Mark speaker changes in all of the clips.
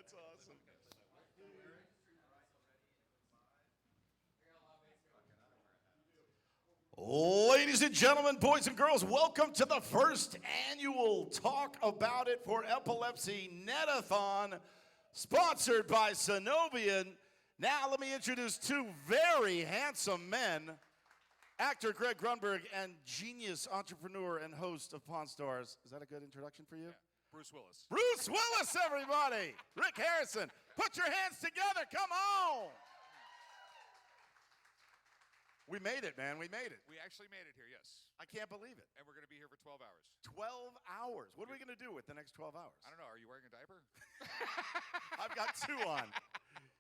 Speaker 1: That's awesome. Ladies and gentlemen, boys and girls, welcome to the first annual Talk About It for Epilepsy Netathon, sponsored by Sunovion. Now let me introduce two very handsome men, actor Greg Grunberg and genius entrepreneur and host of Pawn Stars. Is that a good introduction for you?
Speaker 2: Yeah. Bruce Willis.
Speaker 1: Bruce Willis, everybody. Rick Harrison. Put your hands together. Come on. We made it, man. We made it.
Speaker 2: We actually made it here, yes.
Speaker 1: I can't believe it.
Speaker 2: And we're going to be here for 12 hours.
Speaker 1: 12 hours. What are we going to do with the next 12 hours?
Speaker 2: I don't know. Are you wearing a diaper?
Speaker 1: I've got two on.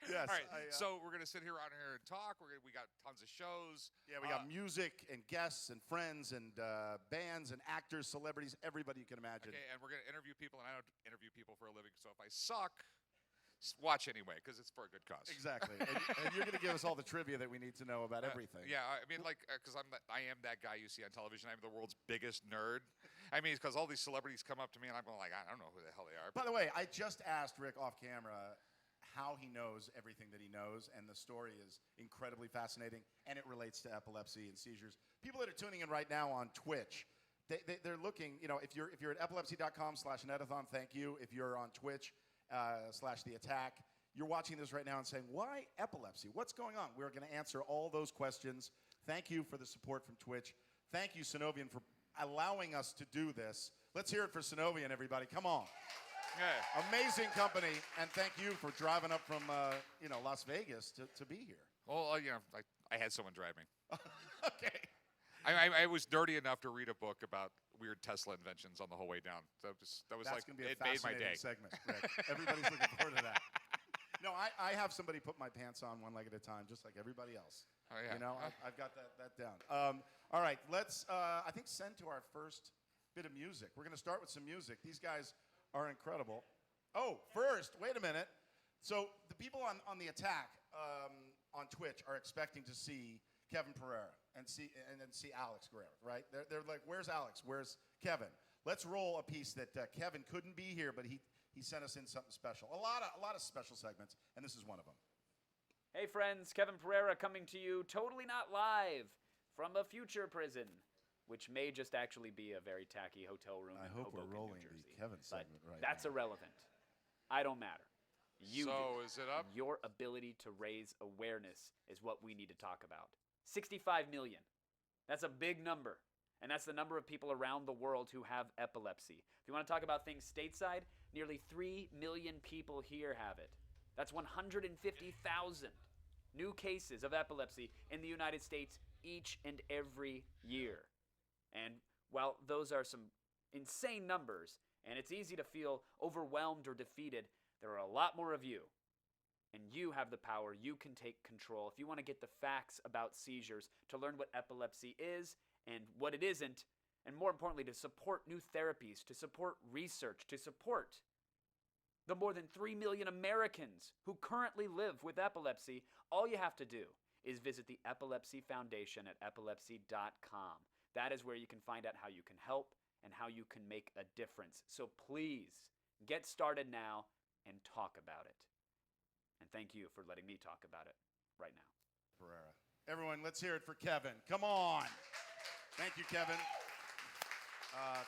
Speaker 1: Yes.
Speaker 2: All right. So we're going to sit here on here and talk. We got tons of shows.
Speaker 1: Yeah, we got music and guests and friends and bands and actors, celebrities, everybody you can imagine.
Speaker 2: Okay, and we're going to interview people, and I don't interview people for a living, so if I suck, watch anyway, because it's for a good cause.
Speaker 1: Exactly. and you're going to give us all the trivia that we need to know about everything.
Speaker 2: Yeah, I mean, like, because I am that guy you see on television. I'm the world's biggest nerd. I mean, because all these celebrities come up to me, and I'm going like, I don't know who the hell they are.
Speaker 1: By the way, I just asked Rick off camera how he knows everything that he knows, and the story is incredibly fascinating, and it relates to epilepsy and seizures. People that are tuning in right now on Twitch, they're looking, you know, if you're at epilepsy.com/Netathon, thank you. If you're on Twitch, /The Attack. You're watching this right now and saying, why epilepsy? What's going on? We're going to answer all those questions. Thank you for the support from Twitch. Thank you, Sunovion, for allowing us to do this. Let's hear it for Sunovion, everybody. Come on.
Speaker 2: Yeah.
Speaker 1: Amazing company, and thank you for driving up from Las Vegas to be here.
Speaker 2: Well, you know, I had someone drive me.
Speaker 1: Okay.
Speaker 2: I was dirty enough to read a book about weird Tesla inventions on the whole way down. So that was
Speaker 1: That's
Speaker 2: like,
Speaker 1: gonna be a
Speaker 2: it made my day.
Speaker 1: segment, Rick. Everybody's looking forward to that. No, I have somebody put my pants on one leg at a time, just like everybody else.
Speaker 2: Oh, yeah.
Speaker 1: You know, I've got that down. All right, let's, I think, send to our first bit of music. We're going to start with some music. These guys are incredible. Oh, first, wait a minute. So the people on The Attack on Twitch are expecting to see Kevin Pereira and then see Alex Guerrero, right? They're like, where's Alex? Where's Kevin? Let's roll a piece that Kevin couldn't be here, but he sent us in something special. A lot of special segments, and this is one of them.
Speaker 3: Hey friends, Kevin Pereira coming to you totally not live from a future prison, which may just actually be a very tacky hotel room in
Speaker 1: hope
Speaker 3: Hoboken,
Speaker 1: we're rolling
Speaker 3: New Jersey.
Speaker 1: the Kevin
Speaker 3: But
Speaker 1: segment right
Speaker 3: that's
Speaker 1: now.
Speaker 3: irrelevant. I don't matter. You
Speaker 2: So
Speaker 3: do.
Speaker 2: is it up?
Speaker 3: Your ability to raise awareness is what we need to talk about. 65 million. That's a big number. And that's the number of people around the world who have epilepsy. If you want to talk about things stateside, nearly 3 million people here have it. That's 150,000 new cases of epilepsy in the United States each and every year. And while those are some insane numbers, and it's easy to feel overwhelmed or defeated, there are a lot more of you. And you have the power. You can take control. If you want to get the facts about seizures, to learn what epilepsy is and what it isn't, and more importantly, to support new therapies, to support research, to support the more than 3 million Americans who currently live with epilepsy, all you have to do is visit the Epilepsy Foundation at epilepsy.com. That is where you can find out how you can help and how you can make a difference. So please, get started now and talk about it. And thank you for letting me talk about it right now.
Speaker 1: Pereira. Everyone, let's hear it for Kevin. Come on. Thank you, Kevin.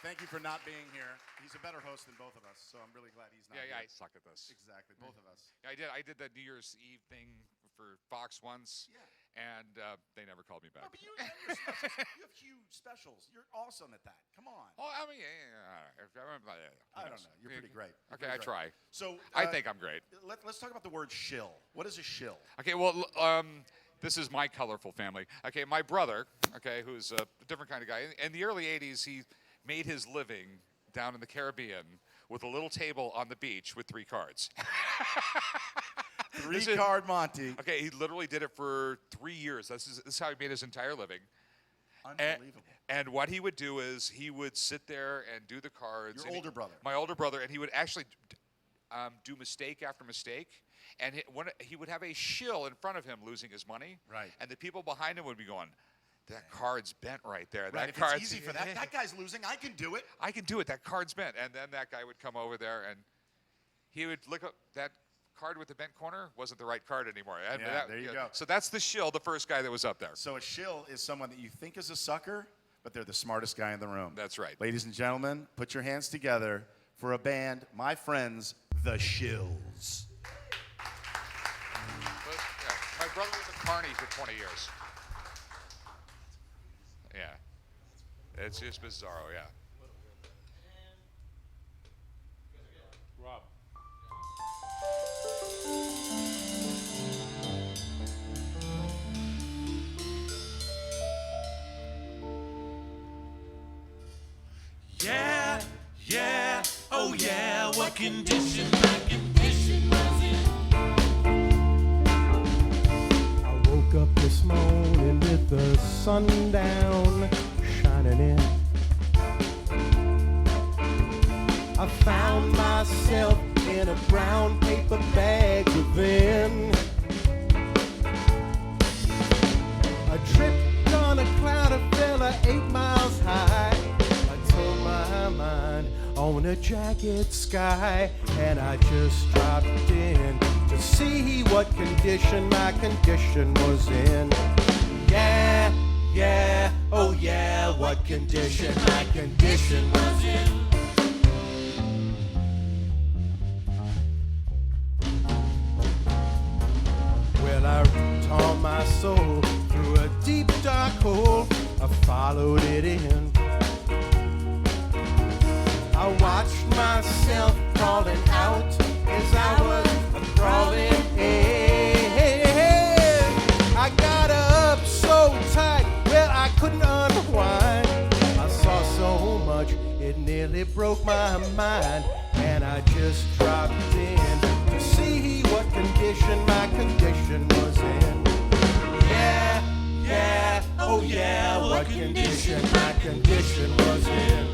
Speaker 1: Thank you for not being here. He's a better host than both of us, so I'm really glad he's not
Speaker 2: Yeah,
Speaker 1: here.
Speaker 2: I suck at this.
Speaker 1: Exactly, both of us.
Speaker 2: Yeah, I did that New Year's Eve thing for Fox once, and they never called me back.
Speaker 1: No, but you have huge specials. You're awesome at that. Come on.
Speaker 2: Oh, I mean, yeah.
Speaker 1: I don't know. You're pretty great. You're
Speaker 2: Okay,
Speaker 1: pretty
Speaker 2: I try.
Speaker 1: great. So
Speaker 2: I think I'm great.
Speaker 1: Let's talk about the word shill. What is a shill?
Speaker 2: Okay, well, this is my colorful family. Okay, my brother, okay, who's a different kind of guy. In the early 80s, he made his living down in the Caribbean with a little table on the beach with 3 cards.
Speaker 1: Three-card Monty.
Speaker 2: Okay, he literally did it for 3 years. This is how he made his entire living.
Speaker 1: Unbelievable.
Speaker 2: And what he would do is he would sit there and do the cards.
Speaker 1: Your older brother.
Speaker 2: My older brother, and he would actually do mistake after mistake. And he would have a shill in front of him losing his money.
Speaker 1: Right.
Speaker 2: And the people behind him would be going, that card's bent right there.
Speaker 1: Right,
Speaker 2: That
Speaker 1: if
Speaker 2: card's
Speaker 1: it's easy for that. That guy's losing. I can do it.
Speaker 2: I can do it. That card's bent. And then that guy would come over there and he would look up that card with the bent corner wasn't the right card anymore.
Speaker 1: There you go.
Speaker 2: So that's the shill, the first guy that was up there.
Speaker 1: So a shill is someone that you think is a sucker, but they're the smartest guy in the room.
Speaker 2: That's right.
Speaker 1: Ladies and gentlemen, put your hands together for a band, my friends, the Shills.
Speaker 2: But, yeah, my brother was a carny for 20 years. Yeah. It's just bizarro, yeah.
Speaker 4: Rob.
Speaker 5: Yeah, yeah, oh yeah, what condition my condition was in.
Speaker 6: I woke up this morning with the sun down, shining in. I found myself in a brown paper bag within. I tripped on a cloud, a fella 8 miles high. I told my mind on a jagged sky, and I just dropped in to see what condition my condition was in. Yeah, yeah, oh yeah, what condition my condition was in. Well, I tore my soul through a deep dark hole. I followed it in. I watched myself crawling out as I was crawling in. I got up so tight, well, I couldn't unwind. I saw so much, it nearly broke my mind. And I just dropped in to see what condition my condition was in. Yeah, yeah, oh yeah, what condition my condition was in.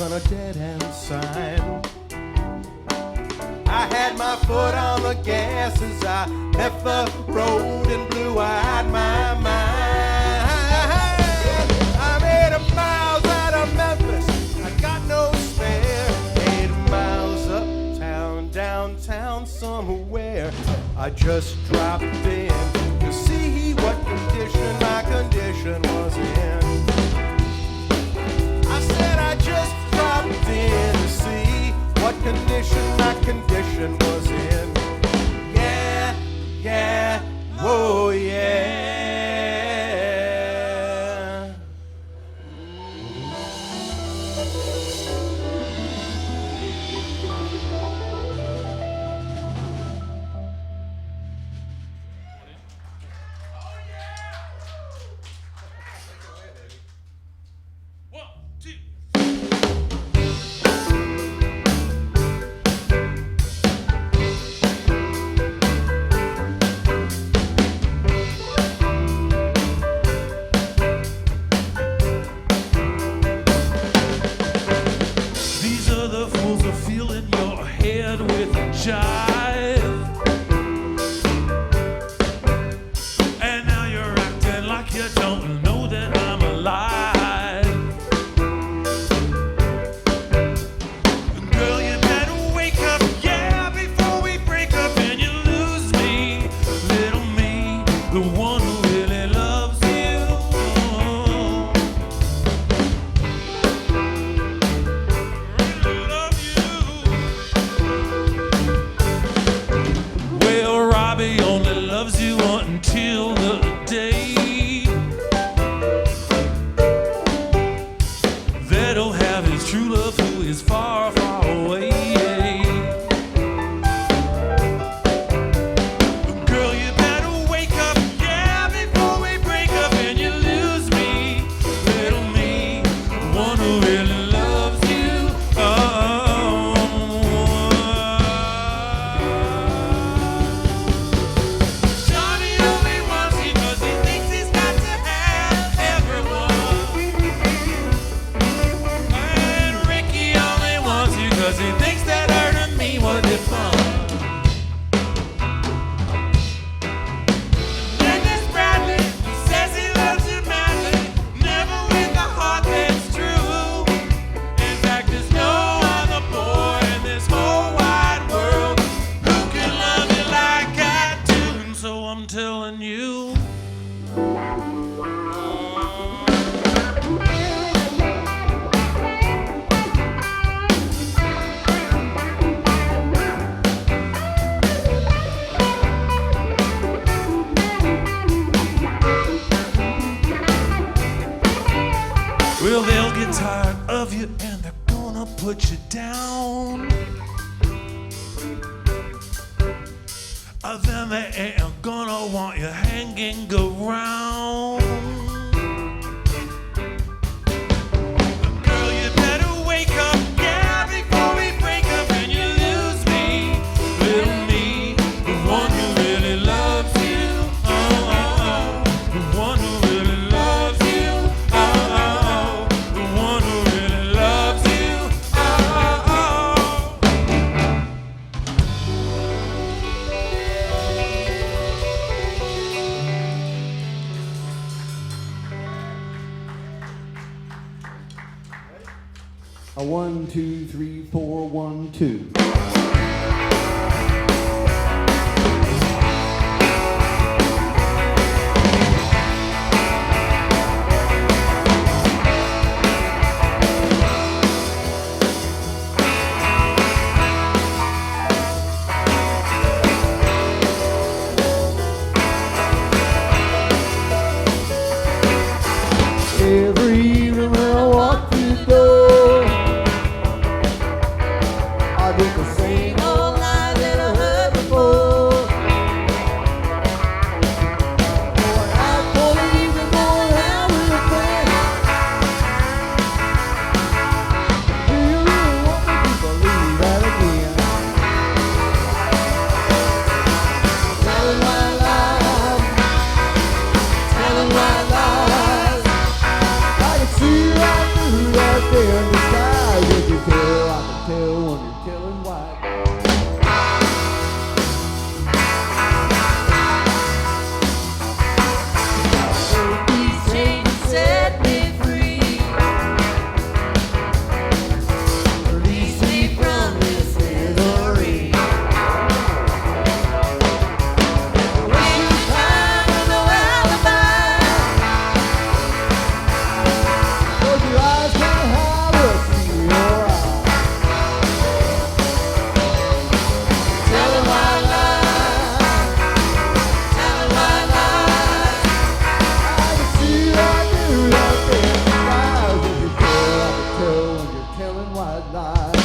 Speaker 6: On a dead-end sign, I had my foot on the gas as I left the road and blue-eyed my mind. I made a miles out of Memphis, I got no spare. 8 miles uptown, downtown somewhere. I just dropped in to see what condition my condition was in. I said I just dropped in to see what condition my condition was in. Yeah, yeah, oh yeah.
Speaker 5: Until the day Well, they'll get tired of you and they're gonna put you down. Then they ain't gonna want you hanging around. Girl, you better wake up, yeah, before we break up and you lose me. Little me, the one who really loves you. Oh, oh, oh. The one who really loves you. Oh, oh, oh. The one who really loves you. Oh, oh, oh.
Speaker 6: A 1, 2, 3, 4, 1, 2. Every evening when I walk through the door, I did the same old lie that I heard before. Boy, I believe in more how we'll play. Do you really want me to believe that again? Telling white lies, telling white lies. I can see right through that there in the sky. You can tell, I can tell when you're telling white. These chains set me free. Release me from this misery. Wasting time with no alibi. Close your eyes, can't hide what's in your eyes. Telling white lies, telling white lies. I can see right through that there in the skies. If you tell, I can tell when you're telling white lies.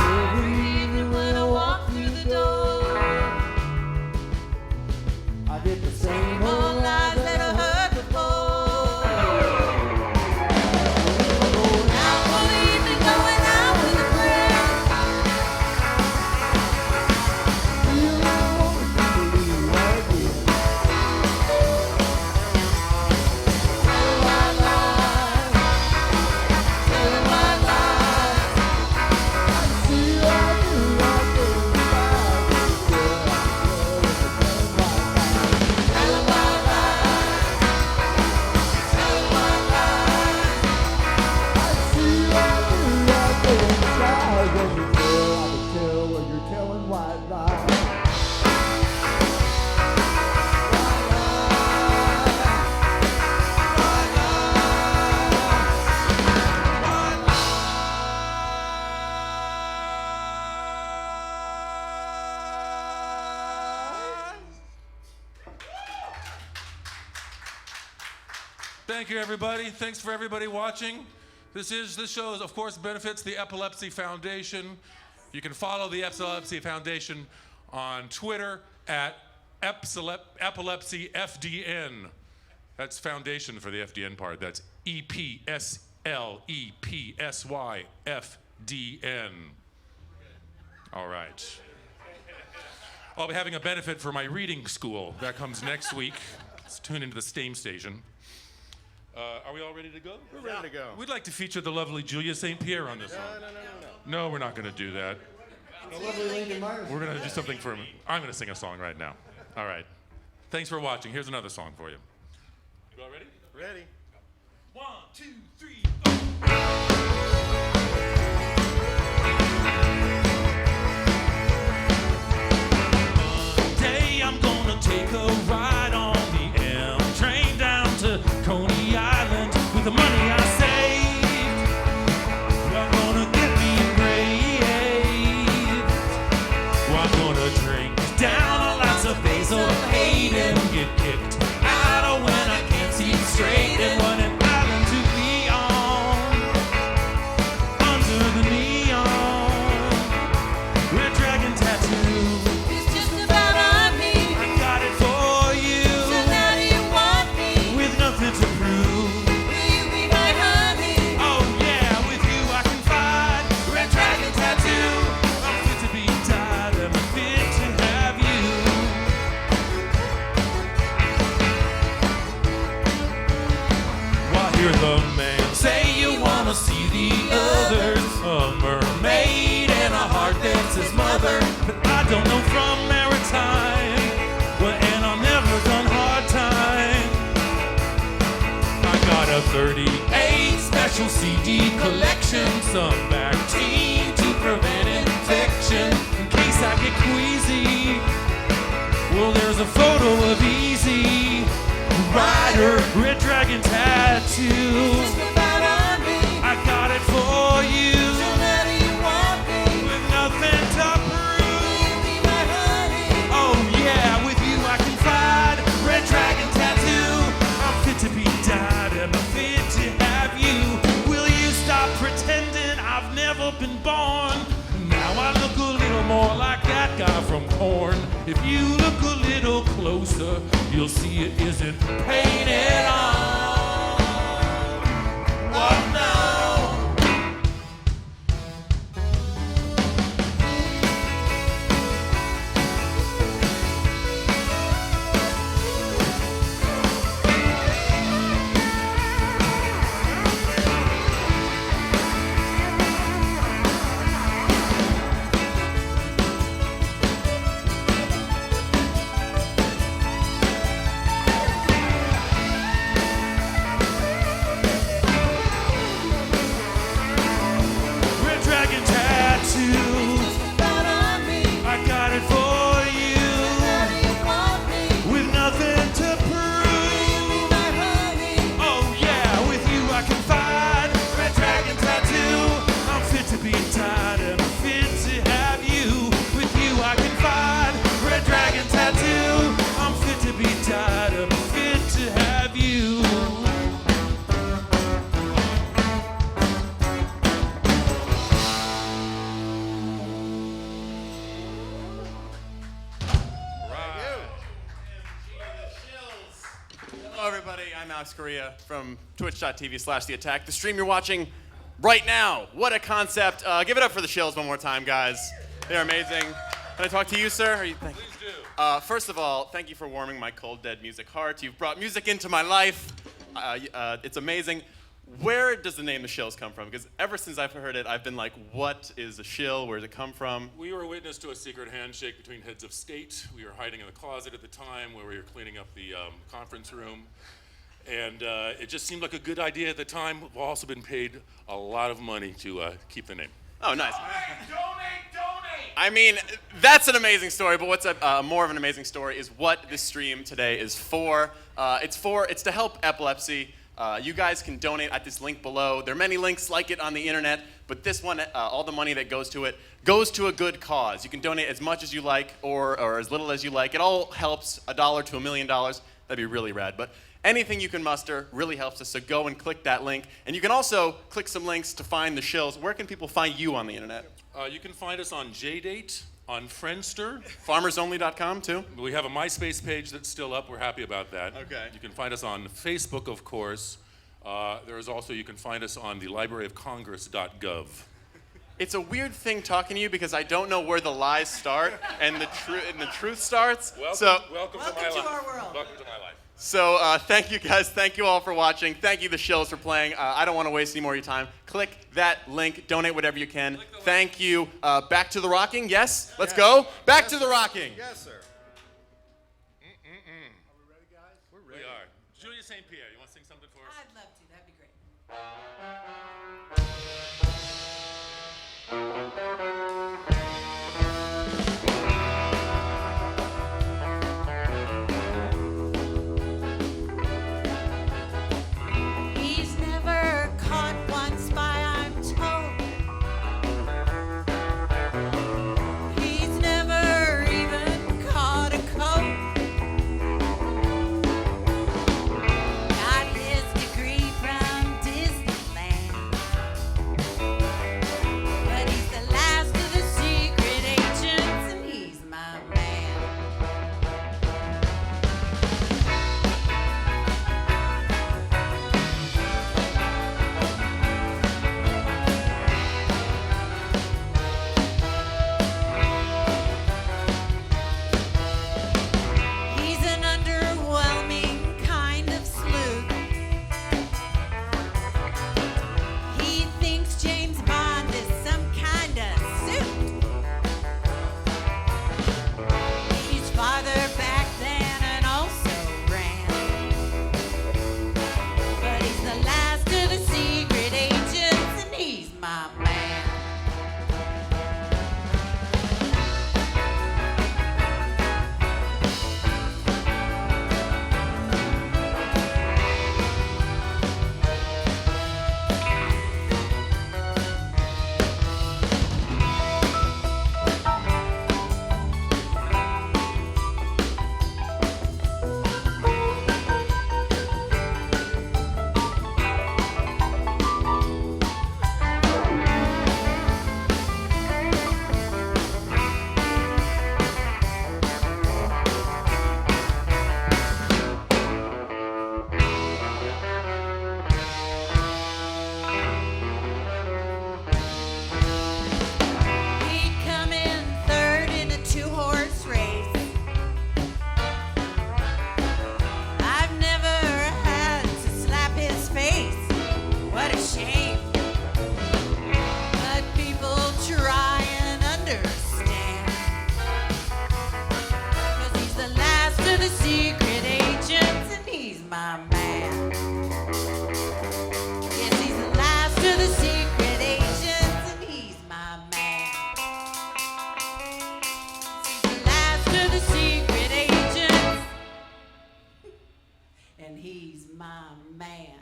Speaker 6: Every evening when I walk through the door, I did the same old lies that I heard before. Going out for the evening, going out with a friend. Do you really want me to believe that again? Telling white lies, telling white lies. I can see right through that there in the skies. Telling white lies, telling white lies. I can see right through that there in the skies. When you tell, I can tell when you're telling white lies.
Speaker 4: Thank you, everybody. Thanks for everybody watching. This show, of course, benefits the Epilepsy Foundation. You can follow the Epilepsy Foundation on Twitter at Epilepsy FDN. That's foundation for the FDN part. That's EPSLEPSY FDN. All right. I'll be having a benefit for my reading school. That comes next week. tune into the STEAM station. Are we all ready to go?
Speaker 6: We're ready to go.
Speaker 4: We'd like to feature the lovely Julia St. Pierre on this song. No, we're not going to do that.
Speaker 6: The lovely Lincoln Myers.
Speaker 4: We're going to do something for him. I'm going to sing a song right now. All right. Thanks for watching. Here's another song for you. You all ready?
Speaker 6: Ready.
Speaker 4: 1, 2, 3, 4.
Speaker 5: I'm gonna take a ride on the M train down to Coney Island with the money I saved. I'm gonna get me engraved. I'm gonna drink down lots of basil hate and get kicked out of when I can't see straight. And what an island to be on under the neon. Red dragon tattoo. Hear the man say you wanna see the others, a mermaid and a heart that's his mother. But I don't know from maritime, well, and I've never done hard time. I got a 38 special CD collection, some Bactine to prevent infection in case I get queasy. Well, there's a photo of Easy Rider, red dragon tattoo. I got it for you. With nothing to prove. Oh yeah, with you I can fight. Red dragon tattoo. I'm fit to be died and I'm fit to have you. Will you stop pretending I've never been born? Now I look a little more like that guy from Korn. If you look a little closer, you'll see it isn't painted on. What now?
Speaker 7: Korea from twitch.tv/The Attack. The stream you're watching right now. What a concept. Give it up for the Shills one more time, guys. They're amazing. Can I talk to you, sir? Please
Speaker 2: do.
Speaker 7: First of all, thank you for warming my cold, dead music heart. You've brought music into my life. It's amazing. Where does the name The Shills come from? Because ever since I've heard it, I've been like, what is a shill? Where does it come from?
Speaker 4: We were witness to a secret handshake between heads of state. We were hiding in the closet at the time where we were cleaning up the conference room. And it just seemed like a good idea at the time. We've also been paid a lot of money to keep the name.
Speaker 7: Oh, nice.
Speaker 2: Donate!
Speaker 7: I mean, that's an amazing story, but what's more of an amazing story is what this stream today is for. It's to help epilepsy. You guys can donate at this link below. There are many links like it on the internet, but this one, all the money that goes to it goes to a good cause. You can donate as much as you like or as little as you like. It all helps, $1 to $1 million. That'd be really rad. But anything you can muster really helps us, so go and click that link. And you can also click some links to find the Shills. Where can people find you on the internet?
Speaker 4: You can find us on JDate, on Friendster.
Speaker 7: FarmersOnly.com, too?
Speaker 4: We have a MySpace page that's still up. We're happy about that.
Speaker 7: Okay.
Speaker 4: You can find us on Facebook, of course. There is also, you can find us on the libraryofcongress.gov.
Speaker 7: It's a weird thing talking to you because I don't know where the lies start and the truth starts.
Speaker 4: Welcome to my life. Welcome to my life.
Speaker 7: So thank you guys. Thank you all for watching. Thank you, the Shills, for playing. I don't want to waste any more of your time. Click that link. Donate whatever you can. Thank you. Back to the rocking. Yes? Let's go. Back to the rocking.
Speaker 6: Yes, sir.
Speaker 4: We are. Julia St. Pierre, you want to sing something for us?
Speaker 8: I'd love to. That'd be great. He's never caught one spy, I'm told. He's never even caught a cold. Got his degree from Disneyland, but he's the last of the secret agents, and he's my man. He's an underwhelming kind of sleuth. He thinks James Bond is some kind of suit. He's farther back than and also ran, but he's the last of the secret agents, and he's my man. He'd come in third in a two-horse race. I've never had to slap his face. What a shame. But people try and understand, 'cause he's the last of the secret agents, and he's my man. Yes, he's the last of the secret agents, and he's my man. He's the last of the secret agents, and he's my man.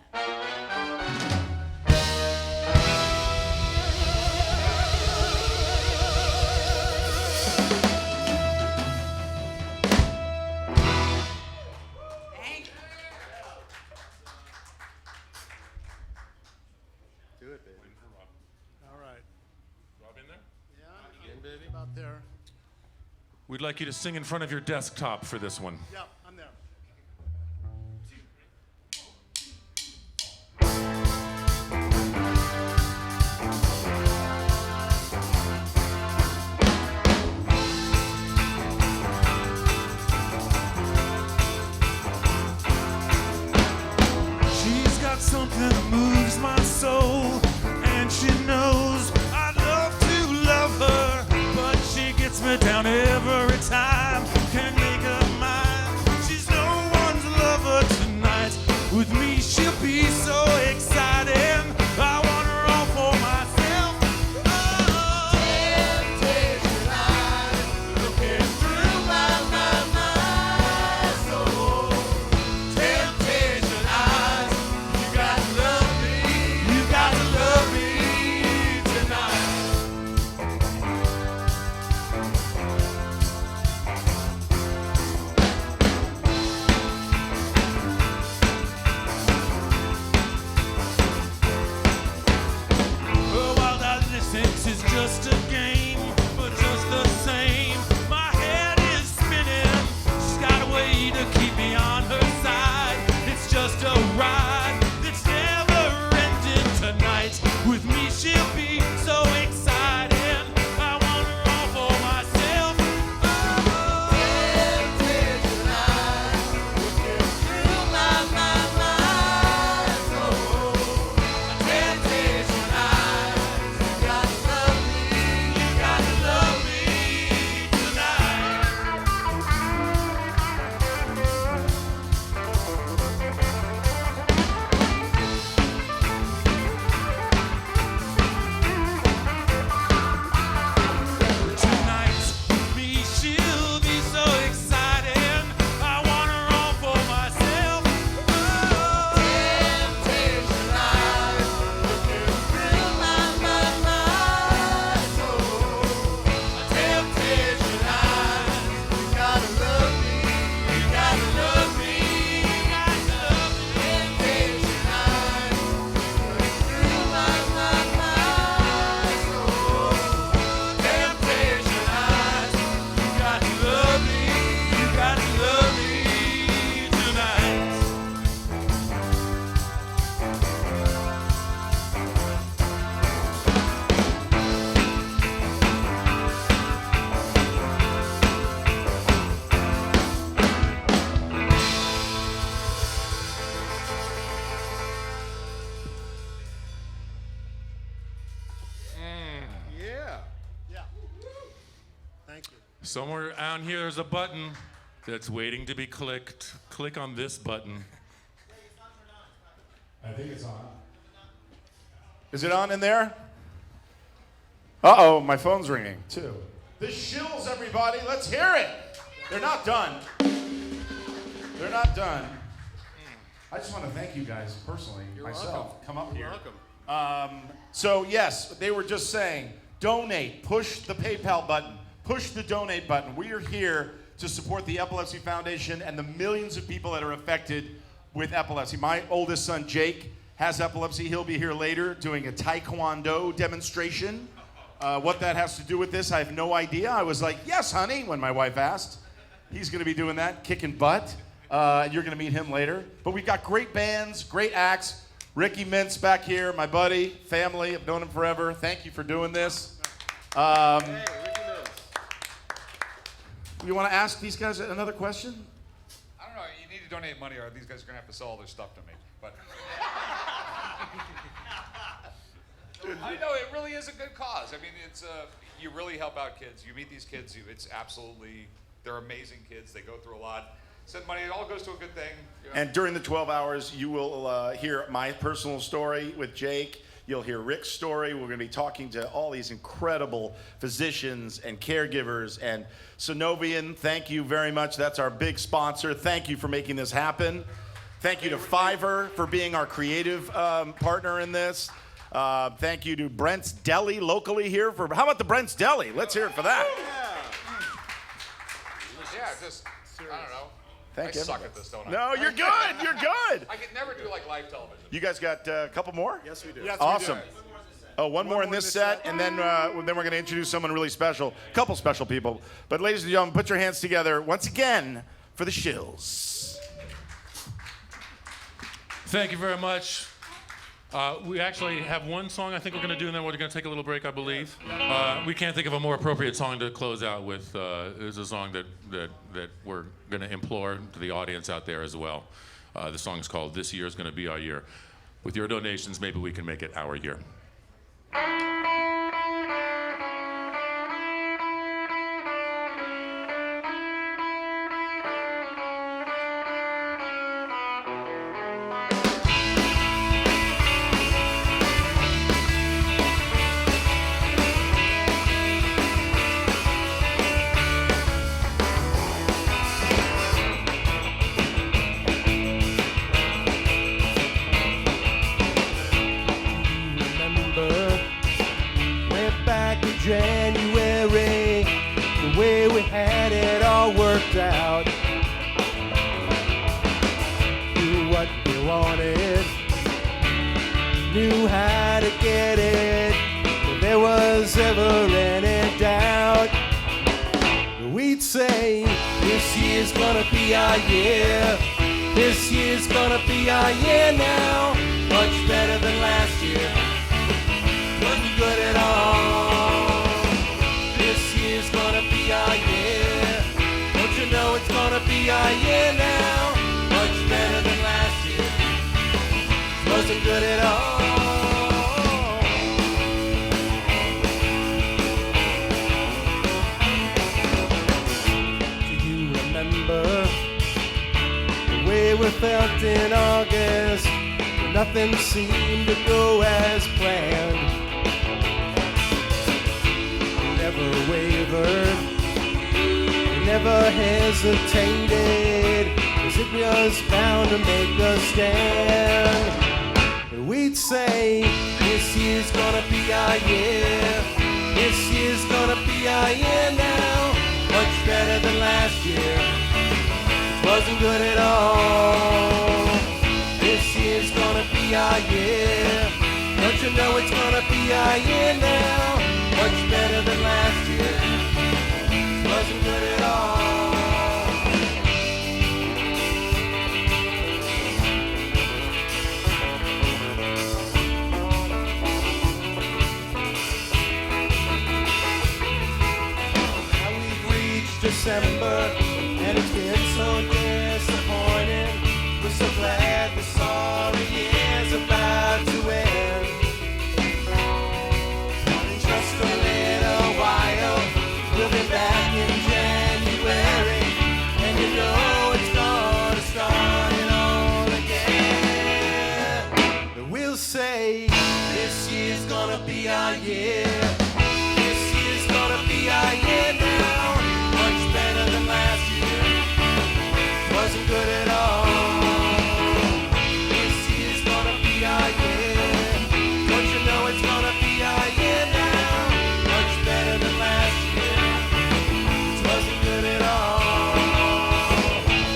Speaker 8: Thank you.
Speaker 6: Do it, baby.
Speaker 4: All right. Rob in there?
Speaker 6: In, baby.
Speaker 1: About there.
Speaker 4: We'd like you to sing in front of your desktop for this one.
Speaker 1: Yep, I'm there.
Speaker 5: She's got something that moves my soul, and she knows I'd love to love her, but she gets me down every time. Can't make up mine.
Speaker 4: Somewhere down here there's a button that's waiting to be clicked. Click on this button.
Speaker 1: I think it's on. Is it on in there? Uh-oh, my phone's ringing, too. The Shills, everybody. Let's hear it. They're not done. They're not done. I just want to thank you guys personally, myself.
Speaker 6: Welcome.
Speaker 1: Come up
Speaker 6: You're
Speaker 1: here.
Speaker 6: welcome.
Speaker 1: So, yes, they were just saying, donate. Push the PayPal button. Push the donate button. We are here to support the Epilepsy Foundation and the millions of people that are affected with epilepsy. My oldest son, Jake, has epilepsy. He'll be here later doing a Taekwondo demonstration. What that has to do with this, I have no idea. I was like, yes, honey, when my wife asked. He's going to be doing that, kicking butt. You're going to meet him later. But we've got great bands, great acts. Ricky Mintz back here, my buddy, family. I've known him forever. Thank you for doing this.
Speaker 6: Hey, Ricky Mills.
Speaker 1: You want to ask these guys another question?
Speaker 2: I don't know. You need to donate money, or these guys are gonna have to sell all their stuff to me. But I know it really is a good cause. I mean, it's you really help out kids. You meet these kids. It's absolutely, they're amazing kids. They go through a lot. Send money. It all goes to a good thing. You know?
Speaker 1: And during the 12 hours, you will hear my personal story with Jake. You'll hear Rick's story. We're going to be talking to all these incredible physicians and caregivers. And Sunovion, thank you very much. That's our big sponsor. Thank you for making this happen. Thank you to Fiverr for being our creative partner in this. Thank you to Brent's Deli locally here for, how about the Brent's Deli? Let's hear it for that.
Speaker 2: Yeah, just, I don't know.
Speaker 1: Thank
Speaker 2: I
Speaker 1: you.
Speaker 2: suck at this, don't I?
Speaker 1: No, you're good. You're good.
Speaker 2: I can never do like live television.
Speaker 1: You guys got a couple more?
Speaker 6: Yes, we do.
Speaker 1: Awesome. Oh, one more in this set, and then we're going to introduce someone really special, a couple special people. But ladies and gentlemen, put your hands together once again for the Shills.
Speaker 4: Thank you very much. We actually have one song I think we're going to do, and then we're going to take a little break, I believe. We can't think of a more appropriate song to close out with. It's a song that we're going to implore to the audience out there as well. The song is called This Year is Going to Be Our Year. With your donations, maybe we can make it our year.
Speaker 6: January, the way we had it all worked out. Knew what we wanted, knew how to get it. If there was ever any doubt, we'd say, this year's gonna be our year. This year's gonna be our year now. Much better than last year. Wasn't good at all. Our year. Don't you know it's gonna be our year now? Much better than last year. Wasn't good at all. Do you remember the way we felt in August? When nothing seemed to go as planned. We never wavered. Never hesitated, 'cause it was bound to make us stand. We'd say, this year's gonna be our year. This year's gonna be our year now. Much better than last year. It wasn't good at all. This year's gonna be our year. Don't you know it's gonna be our year now? Much better than last year. Wasn't good at all. Now we've reached December, and it's been so disappointing. We're so glad the sorry year's about to end. good at all. This year's gonna be our year. Don't you know it's gonna be our year now? Much better than last year, which wasn't good at all.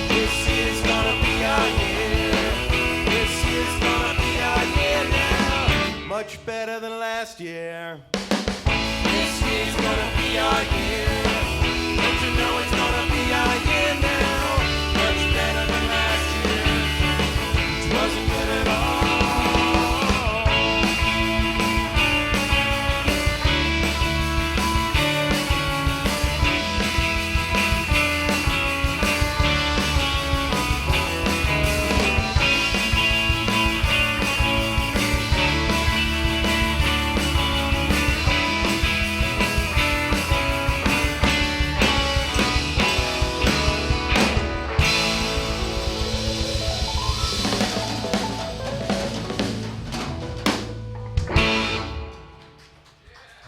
Speaker 6: This year's gonna be our year. This year's gonna be our year now. Much better than last year. This year's gonna be our year. Don't you know it's gonna be our year now? Much better than last year, which wasn't good at all.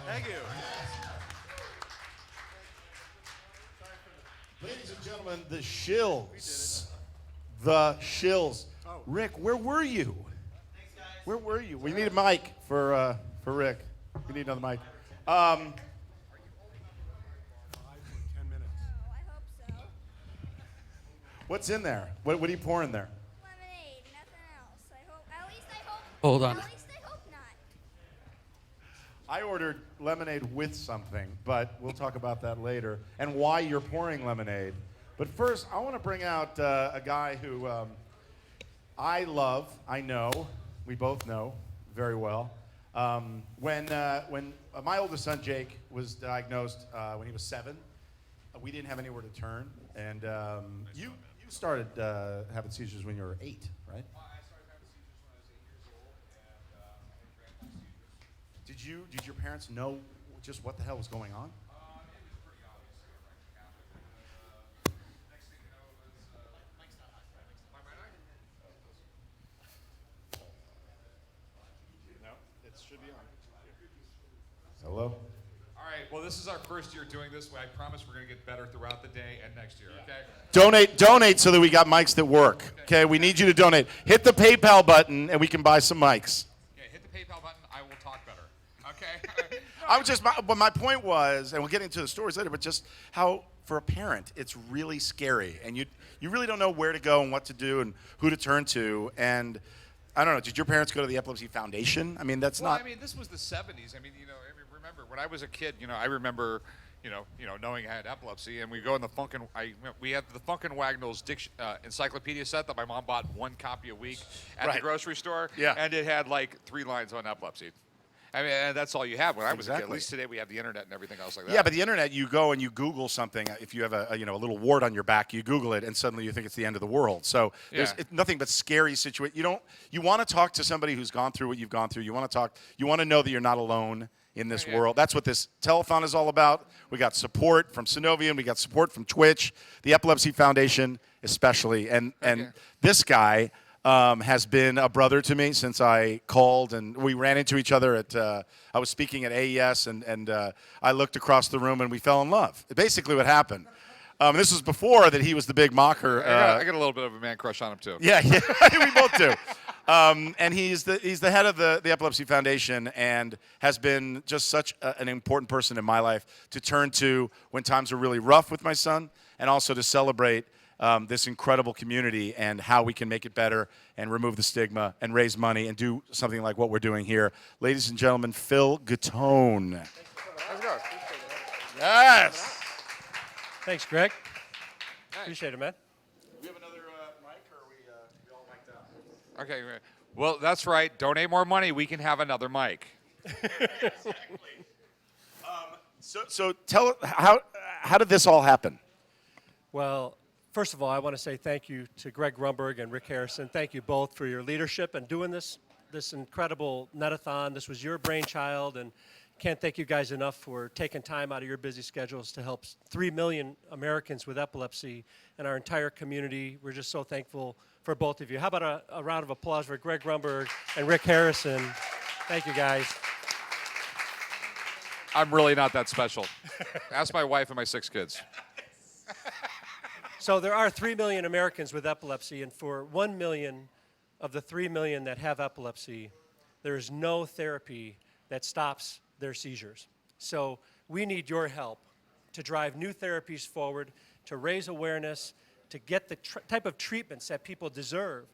Speaker 6: Thank you.
Speaker 1: Ladies and gentlemen, the Shills. The Shills. Rick, where were you? Where were you? We need a mic for Rick. We need another mic.
Speaker 9: I hope so.
Speaker 1: What's in there? What are you pouring there?
Speaker 9: Lemonade, nothing else. At least I hope.
Speaker 10: Hold on.
Speaker 9: At least I hope not.
Speaker 1: I ordered lemonade with something, but we'll talk about that later and why you're pouring lemonade. But first, I want to bring out a guy who I love. I know. We both know very well. When my oldest son, Jake, was diagnosed when he was 7, we didn't have anywhere to turn. And you started having seizures when you were 8, right?
Speaker 2: I started having seizures when I was 8 years old, and I had seizures.
Speaker 1: Did your parents know just what the hell was going on?
Speaker 2: It was pretty obvious they were Frank Catholic. Next thing you know, it was Mike's not hot. My mic?
Speaker 1: No, it should be on. Hello?
Speaker 2: All right. Well, this is our first year doing this. I promise we're going to get better throughout the day and next year. Okay.
Speaker 1: Donate so that we got mics that work. Okay, we need you to donate. Hit the PayPal button and we can buy some mics.
Speaker 2: Yeah. Hit the PayPal button. I will talk better. Okay.
Speaker 1: But my point was, and we'll get into the stories later, but just how for a parent it's really scary, and you really don't know where to go and what to do and who to turn to. And I don't know. Did your parents go to the Epilepsy Foundation? I mean, that's
Speaker 2: Well,
Speaker 1: not.
Speaker 2: I mean, this was the 70s. I mean, remember when I was a kid, I remember, knowing I had epilepsy, and we go in the we had the Funkin' Wagnalls encyclopedia set that my mom bought one copy a week at the
Speaker 1: Right.
Speaker 2: grocery store,
Speaker 1: Yeah.
Speaker 2: and it had like 3 lines on epilepsy. I mean, and that's all you had when I was a kid. At
Speaker 1: Exactly.
Speaker 2: least today we have the internet and everything else like that.
Speaker 1: Yeah, but the internet, you go and you Google something. If you have a little wart on your back, you Google it, and suddenly you think it's the end of the world. So there's nothing but scary situation. You want to talk to somebody who's gone through what you've gone through. You want to know that you're not alone in this world. That's what this telethon is all about. We got support from Sunovion. We got support from Twitch, the Epilepsy Foundation especially. And this guy has been a brother to me since I called, and we ran into each other at, I was speaking at AES, and I looked across the room and we fell in love. Basically what happened. This was before that he was the big mocker.
Speaker 2: I got a little bit of a man crush on him too.
Speaker 1: Yeah, we both do. And he's the head of the Epilepsy Foundation and has been just such an important person in my life to turn to when times are really rough with my son, and also to celebrate this incredible community and how we can make it better and remove the stigma and raise money and do something like what we're doing here. Ladies and gentlemen, Phil Gattone.
Speaker 2: Let's go.
Speaker 1: Yes.
Speaker 11: Thanks, Greg. Appreciate it, man.
Speaker 1: Do we have another mic, or are we all mic'd out?
Speaker 2: Okay. Well, that's right. Donate more money. We can have another mic.
Speaker 1: Exactly. So tell how did this all happen?
Speaker 11: Well, first of all, I want to say thank you to Greg Grunberg and Rick Harrison. Thank you both for your leadership and doing this incredible Netathon. This was your brainchild, and can't thank you guys enough for taking time out of your busy schedules to help 3 million Americans with epilepsy and our entire community. We're just so thankful for both of you. How about a round of applause for Greg Grunberg and Rick Harrison? Thank you, guys.
Speaker 2: I'm really not that special. Ask my wife and my 6 kids.
Speaker 11: So there are 3 million Americans with epilepsy, and for 1 million of the 3 million that have epilepsy, there is no therapy that stops their seizures. So we need your help to drive new therapies forward, to raise awareness, to get the type of treatments that people deserve.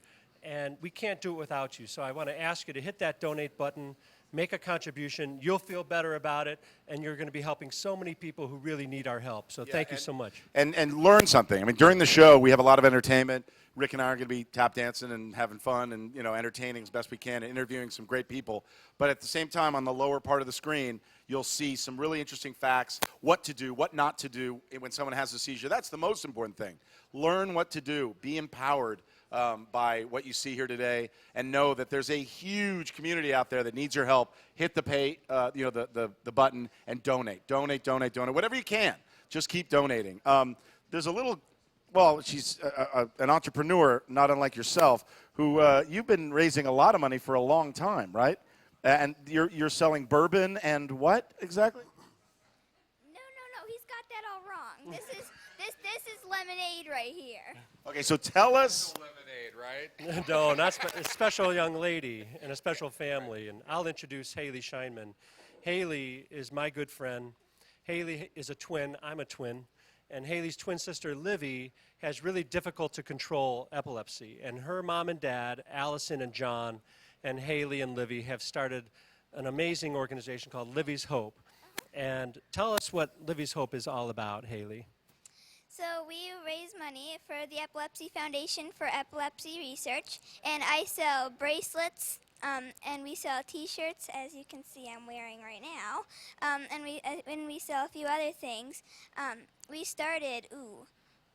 Speaker 11: And we can't do it without you. So I want to ask you to hit that donate button, make a contribution. You'll feel better about it, and you're going to be helping so many people who really need our help. So thank you so much.
Speaker 1: And learn something. I mean, during the show, we have a lot of entertainment. Rick and I are going to be tap dancing and having fun and, you know, entertaining as best we can and interviewing some great people. But at the same time, on the lower part of the screen, you'll see some really interesting facts, what to do, what not to do when someone has a seizure. That's the most important thing. Learn what to do. Be empowered by what you see here today, and know that there's a huge community out there that needs your help. Hit the the button and donate. Donate, donate, donate. Whatever you can. Just keep donating. There's a little... Well, she's an entrepreneur, not unlike yourself, who you've been raising a lot of money for a long time, right? And you're selling bourbon and what exactly?
Speaker 9: No, he's got that all wrong. This is lemonade right here.
Speaker 1: Okay, so tell us.
Speaker 2: Lemonade, right?
Speaker 11: No, not a special young lady and a special family. And I'll introduce Haley Scheinman. Haley is my good friend. Haley is a twin. I'm a twin. And Haley's twin sister, Livy, has really difficult to control epilepsy. And her mom and dad, Allison and John, and Haley and Livy have started an amazing organization called Livy's Hope. And tell us what Livy's Hope is all about, Haley.
Speaker 9: So we raise money for the Epilepsy Foundation for epilepsy research, and I sell bracelets, and we sell T-shirts, as you can see I'm wearing right now, and we sell a few other things. We started,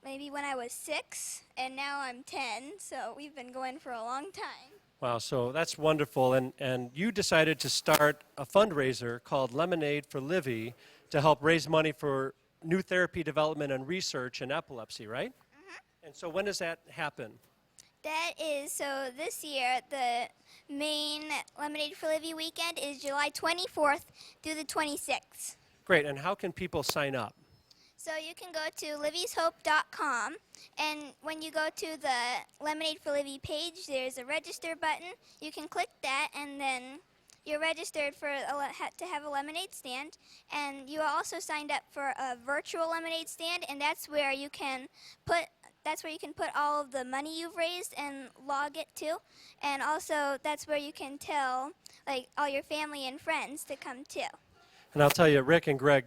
Speaker 9: maybe when I was 6, and now I'm 10, so we've been going for a long time.
Speaker 11: Wow, so that's wonderful. And you decided to start a fundraiser called Lemonade for Livy to help raise money for new therapy development and research in epilepsy, right? Mm-hmm. And so when does that happen?
Speaker 9: That is, so this year, the main Lemonade for Livy weekend is July 24th through the 26th.
Speaker 11: Great, and how can people sign up?
Speaker 9: So you can go to livyshope.com, and when you go to the Lemonade for Livy page, there's a register button. You can click that, and then you're registered for to have a lemonade stand, and you are also signed up for a virtual lemonade stand, and that's where you can put all of the money you've raised and log it to, and also that's where you can tell all your family and friends to come too.
Speaker 11: And I'll tell you, Rick and Greg,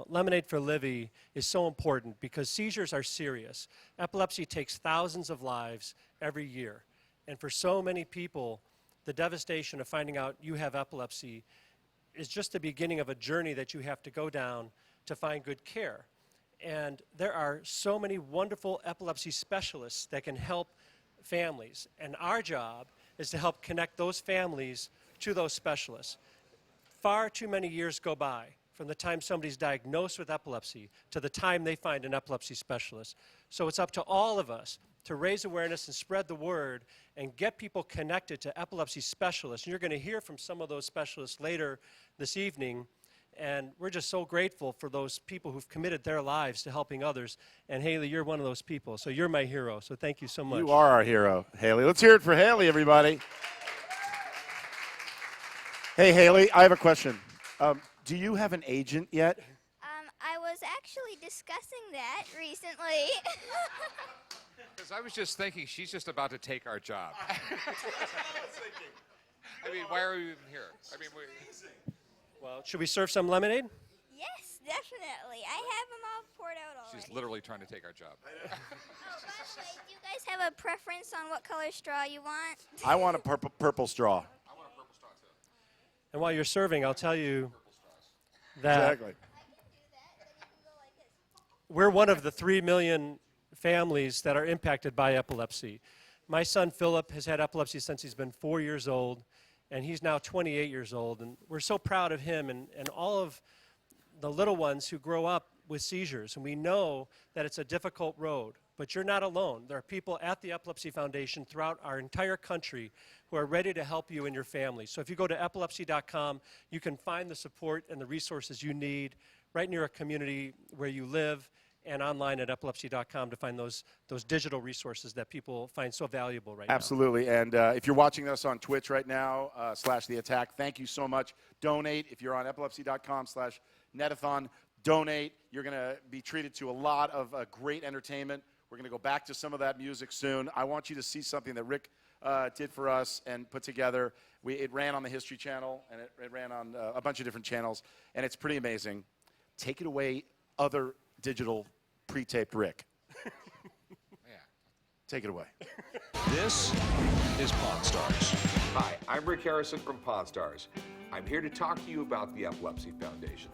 Speaker 11: Lemonade for Livy is so important because seizures are serious. Epilepsy takes thousands of lives every year. And for so many people, the devastation of finding out you have epilepsy is just the beginning of a journey that you have to go down to find good care. And there are so many wonderful epilepsy specialists that can help families. And our job is to help connect those families to those specialists. Far too many years go by from the time somebody's diagnosed with epilepsy to the time they find an epilepsy specialist. So it's up to all of us to raise awareness and spread the word and get people connected to epilepsy specialists. And you're going to hear from some of those specialists later this evening. And we're just so grateful for those people who've committed their lives to helping others. And Haley, you're one of those people. So you're my hero. So thank you so much.
Speaker 1: You are our hero, Haley. Let's hear it for Haley, everybody. Hey, Haley, I have a question. Do you have an agent yet?
Speaker 9: I was actually discussing that recently.
Speaker 2: Because I was just thinking she's just about to take our job. I mean, why are we even here? I mean,
Speaker 11: Well, should we serve some lemonade?
Speaker 9: Yes, definitely. I have them all poured out already.
Speaker 2: she's literally trying to take our job.
Speaker 9: Oh, by the way, do you guys have a preference on what color straw you want?
Speaker 1: I want a purple straw.
Speaker 11: And while you're serving, I'll tell you that
Speaker 1: Exactly.
Speaker 11: we're one of the 3 million families that are impacted by epilepsy. My son Philip has had epilepsy since he's been 4 years old, and he's now 28 years old. And we're so proud of him and all of the little ones who grow up with seizures. And we know that it's a difficult road, but you're not alone. There are people at the Epilepsy Foundation throughout our entire country who are ready to help you and your family. So if you go to epilepsy.com, you can find the support and the resources you need right near a community where you live. and online at epilepsy.com to find those digital resources that people find so valuable right now.
Speaker 1: Absolutely. And if you're watching us on Twitch right now, /The Attack, thank you so much. Donate. If you're on epilepsy.com/Netathon, donate. You're going to be treated to a lot of great entertainment. We're going to go back to some of that music soon. I want you to see something that Rick did for us and put together. It ran on the History Channel, and it ran on a bunch of different channels, and it's pretty amazing. Take it away, other digital pre-taped Rick. Take it away.
Speaker 10: This is Pawn Stars. Hi, I'm Rick Harrison from Pawn Stars. I'm here to talk to you about the Epilepsy Foundation.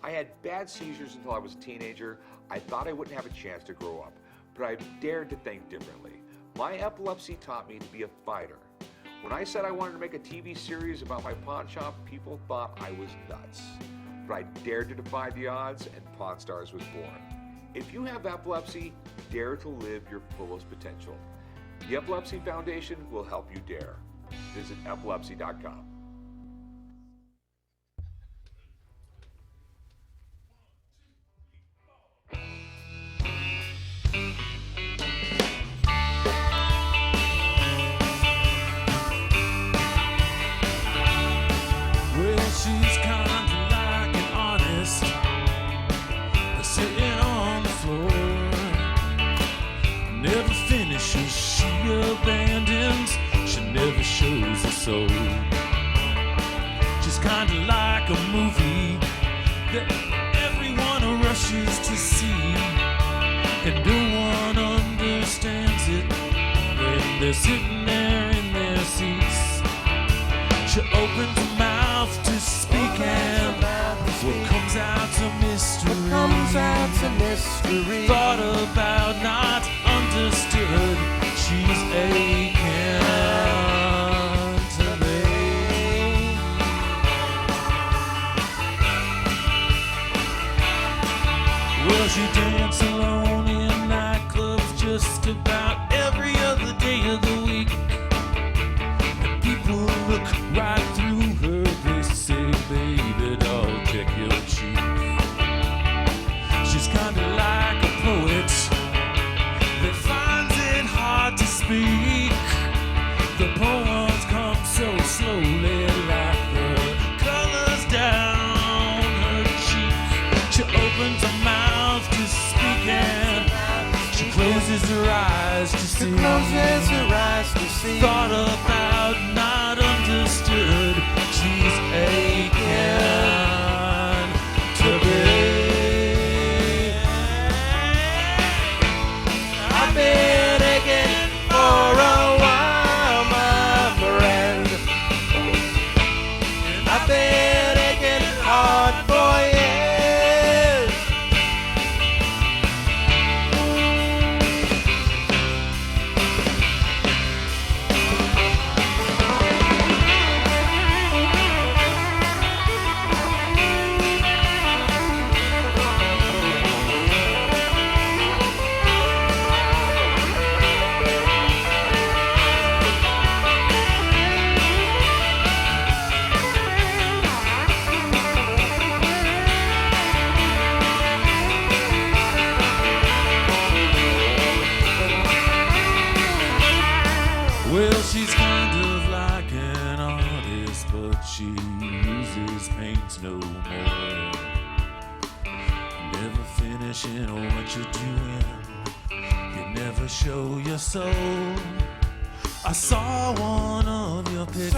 Speaker 10: I had bad seizures until I was a teenager. I thought I wouldn't have a chance to grow up, but I dared to think differently. My epilepsy taught me to be a fighter. When I said I wanted to make a TV series about my pawn shop, people thought I was nuts. But I dared to defy the odds, and Pawn Stars was born. If you have epilepsy, dare to live your fullest potential. The Epilepsy Foundation will help you dare. Visit epilepsy.com.
Speaker 5: She's kinda like an artist sitting on the floor. Never finishes, she abandons, she never shows her soul. She's kinda like a movie that everyone rushes to see, and no one understands it when they're sitting there in their seats. She opens her mouth to speak, and what comes out's a mystery. Thought about, not understood. She's aching to me. Well, she dances alone in nightclubs just about every other day of the week. People look right through her, they say, baby doll, check your cheek. She's kinda like a poet that finds it hard to speak. The poems come so slowly, like the colors down her cheek. She opens her mouth to speak, and she closes her eyes to see. Thought about, not understood. She's aching to be. I've been aching for a while, my friend. I've been aching hard for years. Well, she's kind of like an artist, but she uses paints no more. Never finishing what you're doing, you never show your soul. I saw one of your pictures.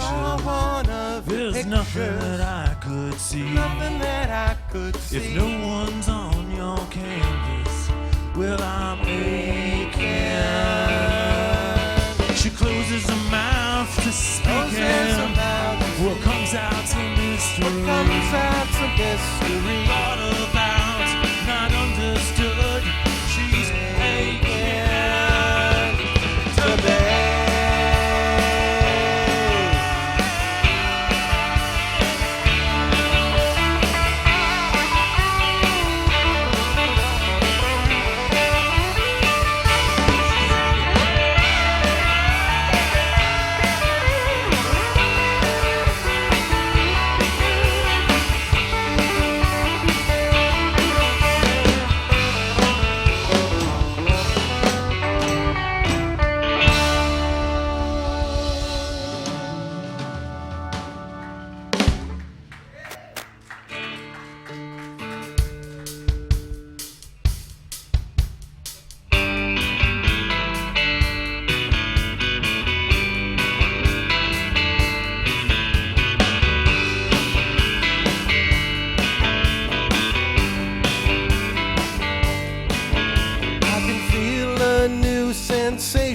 Speaker 5: There's nothing that I could see. If no one's on your canvas, well, I'm aching. She closes her mouth to speak, and what comes out's a mystery. Thought about, not understood. She's aching to be.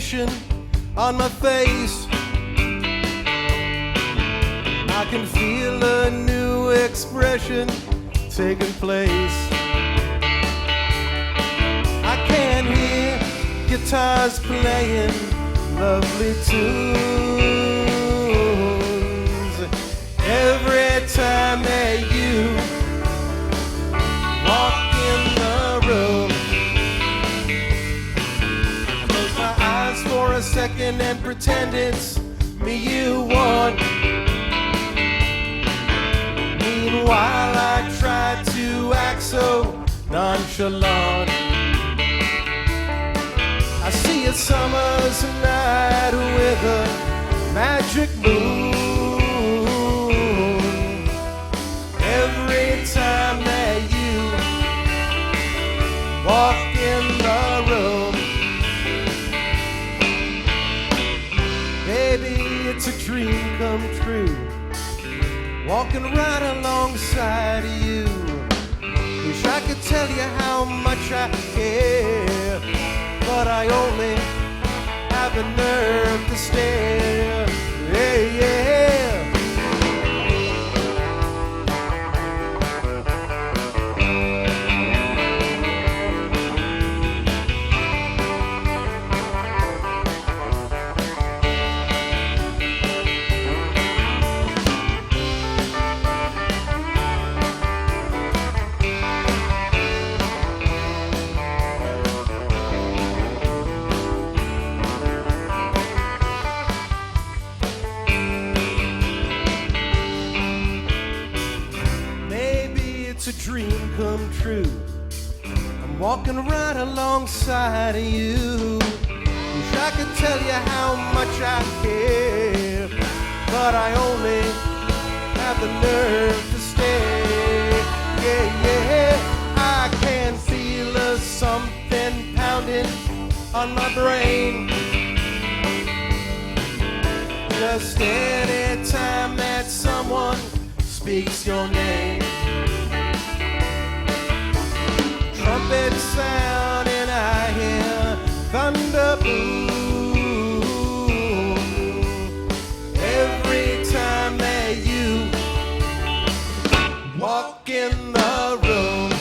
Speaker 6: expression on my face. I can feel a new expression taking place. I can hear guitars playing lovely tunes every time that you walk in the room. I close my eyes for a second and pretend it's me you want. Meanwhile I try to act so nonchalant. I see a summer's night with a magic moon. Every time that you walk in the room, baby, it's a dream come true. Walking right alongside of you. Wish I could tell you how much I care, but I only have the nerve to stare. Yeah, yeah. A dream come true. I'm walking right alongside of you. Wish I could tell you how much I care, but I only have the nerve to stay. Yeah, yeah. I can feel a something pounding on my brain. Just any time that someone speaks your name. Trumpet sound and I hear thunder boom. Every time that you walk in the room.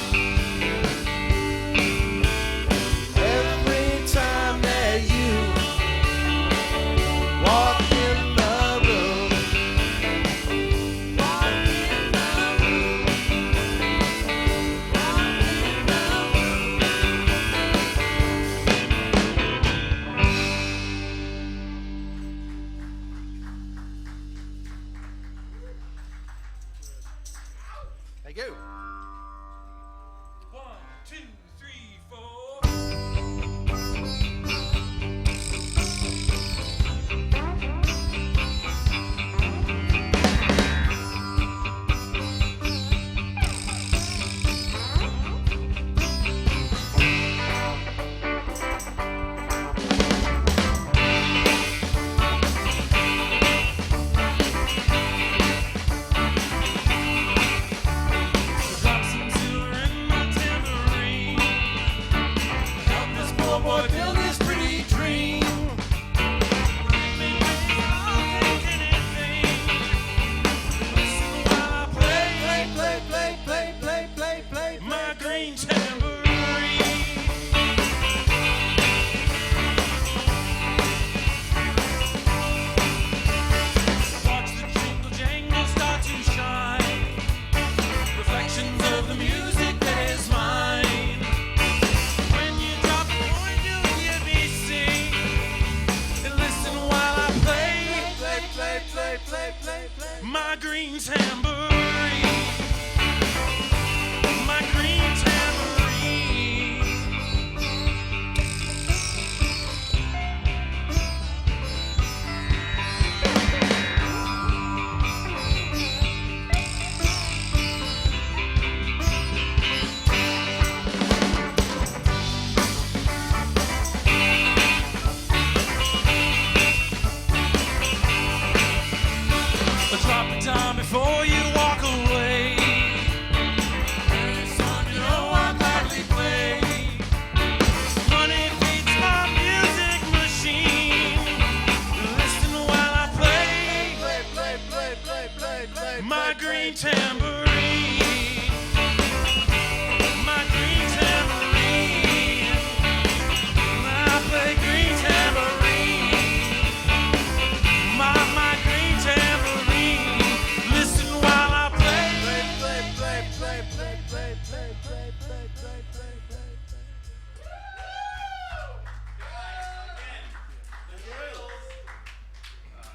Speaker 6: Every time that you walk in the room. Walk in the room. Thank you.
Speaker 5: 1, 2, 3, 4. Drop some silver in my tambourine. Help this poor boy build his pretty dream. I'll take anything. Listen while I play, play, play, play, play, play, play, play my green tambourine. Watch the jingle jangle start to shine. Reflections of the music that is mine. When you drop the point, you'll hear me sing. And listen while I play, play, play, play, play, play, play my green tambourine. My green tambourine. Drop it down before you walk green tambourine. My green tambourine. I play green tambourine. My green tambourine. Listen while I play.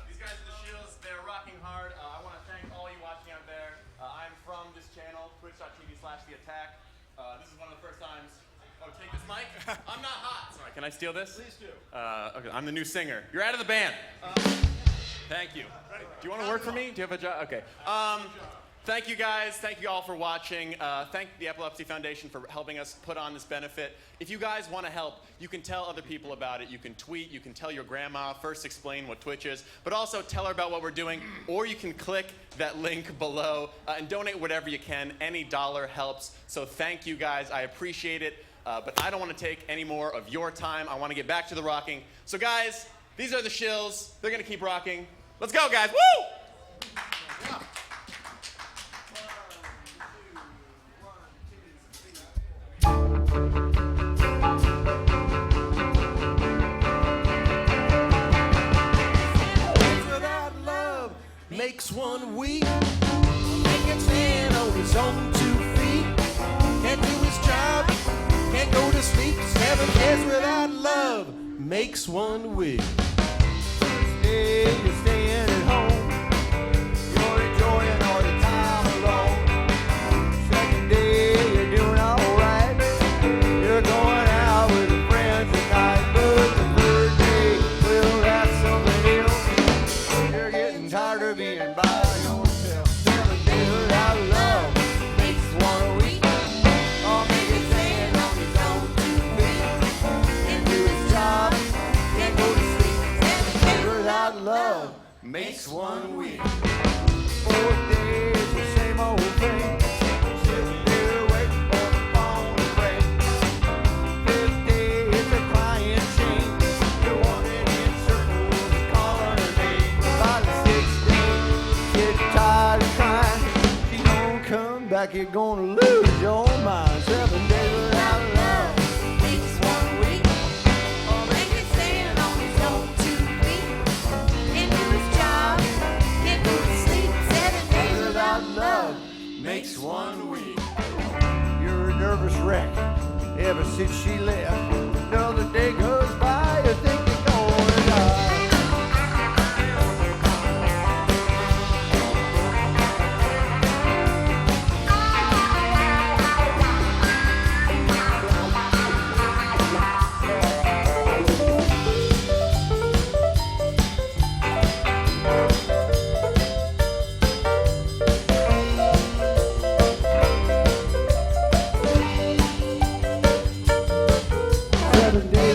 Speaker 7: These guys are the Shills. They're rocking hard. I want to thank all you watching out there. I'm from this channel, twitch.tv/The Attack. This is one of the first times. Oh, take this mic. I'm not hot. Sorry, can I steal this? Please do. Okay, I'm the new singer. You're out of the band. Thank you. Do you want to work for me? Do you have a job? Okay. Thank you guys. Thank you all for watching. Thank the Epilepsy Foundation for helping us put on this benefit. If you guys want to help, you can tell other people about it. You can tweet. You can tell your grandma. First explain what Twitch is, but also tell her about what we're doing. Or you can click that link below and donate whatever you can. Any dollar helps. So thank you guys. I appreciate it. But I don't want to take any more of your time. I want to get back to the rocking. So guys, these are the Shills. They're going to keep rocking. Let's go, guys. Woo!
Speaker 6: Without love makes one weak. He can stand on his own 2 feet. Can't do his job. Can't go to sleep. 7 days without love makes one weak. First day you're staying at home. You're enjoying all the time alone. Second day you're doing all right. You're going out with your friends tonight. But the third day, well, that's something else. You're getting tired of being by yourself. 7 days without love makes one week. All make it stand on his own 2 feet. Can't do his job, can't go to sleep. 7 days without love makes one week. 4th day is the same old thing. Sitting there waiting for the phone to ring. 5th day is a crying shame. You're wandering in circles, calling her name. By the 6th day, get tired of crying. She gonna come back, you're gonna lose your mind. 7 days without love makes one week.
Speaker 8: Or make it stand on his own 2 feet. Can't do his job, can't go to sleep. 7 days without love
Speaker 6: Makes one week. You're a nervous wreck ever since she left. Another day goes by, you think you're gonna die.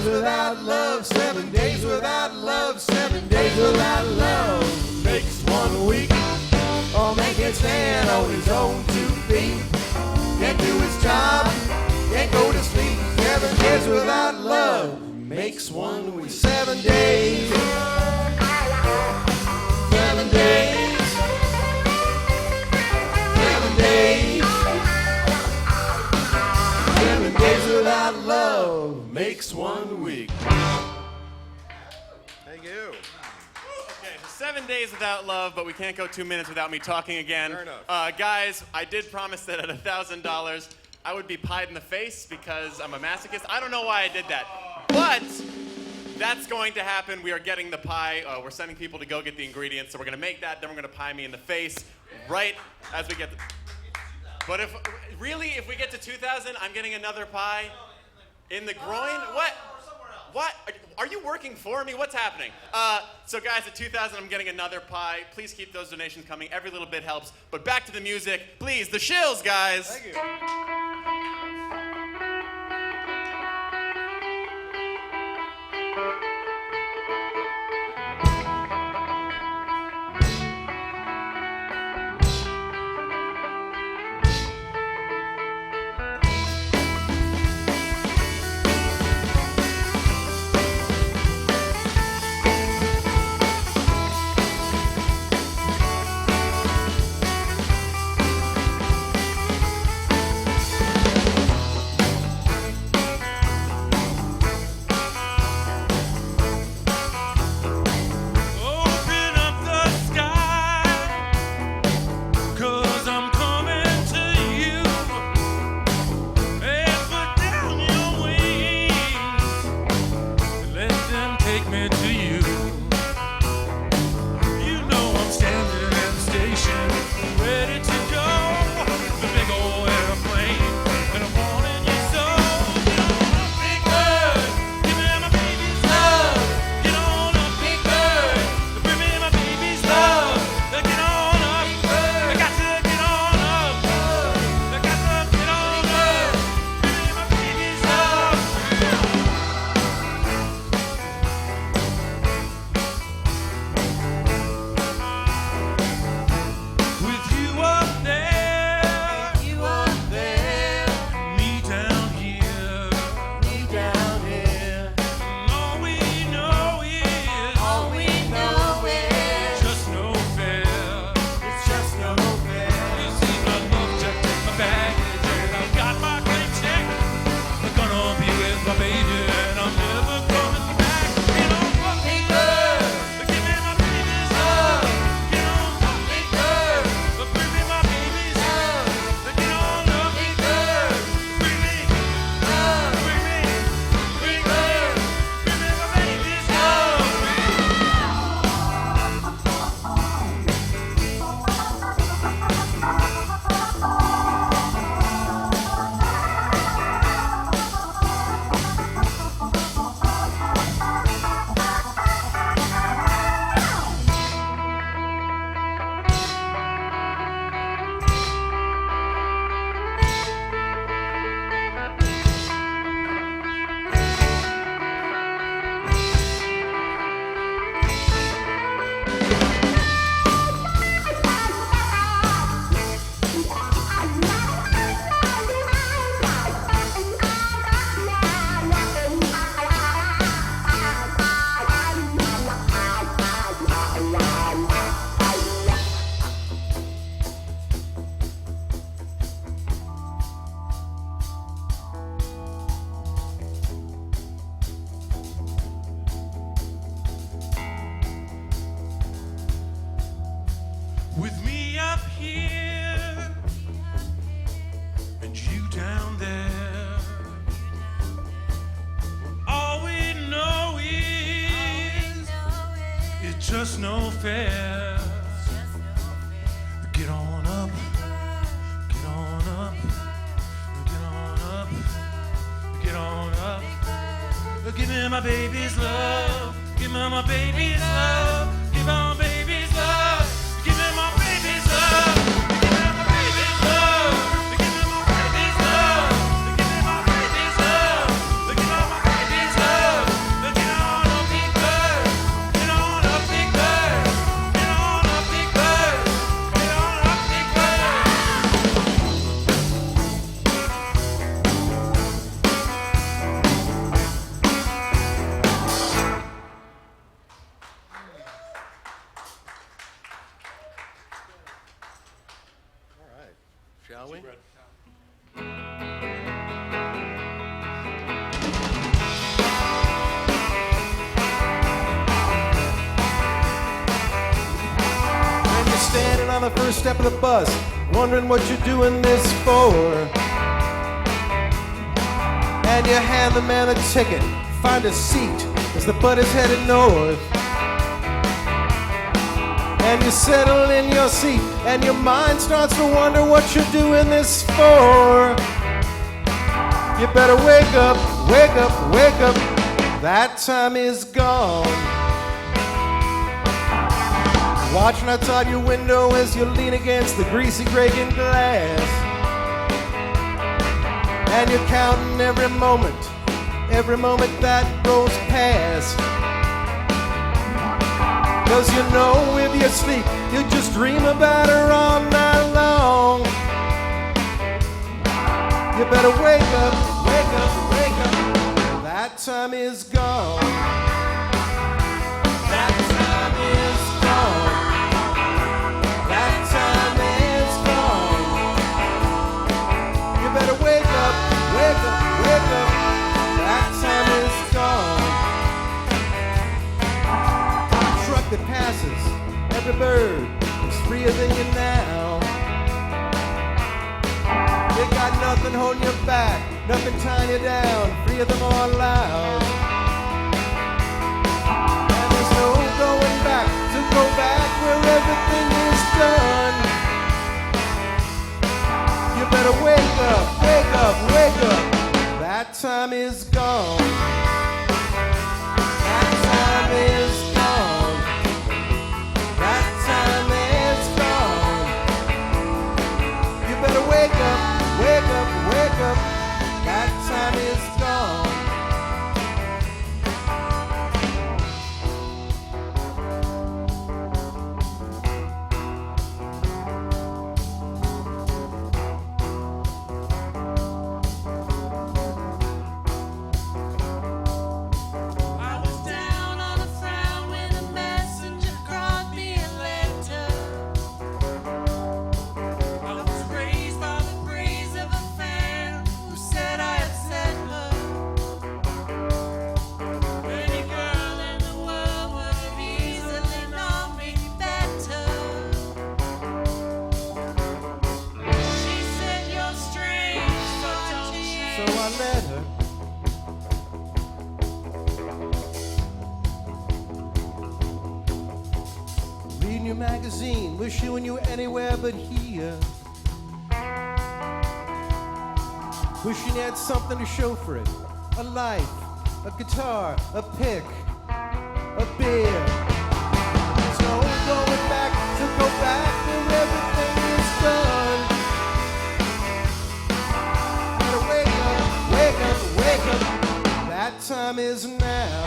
Speaker 6: Without love, 7 days without love, 7 days without love makes one week. Or make it stand on his own 2 feet. Can't do his job, can't go to sleep. 7 days without love makes one week. 7 days. 7 days. 7 days. 7 days without love makes one week.
Speaker 1: Thank you.
Speaker 7: Okay, so 7 days without love, but we can't go 2 minutes without me talking again.
Speaker 1: Fair enough.
Speaker 7: Guys, I did promise that at $1,000, I would be pied in the face because I'm a masochist. I don't know why I did that, but that's going to happen. We are getting the pie. We're sending people to go get the ingredients, so we're gonna make that. Then we're gonna pie me in the face right as we get the. But if we get to 2,000, I'm getting another pie in the groin. What? What? Are you working for me? What's happening? So guys, at 2,000, I'm getting another pie. Please keep those donations coming. Every little bit helps. But back to the music, please. The Shills, guys.
Speaker 1: Thank you.
Speaker 5: with me up here and you down there. All we know is it's just no fair. Get on up, get on up, get on up, get on up. Give me my baby's love, give me my baby's love, give me my baby's love, give me my baby's love, give me my baby's love, give me my baby's love, give me my baby's love, give me my baby's love. Get on up, big bird, get on up, big bird, get on up, big bird, get on up, big bird.
Speaker 6: All right. Shall we? When you're standing on the first step of the bus, wondering what you're doing this for, and you hand the man the ticket, find a seat as the bus is headed north. And you settle in your seat, and your mind starts to wonder what you're doing this for. You better wake up, wake up, wake up. That time is gone. Watching outside your window as you lean against the greasy grating glass. And you're counting every moment that goes past. 'Cause you know if you sleep, you just dream about her all night long. You better wake up, wake up, wake up. That time is gone. That time is gone. That time is gone. You better wake up, wake up, wake up. That time is gone. That passes, every bird is freer than you now. You got nothing holding you back, nothing tying you down, free of them all loud. And there's no going back, to go back where everything is done. You better wake up, wake up, wake up. That time is gone. That time is gone. That time is gone. You better wake up, wake up, wake up. That time is gone. Your magazine, wishing you anywhere but here. Wishing you had something to show for it. A life, a guitar, a pick, a beer. There's no going back, to go back where everything is done. Gotta wake up, wake up, wake up. That time is now.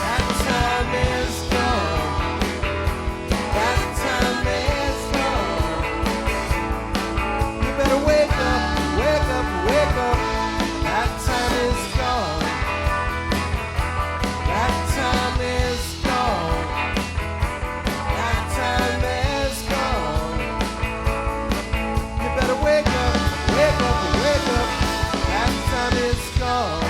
Speaker 6: That time is gone. That time is gone. You better wake up, wake up, wake up. That time is gone. That time is gone. That time is gone. You better wake up, wake up, wake up. That time is gone.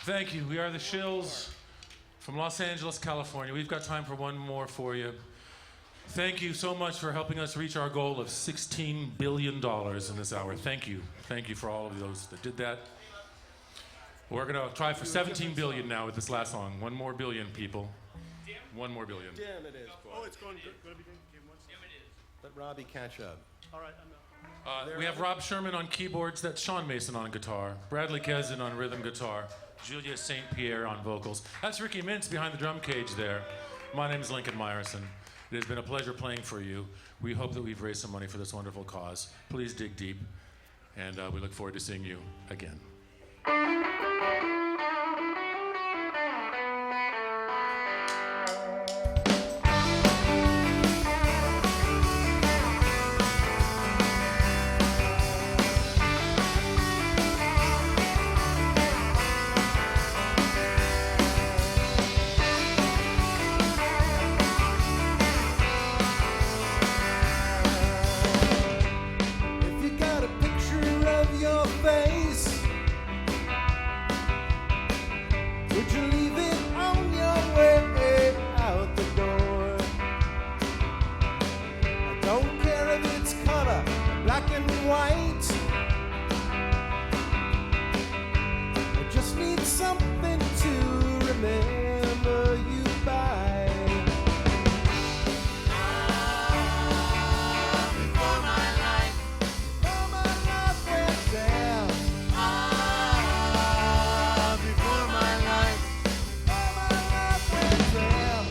Speaker 4: Thank you. We are the Shills from Los Angeles, California. We've got time for one more for you. Thank you so much for helping us reach our goal of $16 billion in this hour. Thank you. Thank you for all of those that did that. We're going to try for 17 billion now with this last song. One more billion, people. One more billion.
Speaker 6: Damn, it is.
Speaker 12: Oh, it's going to be game once.
Speaker 6: Let Robbie catch up.
Speaker 12: All right,
Speaker 4: We have Rob Sherman on keyboards. That's Sean Mason on guitar. Bradley Kezin on rhythm guitar. Julia St. Pierre on vocals. That's Ricky Mintz behind the drum cage there. My name is Lincoln Myerson. It has been a pleasure playing for you. We hope that we've raised some money for this wonderful cause. Please dig deep, and we look forward to seeing you again.
Speaker 6: If you got a picture of your face, would you leave it on your way out the door? I don't care if it's color, black and white. I just need something to remember you by. Before my life went down. Before my life went down.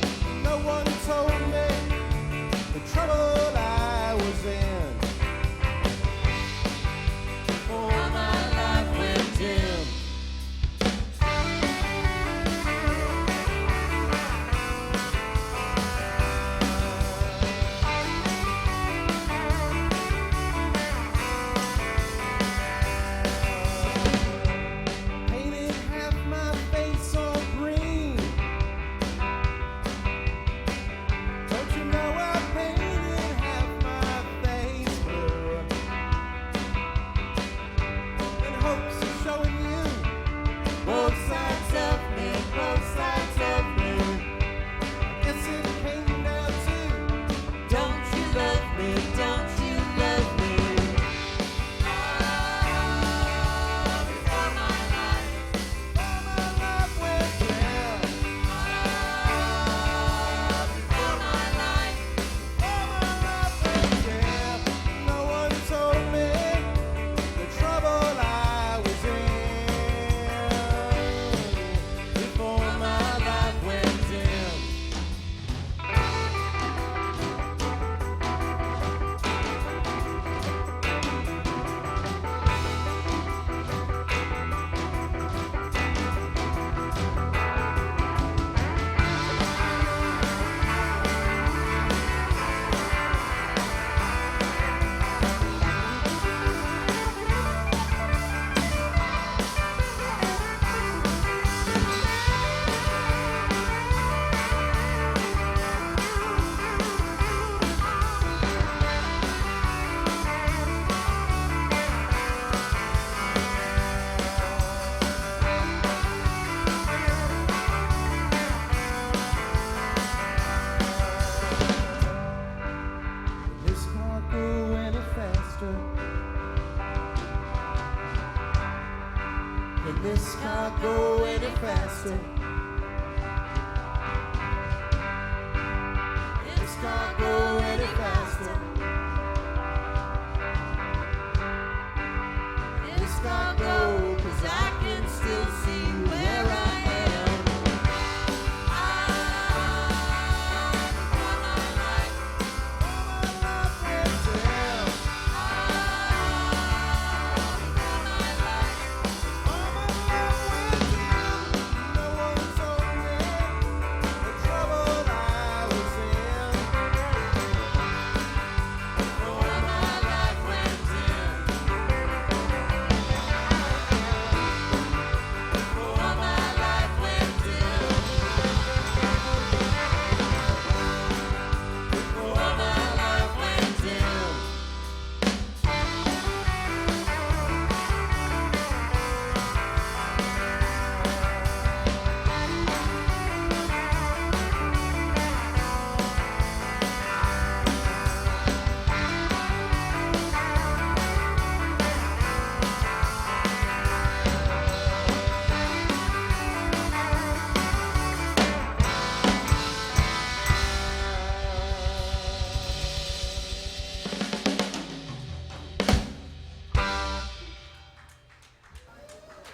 Speaker 6: No one told me the trouble I was in. Before my life went dim. Painted half my face all green. Don't you know I painted half my face blue? In hopes of showing you both sides of me, both sides of me. I guess it came down to, don't you love me, don't you love me? Before my life went down. Before my life went down. No one told me the trouble I was in. Before my life went dim. This can't go any faster. And this can't go any faster. This can't go any faster. This can't go, 'cause I can still see where I am. Before my life went down. Before my life went down. No one told me the trouble I was in.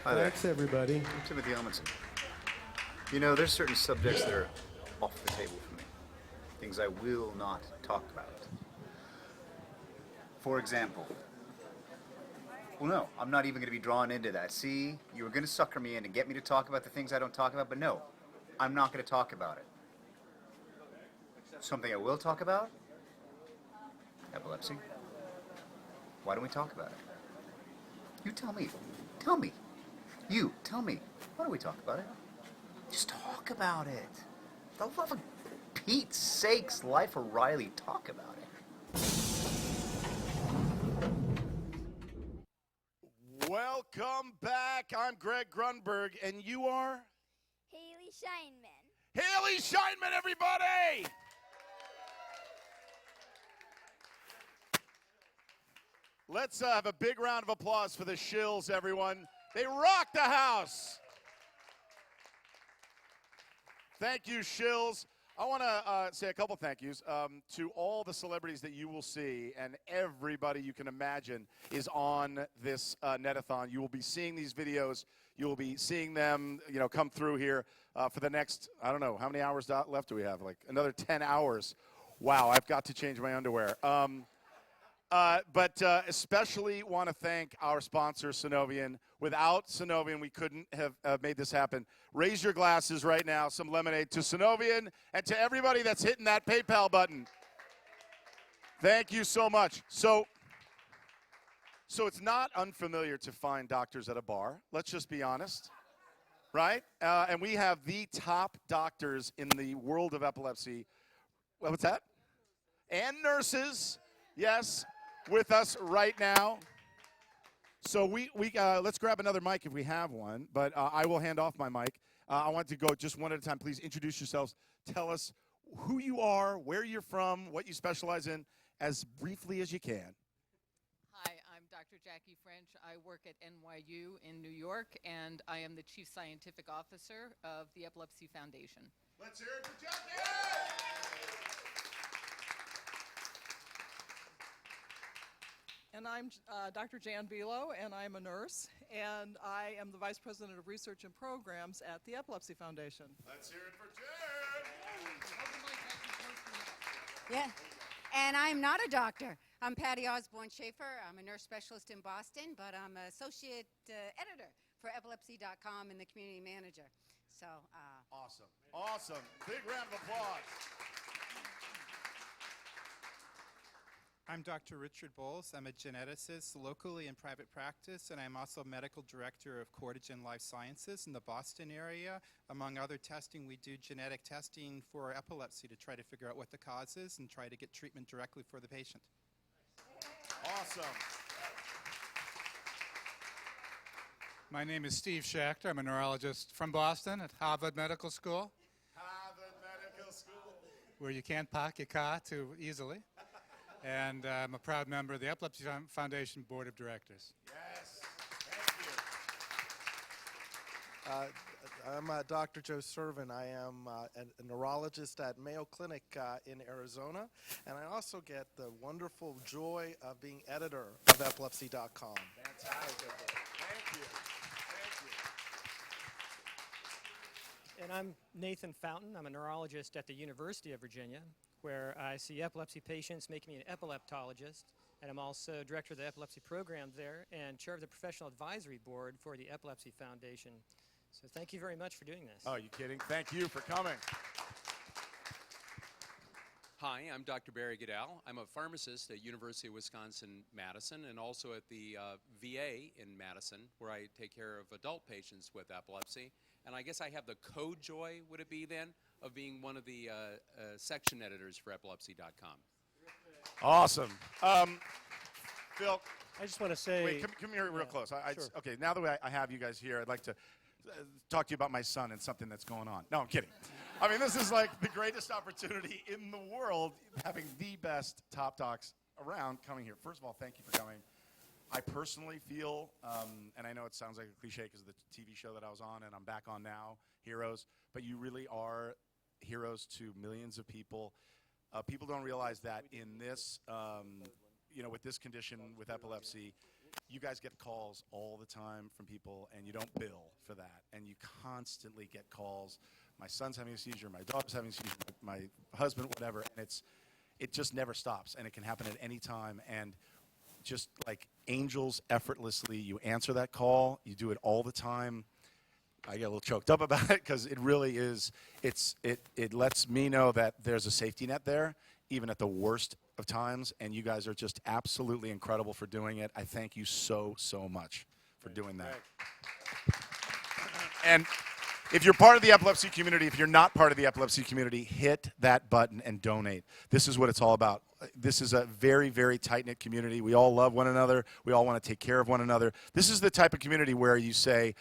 Speaker 13: Hi there.
Speaker 6: Thanks, everybody.
Speaker 13: I'm Timothy Elmanson. You know, there's certain subjects that are off the table for me. Things I will not talk about. For example, well, no, I'm not even going to be drawn into that. See, you were going to sucker me in and get me to talk about the things I don't talk about, but no, I'm not going to talk about it. Something I will talk about? Epilepsy. Why don't we talk about it? You tell me. Tell me. You, tell me. Why don't we talk about it? Just talk about it. For the love of Pete's sakes, Life O'Reilly, talk about it.
Speaker 1: Welcome back. I'm Greg Grunberg, and you are?
Speaker 9: Haley Scheinman.
Speaker 1: Haley Scheinman, everybody! Let's have a big round of applause for the Shills, everyone. They rock the house. Thank you, Shills. I want to say a couple thank yous to all the celebrities that you will see, and everybody you can imagine is on this Netathon. You will be seeing these videos. You will be seeing them, come through here for the next, I don't know, how many hours left do we have? Like another 10 hours. Wow, I've got to change my underwear. But especially want to thank our sponsor, Sunovion. Without Sunovion, we couldn't have made this happen. Raise your glasses right now, some lemonade to Sunovion and to everybody that's hitting that PayPal button. Thank you so much. So it's not unfamiliar to find doctors at a bar. Let's just be honest, right? And we have the top doctors in the world of epilepsy. What's that? And nurses, yes, with us right now. So we let's grab another mic if we have one, but I will hand off my mic. I want to go just one at a time. Please introduce yourselves. Tell us who you are, where you're from, what you specialize in, as briefly as you can.
Speaker 14: Hi, I'm Dr. Jackie French. I work at NYU in New York, and I am the Chief Scientific Officer of the Epilepsy Foundation.
Speaker 1: Let's hear it for Jackie!
Speaker 15: And I'm Dr. Jan Bilo, and I'm a nurse, and I am the Vice President of Research and Programs at the Epilepsy Foundation.
Speaker 1: Let's hear it for Jan!
Speaker 16: Yeah, and I'm not a doctor. I'm Patty Osborne Schaefer. I'm a nurse specialist in Boston, but I'm an associate editor for Epilepsy.com and the community manager. So,
Speaker 1: Awesome. Awesome. Big round of applause.
Speaker 17: I'm Dr. Richard Bowles. I'm a geneticist locally in private practice, and I'm also medical director of Cortigen Life Sciences in the Boston area. Among other testing, we do genetic testing for epilepsy to try to figure out what the cause is and try to get treatment directly for the patient.
Speaker 1: Awesome.
Speaker 18: My name is Steve Schachter. I'm a neurologist from Boston at Harvard Medical School,
Speaker 1: Harvard Medical School.
Speaker 18: where you can't park your car too easily. And I'm a proud member of the Epilepsy Foundation Board of Directors.
Speaker 1: Yes. Thank you.
Speaker 19: I'm Dr. Joe Servin. I am a neurologist at Mayo Clinic in Arizona, and I also get the wonderful joy of being editor of Epilepsy.com.
Speaker 1: Fantastic. Thank you.
Speaker 20: And I'm Nathan Fountain. I'm a neurologist at the University of Virginia, where I see epilepsy patients, making me an epileptologist. And I'm also director of the epilepsy program there and chair of the professional advisory board for the Epilepsy Foundation. So thank you very much for doing this.
Speaker 1: Oh, you kidding? Thank you for coming.
Speaker 21: Hi, I'm Dr. Barry Goodell. I'm a pharmacist at University of Wisconsin-Madison and also at the VA in Madison, where I take care of adult patients with epilepsy. And I guess I have the co-joy, would it be then, of being one of the section editors for Epilepsy.com.
Speaker 1: Awesome. Phil.
Speaker 11: I just want to say...
Speaker 1: Wait, come here real close.
Speaker 11: Sure.
Speaker 1: Okay, now that I have you guys here, I'd like to talk to you about my son and something that's going on. No, I'm kidding. I mean, this is like the greatest opportunity in the world, having the best top docs around coming here. First of all, thank you for coming. I personally feel, and I know it sounds like a cliche because of the TV show that I was on and I'm back on now, Heroes, but you really are heroes to millions of people. People don't realize that in this, with this condition, with epilepsy, you guys get calls all the time from people, and you don't bill for that, and you constantly get calls. My son's having a seizure, my daughter's having a seizure, my husband, whatever, and it just never stops, and it can happen at any time. And just like angels, effortlessly, you answer that call, you do it all the time. I get a little choked up about it because it really is. It lets me know that there's a safety net there, even at the worst of times, and you guys are just absolutely incredible for doing it. I thank you so much for doing that. And if you're part of the epilepsy community, if you're not part of the epilepsy community, hit that button and donate. This is what it's all about. This is a very, very tight-knit community. We all love one another. We all want to take care of one another. This is the type of community where you say,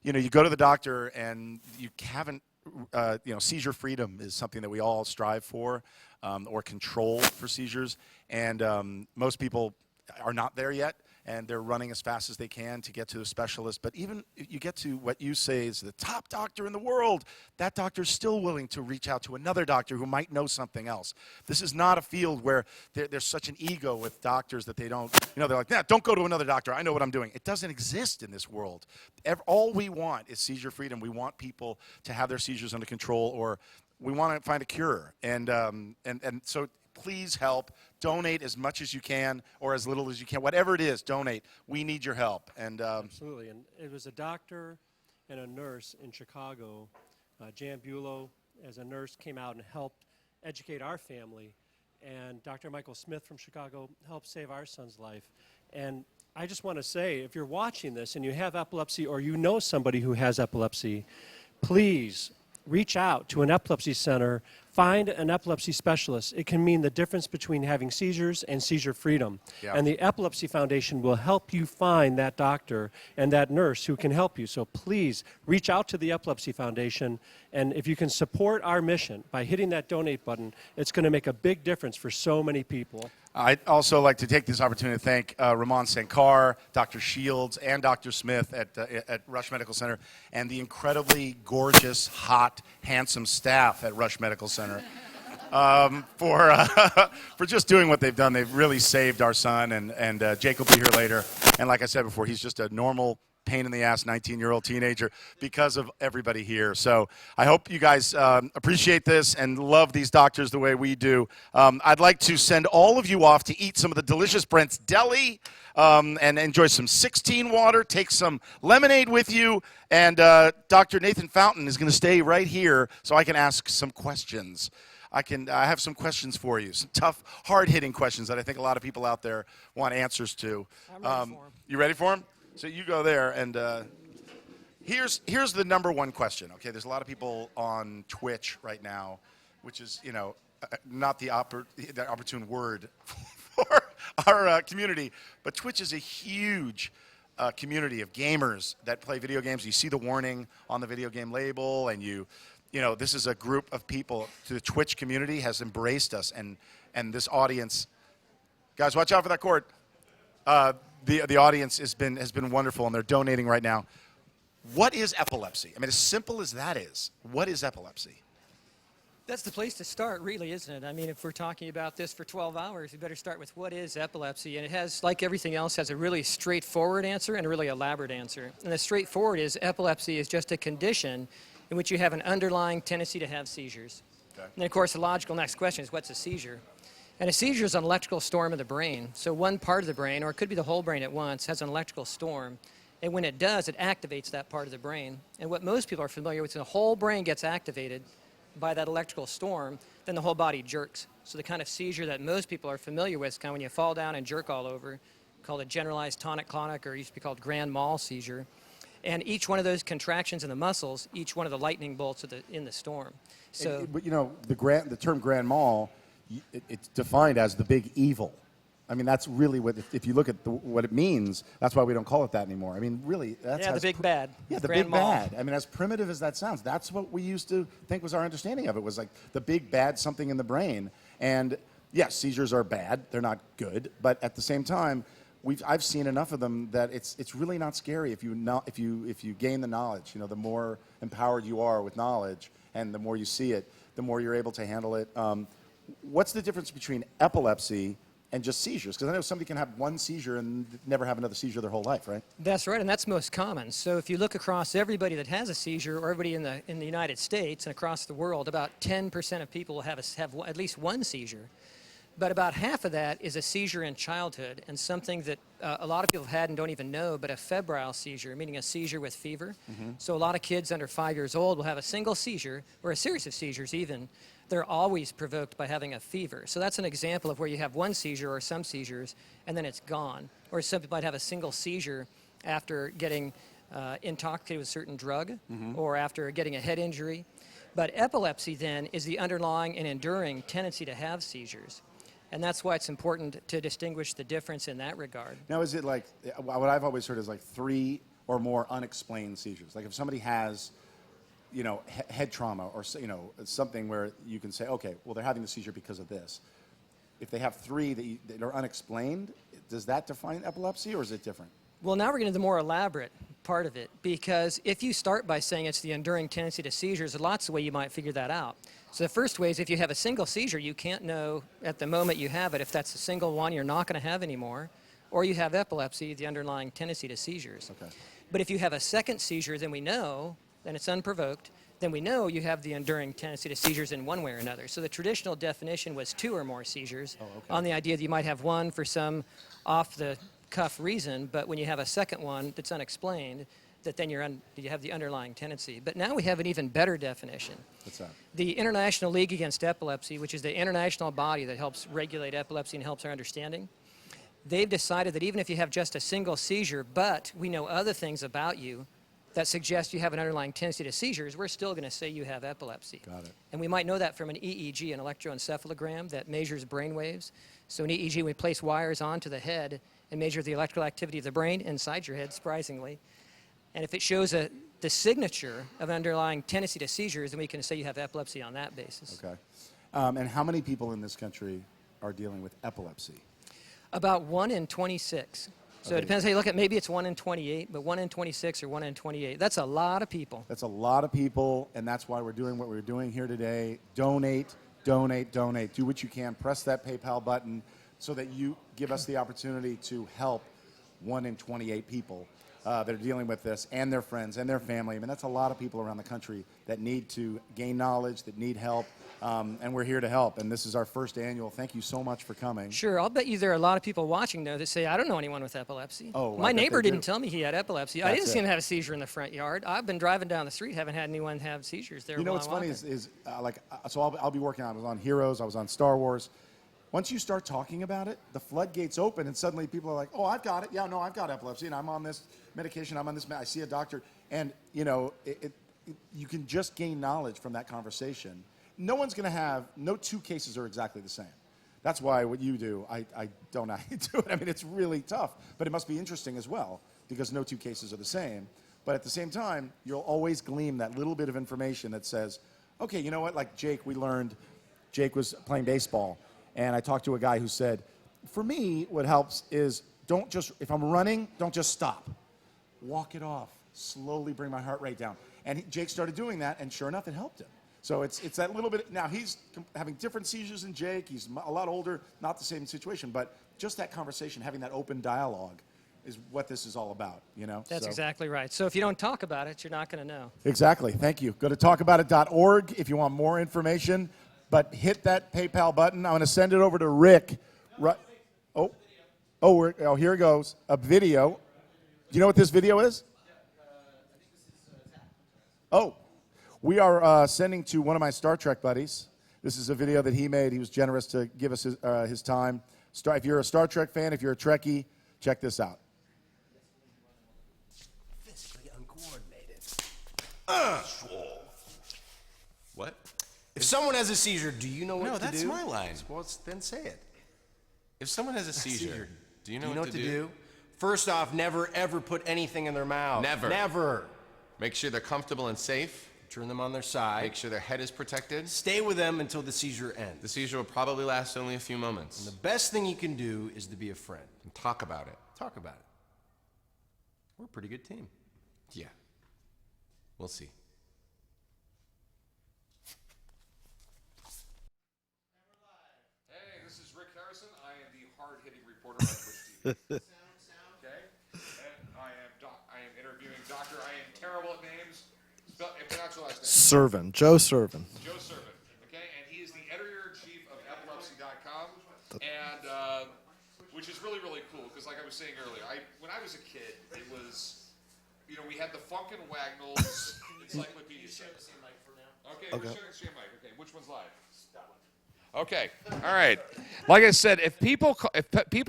Speaker 1: you know, you go to the doctor and you haven't, you know, seizure freedom is something that we all strive for, or control for seizures. And most people are not there yet, and they're running as fast as they can to get to a specialist. But even if you get to what you say is the top doctor in the world, that doctor's still willing to reach out to another doctor who might know something else. This is not a field where there's such an ego with doctors that they don't, you know, they're like, nah, don't go to another doctor. I know what I'm doing. It doesn't exist in this world. All we want is seizure freedom. We want people to have their seizures under control, or we want to find a cure. And so please help. Donate as much as you can or as little as you can. Whatever it is, donate. We need your help. And
Speaker 11: absolutely. And it was a doctor and a nurse in Chicago, Jan Bulow, as a nurse, came out and helped educate our family. And Dr. Michael Smith from Chicago helped save our son's life. And I just want to say, if you're watching this and you have epilepsy or you know somebody who has epilepsy, please reach out to an epilepsy center, find an epilepsy specialist. It can mean the difference between having seizures and seizure freedom.
Speaker 1: Yeah.
Speaker 11: And the Epilepsy Foundation will help you find that doctor and that nurse who can help you. So please reach out to the Epilepsy Foundation, and if you can support our mission by hitting that donate button, it's going to make a big difference for so many people.
Speaker 1: I'd also like to take this opportunity to thank Ramon Sankar, Dr. Shields, and Dr. Smith at Rush Medical Center, and the incredibly gorgeous, hot, handsome staff at Rush Medical Center for just doing what they've done. They've really saved our son, and Jake will be here later. And like I said before, he's just a normal, pain-in-the-ass 19-year-old teenager because of everybody here. So I hope you guys appreciate this and love these doctors the way we do. I'd like to send all of you off to eat some of the delicious Brent's Deli and enjoy some 16 water. Take some lemonade with you. And Dr. Nathan Fountain is going to stay right here so I can ask some questions. I have some questions for you, some tough, hard-hitting questions that I think a lot of people out there want answers to.
Speaker 20: I'm ready for 'em.
Speaker 1: You ready for them? So you go there, and here's the number one question. Okay, there's a lot of people on Twitch right now, which is, you know, not the opportune word for our community, but Twitch is a huge community of gamers that play video games. You see the warning on the video game label, and you know, this is a group of people. The Twitch community has embraced us, and this audience. Guys, watch out for that cord. The audience has been wonderful, and they're donating right now. What is epilepsy? I mean, as simple as that is, what is epilepsy?
Speaker 20: That's the place to start, really, isn't it? I mean, if we're talking about this for 12 hours, we better start with what is epilepsy. And it has, like everything else, has a really straightforward answer and a really elaborate answer. And the straightforward is epilepsy is just a condition in which you have an underlying tendency to have seizures. Okay. And then, of course, the logical next question is, what's a seizure? And a seizure is an electrical storm of the brain. So one part of the brain, or it could be the whole brain at once, has an electrical storm. And when it does, it activates that part of the brain. And what most people are familiar with is the whole brain gets activated by that electrical storm, then the whole body jerks. So the kind of seizure that most people are familiar with is kind of when you fall down and jerk all over, called a generalized tonic-clonic, or used to be called grand mal seizure. And each one of those contractions in the muscles, each one of the lightning bolts in the storm. So,
Speaker 1: But you know, the term grand mal, it's defined as the big evil. I mean, that's really what, if you look at what it means, that's why we don't call it that anymore. I mean, really, that's
Speaker 20: the big bad.
Speaker 1: Yeah, the big bad. I mean, as primitive as that sounds, that's what we used to think was our understanding of it, was like the big bad something in the brain. And yes, seizures are bad. They're not good. But at the same time, I've seen enough of them that it's really not scary if you gain the knowledge. You know, the more empowered you are with knowledge, and the more you see it, the more you're able to handle it. What's the difference between epilepsy and just seizures? Because I know somebody can have one seizure and never have another seizure their whole life, right?
Speaker 20: That's right, and that's most common. So if you look across everybody that has a seizure, or everybody in the United States and across the world, about 10% of people will have at least one seizure. But about half of that is a seizure in childhood, and something that a lot of people have had and don't even know, but a febrile seizure, meaning a seizure with fever. So a lot of kids under 5 years old will have a single seizure, or a series of seizures even. They're always provoked by having a fever. So that's an example of where you have one seizure or some seizures, and then it's gone. Or some people might have a single seizure after getting intoxicated with a certain drug, or after getting a head injury. But epilepsy then is the underlying and enduring tendency to have seizures. And that's why it's important to distinguish the difference in that regard.
Speaker 1: Now, is it like, what I've always heard is like 3 or more unexplained seizures? Like if somebody has, you know, head trauma or, you know, something where you can say, okay, well, they're having the seizure because of this. If they have 3 that are unexplained, does that define epilepsy, or is it different?
Speaker 20: Well, now we're getting to the more elaborate part of it, because if you start by saying it's the enduring tendency to seizures, there's lots of ways you might figure that out. So the first way is if you have a single seizure, you can't know at the moment you have it if that's a single one you're not going to have anymore, or you have epilepsy, the underlying tendency to seizures.
Speaker 1: Okay.
Speaker 20: But if you have a second seizure, then we know, and it's unprovoked, then we know you have the enduring tendency to seizures in one way or another. So the traditional definition was 2 or more seizures, on the idea that you might have one for some off-the-cuff reason, but when you have a second one that's unexplained, that then you have the underlying tendency. But now we have an even better definition.
Speaker 1: What's that?
Speaker 20: The International League Against Epilepsy, which is the international body that helps regulate epilepsy and helps our understanding, they've decided that even if you have just a single seizure, but we know other things about you that suggest you have an underlying tendency to seizures, we're still going to say you have epilepsy.
Speaker 1: Got it.
Speaker 20: And we might know that from an EEG, an electroencephalogram, that measures brain waves. So an EEG, we place wires onto the head and measure the electrical activity of the brain inside your head, surprisingly. And if it shows the signature of an underlying tendency to seizures, then we can say you have epilepsy on that basis.
Speaker 1: Okay. And how many people in this country are dealing with epilepsy?
Speaker 20: About 1 in 26. So
Speaker 1: Okay.
Speaker 20: it depends how you look at. Maybe it's 1 in 28, but 1 in 26 or 1 in 28. That's a lot of people.
Speaker 1: That's a lot of people, and that's why we're doing what we're doing here today. Donate, donate, donate. Do what you can. Press that PayPal button so that you give us the opportunity to help 1 in 28 people that are dealing with this, and their friends and their family. I mean, that's a lot of people around the country that need to gain knowledge, that need help, and we're here to help. And this is our first annual. Thank you so much for coming.
Speaker 20: Sure, I'll bet you there are a lot of people watching, though, that say, I don't know anyone with epilepsy.
Speaker 1: Oh, I
Speaker 20: my
Speaker 1: bet
Speaker 20: neighbor
Speaker 1: they
Speaker 20: didn't
Speaker 1: do.
Speaker 20: tell me he had epilepsy. I
Speaker 1: That's
Speaker 20: didn't see
Speaker 1: it.
Speaker 20: him have a seizure in the front yard. I've been driving down the street, haven't had anyone have seizures there.
Speaker 1: You know
Speaker 20: while
Speaker 1: what's
Speaker 20: I'm
Speaker 1: funny
Speaker 20: walking.
Speaker 1: is so I'll be working on. I was on Heroes. I was on Star Wars. Once you start talking about it, the floodgates open, and suddenly people are like, "Oh, I've got it. Yeah, no, I've got epilepsy, and I'm on this medication. I'm on this. I see a doctor." And you know, you can just gain knowledge from that conversation. No one's going to have. No 2 cases are exactly the same. That's why what you do, I don't know how you do it. I mean, it's really tough, but it must be interesting as well because no 2 cases are the same. But at the same time, you'll always glean that little bit of information that says, "Okay, you know what? Like Jake, we learned. Jake was playing baseball." And I talked to a guy who said, for me, what helps is don't just, if I'm running, don't just stop. Walk it off. Slowly bring my heart rate down. And Jake started doing that, and sure enough, it helped him. So it's that little bit. Now, he's having different seizures than Jake. He's a lot older, not the same situation. But just that conversation, having that open dialogue is what this is all about, you know?
Speaker 20: That's
Speaker 1: So-
Speaker 20: exactly right. So if you don't talk about it, you're not going to know.
Speaker 1: Exactly. Thank you. Go to talkaboutit.org if you want more information. But hit that PayPal button. I'm going to send it over to Rick. Oh, here it goes. A video. Do you know what this video is? Oh, we are sending to one of my Star Trek buddies. This is a video that he made. He was generous to give us his time. If you're a Star Trek fan, if you're a Trekkie, check this out.
Speaker 6: Physically uncoordinated.
Speaker 3: What?
Speaker 6: If someone has a seizure, do you know what to do?
Speaker 3: No, that's my line.
Speaker 6: Well, then say it.
Speaker 3: If someone has a seizure, do you know
Speaker 6: what
Speaker 3: to
Speaker 6: to
Speaker 3: do?
Speaker 6: do? First off, never ever put anything in their mouth.
Speaker 3: Never.
Speaker 6: Never.
Speaker 3: Make sure they're comfortable and safe.
Speaker 6: Turn them on their side.
Speaker 3: Make sure their head is protected.
Speaker 6: Stay with them until the seizure ends.
Speaker 3: The seizure will probably last only a few moments.
Speaker 6: And the best thing you can do is to be a friend.
Speaker 3: And talk about it.
Speaker 6: Talk about it. We're a pretty good team.
Speaker 3: Yeah. We'll see.
Speaker 2: Hey, this is Rick Harrison. I am the heart reporter on Twitch TV. Okay? And I am interviewing Dr. I am terrible at names. Pronounce your last name.
Speaker 19: Servin, Joe Servin.
Speaker 2: Joe Servin. Okay? And he is the editor-in-chief of Epilepsy.com. And which is really, really cool, because like I was saying earlier, when I was a kid, it was, we had the Funk and Wagnalls encyclopedia. Okay, we're sharing the same mic. Okay, which one's live? That one. Okay, all right. Like I said, if people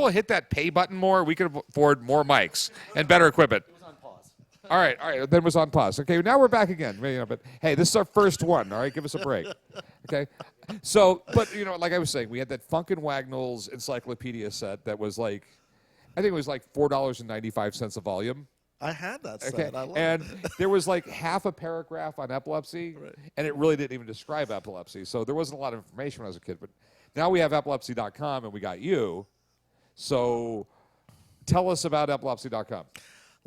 Speaker 2: hit that pay button more, we could afford more mics and better equipment. It was on pause. All right, then it was on pause. Okay, now we're back again. But hey, this is our first one. All right, give us a break. Okay. So, but like I was saying, we had that Funk and Wagnalls encyclopedia set that was like, I think it was like $4.95 a volume.
Speaker 19: I had that set.
Speaker 2: Okay.
Speaker 19: I love
Speaker 2: And
Speaker 19: it.
Speaker 2: there was like half a paragraph on epilepsy, and it really didn't even describe epilepsy. So there wasn't a lot of information when I was a kid. But now we have epilepsy.com, and we got you. So tell us about epilepsy.com.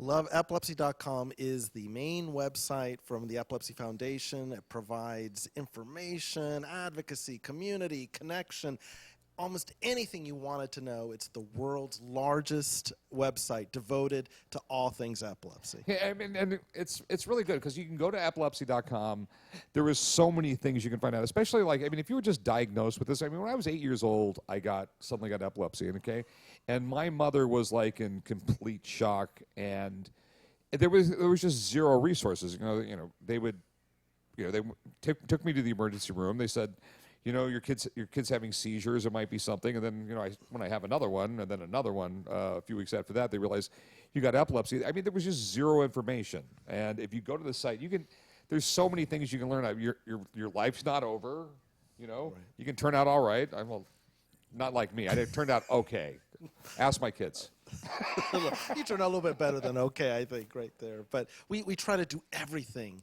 Speaker 19: Epilepsy.com is the main website from the Epilepsy Foundation. It provides information, advocacy, community, connection, almost anything you wanted to know. It's the world's largest website devoted to all things epilepsy.
Speaker 2: Yeah, I mean, and it's really good because you can go to epilepsy.com. There is so many things you can find out, especially if you were just diagnosed with this. I mean, when I was 8 years old, I suddenly got epilepsy, and my mother was like in complete shock, and there was just zero resources. They would, they took me to the emergency room. They said, your kid's having seizures. It might be something. And then, when I have another one, and then another one, a few weeks after that, they realized you got epilepsy. I mean, there was just zero information. And if you go to the site, there's so many things you can learn. Your life's not over. You can turn out all right. Not like me. I turned out okay. Ask my kids.
Speaker 19: You turned out a little bit better than okay, I think, right there. But we try to do everything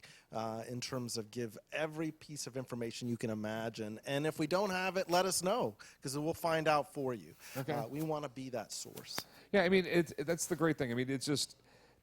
Speaker 19: in terms of give every piece of information you can imagine. And if we don't have it, let us know, because we'll find out for you.
Speaker 2: Okay.
Speaker 19: We want to be that source.
Speaker 2: Yeah, I mean, that's the great thing. I mean, it's just,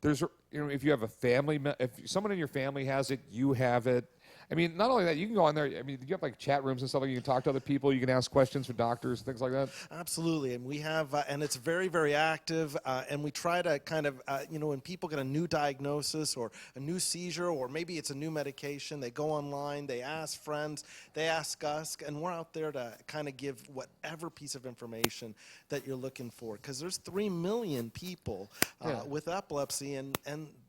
Speaker 2: if you have a family, if someone in your family has it, you have it. I mean, not only that, you can go on there. I mean, you have like chat rooms and stuff. Like you can talk to other people. You can ask questions for doctors and things like that.
Speaker 19: Absolutely, and we have, and it's very, very active. And we try to kind of, when people get a new diagnosis or a new seizure, or maybe it's a new medication, they go online, they ask friends, they ask us, and we're out there to kind of give whatever piece of information that you're looking for. Because there's 3 million people with epilepsy, and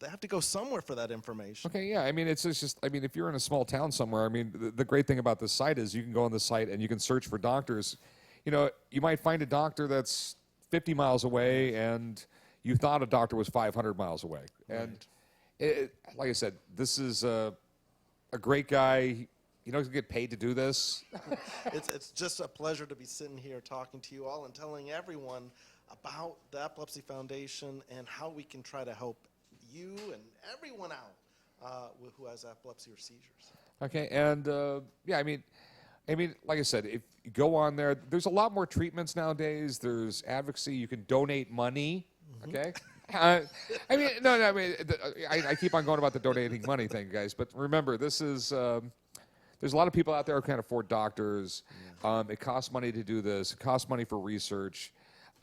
Speaker 19: they have to go somewhere for that information.
Speaker 2: Okay, yeah. I mean, it's just, if you're in a small town somewhere, I mean, the great thing about this site is you can go on the site and you can search for doctors. You might find a doctor that's 50 miles away, and you thought a doctor was 500 miles away.
Speaker 19: Right.
Speaker 2: And like I said, this is a great guy. He doesn't get paid to do this.
Speaker 19: It's just a pleasure to be sitting here talking to you all and telling everyone about the Epilepsy Foundation and how we can try to help you and everyone out who has epilepsy or seizures.
Speaker 2: Okay, and I mean, like I said, if you go on there, there's a lot more treatments nowadays. There's advocacy. You can donate money. Okay. I keep on going about the donating money thing, guys. But remember, this is there's a lot of people out there who can't afford doctors. It costs money to do this. It costs money for research.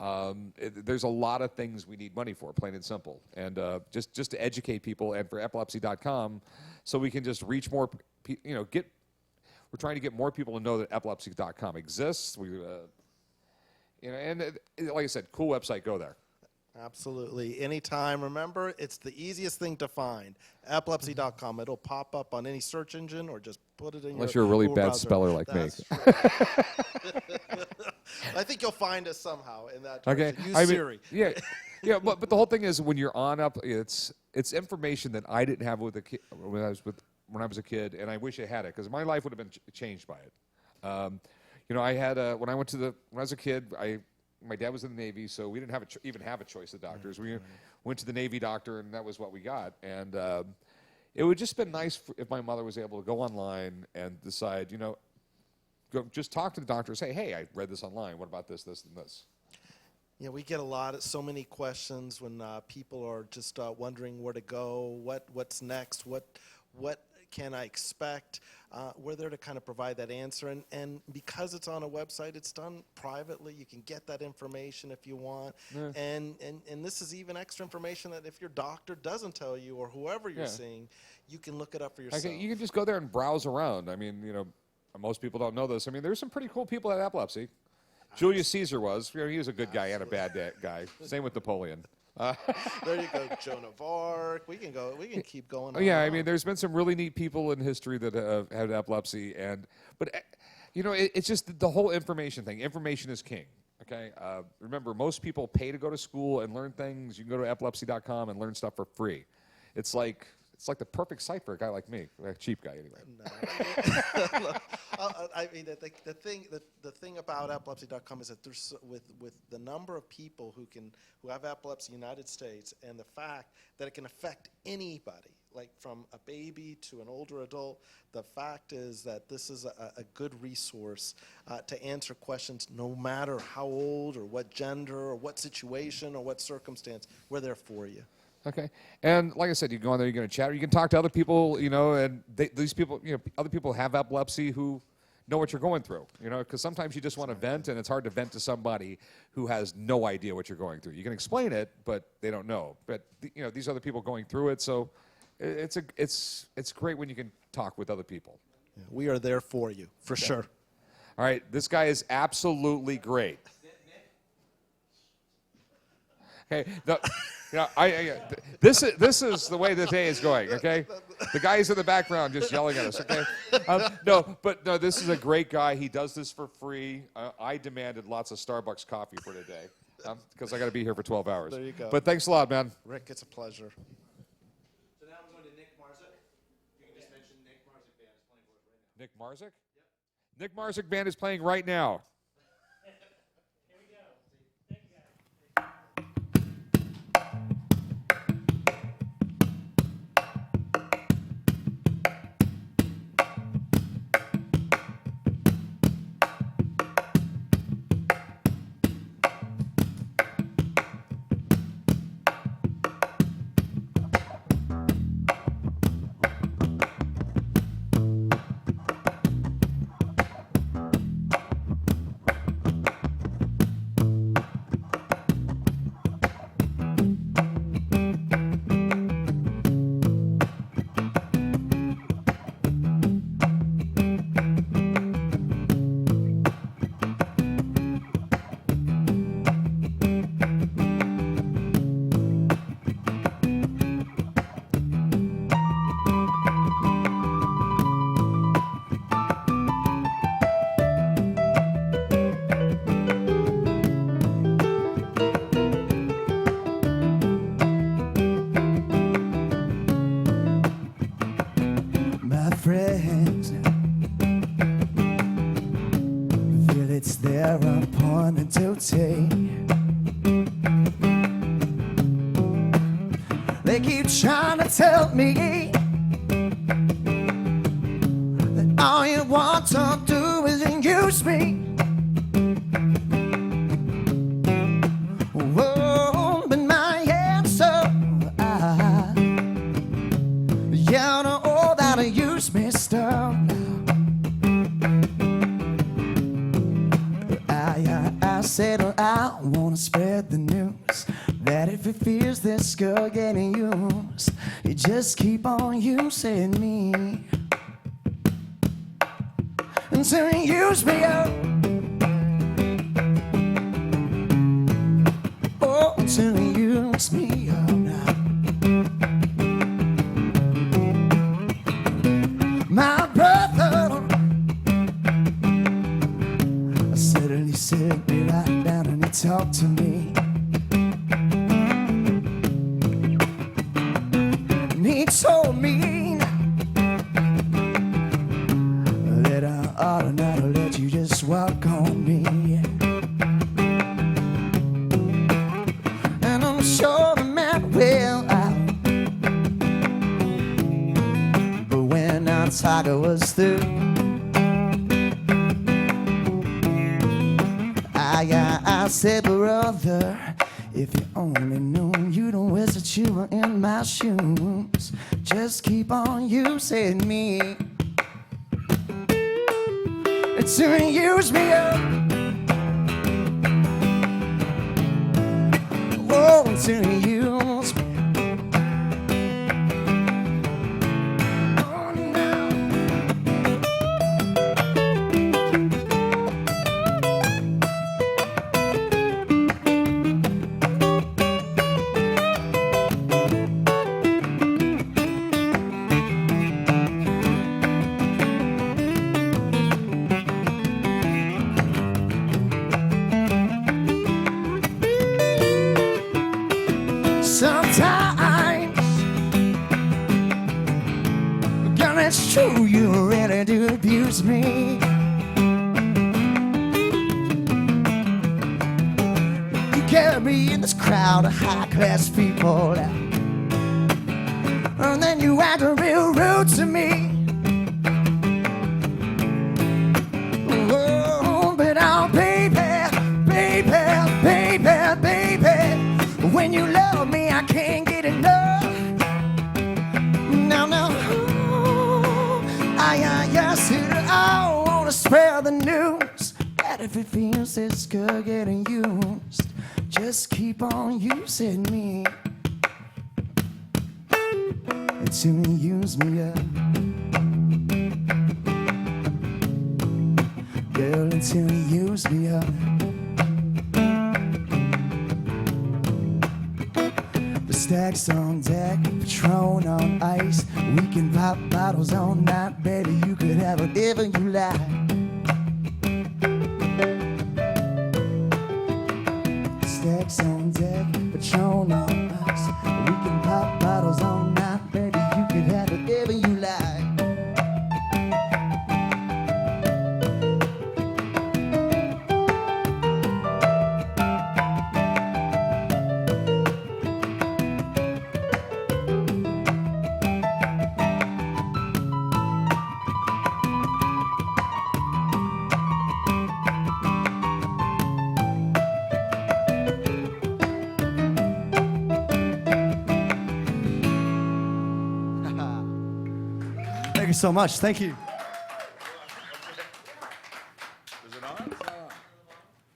Speaker 2: There's a lot of things we need money for, plain and simple. And just to educate people, and for epilepsy.com, so we can just reach more. We're trying to get more people to know that epilepsy.com exists. And like I said, cool website. Go there.
Speaker 19: Absolutely. Anytime. Remember, it's the easiest thing to find. Epilepsy.com. It'll pop up on any search engine, or just put it in
Speaker 2: Unless
Speaker 19: your
Speaker 2: you're a really
Speaker 19: Google
Speaker 2: bad
Speaker 19: browser.
Speaker 2: speller like
Speaker 19: That's
Speaker 2: me.
Speaker 19: true. I think you'll find us somehow in that direction. Use Siri.
Speaker 2: Yeah. But the whole thing is, when you're on up, it's information that I didn't have with a kid when I was a kid, and I wish I had it, because my life would have been changed by it. I had when I was a kid, my dad was in the Navy, so we didn't even have a choice of doctors. We went to the Navy doctor, and that was what we got. And it would just been nice if my mother was able to go online and decide, just talk to the doctor and say, hey, I read this online. What about this, this, and this?
Speaker 19: Yeah, we get so many questions when people are just wondering where to go, what's next, what can I expect? We're there to kind of provide that answer. And because it's on a website, it's done privately. You can get that information if you want.
Speaker 10: Yeah.
Speaker 19: And this is even extra information that if your doctor doesn't tell you or whoever you're
Speaker 10: Yeah.
Speaker 19: seeing, you can look it up for yourself.
Speaker 10: Okay, you can just go there and browse around. I mean, most people don't know this. I mean, there's some pretty cool people at Epilepsy. Julius Caesar was. He was a good guy and a bad guy. Same with Napoleon.
Speaker 19: There you go, Joan of Arc. We can keep going.
Speaker 10: Oh, yeah, I mean, there's been some really neat people in history that have had epilepsy, but it's just the whole information thing. Information is king. Okay, remember, most people pay to go to school and learn things. You can go to epilepsy.com and learn stuff for free. It's like the perfect site for a guy like me, a cheap guy anyway.
Speaker 19: No. I mean, the thing about epilepsy.com is that there's with the number of people who have epilepsy in the United States, and the fact that it can affect anybody, like from a baby to an older adult. The fact is that this is a good resource to answer questions, no matter how old or what gender or what situation or what circumstance. We're there for you.
Speaker 10: Okay, and like I said, you go on there, you're going to chat, or you can talk to other people, and these people, other people have epilepsy who know what you're going through, because sometimes you just want to vent, and it's hard to vent to somebody who has no idea what you're going through. You can explain it, but they don't know. But these other people going through it, so it's great when you can talk with other people.
Speaker 19: Yeah, we are there for you, for sure.
Speaker 10: All right, this guy is absolutely great. Okay, this is the way the day is going. Okay, the guys in the background just yelling at us. Okay, no, this is a great guy. He does this for free. I demanded lots of Starbucks coffee for today because I got to be here for 12 hours.
Speaker 19: There you go.
Speaker 10: But thanks a lot, man.
Speaker 19: Rick, it's a pleasure.
Speaker 6: So now we're going to Nick Marzik. You can just mention Nick Marzik Band is playing for us right now.
Speaker 10: Nick Marzik? Yep. Nick Marzik Band is playing right now.
Speaker 6: friends feel it's their appointed duty. They keep trying to tell me that all you want to do is use me. Whoa, but my answer, you know all that use me still. I said I wanna spread the news that if it feels this girl getting used, you just keep on using me until you use me up. Oh, until you use me up now. My brother suddenly sit me right down and he talked to me. And he told me that I ought not to let you just walk on me. And I'm sure the man will out. But when our tiger was through, I said, brother,
Speaker 8: If you only knew you don't wish that you were in my shoes. Just keep on using me until you use me up. Oh, until you use me. Sometimes, girl, it's true, you really do abuse me. You carry me in this crowd of high-class people, and then you act real rude to me. Oh, but oh, baby, baby, baby, baby, when you love me, I can't get enough. No, no, yes, I wanna spread the news that if it feels this good getting used, just keep on using me until you use me up. Girl, until you use me up. Stacks on deck, Patron on ice. We can pop bottles all night, baby. You could have whatever you like. Stacks on deck, Patron on ice. We can pop bottles all night, baby. You could have whatever you like. Thank you so much. Thank you.
Speaker 1: Is it on? It's not on.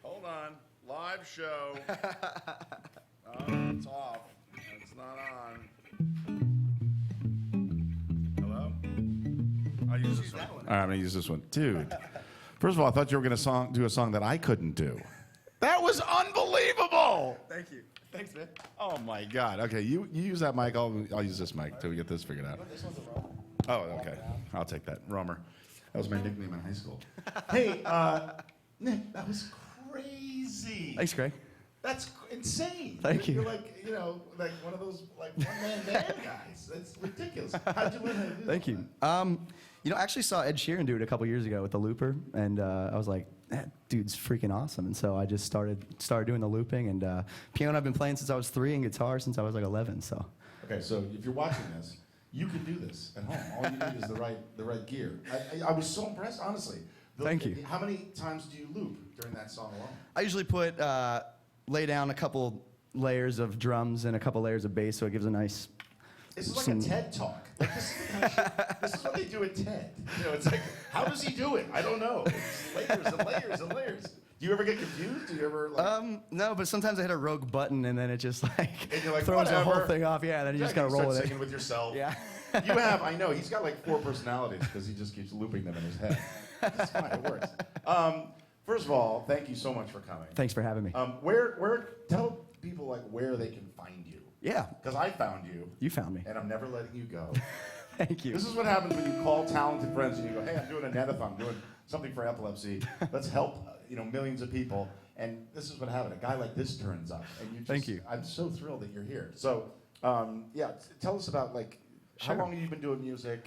Speaker 1: Hold on. Live show. It's off. It's not on. Hello? I'll use this one. All right, I'm going to use this one. Dude, first of all, I thought you were going to do a song that I couldn't do. That was unbelievable.
Speaker 8: Thank you. Thanks, man.
Speaker 1: Oh, my God. Okay, you use that mic. I'll use this mic until we get this figured out. Oh, okay. I'll take that. Romer. That was my nickname in high school. Hey, Nick, that was crazy.
Speaker 8: Thanks, Greg.
Speaker 1: That's insane.
Speaker 8: Thank you.
Speaker 1: You're like, like one of those like one-man band guys. That's ridiculous. How'd you learn how to do
Speaker 8: Thank you. I actually saw Ed Sheeran do it a couple years ago with the looper, and I was like, that dude's freaking awesome. And so I just started doing the looping, and piano I've been playing since I was 3, and guitar since I was like 11. So.
Speaker 1: Okay, so if you're watching this, you can do this at home. All you need is the right gear. I was so impressed, honestly.
Speaker 8: Thank you.
Speaker 1: How many times do you loop during that song alone?
Speaker 8: I usually lay down a couple layers of drums and a couple layers of bass, so it gives a nice.
Speaker 1: This is like a TED talk. Like this is what they do at TED. It's like, how does he do it? I don't know. It's layers and layers and layers. Do you ever get confused? Do you ever like?
Speaker 8: No, but sometimes I hit a rogue button and then it just
Speaker 1: And you're like,
Speaker 8: throws the whole
Speaker 1: whatever.
Speaker 8: thing off. Yeah, then you just gotta roll with it.
Speaker 1: Singing with yourself.
Speaker 8: Yeah.
Speaker 1: You have. I know. He's got like 4 personalities because he just keeps looping them in his head. It's fine. It works. First of all, thank you so much for coming.
Speaker 8: Thanks for having me.
Speaker 1: Tell people like where they can find you.
Speaker 8: Yeah.
Speaker 1: Because I found you.
Speaker 8: You found me.
Speaker 1: And I'm never letting you go.
Speaker 8: Thank you.
Speaker 1: This is what happens when you call talented friends and you go, hey, I'm doing a Netathon, I'm doing something for epilepsy. Let's help millions of people. And this is what happened. A guy like this turns up. And you just,
Speaker 8: Thank you.
Speaker 1: I'm so thrilled that you're here. So, tell us about how long have you been doing music?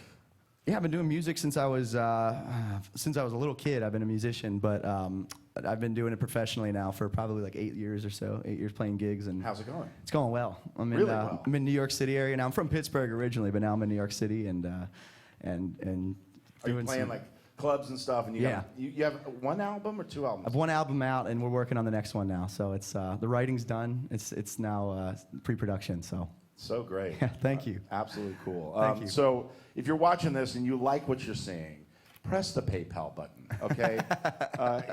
Speaker 8: Yeah, I've been doing music since I was a little kid. I've been a musician, but I've been doing it professionally now for probably like 8 years or so. 8 years playing gigs. And
Speaker 1: how's it going?
Speaker 8: It's going well. I'm in New York City area now. I'm from Pittsburgh originally, but now I'm in New York City and
Speaker 1: Are you playing like clubs and stuff, and you have one album or two albums?
Speaker 8: I have one album out, and we're working on the next one now. So it's the writing's done. It's now pre-production.
Speaker 1: So great.
Speaker 8: Thank you.
Speaker 1: Absolutely cool.
Speaker 8: Thank you.
Speaker 1: So if you're watching this and you like what you're seeing, press the PayPal button, okay?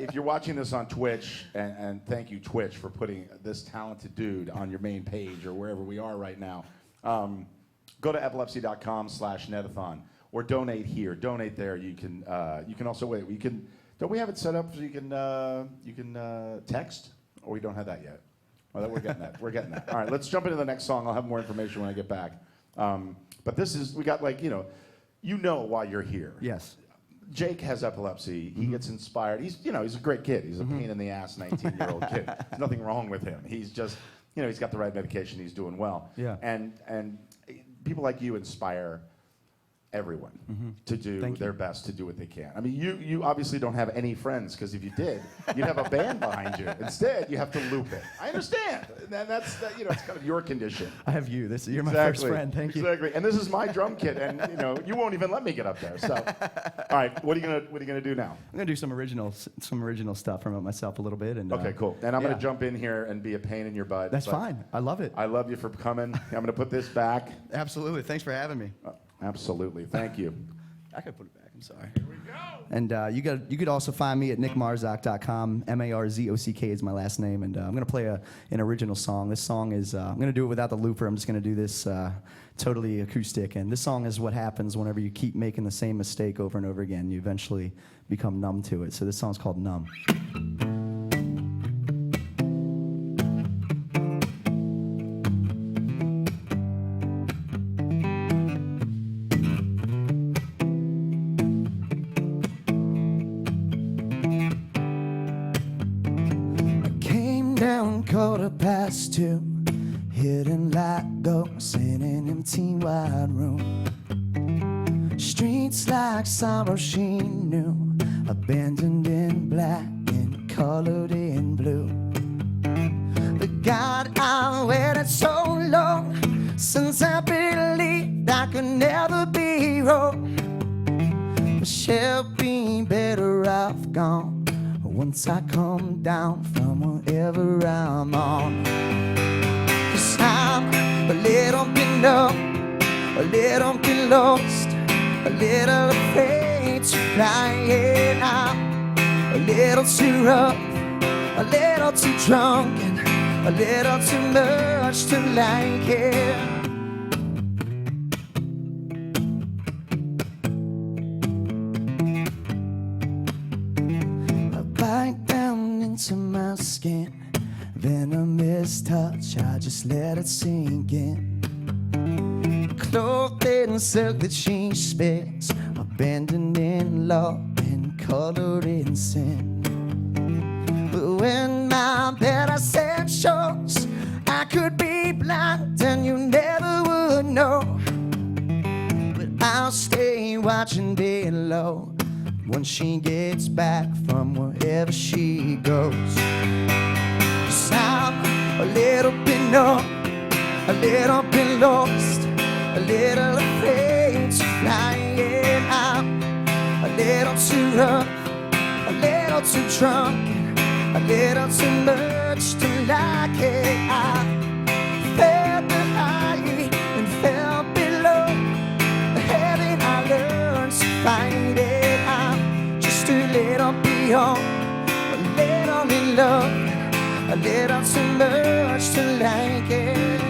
Speaker 1: If you're watching this on Twitch, and thank you, Twitch, for putting this talented dude on your main page or wherever we are right now, go to epilepsy.com/Netathon or donate here. Donate there. You can also, don't we have it set up so you can text? Or we don't have that yet? Well, we're getting that. We're getting that. All right, let's jump into the next song. I'll have more information when I get back. But this is, we got you know why you're here.
Speaker 8: Yes.
Speaker 1: Jake has epilepsy. He gets inspired. He's a great kid. He's a pain in the ass 19-year-old kid. There's nothing wrong with him. He's just, he's got the right medication. He's doing well.
Speaker 8: Yeah.
Speaker 1: And people like you inspire everyone to do their best to do what they can. I mean, you obviously don't have any friends, because if you did, you'd have a band behind you. Instead, you have to loop it. I understand. And that's it's kind of your condition.
Speaker 8: I have you. You're my first friend. Thank you.
Speaker 1: Exactly. And this is my drum kit, and you won't even let me get up there. So, all right, what are you gonna do now?
Speaker 8: I'm gonna do some original stuff, promote myself a little bit, and
Speaker 1: okay, cool. And I'm gonna jump in here and be a pain in your butt.
Speaker 8: That's fine. I love it.
Speaker 1: I love you for coming. I'm gonna put this back.
Speaker 8: Absolutely. Thanks for having me.
Speaker 1: Absolutely. Thank you.
Speaker 8: I could put it back. I'm sorry. Here we go. And you could also find me at nickmarzok.com. Marzok is my last name. And I'm going to play an original song. This song is, I'm going to do it without the looper. I'm just going to do this totally acoustic. And this song is what happens whenever you keep making the same mistake over and over again. You eventually become numb to it. So this song's called Numb. Two hidden like ghosts in an empty wide room. Streets like sorrow she knew, abandoned in black and colored in blue. But God, I waited so long since I believed I could never be wrong. But she'll be better off gone once I come down from wherever I'm on. 'Cause I'm a little bit numb, a little bit lost, a little afraid to fly. And I'm a little too rough, a little too drunk, and a little too much to like it. Bite down into my skin, venomous touch, I just let it sink in. Clothed in silk that she spits, abandoned in love and colored in sin. But when my better self shows, I could be blind and you never would know. But I'll stay watching day low when she gets back from wherever she goes. 'Cause I'm a little bit numb, a little bit lost, a little afraid to fly. And I'm a little too rough, a little too drunk, a little too much to like it. I felt the high and felt below, the heaven I learned to find it. A little beyond, a little in love, a little too much to like it.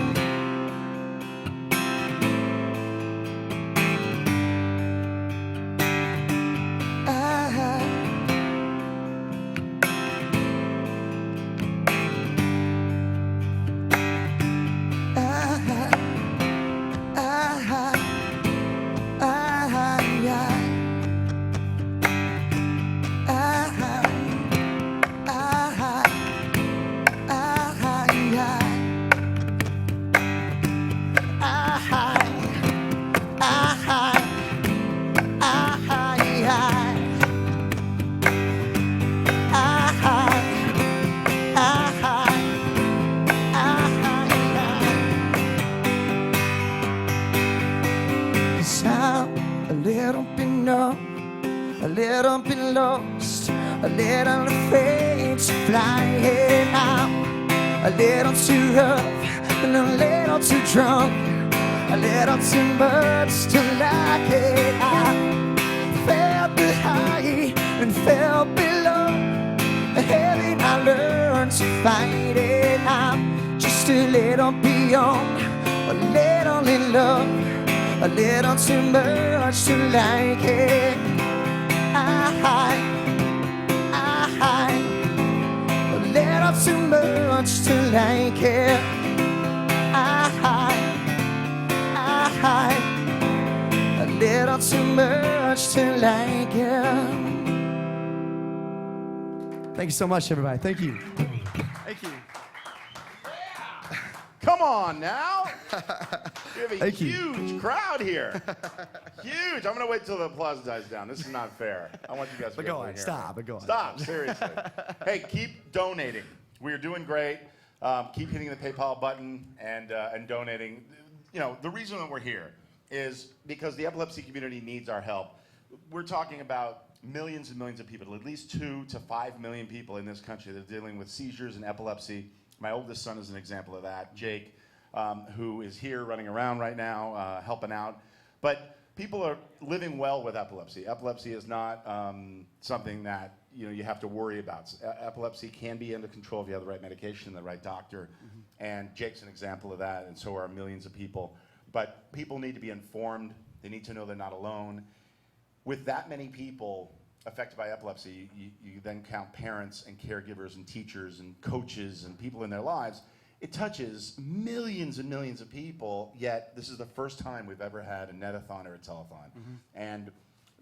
Speaker 6: little bit lost, a little afraid to fly. Hey, I'm a little too rough and a little too drunk, a little too much to like it. I felt the high and felt below, the heavy I learned to fight it. I'm just a little beyond, a little in love, a little too much to like it. A little too much to like it. A little too much to like it.
Speaker 8: Thank you so much, everybody. Thank you. Thank you.
Speaker 1: Come on now. We have a
Speaker 8: Thank you.
Speaker 1: huge crowd here. Huge. I'm going to wait till the applause dies down. This is not fair. I want you guys to
Speaker 8: But
Speaker 1: be
Speaker 8: go
Speaker 1: able to
Speaker 8: on.
Speaker 1: hear
Speaker 8: Stop.
Speaker 1: me.
Speaker 8: But go on.
Speaker 1: Stop. Seriously. Hey, keep donating. We're doing great. Keep hitting the PayPal button and donating. You know, the reason that we're here is because the epilepsy community needs our help. We're talking about millions and millions of people, at least 2 to 5 million people in this country that are dealing with seizures and epilepsy. My oldest son is an example of that, Jake, who is here running around right now, helping out. But people are living well with epilepsy. Epilepsy is not something that you have to worry about. Epilepsy can be under control if you have the right medication and the right doctor. And Jake's an example of that, and so are millions of people. But people need to be informed. They need to know they're not alone. With that many people affected by epilepsy, you then count parents and caregivers and teachers and coaches and people in their lives. It touches millions and millions of people, yet this is the first time we've ever had a Netathon or a telethon. And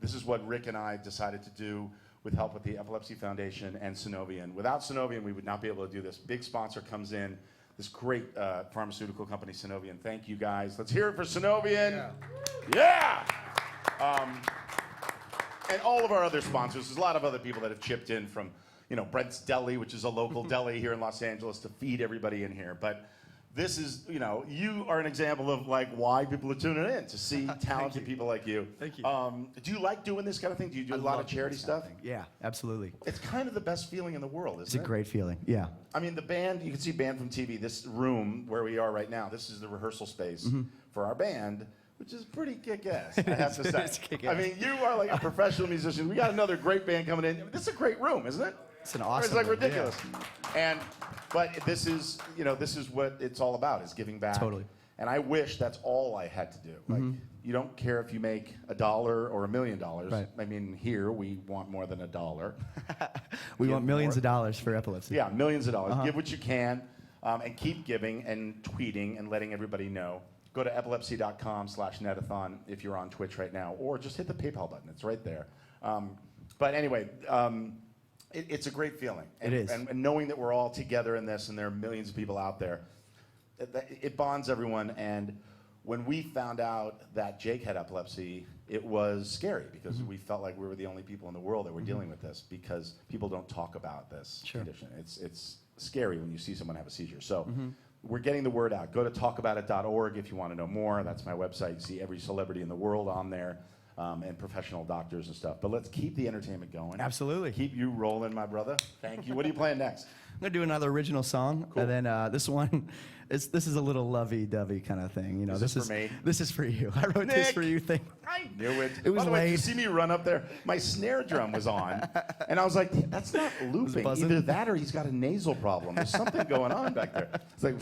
Speaker 1: this is what Rick and I decided to do with help with the Epilepsy Foundation and Sunovion. Without Sunovion, we would not be able to do this. Big sponsor comes in, this great pharmaceutical company, Sunovion. Thank you, guys. Let's hear it for Sunovion. Yeah! And all of our other sponsors. There's a lot of other people that have chipped in from, Brent's Deli, which is a local deli here in Los Angeles, to feed everybody in here. But this is, you are an example of why people are tuning in, to see talented people like you.
Speaker 8: Thank you.
Speaker 1: Do you like doing this kind of thing? Do you do a lot of charity stuff?
Speaker 8: Yeah, absolutely.
Speaker 1: It's kind of the best feeling in the world, isn't it?
Speaker 8: It's a great feeling. Yeah.
Speaker 1: I mean, the band, you can see band from TV. This room where we are right now, this is the rehearsal space for our band, which is pretty kick-ass, I have to say.
Speaker 8: It's kick-ass.
Speaker 1: I mean, you are like a professional musician. We got another great band coming in. This is a great room, isn't it?
Speaker 8: It's an awesome
Speaker 1: It's like
Speaker 8: room,
Speaker 1: ridiculous. But this is, this is what it's all about, is giving back.
Speaker 8: Totally.
Speaker 1: And I wish that's all I had to do. Like, you don't care if you make $1 or $1 million.
Speaker 8: Right.
Speaker 1: I mean, here we want more than $1.
Speaker 8: We want millions of dollars for epilepsy.
Speaker 1: Yeah, millions of dollars. Give what you can, and keep giving and tweeting and letting everybody know. Go to epilepsy.com/Netathon if you're on Twitch right now, or just hit the PayPal button. It's right there. But anyway, it's a great feeling. And,
Speaker 8: It is.
Speaker 1: And knowing that we're all together in this, and there are millions of people out there, it bonds everyone. And when we found out that Jake had epilepsy, it was scary because we felt like we were the only people in the world that were dealing with this, because people don't talk about this condition. It's scary when you see someone have a seizure. So we're getting the word out. Go to talkaboutit.org if you want to know more. That's my website. You see every celebrity in the world on there, and professional doctors and stuff. But let's keep the entertainment going.
Speaker 8: Absolutely.
Speaker 1: Keep you rolling, my brother. Thank you. What are you playing next?
Speaker 8: I'm going to do another original song.
Speaker 1: Cool.
Speaker 8: And then this one, this is a little lovey-dovey kind of thing.
Speaker 1: This is for me?
Speaker 8: This is for you. I wrote this
Speaker 1: Nick!
Speaker 8: for you thing.
Speaker 1: I knew it.
Speaker 8: It was
Speaker 1: By the way,
Speaker 8: late.
Speaker 1: you see me run up there? My snare drum was on, and I was like, that's not looping.
Speaker 8: buzzing?
Speaker 1: Either that or he's got a nasal problem. There's something going on back there. It's like,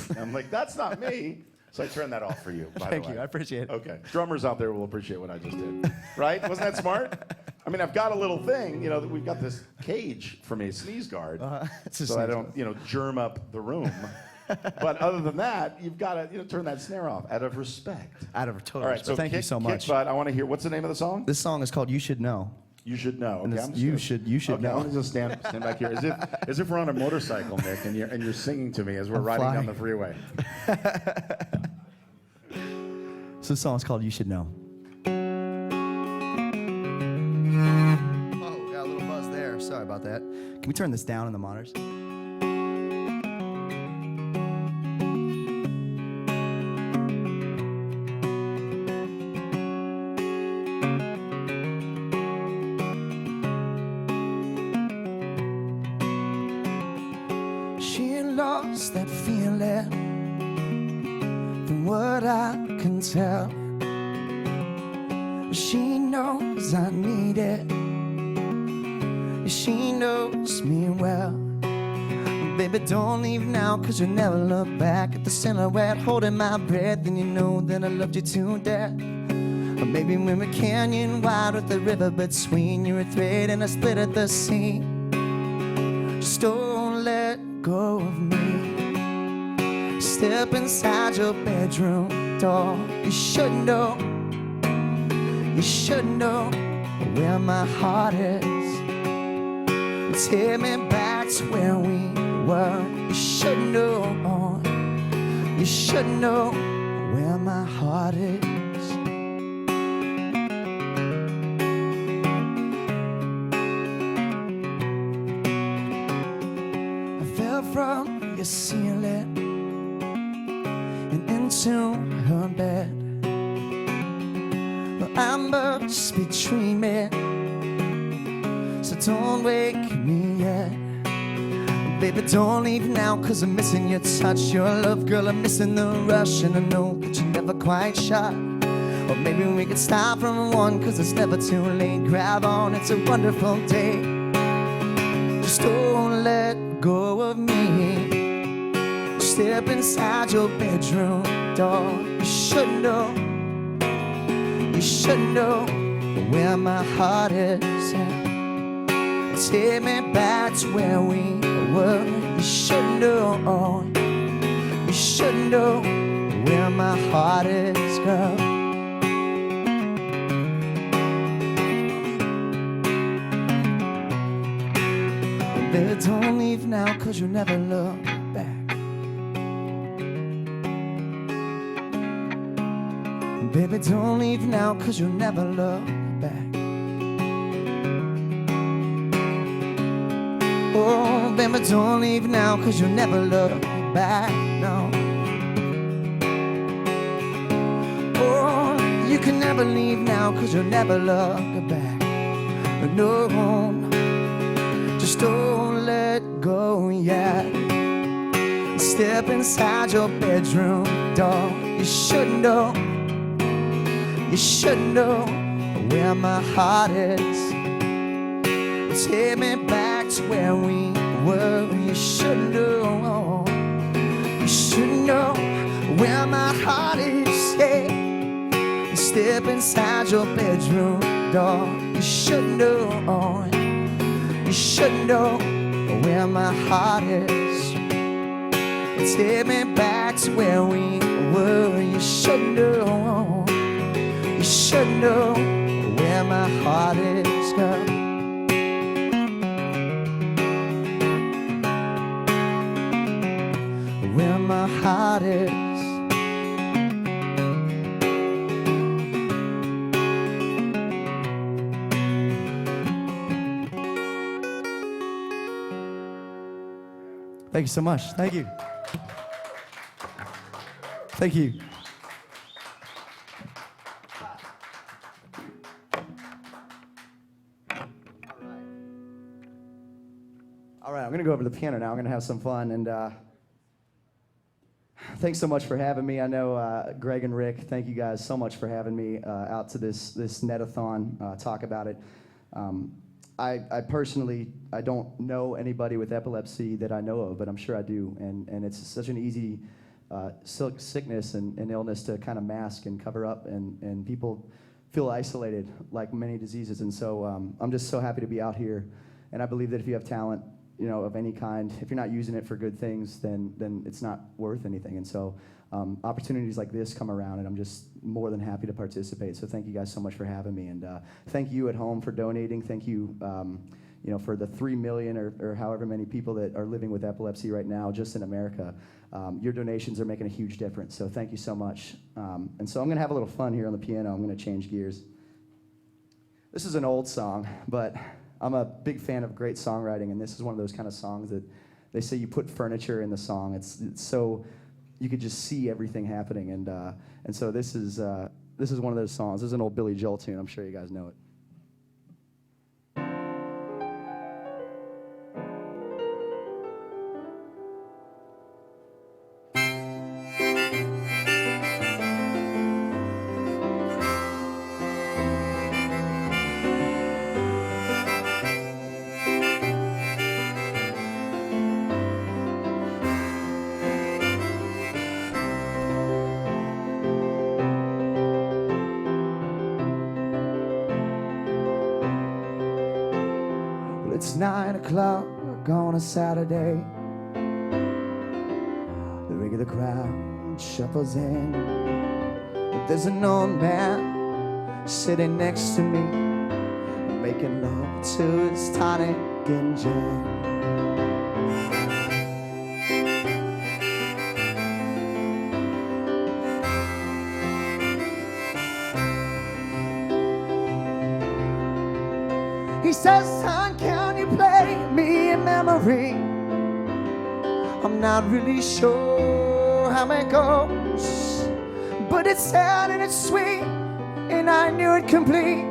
Speaker 1: and I'm like, that's not me. So I turned that off for you, by the way.
Speaker 8: Thank you. I appreciate it.
Speaker 1: Okay. Drummers out there will appreciate what I just did. Right? Wasn't that smart? I mean, I've got a little thing, we've got this cage for me, sneeze guard,
Speaker 8: It's a
Speaker 1: so I
Speaker 8: sneeze
Speaker 1: don't, germ up the room. But other than that, you've got to, turn that snare off out of respect.
Speaker 8: Out of total
Speaker 1: All right,
Speaker 8: respect.
Speaker 1: so
Speaker 8: Thank you so much.
Speaker 1: Kick butt. I want to hear, what's the name of the song?
Speaker 8: This song is called You Should Know.
Speaker 1: You should know.
Speaker 8: And
Speaker 1: Okay,
Speaker 8: it's-
Speaker 1: I'm just
Speaker 8: you should
Speaker 1: okay,
Speaker 8: know.
Speaker 1: I'm gonna just stand back here, as if we're on a motorcycle, Nick, and you're singing to me as we're
Speaker 8: I'm
Speaker 1: riding down
Speaker 8: flying.
Speaker 1: the freeway.
Speaker 8: So this song is called You Should Know. Oh, got a little buzz there. Sorry about that. Can we turn this down in the monitors?
Speaker 6: knows that feeling. From what I can tell, she knows I need it. She knows me well. Baby, don't leave now, 'cause you'll never look back at the silhouette holding my breath. Then you know that I loved you to death. Or maybe when we're canyon wide with the river between, you're a thread and a split at the sea. Just don't let go of me. Step inside your bedroom door. You should know where my heart is. Take me back to where we were. You should know where my heart is. I fell from your ceiling and into her bed. Well, I must be dreaming, so don't wake me yet. Baby, don't leave now, 'cause I'm missing your touch, your love, girl, I'm missing the rush. And I know that you're never quite shy. Or maybe we could start from one, 'cause it's never too late. Grab on, it's a wonderful day. Just don't let go of me. Step inside your bedroom door. You should know where my heart is at. Take me back to where we were. You should know where my heart is, girl. Baby, don't leave now, 'cause you'll never look back. Baby, don't leave now, 'cause you'll never look back. Oh, baby, don't leave now, 'cause you'll never look back, no. Oh, you can never leave now, 'cause you'll never look back. No, just don't let go yet. Step inside your bedroom door. You should know where my heart is. Take me back to where we were. You should know where my heart is, yeah. Step inside your bedroom door. You should know where my heart is. Take me back to where we were. You should know where my heart is, girl. Where my heart is. Thank you so much. Thank you. Thank you. All right, I'm going to go over to the piano now. I'm going to have some fun. And thanks so much for having me. I know Greg and Rick, thank you guys so much for having me out to this Netathon, talk about it. I personally, I don't know anybody with epilepsy that I know of, but I'm sure I do. And it's such an easy sickness and illness to kind of mask and cover up, and people feel isolated like many diseases. And so I'm just so happy to be out here. And I believe that if you have talent, you know, of any kind, if you're not using it for good things, then it's not worth anything. And so opportunities like this come around, and I'm just more than happy to participate. So thank you guys so much for having me, and thank you at home for donating. Thank you, you know, for the 3 million or however many people that are living with epilepsy right now, just in America. Your donations are making a huge difference. So thank you so much. And so I'm gonna have a little fun here on the piano. I'm gonna change gears. This is an old song, but I'm a big fan of great songwriting, and this is one of those kind of songs that they say you put furniture in the song. It's so you could just see everything happening, and so this is one of those songs. This is an old Billy Joel tune. I'm sure you guys know it.
Speaker 8: 9 o'clock on a Saturday. The regular crowd shuffles in. But there's an old man sitting next to me, making love to his tonic and gin. He says, son, can you play me a memory? I'm not really sure how it goes, but it's sad and it's sweet, and I knew it complete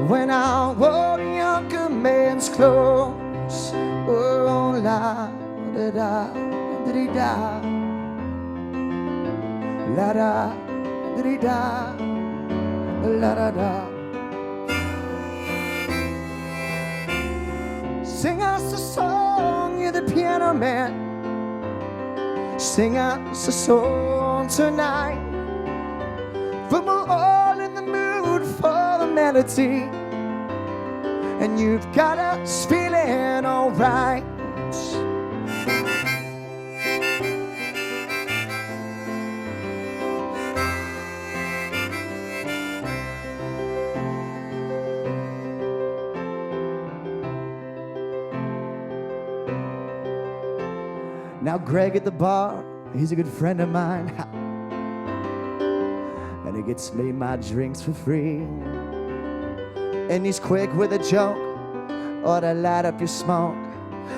Speaker 8: when I wore a younger man's clothes. Oh, la da da da da, la da da da, la da da. Sing us a song, you're the piano man. Sing us a song tonight. For we're all in the mood for the melody, and you've got us feeling alright. Now Greg at the bar, he's a good friend of mine, and he gets me my drinks for free. And he's quick with a joke or to light up your smoke,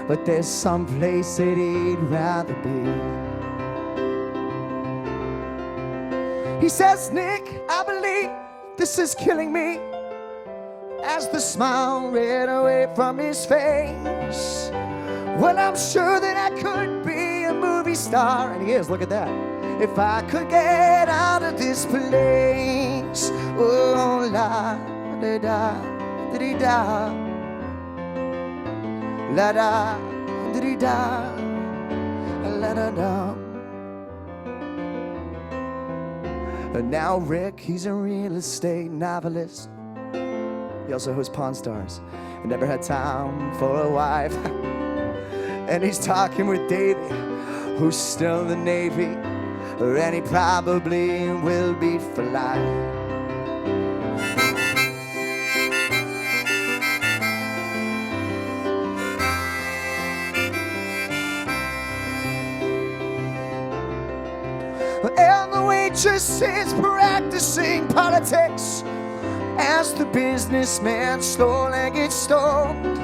Speaker 8: but there's some place that he'd rather be. He says, Nick, I believe this is killing me, as the smile ran away from his face. Well, I'm sure that I could be a movie star, and he is, look at that, if I could get out of this place. Oh, la da da da da, la da da da, la da da. And now Rick, he's a real estate novelist. He also hosts Pawn Stars and never had time for a wife. And he's talking with Davey, who's still in the Navy, and he probably will be for life. And the waitress is practicing politics as the businessman slowly gets stoned.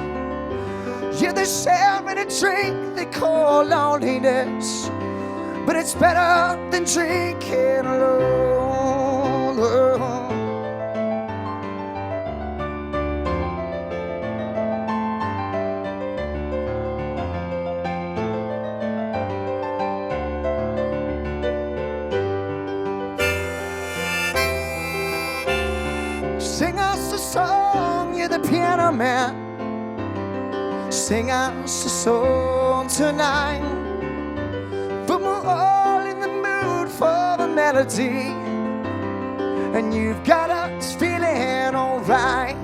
Speaker 8: Yeah, they're sharing a drink they call loneliness, but it's better than drinking alone. Sing us a song, you're the piano man. Sing us a song tonight, for we're all in the mood for the melody, and you've got us feeling alright.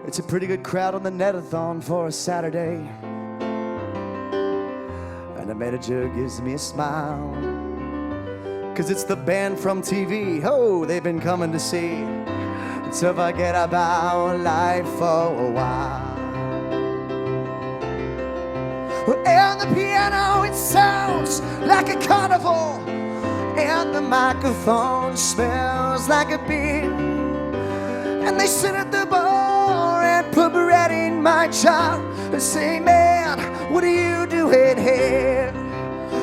Speaker 8: It's a pretty good crowd on the Netathon for a Saturday, and the manager gives me a smile, 'cause it's the band from TV, oh, they've been coming to see, to forget about life for a while. And the piano, it sounds like a carnival, and the microphone smells like a beer, and they sit at the bar and put bread in my jar and say, man, what are you doing here?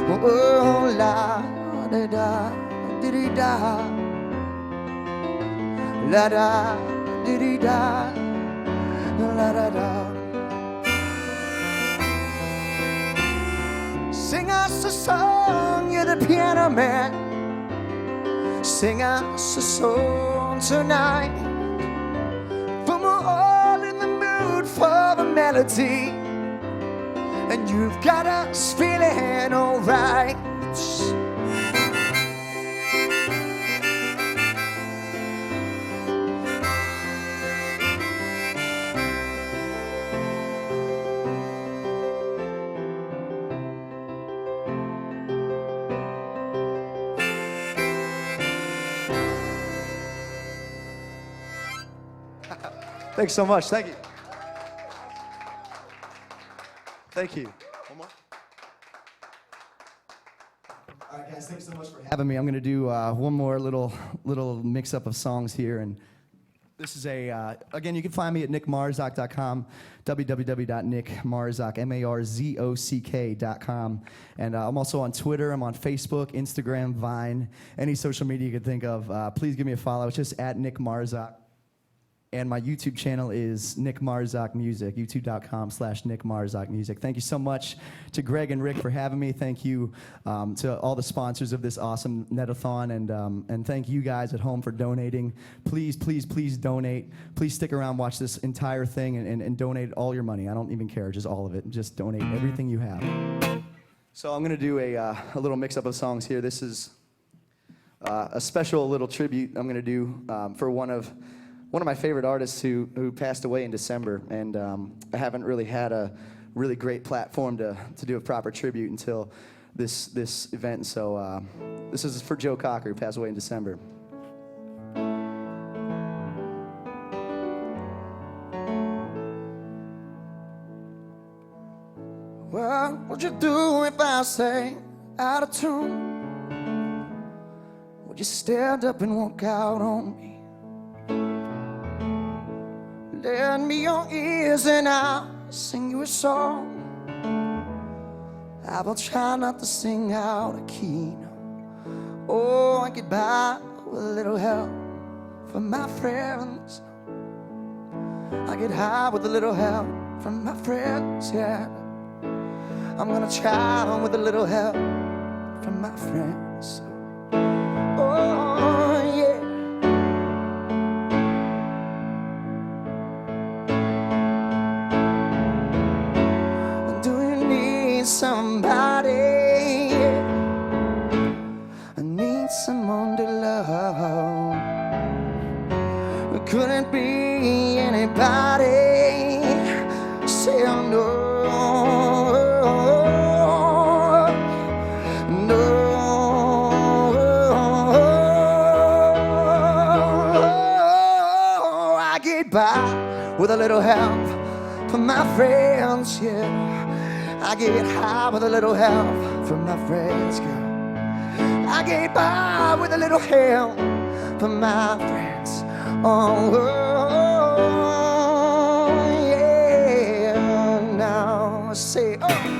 Speaker 8: Oh, la da da da da, la da da da, la da da. Sing us a song, you're the piano man. Sing us a song tonight, for we're all in the mood for
Speaker 6: melody, and you've got us feeling alright.
Speaker 8: Thanks so much. Thank you. Thank you.
Speaker 19: One more.
Speaker 8: All right, guys, thanks so much for having me. I'm going to do one more little mix-up of songs here. And this is again, you can find me at nickmarzock.com, www.nickmarzock.com. And I'm also on Twitter. I'm on Facebook, Instagram, Vine, any social media you could think of. Please give me a follow. It's just at Nick Marzock. And my YouTube channel is Nick Marzock Music, youtube.com/Nick Marzock Music. Thank you so much to Greg and Rick for having me. Thank you to all the sponsors of this awesome Netathon, and thank you guys at home for donating. Please, please, please donate. Please stick around, watch this entire thing, and donate all your money. I don't even care, just all of it. Just donate everything you have. So I'm going to do a little mix-up of songs here. This is a special little tribute I'm going to do for one of my favorite artists who passed away in December, and I haven't really had a really great platform to do a proper tribute until this event. So this is for Joe Cocker, who passed away in December.
Speaker 6: Well, what'd you do if I sang out of tune? Would you stand up and walk out on me? Lend me your ears and I'll sing you a song. I will try not to sing out of key. Oh, I get by with a little help from my friends. I get high with a little help from my friends, yeah. I'm gonna try with a little help from my friends. Oh, yeah. Somebody, I need someone to love. It couldn't be anybody. Say no, no. I get by with a little help from my friends, yeah. I get high with a little help from my friends, girl. I get by with a little help from my friends. Oh, yeah. Now I say, oh.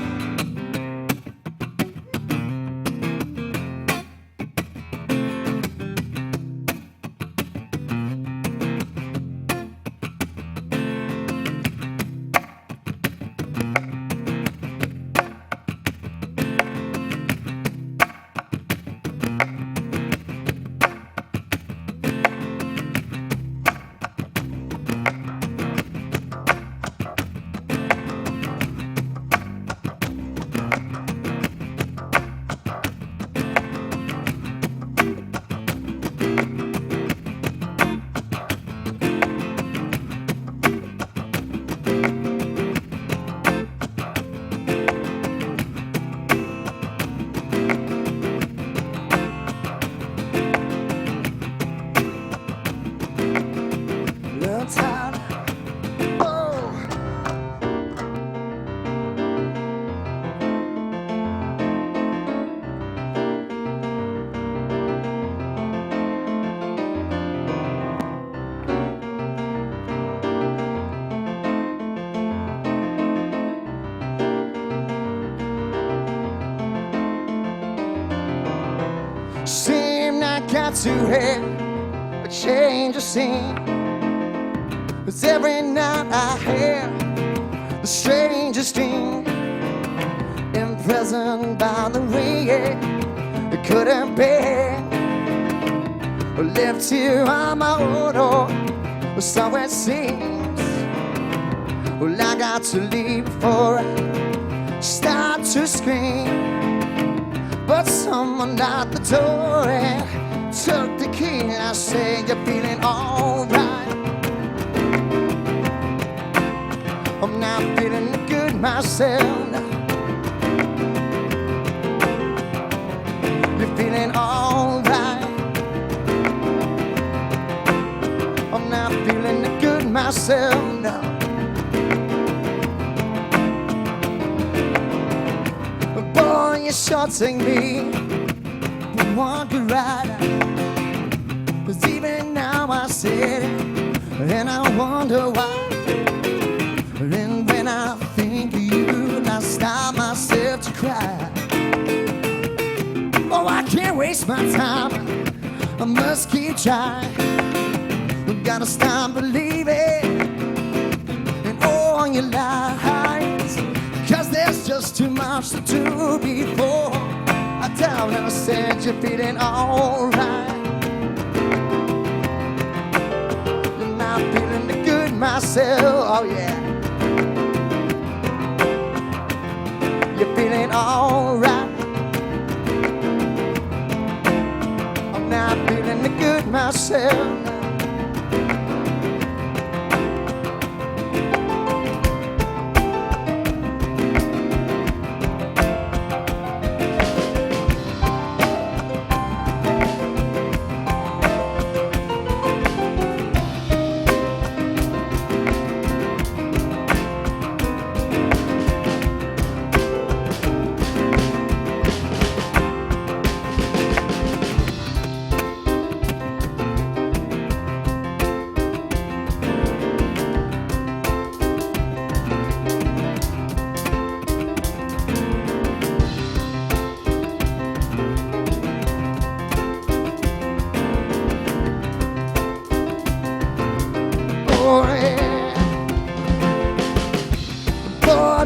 Speaker 6: Seem I got to have a change of scene. 'Cause every night I have the strangest dream. Imprisoned by the way it couldn't be. Left here on my own, or so it seems. Well, I got to leave before I start to scream. But someone at the door and took the key. And I said, you're feeling alright. I'm not feeling good myself. You're feeling alright. I'm not feeling good myself now. Boy, you're shorting me one good ride. 'Cause even now I sit and I wonder why. And when I think of you, I stop myself to cry. Oh, I can't waste my time. I must keep trying. We've got to stop believing in all your lies. 'Cause there's just too much to do before I down and I said you're feeling alright. You're not feeling good myself, oh yeah. You're feeling alright. I'm not feeling good myself.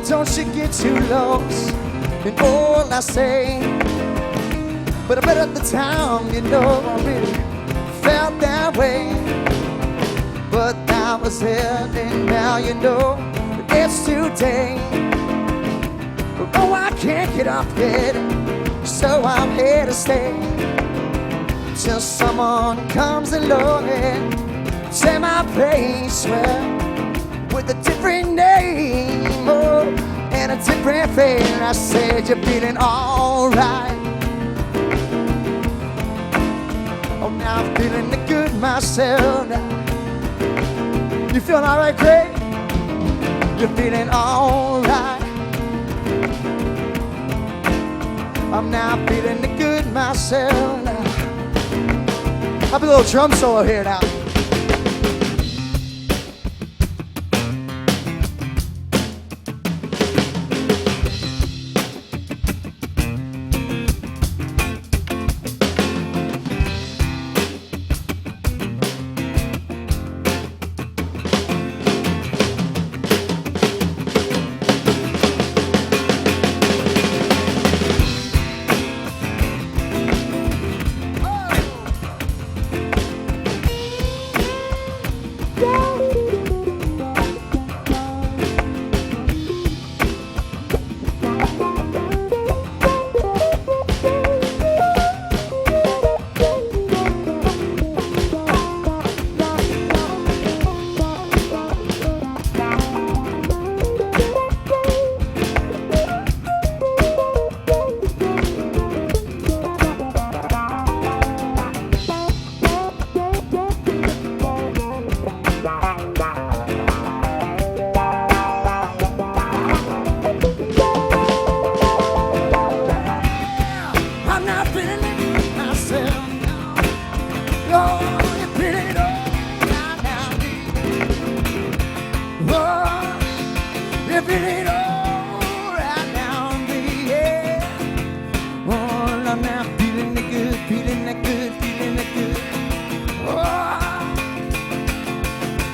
Speaker 6: Don't you get too lost in all I say. But I bet at the time, you know, I really felt that way. But that was it, and now you know it's today. Oh, I can't get off yet, so I'm here to stay. Till someone comes along and take my place, well, with a different name, oh, and a different fate. I said you're feeling alright. Oh, now I'm feeling good myself now. You feeling alright, Greg? You're feeling alright. I'm now feeling good myself now. I'll have a little drum solo here now.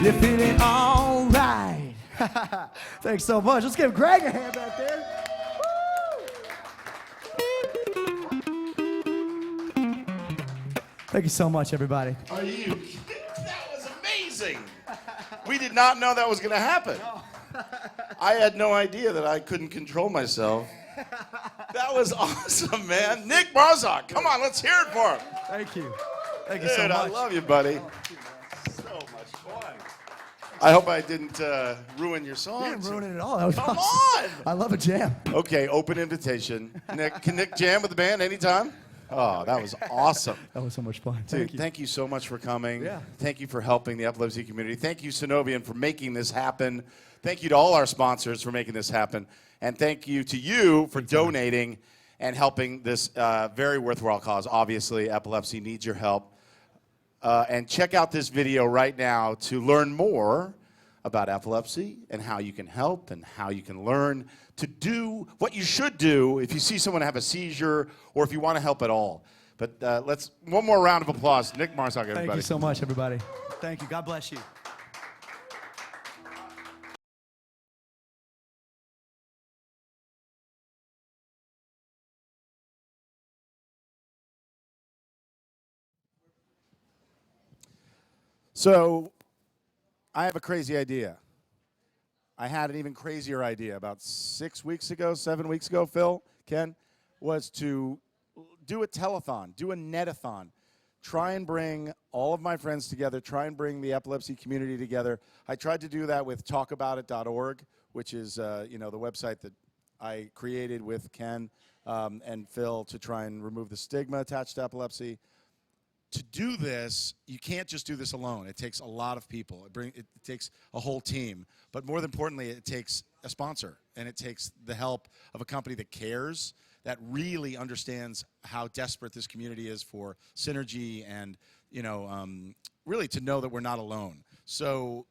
Speaker 6: You're feeling all right. Thanks so much. Let's give Greg a hand back there. Woo! Thank you so much, everybody.
Speaker 1: Are you? That was amazing. We did not know that was going to happen. I had no idea that I couldn't control myself. That was awesome, man. Nick Marzak, come on, let's hear it for him.
Speaker 8: Thank you. Thank
Speaker 1: you so much. I love you, buddy. So much fun. I hope I didn't ruin your song.
Speaker 8: You didn't ruin it at all. That was
Speaker 1: Come
Speaker 8: awesome.
Speaker 1: on.
Speaker 8: I love a jam.
Speaker 1: Okay, open invitation. Nick, can Nick jam with the band anytime? Oh, that was awesome.
Speaker 8: That was so much fun.
Speaker 1: Dude, thank you so much for coming.
Speaker 8: Yeah.
Speaker 1: Thank you for helping the epilepsy community. Thank you, Sunovion, for making this happen. Thank you to all our sponsors for making this happen. And thank you to you for donating and helping this very worthwhile cause. Obviously, epilepsy needs your help. And check out this video right now to learn more about epilepsy and how you can help and how you can learn to do what you should do if you see someone have a seizure or if you want to help at all. But let's, one more round of applause. Nick Marzak, everybody.
Speaker 8: Thank you so much, everybody. Thank you. God bless you.
Speaker 1: So, I have a crazy idea. I had an even crazier idea about 7 weeks ago, Phil, Ken, was to do a telethon, do a netathon, try and bring all of my friends together, try and bring the epilepsy community together. I tried to do that with talkaboutit.org, which is the website that I created with Ken and Phil to try and remove the stigma attached to epilepsy. To do this, you can't just do this alone. It takes a lot of people. It takes a whole team. But more than importantly, it takes a sponsor, and it takes the help of a company that cares, that really understands how desperate this community is for synergy and, really to know that we're not alone. So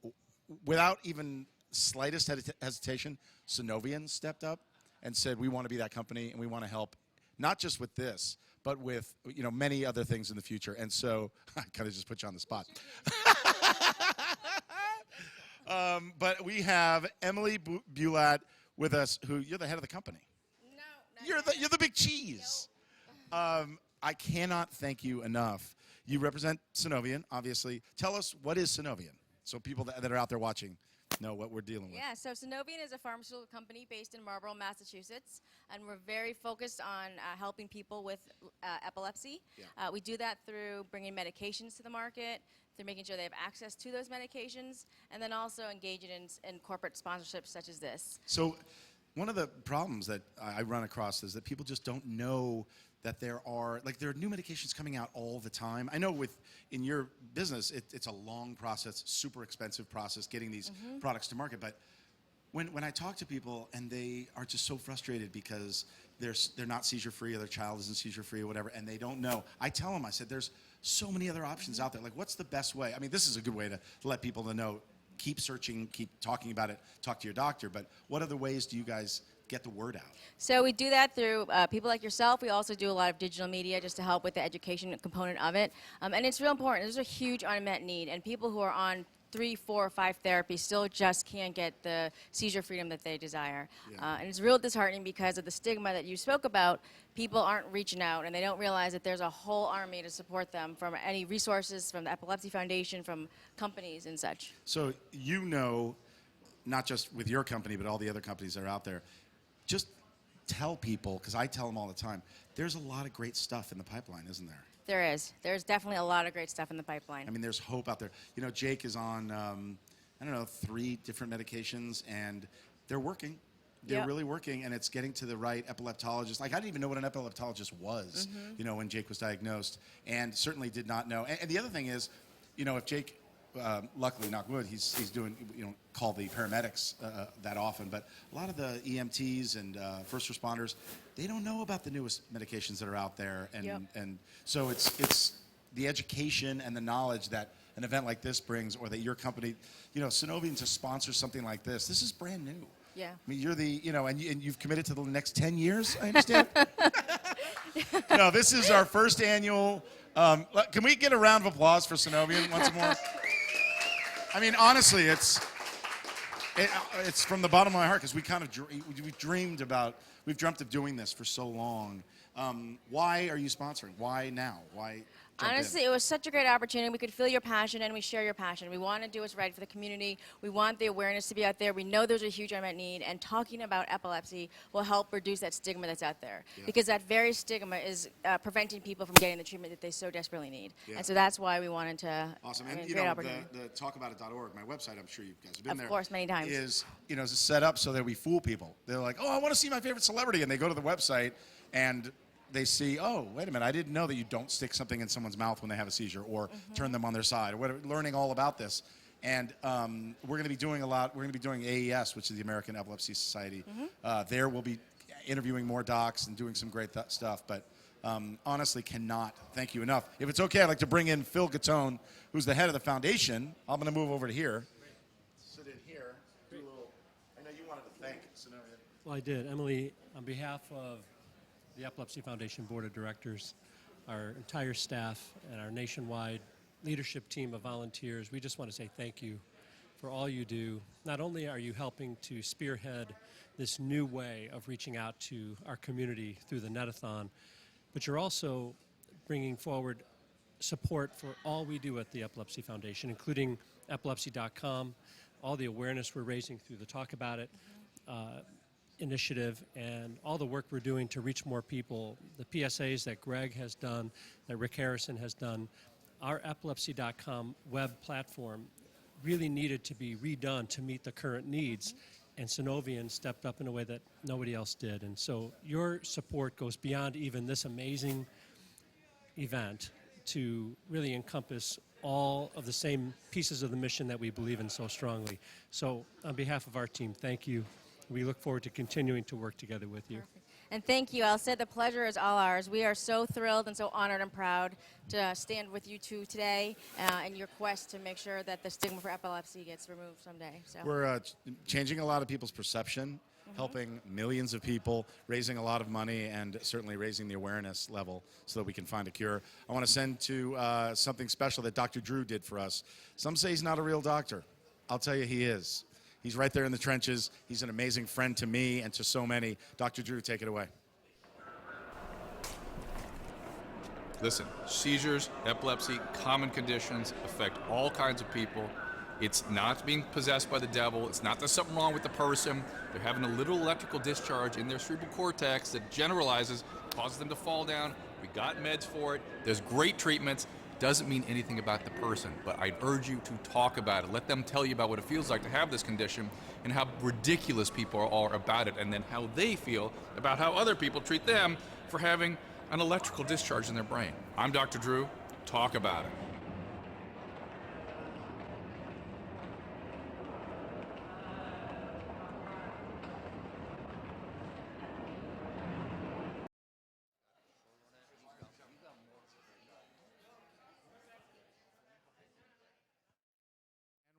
Speaker 1: without even slightest hesitation, Sunovion stepped up and said, we want to be that company, and we want to help, not just with this, but with many other things in the future. And so I kind of just put you on the spot. But we have Emily Bulat with us, who you're the head of the company. No, you're the big cheese. Nope. I cannot thank you enough. You represent Sunovion, obviously. Tell us, what is Sunovion, so people that are out there watching know what we're dealing with.
Speaker 7: Yeah, so Sunovion is a pharmaceutical company based in Marlborough, Massachusetts, and we're very focused on helping people with epilepsy. Yeah. We do that through bringing medications to the market, through making sure they have access to those medications, and then also engaging in corporate sponsorships such as this.
Speaker 1: So one of the problems that I run across is that people just don't know that there are new medications coming out all the time. I know in your business, it's a long process, super expensive process getting these products to market. But when I talk to people and they are just so frustrated because they're not seizure free or their child isn't seizure free or whatever, and they don't know, I tell them, I said, there's so many other options out there. Like, what's the best way? I mean, this is a good way to let people know. Keep searching, keep talking about it, talk to your doctor. But what other ways do you guys get the word out?
Speaker 7: So we do that through people like yourself. We also do a lot of digital media just to help with the education component of it. And it's real important. There's a huge unmet need, and people who are on 3, 4, 5 therapies still just can't get the seizure freedom that they desire. Yeah. And it's real disheartening because of the stigma that you spoke about. People aren't reaching out, and they don't realize that there's a whole army to support them from any resources, from the Epilepsy Foundation, from companies and such.
Speaker 1: So not just with your company, but all the other companies that are out there, just tell people, because I tell them all the time, there's a lot of great stuff in the pipeline, isn't there?
Speaker 7: There is. There's definitely a lot of great stuff in the pipeline.
Speaker 1: I mean, there's hope out there. Jake is on, 3 different medications, and they're working. They're really working, and it's getting to the right epileptologist. Like, I didn't even know what an epileptologist was, when Jake was diagnosed, and certainly did not know. And the other thing is, if Jake, luckily, knock wood, he's doing, call the paramedics that often, but a lot of the EMTs and first responders, they don't know about the newest medications that are out there, and so it's the education and the knowledge that an event like this brings, or that your company, Sunovion, to sponsor something like this. This is brand new.
Speaker 7: Yeah.
Speaker 1: I mean, you're the, and you've committed to the next 10 years, I understand? No, this is our first annual. Can we get a round of applause for Sunovion once more? I mean, honestly, it's from the bottom of my heart, because we've dreamt of doing this for so long. Why are you sponsoring? Why now? Why? jump
Speaker 7: Honestly,
Speaker 1: in.
Speaker 7: it was such a great opportunity. We could feel your passion, and we share your passion. We want to do what's right for the community. We want the awareness to be out there. We know there's a huge unmet need, and talking about epilepsy will help reduce that stigma that's out there.
Speaker 1: Yeah.
Speaker 7: Because that very stigma is preventing people from getting the treatment that they so desperately need.
Speaker 1: Yeah.
Speaker 7: And so that's why we wanted to.
Speaker 1: Awesome.
Speaker 7: I
Speaker 1: And
Speaker 7: mean,
Speaker 1: you
Speaker 7: great
Speaker 1: know,
Speaker 7: opportunity.
Speaker 1: the talkaboutit.org, my website, I'm sure you guys have been
Speaker 7: Of
Speaker 1: there.
Speaker 7: course, many times.
Speaker 1: Is, you know, is set up so that we fool people. They're like, oh, I want to see my favorite celebrity. And they go to the website and they see, oh, wait a minute, I didn't know that you don't stick something in someone's mouth when they have a seizure or turn them on their side or whatever, learning all about this. And we're going to be doing a lot. We're going to be doing AES, which is the American Epilepsy Society. There we'll be interviewing more docs and doing some great stuff. But honestly, cannot thank you enough. If it's okay, I'd like to bring in Phil Gattone, who's the head of the foundation. I'm going to move over to here. Sit in here. Do a little. I know you wanted to thank Sunovion.
Speaker 5: Well, I did. Emily, on behalf of the Epilepsy Foundation Board of Directors, our entire staff, and our nationwide leadership team of volunteers, we just want to say thank you for all you do. Not only are you helping to spearhead this new way of reaching out to our community through the Netathon, but you're also bringing forward support for all we do at the Epilepsy Foundation, including epilepsy.com, all the awareness we're raising through the Talk About It initiative, and all the work we're doing to reach more people, the PSAs that Greg has done, that Rick Harrison has done. Our epilepsy.com web platform really needed to be redone to meet the current needs, and Sunovion stepped up in a way that nobody else did. And so your support goes beyond even this amazing event to really encompass all of the same pieces of the mission that we believe in so strongly. So on behalf of our team, thank you. We look forward to continuing to work together with you.
Speaker 7: And thank you. I'll say the pleasure is all ours. We are so thrilled and so honored and proud to stand with you two today in your quest to make sure that the stigma for epilepsy gets removed someday. So
Speaker 1: We're changing a lot of people's perception, helping millions of people, raising a lot of money, and certainly raising the awareness level so that we can find a cure. I want to send to something special that Dr. Drew did for us. Some say he's not a real doctor. I'll tell you he is. He's right there in the trenches. He's an amazing friend to me and to so many. Dr. Drew, take it away.
Speaker 22: Listen, seizures, epilepsy, common conditions affect all kinds of people. It's not being possessed by the devil. It's not there's something wrong with the person. They're having a little electrical discharge in their cerebral cortex that generalizes, causes them to fall down. We got meds for it. There's great treatments. Doesn't mean anything about the person, but I urge you to talk about it. Let them tell you about what it feels like to have this condition and how ridiculous people are about it, and then how they feel about how other people treat them for having an electrical discharge in their brain. I'm Dr. Drew. Talk about it.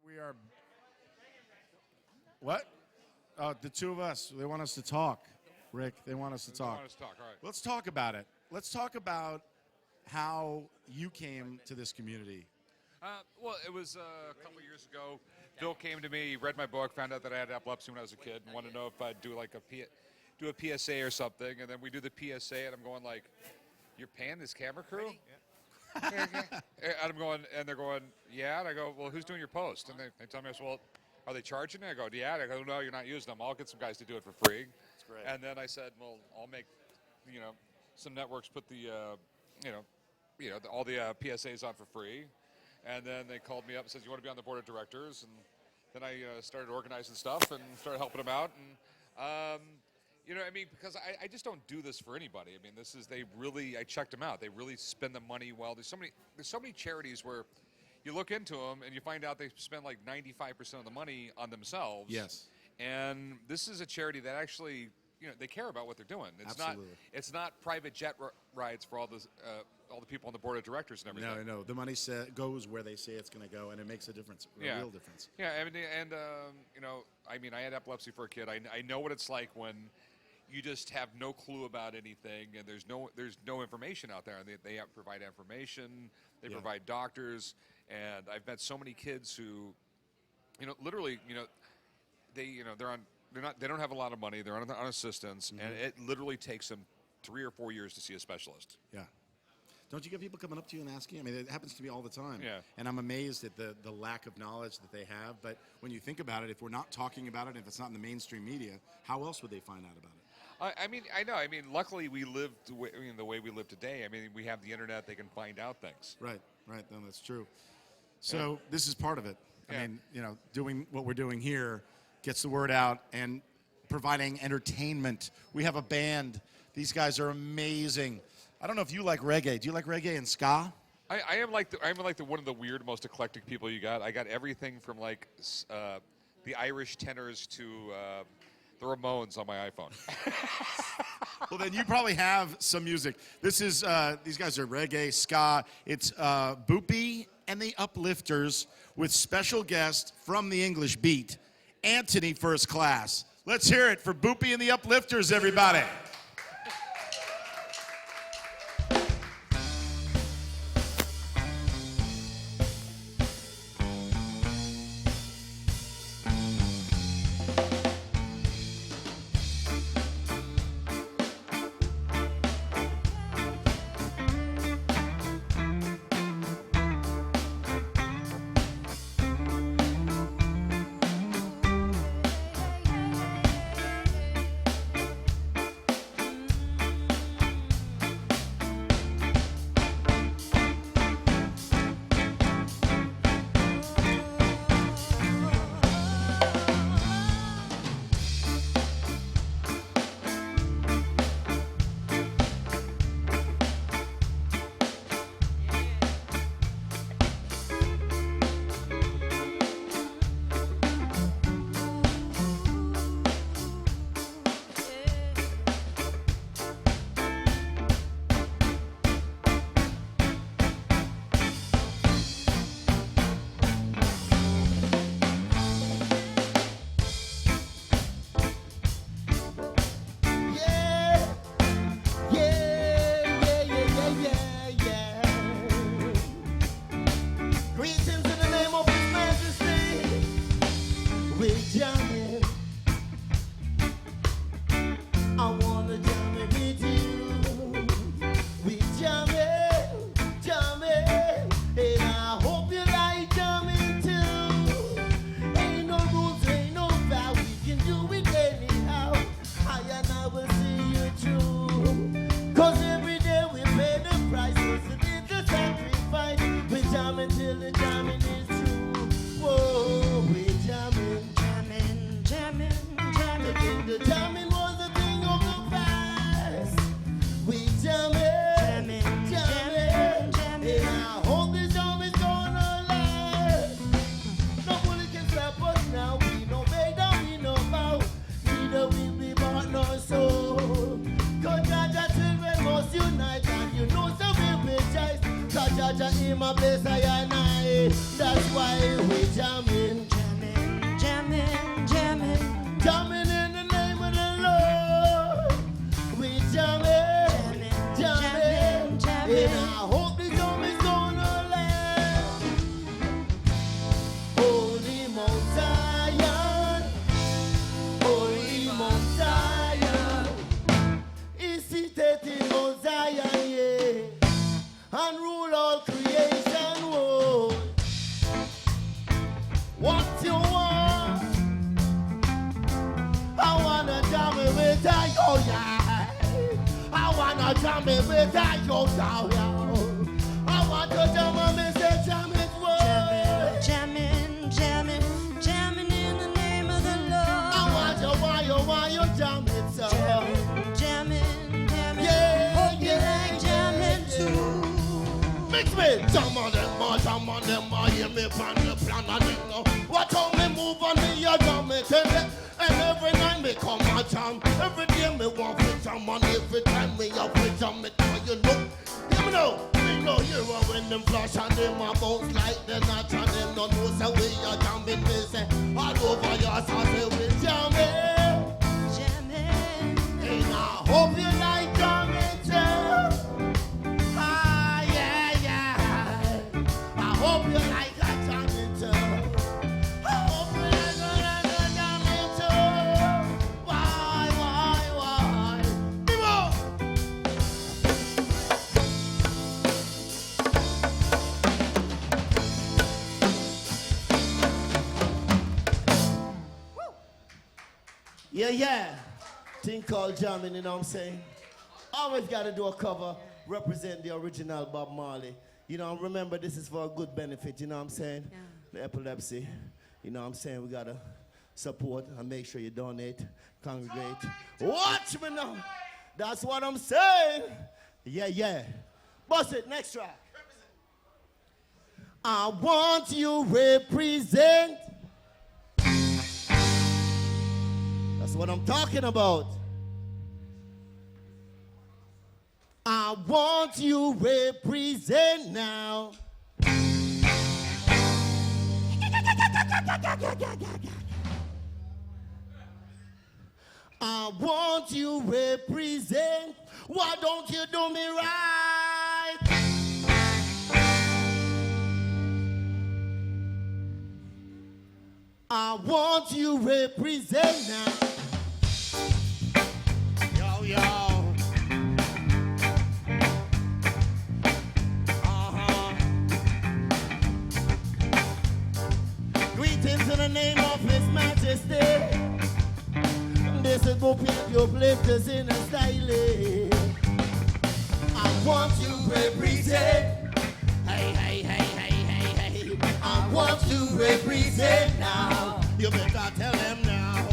Speaker 1: We are. What? The two of us. They want us to talk. Rick, they want us to talk.
Speaker 2: want us to talk, all right.
Speaker 1: Let's talk about it. Let's talk about how you came to this community.
Speaker 2: Well, it was a couple years ago. Phil came to me, read my book, found out that I had epilepsy when I was a kid, and wanted to know if I'd do like do a PSA or something. And then we do the PSA, and I'm going like, "You're paying this camera crew?" And I'm going, and they're going, "Yeah." And I go, "Well, who's doing your post?" And they tell me, I said, "Well, are they charging you?" I go, "Yeah." And I go, "No, you're not using them. I'll get some guys to do it for free."
Speaker 1: That's great.
Speaker 2: And then I said, "Well, I'll make, some networks put the, all the PSAs on for free." And then they called me up and said, "You want to be on the board of directors?" And then I started organizing stuff and started helping them out. And because I just don't do this for anybody. I mean, I checked them out. They really spend the money well. There's so many charities where you look into them and you find out they spend like 95% of the money on themselves.
Speaker 1: Yes.
Speaker 2: And this is a charity that actually, they care about what they're doing.
Speaker 1: Absolutely.
Speaker 2: It's not private jet rides for all the people on the board of directors and everything.
Speaker 1: No. The money goes where they say it's going to go, and it makes a difference, a real difference.
Speaker 2: Yeah, I had epilepsy for a kid. I know what it's like when you just have no clue about anything, and there's no information out there. And they provide information, they provide doctors, and I've met so many kids who, literally, they don't have a lot of money. They're on assistance, and it literally takes them 3 or 4 years to see a specialist.
Speaker 1: Yeah. Don't you get people coming up to you and asking? I mean, it happens to me all the time.
Speaker 2: Yeah.
Speaker 1: And I'm amazed at the lack of knowledge that they have. But when you think about it, if we're not talking about it, if it's not in the mainstream media, how else would they find out about it?
Speaker 2: I mean, I know. I mean, luckily we live the way we live today. I mean, we have the internet; they can find out things.
Speaker 1: Right. No, that's true. So this is part of it. I mean, doing what we're doing here gets the word out and providing entertainment. We have a band. These guys are amazing. I don't know if you like reggae. Do you like reggae and ska?
Speaker 2: I am like one of the weird, most eclectic people you got. I got everything from like the Irish tenors to the Ramones on my iPhone.
Speaker 1: Well, then you probably have some music. This is these guys are reggae, ska. It's Boopy and the Uplifters with special guest from the English Beat, Anthony First Class. Let's hear it for Boopy and the Uplifters, everybody.
Speaker 6: Yeah. Thing called jamming, you know what I'm saying? Always got to do a cover, represent the original Bob Marley. You know, remember this is for a good benefit, you know what I'm saying?
Speaker 16: Yeah.
Speaker 6: The epilepsy. You know what I'm saying? We got to support and make sure you donate, congregate. Watch me now. That's what I'm saying. Yeah. Bust it, next track. I want you represent. That's what I'm talking about. I want you represent now. I want you represent. Why don't you do me right? I want you represent now. Yo. Greetings in the name of His Majesty. This is go paint your blisters in a style. I want you represent. Hey. I want you represent now. You better tell them now.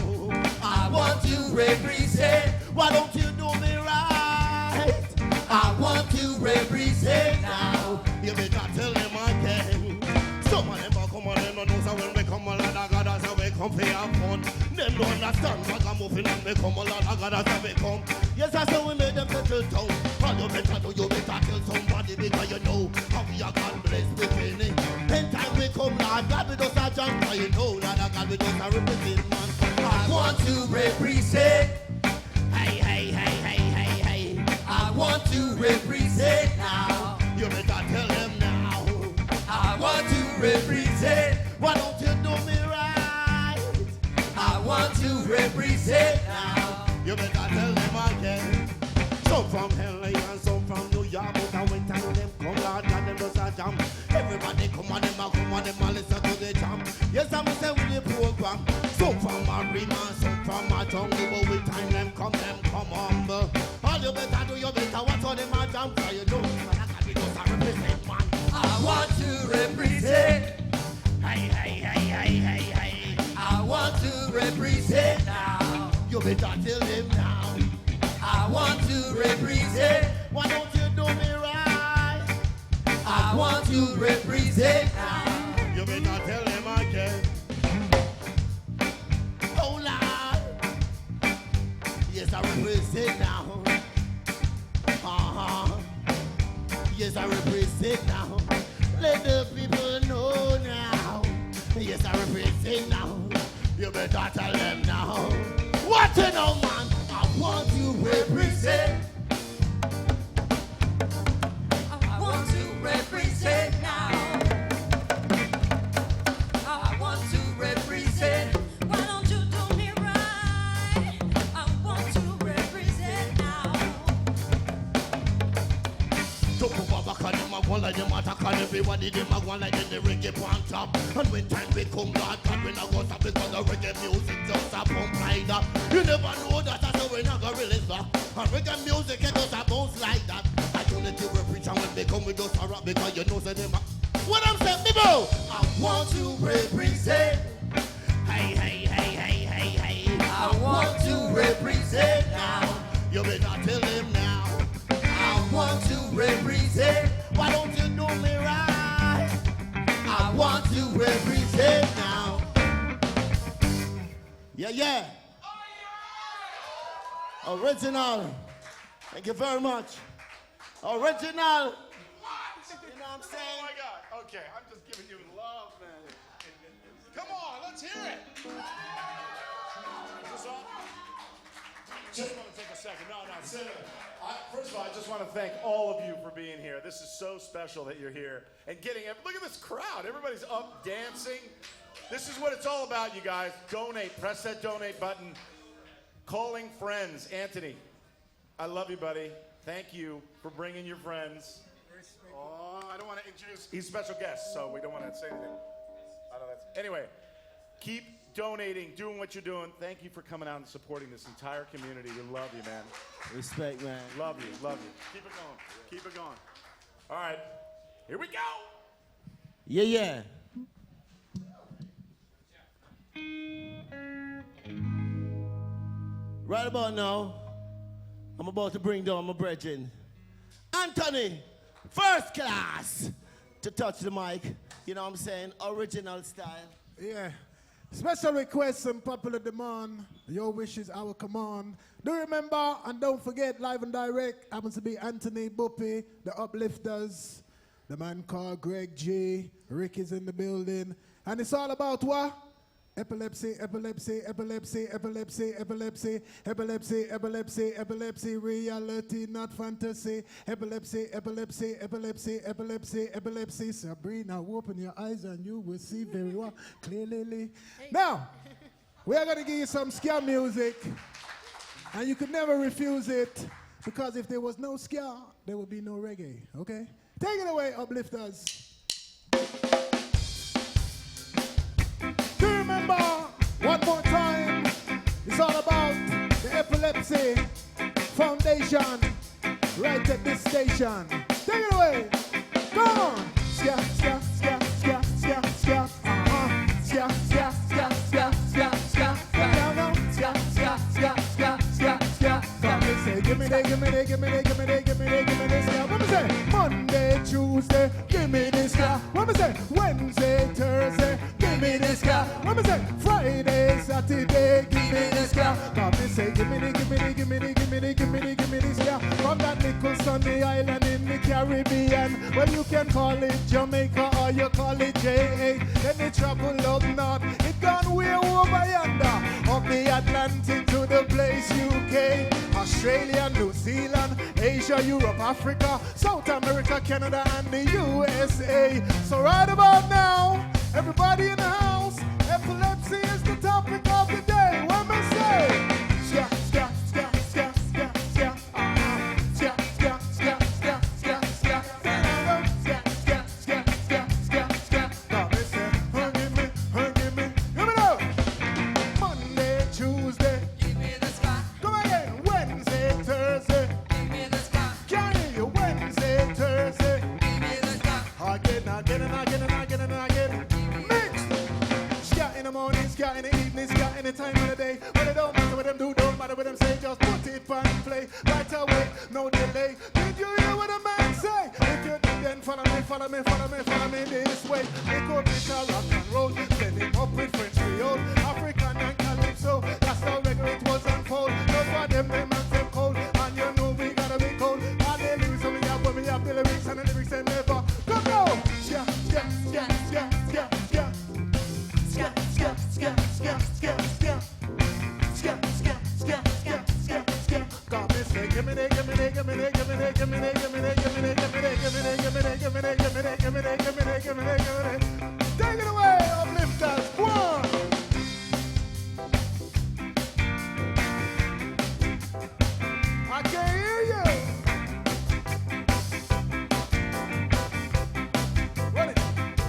Speaker 6: I want you represent. Why don't you do me right? I want you represent now. You better tell them again. Some of them come on, them don't know so when we come on, Lord of God, that's how we come for have fun. Them don't understand what I'm moving and we come on, Lord of God, that's how we come. Yes, that's how we made them settle down. All you better do, you better tell somebody because you know how we are God bless the beginning. Anytime we come, Lord God, we just a jump, for you know, Lord of God, we just a represent, man. I want to represent. Hey. I want to represent now. You better tell them now. I want to represent. Why don't you do me right? I want to represent now. You better tell them again. Some from LA and some from New York, but I went and them come Lord God, them just a jam. Everybody come on them and listen to the jam. Yes, I'm saying with the program. Some from Marina, some from my jungle, but with time them come humble. All you better do, you better watch all them a jam, so you know man, I can be just a represent man. I want to represent. Hey. I want to represent now. You better tell them now. I want to represent. Why don't you do me right? I want to represent now. You better tell them again. Oh Lord. Yes, I represent now. Yes, I represent now. Let the people know now. Yes, I represent now. You better tell them now. What you know, man? I want you represent. I want to represent now. I want to represent. Why don't you do me right? I want to represent now. Like them attack on everybody, them a go like them the reggae on top. And when time we come, Lord God, we not go stop because the reggae music just a pump like that. You never know that, so we not gonna release that. And reggae music it just a bounce like that. I don't let you preach and when they come we just a rap because you know say them. What I'm saying, people, I want to represent. Hey. I want to represent now. You better tell them now. I want to represent. Why don't you do me right? I want to represent now. Yeah. Original. Thank you very much. Original. You know what I'm saying?
Speaker 1: Oh my God. Okay, I'm just giving you love, man. Come on, let's hear it. Is this on? Just want to take a second. No. First of all, I just want to thank all of you for being here. This is so special that you're here and getting it. Look at this crowd. Everybody's up dancing. This is what it's all about, you guys. Donate. Press that donate button. Calling friends. Anthony, I love you, buddy. Thank you for bringing your friends. Oh, I don't want to introduce. He's a special guest, so we don't want to say anything. Anyway, keep donating, doing what you're doing. Thank you for coming out and supporting this entire community. We love you, man.
Speaker 6: Respect, man.
Speaker 1: Love you, love you. Keep it going, keep it going. All right, here we go.
Speaker 6: Yeah, yeah. Right about now, I'm about to bring down my brethren, Anthony, first class, to touch the mic. You know what I'm saying? Original style.
Speaker 4: Yeah. Special requests and popular demand. Your wishes, our command. Do remember and don't forget, live and direct happens to be Anthony Buppy, the Uplifters, the man called Greg G. Rick is in the building. And it's all about what? Epilepsy, epilepsy, epilepsy, epilepsy, epilepsy, epilepsy, epilepsy, epilepsy, reality, not fantasy. Epilepsy, epilepsy, epilepsy, epilepsy, epilepsy. Sabrina, open your eyes and you will see very well, clearly. Now, we are going to give you some ska music, and you could never refuse it, because if there was no ska, there would be no reggae, okay? Take it away, Uplifters. Remember, one more time, it's all about the Epilepsy Foundation right at this station. Take it away. Go on. Ska, ska, ska, ska, ska, ska. Ska, ska, ska, ska, ska, ska. Ska, ska, ska, ska, ska, ska. Come and say, give me that, give me that, give me that, give me that, give me that, give me that ska. What me say? Monday, Tuesday, give me this ska. What me say? Wednesday, Thursday, give me this ska. What me say? Friday, Saturday, give me this ska. Come and say, give me the, give me the, give me the, give me the, give me the, give me this ska. From that little sunny island in the Caribbean, well, you can call it Jamaica or you call it J.A. Then they travel up north, it gone way over yonder. Up the Atlantic to the place UK, Australia, New Zealand, Asia, Europe, Africa, South America, Canada, and the USA. So right about now, everybody in the house, epilepsy is the topic of the day. What am I saying? Ska, ska, ska, ska, ska, ska. Ska, ska, ska, ska, ska, ska. Ska, ska, ska, ska, ska, ska. Now listen, give me, give me. Give me now. Monday, Tuesday, give me the ska. Come again. Wednesday, Thursday, give me the ska. Can hear you. Wednesday, Thursday, give me the ska. Again, again, and again, and again, and again. In the morning, ska in the evening, ska any time of the day. But it don't matter what them do, don't matter what them say. Just put it on play right away, no delay. Did you hear what the man say? If you did, then follow me, follow me, follow me, follow me this way. Make up it a rock and roll, send it up with French Creole, African and Calypso. That's how regular it was unfold. Just for them and them cold, and you know we gotta be cold. Hallelujah, so we have when we have the lyrics and the lyrics they never go go. Ska, ska, ska, ska, ska, ska. Ska, ska, ska, ska, ska, ska. Ska, ska, ska, ska, ska, ska. Come and say, give me that, give me that, give me that, give me that, give me that, give me that, give me that, give me that, give me that, give me that, give me that, give me that, give me that, give me that, give me that, give me that. Take it away, Uplifters. One. I can't hear you. Run it,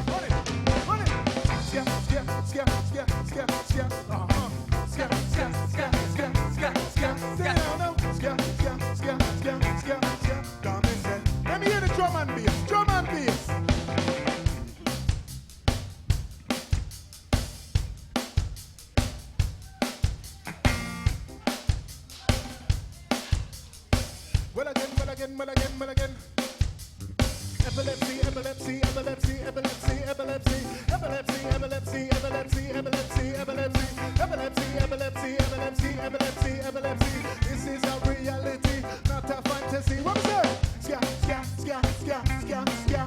Speaker 4: run it, run it. Ska, ska, ska, ska, ska, ska. Ska, ska, ska, ska, ska, ska. Say no, no. Ska, ska, ska, ska, ska, ska. Come and say, let me hear the drum and bass, drum and bass. Well again, well again, well again, well again. Epilepsy, epilepsy, epilepsy, epilepsy, epilepsy, epilepsy, epilepsy, epilepsy, epilepsy, epilepsy, epilepsy, epilepsy, epilepsy, epilepsy, epilepsy. This is a reality, not a fantasy. What was that? Ska, ska, ska, ska, ska, ska.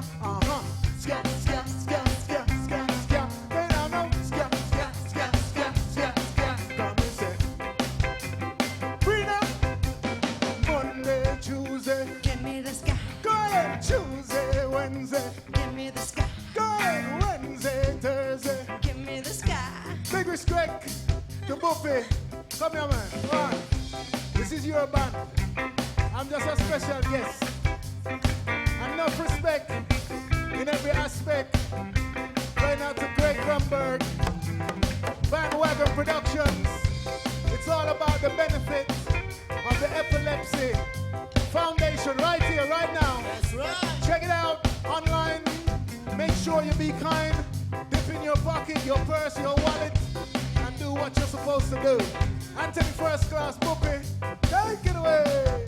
Speaker 4: Ska, ska, ska, ska, ska, ska. They don't know. Ska, ska, ska, ska, ska, ska. Come and say. Bring up. Monday, Tuesday. Give me the ska. Go ahead. Tuesday, Wednesday. Give me the ska. Go ahead. Wednesday, Thursday. Give me the ska. Big respect to Buffy. Come here, man. Come on. This is your band. I'm just a special guest. Enough respect in every aspect. Right now to Greg Grunberg. Bandwagon. kind. Dip in your pocket, your purse, your wallet, and do what you're supposed to do. Anthony First Class Puppy, take it away.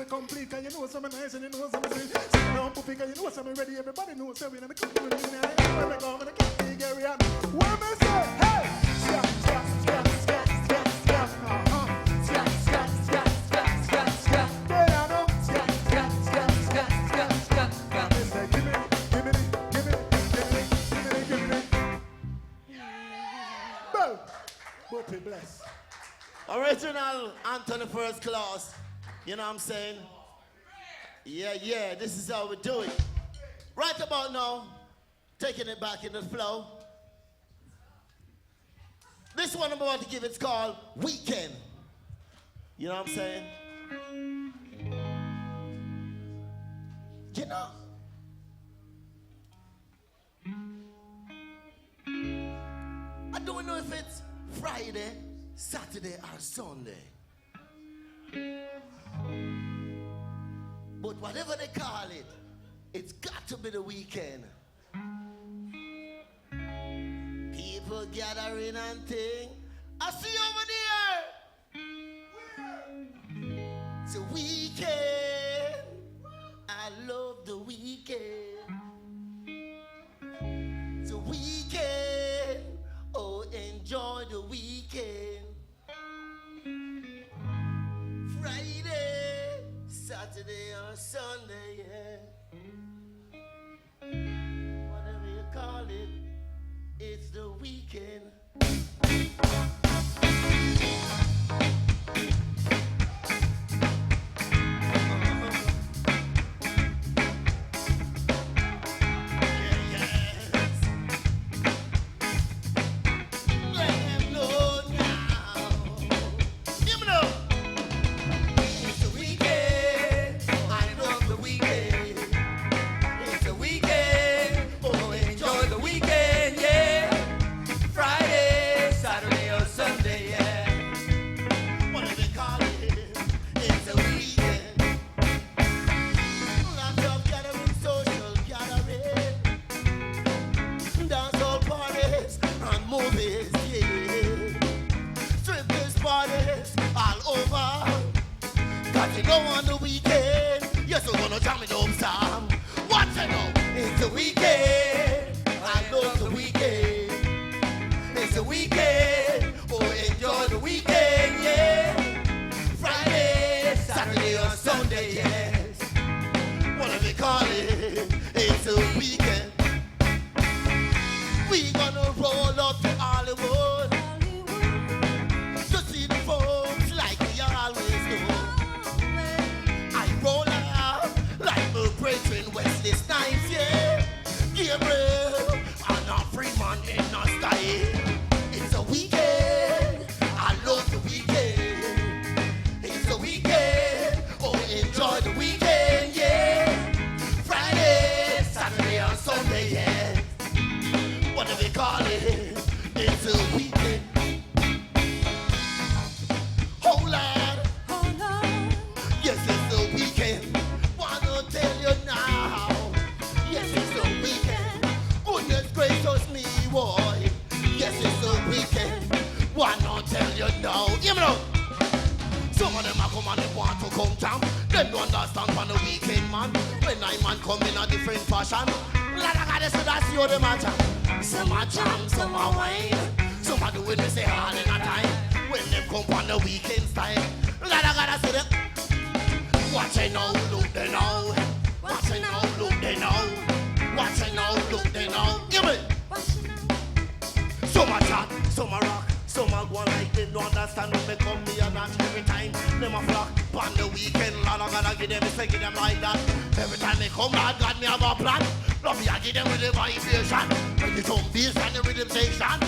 Speaker 4: Complete, and you know some nice and you know some sweet. Some don't put figure, you know some ready. Everybody knows so we never come to the union. Where we go, and I can't figure it out. Where me say, hey, scap, scap, scap, scap, scap, scap, scap, scap, scap, scap, scap, scap. There I know, scap, scap, scap, scap, scap, scap, scap. They say, give me, give me, give me, give me, give me, give me. Boom, Whoopie bless.
Speaker 12: Original Anthony First Class. You know what I'm saying? Yeah, this is how we do it. Right about now, taking it back in the flow. This one I'm about to give, it's called Weekend. You know what I'm saying? You know? I don't know if it's Friday, Saturday, or Sunday. But whatever they call it, it's got to be the weekend. People gathering and thing. I see over there. It's a weekend. I love the weekend. It's a weekend. Oh, enjoy the weekend. Friday, Saturday or Sunday, yeah. Whatever you call it, it's the weekend. Love you, I give them with the vibration. When you jump bass and the rhythm section.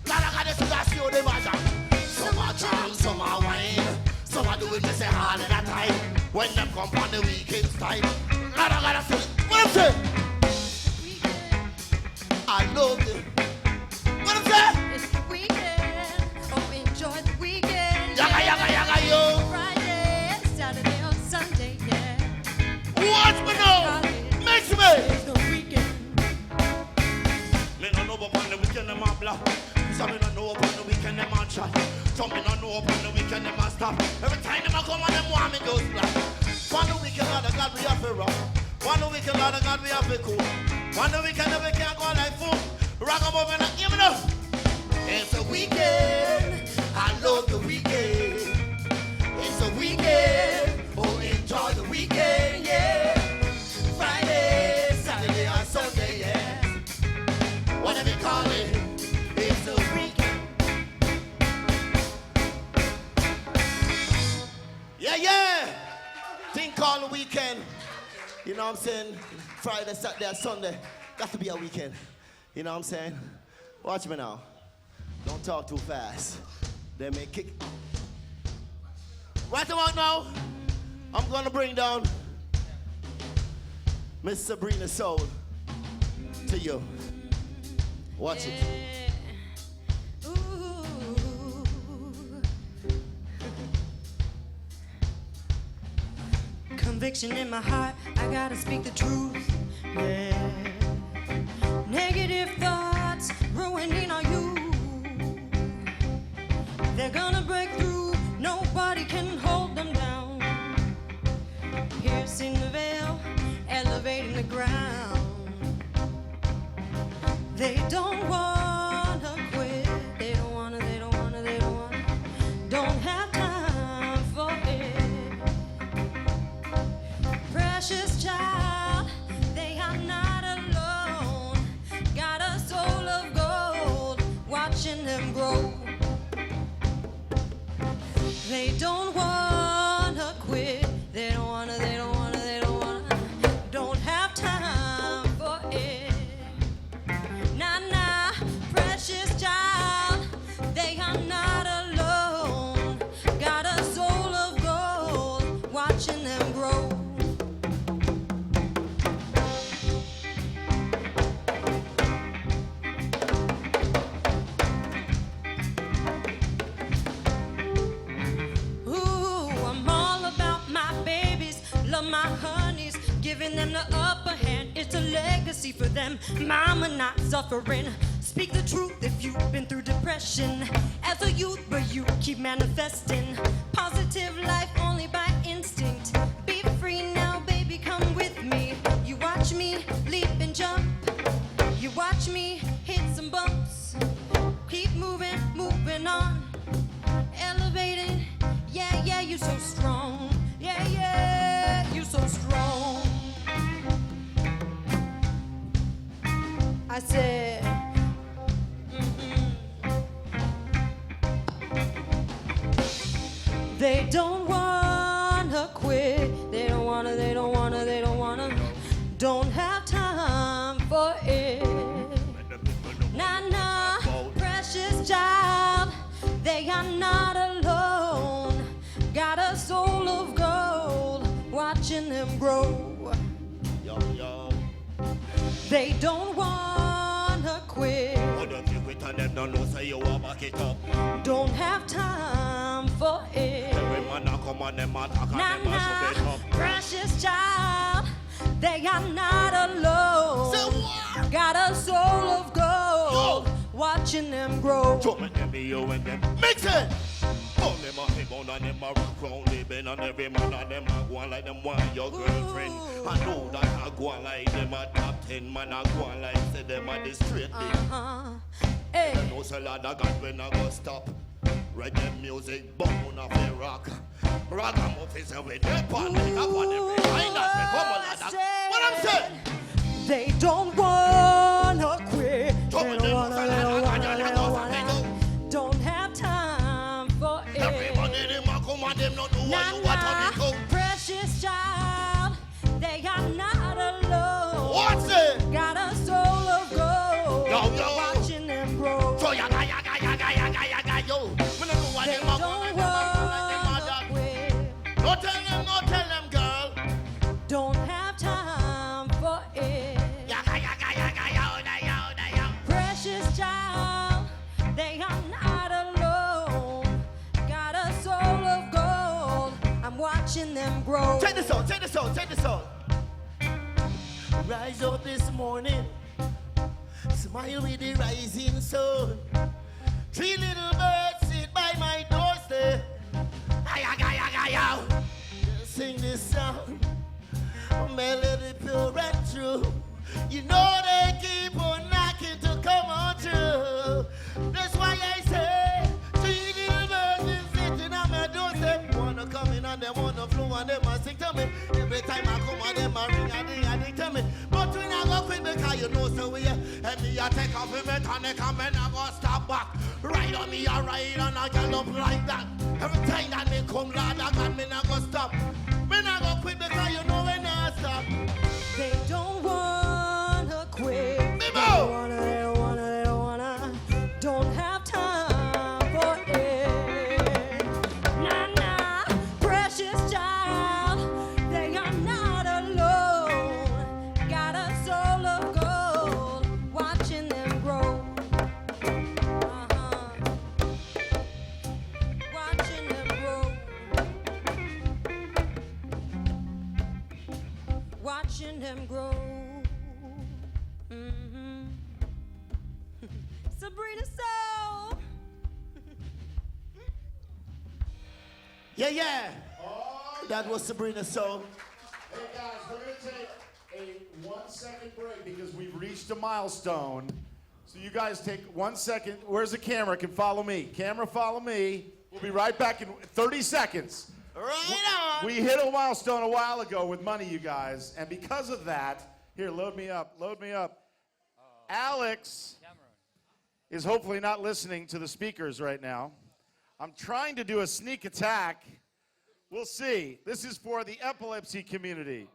Speaker 12: Now I got to see you the matter. Some are charm, some are wine. Some are doing this hard at a time. When them come on the weekend time. Now I got to see what I'm saying. I love it. What I'm saying?
Speaker 9: It's the weekend. Oh, enjoy the weekend.
Speaker 12: Yaga, yaga, yaga, yo.
Speaker 9: Friday, Saturday, or Sunday, yeah.
Speaker 12: Watch me now. Mix me.
Speaker 9: It's the weekend.
Speaker 12: Me no know upon the weekend them a block. Some me no know upon the weekend them a chat. Some me no know upon the weekend them a stop. Every time them a come and them want me just black. One the weekend, Lord of God, we have to rock. One the weekend, Lord of God, we have to cool. One the weekend, we can't go like fool. Rock 'em up and give me up. It's a weekend. I love the weekend. It's a weekend. Oh, enjoy the weekend, yeah. Friday, Saturday, or Sunday, yeah. Whatever you call it, it's a weekend. Yeah, yeah. Thing called the weekend. You know what I'm saying? Friday, Saturday, or Sunday. Got to be a weekend. You know what I'm saying? Watch me now. Don't talk too fast. They may kick. Right about now, I'm gonna bring down Miss Sabrina Soul to you. Watch it.
Speaker 9: Conviction in my heart, I gotta speak the truth. Yeah. Negative thoughts ruining our youth. They're gonna break through, nobody can hold them down. Piercing the veil, elevating the ground. They don't wanna quit, they don't wanna, they don't wanna, they don't wanna. Don't have time for it. Precious child, they are not alone. Got a soul of gold, watching them grow. They don't wanna quit. They don't wanna, they don't wanna, they don't wanna. Don't have time for it. Nah, nah, precious child, they are not alone. Got a soul of gold, watching them grow. My honeys, giving them the upper hand. It's a legacy for them. Mama not suffering. Speak the truth if you've been through depression. As a youth, but you keep manifesting. Positive life only by instinct. Be free now, baby, come with me. You watch me leap and jump. You watch me hit some bumps. Keep moving, moving on. Elevated, yeah, yeah, you're so strong. Yeah, yeah, you're so strong. I said, They don't wanna quit. They don't wanna, they don't wanna, they don't wanna. Don't have time for it. Nah, nah, precious child. They are not alone. Got a soul of gold, watching them grow.
Speaker 12: Yo, yo.
Speaker 9: They don't wanna quit. Don't have time for it. Nah, nah, precious child. They are not alone. Got a soul of gold, watching them grow.
Speaker 12: Mix it! All them a hip on and them a rock round living and every man and them a go on like them want your girlfriend. I know that I go on like them a top 10 man a go on like say them a the straight
Speaker 9: Hey.
Speaker 12: I know say Lord of God when I go stop. Reggae music bone off the rock. Rock and muffins and with the pan make up on every line that come on like that. What I'm saying?
Speaker 9: They don't wanna quit. They don't wanna, they don't wanna, they don't wanna. Don't have time for it.
Speaker 12: Everybody them a come and them not do what you want to be.
Speaker 9: Precious child, they are not alone.
Speaker 12: What's it?
Speaker 9: Got
Speaker 12: No tell them, girl.
Speaker 9: Don't have time for it. Precious child, they are not alone. Got a soul of gold. I'm watching them grow.
Speaker 12: Take this out, take this out, take this out. Rise up this morning, smile with the rising sun. 3 little birds sit by my doorstep. Sing this song, melody pure and true. You know they keep on knocking to come on true. That's why I say 3 little birds is sitting on my doorstep. Wanna come in and they wanna flow and they must sing to me. Every time I come on them a ring and ding to me. But we not go quit because you know so we and me a take off in me tonic and me not go stop back. Ride on me a ride and I get up like that. Every time that me come Lord I got me not go stop. Me not go quit because you know we not stop.
Speaker 9: They don't wanna quit. They don't wanna. Don't have time for it. Nah, precious child, they are not alone. Got a soul of gold, watching them grow. Watching them grow. Watching them grow. Sabrina Soul.
Speaker 12: Yeah. That was Sabrina Soul.
Speaker 1: Hey guys, we're going to take a 1-second break because we've reached a milestone. So you guys take 1 second. Where's the camera? Can follow me. Camera, follow me. We'll be right back in 30 seconds.
Speaker 12: Right on.
Speaker 1: We hit a milestone a while ago with money, you guys. And because of that, here, load me up. Alex is hopefully not listening to the speakers right now. I'm trying to do a sneak attack. We'll see. This is for the epilepsy community.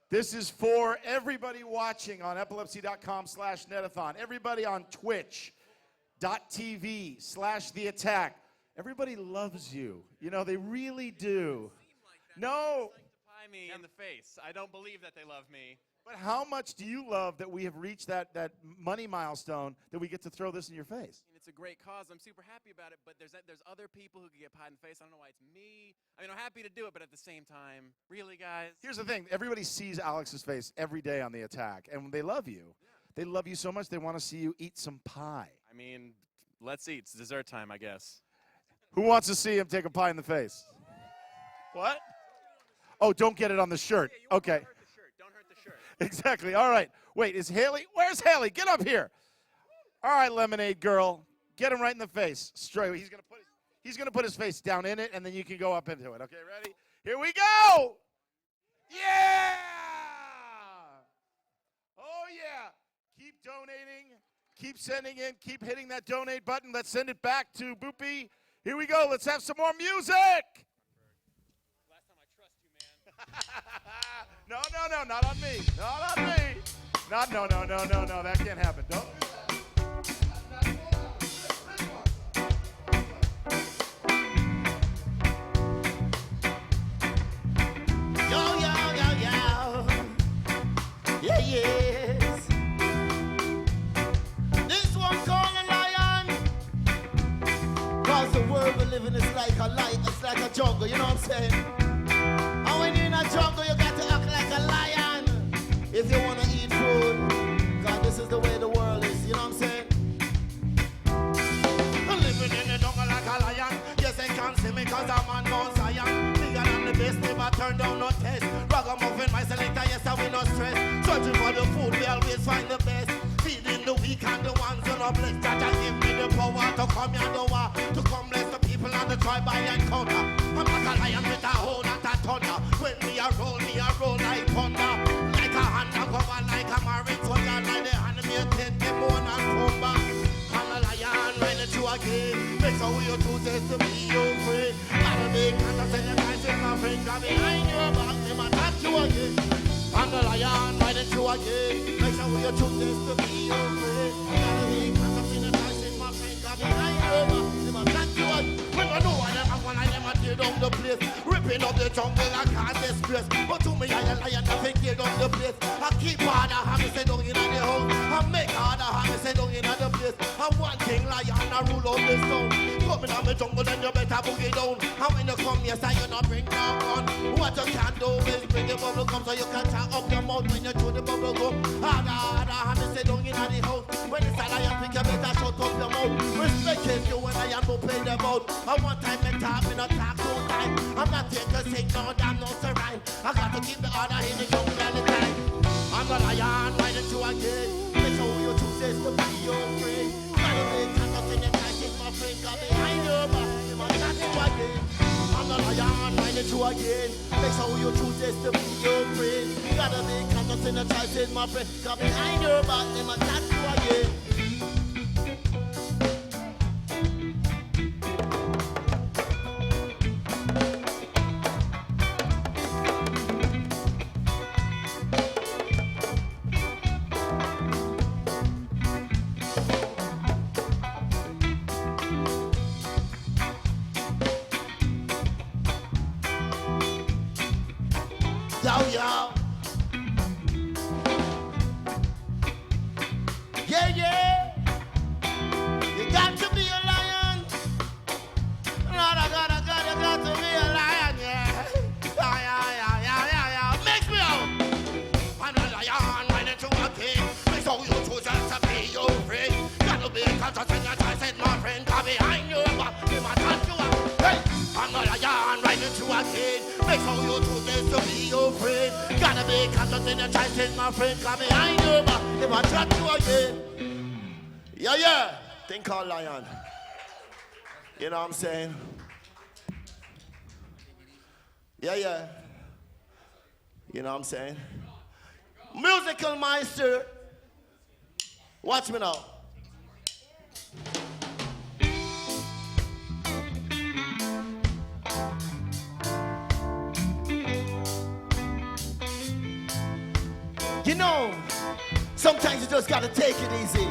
Speaker 1: This is for everybody watching on epilepsy.com/Netathon, everybody on twitch.tv/The Attack. Everybody loves you. You know, they really do. No.
Speaker 13: Pie me in the face. I don't believe that they love me.
Speaker 1: But how much do you love that we have reached that money milestone that we get to throw this in your face?
Speaker 13: It's a great cause. I'm super happy about it, but there's other people who could get pie in the face. I don't know why it's me. I mean, I'm happy to do it, but at the same time, really, guys?
Speaker 1: Here's the thing. Everybody sees Alex's face every day on The Attack, and they love you. Yeah. They love you so much they want to see you eat some pie.
Speaker 13: I mean, let's eat. It's dessert time, I guess.
Speaker 1: Who wants to see him take a pie in the face? What? Oh, don't get it on the shirt.
Speaker 13: Yeah,
Speaker 1: okay.
Speaker 13: Don't hurt the shirt. Don't hurt the shirt.
Speaker 1: Exactly. All right. Wait, is Haley? Where's Haley? Get up here. All right, Lemonade Girl. Get him right in the face. Straight. He's gonna put his face down in it, and then you can go up into it. Okay, ready? Here we go. Yeah. Oh yeah. Keep donating. Keep sending in. Keep hitting that donate button. Let's send it back to Boopy. Here we go. Let's have some more music.
Speaker 13: Last time I trust you, man.
Speaker 1: No, not on me. Not on me. No, that can't happen. Don't do that.
Speaker 12: Yes. This one's called a lion. Cause the world we live in is like it's like a jungle, you know what I'm saying? And when you're in a jungle, you got to act like a lion. If you wanna eat food, cause this is the way the world is, you know what I'm saying? I'm living in the jungle like a lion. Yes, they can't see me cause I'm on Mount Zion. Bigger than the best, never turn down no test. Ragamuffin, my selector, yes, I will no stress. Searching for the food, we always find the best. Feeding the weak and the ones who are blessed. That give me the power to come here, the war. To come bless the people and the tribe I encounter. I'm like a lion with a whole lot of thunder. When me a roll like thunder. Like a hand a cover, like a married soldier. Like the animated demon and combat. I'm a lion, running through again. Make sure you choose to be your friend. I'll make contact and guys in my finger behind your back. They might attack you again. I'm the lion, riding through again. Make sure you choose to be your friend. I'll make contact and guys in my finger behind your back. They might attack you again. When I know I never want, I never tear down the place. Ripping up the say don't in the place. And one king lion, I rule out this town. Coming on the jungle, then you better boogie down. And when you come, yes, I you not bring no gun. What you can do is bring the bubble gum so you can chat up your mouth when you chew the bubble gum. Harder, harder, and say don't in the house. When it's a lion, pick you better shut up your mouth. Respecting you when I am to play the boat. And one time me talk, me not talk two time. I'm not here to sing, no damn no rhyme. I got to keep the order in the young Valentine. I'm the lion, why don't you again? Make sure you choose this to be your friend. Gotta make contact in the night, take my friend. Got behind your back, you must not you again. I'm the lion, why don't you again? Make sure you choose this to be your friend. Gotta make contact in the night, take my friend. Got behind your back, you must not you again. Thing called lion. You know what I'm saying? Yeah, yeah. You know what I'm saying? Musical Meister. Watch me now. You know, sometimes you just gotta take it easy.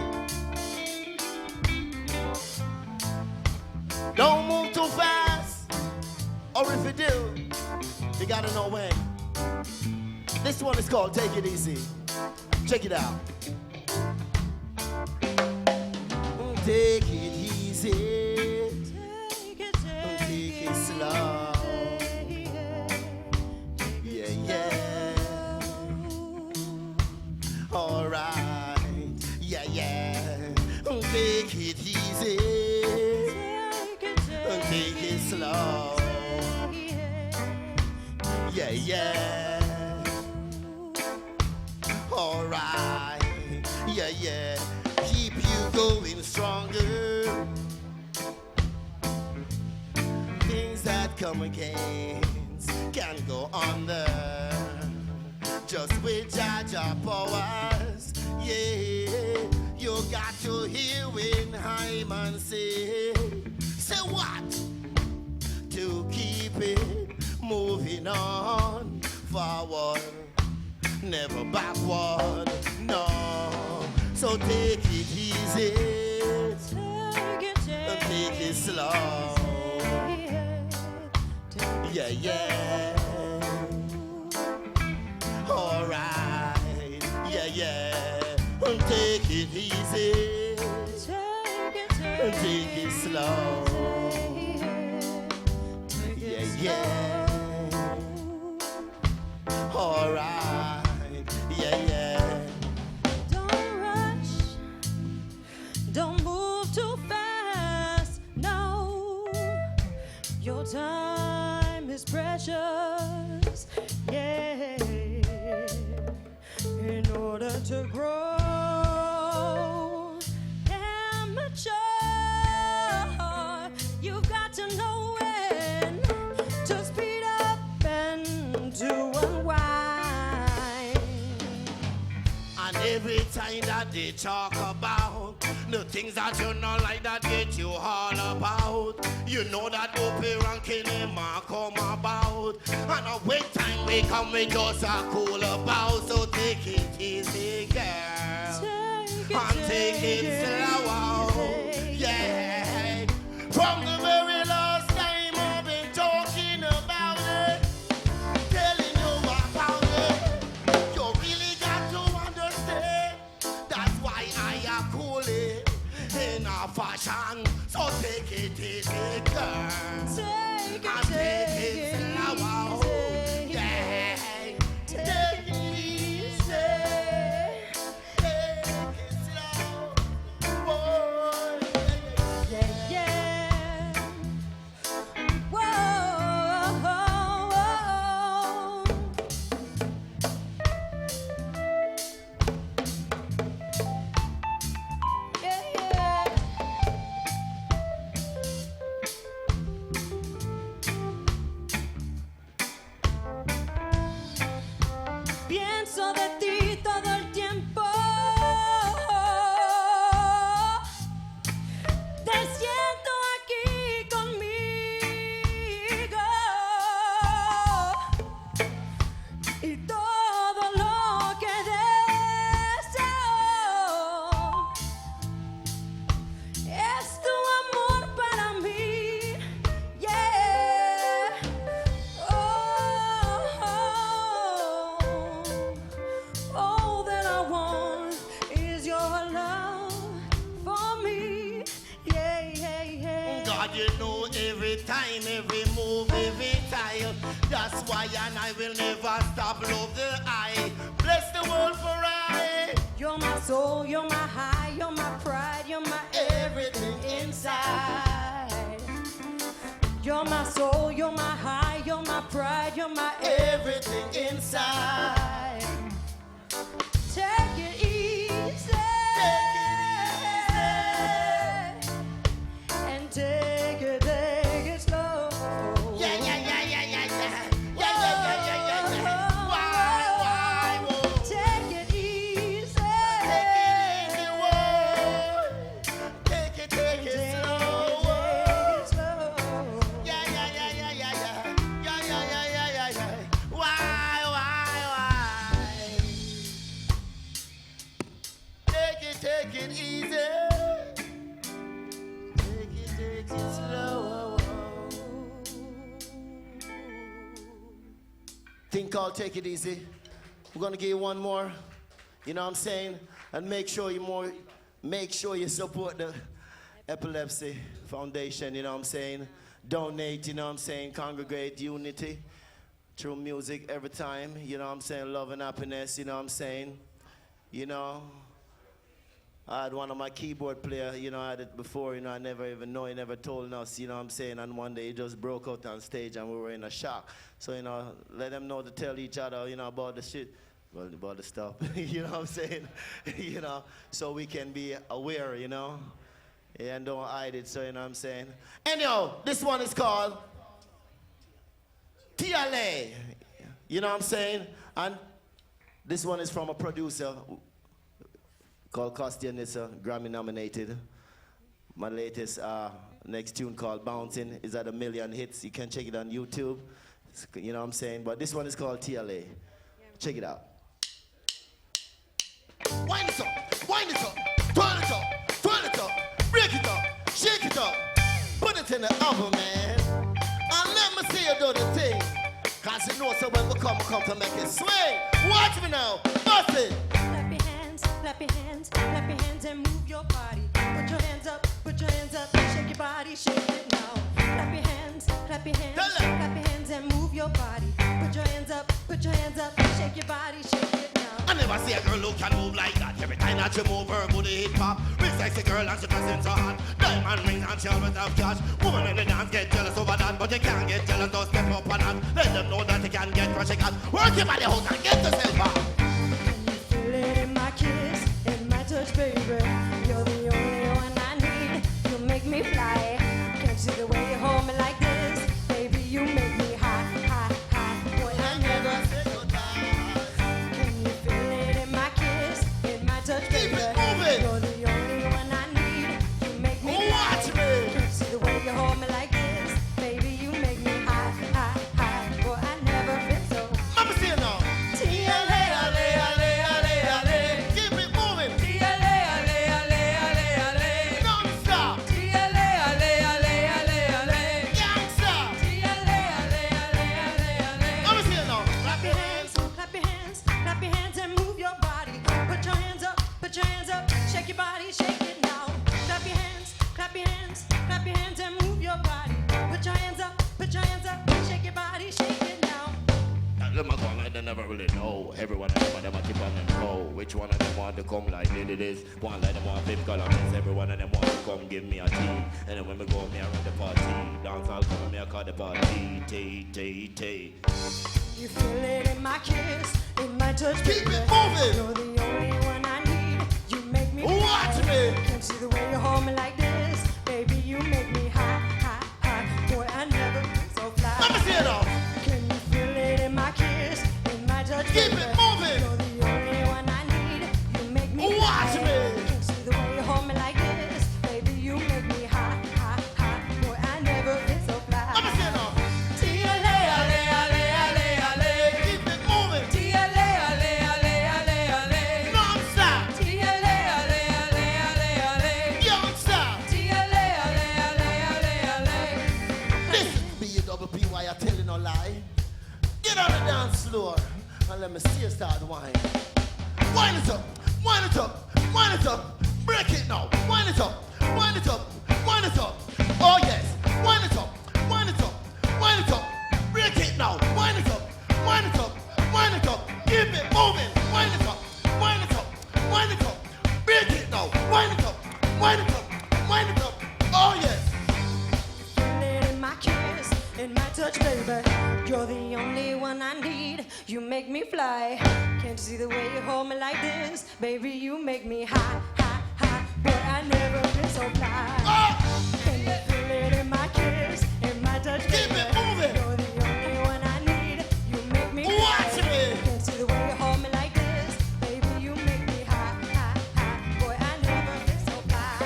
Speaker 12: Don't move too fast, or if you do, you gotta know when. This one is called Take It Easy. Check it out. Take it easy. Take it slow. Yeah, yeah. Alright. Yeah, yeah. Take it easy. Take it slow. Yeah, yeah. Alright. Yeah, yeah. Keep you going stronger. Things that come against can go under. Just with Jaja powers. Yeah. You got to hear when Hyman say. Say what? To keep it moving on forward, never backward, no. So take it easy, take it slow. Yeah, yeah. Alright, yeah, yeah. Take it easy, take it slow. Yeah. Alright. Yeah, yeah.
Speaker 9: Don't rush. Don't move too fast. No. Your time is precious. Yeah. In order to grow and mature, you've got to know when to speed up and to unwind.
Speaker 12: And every time that they talk about the things that you know like that get you all about, you know that Opie ranking him come about. And when time we come, we just are cool about. So take it easy, girl. Take it slow. Yeah. From the very last time I've been talking about it, telling you about it, you really got to understand. That's why I am cool. fashion. So take it easy, girl.
Speaker 9: Take
Speaker 12: And take it slow. Yeah. Take it easy. Take it slow. Boy.
Speaker 9: Yeah, yeah. Whoa. Yeah, yeah. Pienso de ti todo el tiempo. Te siento aquí conmigo. Y todo lo que deseo es tu amor para mí. Yeah. All that I want is your love for me. Yeah, yeah, yeah.
Speaker 12: God, you know every time, every move, every time. That's why and I will never stop love the eye. Bless the world for I.
Speaker 9: You're my soul, you're my high, you're my pride, you're my everything inside. You're my soul, you're my high, you're my pride, you're my everything inside. Take it easy. And take it slow.
Speaker 12: Yeah, yeah, yeah, yeah, yeah, yeah. Yeah, yeah, yeah, yeah, yeah, yeah. Why, whoa.
Speaker 9: Take it easy.
Speaker 12: Take it easy, whoa. Take it slow. Yeah, yeah, yeah, yeah, yeah, yeah. Yeah, yeah, yeah, yeah, yeah, yeah. Why? Take it easy. Take it slow. Thing called Take It Easy. We're gonna give you one more. You know what I'm saying? And make sure you support the Epilepsy Foundation, you know what I'm saying? Donate, you know what I'm saying? Congregate, unity through music every time, you know what I'm saying? Love and happiness, you know what I'm saying? You know, I had one of my keyboard player, you know, I had it before, you know, I never even know, he never told us, you know what I'm saying? And one day he just broke out on stage and we were in a shock. So, you know, let them know to tell each other, you know, about the shit, well, about the stuff, you know what I'm saying? You know, so we can be aware, you know? Yeah, and don't hide it, so you know what I'm saying? Anyhow, this one is called TLA. You know what I'm saying? And this one is from a producer called Costian. It's Grammy nominated. My latest next tune called Bouncing is at 1 million hits. You can check it on YouTube. You know what I'm saying? But this one is called TLA. Check it out. Wind it up, wind it up, twirl it up, twirl it up, break it up, shake it up, put it in the oven, man. And let me see you do the thing. Cause you know so when we come to make it swing. Watch me now, bust it.
Speaker 9: Clap your hands, clap your hands, clap your hands and move your body. Put your hands up, shake your body, shake it now. Clap your hands, clap your hands and move your body. Put your hands up, shake your body, shake it now.
Speaker 12: I never see a girl who can move like that. Every time that she move her booty hip hop. Real sexy girl and she dressing so hot. Diamond rings and she always have cash. Woman in the dance get jealous over that, but you can't get jealous, don't step up on that. Let them know that you can get what you got. Work your body out and get yourself up.
Speaker 9: Feel it in my kiss, in my touch, baby. You're the only one I need. You make me fly. Can't see the way you hold me like this, baby. You make me hot, hot, hot. Boy, I never say goodbye. Can you feel it in my kiss, in my touch, baby? You're the only one I need. You make me fly. Can't see the way you hold me like this, baby. You make me hot, hot, hot. Boy, I never feel so.
Speaker 12: Mama, see it now.
Speaker 9: TLA, ale, ale, ale, ale.
Speaker 12: Keep it moving.
Speaker 9: TLA, ale, ale, ale, ale.
Speaker 12: Non-stop.
Speaker 9: TLA, ale, ale, ale, ale.
Speaker 12: really know. Every one of them a keep on them toe. Which one of them want to come like this? One like them want flip color miss. Every one of them want to come give me a tea. And then when we go, me around the party. Dance all come, me I call the party. Tea.
Speaker 9: You feel it in my kiss, in my touch.
Speaker 12: Keep
Speaker 9: baby.
Speaker 12: it moving.
Speaker 9: You're the only one I need. You make me
Speaker 12: Watch
Speaker 9: fly.
Speaker 12: me.
Speaker 9: Can't see the way you hold me like this. Baby, you make me high. Boy, I never been so fly.
Speaker 12: Let me see it now.
Speaker 9: Can you feel it in my kiss, in my touch?
Speaker 12: Keep
Speaker 9: baby?
Speaker 12: it moving.
Speaker 9: You're the only one I need. You make me
Speaker 12: Watch
Speaker 9: fly.
Speaker 12: me.
Speaker 9: Can't see the way you hold me like this. Baby, you make me high. Boy, I never been so fly.
Speaker 12: Let me see it now. Keep it moving. Non-stop. Young stop. Listen, be a double P, why you telling no lie? Get on the dance floor and let me see you start whining. Wind it up, wind it up, wind it up. Break it now. Wind it up, wind it up, wind it up. Oh yes, wind it up, wind it up, wind it up. Break it now. Wind it up, wind it up, wind it up. Keep it moving. Wind it up, wind it up, wind it up. Break it now. Wind it up, wind it up, wind it up. Oh yes.
Speaker 9: Feel it in my kiss, in my touch, baby. You're the only one I need. You make me fly. Can't you see the way you hold me like this? Baby, you make me high. Boy, I never been so fly. Can you feel it in my kiss, in my touch, baby?
Speaker 12: Keep it moving.
Speaker 9: You're the only one I need. You make me
Speaker 12: Watch
Speaker 9: fly.
Speaker 12: me.
Speaker 9: Can't see the way you hold me like this? Baby, you make me high. Boy, I never been so fly.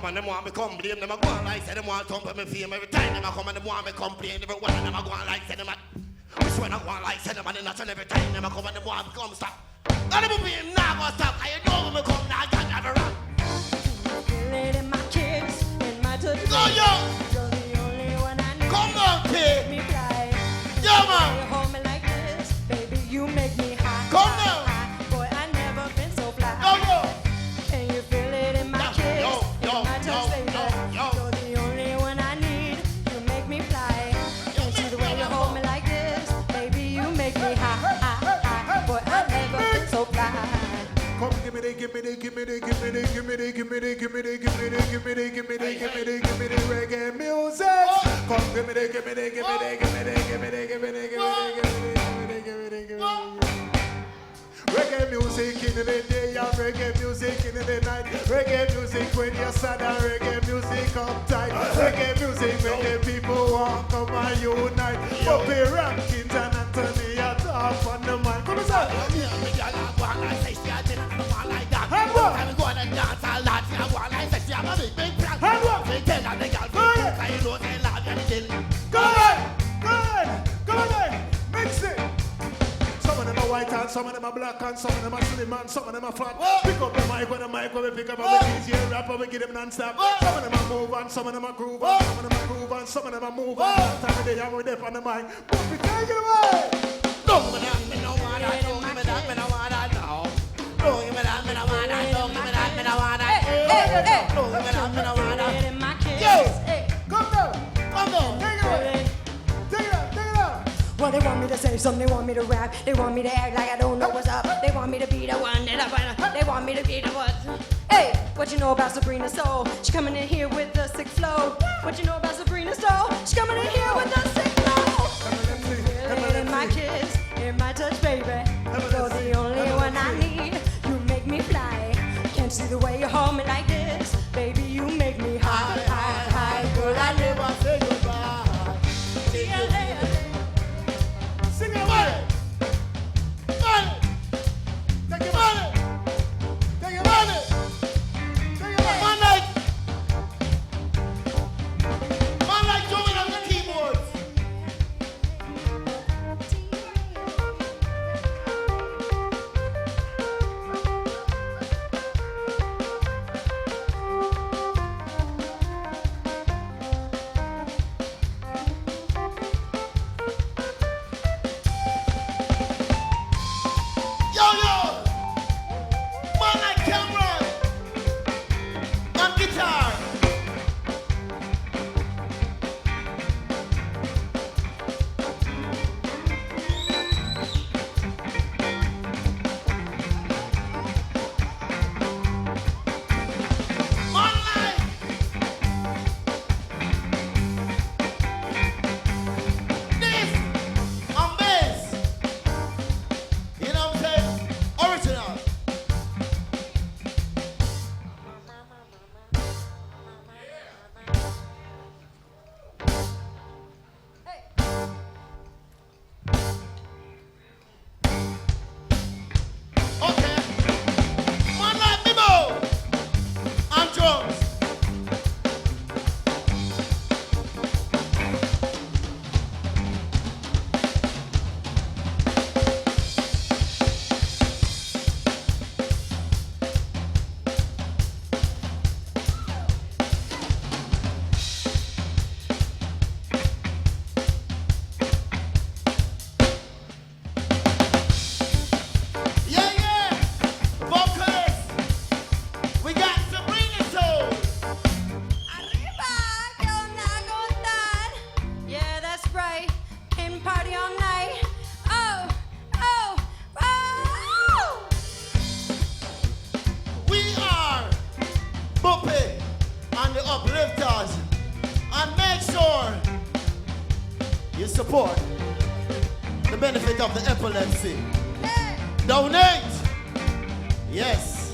Speaker 12: Them want me complain, them a go on like say them want thump at me fame. Every time them a come and them want me complain. Every one of them a go on like say them a which one I go on like say them a not and every time them a come and them want me come stop. And them be nah go stop. I know when me come now I got never run.
Speaker 9: Feel it in my kiss, in my touch.
Speaker 12: Go yo.
Speaker 9: You're the only one I need.
Speaker 12: Come on, kid.
Speaker 9: Make me fly.
Speaker 12: Yo man.
Speaker 9: You hold me like this, baby. You make me high.
Speaker 12: Come down.
Speaker 9: Boy, I never been so fly.
Speaker 12: Yo yo.
Speaker 9: Can you feel it in my kiss, in my touch, baby? You're the only one I need. You make me fly. Can't see the way you hold me like this, baby. You make me high. Boy, I never been so fly.
Speaker 4: Come give me the reggae music. Come give me the reggae music in the day and reggae music in the night. Reggae music when you're sad and reggae music uptight. Reggae music when the people walk come and unite. Puppy Rankins and Anthony are top on the mic. Come on, hand walk.
Speaker 12: I'm going to dance a lot. I'm going like sexy. I'm a big prank.
Speaker 4: Hand walk.
Speaker 12: They tell them they got
Speaker 4: Go ahead. Mix it. Some of them are white and some of them are black and some of them are slim and some of them are fat. Pick up the mic when we pick up and we DJ rap and we give them non-stop. Some of them are move and some of them are groove and some of them are groove and some of them are move. And that time of day I'm with them on the mic. Move it, take it away.
Speaker 12: Don't give me that, me no want that. Don't give me that, me no want that now. Don't give me that, me no want that. Don't give me that, me no want that. Don't give me that, me no want that. Yo,
Speaker 4: come down. Take it away. Take it out.
Speaker 9: Well, they want me to say something, they want me to rap, they want me to act like I don't know what's up. They want me to be the one that I wanna, they want me to be the one. Hey, what you know about Sabrina Soul? She coming in here with the sick flow. What you know about Sabrina Soul? She coming in here with the sick flow. Feel it in my kiss, in my touch, baby. You're the only one I need. You make me fly. Can't see the way you hold me like this, baby. You make me high. Girl, I never say goodbye.
Speaker 4: Sing it away. Take it away.
Speaker 12: Man like Joey on the keyboards. the uplifters. And make sure you support the benefit of the epilepsy. Donate. Yes.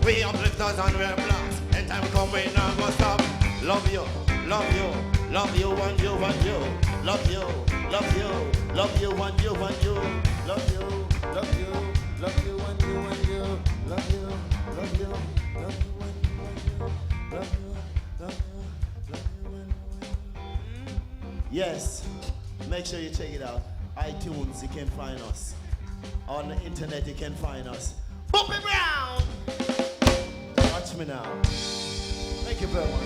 Speaker 12: We uplifters and we're blast. And time come we not gonna stop. Love you, love you, love you and you and you. Love you, love you, love you and you and you. Love you, love you, love you and you and you. Love you, love you, love you and you and you. Love you, love you, love you and you. Yes. Make sure you check it out. iTunes, you can find us. On the internet, you can find us. Bobby Brown! Watch me now. Thank you very much.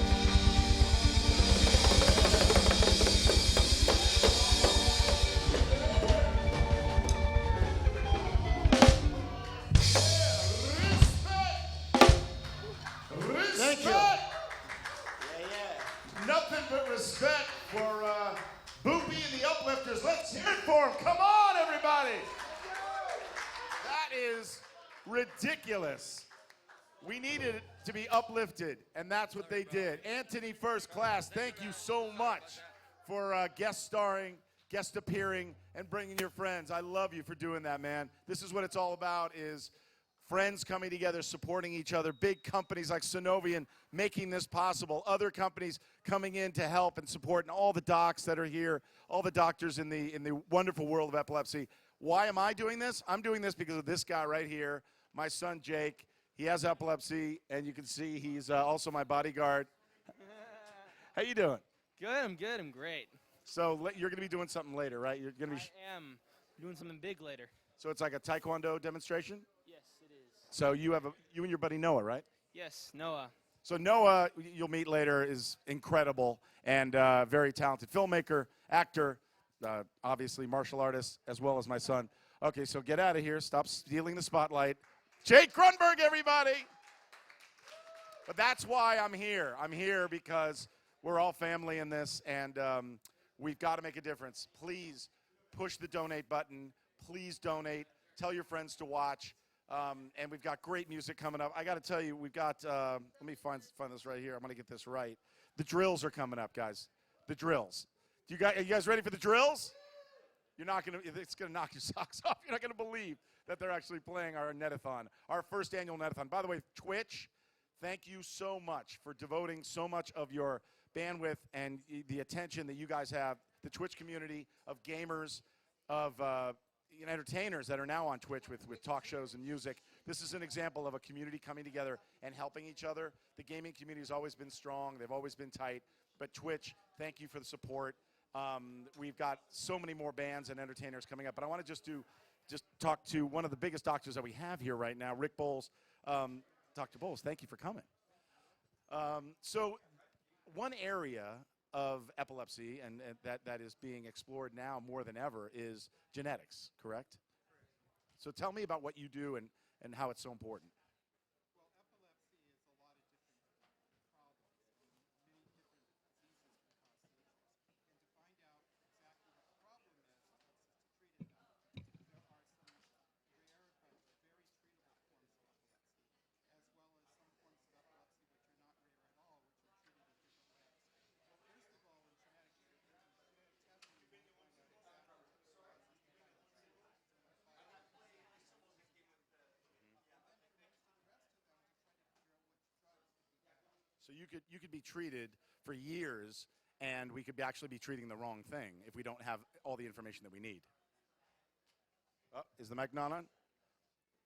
Speaker 12: Thank you.
Speaker 1: Nothing but respect for Boopy and the Uplifters. Let's hear it for them. Come on, everybody. That is ridiculous. We needed to be uplifted, and that's what they did. Anthony First Class, thank you so much for guest starring, guest appearing, and bringing your friends. I love you for doing that, man. This is what it's all about, is friends coming together, supporting each other, big companies like Sunovion making this possible, other companies coming in to help and support, and all the docs that are here, all the doctors in the wonderful world of epilepsy. Why am I doing this? I'm doing this because of this guy right here, my son Jake. He has epilepsy, and you can see he's also my bodyguard. How you doing?
Speaker 14: Good, I'm good, I'm great.
Speaker 1: So you're going to be doing something later, right? You're going to be.
Speaker 14: I am doing something big later.
Speaker 1: So it's like a taekwondo demonstration?
Speaker 14: Yes, it is.
Speaker 1: So you and your buddy Noah, right?
Speaker 14: Yes, Noah.
Speaker 1: So Noah, you'll meet later, is incredible and very talented filmmaker, actor, obviously martial artist, as well as my son. Okay, so get out of here. Stop stealing the spotlight. Greg Grunberg, everybody. But that's why I'm here. I'm here because we're all family in this, and we've got to make a difference. Please push the donate button. Please donate. Tell your friends to watch. And we've got great music coming up. I got to tell you, we've got, let me find this right here. I'm going to get this right. The drills are coming up, guys. The drills. Are you guys ready for the drills? You're not going to, it's going to knock your socks off. You're not going to believe that they're actually playing our Netathon, our first annual Netathon. By the way, Twitch, thank you so much for devoting so much of your bandwidth and the attention that you guys have. The Twitch community of gamers, of entertainers that are now on Twitch with talk shows and music. This is an example of a community coming together and helping each other. The gaming community has always been strong. They've always been tight. But Twitch, thank you for the support. We've got so many more bands and entertainers coming up. But I want to just talk to one of the biggest doctors that we have here right now, Rick Bowles. Dr. Bowles, thank you for coming. So one area of epilepsy and that is being explored now more than ever is genetics, correct? So tell me about what you do and how it's so important. So you could be treated for years, and we could actually be treating the wrong thing if we don't have all the information that we need. Oh, is the mic not on?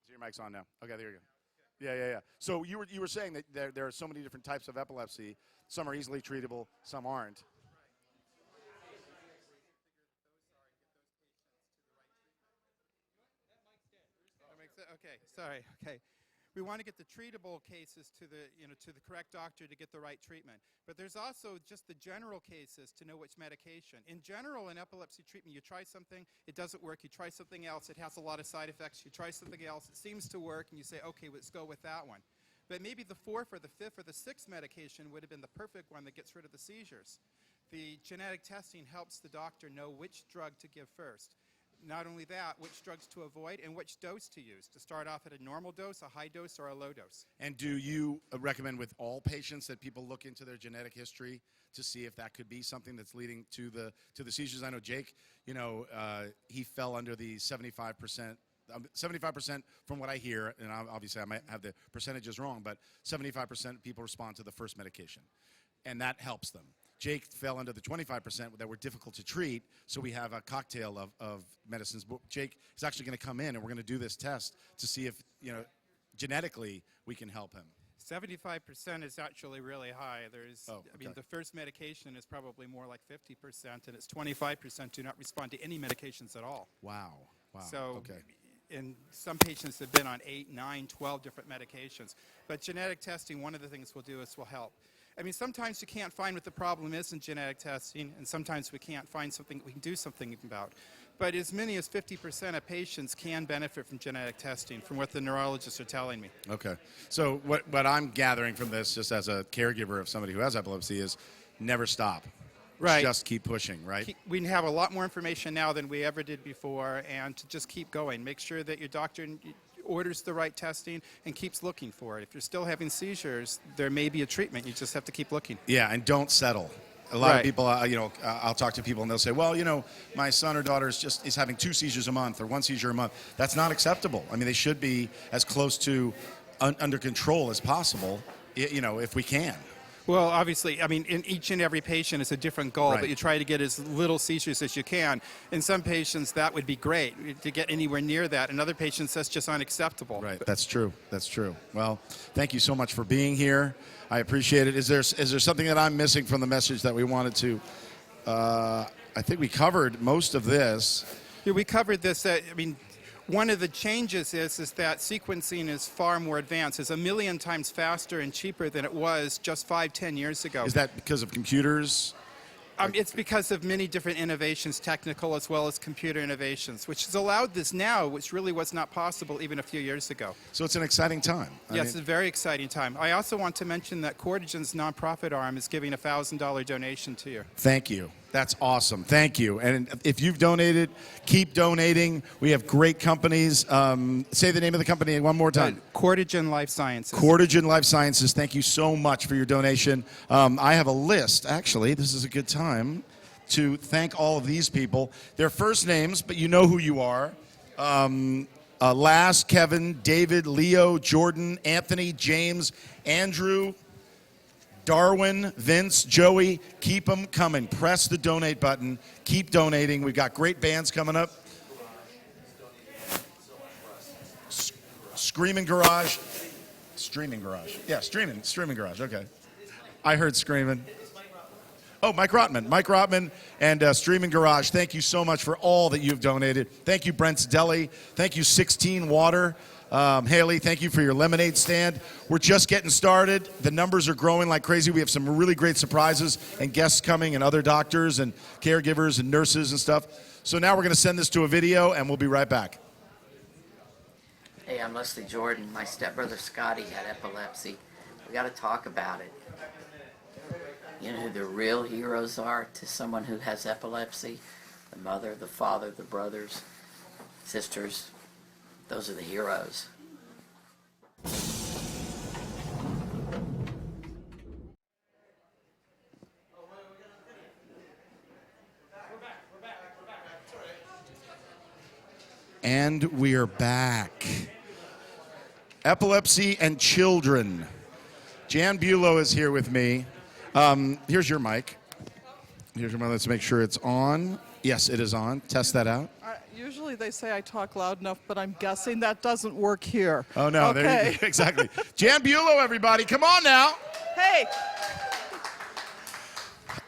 Speaker 1: So your mic's on now. Okay, there you go. Yeah. So you were saying that there are so many different types of epilepsy. Some are easily treatable, some aren't.
Speaker 17: Okay, sorry. Okay. We want to get the treatable cases to the correct doctor to get the right treatment. But there's also just the general cases to know which medication. In general, in epilepsy treatment, you try something, it doesn't work. You try something else, it has a lot of side effects. You try something else, it seems to work, and you say, okay, let's go with that one. But maybe the fourth or the fifth or the sixth medication would have been the perfect one that gets rid of the seizures. The genetic testing helps the doctor know which drug to give first. Not only that, which drugs to avoid and which dose to use. To start off at a normal dose, a high dose, or a low dose.
Speaker 1: And do you recommend with all patients that people look into their genetic history to see if that could be something that's leading to the seizures? I know Jake, he fell under the 75%. 75% from what I hear, and obviously I might have the percentages wrong, but 75% of people respond to the first medication, and that helps them. Jake fell under the 25% that were difficult to treat, so we have a cocktail of medicines. But Jake is actually going to come in, and we're going to do this test to see if, genetically we can help him.
Speaker 17: 75% is actually really high. I mean,
Speaker 1: okay.
Speaker 17: the first medication is probably more like 50%, and it's 25% do not respond to any medications at all.
Speaker 1: Wow.
Speaker 17: So,
Speaker 1: okay.
Speaker 17: And some patients have been on 8, 9, 12 different medications. But genetic testing, one of the things we'll do is will help. I mean, sometimes you can't find what the problem is in genetic testing, and sometimes we can't find something we can do something about. But as many as 50% of patients can benefit from genetic testing, from what the neurologists are telling me.
Speaker 1: Okay. So what I'm gathering from this, just as a caregiver of somebody who has epilepsy, is never stop.
Speaker 17: Right.
Speaker 1: Just keep pushing, right?
Speaker 17: We have a lot more information now than we ever did before, and to just keep going. Make sure that your doctor orders the right testing and keeps looking for it. If you're still having seizures, there may be a treatment. You just have to keep looking.
Speaker 1: Yeah, and don't settle. A lot of people, I'll talk to people and they'll say, well, my son or daughter is having 2 seizures a month or 1 seizure a month. That's not acceptable. I mean, they should be as close to under control as possible, if we can.
Speaker 17: Well, obviously, I mean, in each and every patient is a different goal,
Speaker 1: Right.
Speaker 17: but you try to get as little seizures as you can. In some patients, that would be great to get anywhere near that. In other patients, that's just unacceptable.
Speaker 1: Right, that's true. That's true. Well, thank you so much for being here. I appreciate it. Is there something that I'm missing from the message that we wanted to? I think we covered most of this.
Speaker 17: Yeah, we covered this. One of the changes is that sequencing is far more advanced. It's 1 million times faster and cheaper than it was just 5-10 years ago.
Speaker 1: Is that because of computers?
Speaker 17: It's because of many different innovations, technical as well as computer innovations, which has allowed this now, which really was not possible even a few years ago.
Speaker 1: So it's an exciting time.
Speaker 17: Yes, it's a very exciting time. I also want to mention that Cortigen's nonprofit arm is giving a $1,000 donation to you.
Speaker 1: Thank you. That's awesome. Thank you. And if you've donated, keep donating. We have great companies. Say the name of the company one more time.
Speaker 17: Cortigen Life Sciences.
Speaker 1: Cortigen Life Sciences. Thank you so much for your donation. I have a list. Actually, this is a good time to thank all of these people. Their first names, but you know who you are. Lass, Kevin, David, Leo, Jordan, Anthony, James, Andrew, Darwin, Vince, Joey, keep them coming. Press the donate button. Keep donating. We've got great bands coming up. Screaming Garage. Streaming Garage. Yeah, Streaming Garage. Okay. I heard screaming. Oh, Mike Rotman and Streaming Garage. Thank you so much for all that you've donated. Thank you, Brent's Deli. Thank you, 16 Water. Haley, thank you for your lemonade stand. We're just getting started. The numbers are growing like crazy. We have some really great surprises and guests coming and other doctors and caregivers and nurses and stuff. So now we're going to send this to a video, and we'll be right back.
Speaker 15: Hey, I'm Leslie Jordan. My stepbrother Scotty had epilepsy. We got to talk about it. You know who the real heroes are to someone who has epilepsy? The mother, the father, the brothers, sisters. Those are the heroes.
Speaker 1: And we are back. Epilepsy and children. Jan Bulow is here with me. Here's your mic. Let's make sure it's on. Yes, it is on. Test that out.
Speaker 18: Usually they say I talk loud enough, but I'm guessing that doesn't work here.
Speaker 1: Oh, no.
Speaker 18: Okay.
Speaker 1: There you go. Exactly. Jan Bulow, everybody. Come on now.
Speaker 18: Hey.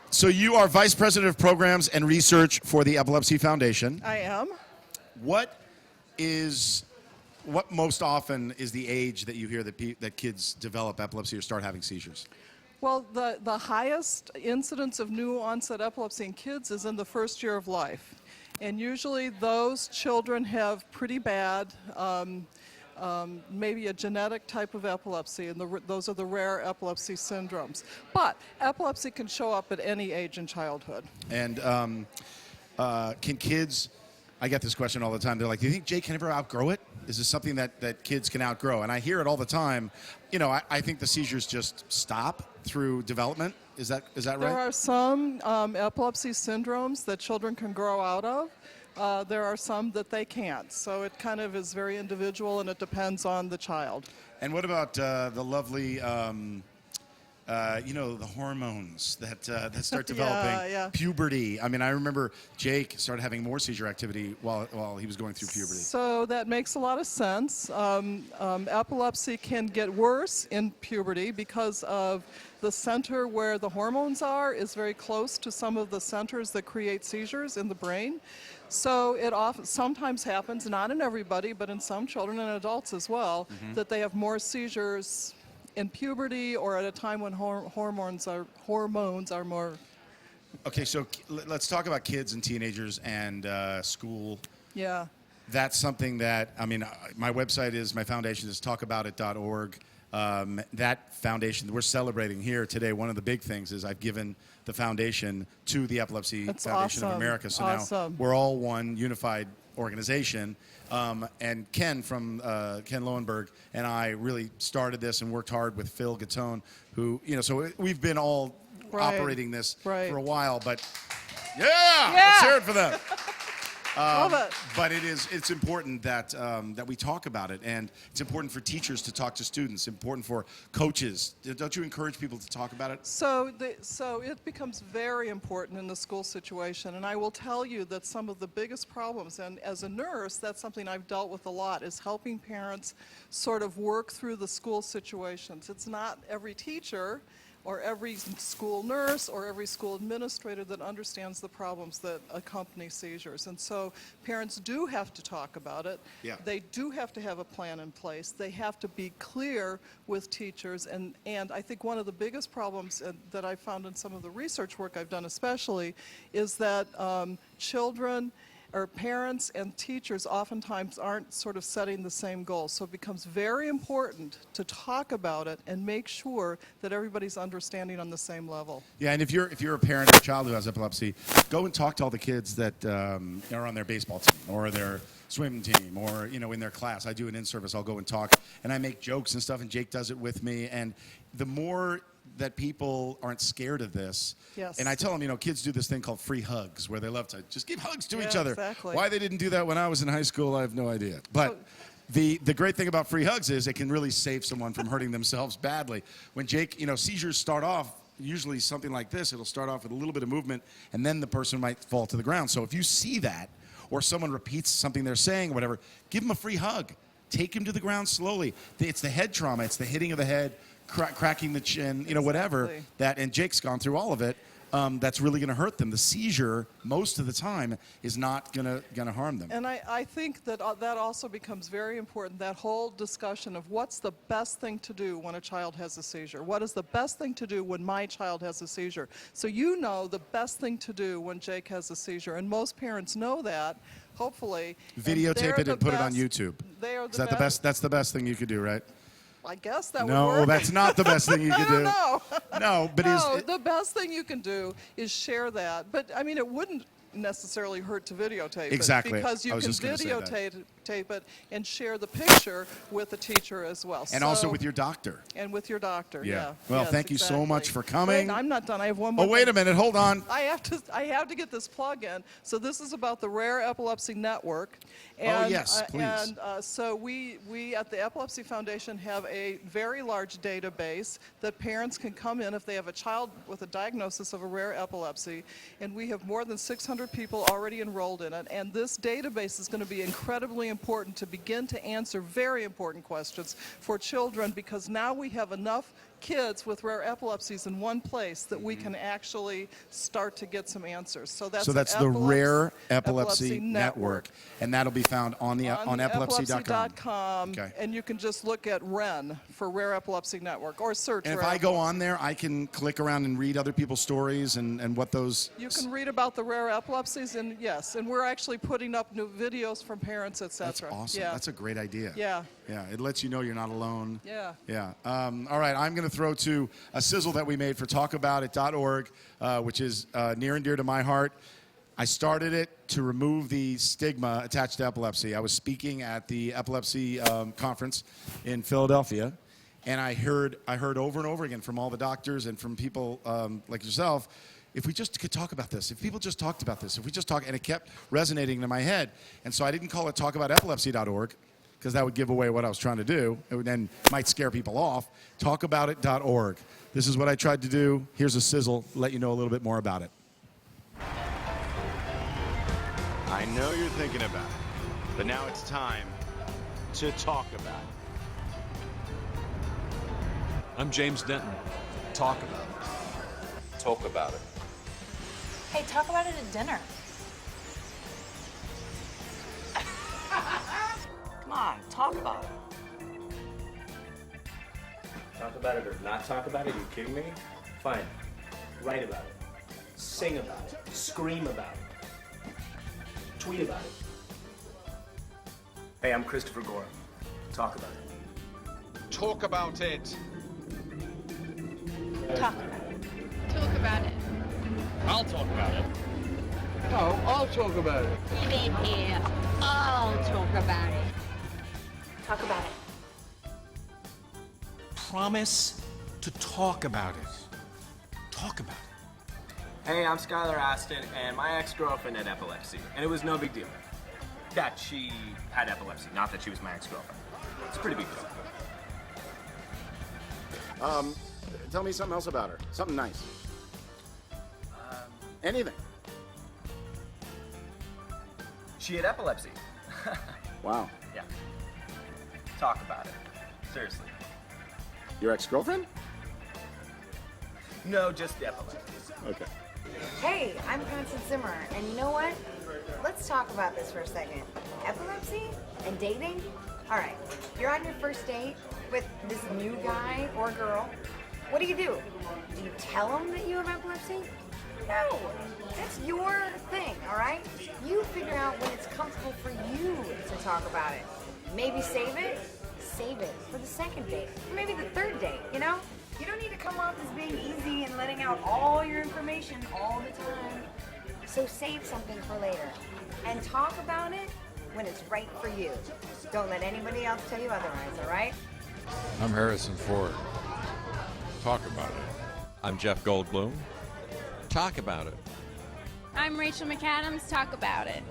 Speaker 1: So you are Vice President of Programs and Research for the Epilepsy Foundation.
Speaker 18: I am.
Speaker 1: What most often is the age that you hear that kids develop epilepsy or start having seizures?
Speaker 18: Well, the highest incidence of new onset epilepsy in kids is in the first year of life. And usually those children have pretty bad, maybe a genetic type of epilepsy, and those are the rare epilepsy syndromes. But epilepsy can show up at any age in childhood.
Speaker 1: And can kids I get this question all the time. They're like, do you think Jake can ever outgrow it? Is this something that kids can outgrow? And I hear it all the time. You know, I think the seizures just stop through development. Is that right?
Speaker 18: There are some epilepsy syndromes that children can grow out of. There are some that they can't. So it kind of is very individual, and it depends on the child.
Speaker 1: And what about the lovely, you know, the hormones that start developing?
Speaker 18: Yeah.
Speaker 1: Puberty. I mean, I remember Jake started having more seizure activity while he was going through puberty.
Speaker 18: So that makes a lot of sense. Epilepsy can get worse in puberty because of the center where the hormones are is very close to some of the centers that create seizures in the brain. So it sometimes happens, not in everybody, but in some children and adults as well, that they have more seizures in puberty or at a time when hormones are more.
Speaker 1: Okay, so let's talk about kids and teenagers and school.
Speaker 18: Yeah.
Speaker 1: That's something that, I mean, my website is, my foundation is talkaboutit.org. That foundation, we're celebrating here today. One of the big things is I've given the foundation to the Epilepsy Foundation of America. So now we're all one unified organization. And Ken from Ken Lowenberg and I really started this and worked hard with Phil Gattone, who, you know, so we've been all operating this for a while. But let's hear it for them.
Speaker 18: Love it.
Speaker 1: But it's important that we talk about it, and it's important for teachers to talk to students. Important for coaches. Don't you encourage people to talk about it?
Speaker 18: So it becomes very important in the school situation, and I will tell you that some of the biggest problems, and as a nurse, that's something I've dealt with a lot, is helping parents sort of work through the school situations. It's not every teacher or every school nurse or every school administrator that understands the problems that accompany seizures. And so parents do have to talk about it.
Speaker 1: Yeah.
Speaker 18: They do have to have a plan in place. They have to be clear with teachers. And I think one of the biggest problems that I found in some of the research work I've done especially is that children or parents and teachers oftentimes aren't sort of setting the same goals. So it becomes very important to talk about it and make sure that everybody's understanding on the same level.
Speaker 1: Yeah, and if you're a parent of a child who has epilepsy, go and talk to all the kids that are on their baseball team or their swim team or, you know, in their class. I do an in-service. I'll go and talk, and I make jokes and stuff, and Jake does it with me. And the more that people aren't scared of this.
Speaker 18: Yes.
Speaker 1: And I tell them, you know, kids do this thing called free hugs, where they love to just give hugs to each other.
Speaker 18: Exactly.
Speaker 1: Why they didn't do that when I was in high school, I have no idea. But the great thing about free hugs is it can really save someone from hurting themselves badly. When Jake, you know, seizures start off, usually something like this, it'll start off with a little bit of movement, and then the person might fall to the ground. So if you see that, or someone repeats something they're saying, whatever, give them a free hug. Take him to the ground slowly. It's the head trauma. It's the hitting of the head, cracking the chin, you know, whatever. That, and Jake's gone through all of it. That's really going to hurt them. The seizure, most of the time, is not going to harm them.
Speaker 18: And I think that that also becomes very important, that whole discussion of what's the best thing to do when a child has a seizure. What is the best thing to do when my child has a seizure? So you know the best thing to do when Jake has a seizure, and most parents know that, hopefully.
Speaker 1: Videotape it and put it on YouTube.
Speaker 18: They are
Speaker 1: Is that the best? That's the best thing you could do, right?
Speaker 18: I guess that would
Speaker 1: No,
Speaker 18: work.
Speaker 1: that's not the best thing you could do.
Speaker 18: No.
Speaker 1: No, but
Speaker 18: no, the best thing you can do is share that. But I mean, it wouldn't necessarily hurt to videotape
Speaker 1: Exactly.
Speaker 18: it because you
Speaker 1: I was
Speaker 18: can
Speaker 1: just gonna say that.
Speaker 18: videotape it and share the picture with the teacher as well.
Speaker 1: And also with your doctor.
Speaker 18: And with your doctor, yeah.
Speaker 1: Well,
Speaker 18: Yes,
Speaker 1: thank you so much for coming.
Speaker 18: Wait, I'm not done. I have one more.
Speaker 1: Oh, wait a minute. Hold on.
Speaker 18: I have to get this plug in. So this is about the Rare Epilepsy Network. And,
Speaker 1: yes, please.
Speaker 18: And so we at the Epilepsy Foundation have a very large database that parents can come in if they have a child with a diagnosis of a rare epilepsy. And we have more than 600 people already enrolled in it. And this database is going to be incredibly important to begin to answer very important questions for children, because now we have enough kids with rare epilepsies in one place that we can actually start to get some answers. So that's
Speaker 1: the Rare Epilepsy Network, and that'll be found on epilepsy.com.
Speaker 18: Okay. And you can just look at REN for Rare Epilepsy Network, or search.
Speaker 1: And if
Speaker 18: Rare
Speaker 1: I go on there, I can click around and read other people's stories and what those.
Speaker 18: You can read about the rare epilepsies, and yes, and we're actually putting up new videos from parents, etc.
Speaker 1: That's awesome.
Speaker 18: Yeah.
Speaker 1: That's a great idea.
Speaker 18: Yeah.
Speaker 1: Yeah, it lets you know you're not alone.
Speaker 18: Yeah.
Speaker 1: Yeah. All right, I'm going to throw to a sizzle that we made for talkaboutit.org, which is near and dear to my heart. I started it to remove the stigma attached to epilepsy. I was speaking at the epilepsy conference in Philadelphia, and I heard over and over again from all the doctors and from people like yourself, if we just could talk about this, if people just talked about this, if we just talk, and it kept resonating in my head. And so I didn't call it talkaboutepilepsy.org, because that would give away what I was trying to do. It would then might scare people off. Talkaboutit.org. This is what I tried to do. Here's a sizzle, let you know a little bit more about it.
Speaker 11: I know you're thinking about it, but now it's time to talk about it.
Speaker 21: I'm James Denton. Talk about it.
Speaker 3: Talk about it.
Speaker 23: Hey, talk about it at dinner. Come on, talk about it.
Speaker 24: Talk about it or not talk about it? Are you kidding me? Fine. Write about it. Sing about it. Scream about it. Tweet about it. Hey, I'm Christopher Gore. Talk about it.
Speaker 22: Talk about it.
Speaker 23: Talk about it.
Speaker 25: Talk about it.
Speaker 24: I'll talk about it.
Speaker 25: No, I'll talk about it. Get in here. I'll talk about it.
Speaker 23: Talk about it.
Speaker 11: Promise to talk about it. Talk about it.
Speaker 24: Hey, I'm Skylar Aston, and my ex-girlfriend had epilepsy, and it was no big deal. That she had epilepsy, not that she was my ex-girlfriend. It's a pretty big deal.
Speaker 1: Tell me something else about her. Something nice. Anything.
Speaker 24: She had epilepsy.
Speaker 1: Wow.
Speaker 24: Yeah. Talk about it. Seriously.
Speaker 1: Your ex-girlfriend?
Speaker 24: No, just the epilepsy.
Speaker 1: Okay.
Speaker 26: Hey, I'm Constance Zimmer, and you know what? Let's talk about this for a second. Epilepsy and dating? All right, you're on your first date with this new guy or girl. What do? Do you tell him that you have epilepsy? No, that's your thing, all right? You figure out when it's comfortable for you to talk about it. Maybe save it for the second date, or maybe the third date, you know? You don't need to come off as being easy and letting out all your information all the time. So save something for later, and talk about it when it's right for you. Don't let anybody else tell you otherwise, all right?
Speaker 27: I'm Harrison Ford. Talk about it.
Speaker 28: I'm Jeff Goldblum. Talk about it.
Speaker 25: I'm Rachel McAdams. Talk about it.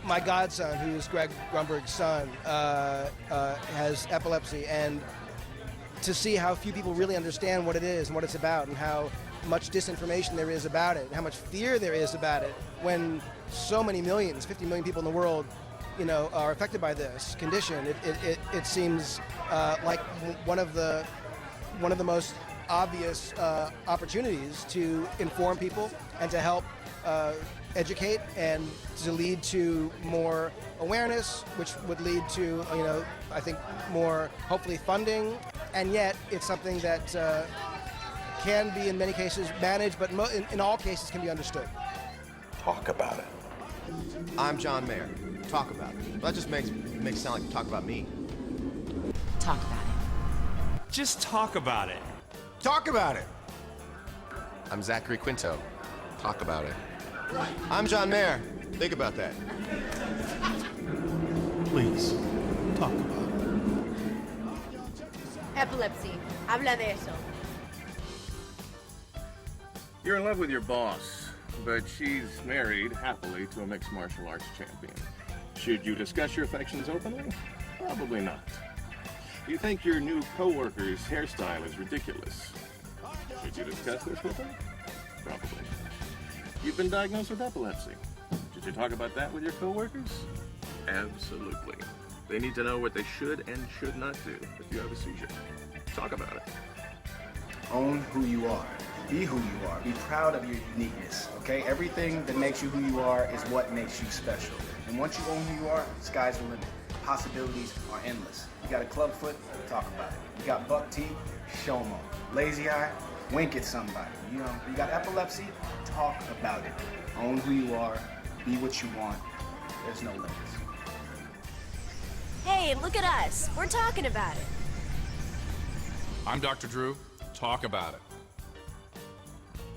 Speaker 29: My godson, who is Greg Grunberg's son, has epilepsy, and to see how few people really understand what it is and what it's about, and how much disinformation there is about it, and how much fear there is about it, when so many millions, 50 million people in the world, are affected by this condition. It seems like one of the most obvious opportunities to inform people and to help educate and to lead to more awareness, which would lead to, I think, more, hopefully, funding. And yet, it's something that can be, in many cases, managed, but in all cases can be understood.
Speaker 3: Talk about it. I'm John Mayer. Talk about it. That just makes it sound like talk about me.
Speaker 23: Talk about it.
Speaker 11: Just talk about it.
Speaker 3: Talk about it. I'm Zachary Quinto. Talk about it. I'm John Mayer. Think about that.
Speaker 12: Please, talk about it.
Speaker 25: Epilepsy. Habla de eso.
Speaker 30: You're in love with your boss, but she's married happily to a mixed martial arts champion. Should you discuss your affections openly? Probably not. You think your new co-worker's hairstyle is ridiculous. Should you discuss this with them? Probably not. You've been diagnosed with epilepsy. Should you talk about that with your co-workers? Absolutely. They need to know what they should and should not do if you have a seizure. Talk about it.
Speaker 31: Own who you are. Be who you are. Be proud of your uniqueness, okay? Everything that makes you who you are is what makes you special. And once you own who you are, sky's the limit. Possibilities are endless. You got a club foot? Talk about it. You got buck teeth? Show them all. Lazy eye? Wink at somebody. You got epilepsy? Talk about it. Own who you are. Be what you want. There's no limits.
Speaker 25: Hey, look at us. We're talking about it.
Speaker 22: I'm Dr. Drew. Talk about it.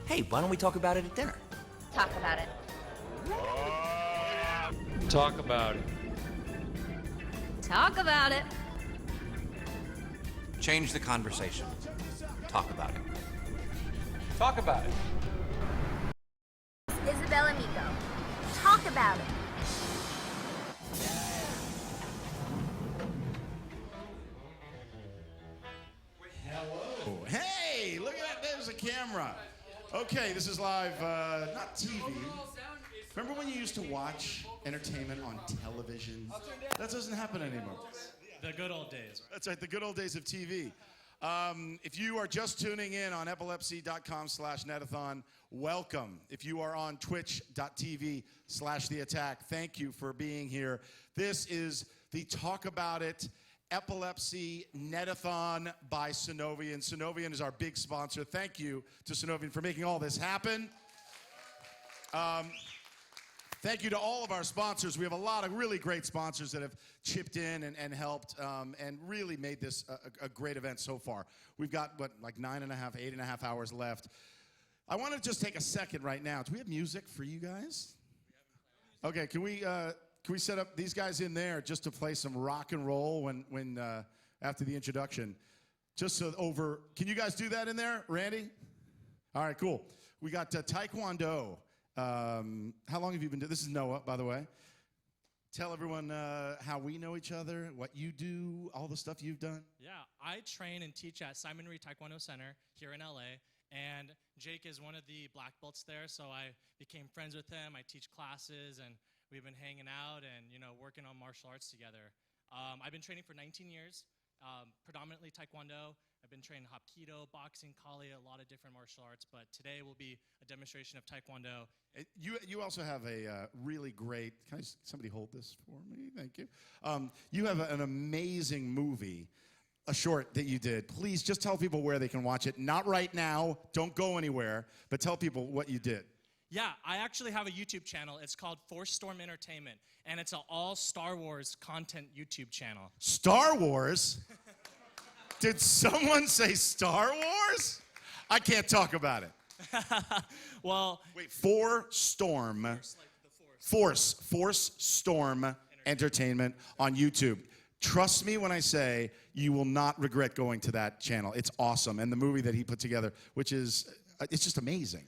Speaker 32: Hey, why don't we talk about it at dinner?
Speaker 23: Talk about it.
Speaker 28: Talk about it.
Speaker 23: Talk about it.
Speaker 2: Change the conversation. Talk about it.
Speaker 28: Talk about it.
Speaker 23: Isabella Miko. Talk about it.
Speaker 1: Hello. Hey, look at that. There's a camera. Okay, this is live, not TV. Remember when you used to watch entertainment on television? That doesn't happen anymore.
Speaker 5: The good old days.
Speaker 1: That's right, the good old days of TV. If you are just tuning in on epilepsy.com/Netathon, welcome. If you are on twitch.tv/The Attack, thank you for being here. This is the Talk About It Epilepsy Netathon by Sunovion. Sunovion is our big sponsor. Thank you to Sunovion for making all this happen. Thank you to all of our sponsors. We have a lot of really great sponsors that have chipped in and helped and really made this a great event so far. We've got, like 8.5 hours left. I want to just take a second right now. Do we have music for you guys? Okay, can we set up these guys in there just to play some rock and roll when after the introduction? Just so can you guys do that in there, Randy? All right, cool. We got Taekwondo. How long have you been doing? This is Noah, by the way. Tell everyone how we know each other, what you do, all the stuff you've done.
Speaker 5: Yeah, I train and teach at Simon Reed Taekwondo Center here in LA, and Jake is one of the black belts there, so I became friends with him. I teach classes, and we've been hanging out and working on martial arts together. I've been training for 19 years, predominantly Taekwondo. I've been training Hapkido, boxing, Kali, a lot of different martial arts, but today will be a demonstration of Taekwondo.
Speaker 1: You also have a really great, somebody hold this for me? Thank you. You have an amazing movie, a short that you did. Please just tell people where they can watch it. Not right now, don't go anywhere, but tell people what you did.
Speaker 5: Yeah, I actually have a YouTube channel. It's called Force Storm Entertainment, and it's an all Star Wars content YouTube channel.
Speaker 1: Star Wars? Did someone say Star Wars? I can't talk about it.
Speaker 5: Well,
Speaker 1: wait, Force Storm Entertainment on YouTube. Trust me when I say you will not regret going to that channel. It's awesome, and the movie that he put together, which is it's just amazing.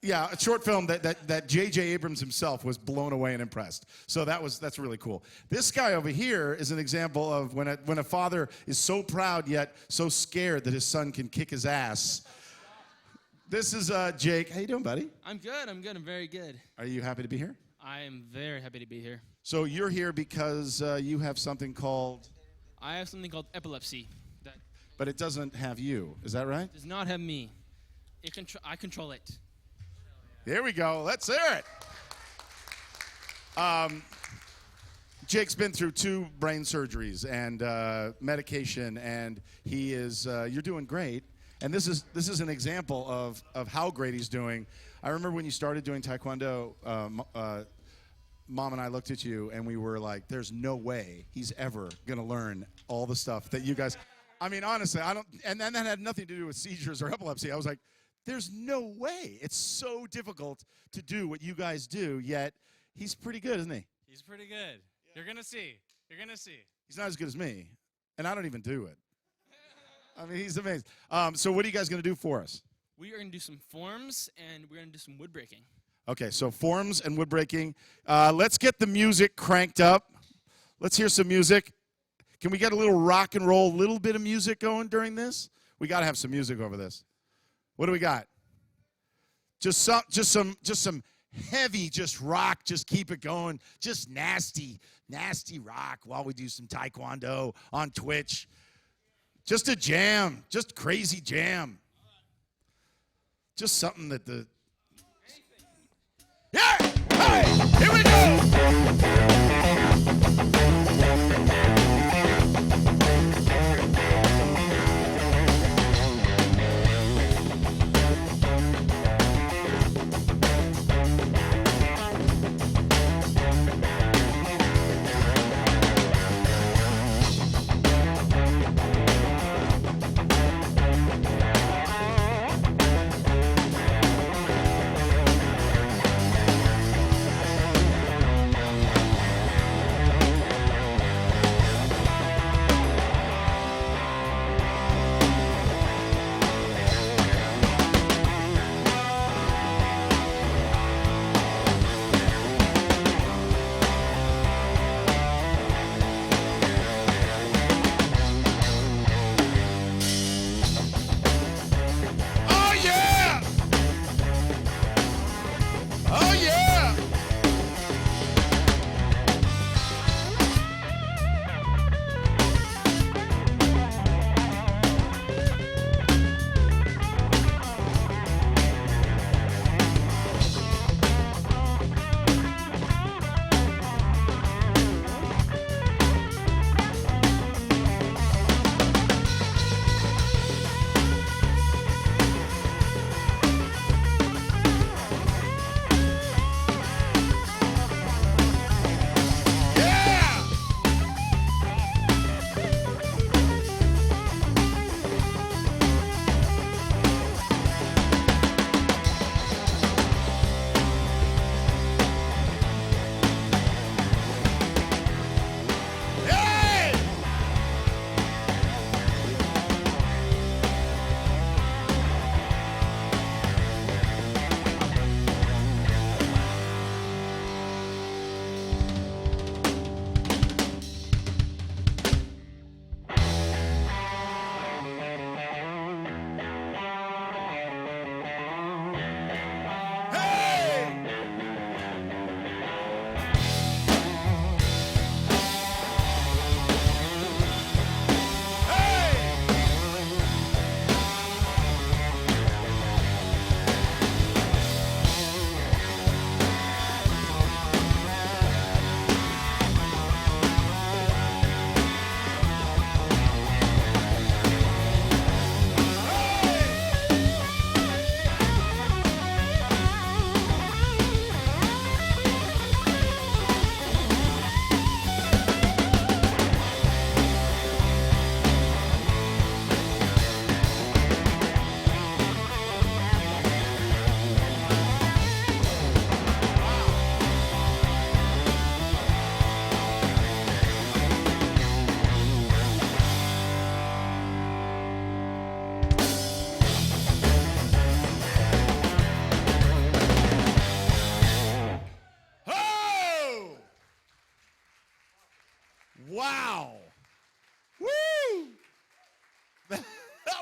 Speaker 1: Yeah, a short film that J.J. Abrams himself was blown away and impressed. So that's really cool. This guy over here is an example of when a father is so proud yet so scared that his son can kick his ass. This is Jake. How you doing, buddy?
Speaker 14: I'm good. I'm very good.
Speaker 1: Are you happy to be here?
Speaker 14: I am very happy to be here.
Speaker 1: So you're here because you have something called...
Speaker 14: I have something called epilepsy.
Speaker 1: But it doesn't have you. Is that right?
Speaker 14: It does not have me. I control it.
Speaker 1: There we go. Let's hear it. Jake's been through 2 brain surgeries and medication, and he is. You're doing great, and this is an example of how great he's doing. I remember when you started doing Taekwondo, Mom and I looked at you, and we were like, "There's no way he's ever gonna learn all the stuff that you guys." I mean, honestly, I don't. And then that had nothing to do with seizures or epilepsy. I was like, there's no way. It's so difficult to do what you guys do, yet he's pretty good, isn't he?
Speaker 5: He's pretty good. Yeah. You're going to see. You're going to see.
Speaker 1: He's not as good as me, and I don't even do it. I mean, he's amazing. So what are you guys going to do for us?
Speaker 14: We are going to do some forms, and we're going to do some wood breaking.
Speaker 1: Okay, so forms and wood breaking. Let's get the music cranked up. Let's hear some music. Can we get a little rock and roll, little bit of music going during this? We got to have some music over this. What do we got? Just some heavy, just rock. Just keep it going. Just nasty rock while we do some Taekwondo on Twitch. Just a jam. Just crazy jam. Just something that the... Yeah! Hey! Here we go!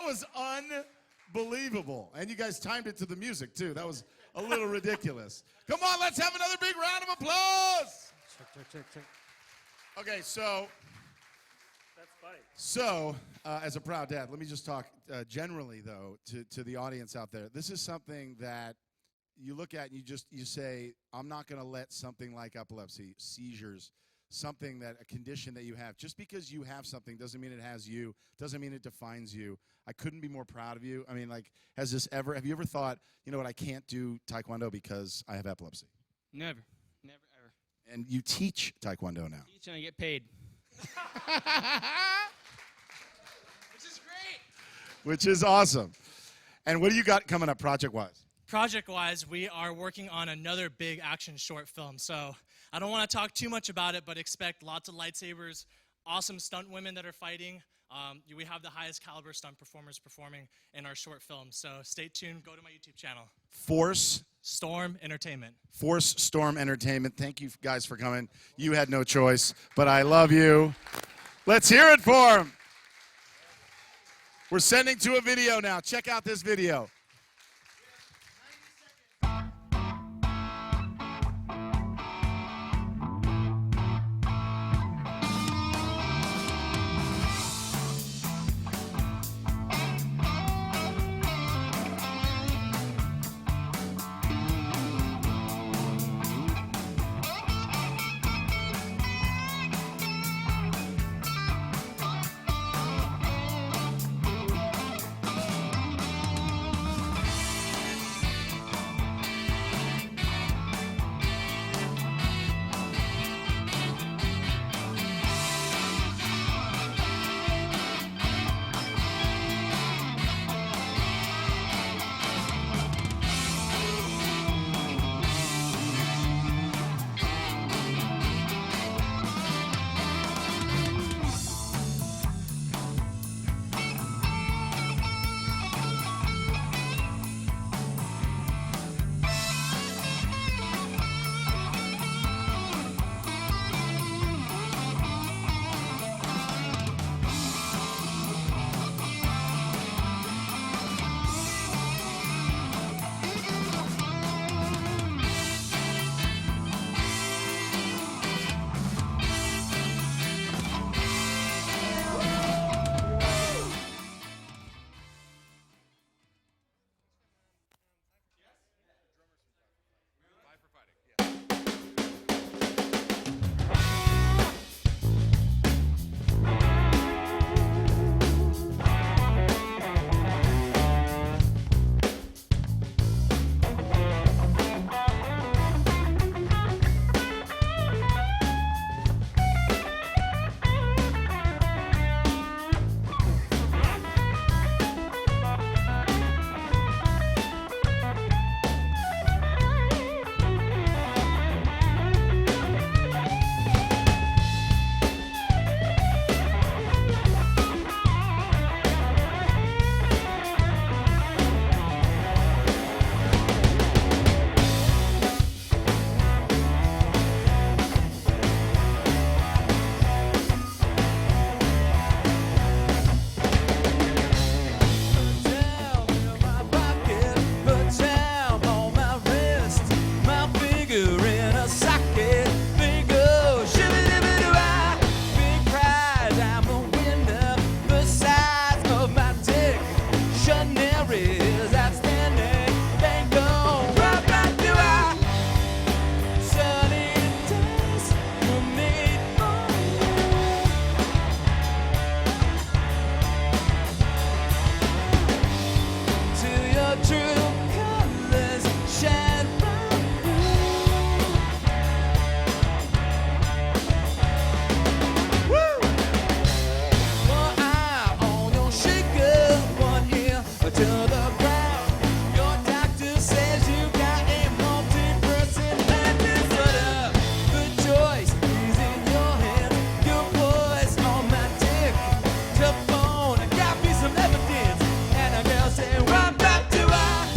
Speaker 1: was unbelievable. And you guys timed it to the music, too. That was a little ridiculous. Come on, let's have another big round of applause.
Speaker 4: Check.
Speaker 1: Okay, so
Speaker 24: That's funny.
Speaker 1: So, as a proud dad, let me just talk generally, though, to the audience out there. This is something that you look at and you say, I'm not going to let something like epilepsy, seizures, something that a condition that you have, just because you have something doesn't mean it has you, doesn't mean it defines you. I couldn't be more proud of you. I mean, like, have you ever thought, you know what, I can't do Taekwondo because I have epilepsy?
Speaker 14: Never ever.
Speaker 1: And you teach Taekwondo now.
Speaker 14: Teach and I get paid.
Speaker 1: Which is awesome. And what do you got coming up project-wise?
Speaker 5: Project-wise, we are working on another big action short film. So I don't want to talk too much about it, but expect lots of lightsabers, awesome stunt women that are fighting. We have the highest caliber stunt performers performing in our short film. So stay tuned. Go to my YouTube channel.
Speaker 1: Force
Speaker 5: Storm Entertainment.
Speaker 1: Force Storm Entertainment. Thank you guys for coming. You had no choice, but I love you. Let's hear it for them. We're sending to a video now. Check out this video.
Speaker 6: Telephone, I got me some evidence, and a girl saying, "Run back to I."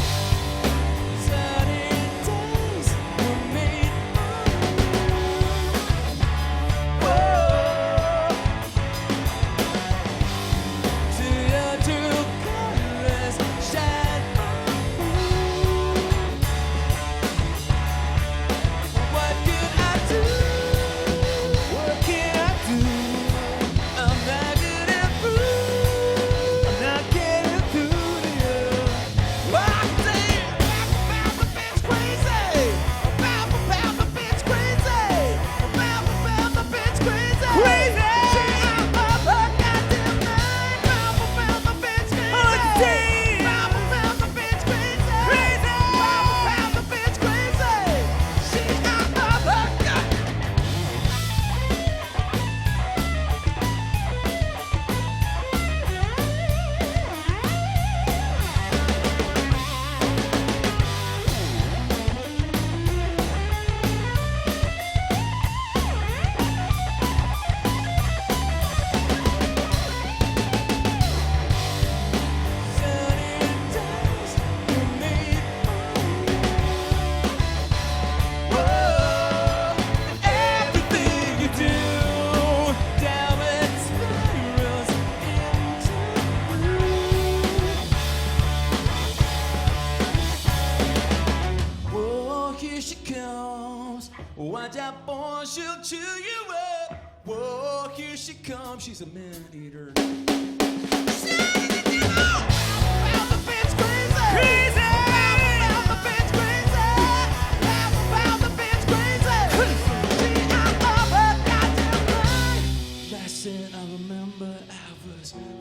Speaker 4: Watch out, boy, she'll chew you up. Whoa, here she comes, she's a man-eater.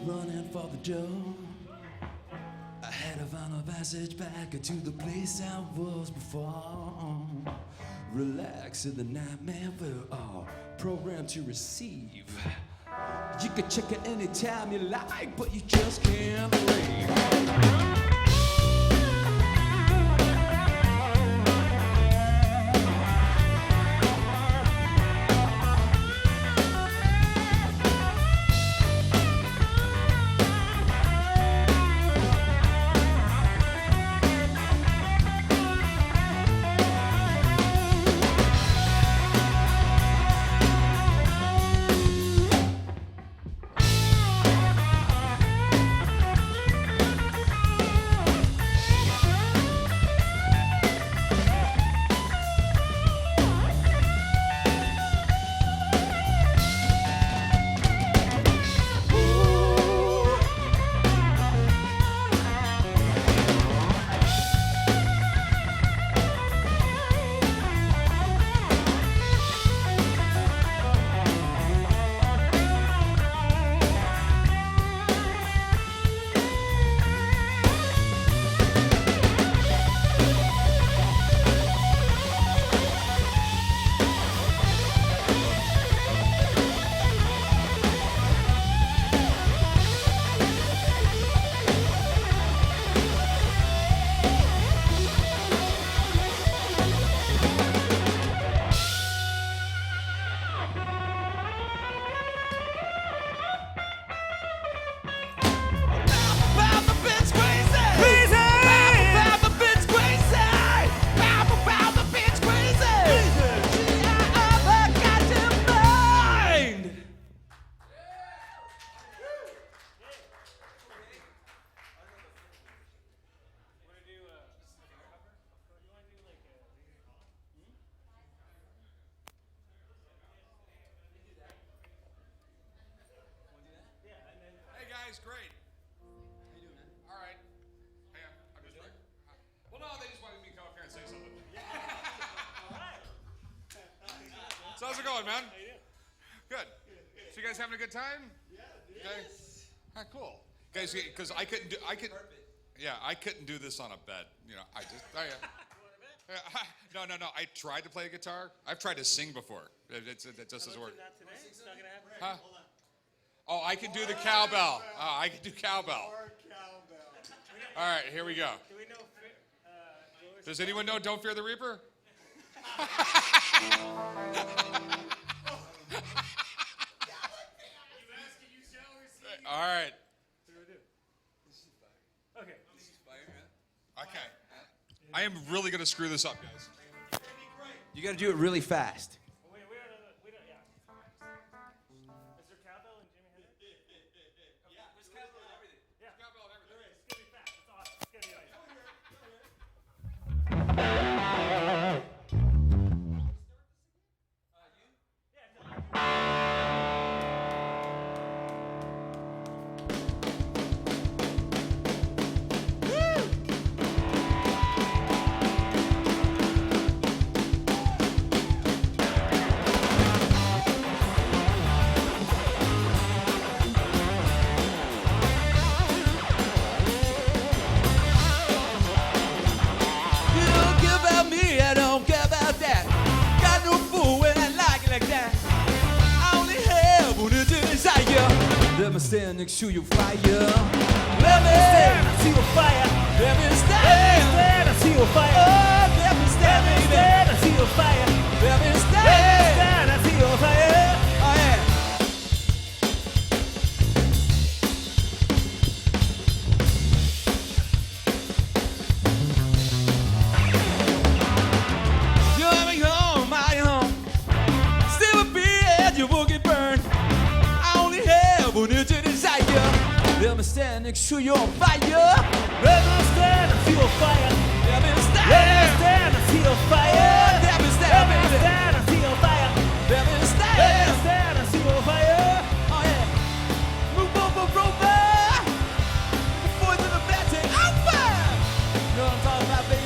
Speaker 4: Running for the door. I had to find a passage back to the place I was before. Relax in the nightmare, we're all programmed to receive. You can check it anytime you like, but you just can't leave.
Speaker 22: Great. How you doing, man? All right. Hey, I'm just like, well, no, they just wanted me to come up here and say something. All right. So how's it going, man? How you doing? Good. So you guys having a good time? Yeah. Okay. Ah, cool. Guys, because I couldn't do this on a bed. You know, no. I tried to play a guitar. I've tried to sing before. It just doesn't work.
Speaker 24: Not today. It's not gonna happen.
Speaker 22: Huh? Oh, I can do the cowbell. I can do cowbell. All right, here we go.
Speaker 24: Do we know?
Speaker 22: Does anyone know Don't Fear the Reaper? All right.
Speaker 24: Okay.
Speaker 22: Okay. I am really going to screw this up, guys.
Speaker 4: You got to do it really fast. Let me stand next to your fire. Let me stand next to your fire. Let me stand next to your fire. Oh, let me stand next to your fire. Let me stand next to your fire. Oh yeah. You're coming home, my home. Still a beer, you will get burned. When you desire, let me stand next to your fire. Let me stand next to your fire. Let me stand next to your fire. Let me stand my baby.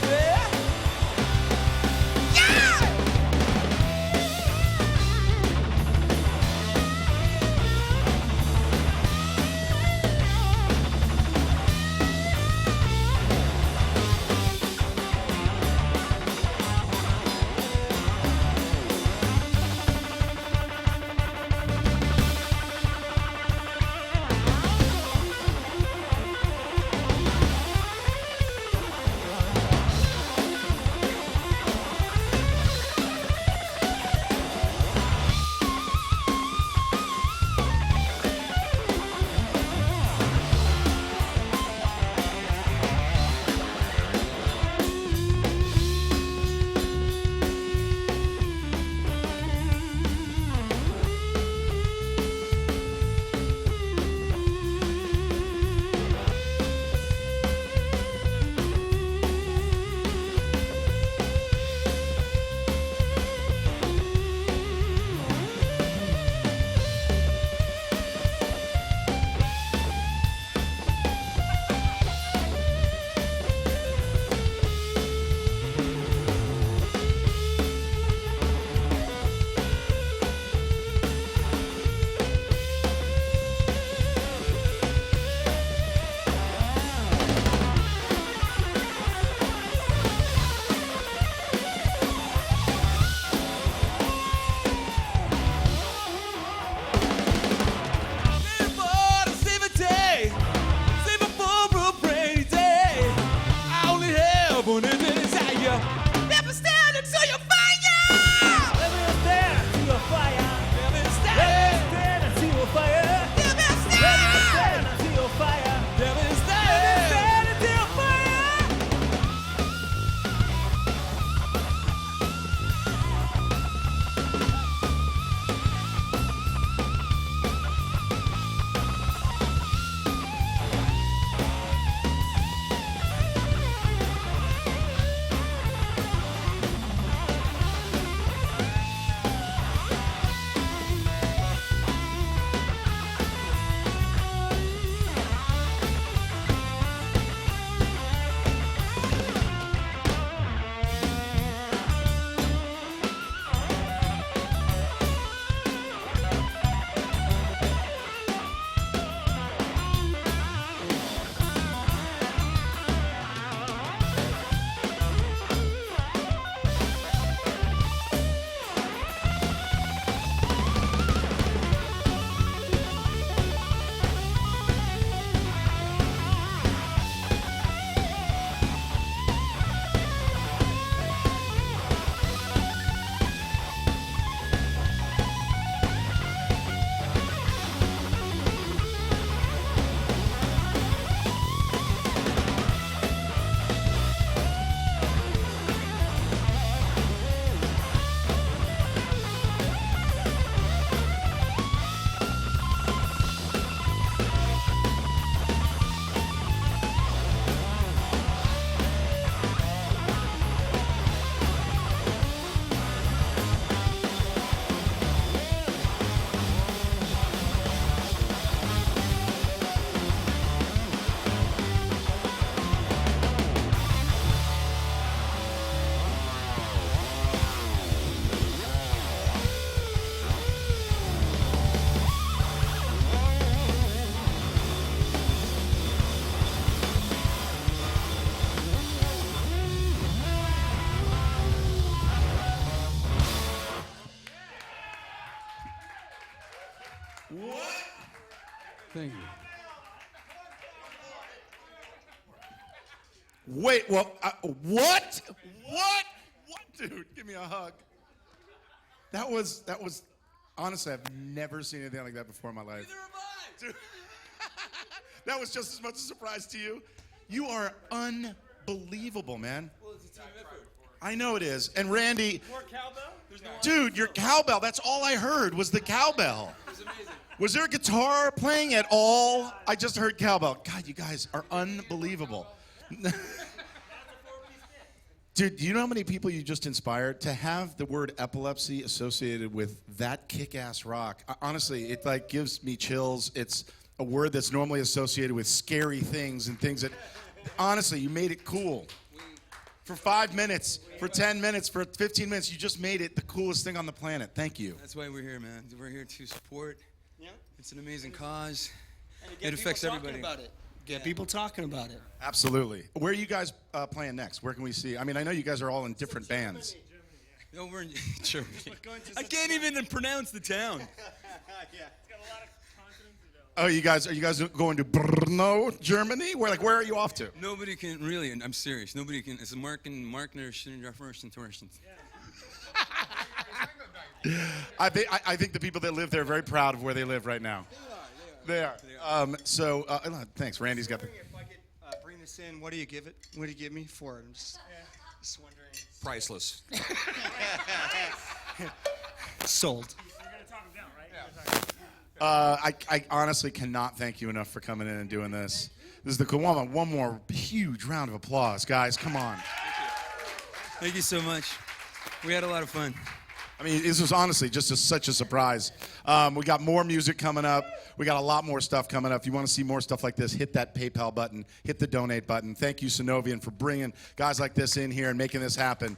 Speaker 21: Thank you.
Speaker 1: Wait, well, what? What? Dude, give me a hug. That was, honestly, I've never seen anything like that before in my life. Neither have I. Dude, that was just as much a surprise to you. You are unbelievable, man.
Speaker 21: Well, it's a team effort.
Speaker 1: I know it is. And Randy,
Speaker 21: More cowbell?
Speaker 1: dude, your cowbell, that's all I heard was the cowbell.
Speaker 21: It was amazing.
Speaker 1: Was there a guitar playing at all? I just heard cowbell. God, you guys are unbelievable. Dude, do you know how many people you just inspired? To have the word epilepsy associated with that kick-ass rock, honestly, it like gives me chills. It's a word that's normally associated with scary things and things that, honestly, you made it cool. For 5 minutes, for 10 minutes, for 15 minutes, you just made it the coolest thing on the planet. Thank you.
Speaker 21: That's why we're here, man. We're here to support.
Speaker 6: Yeah.
Speaker 21: It's an amazing cause.
Speaker 6: And
Speaker 21: It affects everybody.
Speaker 6: About it. Get people talking about it.
Speaker 1: Absolutely. Where are you guys playing next? Where can we see? I mean, I know you guys are all in different bands.
Speaker 21: No, we're in Germany. I can't even pronounce the town.
Speaker 6: Yeah.
Speaker 1: Oh, are you guys going to Brno, Germany? Where are you off to?
Speaker 21: Nobody can really, and I'm serious. Nobody can. It's a Markner
Speaker 1: I think the people that live there are very proud of where they live right now. They are. Thanks. Randy's got the.
Speaker 6: If I could bring this in, what do you give it? What do you give me for it? I'm just wondering.
Speaker 2: Priceless.
Speaker 6: Sold.
Speaker 1: I honestly cannot thank you enough for coming in and doing this. This is the cool one. One more huge round of applause, guys. Come on.
Speaker 21: Thank you so much. We had a lot of fun.
Speaker 1: I mean, this was honestly just such a surprise. We got more music coming up. We got a lot more stuff coming up. If you want to see more stuff like this, hit that PayPal button, hit the donate button. Thank you, Sunovion, for bringing guys like this in here and making this happen.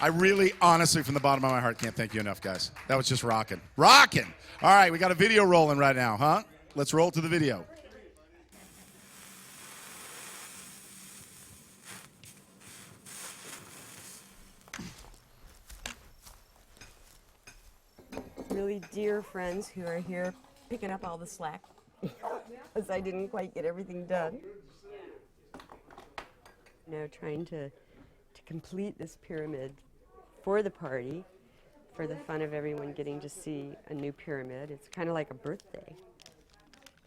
Speaker 1: I really, honestly, from the bottom of my heart, can't thank you enough, guys. That was just rocking. Rocking! All right, we got a video rolling right now, huh? Let's roll to the video.
Speaker 7: Really dear friends who are here picking up all the slack because I didn't quite get everything done. You know, trying to complete this pyramid for the party, for the fun of everyone getting to see a new pyramid. It's kind of like a birthday.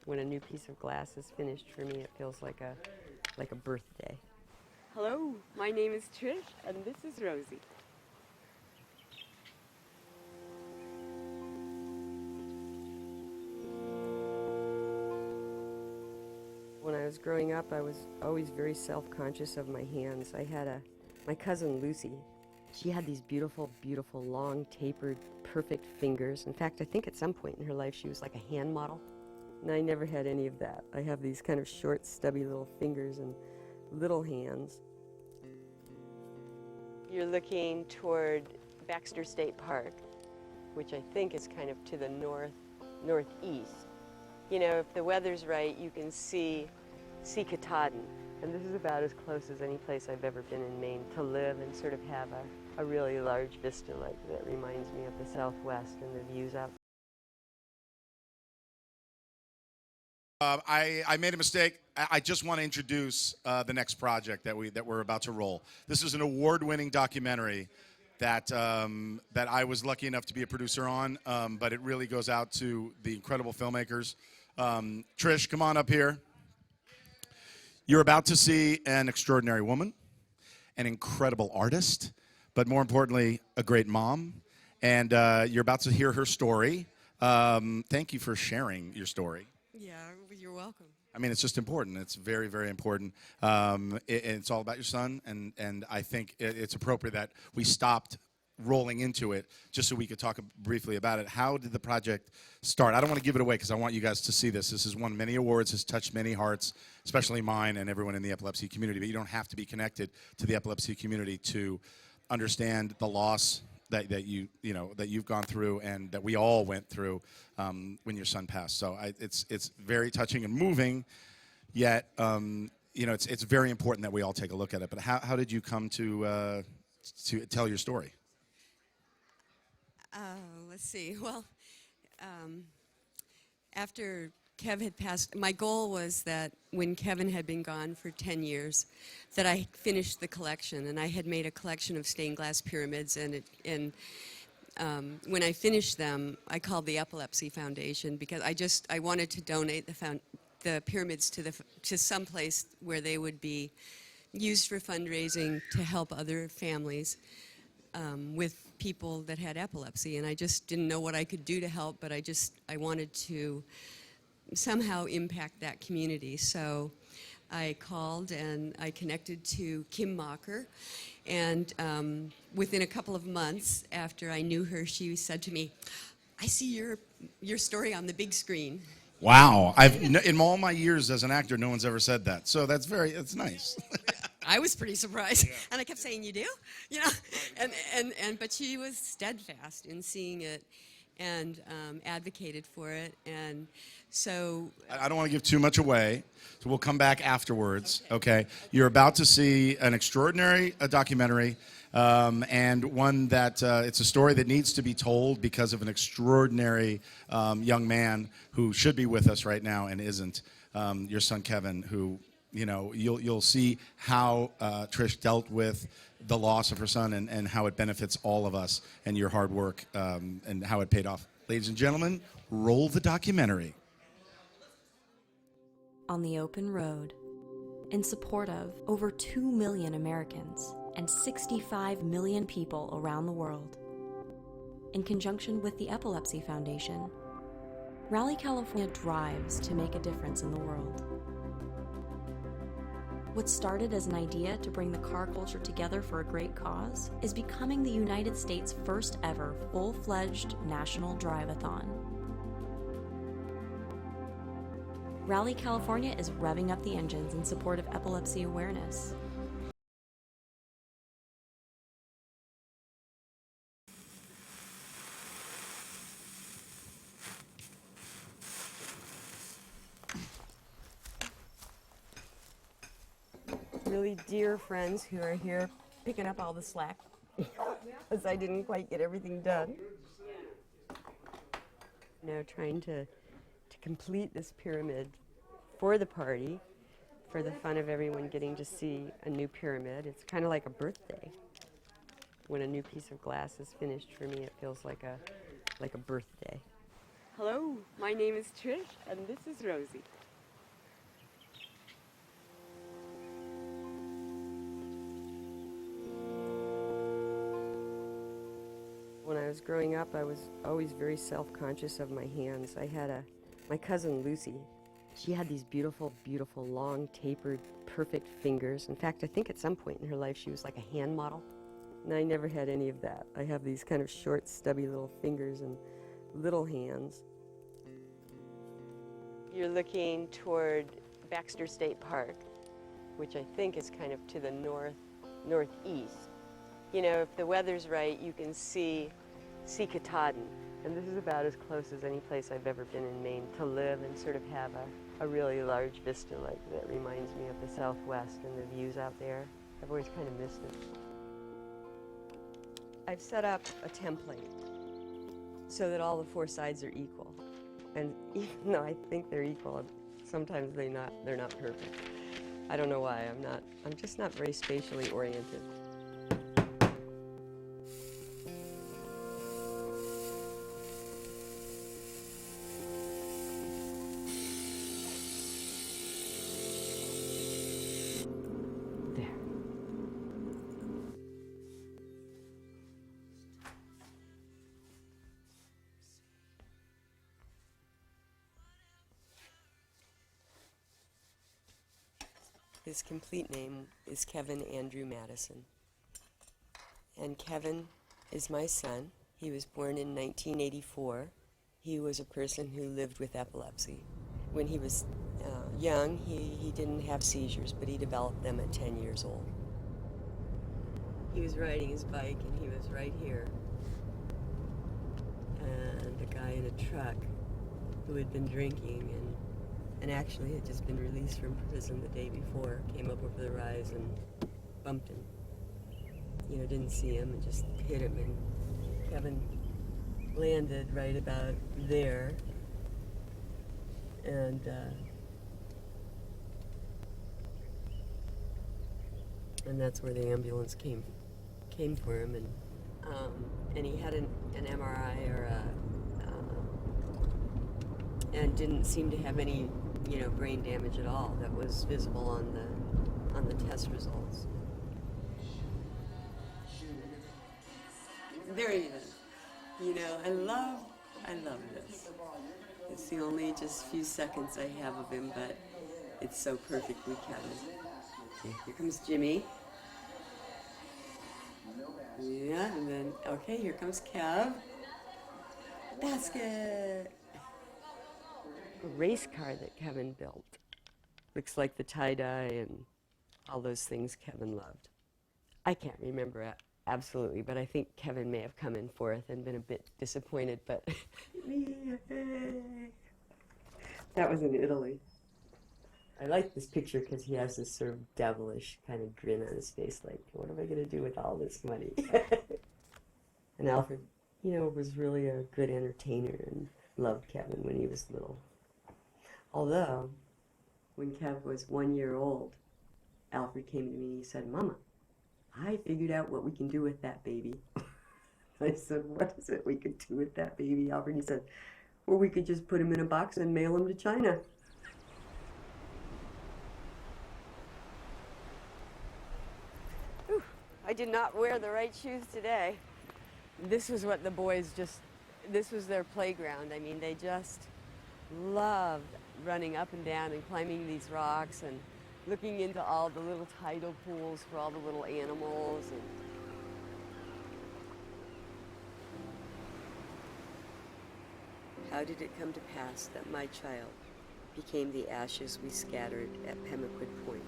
Speaker 7: When a new piece of glass is finished, for me, it feels like a birthday. Hello, my name is Trish, and this is Rosie. When I was growing up, I was always very self-conscious of my hands. I had my cousin Lucy. She had these beautiful, beautiful, long, tapered, perfect fingers. In fact, I think at some point in her life she was like a hand model. And I never had any of that. I have these kind of short, stubby little fingers and little hands. You're looking toward Baxter State Park, which I think is kind of to the northeast. You know, if the weather's right, you can see Katahdin. And this is about as close as any place I've ever been in Maine to live and sort of have a really large vista like that. Reminds me of the Southwest and the views out.
Speaker 1: I made a mistake. I just want to introduce the next project that we're about to roll. This is an award-winning documentary that I was lucky enough to be a producer on, but it really goes out to the incredible filmmakers. Trish, come on up here. You're about to see an extraordinary woman, an incredible artist, but more importantly, a great mom. And you're about to hear her story. Thank you for sharing your story.
Speaker 7: Yeah, you're welcome.
Speaker 1: I mean, it's just important. It's very, very important. It's all about your son, and I think it's appropriate that we stopped rolling into it just so we could talk briefly about it. How did the project start? I don't want to give it away because I want you guys to see this. This has won many awards, has touched many hearts, especially mine and everyone in the epilepsy community. But you don't have to be connected to the epilepsy community to understand the loss that you've gone through and that we all went through when your son passed. So it's very touching and moving. Yet it's very important that we all take a look at it. But how did you come to tell your story?
Speaker 7: Let's see. Well, after Kev had passed, my goal was that when Kevin had been gone for 10 years, that I finished the collection. And I had made a collection of stained glass pyramids. And when I finished them, I called the Epilepsy Foundation because I wanted to donate the pyramids to some place where they would be used for fundraising to help other families with people that had epilepsy. And I just didn't know what I could do to help, but I wanted to somehow impact that community. So I called and I connected to Kim Mocker, and within a couple of months after I knew her, she said to me, "I see your story on the big screen."
Speaker 1: Wow. In all my years as an actor, no one's ever said that. So it's nice.
Speaker 7: I was pretty surprised, and I kept saying, "You do?" You know, but she was steadfast in seeing it, and advocated for it, and so.
Speaker 1: I don't want to give too much away, so we'll come back afterwards. Okay. You're about to see an extraordinary documentary. And one that it's a story that needs to be told because of an extraordinary young man who should be with us right now and isn't. Your son Kevin, who, you know, you'll see how Trish dealt with the loss of her son and how it benefits all of us and your hard work and how it paid off. Ladies and gentlemen, roll the documentary.
Speaker 8: On the open road, in support of over 2 million Americans and 65 million people around the world. In conjunction with the Epilepsy Foundation, Raleigh, California drives to make a difference in the world. What started as an idea to bring the car culture together for a great cause is becoming the United States' first ever full-fledged national drive-a-thon. Raleigh, California is revving up the engines in support of epilepsy awareness.
Speaker 7: Really dear friends who are here picking up all the slack because I didn't quite get everything done. Now trying to complete this pyramid for the party, for the fun of everyone getting to see a new pyramid. It's kind of like a birthday. When a new piece of glass is finished for me, it feels like a birthday. Hello, my name is Trish, and this is Rosie. When I was growing up, I was always very self-conscious of my hands. I had my cousin Lucy. She had these beautiful, beautiful, long, tapered, perfect fingers. In fact, I think at some point in her life she was like a hand model. And I never had any of that. I have these kind of short, stubby little fingers and little hands. You're looking toward Baxter State Park, which I think is kind of to the northeast. You know, if the weather's right, you can see Katahdin. And this is about as close as any place I've ever been in Maine to live and sort of have a really large vista like that reminds me of the Southwest and the views out there. I've always kind of missed it. I've set up a template so that all the four sides are equal. And even though I think they're equal, sometimes they're not perfect. I don't know why. I'm just not very spatially oriented. His complete name is Kevin Andrew Madison. And Kevin is my son. He was born in 1984. He was a person who lived with epilepsy. When he was young, he didn't have seizures, but he developed them at 10 years old. He was riding his bike and he was right here. And a guy in a truck who had been drinking and actually had just been released from prison the day before, came up over the rise and bumped him. You know, didn't see him and just hit him, and Kevin landed right about there. And that's where the ambulance came for him, and he had an MRI and didn't seem to have any, you know, brain damage at all that was visible on the test results. There he is. You know, I love this. It's the only just few seconds I have of him, but it's so perfectly Kevin. Okay, here comes Jimmy. Yeah, and then, okay, here comes Kev. Basket! A race car that Kevin built. Looks like the tie-dye and all those things Kevin loved. I can't remember absolutely, but I think Kevin may have come in fourth and been a bit disappointed, but that was in Italy. I like this picture because he has this sort of devilish kind of grin on his face, like, what am I going to do with all this money? And Alfred, you know, was really a good entertainer and loved Kevin when he was little. Although, when Kev was 1 year old, Alfred came to me and he said, Mama, I figured out what we can do with that baby. I said, what is it we could do with that baby, Alfred? He said, well, we could just put him in a box and mail him to China. Whew, I did not wear the right shoes today. This was what the boys this was their playground. I mean, they just loved running up and down and climbing these rocks and looking into all the little tidal pools for all the little animals. And how did it come to pass that my child became the ashes we scattered at Pemaquid Point?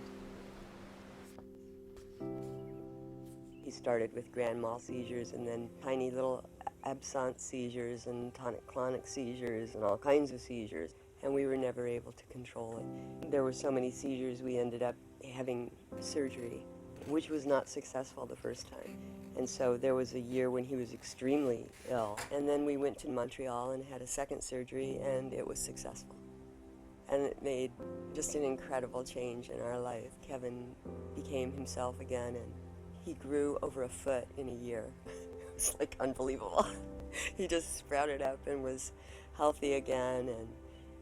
Speaker 7: He started with grand mal seizures and then tiny little absence seizures and tonic-clonic seizures and all kinds of seizures, and we were never able to control it. There were so many seizures we ended up having surgery, which was not successful the first time. And so there was a year when he was extremely ill, and then we went to Montreal and had a second surgery, and it was successful. And it made just an incredible change in our life. Kevin became himself again, and he grew over a foot in a year. It was like unbelievable. He just sprouted up and was healthy again and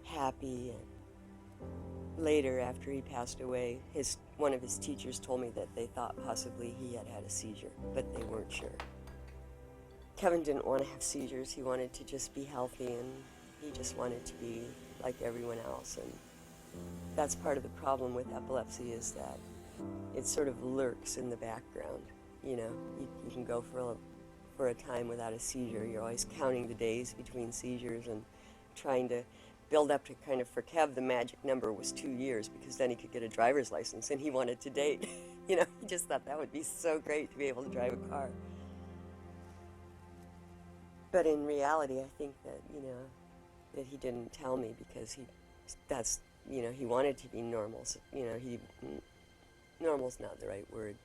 Speaker 7: happy. And later, after he passed away, one of his teachers told me that they thought possibly he had had a seizure, but they weren't sure. Kevin didn't want to have seizures. He wanted to just be healthy, and he just wanted to be like everyone else. And that's part of the problem with epilepsy, is that it sort of lurks in the background. You know, you can go for a time without a seizure. You're always counting the days between seizures and trying to build up to kind of, for Kev, the magic number was 2 years, because then he could get a driver's license, and he wanted to date. You know, he just thought that would be so great to be able to drive a car. But in reality, I think that, you know, that he didn't tell me because he wanted to be normal. So, you know, normal's not the right word.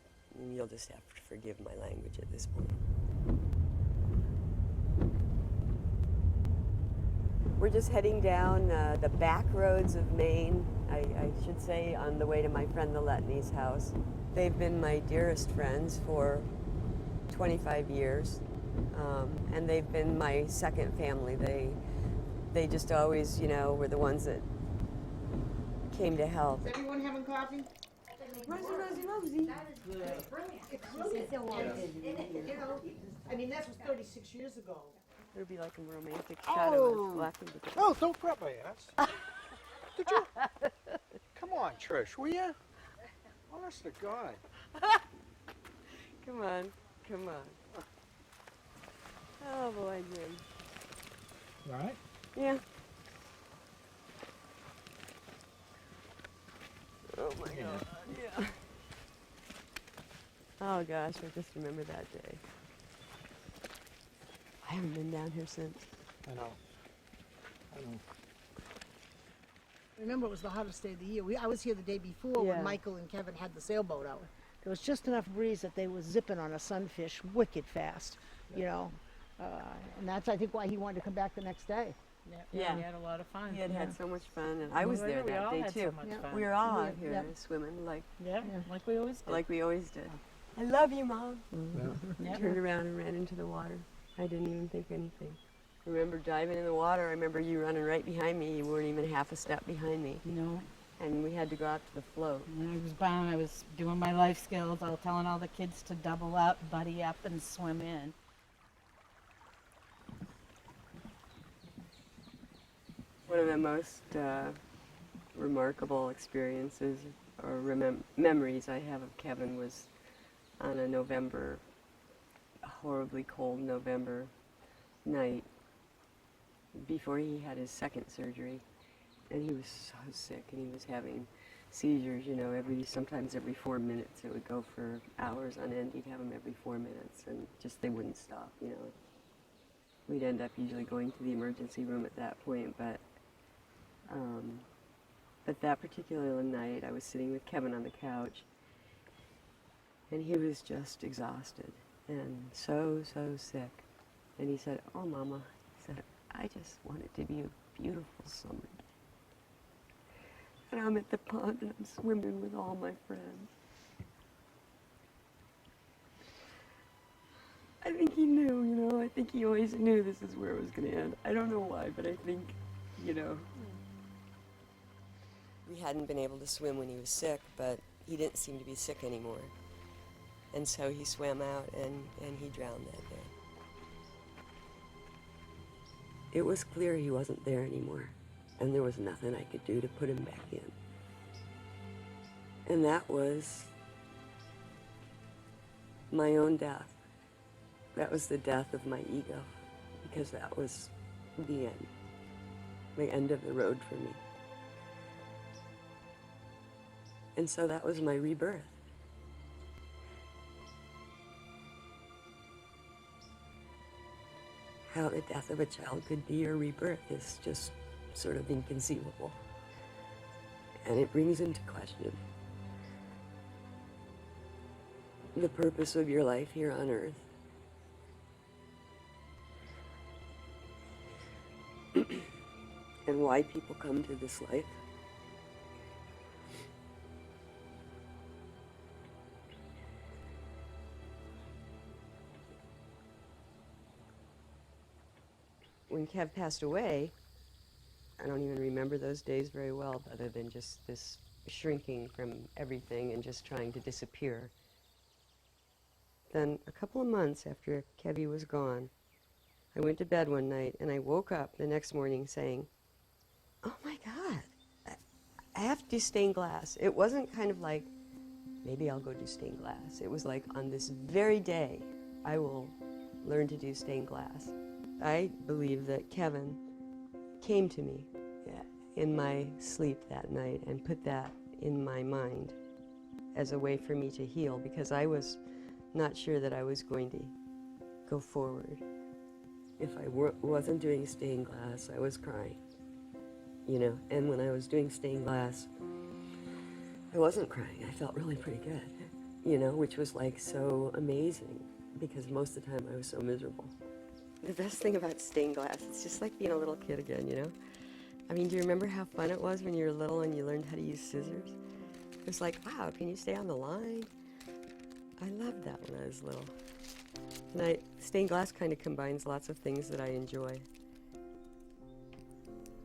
Speaker 7: You'll just have to forgive my language at this point. We're just heading down the back roads of Maine, I should say, on the way to my friend the Letney's house. They've been my dearest friends for 25 years, and they've been my second family. They just always, you know, were the ones that came to help.
Speaker 9: Is everyone having coffee?
Speaker 7: Rosie.
Speaker 9: That is good. Brilliant. It's brilliant. You know, I mean, that was 36 years ago.
Speaker 7: It would be like a romantic shot of us laughing together.
Speaker 31: Oh, don't grab my ass. Did you? Come on, Trish, will you? Honest to God.
Speaker 7: Come on. Oh, boy, Jim.
Speaker 31: All right?
Speaker 7: Yeah. Oh, my God. Yeah. Oh, gosh, I just remember that day. I haven't been down here since.
Speaker 31: I know.
Speaker 9: Remember, it was the hottest day of the year. I was here the day before when Michael and Kevin had the sailboat out. There was just enough breeze that they were zipping on a sunfish wicked fast, you know. And that's, I think, why he wanted to come back the next day.
Speaker 7: Yeah.
Speaker 10: We had a lot of fun.
Speaker 7: He had had so much fun, and I was there that day, too.
Speaker 10: So much fun.
Speaker 7: We were all out here swimming like
Speaker 10: we always did.
Speaker 7: Like we always did. I love you, Mom.
Speaker 10: Yeah.
Speaker 7: I turned around and ran into the water. I didn't even think anything. I remember diving in the water. I remember you running right behind me. You weren't even half a step behind me.
Speaker 10: No.
Speaker 7: And we had to go out to the float.
Speaker 10: And I was bound. I was doing my life skills. I was telling all the kids to double up, buddy up, and swim in.
Speaker 7: One of the most remarkable experiences or memories I have of Kevin was on a horribly cold November night before he had his second surgery. And he was so sick, and he was having seizures, you know, sometimes every 4 minutes. It would go for hours on end. He'd have them every 4 minutes, and just they wouldn't stop, you know. We'd end up usually going to the emergency room at that point, but that particular night I was sitting with Kevin on the couch, and he was just exhausted and so sick. And he said, "Oh, Mama," he said, "I just want it to be a beautiful summer day. And I'm at the pond and I'm swimming with all my friends." I think he knew, you know, I think he always knew this is where it was going to end. I don't know why, but I think, you know. We hadn't been able to swim when he was sick, but he didn't seem to be sick anymore. And so he swam out and he drowned that day. It was clear he wasn't there anymore, and there was nothing I could do to put him back in. And that was my own death. That was the death of my ego, because that was the end of the road for me. And so that was my rebirth. How the death of a child could be your rebirth is just sort of inconceivable. And it brings into question the purpose of your life here on Earth. And why people come to this life. When Kev passed away, I don't even remember those days very well, other than just this shrinking from everything and just trying to disappear. Then a couple of months after Kevy was gone, I went to bed one night and I woke up the next morning saying, "Oh my God, I have to do stained glass." It wasn't kind of like, maybe I'll go do stained glass. It was like, on this very day, I will learn to do stained glass. I believe that Kevin came to me in my sleep that night and put that in my mind as a way for me to heal, because I was not sure that I was going to go forward. If I wasn't doing stained glass, I was crying, you know, and when I was doing stained glass, I wasn't crying. I felt really pretty good, you know, which was like so amazing, because most of the time I was so miserable. The best thing about stained glass, it's just like being a little kid again, you know? I mean, do you remember how fun it was when you were little and you learned how to use scissors? It was like, wow, can you stay on the line? I loved that when I was little. And stained glass kind of combines lots of things that I enjoy.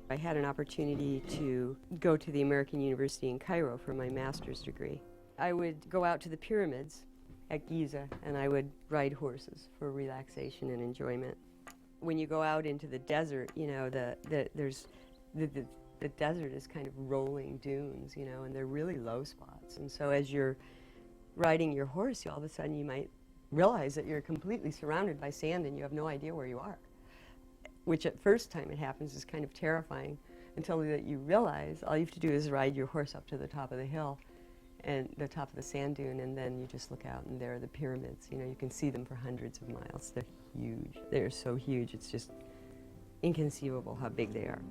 Speaker 7: I had an opportunity to go to the American University in Cairo for my master's degree. I would go out to the pyramids at Giza and I would ride horses for relaxation and enjoyment. When you go out into the desert, you know, the desert is kind of rolling dunes, you know, and they're really low spots. And so as you're riding your horse, all of a sudden you might realize that you're completely surrounded by sand and you have no idea where you are, which at first time it happens is kind of terrifying, until that you realize all you have to do is ride your horse up to the top of the hill and the top of the sand dune, and then you just look out and there are the pyramids. You know, you can see them for hundreds of miles. They're huge. They're so huge, it's just inconceivable how big they are.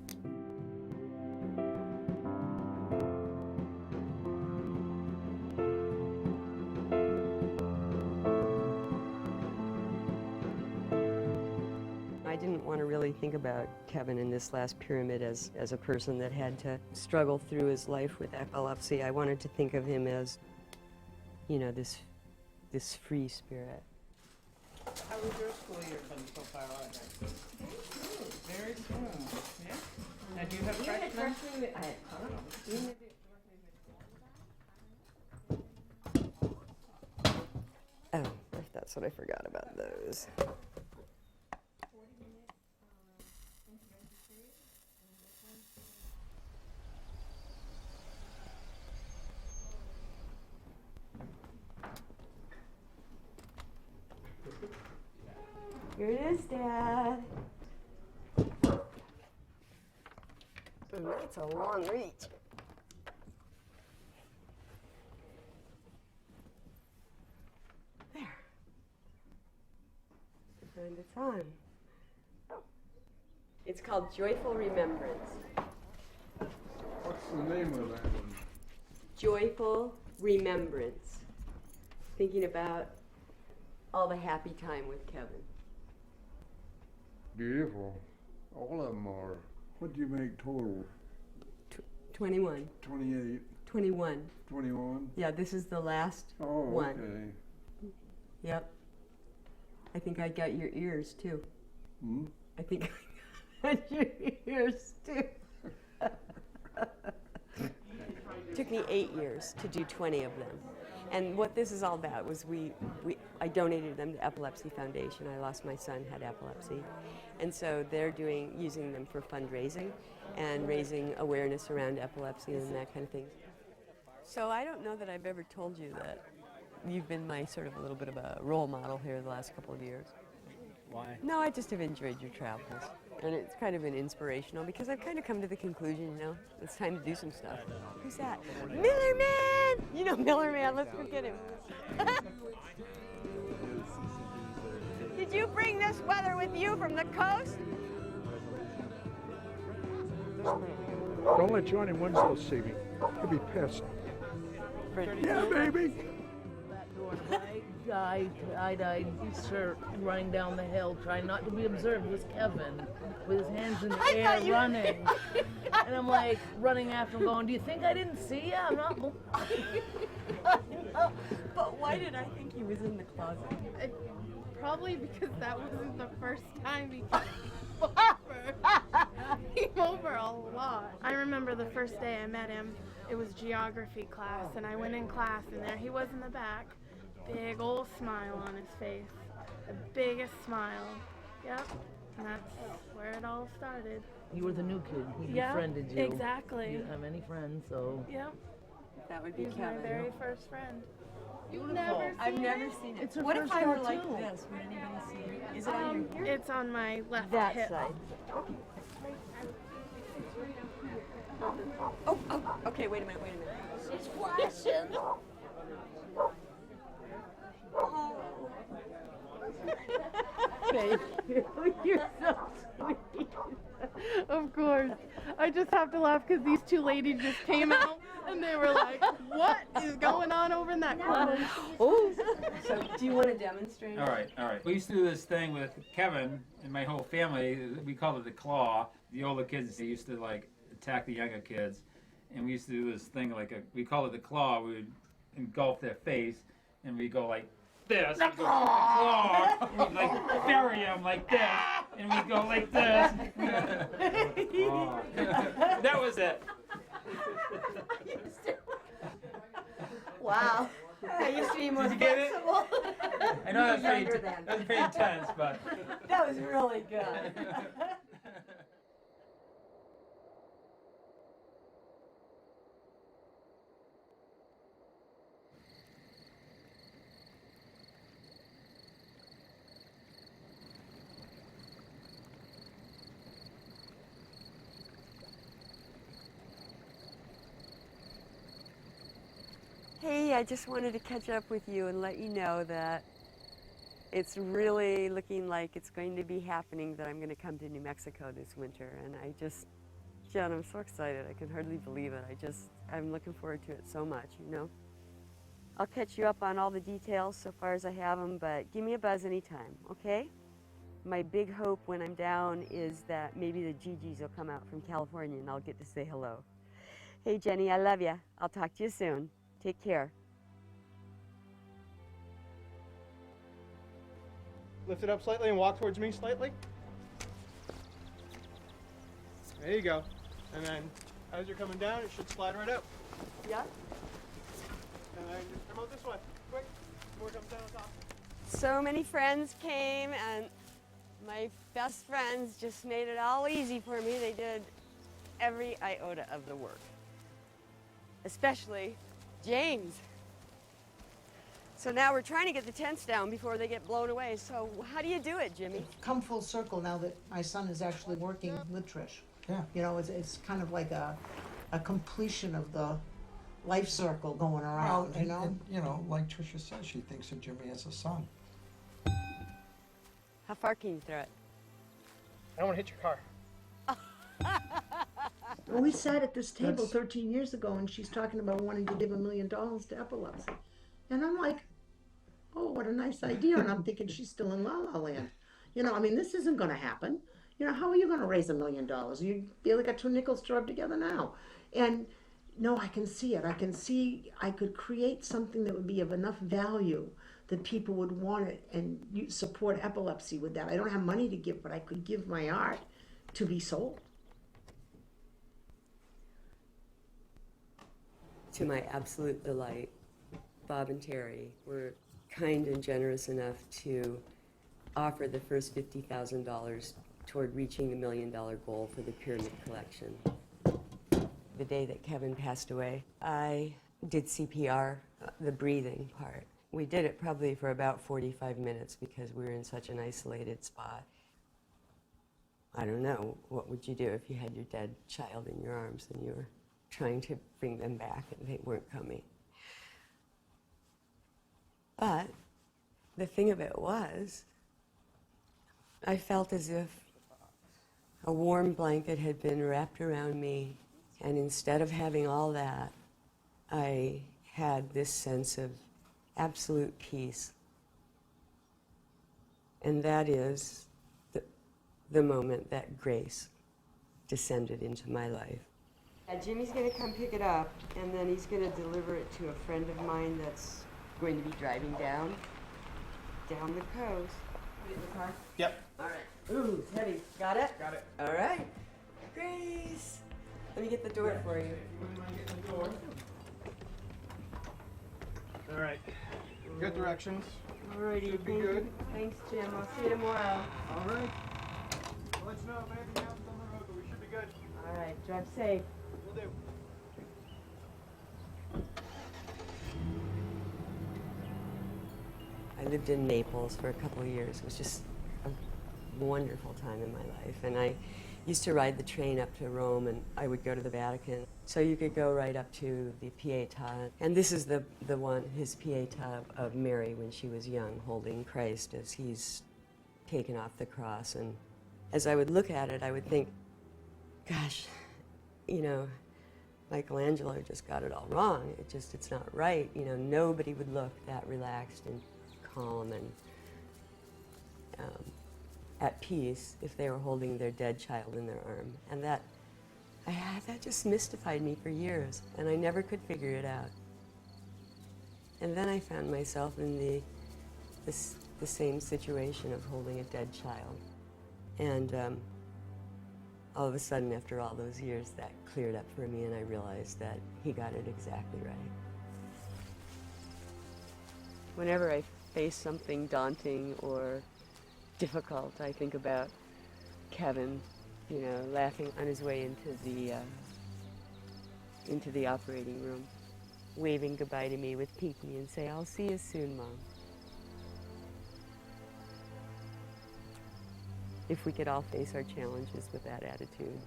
Speaker 7: I didn't want to really think about Kevin in this last pyramid as a person that had to struggle through his life with epilepsy. I wanted to think of him as, you know, this free spirit.
Speaker 11: How was your school year been so far, Audrey? Very smooth. Yeah. Now, do you have freshmen?
Speaker 7: Oh, that's what I forgot about those. Here it is, Dad. That's a long reach. And it's on. It's called Joyful Remembrance.
Speaker 3: What's the name of that one?
Speaker 7: Joyful Remembrance. Thinking about all the happy time with Kevin.
Speaker 3: Beautiful. All of them are. What do you make total?
Speaker 7: 21.
Speaker 3: 28.
Speaker 7: 21.
Speaker 3: 21?
Speaker 7: Yeah, this is the last
Speaker 3: Oh,
Speaker 7: one.
Speaker 3: okay.
Speaker 7: Yep. I think I got your ears too.
Speaker 3: Hmm?
Speaker 7: I think I got your ears too. Took me 8 years to do 20 of them. And what this is all about was I donated them to Epilepsy Foundation. I lost my son, had epilepsy. And so they're using them for fundraising and raising awareness around epilepsy and that kind of thing. So I don't know that I've ever told you that you've been my sort of a little bit of a role model here the last couple of years.
Speaker 21: Why?
Speaker 7: No, I just have enjoyed your travels. And it's kind of been inspirational because I've kind of come to the conclusion, it's time to do some stuff. Who's that? Miller Man! You know Miller Man, let's go get him. Did you bring this weather with you from the coast?
Speaker 3: Don't let Johnny Winslow see me. He'll be pissed. Yeah, baby!
Speaker 11: Tie-dyed shirt running down the hill, trying not to be observed, was Kevin with his hands in the air running. And I'm like running after him going, do you think I didn't see you? I'm not.
Speaker 7: But why did I think he was in the closet?
Speaker 13: Probably because that wasn't the first time he came over. He came over a lot. I remember the first day I met him, it was geography class, and I went in class, and there he was in the back. Big old smile on his face. The biggest smile. Yep. And that's where it all started.
Speaker 11: You were the new kid. He
Speaker 13: Yep,
Speaker 11: befriended you.
Speaker 13: exactly.
Speaker 11: You didn't have any friends, so.
Speaker 13: Yep.
Speaker 7: That would be
Speaker 13: He was
Speaker 7: Kevin.
Speaker 13: my very first friend.
Speaker 11: Beautiful.
Speaker 7: I've never seen it.
Speaker 11: It's her
Speaker 7: What if
Speaker 11: first
Speaker 7: I were
Speaker 11: tattoo.
Speaker 7: like this? Would anybody see it? Is it on your here?
Speaker 13: It's on my left
Speaker 7: That
Speaker 13: hip.
Speaker 7: side. Oh, okay, wait a minute.
Speaker 13: She's flashing.
Speaker 11: Thank you. You're so sweet.
Speaker 13: Of course. I just have to laugh because these two ladies just came out and they were like, what is going on over in that corner?
Speaker 7: Oh, so do you want to demonstrate?
Speaker 15: All right. We used to do this thing with Kevin and my whole family. We called it the claw. The older kids, they used to like attack the younger kids. And we used to do this thing we called it the claw. We would engulf their face and we go like this. We'd go, the claw. And we'd like bury them like this. And we'd go like this. That was it.
Speaker 7: Wow. I used to be more
Speaker 15: Did you get it?
Speaker 7: flexible.
Speaker 15: I know that
Speaker 7: Younger
Speaker 15: was
Speaker 7: then.
Speaker 15: pretty intense, but.
Speaker 7: That was really good. Hey, I just wanted to catch up with you and let you know that it's really looking like it's going to be happening, that I'm going to come to New Mexico this winter. And Jen, I'm so excited. I can hardly believe it. I'm looking forward to it so much, I'll catch you up on all the details so far as I have them, but give me a buzz anytime, okay? My big hope when I'm down is that maybe the Gigi's will come out from California and I'll get to say hello. Hey, Jenny, I love you. I'll talk to you soon. Take care.
Speaker 6: Lift it up slightly and walk towards me slightly. There you go. And then as you're coming down, it should slide right out.
Speaker 7: Yeah.
Speaker 6: And then just come out this way. Quick. More comes down on top.
Speaker 7: So many friends came, and my best friends just made it all easy for me. They did every iota of the work, especially James. So now we're trying to get the tents down before they get blown away. So how do you do it, Jimmy?
Speaker 9: Come full circle now that my son is actually working with Trish.
Speaker 16: Yeah.
Speaker 9: It's kind of like a completion of the life circle going around,
Speaker 16: and, like Tricia says, she thinks of Jimmy as a son.
Speaker 7: How far can you throw it?
Speaker 6: I don't want to hit your car.
Speaker 9: Well, we sat at this table 13 years ago, and she's talking about wanting to give $1 million to epilepsy. And I'm like, oh, what a nice idea. And I'm thinking she's still in La La Land. You know, I mean, this isn't going to happen. You know, how are you going to raise $1 million? You barely got 2 nickels to rub together now. And no, I can see it. I can see I could create something that would be of enough value that people would want it and support epilepsy with that. I don't have money to give, but I could give my art to be sold.
Speaker 7: To my absolute delight, Bob and Terry were kind and generous enough to offer the first $50,000 toward reaching the $1 million goal for the pyramid collection. The day that Kevin passed away, I did CPR, the breathing part. We did it probably for about 45 minutes because we were in such an isolated spot. I don't know, what would you do if you had your dead child in your arms and you were trying to bring them back and they weren't coming? But the thing of it was, I felt as if a warm blanket had been wrapped around me, and instead of having all that, I had this sense of absolute peace. And that is the moment that grace descended into my life. Jimmy's going to come pick it up, and then he's going to deliver it to a friend of mine that's going to be driving down the coast. Put it in the car?
Speaker 6: Yep.
Speaker 7: All right. Ooh, it's heavy. Got it?
Speaker 6: Got it.
Speaker 7: All right. Grace. Let me get the door for you.
Speaker 6: All right. Good directions.
Speaker 7: All righty.
Speaker 6: Should be good.
Speaker 7: Thanks, Jim. I'll see you tomorrow.
Speaker 6: All right. I'll let you know if anything happens on the road, but we should be good.
Speaker 7: All right. Drive safe.
Speaker 6: Will do.
Speaker 7: I lived in Naples for a couple of years. It was just a wonderful time in my life. And I used to ride the train up to Rome, and I would go to the Vatican. So you could go right up to the Pietà. And this is the one, his Pietà of Mary when she was young, holding Christ as he's taken off the cross. And as I would look at it, I would think, gosh, you know, Michelangelo just got it all wrong. It's not right. You know, nobody would look that relaxed and calm and at peace if they were holding their dead child in their arm. And that just mystified me for years, and I never could figure it out. And then I found myself in the same situation of holding a dead child. And all of a sudden, after all those years, that cleared up for me, and I realized that he got it exactly right. Whenever I face something daunting or difficult, I think about Kevin, you know, laughing on his way into the operating room, waving goodbye to me with Pinky and say, "I'll see you soon, Mom." If we could all face our challenges with that attitude.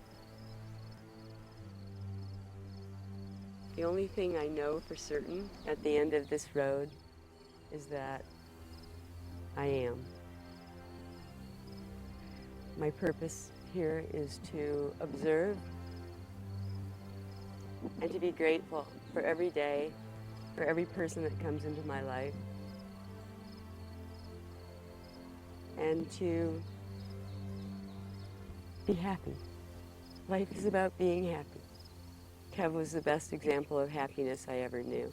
Speaker 7: The only thing I know for certain at the end of this road is that I am. My purpose here is to observe and to be grateful for every day, for every person that comes into my life, and to be happy. Life is about being happy. Kev was the best example of happiness I ever knew.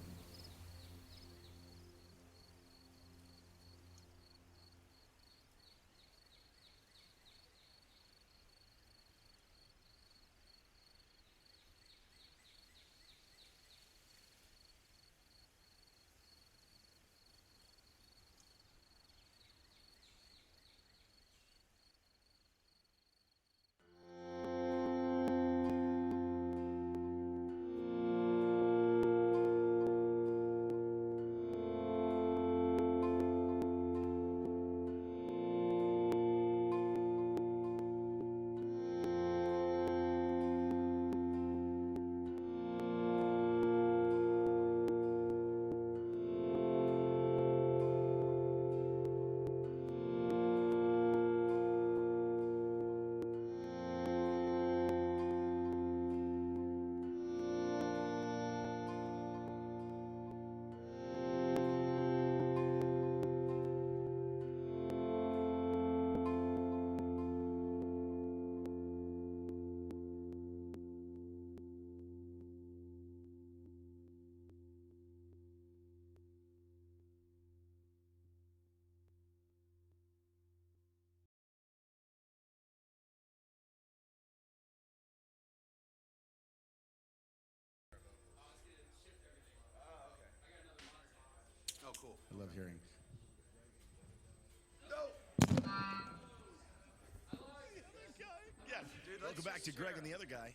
Speaker 1: Welcome back to Greg and the Other Guy.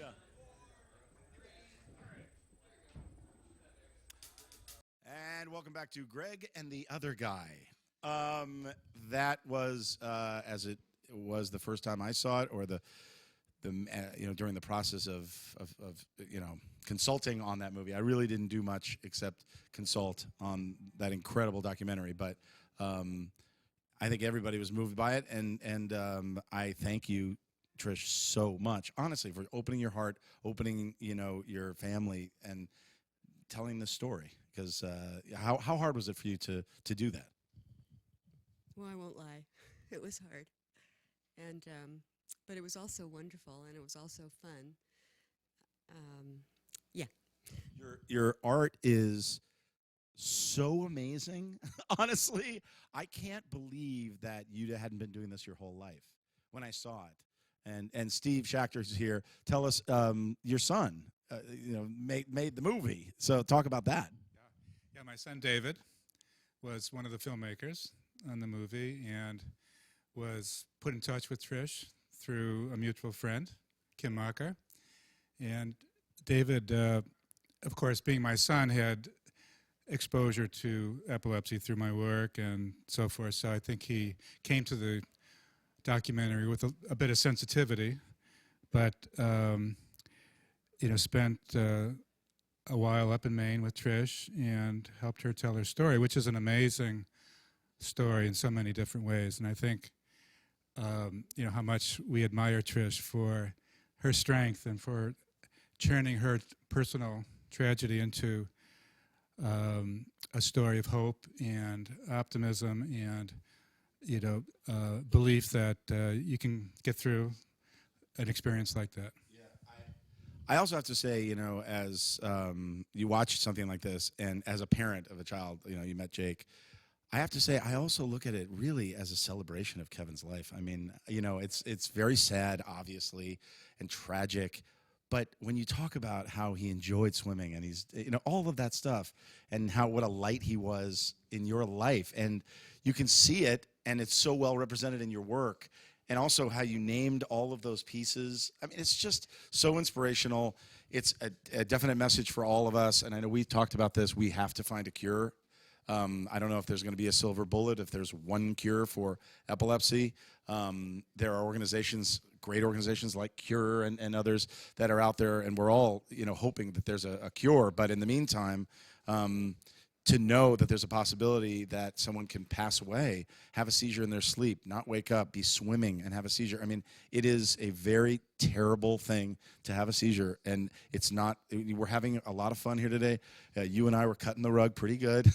Speaker 1: Yeah. And welcome back to Greg and the Other Guy. That was as it was the first time I saw it, or the during the process of consulting on that movie. I really didn't do much except consult on that incredible documentary, but I think everybody was moved by it, and I thank you, Trish, so much, honestly, for opening your heart, opening your family, and telling this story. Because how hard was it for you to do that?
Speaker 7: Well, I won't lie, it was hard, and but it was also wonderful, and it was also fun. Yeah.
Speaker 1: Your art is so amazing. Honestly, I can't believe that you hadn't been doing this your whole life when I saw it. And Steve Schachter's here. Tell us, your son, made the movie. So talk about that.
Speaker 12: Yeah, my son David was one of the filmmakers on the movie and was put in touch with Trish through a mutual friend, Kim Mocker. And David, of course, being my son, had exposure to epilepsy through my work and so forth. So I think he came to the documentary with a bit of sensitivity, but spent a while up in Maine with Trish and helped her tell her story, which is an amazing story in so many different ways. And I think how much we admire Trish for her strength and for churning her personal tragedy into a story of hope and optimism and belief that you can get through an experience like that.
Speaker 1: I also have to say, as you watch something like this, and as a parent of a child, you met Jake, I have to say I also look at it really as a celebration of Kevin's life. I mean, it's very sad, obviously, and tragic, but when you talk about how he enjoyed swimming and he's, all of that stuff, and what a light he was in your life, and you can see it, and it's so well represented in your work, and also how you named all of those pieces. I mean, it's just so inspirational. It's a definite message for all of us, and I know we've talked about this. We have to find a cure. I don't know if there's going to be a silver bullet, if there's one cure for epilepsy. There are organizations, great organizations like Cure and others that are out there, and we're all hoping that there's a cure. But in the meantime, to know that there's a possibility that someone can pass away, have a seizure in their sleep, not wake up, be swimming and have a seizure. I mean, it is a very terrible thing to have a seizure, and it's not. We're having a lot of fun here today. You and I were cutting the rug pretty good.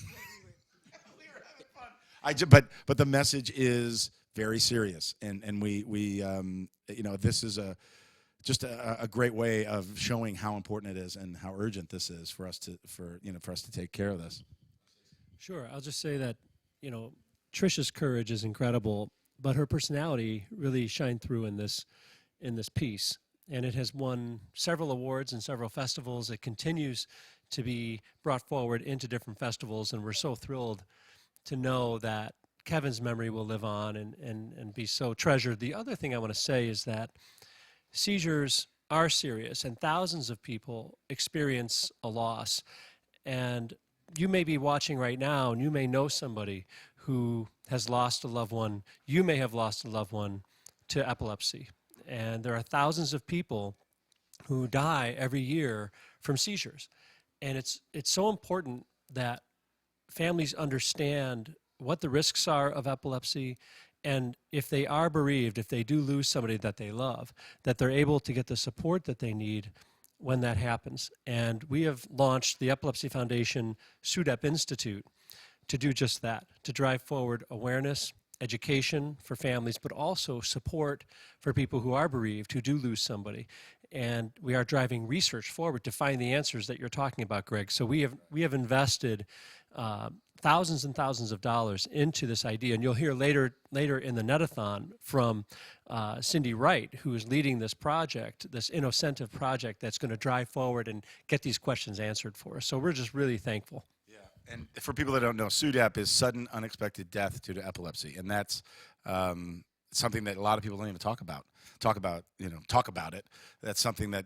Speaker 1: But the message is very serious, and we this is just a great way of showing how important it is and how urgent this is for us to take care of this.
Speaker 16: Sure, I'll just say that Trish's courage is incredible, but her personality really shined through in this piece, and it has won several awards and several festivals. It continues to be brought forward into different festivals, and we're so thrilled to know that Kevin's memory will live on and be so treasured. The other thing I want to say is that seizures are serious, and thousands of people experience a loss. And you may be watching right now, and you may know somebody who has lost a loved one. You may have lost a loved one to epilepsy. And there are thousands of people who die every year from seizures. And it's so important that families understand what the risks are of epilepsy, and if they are bereaved, if they do lose somebody that they love, that they're able to get the support that they need when that happens. And we have launched the Epilepsy Foundation SUDEP Institute to do just that, to drive forward awareness, education for families, but also support for people who are bereaved, who do lose somebody. And we are driving research forward to find the answers that you're talking about, Greg. So we have invested thousands and thousands of dollars into this idea, and you'll hear later in the Netathon from Cindy Wright, who is leading this project, this innocentive project that's going to drive forward and get these questions answered for us. So we're just really thankful.
Speaker 1: Yeah, and for people that don't know, SUDEP is sudden unexpected death due to epilepsy, and that's something that a lot of people don't even talk about. Talk about it. That's something that,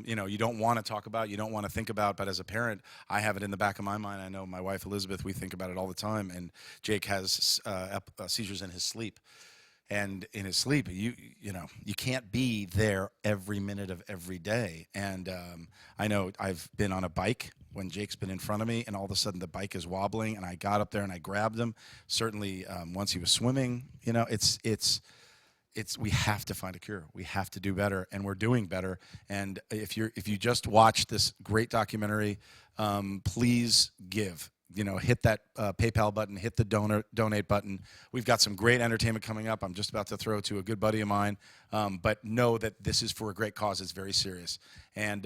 Speaker 1: you don't want to talk about, you don't want to think about, but as a parent, I have it in the back of my mind. I know my wife, Elizabeth, we think about it all the time, and Jake has seizures in his sleep. And in his sleep, you can't be there every minute of every day. And I know I've been on a bike when Jake's been in front of me, and all of a sudden the bike is wobbling, and I got up there and I grabbed him. Certainly, once he was swimming, we have to find a cure. We have to do better, and we're doing better. And if you just watch this great documentary, please give. Hit that PayPal button, hit the donate button. We've got some great entertainment coming up. I'm just about to throw to a good buddy of mine, but know that this is for a great cause. It's very serious. And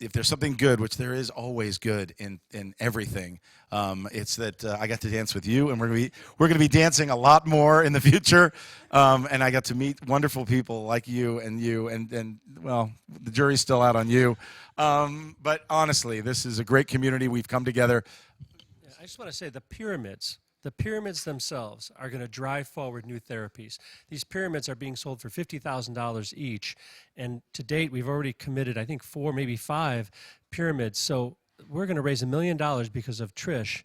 Speaker 1: if there's something good, which there is always good in everything, it's that I got to dance with you, and we're gonna be dancing a lot more in the future. And I got to meet wonderful people like you, and well, the jury's still out on you. But honestly, this is a great community. We've come together.
Speaker 16: Yeah, I just want to say the pyramids themselves are going to drive forward new therapies. These pyramids are being sold for $50,000 each, and to date we've already committed, I think, 4, maybe 5 pyramids. So we're going to raise $1 million because of Trish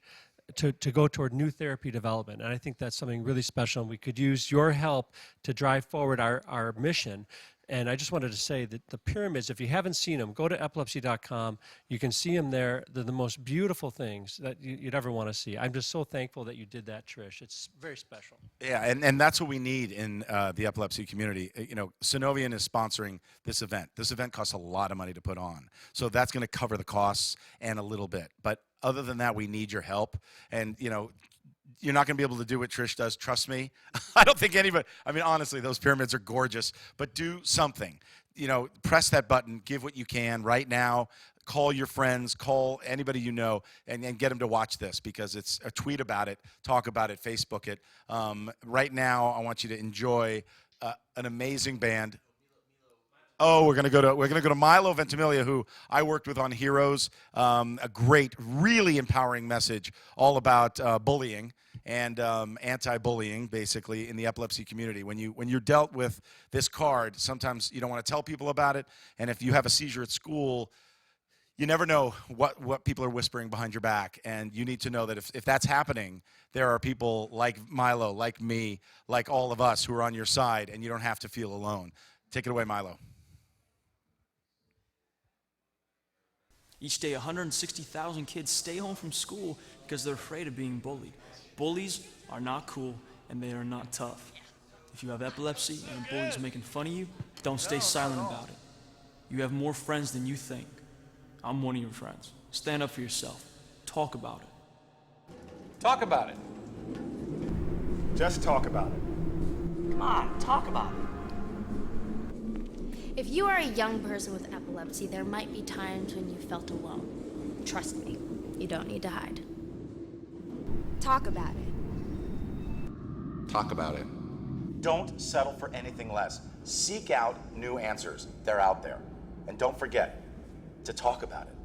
Speaker 16: to go toward new therapy development, and I think that's something really special, and we could use your help to drive forward our mission. And I just wanted to say that the pyramids, if you haven't seen them, go to epilepsy.com. You can see them there. They're the most beautiful things that you'd ever want to see. I'm just so thankful that you did that, Trish. It's very special.
Speaker 1: Yeah, and that's what we need in the epilepsy community. Sunovion is sponsoring this event. This event costs a lot of money to put on. So that's going to cover the costs and a little bit. But other than that, we need your help. And, you're not going to be able to do what Trish does. Trust me. I don't think anybody, honestly, those pyramids are gorgeous, but do something. Press that button, give what you can right now. Call your friends, call anybody you know, and get them to watch this, because it's a tweet about it, talk about it, Facebook it. Right now, I want you to enjoy an amazing band. Oh, we're gonna go to Milo Ventimiglia, who I worked with on Heroes. A great, really empowering message, all about bullying and anti-bullying, basically, in the epilepsy community. When you're dealt with this card, sometimes you don't want to tell people about it. And if you have a seizure at school, you never know what people are whispering behind your back. And you need to know that if that's happening, there are people like Milo, like me, like all of us who are on your side, and you don't have to feel alone. Take it away, Milo.
Speaker 17: Each day, 160,000 kids stay home from school because they're afraid of being bullied. Bullies are not cool, and they are not tough. If you have epilepsy and a bully's making fun of you, don't stay silent about it. You have more friends than you think. I'm one of your friends. Stand up for yourself. Talk about it.
Speaker 22: Talk about it.
Speaker 31: Just talk about it.
Speaker 8: Come on, talk about it.
Speaker 18: If you are a young person with epilepsy, there might be times when you felt alone. Trust me, you don't need to hide.
Speaker 8: Talk about it.
Speaker 22: Talk about it.
Speaker 1: Don't settle for anything less. Seek out new answers. They're out there. And don't forget to talk about it.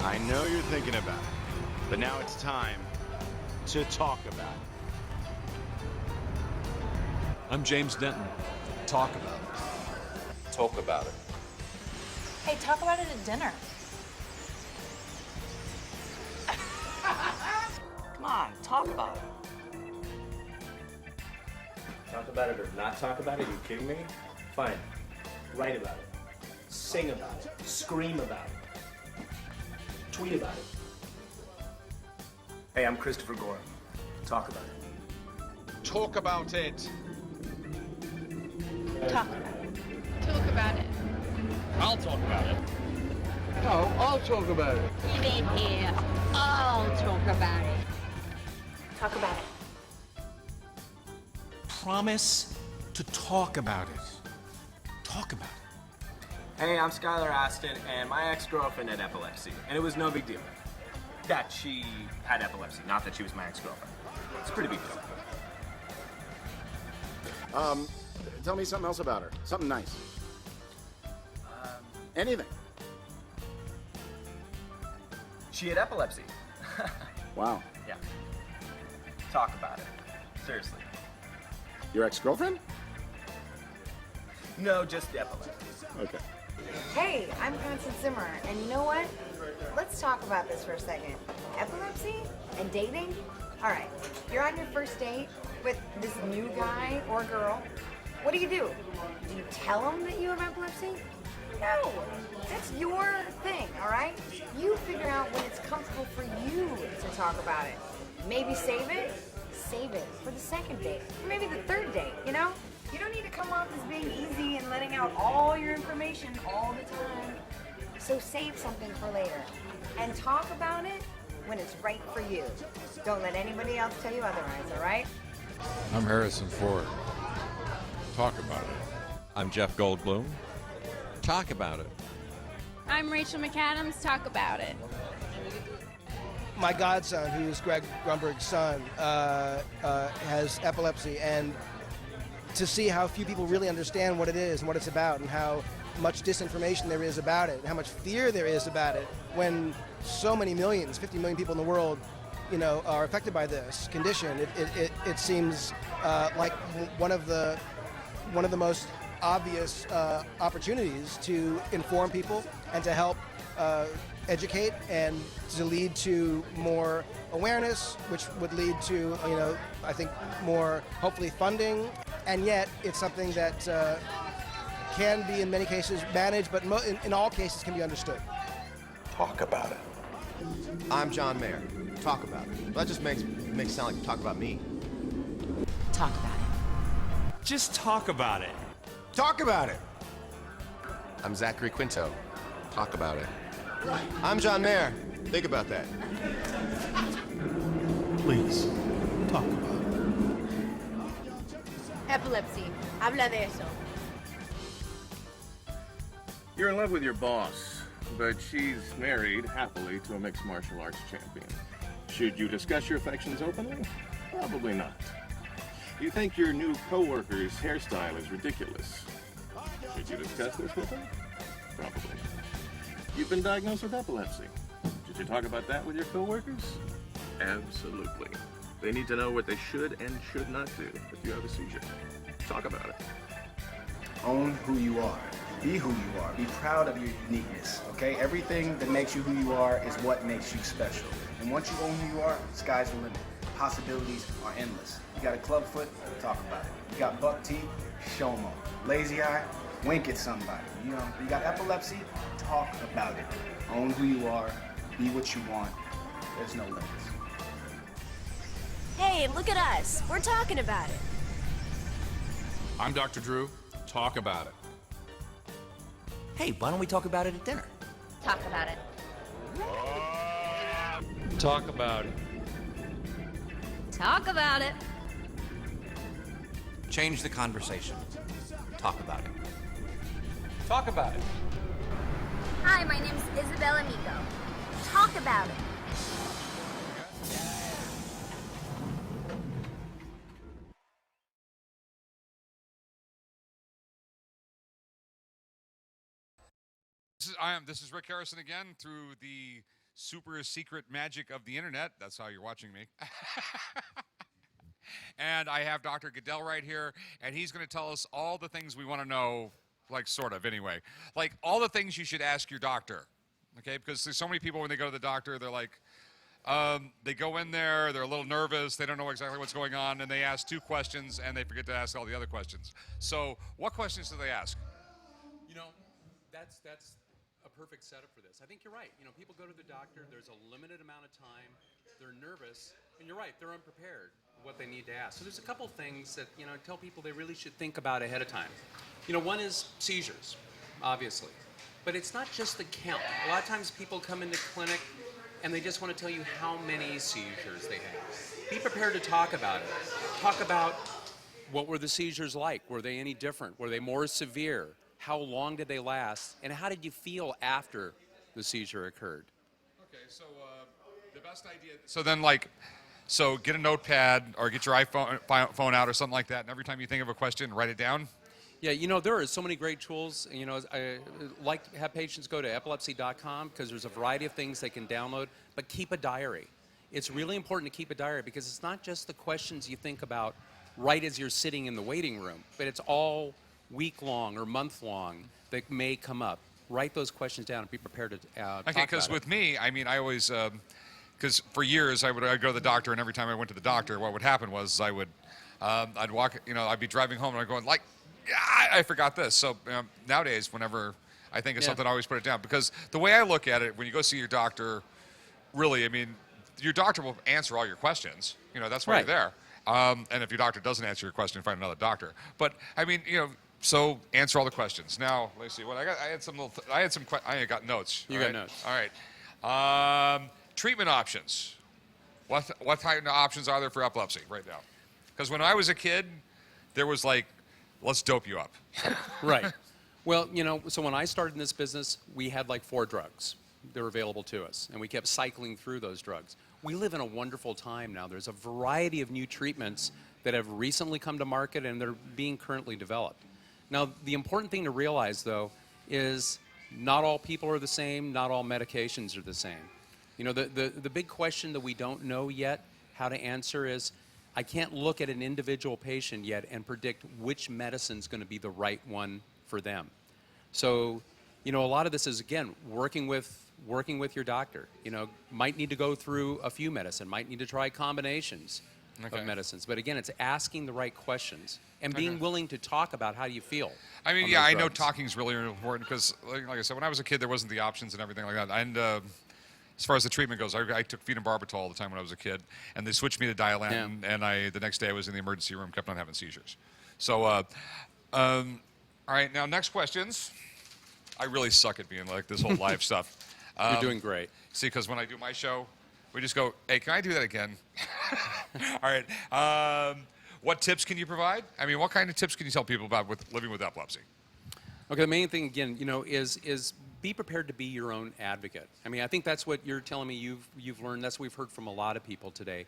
Speaker 19: I know you're thinking about it, but now it's time to talk about it.
Speaker 20: I'm James Denton. Talk about it.
Speaker 2: Talk about it.
Speaker 8: Hey, talk about it at dinner. Come on, talk about it.
Speaker 24: Talk about it or not talk about it? Are you kidding me? Fine. Write about it. Sing about it. Scream about it. Tweet about it. Hey, I'm Christopher Gore. Talk about it.
Speaker 19: Talk about it.
Speaker 13: Talk about it. Talk about it.
Speaker 21: I'll talk about it.
Speaker 3: No, I'll talk about it.
Speaker 8: Get in here. I'll talk about it. Talk about it.
Speaker 23: Promise to talk about it. Talk about it.
Speaker 24: Hey, I'm Skylar Aston, and my ex-girlfriend had epilepsy, and it was no big deal. that she had epilepsy, not that she was my ex-girlfriend. It's a pretty big deal.
Speaker 1: Tell me something else about her. Something nice. Anything.
Speaker 24: She had epilepsy.
Speaker 1: Wow.
Speaker 24: Yeah. Talk about it. Seriously.
Speaker 1: Your ex-girlfriend?
Speaker 24: No, just epilepsy.
Speaker 1: Okay.
Speaker 4: Hey, I'm Constance Zimmer, and you know what? Let's talk about this for a second. Epilepsy and dating? All right, you're on your first date with this new guy or girl. What do? Do you tell him that you have epilepsy? No, that's your thing, all right? You figure out when it's comfortable for you to talk about it. Maybe save it for the second date, or maybe the third date, you know? You don't need to come off as being easy and letting out all your information all the time. So save something for later, and talk about it when it's right for you. Don't let anybody else tell you otherwise, all right?
Speaker 5: I'm Harrison Ford. Talk about it.
Speaker 10: I'm Jeff Goldblum. Talk about it.
Speaker 11: I'm Rachel McAdams. Talk about it.
Speaker 14: My godson, who's Greg Grunberg's son, has epilepsy, and to see how few people really understand what it is and what it's about, and how much disinformation there is about it, and how much fear there is about it, when so many millions, 50 million people in the world, you know, are affected by this condition. It seems like one of the most obvious opportunities to inform people and to help educate, and to lead to more awareness, which would lead to, you know, I think more, hopefully, funding. And yet it's something that can be in many cases managed, but in all cases can be understood.
Speaker 20: Talk about it.
Speaker 10: I'm John Mayer. Talk about it. That just makes it sound like you talk about me.
Speaker 18: Talk about it.
Speaker 20: Just talk about it.
Speaker 10: Talk about it. I'm Zachary Quinto. Talk about it. I'm John Mayer. Think about that.
Speaker 20: Please, talk about it.
Speaker 11: Epilepsy. Habla de eso.
Speaker 25: You're in love with your boss, but she's married happily to a mixed martial arts champion. Should you discuss your affections openly? Probably not. You think your new coworker's hairstyle is ridiculous. Should you discuss this with him? Probably not. You've been diagnosed with epilepsy. Should you talk about that with your coworkers? Absolutely. They need to know what they should and should not do if you have a seizure. Talk about it.
Speaker 31: Own who you are. Be who you are. Be proud of your uniqueness, okay? Everything that makes you who you are is what makes you special. And once you own who you are, sky's the limit. Possibilities are endless. You got a club foot? Talk about it. You got buck teeth? Show 'em off. Lazy eye? Wink at somebody. You know, you got epilepsy? Talk about it. Own who you are. Be what you want. There's no limits.
Speaker 18: Hey, look at us. We're talking about it.
Speaker 22: I'm Dr. Drew. Talk about it.
Speaker 2: Hey, why don't we talk about it at dinner?
Speaker 11: Talk about it.
Speaker 16: Talk about it.
Speaker 11: Talk about it.
Speaker 2: Change the conversation. Talk about it.
Speaker 21: Talk about it.
Speaker 11: Hi, my name's Isabella Miko. Talk about it.
Speaker 22: This is Rick Harrison again through the super secret magic of the internet. That's how you're watching me. And I have Dr. Goodell right here, and he's going to tell us all the things we want to know, like sort of anyway. Like all the things you should ask your doctor, okay? Because there's so many people when they go to the doctor, they're like, they go in there, they're a little nervous, they don't know exactly what's going on, and they ask 2 questions, and they forget to ask all the other questions. So what questions do they ask?
Speaker 16: You know, that's a perfect setup for this. I think you're right. You know, people go to the doctor, there's a limited amount of time, they're nervous, and you're right, they're unprepared for what they need to ask. So there's a couple things that, you know, I tell people they really should think about ahead of time. You know, one is seizures, obviously. But it's not just the count. A lot of times people come into clinic and they just want to tell you how many seizures they have. Be prepared to talk about it. Talk about what were the seizures like? Were they any different? Were they more severe? How long did they last? And how did you feel after the seizure occurred?
Speaker 22: Okay, so The best idea. So then, so get a notepad or get your phone out or something like that, and every time you think of a question, write it down.
Speaker 6: Yeah, there are so many great tools. I like to have patients go to epilepsy.com because there's a variety of things they can download, but keep a diary. It's really important to keep a diary because it's not just the questions you think about right as you're sitting in the waiting room, but it's all week-long or month-long that may come up. Write those questions down and be prepared to talk about it.
Speaker 22: Okay, because with me, I always, because for years I'd go to the doctor, and every time I went to the doctor, what would happen was I'd walk, I'd be driving home and I'd go like, I forgot this. So nowadays, whenever I think of something, I always put it down. Because the way I look at it, when you go see your doctor, really, your doctor will answer all your questions. That's why you're there. And if your doctor doesn't answer your question, find another doctor. But, so answer all the questions. Now, let's see. What I got? I got notes.
Speaker 6: You got notes.
Speaker 22: All right. Treatment options. What kind of options are there for epilepsy right now? Because when I was a kid, there was let's dope you up.
Speaker 6: Right. Well, so when I started in this business, we had 4 drugs that were available to us, and we kept cycling through those drugs. We live in a wonderful time now. There's a variety of new treatments that have recently come to market, and they're being currently developed. Now, the important thing to realize, though, is not all people are the same, not all medications are the same. The big question that we don't know yet how to answer is, I can't look at an individual patient yet and predict which medicine's going to be the right one for them. So, a lot of this is, again, working with your doctor. Might need to go through a few medicine, might need to try combinations of medicines. But again, it's asking the right questions and being willing to talk about how you feel.
Speaker 22: I know talking is really important because, like I said, when I was a kid, there wasn't the options and everything like that. And as far as the treatment goes, I took phenobarbital all the time when I was a kid, and they switched me to Dilantin, and the next day I was in the emergency room, kept on having seizures. So, all right, now next questions. I really suck at being this whole live stuff.
Speaker 6: You're doing great.
Speaker 22: See, because when I do my show, we just go, hey, can I do that again? All right. What tips can you provide? What kind of tips can you tell people about living with epilepsy?
Speaker 6: Okay, the main thing, again, is be prepared to be your own advocate. I think that's what you're telling me you've learned. That's what we've heard from a lot of people today.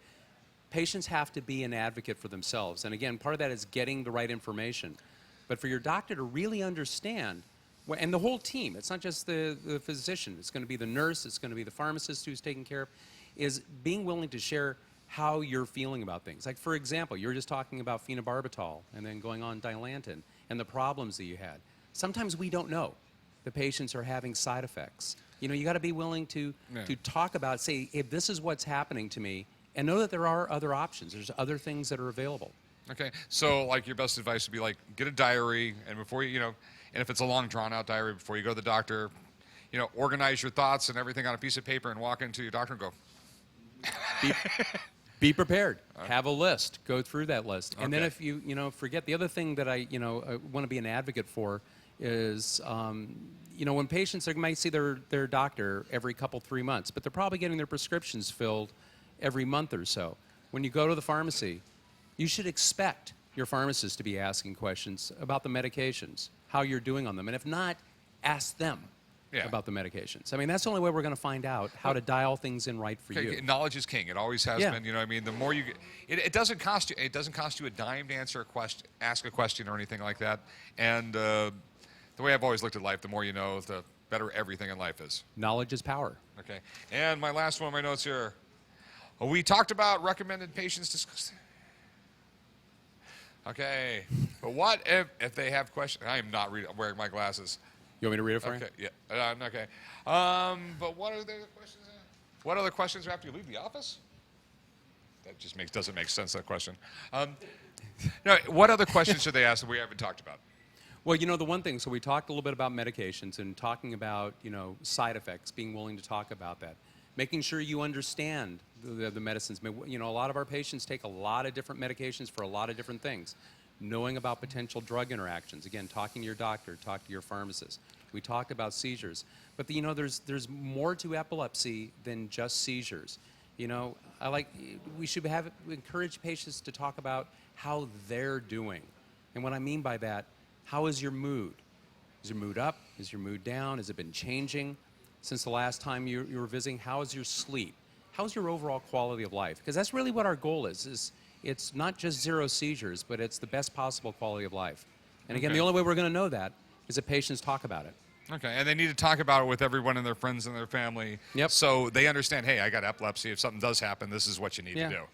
Speaker 6: Patients have to be an advocate for themselves. And again, part of that is getting the right information. But for your doctor to really understand, and the whole team, it's not just the physician, it's going to be the nurse, it's going to be the pharmacist who's taking care of, is being willing to share how you're feeling about things. Like, for example, you're just talking about phenobarbital and then going on Dilantin and the problems that you had. Sometimes we don't know the patients are having side effects. You got to be willing to talk about, say, if this is what's happening to me, and know that there are other options. There's other things that are available.
Speaker 22: Okay, so your best advice would be get a diary, and before and if it's a long drawn-out diary, before you go to the doctor, organize your thoughts and everything on a piece of paper and walk into your doctor and go.
Speaker 6: Be prepared. Have a list. Go through that list. And then if you forget, the other thing that I want to be an advocate for is when patients might see their doctor every 3 months, but they're probably getting their prescriptions filled every month or so. When you go to the pharmacy, you should expect your pharmacist to be asking questions about the medications, how you're doing on them, and if not, ask them about the medications. That's the only way we're going to find out how to dial things in right for you.
Speaker 22: Knowledge is king. It always has been. The more you get, it doesn't cost you. It doesn't cost you a dime to answer a question, ask a question, or anything like that. And the way I've always looked at life, the more you know, the better everything in life is.
Speaker 6: Knowledge is power.
Speaker 22: Okay. And my last one of my notes here. We talked about recommended patients discuss. Okay. But what if they have questions? I am not wearing my glasses.
Speaker 6: You want me to read it for you?
Speaker 22: Yeah. Okay. But what are the questions? What other questions after you leave the office? That just doesn't make sense, that question. No, what other questions should they ask that we haven't talked about?
Speaker 6: Well, the one thing, so we talked a little bit about medications and talking about, side effects, being willing to talk about that. Making sure you understand the medicines. A lot of our patients take a lot of different medications for a lot of different things. Knowing about potential drug interactions. Again, talking to your doctor, talk to your pharmacist. We talked about seizures. But, there's more to epilepsy than just seizures. We should encourage patients to talk about how they're doing. And what I mean by that, how is your mood? Is your mood up? Is your mood down? Has it been changing since the last time you were visiting? How is your sleep? how's your overall quality of life? Because that's really what our goal is it's not just 0 seizures, but it's the best possible quality of life. And again, the only way we're going to know that is that patients talk about it.
Speaker 5: Okay, and they need to talk about it with everyone and their friends and their family.
Speaker 6: Yep.
Speaker 5: So they understand, hey, I got epilepsy. If something does happen, this is what you need to do.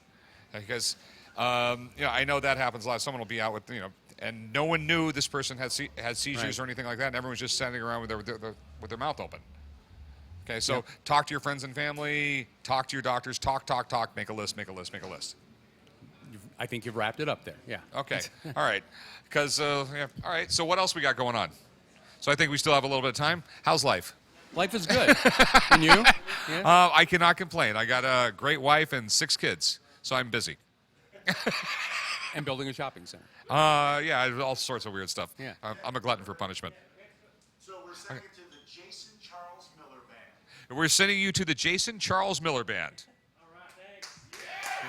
Speaker 5: Because, I know that happens a lot. Someone will be out with, and no one knew this person had seizures or anything like that, and everyone's just standing around with their mouth open. Okay, so talk to your friends and family, talk to your doctors, talk, make a list.
Speaker 6: I think you've wrapped it up there, yeah.
Speaker 5: Okay, all right. Because, all right, so what else we got going on? So I think we still have a little bit of time. How's life?
Speaker 6: Life is good. And you? Yeah.
Speaker 5: I cannot complain. I got a great wife and 6 kids, so I'm busy.
Speaker 6: And building a shopping center.
Speaker 5: All sorts of weird stuff.
Speaker 6: Yeah.
Speaker 5: I'm a glutton for punishment.
Speaker 1: So we're sending it to the Jason Charles Miller Band.
Speaker 5: We're sending you to the Jason Charles Miller Band.
Speaker 1: All right, thanks. Yeah.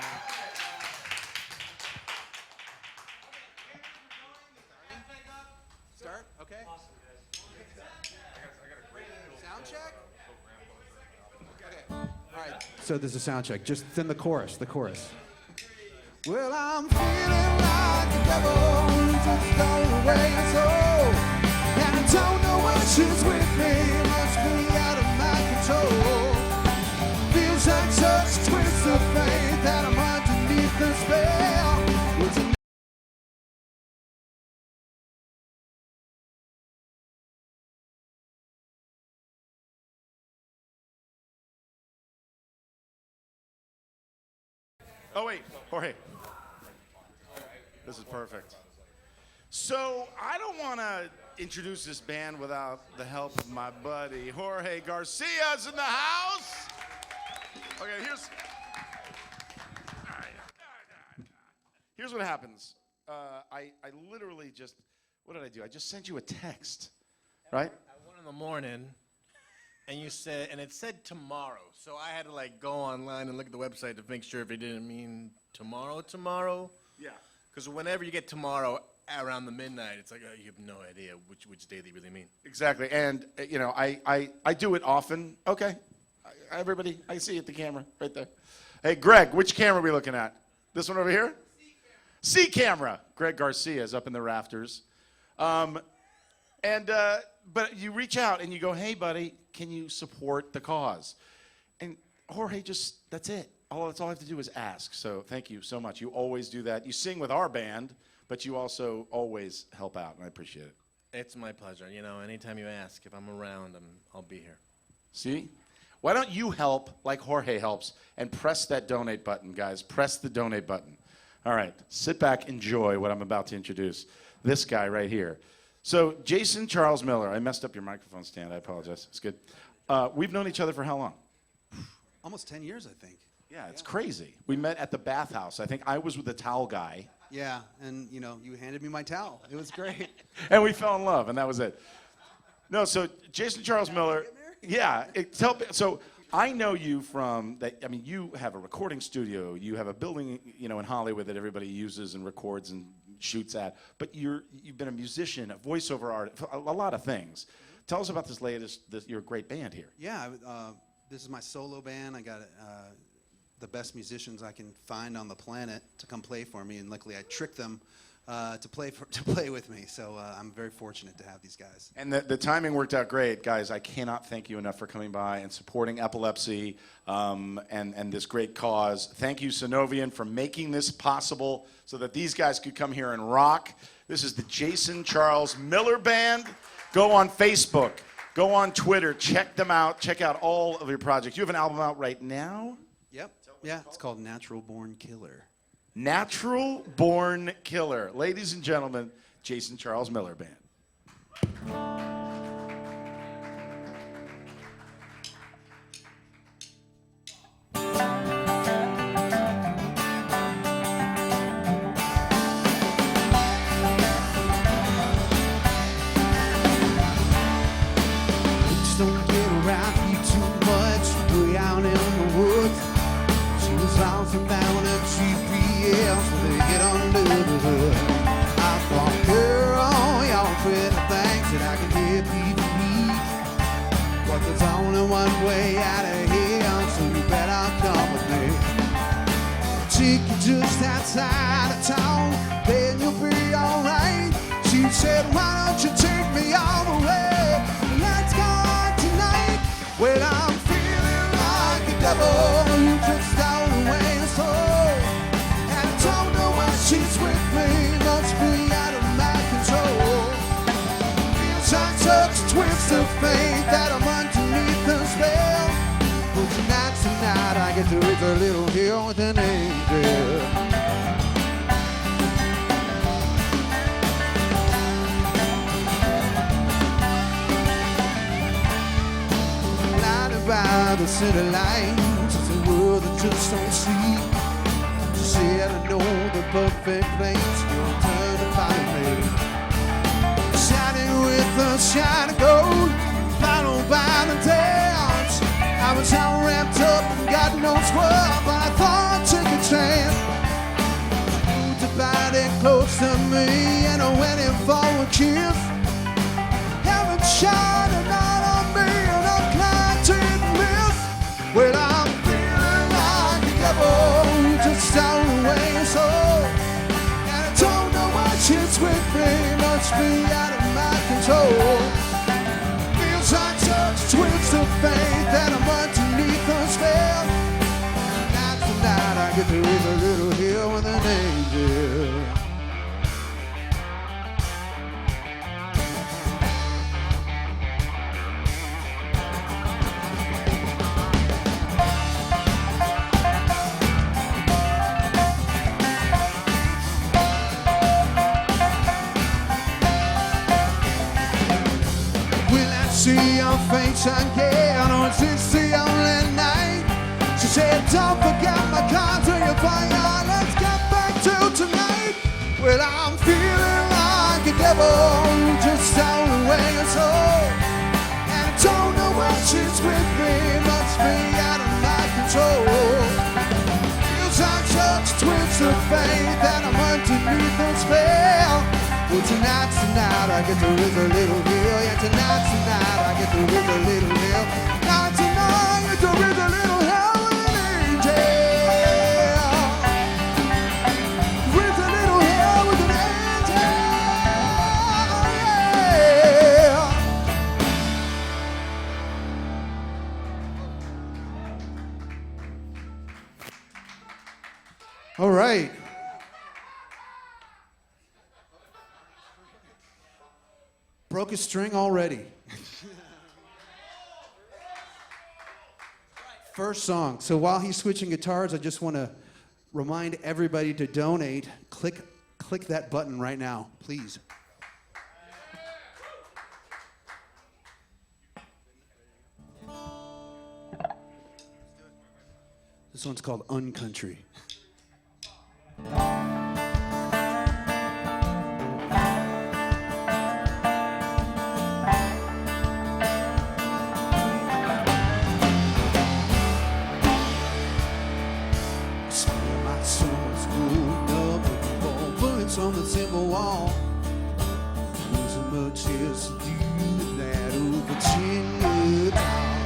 Speaker 7: Start? Okay. Awesome, guys. Sound check? Okay. All right. So there's a sound check. Just then the chorus. Well, I'm feeling like the devil just stole away my soul. And I don't know what she's with me. Must be out of my control. Feels like such a twist of fate that I'm underneath the spell. It's a
Speaker 1: Oh, wait, Jorge. This is perfect. So I don't want to introduce this band without the help of my buddy Jorge Garcia's in the house. Okay, here's what happens. I literally just, what did I do? I just sent you a text, right?
Speaker 24: At 1 in the morning, and you said, and it said tomorrow. So I had to go online and look at the website to make sure if it didn't mean tomorrow.
Speaker 1: Yeah.
Speaker 24: Because whenever you get tomorrow around the midnight, it's like, you have no idea which day they really mean.
Speaker 1: Exactly, and I do it often. Okay, everybody, I see it, the camera right there. Hey, Greg, which camera are we looking at? This one over here? C camera. Greg Garcia is up in the rafters. But you reach out and you go, hey, buddy, can you support the cause? And Jorge that's it. That's all I have to do is ask. So thank you so much. You always do that. You sing with our band, but you also always help out, and I appreciate it.
Speaker 24: It's my pleasure. Anytime you ask, if I'm around, I'll be here.
Speaker 1: See? Why don't you help like Jorge helps and press that donate button, guys. Press the donate button. All right. Sit back, enjoy what I'm about to introduce. This guy right here. So Jason Charles Miller. I messed up your microphone stand. I apologize. It's good. We've known each other for how long?
Speaker 7: Almost 10 years, I think.
Speaker 1: Yeah, it's crazy. We met at the bathhouse. I think I was with the towel guy.
Speaker 7: Yeah, and you handed me my towel. It was great.
Speaker 1: And we fell in love, and that was it. No, so Jason Charles Miller. Yeah, so I know you from that. I mean, you have a recording studio. You have a building, in Hollywood that everybody uses and records and shoots at. But you've been a musician, a voiceover artist, a lot of things. Tell us about this latest. You're a great band here.
Speaker 7: Yeah, this is my solo band. I got the best musicians I can find on the planet to come play for me, and luckily I tricked them to play with me. So I'm very fortunate to have these guys.
Speaker 1: And the timing worked out great, guys. I cannot thank you enough for coming by and supporting epilepsy and this great cause. Thank you, Sunovion, for making this possible so that these guys could come here and rock. This is the Jason Charles Miller Band. Go on Facebook. Go on Twitter. Check them out. Check out all of your projects. You have an album out right now?
Speaker 7: Yep. Yeah, it's called Natural Born Killer.
Speaker 1: Natural Born Killer. Ladies and gentlemen, Jason Charles Miller Band.
Speaker 7: Just don't get around you too much, way out in the woods. She was lost and found a GPS when they get under the hood. I thought, girl, y'all pretty things that I can outside of town, then you'll be alright. She said, why don't you take me all the way? Let's go tonight. Well, I'm feeling like a devil who just stole away her soul. And I don't know why she's with me, must be out of my control. Feels like such a twist of fate that I'm underneath the spell. But tonight I get to reach a little hill with an angel. By the city lights, it's a world that just don't see. She said, I know the perfect place, your turn to find me. Shining with the shine of gold, followed by the dance. I was all wrapped up and God knows what, but I thought I'd take a chance. Moved her body close to me and I went in for a kiss. Heaven shining out on me and I'm glad to miss. Well, I'm feeling like a devil who just stole away her soul. And I don't know why she's with me, must be out of my control. Feels like such a twist of fate that I'm underneath the spell. Night to night I get to reach a little hill with an angel. See your face again, or is this the only night? She said, don't forget my card to your fire, let's get back to tonight. Well, I'm feeling like a devil who just stole away her soul. And I don't know why she's with me, must be out of my control. Feels like such a twist of fate that I'm underneath the spell. Well, tonight's the night I get to reach a little hill. Yeah, tonight's the night I get to reach a little hill. Night tonight I get to reach a little hill with an angel. Reach a little hill with an angel. Yeah. All right. Broke a string already. First song. So while he's switching guitars, I just want to remind everybody to donate. Click that button right now, please. This one's called Uncountry. On the temple wall, there's so much else to do than that over chin down.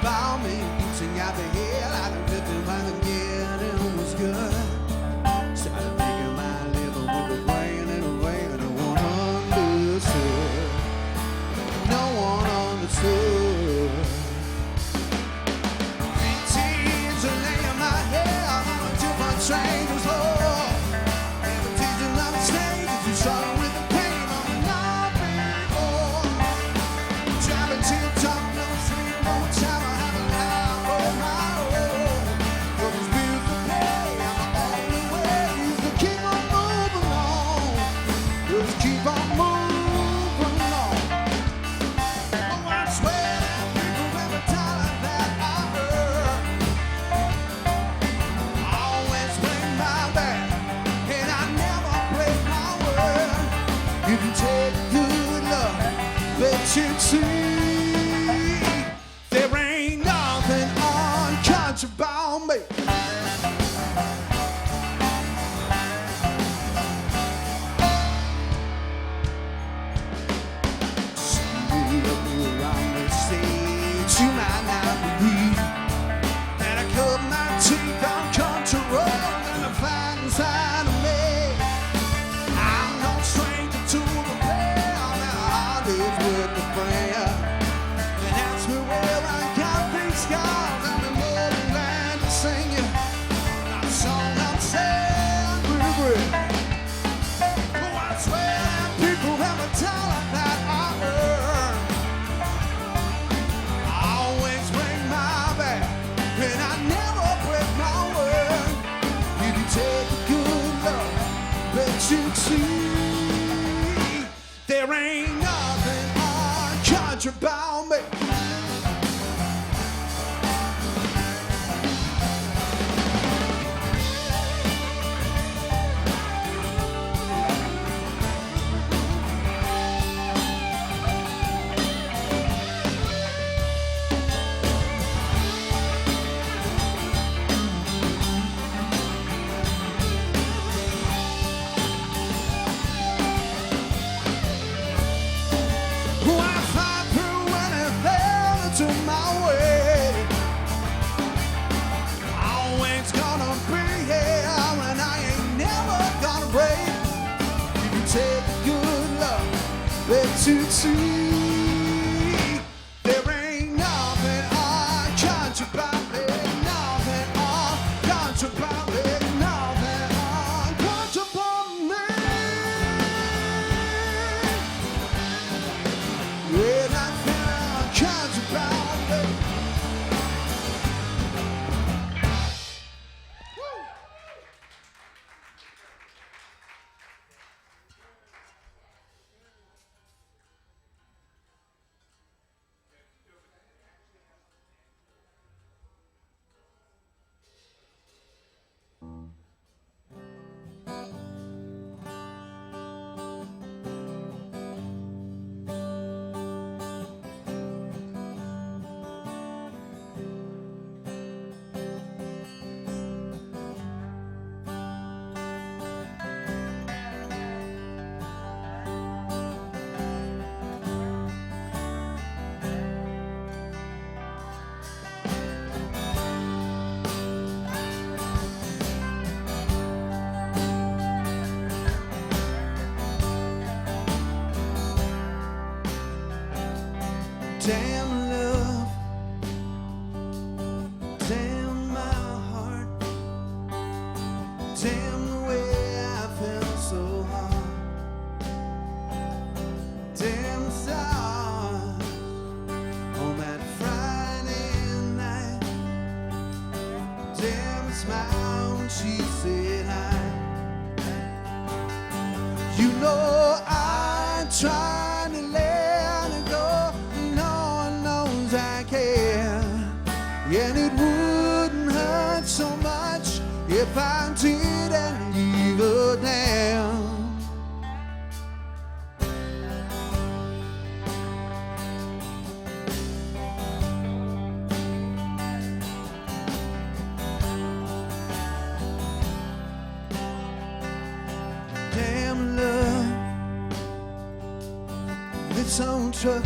Speaker 7: Bow me, beating out the hell out of it, and by the getting was good. Started making my living with the brain in a way that no one understood. No one understood. 15 to lay in my head on a different stranger's love. Starting with the pain on the night before. Driving to the top, no sleep, no time. I have a life of my own. For this beautiful day, I'm you see, there ain't nothing uncountry about me. To see, there ain't nothing uncountry about me, nothing uncountry about me, nothing uncountry about me. Yeah, nothing uncountry about me. Damn love, damn my heart, damn the way I felt so hard, damn the stars on that Friday night, damn the smile when she said hi. You know I tried to let it go, I care, and it wouldn't hurt so much if I didn't give a damn. Damn love, its own truck.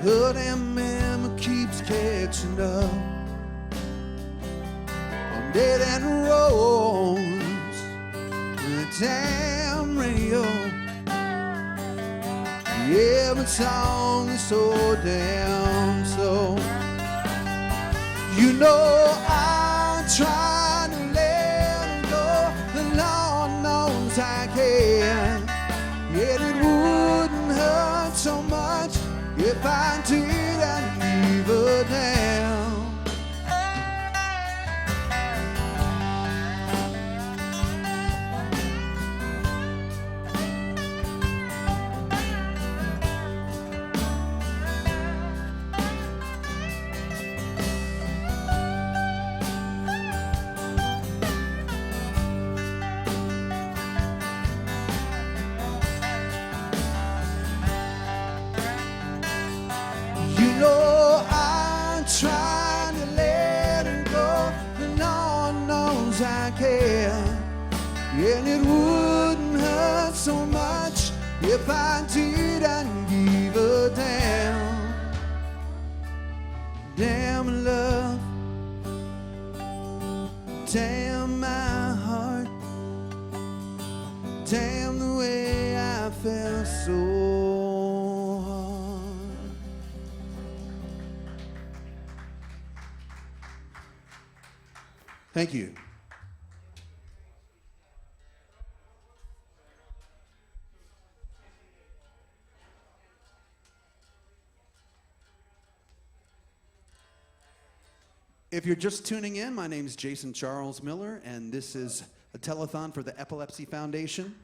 Speaker 7: The damn memory keeps catching up on dead end roads, the damn radio. Every song is so damn slow. You know I try to let it go, the Lord knows I can. Yet it wouldn't hurt so much if I didn't give a damn. You know I'm trying to let it go, but Lord knows I can. And it wouldn't hurt so much if I didn't give a damn. Damn love, damn my heart, damn the way I felt so hard. Thank you. If you're just tuning in, my name is Jason Charles Miller, and this is a telethon for the Epilepsy Foundation.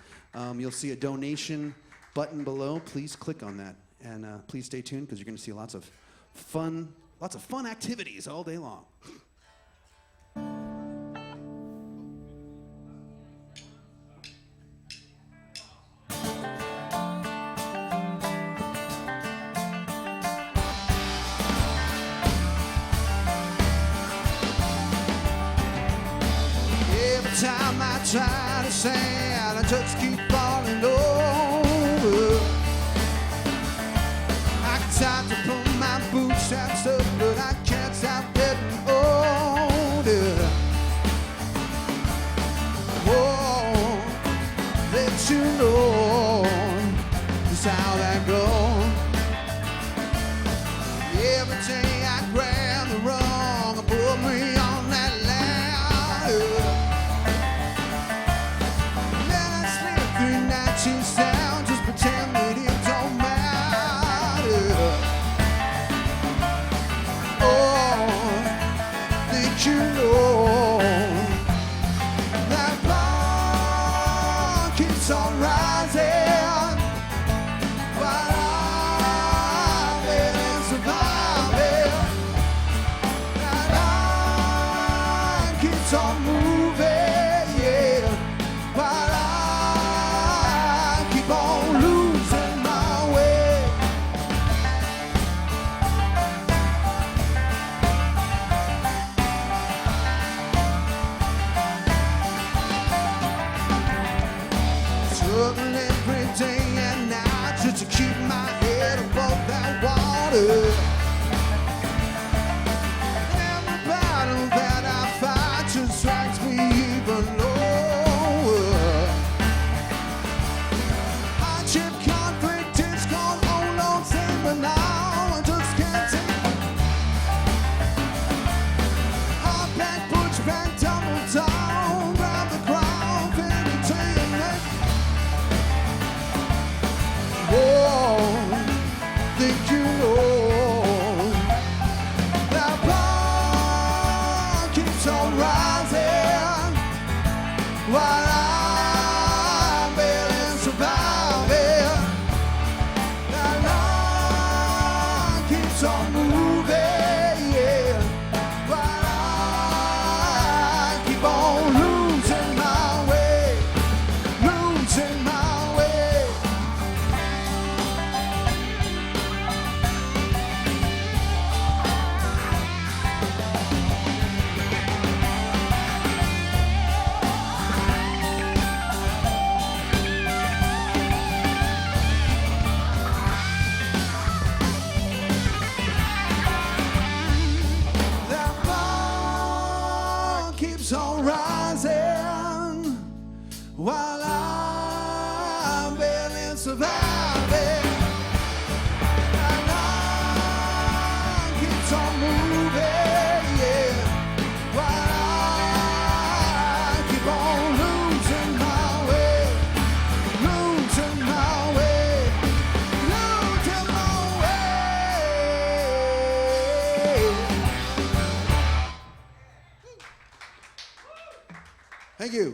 Speaker 7: You'll see a donation button below. Please click on that. And please stay tuned because you're going to see lots of fun activities all day long. Every time I try to sing, I just keep falling over. I tried to pull my bootstraps up, but I can't stop getting older. Whoa, let you know just how that goes. Every day I grab the wrong and put me on that ladder. Then I slip through 19 sound, just pretend that it don't matter. Oh, think you know that bar keeps on rising, but I've been surviving. That line keeps on moving, yeah, but I keep on losing my way. Struggling every day and night just to keep my head above that water. Every battle that I fight just drags me even lower. Hardship, conflict, discord, oh Lord, save me now. I just can't take it. Hard back, push back, tumble down, grab the ground, entertain me. Whoa, think you know that bar keeps on rising while I'm barely surviving. That line keeps on moving, yeah, while I keep on losing my way, losing my way. That bar keeps on rising while I'm barely surviving. That line keeps on moving, yeah, while I keep on losing my way, losing my way, losing my way. Thank you.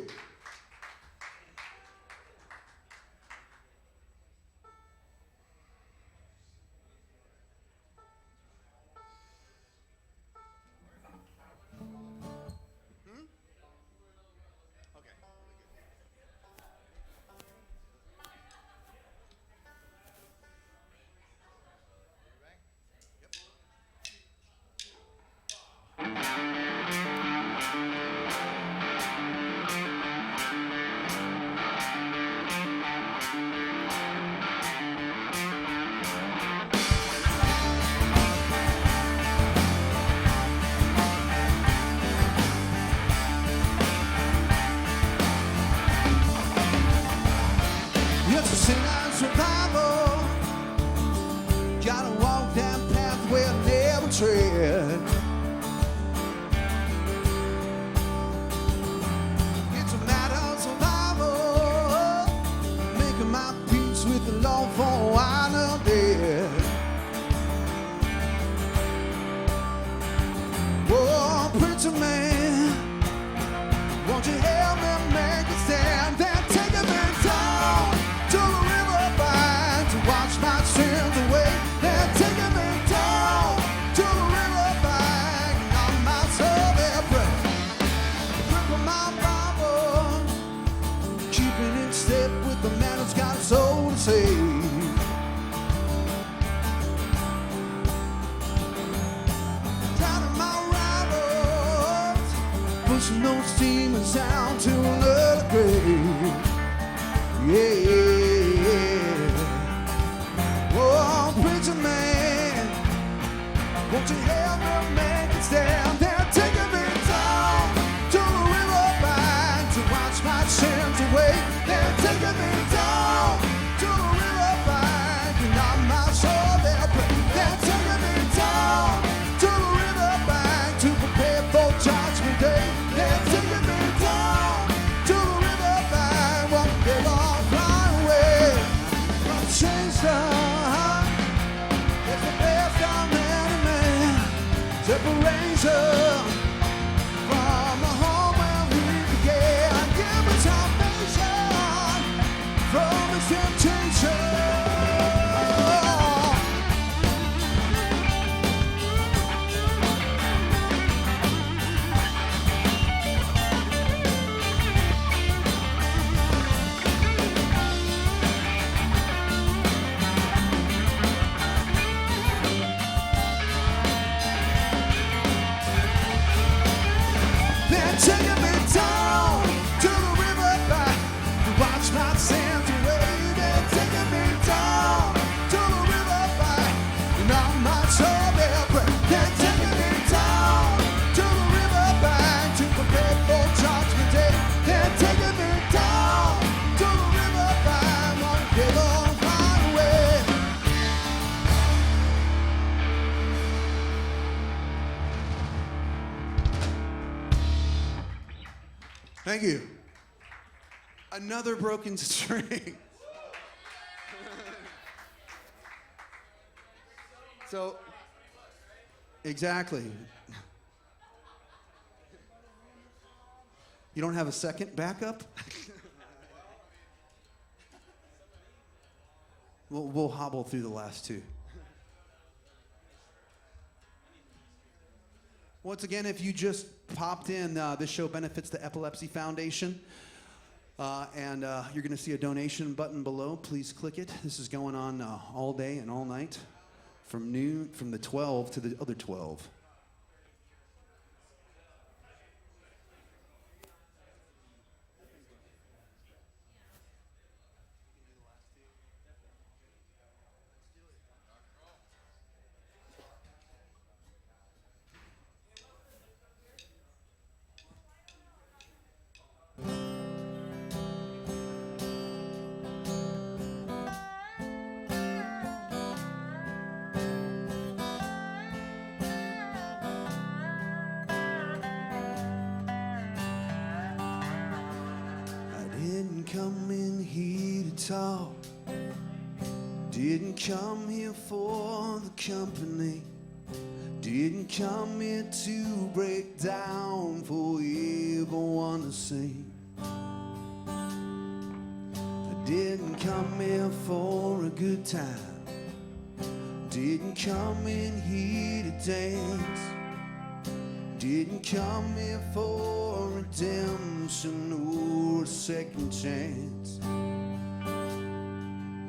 Speaker 7: It's a sin and survival. Gotta walk that path where I never tread. It's a matter of survival. Making my peace with the law for a while I'm dead. Whoa, preacher man, won't you help me, man? chasing those demons down to another grave. Yeah, oh, preacher man, won't you help me make it stand? They're taking me down to the riverbank to watch my sins away. They're taking me down to the riverbank, and I'm not sure they'll break. They're taking me down to the riverbank to prepare for Judgment Day. They're taking me down to the riverbank, one day I'll fly away from Chaser. It's the best of many men, separation from the home where we began. Give me salvation from the temptation. They're taking me down to the riverbank to watch my sins away. They're taking me down to the riverbank, and I'm not sure they'll break. They're taking me down to the riverbank to prepare for Judgment Day. They're taking me down to the riverbank, one day they'll find a way. Thank you. Another broken string. So, exactly. You don't have a second backup? We'll hobble through the last two. Once again, if you just popped in, this show benefits the Epilepsy Foundation. And you're going to see a donation button below. Please click it. This is going on all day and all night from the 12 to the other 12. Come in here to talk, didn't come here for the company, didn't come here to break down for everyone to see. I didn't come here for a good time, didn't come in here to dance, didn't come here for redemption or a second chance.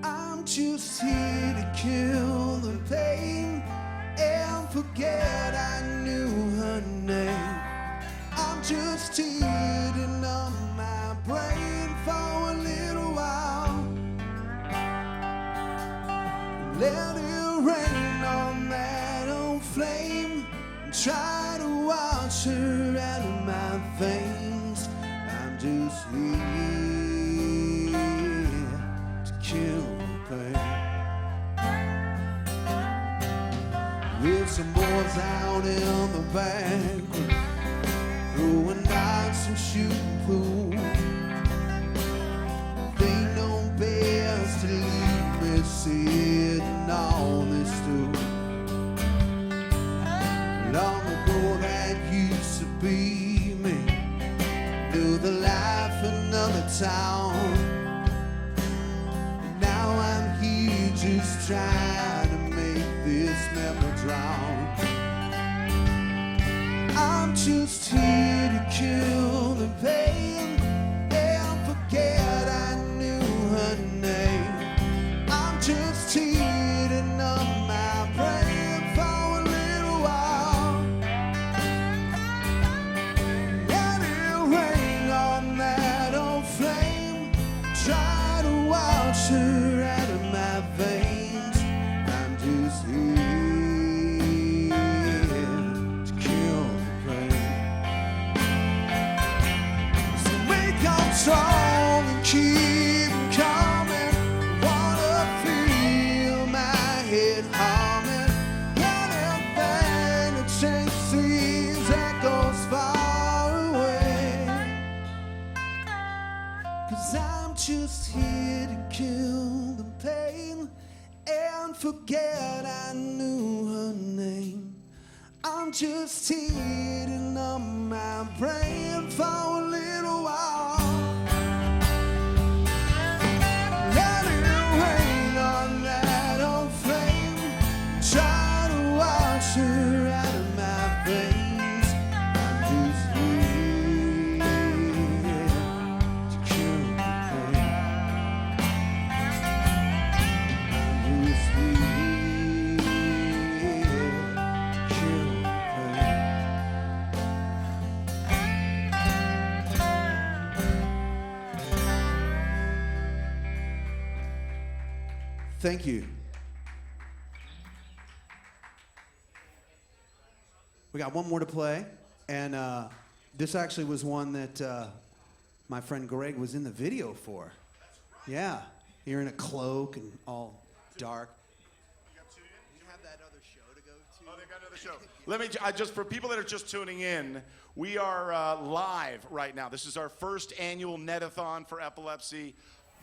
Speaker 7: I'm just here to kill the pain and forget I knew her name. I'm just here to numb my brain for a little while. Let it rain on that old flame and try to wash her out of my veins. I'm just here to kill the pain. With some boys out in the back, throwing dice and shooting pool. They know best to leave me sitting on this stool. Long ago that used to be me, knew the life in another town. Now I'm here just trying to make this memory drown. I'm just here to kill the pain and forget I knew her name. I'm just here to numb my brain for a little while. Let it sees echoes far away. 'Cause I'm just here to kill the pain and forget I knew her name. I'm just here to numb my brain for a little while. Let it rain on that old flame. Try to wash her out of my veins. I'm just here to kill the pain. I'm just here to kill the pain. Thank you. We got one more to play, and this actually was one that my friend Greg was in the video for. Yeah, you're in a cloak and all dark.
Speaker 1: Let me just for people that are just tuning in, we are live right now. This is our first annual Netathon for epilepsy,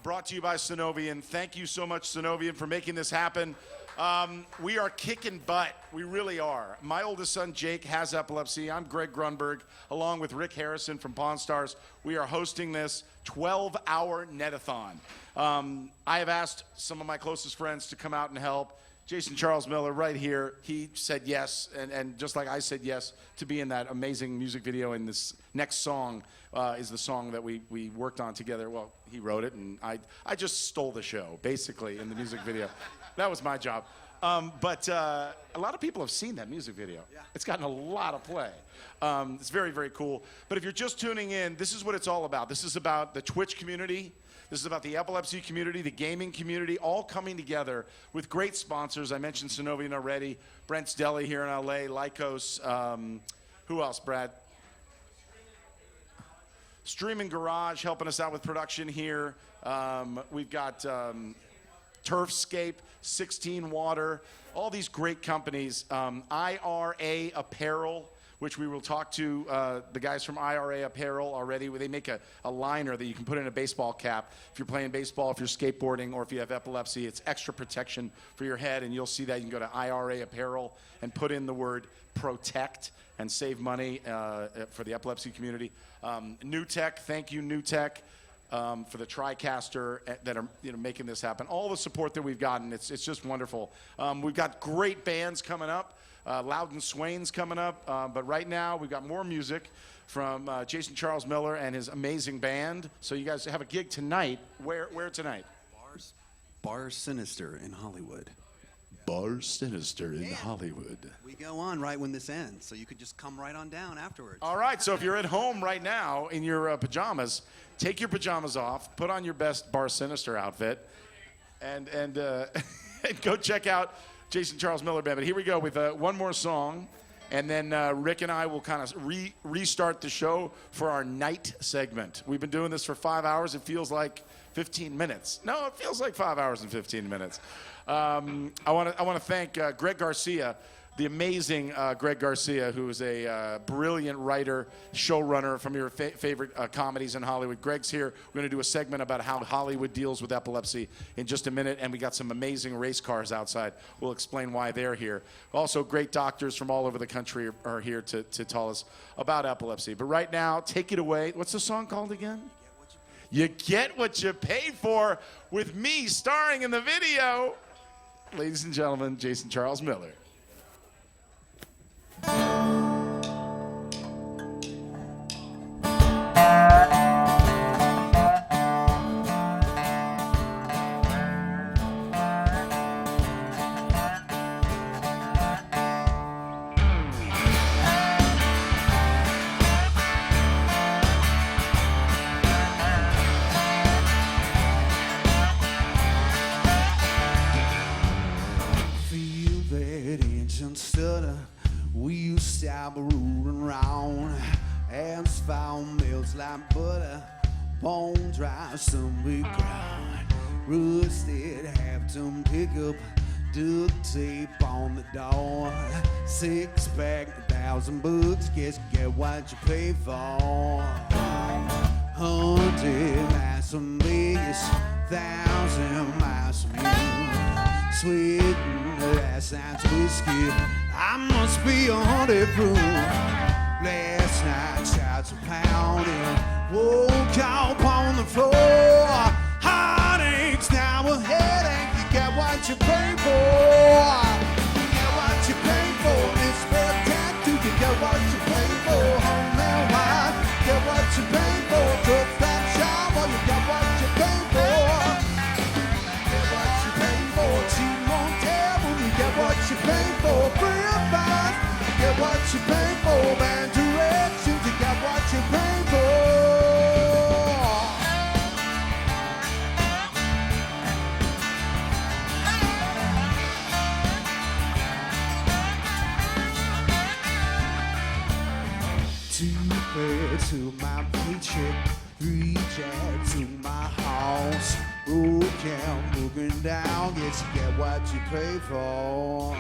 Speaker 1: brought to you by Sunovion. Thank you so much, Sunovion, for making this happen. We are kicking butt. We really are. My oldest son, Jake, has epilepsy. I'm Greg Grunberg, along with Rick Harrison from Pawn Stars. We are hosting this 12-hour Netathon. I have asked some of my closest friends to come out and help. Jason Charles Miller right here, he said yes, and just like I said yes to be in that amazing music video, and this next song is the song that we worked on together. Well, he wrote it, and I just stole the show, basically, in the music video. That was my job. But a lot of people have seen that music video. Yeah. It's gotten a lot of play. It's very, very cool. But if you're just tuning in, this is what it's all about. This is about the Twitch community. This is about the epilepsy community, the gaming community, all coming together with great sponsors. I mentioned Sunovion already. Brent's Deli here in LA, Lycos. Who else, Brad? Streaming Garage helping us out with production here. We've got Turfscape, 16 Water, all these great companies. IRA Apparel, which we will talk to the guys from IRA Apparel already. They make a liner that you can put in a baseball cap. If you're playing baseball, if you're skateboarding, or if you have epilepsy, it's extra protection for your head, and you'll see that. You can go to IRA Apparel and put in the word protect and save money for the epilepsy community. New Tech, thank you, New Tech. For the TriCaster that are making this happen. All the support that we've gotten, it's just wonderful. We've got great bands coming up. Loudon Swain's coming up. But right now, we've got more music from Jason Charles Miller and his amazing band. So you guys have a gig tonight. Where tonight?
Speaker 7: Bar Sinister in Hollywood.
Speaker 1: Bar Sinister in Hollywood.
Speaker 7: We go on right when this ends, so you could just come right on down afterwards.
Speaker 1: All right, so if you're at home right now in your pajamas, take your pajamas off, put on your best Bar Sinister outfit, and and go check out Jason Charles Miller Band. But here we go with one more song, and then Rick and I will kind of restart the show for our night segment. We've been doing this for 5 hours. It feels like 15 minutes. No, it feels like 5 hours and 15 minutes. I want to thank Greg Garcia, the amazing Greg Garcia, who is a brilliant writer, showrunner from your favorite comedies in Hollywood. Greg's here. We're going to do a segment about how Hollywood deals with epilepsy in just a minute, and we got some amazing race cars outside. We'll explain why they're here. Also, great doctors from all over the country are here to tell us about epilepsy. But right now, take it away. What's the song called again? You Get What You Pay For, with me starring in the video. Ladies and gentlemen, Jason Charles Miller.
Speaker 7: Rolling round, hands found melts like butter, bone dry, some big ground, rusted, have to pick up duct tape on the door. 6-pack, 1,000 bucks, guess you get what you pay for. 100 miles from Vegas, 1,000 miles from you. Sweating last night's whiskey, I must be 100 proof. Last night shots were pounding, woke up on the floor. Heartaches now a headache, you get what you pay for. You get what you pay for. It's spare tattoo, you get what you pay for. Home and wine, get what you pay for. Took that shower, you get what you pay for. Get what you pay for. Cheap on table, you get what you pay for. Free advice, get what you pay for. Bad directions, you get what you pay for. To my paycheck, 3 jabs to my house. Okay, moving down, yes, you get what you pay for.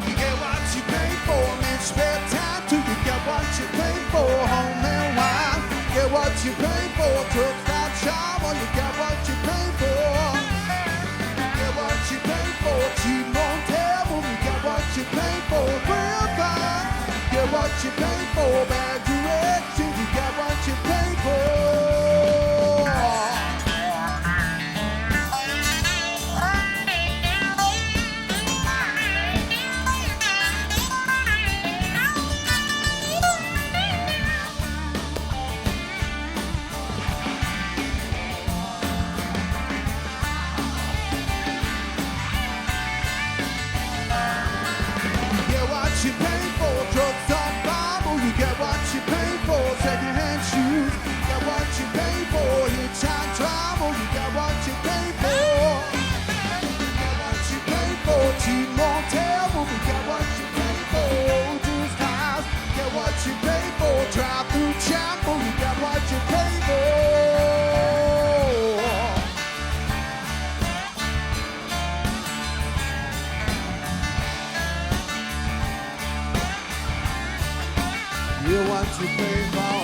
Speaker 7: You get what you pay for, man, spare time too. You get what you pay for, home and wine. Get what you pay for, took that shower. You get what you pay for. Get what you pay for, cheap on table. You get what you pay for, real fine. Get what you pay for, bad directions. You get what you pay for. Second-hand shoes, get what you pay for. Hitchhike travel, you get what you pay for. Get what you pay for. Cheap motel, you get what you pay for. Juice house, get what you pay for. Drive-through chapel, you get what you pay for. You want to pay for.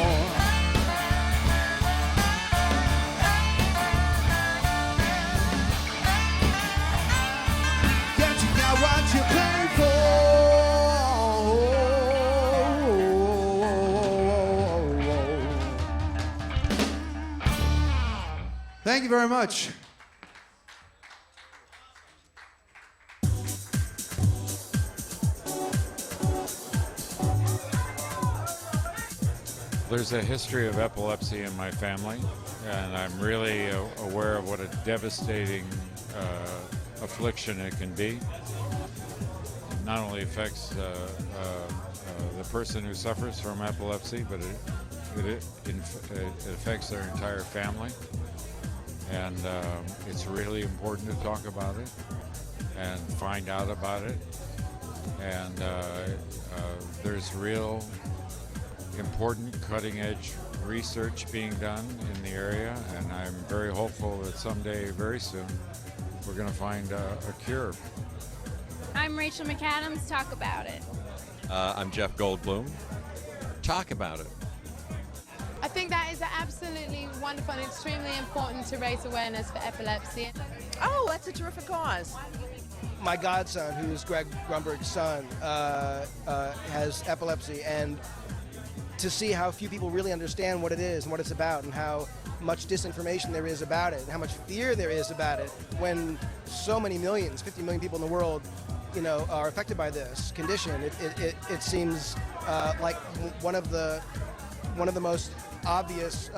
Speaker 7: Can't you get what you pay for? Thank you very much.
Speaker 9: There's a history of epilepsy in my family, and I'm really aware of what a devastating affliction it can be. It not only affects the person who suffers from epilepsy, but it affects their entire family. And it's really important to talk about it and find out about it. And there's real important cutting-edge research being done in the area, and I'm very hopeful that someday, very soon, we're going to find a cure.
Speaker 12: I'm Rachel McAdams. Talk about it.
Speaker 13: I'm Jeff Goldblum. Talk about it.
Speaker 12: I think that is absolutely wonderful and extremely important to raise awareness for epilepsy.
Speaker 15: Oh, that's a terrific cause.
Speaker 14: My godson, who is Greg Grunberg's son, has epilepsy, and to see how few people really understand what it is and what it's about, and how much disinformation there is about it, and how much fear there is about it, when so many millions, 50 million people in the world, are affected by this condition. It seems like one of the most obvious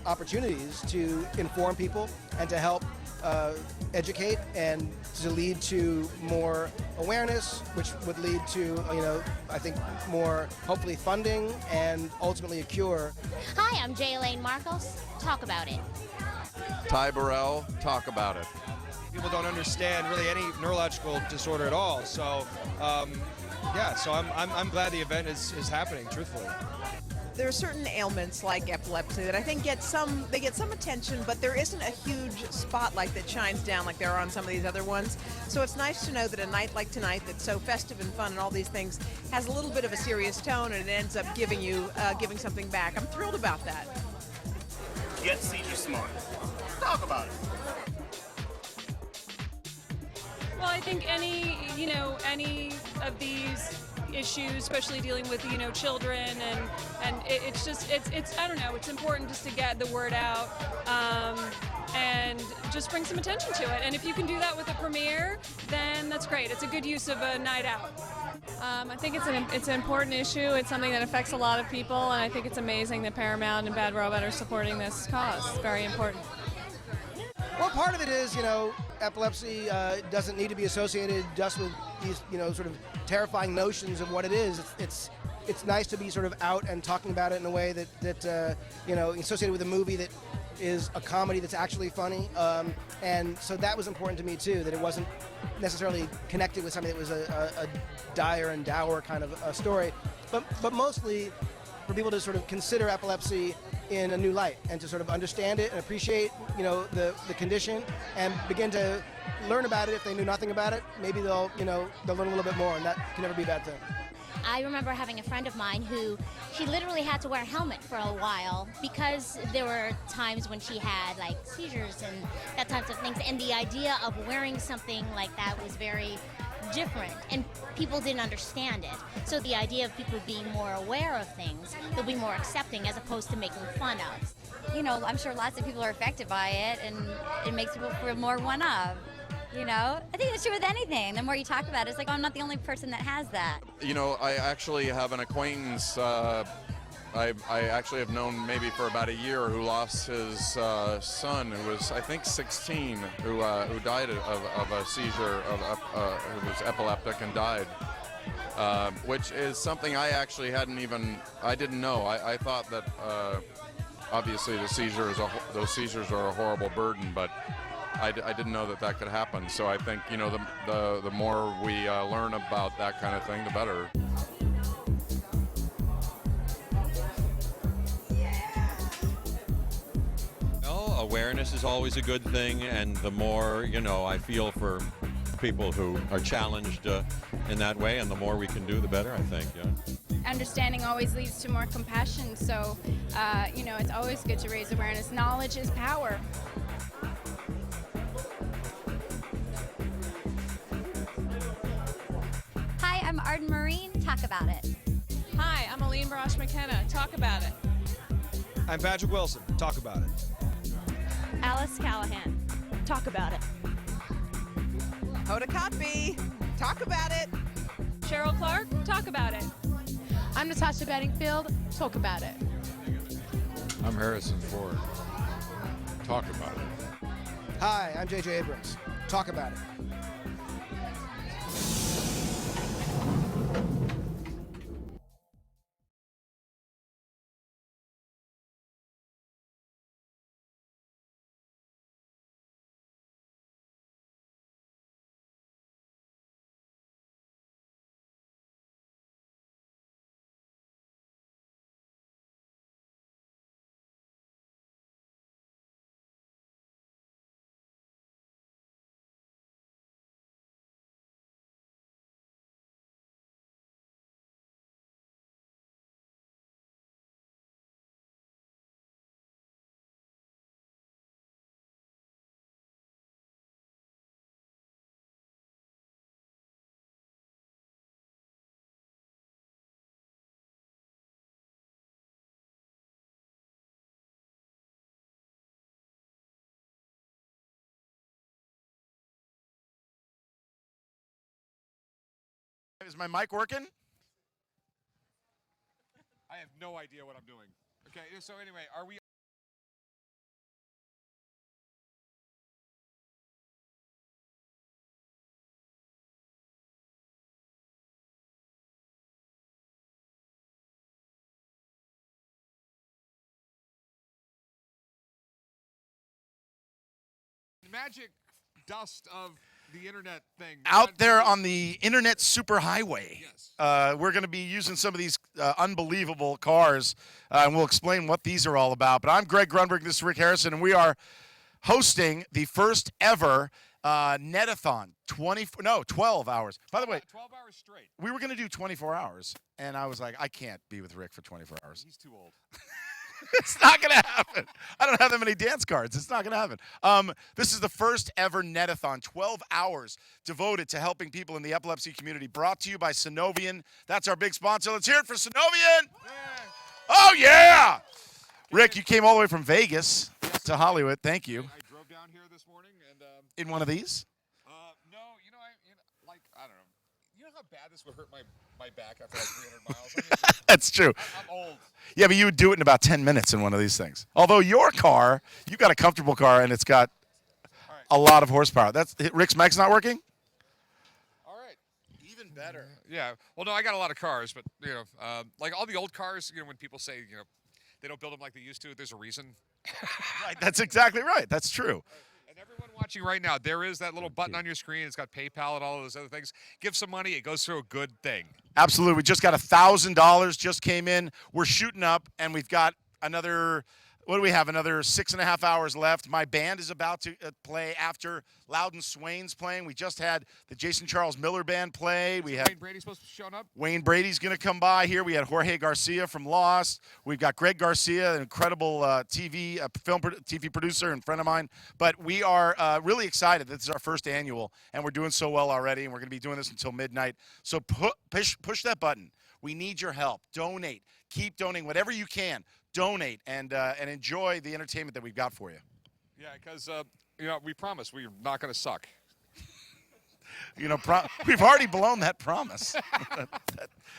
Speaker 14: opportunities to inform people and to help educate, and to lead to more awareness, which would lead to, I think, more, hopefully, funding and ultimately a cure.
Speaker 18: Hi, I'm Jay Elaine Marcos. Talk about it.
Speaker 13: Ty Burrell, talk about it.
Speaker 17: People don't understand really any neurological disorder at all. So, so I'm glad the event is happening, truthfully.
Speaker 15: there are certain ailments like epilepsy that I think get some attention, but there isn't a huge spotlight that shines down like there are on some of these other ones. So it's nice to know that a night like tonight that's so festive and fun and all these things has a little bit of a serious tone, and it ends up giving something back. I'm thrilled about that.
Speaker 24: Get seizure smart. Talk about it.
Speaker 3: Well, I think any of these issues, especially dealing with, children, and it's I don't know, it's important just to get the word out, and just bring some attention to it. And if you can do that with a premiere, then that's great. It's a good use of a night out. I think it's an important issue. It's something that affects a lot of people, and I think it's amazing that Paramount and Bad Robot are supporting this cause. It's very important.
Speaker 14: Well, part of it is, epilepsy doesn't need to be associated just with these, sort of terrifying notions of what it is. It's nice to be sort of out and talking about it in a way that associated with a movie that is a comedy that's actually funny. And so that was important to me too, that it wasn't necessarily connected with something that was a dire and dour kind of a story, but mostly for people to sort of consider epilepsy in a new light and to sort of understand it and appreciate, the condition and begin to learn about it. If they knew nothing about it, maybe they'll learn a little bit more, and that can never be a bad thing.
Speaker 11: I remember having a friend of mine who she literally had to wear a helmet for a while because there were times when she had like seizures and that types of things, and the idea of wearing something like that was very different and people didn't understand it. So the idea of people being more aware of things, they'll be more accepting as opposed to making fun of.
Speaker 4: I'm sure lots of people are affected by it, and it makes people feel more one of. I think it's true with anything. The more you talk about it, it's like, oh, I'm not the only person that has that.
Speaker 13: I actually have an acquaintance I actually have known maybe for about a year who lost his son, who was, I think, 16, who died of a seizure, who was epileptic and died, which is something I actually I didn't know. I thought that obviously those seizures are a horrible burden, but I didn't know that could happen. So I think, the more we learn about that kind of thing, the better. Awareness is always a good thing, and the more, I feel for people who are challenged in that way, and the more we can do, the better, I think, yeah.
Speaker 8: Understanding always leads to more compassion, so, it's always good to raise awareness. Knowledge is power.
Speaker 4: Hi, I'm Arden Marine. Talk about it.
Speaker 3: Hi, I'm Aline Barosh McKenna. Talk about it.
Speaker 17: I'm Patrick Wilson. Talk about it.
Speaker 8: Alice Callahan. Talk about it.
Speaker 15: Hoda Kotb. Talk about it.
Speaker 3: Cheryl Clark. Talk about it.
Speaker 12: I'm Natasha Bedingfield. Talk about it.
Speaker 9: I'm Harrison Ford. Talk about it.
Speaker 14: Hi, I'm J.J. Abrams. Talk about it.
Speaker 1: Is my mic working?
Speaker 5: I have no idea what I'm doing. Okay, so anyway, are we... magic dust of the internet thing.
Speaker 1: out there on the internet superhighway. Yes. We're going to be using some of these unbelievable cars, and we'll explain what these are all about. But I'm Greg Grunberg. This is Rick Harrison, and we are hosting the first ever Netathon. 12 hours. By the way,
Speaker 5: 12 hours straight.
Speaker 1: we were going to do 24 hours, and I was like, I can't be with Rick for 24 hours.
Speaker 5: He's too old.
Speaker 1: It's not going to happen. I don't have that many dance cards. It's not going to happen. This is the first ever Netathon, 12 hours devoted to helping people in the epilepsy community, brought to you by Sunovion. That's our big sponsor. Let's hear it for Sunovion. Oh, yeah. Rick, you came all the way from Vegas to Hollywood. Thank you.
Speaker 5: I drove down here this morning. And
Speaker 1: in one of these?
Speaker 5: No, I don't know. You know how bad this would hurt my back after like 300 miles? I mean,
Speaker 1: That's true.
Speaker 5: I'm old.
Speaker 1: Yeah, but you would do it in about 10 minutes in one of these things. Although your car, you've got a comfortable car, and it's got a lot of horsepower. Rick's mic's not working?
Speaker 5: All right.
Speaker 1: Even better.
Speaker 5: Yeah. Well, no, I got a lot of cars, but, like all the old cars, when people say, they don't build them like they used to, there's a reason.
Speaker 1: Right. That's exactly right. That's true.
Speaker 5: And everyone watching right now, there is that little button on your screen. It's got PayPal and all of those other things. Give some money. It goes through a good thing.
Speaker 1: Absolutely. We just got $1,000 just came in. We're shooting up, and we've got another, what do we have, another 6.5 hours left. My band is about to play after Loudon Swain's playing. We just had the Jason Charles Miller Band play. We had
Speaker 5: Wayne Brady's supposed to be showing up?
Speaker 1: Wayne Brady's going to come by here. We had Jorge Garcia from Lost. We've got Greg Garcia, an incredible TV producer and friend of mine. But we are really excited. This is our first annual, and we're doing so well already, and we're going to be doing this until midnight. So push that button. We need your help. Donate. Keep donating whatever you can. Donate and enjoy the entertainment that we've got for you.
Speaker 5: Yeah, because, we promise we're not going to suck.
Speaker 1: We've already blown that promise.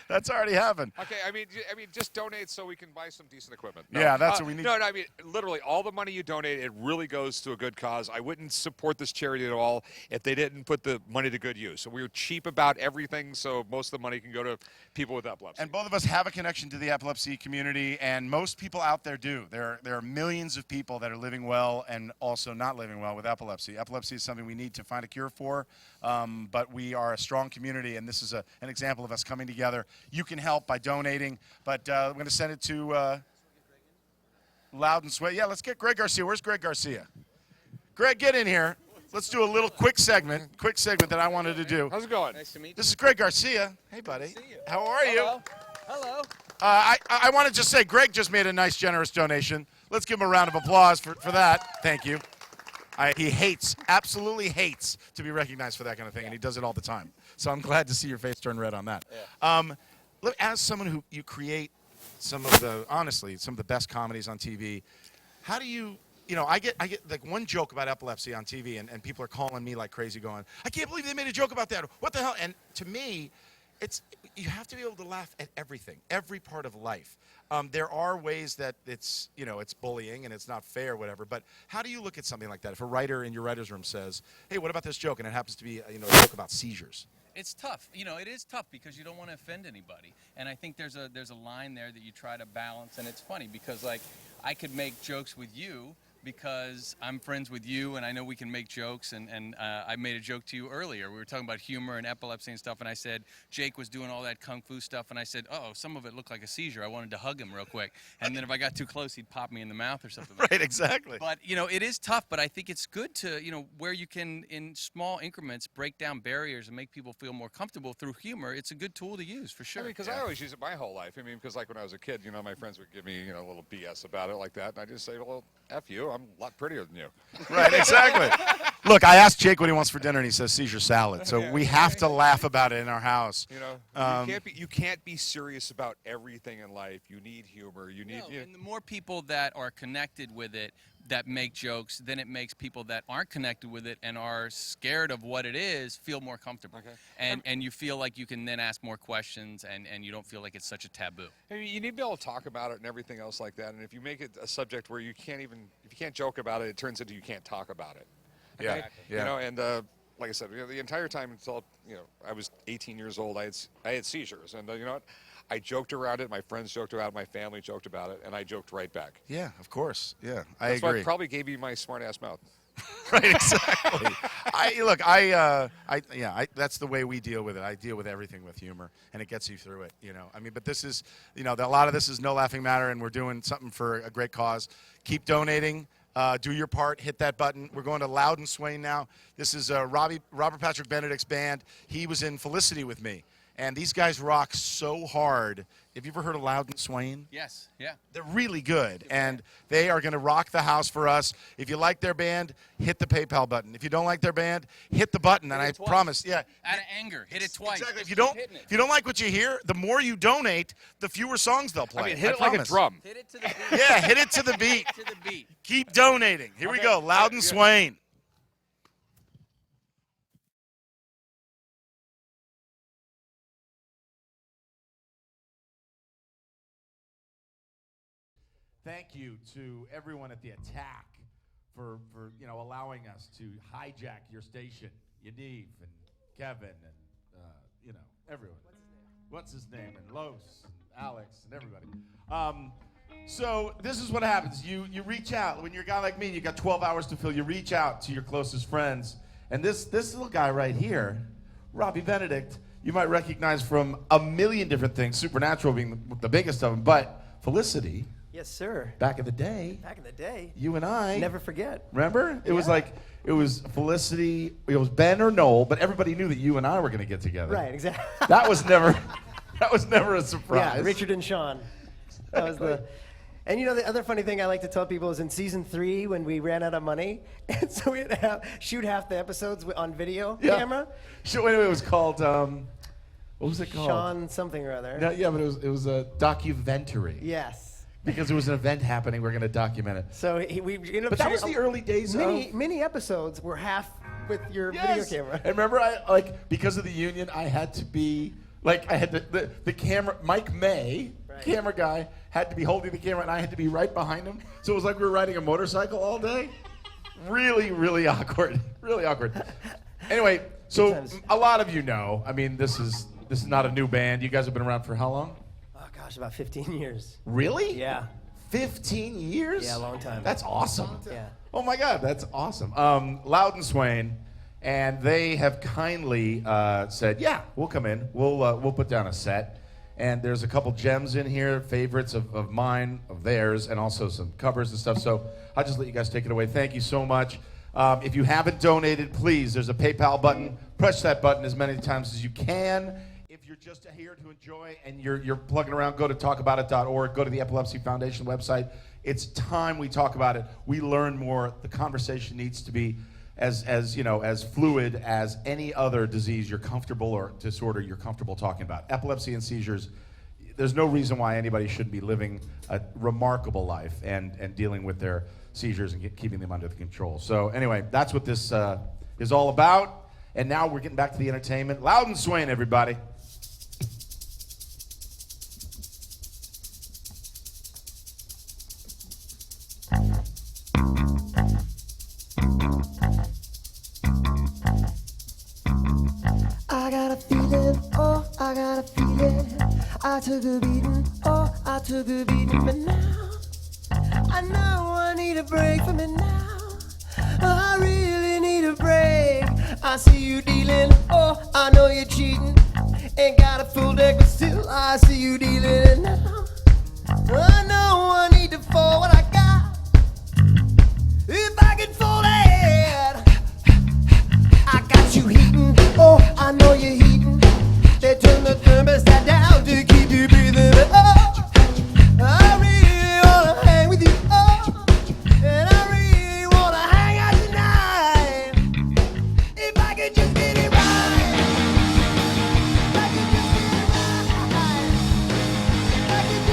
Speaker 1: That's already happened.
Speaker 5: Okay, I mean, just donate so we can buy some decent equipment.
Speaker 1: Yeah, that's what we need.
Speaker 5: No, I mean, literally, all the money you donate, it really goes to a good cause. I wouldn't support this charity at all if they didn't put the money to good use. So we're cheap about everything, so most of the money can go to people with epilepsy.
Speaker 1: And both of us have a connection to the epilepsy community, and most people out there do. There are millions of people that are living well and also not living well with epilepsy. Epilepsy is something we need to find a cure for, but we are a strong community, and this is an example of us coming together. You can help by donating, but I'm going to send it to Loudon Swain. Yeah, let's get Greg Garcia. Where's Greg Garcia? Greg, get in here. Let's do a little quick segment that I wanted to do.
Speaker 5: How's it going?
Speaker 10: Nice to meet you.
Speaker 1: This is Greg Garcia. Hey, buddy. How are you?
Speaker 10: Hello.
Speaker 1: I want to just say Greg just made a nice, generous donation. Let's give him a round of applause for that. Thank you. He absolutely hates to be recognized for that kind of thing, and he does it all the time. So I'm glad to see your face turn red on that.
Speaker 10: Yeah.
Speaker 1: Look, as someone who you create some of the best comedies on TV, how do you, I get like one joke about epilepsy on TV, and people are calling me like crazy going, I can't believe they made a joke about that. What the hell? And to me, you have to be able to laugh at everything, every part of life. There are ways that it's bullying and it's not fair or whatever, but how do you look at something like that? If a writer in your writer's room says, hey, what about this joke? And it happens to be a joke about seizures.
Speaker 19: It's tough. It is tough because you don't want to offend anybody. And I think there's a line there that you try to balance, and it's funny because, like, I could make jokes with you because I'm friends with you and I know we can make jokes, and I made a joke to you earlier. We were talking about humor and epilepsy and stuff, and I said Jake was doing all that kung fu stuff, and I said, oh, some of it looked like a seizure. I wanted to hug him real quick. And then if I got too close, he'd pop me in the mouth or something.
Speaker 1: Right, exactly.
Speaker 19: But, it is tough, but I think it's good to, where you can, in small increments, break down barriers and make people feel more comfortable through humor. It's a good tool to use, for sure.
Speaker 5: Because I always use it my whole life. Because like when I was a kid, my friends would give me, a little BS about it like that, and I just say, well, F you, I'm a lot prettier than you.
Speaker 1: Right, exactly. Look, I asked Jake what he wants for dinner, and he says Caesar salad. So we have to laugh about it in our house.
Speaker 5: You can't be serious about everything in life. You need humor.
Speaker 19: And the more people that are connected with it that make jokes, then it makes people that aren't connected with it and are scared of what it is feel more comfortable. Okay. And you feel like you can then ask more questions, and you don't feel like it's such a taboo.
Speaker 5: You need to be able to talk about it and everything else like that. And if you make it a subject where if you can't joke about it, it turns into you can't talk about it. Okay?
Speaker 1: Yeah.
Speaker 5: And like I said, the entire time until I was 18 years old, I had seizures, and you know what? I joked around it. My friends joked around it. My family joked about it, and I joked right back.
Speaker 1: Yeah, of course. Yeah, I
Speaker 5: That's
Speaker 1: agree.
Speaker 5: why I probably gave you my smart-ass mouth.
Speaker 1: Right, exactly. That's the way we deal with it. I deal with everything with humor, and it gets you through it, you know. I mean, but this is, you know, a lot of this is No Laughing Matter, and we're doing something for a great cause. Keep donating. Do your part. Hit that button. We're going to Loud and Swain now. This is Robert Patrick Benedict's band. He was in Felicity with me. And these guys rock so hard. Have you ever heard of Loud and Swain?
Speaker 19: Yes, yeah.
Speaker 1: They're really good, and they are going to rock the house for us. If you like their band, hit the PayPal button. If you don't like their band, hit the button, and I promise,
Speaker 19: Out of anger, hit it twice.
Speaker 1: Exactly. If you don't like what you hear, the more you donate, the fewer songs they'll play.
Speaker 5: I mean, hit it like a drum.
Speaker 19: Hit it to the beat.
Speaker 1: Yeah, hit it to the beat.
Speaker 19: To the beat.
Speaker 1: Keep donating. Here we go. Loud and Swain. Thank you to everyone at the Attack for you know, allowing us to hijack your station. Yaniv and Kevin and you know, everyone. What's his name? And Los and Alex and everybody. So this is what happens. You reach out. When you're a guy like me, you got 12 hours to fill. You reach out to your closest friends. And this little guy right here, Robbie Benedict, you might recognize from a million different things, Supernatural being the biggest of them, but Felicity.
Speaker 2: Yes, sir.
Speaker 1: Back in the day.
Speaker 2: Back in the day.
Speaker 1: You and I.
Speaker 2: Never forget.
Speaker 1: Remember? It was like, it was Felicity, it was Ben or Noel, but everybody knew that you and I were going to get together.
Speaker 2: Right, exactly.
Speaker 1: That was never a surprise.
Speaker 2: Yeah, Richard and Sean. That was the... And you know, the other funny thing I like to tell people is in season 3 when we ran out of money, and so we had to shoot half the episodes on video camera.
Speaker 1: Wait, it was called, what was it called?
Speaker 2: Sean something or other.
Speaker 1: No, yeah, but it was a documentary.
Speaker 2: Yes.
Speaker 1: Because there was an event happening, we're going to document it.
Speaker 2: So we ended up
Speaker 1: But that was the early days
Speaker 2: many episodes were half with your video camera.
Speaker 1: And remember, because of the union, I had to be, I had the camera, Mike May, camera guy, had to be holding the camera, and I had to be right behind him. So it was like we were riding a motorcycle all day. Really, really awkward. Really awkward. Anyway, so a lot of you know, I mean, this is not a new band. You guys have been around for how long?
Speaker 2: Oh, gosh, about 15 years.
Speaker 1: Really?
Speaker 2: Yeah.
Speaker 1: 15 years?
Speaker 2: Yeah, a long time.
Speaker 1: That's awesome.
Speaker 2: Yeah.
Speaker 1: Oh, my God, that's awesome. Loud and Swain, and they have kindly said, yeah, we'll come in. We'll put down a set. And there's a couple gems in here, favorites of mine, of theirs, and also some covers and stuff. So I'll just let you guys take it away. Thank you so much. If you haven't donated, please, there's a PayPal button. Press that button as many times as you can. If you're just here to enjoy and you're plugging around, go to talkaboutit.org. Go to the Epilepsy Foundation website. It's time we talk about it. We learn more. The conversation needs to be as fluid as any other disease you're comfortable or disorder you're comfortable talking about. Epilepsy and seizures, there's no reason why anybody shouldn't be living a remarkable life and dealing with their seizures and keeping them under the control. So anyway, that's what this is all about. And now we're getting back to the entertainment. Loud and Swain, everybody.
Speaker 10: I got a feeling, oh, I got a feeling. I took a beating, oh, I took a beating, but now I know I need a break from it now. I really need a break. I see you dealing, oh, I know you're cheating. Ain't got a full deck, but still I see you dealing it now. I know I need to fall what I got. If I can fall it, I got you heating, oh, I know you're heating. They turn the thermostat down to keep you breathing. Oh, I really wanna hang with you. Oh, and I really wanna hang out tonight. If I could just get it right. If I could just get it right. If I could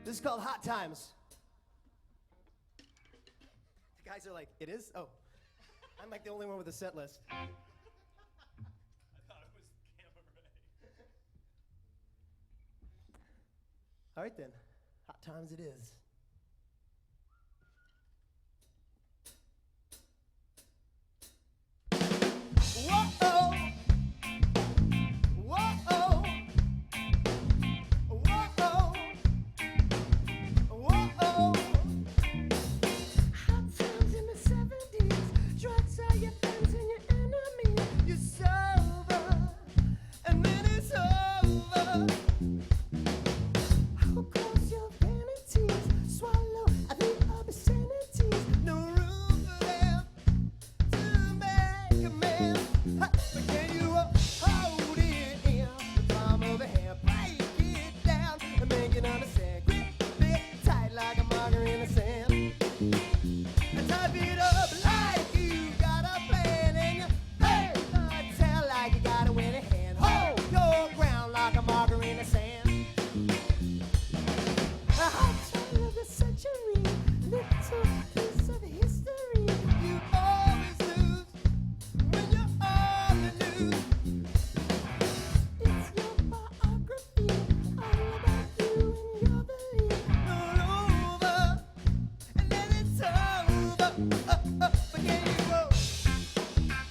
Speaker 2: This is called Hot Times. The guys are like, it is? Oh. I'm like the only one with a set list.
Speaker 1: I thought it was camera ready.
Speaker 2: All right then. Hot Times it is. Whoa-oh. Whoa-oh. Whoa-oh. Whoa-oh. Hot times in the 70s. Drugs are your friends and your enemies. You're sober, and then it's over. How close your vanities? Swallow the obscenities. No room for them to make a man. But can you hold it in the palm of a hand? Break it down and make it understand. Grip it tight like a marker in the sand. And type it up like you got a plan. And you tell like you got a winning hand. Hold your ground like a marker in the sand. A hot time of the century, little piece of history. You always lose when you're on the news. It's your biography, all about you and your belief. All over, and then it's over. But can you go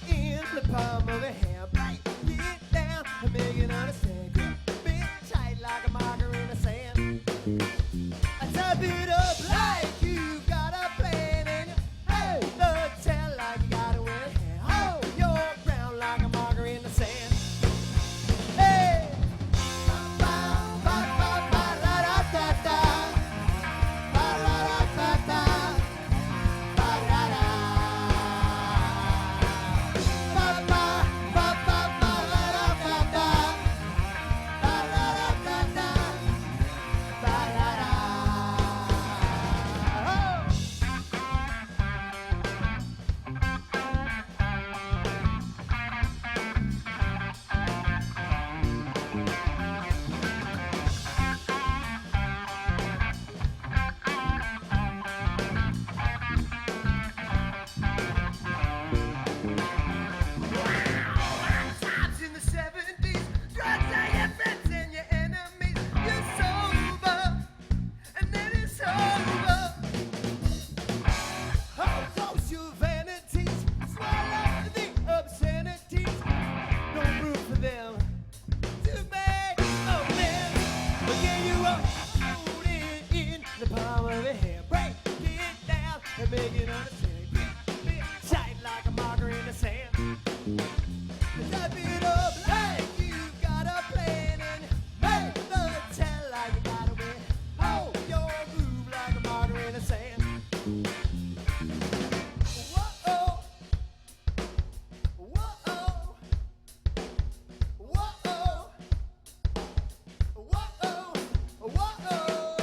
Speaker 2: in the palm of a hand? Break it down and make it understand. Grip it tight like a marker in the sand. I type it up like you got a plan and you tell like you got a winning hand. Hold your ground like a marker in the sand. Hey! Ba-ba-ba-ba-da-da-da-da. Ba-da-da-da-da. Ba-da-da. Ba-ba-ba-ba-ba-da-da-da. Ba-da-da-da-da. Ba-da-da. Times in the 70s, drugs are your friends and your enemies. You're sober, and then it's over. How close your vanities? Swallow the obscenities. No room for them to make amends. But can you hold it in the palm of a hand? Break it down and make it understand. Grip it tight like a marker in the sand. Type it up like you've got a plan and make the tell like you got a win. Hold your groove like a marker in the sand. Whoa-oh. Whoa-oh. Whoa-oh. Whoa-oh. Whoa-oh.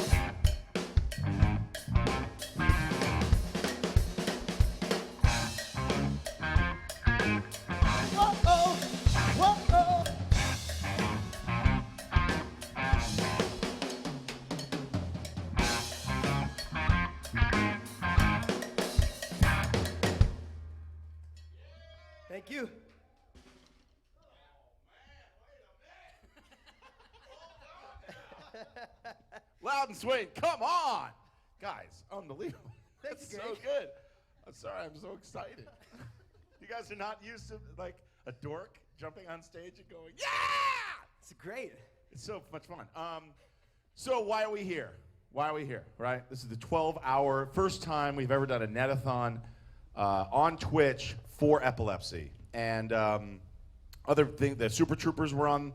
Speaker 2: Whoa-oh. Whoa-oh. Thank you.
Speaker 1: Loud and sweet. Come on. Guys, unbelievable.
Speaker 2: Thanks,
Speaker 1: That's so
Speaker 2: Greg.
Speaker 1: good. I'm sorry, I'm so excited. You guys are not used to like a dork jumping on stage and going, yeah!
Speaker 2: It's great.
Speaker 1: It's so much fun. So why are we here? Why are we here, right? This is the 12-hour, first time we've ever done a Netathon on Twitch for epilepsy. And other thing, the Super Troopers were on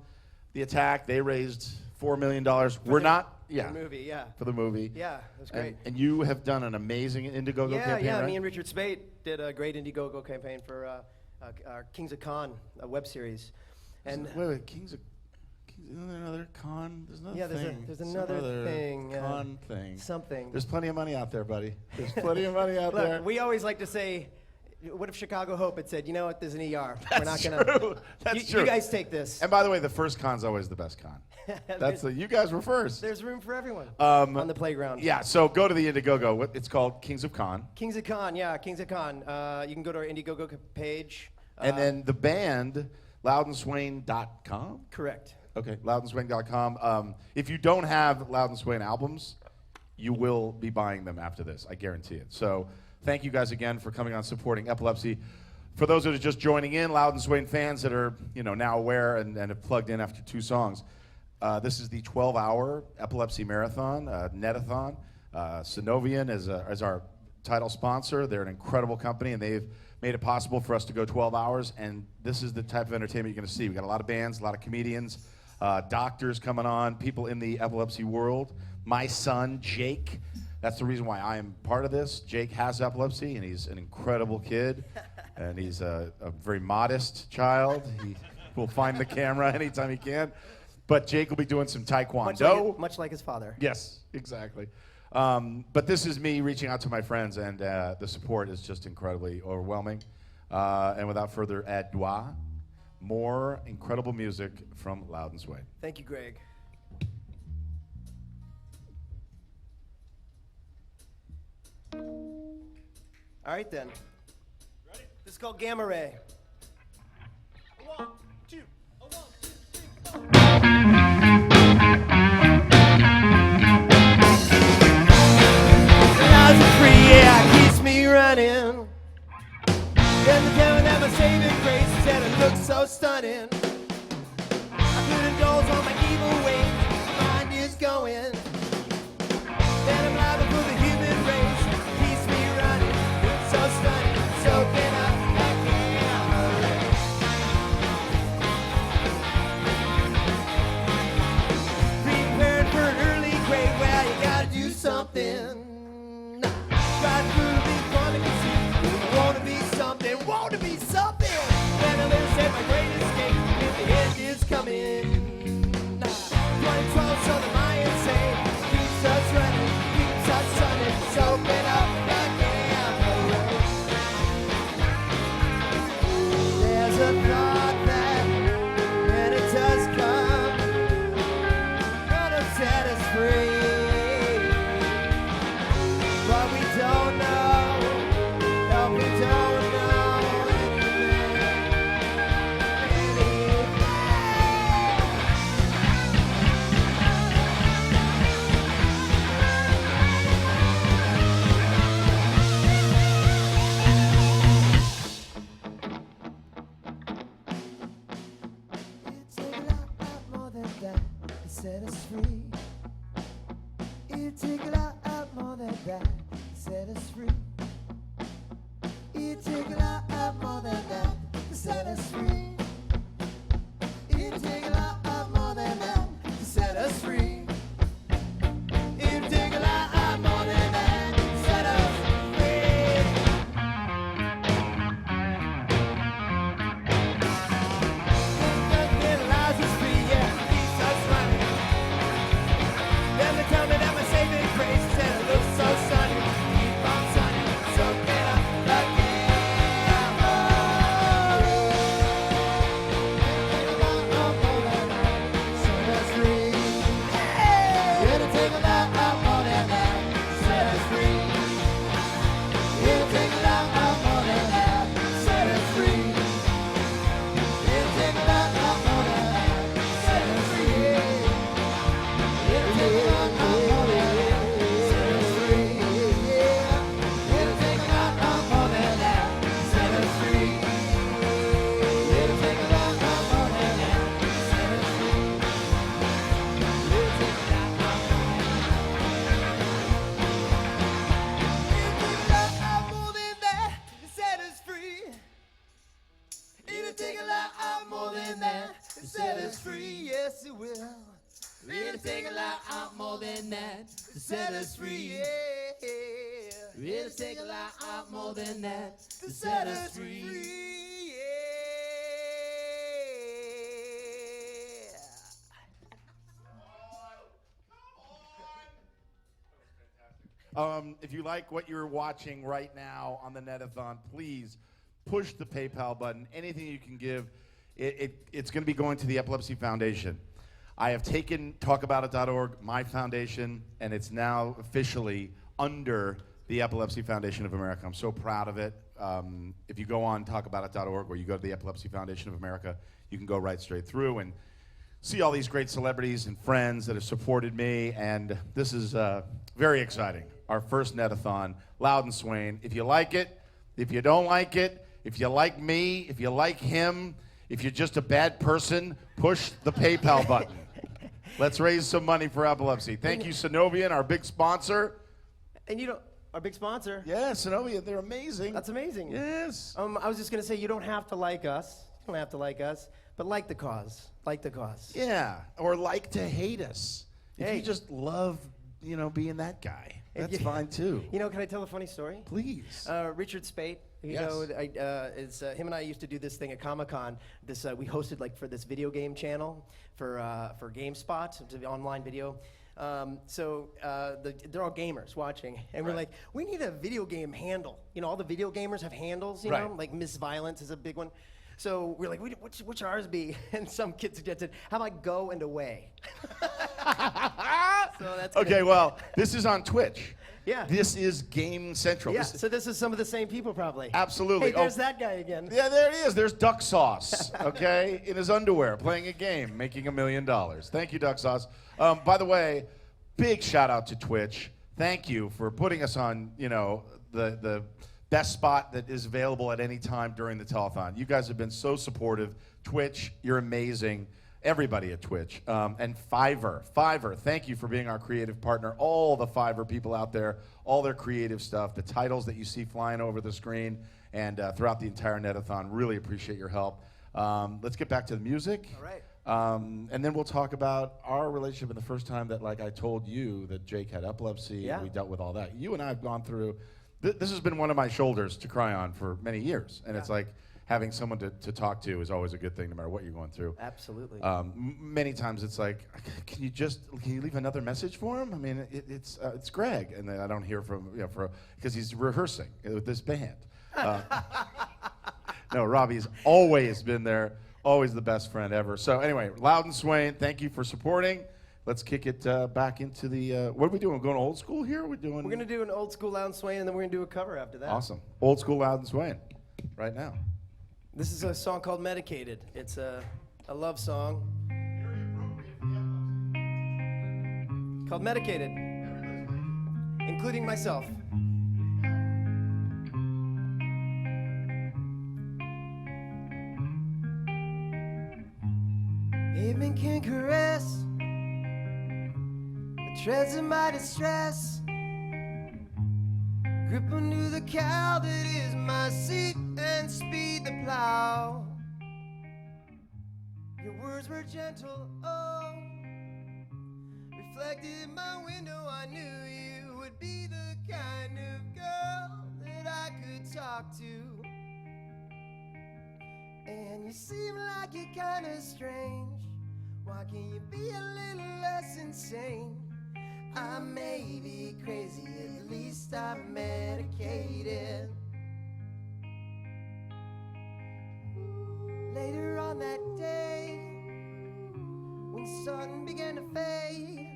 Speaker 1: the attack. They raised $4 million. We're not, yeah.
Speaker 2: For the movie, yeah.
Speaker 1: For the movie.
Speaker 2: Yeah, that's great.
Speaker 1: And you have done an amazing Indiegogo campaign,
Speaker 2: Yeah,
Speaker 1: right?
Speaker 2: me and Richard Spate did a great Indiegogo campaign for our Kings of Con web series. And
Speaker 1: Wait, Kings of... Isn't there another con? There's another
Speaker 2: yeah,
Speaker 1: thing.
Speaker 2: there's
Speaker 1: Some
Speaker 2: another
Speaker 1: other
Speaker 2: thing.
Speaker 1: Con thing.
Speaker 2: Something.
Speaker 1: There's plenty of money out there, buddy. There's plenty of money out
Speaker 2: Look,
Speaker 1: there.
Speaker 2: we always like to say, What if Chicago Hope had said, you know what, there's an ER.
Speaker 1: That's
Speaker 2: We're not gonna.
Speaker 1: true. That's
Speaker 2: you,
Speaker 1: true.
Speaker 2: You guys take this.
Speaker 1: And by the way, the first con's always the best con. You guys were first.
Speaker 2: There's room for everyone on the playground.
Speaker 1: Yeah, so go to the Indiegogo. It's called Kings of Con.
Speaker 2: Kings of Con, yeah, Kings of Con. You can go to our Indiegogo page.
Speaker 1: And then the band, loudandswain.com?
Speaker 2: Correct.
Speaker 1: Okay, loudandswain.com. If you don't have Loud and Swain albums, you will be buying them after this. I guarantee it. So thank you guys again for coming on, supporting Epilepsy. For those that are just joining in, Loud and Swain fans that are now aware and have plugged in after 2 songs, this is the 12-hour Epilepsy Marathon, Netathon. Sunovion is our title sponsor. They're an incredible company, and they've made it possible for us to go 12 hours, and this is the type of entertainment you're going to see. We got a lot of bands, a lot of comedians, doctors coming on, people in the epilepsy world. My son, Jake, that's the reason why I am part of this. Jake has epilepsy, and he's an incredible kid, and he's a very modest child. He will find the camera anytime he can. But Jake will be doing some taekwondo.
Speaker 2: Much like his father.
Speaker 1: Yes, exactly. But this is me reaching out to my friends, and the support is just incredibly overwhelming. And without further ado, more incredible music from Loud and Swain.
Speaker 2: Thank you, Greg. All right, then. Ready? This is called Gamma Ray. 1, 2, 1, 2, 3, 4. Loud and free, yeah, keeps me running. Then the camera that my saving grace said it looks so stunning. I put a doze on my evil ways, my mind is going. Then I'm liable for the human race, keeps me running. Looks so stunning, soaking up that gamma ray. Preparing for an early grave, well, you gotta do something. Try to be funny, wanna be something, wanna be something. Then I live said my great escape, if the end is coming. 2012, so the Mayans say, keeps us running, soaking up that gamma ray. There's a thought that when it does come, gonna set us free. But we don't know, no, we don't know anything. Set us free. It'd take a lot more than that to set us free. It'd take a lot more than that to set us free. It'd take a lot more than that to set us free. It'd take a lot more than that to set us free. Nothing allows us free, yeah, keeps us running. Then they tell me that my saving grace said it looks so sunny. Keep on sunny, soaking up the gamma ray. Set us free. It'll take a lot more than that. Set us free. It'll take a lot more than that. Set us free. It'll take a lot more than that. Set us free. It'll take a lot more than that. Set us free. It'll take a lot more than that. Set us free. It'll take a lot more than that. Set us free. It'll take a lot more than that. Set us free. It'll take a lot more than that to set us free. Yes, it will. It'll take a lot more than that to set us free. Yeah. It'll take a lot more than that to set us free. Yeah.
Speaker 1: If you like what you're watching right now on the Netathon, please push the PayPal button. Anything you can give, it's going to be going to the Epilepsy Foundation. I have taken talkaboutit.org, my foundation, and it's now officially under the Epilepsy Foundation of America. I'm so proud of it. If you go on talkaboutit.org or you go to the Epilepsy Foundation of America, you can go right straight through and see all these great celebrities and friends that have supported me, and this is very exciting. Our first Netathon, Loudon Swain. If you like it, if you don't like it, if you like me, if you like him, if you're just a bad person, push the PayPal button. Let's raise some money for epilepsy. Thank you, Sunovion, our big sponsor.
Speaker 2: And you don't, our big sponsor.
Speaker 1: Yeah, Sunovion, they're amazing.
Speaker 2: That's amazing.
Speaker 1: Yes.
Speaker 2: I was just going to say, you don't have to like us. You don't have to like us, but like the cause. Like the cause.
Speaker 1: Yeah, or like to hate us. If
Speaker 2: Hey.
Speaker 1: you just love, being that guy, that's fine too.
Speaker 2: You know, can I tell a funny story?
Speaker 1: Please.
Speaker 2: Richard Spate. You
Speaker 1: Yes.
Speaker 2: know, him and I used to do this thing at Comic-Con. We hosted for this video game channel for GameSpot, it's an online video. They're all gamers watching, and we're like, we need a video game handle. You know, all the video gamers have handles. You know, like Miss Violence is a big one. So we're like, which ours be? And some kid suggested, how about Go and Away? So that's
Speaker 1: Okay, well, this is on Twitch.
Speaker 2: Yeah.
Speaker 1: This is Game Central.
Speaker 2: Yeah,
Speaker 1: This-
Speaker 2: so this is some of the same people probably.
Speaker 1: Absolutely.
Speaker 2: Hey, there's
Speaker 1: Oh.
Speaker 2: that guy again.
Speaker 1: Yeah, there he is. There's Duck Sauce, okay, in his underwear, playing a game, making $1 million. Thank you, Duck Sauce. By the way, big shout out to Twitch. Thank you for putting us on, the best spot that is available at any time during the telethon. You guys have been so supportive. Twitch, you're amazing. Everybody at Twitch. And Fiverr, thank you for being our creative partner. All the Fiverr people out there, all their creative stuff, the titles that you see flying over the screen and throughout the entire Netathon. Really appreciate your help. Let's get back to the music.
Speaker 2: All right.
Speaker 1: And then we'll talk about our relationship and the first time that, I told you that Jake had epilepsy.
Speaker 2: Yeah.
Speaker 1: And we dealt with all that. You and I have gone through, this has been one of my shoulders to cry on for many years. And it's like having someone to talk to is always a good thing no matter what you're going through.
Speaker 2: Absolutely.
Speaker 1: Many times it's like, can you leave another message for him? I mean, it's Greg. And then I don't hear from, because he's rehearsing with this band. No, Robbie's always been there. Always the best friend ever. So anyway, Loudon Swain, thank you for supporting. Let's kick it back into the, what are we doing? We're going old school here? We're
Speaker 2: going to do an old school Loudon Swain, and then we're going to do a cover after that.
Speaker 1: Awesome. Old school Loudon Swain, right now.
Speaker 2: This is a song called Medicated. It's a love song called Medicated, including myself. Pavement can caress the treads of my distress. Grip onto the cow that is my seat and speed the plow. Your words were gentle, oh. Reflected in my window, I knew you would be the kind of girl that I could talk to. And you seem like you're kinda strange. Why can't you be a little less insane? I may be crazy, at least I'm medicated. Later on that day, when the sun began to fade,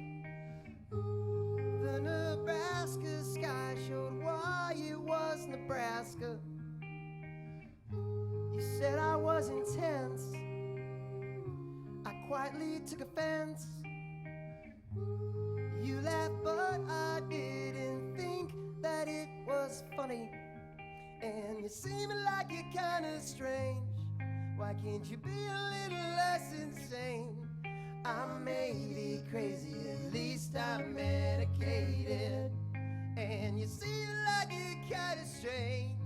Speaker 2: the Nebraska sky showed why it was Nebraska. You said I was intense. I quietly took offense. You laughed, but I didn't think that it was funny. And you seem like you're kinda strange. Why can't you be a little less insane? I may be crazy, at least I'm medicated. And you seem like you're kinda strange.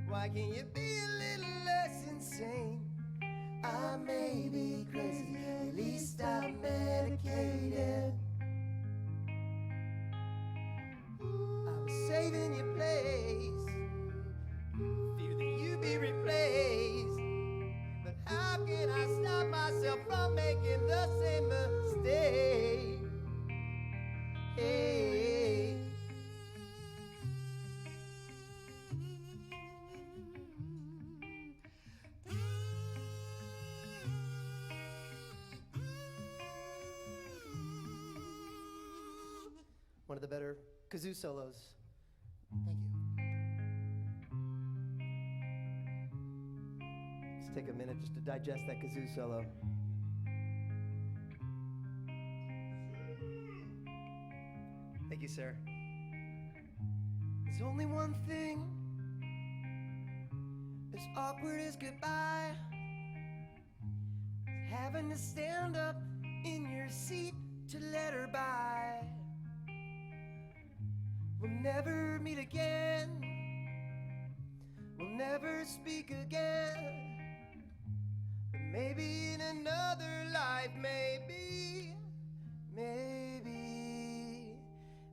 Speaker 2: Why can't you be a little less insane? I may be crazy, at least I'm medicated. I was saving your place, fear that you'd be replaced. But how can I stop myself from making the same mistake? Hey.
Speaker 10: one of the better kazoo solos. Thank you. Let's take a minute just to digest that kazoo solo. Thank you, sir. There's only one thing as awkward as goodbye. Having to stand up in your seat to let her by. We'll never meet again. We'll never speak again. But maybe in another life, maybe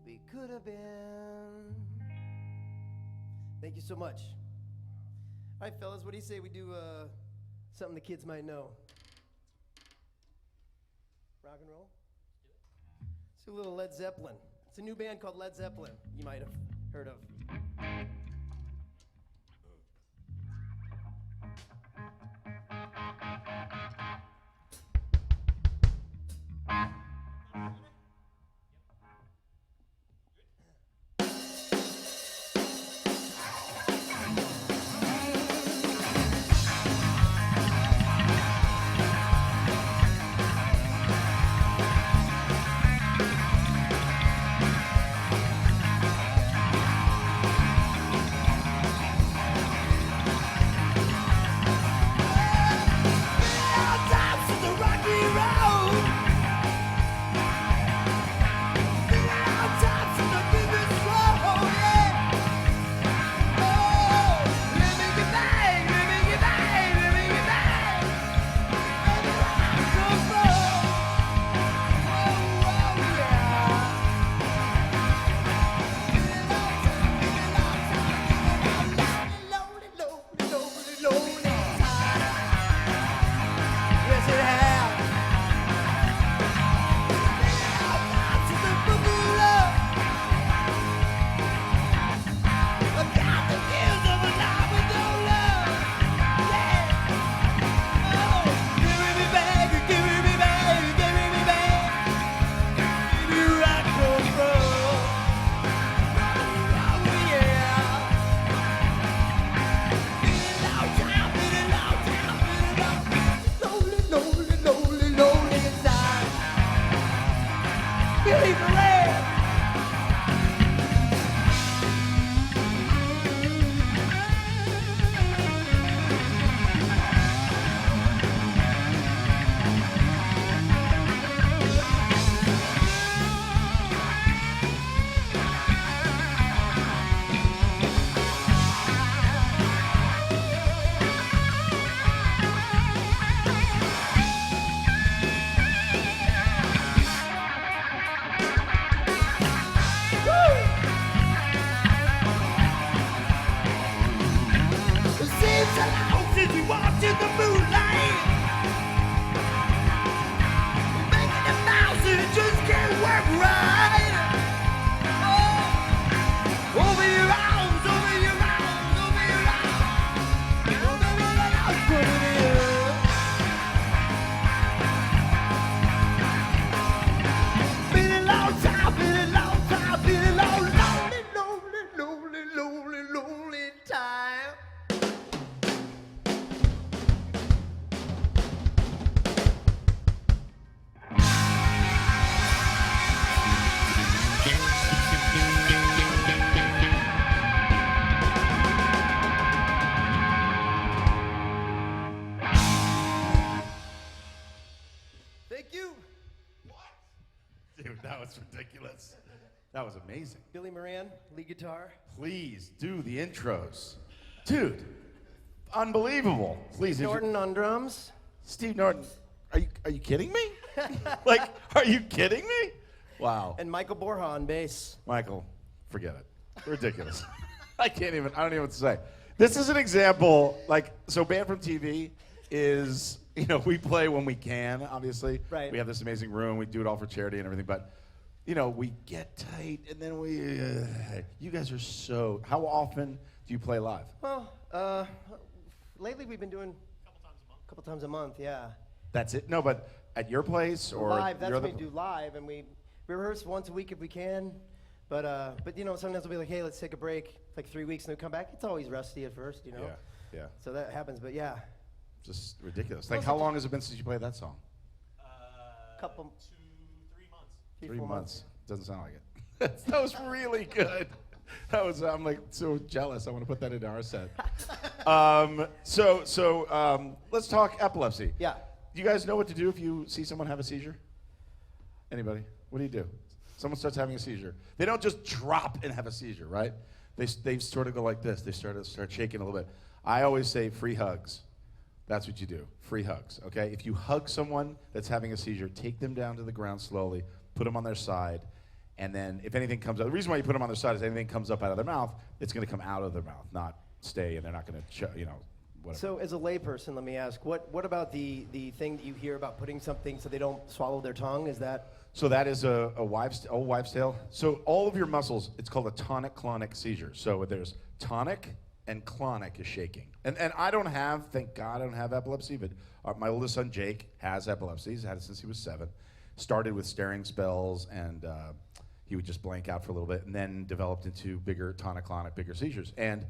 Speaker 10: we could have been. Thank you so much. All right, fellas, what do you say we do something the kids might know? Rock and roll? Let's do a little Led Zeppelin. It's a new band called Led Zeppelin, you might have heard of.
Speaker 1: Ridiculous. That was amazing.
Speaker 10: Billy Moran, lead guitar.
Speaker 1: Please do the intros. Dude, unbelievable. Please.
Speaker 10: Steve Norton on drums.
Speaker 1: Steve Norton. Are you kidding me? Like, are you kidding me? Wow.
Speaker 10: And Michael Borja on bass.
Speaker 1: Michael, forget it. Ridiculous. I don't even know what to say. This is an example, like, so Band from TV is, we play when we can, obviously.
Speaker 10: Right.
Speaker 1: We have this amazing room. We do it all for charity and everything, but we get tight, and then you guys are so, how often do you play live?
Speaker 10: Well, lately we've been doing a couple times a month, yeah.
Speaker 1: That's it? No, but at your place or
Speaker 10: live, that's what we do live, and we rehearse once a week if we can.
Speaker 14: But you know, sometimes we'll be like, hey, let's take a break, like 3 weeks, and then come back. It's always rusty at first, you know.
Speaker 1: Yeah.
Speaker 14: So that happens, but yeah.
Speaker 1: Just ridiculous. Like, how long has it been since you played that song?
Speaker 14: Couple.
Speaker 8: 3 months.
Speaker 1: 3 months. Doesn't sound like it. That was really good. That was. I'm like so jealous. I want to put that into our set. Let's talk epilepsy.
Speaker 14: Yeah.
Speaker 1: Do you guys know what to do if you see someone have a seizure? Anybody? What do you do? Someone starts having a seizure. They don't just drop and have a seizure, right? They sort of go like this. They start shaking a little bit. I always say free hugs. That's what you do. Free hugs, okay? If you hug someone that's having a seizure, take them down to the ground slowly, put them on their side, and then if anything comes up, the reason why you put them on their side is if anything comes up out of their mouth, it's going to come out of their mouth, not stay, and they're not going to, whatever.
Speaker 14: So as a layperson, let me ask, what about the thing that you hear about putting something so they don't swallow their tongue? Is that?
Speaker 1: So that is a old wives' tale. So all of your muscles, it's called a tonic-clonic seizure. So there's tonic and clonic is shaking. And I don't have, thank God I don't have epilepsy, but my oldest son Jake has epilepsy. He's had it since he was 7. Started with staring spells, and he would just blank out for a little bit, and then developed into bigger tonic-clonic, bigger seizures. And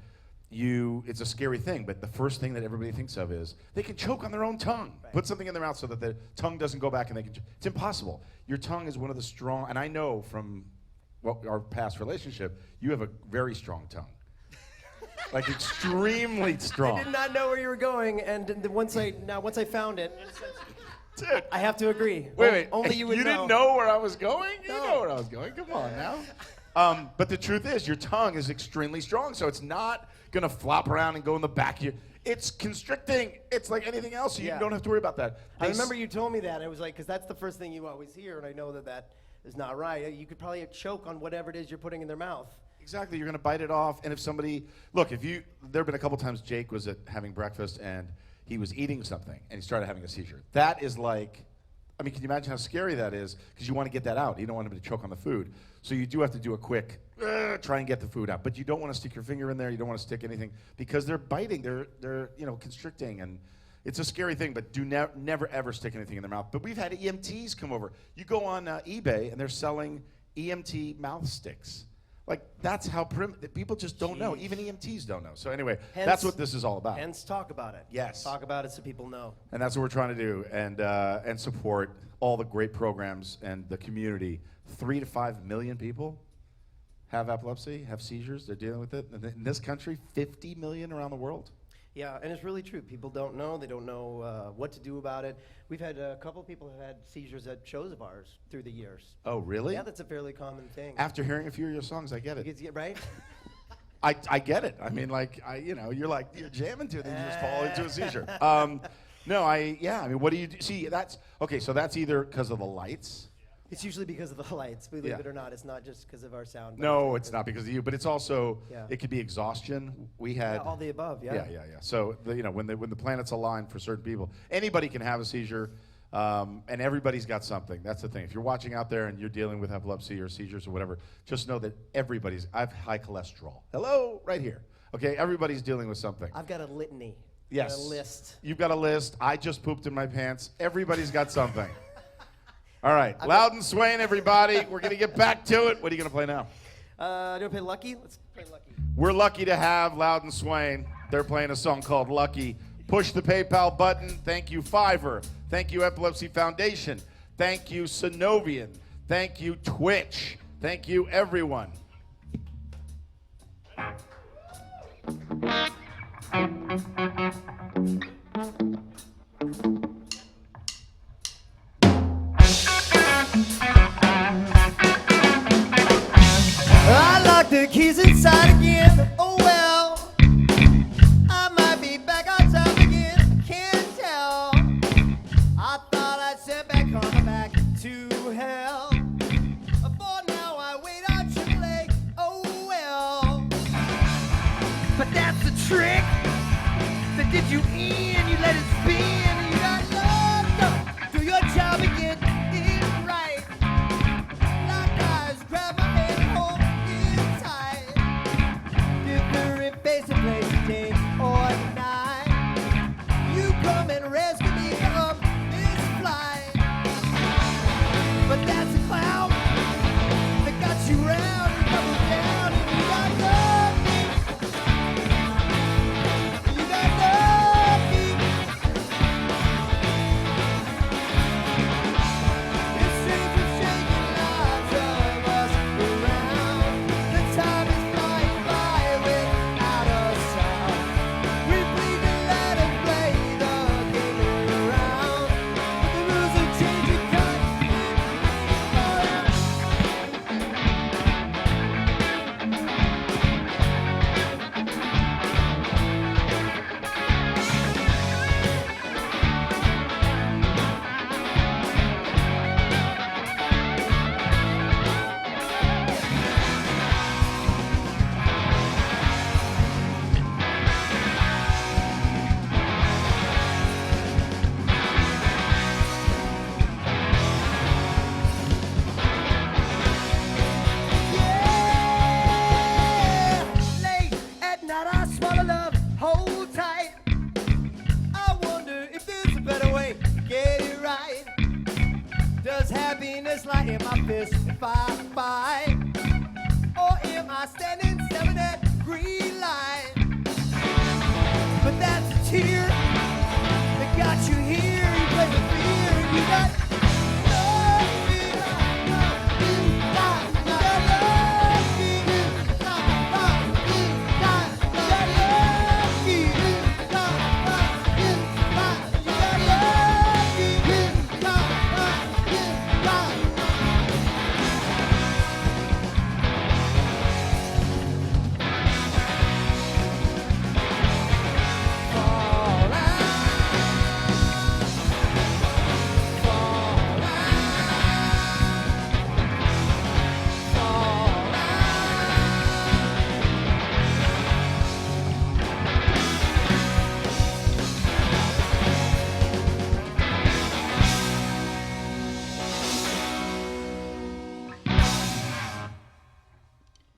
Speaker 1: it's a scary thing, but the first thing that everybody thinks of is they can choke on their own tongue. Right. Put something in their mouth so that the tongue doesn't go back and they can it's impossible. Your tongue is one of the strong, and I know from our past relationship, you have a very strong tongue. Like extremely strong.
Speaker 14: I did not know where you were going, and once I found it,
Speaker 1: dude,
Speaker 14: I have to agree.
Speaker 1: Wait,
Speaker 14: only you would know.
Speaker 1: You didn't know where I was going?
Speaker 14: No.
Speaker 1: You know where I was going. Come on now. But the truth is, your tongue is extremely strong, so it's not going to flop around and go in the back of you. It's constricting. It's like anything else, so you don't have to worry about that.
Speaker 14: I remember you told me that, and it was like, because that's the first thing you always hear, and I know that is not right. You could probably choke on whatever it is you're putting in their mouth.
Speaker 1: Exactly, you're going to bite it off, and if somebody, look, there have been a couple times Jake was having breakfast, and he was eating something, and he started having a seizure. That is like, I mean, can you imagine how scary that is? Because you want to get that out. You don't want him to choke on the food. So you do have to do a quick, try and get the food out. But you don't want to stick your finger in there. You don't want to stick anything because they're biting. They're constricting, and it's a scary thing. But do never ever stick anything in their mouth. But we've had EMTs come over. You go on eBay and they're selling EMT mouth sticks. Like that's how people just don't know. Even EMTs don't know. So anyway, that's what this is all about.
Speaker 14: Hence, talk about it.
Speaker 1: Yes,
Speaker 14: talk about it so people know.
Speaker 1: And that's what we're trying to do, and support all the great programs and the community. 3 to 5 million people have epilepsy, have seizures. They're dealing with it. And in this country, 50 million around the world.
Speaker 14: Yeah, and it's really true. People don't know. They don't know what to do about it. We've had a couple of people who have had seizures at shows of ours through the years.
Speaker 1: Oh, really?
Speaker 14: Yeah, that's a fairly common thing.
Speaker 1: After hearing a few of your songs, I get it.
Speaker 14: Right?
Speaker 1: I get it. I mean, like, you're jamming to it, and you just fall into a seizure. I mean, what do you do? See, so that's either because of the lights.
Speaker 14: It's usually because of the lights, believe it or not. It's not just because of our sound.
Speaker 1: No, it's not because of you, but it's also, it could be exhaustion. We had
Speaker 14: all the above,
Speaker 1: Yeah. So, when the planets align for certain people, anybody can have a seizure, and everybody's got something. That's the thing. If you're watching out there and you're dealing with epilepsy or seizures or whatever, just know that I have high cholesterol. Hello, right here. Okay, everybody's dealing with something.
Speaker 14: I've got a litany.
Speaker 1: Yes.
Speaker 14: A list.
Speaker 1: You've got a list. I just pooped in my pants. Everybody's got something. All right, Loudon Swain, everybody. We're going to get back to it. What are you going to play now?
Speaker 14: Do you want to play Lucky? Let's play Lucky.
Speaker 1: We're lucky to have Loudon Swain. They're playing a song called Lucky. Push the PayPal button. Thank you, Fiverr. Thank you, Epilepsy Foundation. Thank you, Sunovion. Thank you, Twitch. Thank you, everyone.
Speaker 10: I locked the keys inside again. Oh well, I might be back on top again. Can't tell. I thought I'd sit back on the back to hell. But now I wait on AAA. Oh well. But that's the trick that did you in. You let it spin. You got locked up. Do your job and get it right. Lock eyes, grab my hand, hold it tight. Different face and place, day or night. You come and rescue me from this flight. But that's a cloud that got you round. in my fist if I fight? Or am I standing 7-degree line? But that's a tear that got you here. You play with fear and you got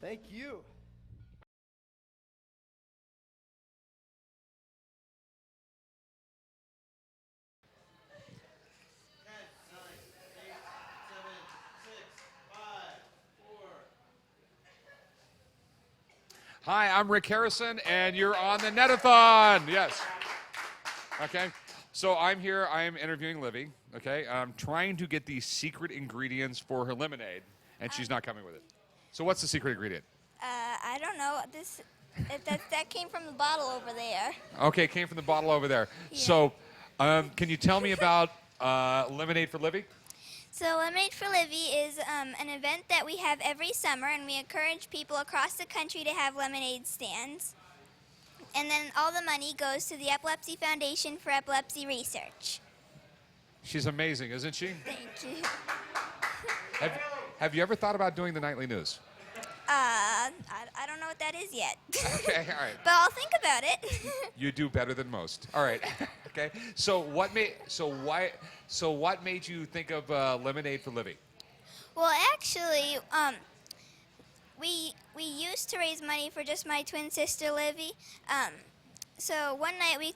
Speaker 10: Thank you.
Speaker 5: Hi, I'm Rick Harrison, and you're on the Netathon. Yes. Okay. So I'm here. I'm interviewing Livy. Okay. I'm trying to get the secret ingredients for her lemonade, and she's not coming with it. So what's the secret ingredient?
Speaker 16: I don't know. That came from the bottle over there.
Speaker 5: Okay, came from the bottle over there.
Speaker 16: Yeah.
Speaker 5: So can you tell me about Lemonade for Livy?
Speaker 16: So Lemonade for Livy is an event that we have every summer, and we encourage people across the country to have lemonade stands. And then all the money goes to the Epilepsy Foundation for Epilepsy Research.
Speaker 5: She's amazing, isn't she?
Speaker 16: Thank you.
Speaker 5: Have you ever thought about doing the nightly news?
Speaker 16: I don't know what that is yet.
Speaker 5: Okay, all right.
Speaker 16: But I'll think about it.
Speaker 5: You do better than most. All right. Okay. So what made you think of Lemonade for Livy?
Speaker 16: Well, actually, we used to raise money for just my twin sister Livy. So one night we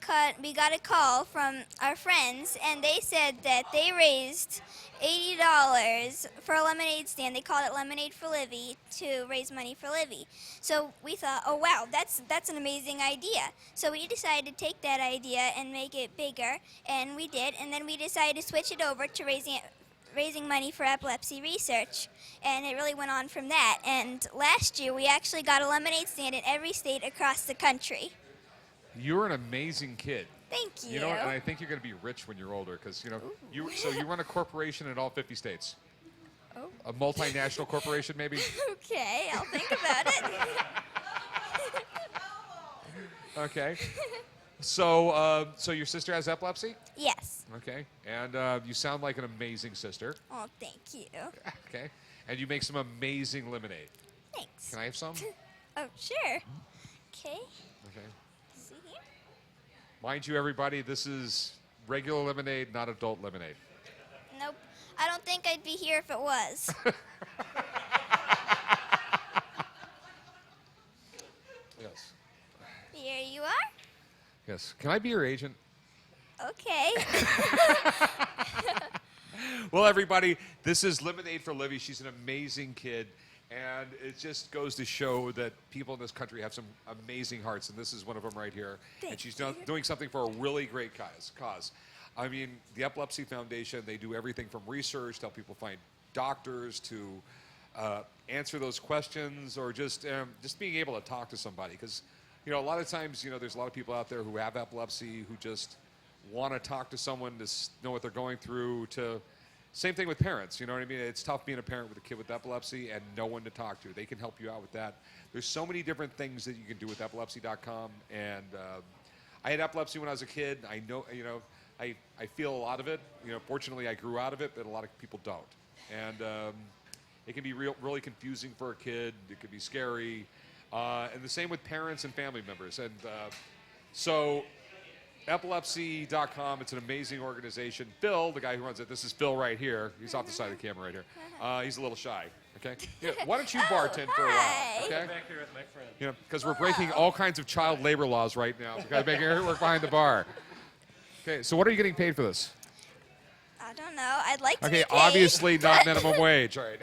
Speaker 16: got a call from our friends, and they said that they raised $80 for a lemonade stand. They called it Lemonade for Livy to raise money for Livy. So we thought, oh wow, that's an amazing idea. So we decided to take that idea and make it bigger, and we did. And then we decided to switch it over to raising money for epilepsy research, and it really went on from that. And last year we actually got a lemonade stand in every state across the country.
Speaker 5: You're an amazing kid.
Speaker 16: Thank you.
Speaker 5: You know what? And I think you're going to be rich when you're older, because you run a corporation in all 50 states.
Speaker 16: Oh.
Speaker 5: A multinational corporation, maybe.
Speaker 16: Okay, I'll think about it.
Speaker 5: Okay. So your sister has epilepsy?
Speaker 16: Yes.
Speaker 5: Okay. And you sound like an amazing sister.
Speaker 16: Oh, thank you.
Speaker 5: Okay. And you make some amazing lemonade.
Speaker 16: Thanks.
Speaker 5: Can I have some?
Speaker 16: Oh, sure. Okay.
Speaker 5: Okay.
Speaker 16: See here?
Speaker 5: Mind you, everybody, this is regular lemonade, not adult lemonade.
Speaker 16: Nope. I don't think I'd be here if it was.
Speaker 5: Yes.
Speaker 16: Here you are.
Speaker 5: Yes. Can I be your agent?
Speaker 16: Okay.
Speaker 5: Well, everybody, this is Lemonade for Livy. She's an amazing kid, and it just goes to show that people in this country have some amazing hearts, and this is one of them right here. And she's doing something for a really great cause. I mean, the Epilepsy Foundation, they do everything from research to help people find doctors to answer those questions, or just being able to talk to somebody. Because, a lot of times, there's a lot of people out there who have epilepsy who just want to talk to someone to know what they're going through. Same thing with parents, you know what I mean? It's tough being a parent with a kid with epilepsy and no one to talk to. They can help you out with that. There's so many different things that you can do with epilepsy.com. And I had epilepsy when I was a kid. I know, I feel a lot of it. Fortunately, I grew out of it, but a lot of people don't. And it can be really confusing for a kid. It can be scary. And the same with parents and family members. And so Epilepsy.com, it's an amazing organization. Phil, the guy who runs it, this is Phil right here. He's off the side of the camera right here. He's a little shy, okay? Yeah, why don't you bartend for a while, okay?
Speaker 24: I'm back here with my friend.
Speaker 5: Because we're breaking all kinds of child labor laws right now. We've got to make it work behind the bar. Okay, so what are you getting paid for this?
Speaker 16: I don't know. I'd like to
Speaker 5: Okay,
Speaker 16: be paid.
Speaker 5: obviously not minimum wage, right?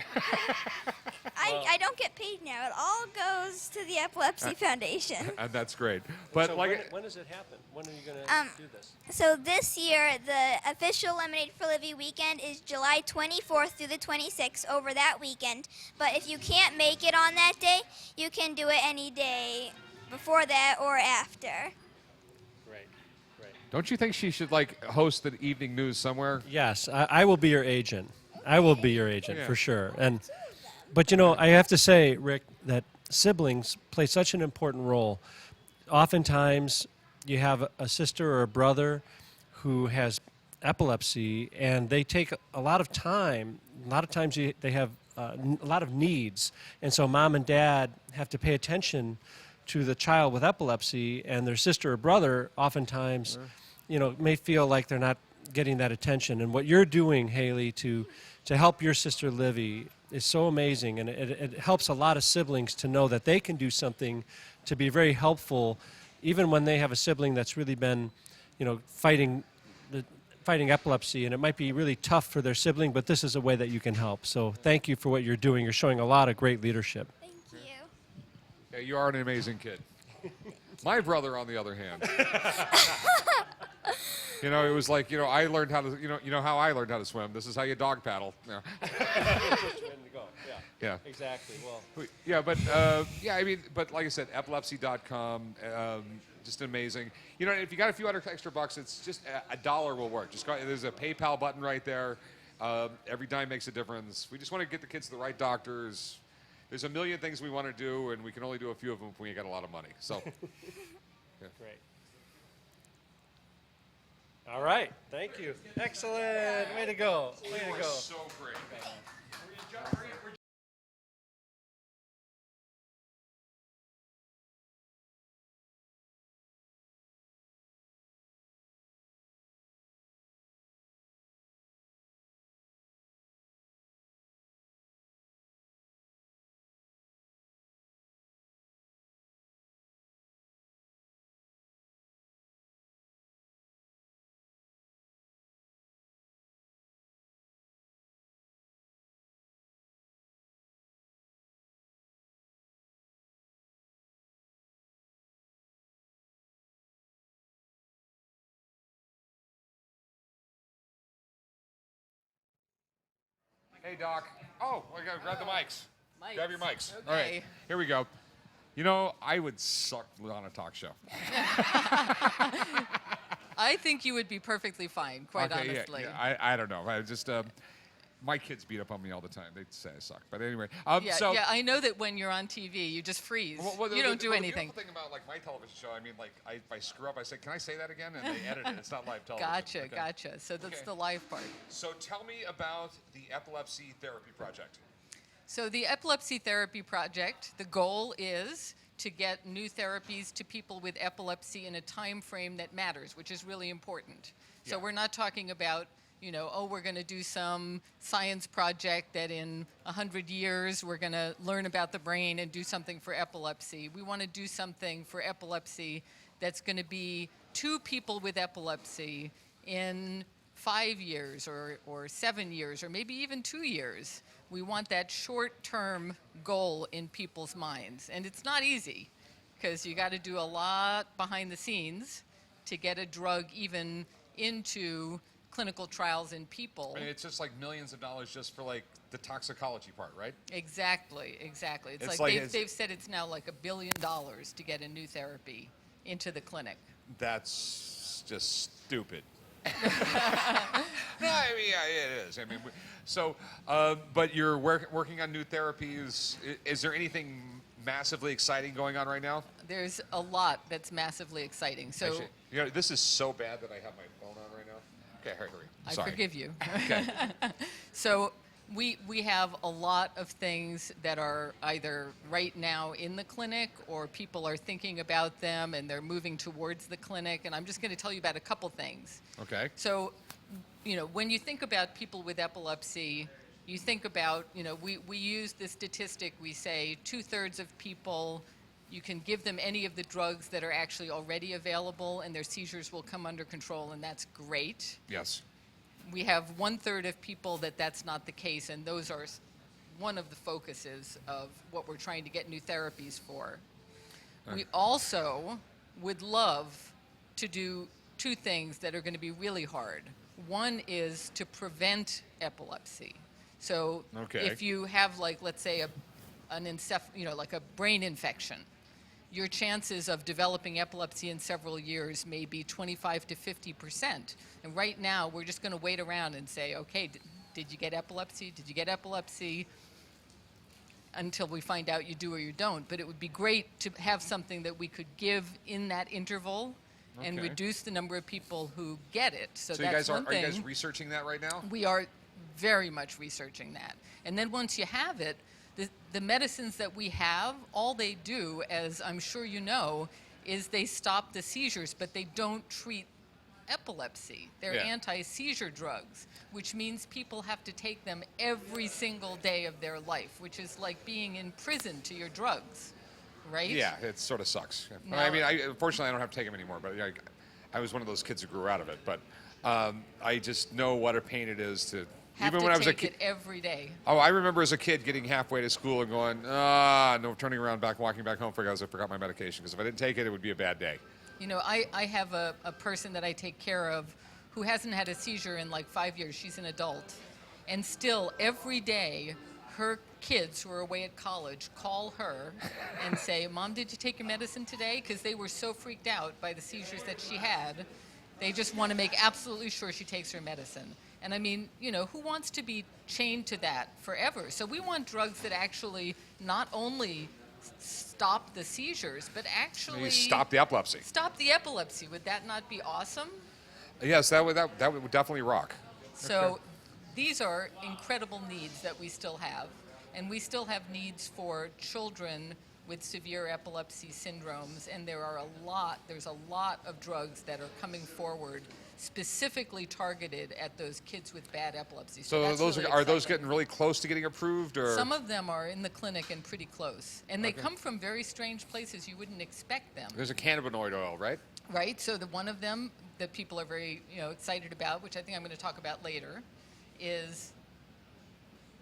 Speaker 16: I don't get paid now. It all goes to the Epilepsy Foundation.
Speaker 5: And that's great. But
Speaker 24: So
Speaker 5: like,
Speaker 24: when does it happen? When are you going to do this?
Speaker 16: So this year, the official Lemonade for Livy weekend is July 24th through the 26th, over that weekend. But if you can't make it on that day, you can do it any day before that or after.
Speaker 24: Right.
Speaker 5: don't you think she should like host the evening news somewhere?
Speaker 24: Yes, I will be your agent. I will be your agent
Speaker 5: Yeah.
Speaker 24: for sure. But you know, I have to say, Rick, that siblings play such an important role. Oftentimes, you have a sister or a brother who has epilepsy, and they take a lot of time. A lot of times, they have a lot of needs, and so mom and dad have to pay attention to the child with epilepsy, and their sister or brother oftentimes, may feel like they're not getting that attention. And what you're doing, Haley, to help your sister Livy is so amazing, and it helps a lot of siblings to know that they can do something to be very helpful, even when they have a sibling that's really been, fighting epilepsy, and it might be really tough for their sibling, but this is a way that you can help. So thank you for what you're doing. You're showing a lot of great leadership.
Speaker 16: Thank you.
Speaker 5: Yeah, you are an amazing kid. My brother, on the other hand, it was like, I learned how to, you know how I learned how to swim. This is how you dog paddle. Yeah. Yeah.
Speaker 24: Exactly. Well.
Speaker 5: Yeah, but but like I said, epilepsy.com, just amazing. If you got a few extra bucks, it's just $1 will work. Just go, there's a PayPal button right there. Every dime makes a difference. We just want to get the kids to the right doctors. There's a million things we want to do, and we can only do a few of them if we got a lot of money. So, yeah.
Speaker 24: Great. All right. Thank you. Excellent. Way to go. Way to go.
Speaker 5: So great. Hey, Doc. Oh, I got to grab the mics. Grab your mics.
Speaker 20: Okay.
Speaker 5: All right, here we go. I would suck on a talk show.
Speaker 20: I think you would be perfectly fine, quite honestly.
Speaker 5: Yeah, I don't know. I just my kids beat up on me all the time. They say I suck. But anyway,
Speaker 20: yeah, I know that when you're on TV, you just freeze. You don't do anything.
Speaker 5: The beautiful thing about my television show, if I screw up, I say, "Can I say that again?" And they edit it. It's not live television.
Speaker 20: Gotcha. So that's the live part.
Speaker 5: So tell me about the Epilepsy Therapy Project.
Speaker 20: So the Epilepsy Therapy Project, the goal is to get new therapies to people with epilepsy in a time frame that matters, which is really important. So we're not talking about, we're going to do some science project that in 100 years we're going to learn about the brain and do something for epilepsy. We want to do something for epilepsy that's going to be to people with epilepsy in 5 years or 7 years or maybe even 2 years. We want that short-term goal in people's minds. And it's not easy because you got to do a lot behind the scenes to get a drug even into clinical trials in people.
Speaker 5: It's just like millions of dollars just for like the toxicology part, right?
Speaker 20: Exactly. It's like they've said it's now like $1 billion to get a new therapy into the clinic.
Speaker 5: That's just stupid. No, it is. But you're working on new therapies. Is there anything massively exciting going on right now?
Speaker 20: There's a lot that's massively exciting. So,
Speaker 5: actually, this is so bad that I have my phone on right now. Okay, hurry.
Speaker 20: I
Speaker 5: Sorry.
Speaker 20: forgive you.
Speaker 5: Okay.
Speaker 20: So we have a lot of things that are either right now in the clinic or people are thinking about them and they're moving towards the clinic. And I'm just going to tell you about a couple things.
Speaker 5: Okay.
Speaker 20: So, when you think about people with epilepsy, you think about, we use the statistic, we say 2/3 of people, you can give them any of the drugs that are actually already available and their seizures will come under control, and that's great.
Speaker 5: Yes.
Speaker 20: we have 1/3 of people that's not the case, and those are one of the focuses of what we're trying to get new therapies for. We also would love to do two things that are going to be really hard. One is to prevent epilepsy. So if you have, like, let's say like a brain infection, your chances of developing epilepsy in several years may be 25 to 50%. And right now, we're just going to wait around and say, okay, did you get epilepsy? Did you get epilepsy? Until we find out you do or you don't. But it would be great to have something that we could give in that interval and reduce the number of people who get it. So that's one thing.
Speaker 5: Are you guys researching that right now?
Speaker 20: We are very much researching that. And then once you have it, the medicines that we have, all they do, as I'm sure you know, is they stop the seizures, but they don't treat epilepsy. They're anti-seizure drugs, which means people have to take them every single day of their life, which is like being in prison to your drugs, right?
Speaker 5: Yeah, it sort of sucks.
Speaker 20: No.
Speaker 5: I mean, unfortunately, I don't have to take them anymore, but I was one of those kids who grew out of it. But I just know what a pain it is to...
Speaker 20: Have
Speaker 5: Even
Speaker 20: to
Speaker 5: when I was a
Speaker 20: take
Speaker 5: kid,
Speaker 20: it every day.
Speaker 5: Oh, I remember as a kid getting halfway to school and going, no, turning around walking back home because I forgot my medication. Because if I didn't take it, it would be a bad day.
Speaker 20: You know, I have a person that I take care of who hasn't had a seizure in like 5 years. She's an adult. And still, every day, her kids who are away at college call her and say, Mom, did you take your medicine today? Because they were so freaked out by the seizures that she had. They just want to make absolutely sure she takes her medicine. And I mean, you know, who wants to be chained to that forever? So we want drugs that actually not only stop the seizures, but actually...
Speaker 5: Stop the epilepsy.
Speaker 20: Stop the epilepsy. Would that not be awesome?
Speaker 5: Yes, that would definitely rock.
Speaker 20: So these are incredible needs that we still have. And we still have needs for children with severe epilepsy syndromes. And there's a lot of drugs that are coming forward specifically targeted at those kids with bad epilepsy.
Speaker 5: So those are those getting really close to getting approved, or
Speaker 20: some of them are in the clinic and pretty close, and they come from very strange places you wouldn't expect them.
Speaker 5: There's a cannabinoid oil, right?
Speaker 20: Right. So the one of them that people are very excited about, which I think I'm going to talk about later, is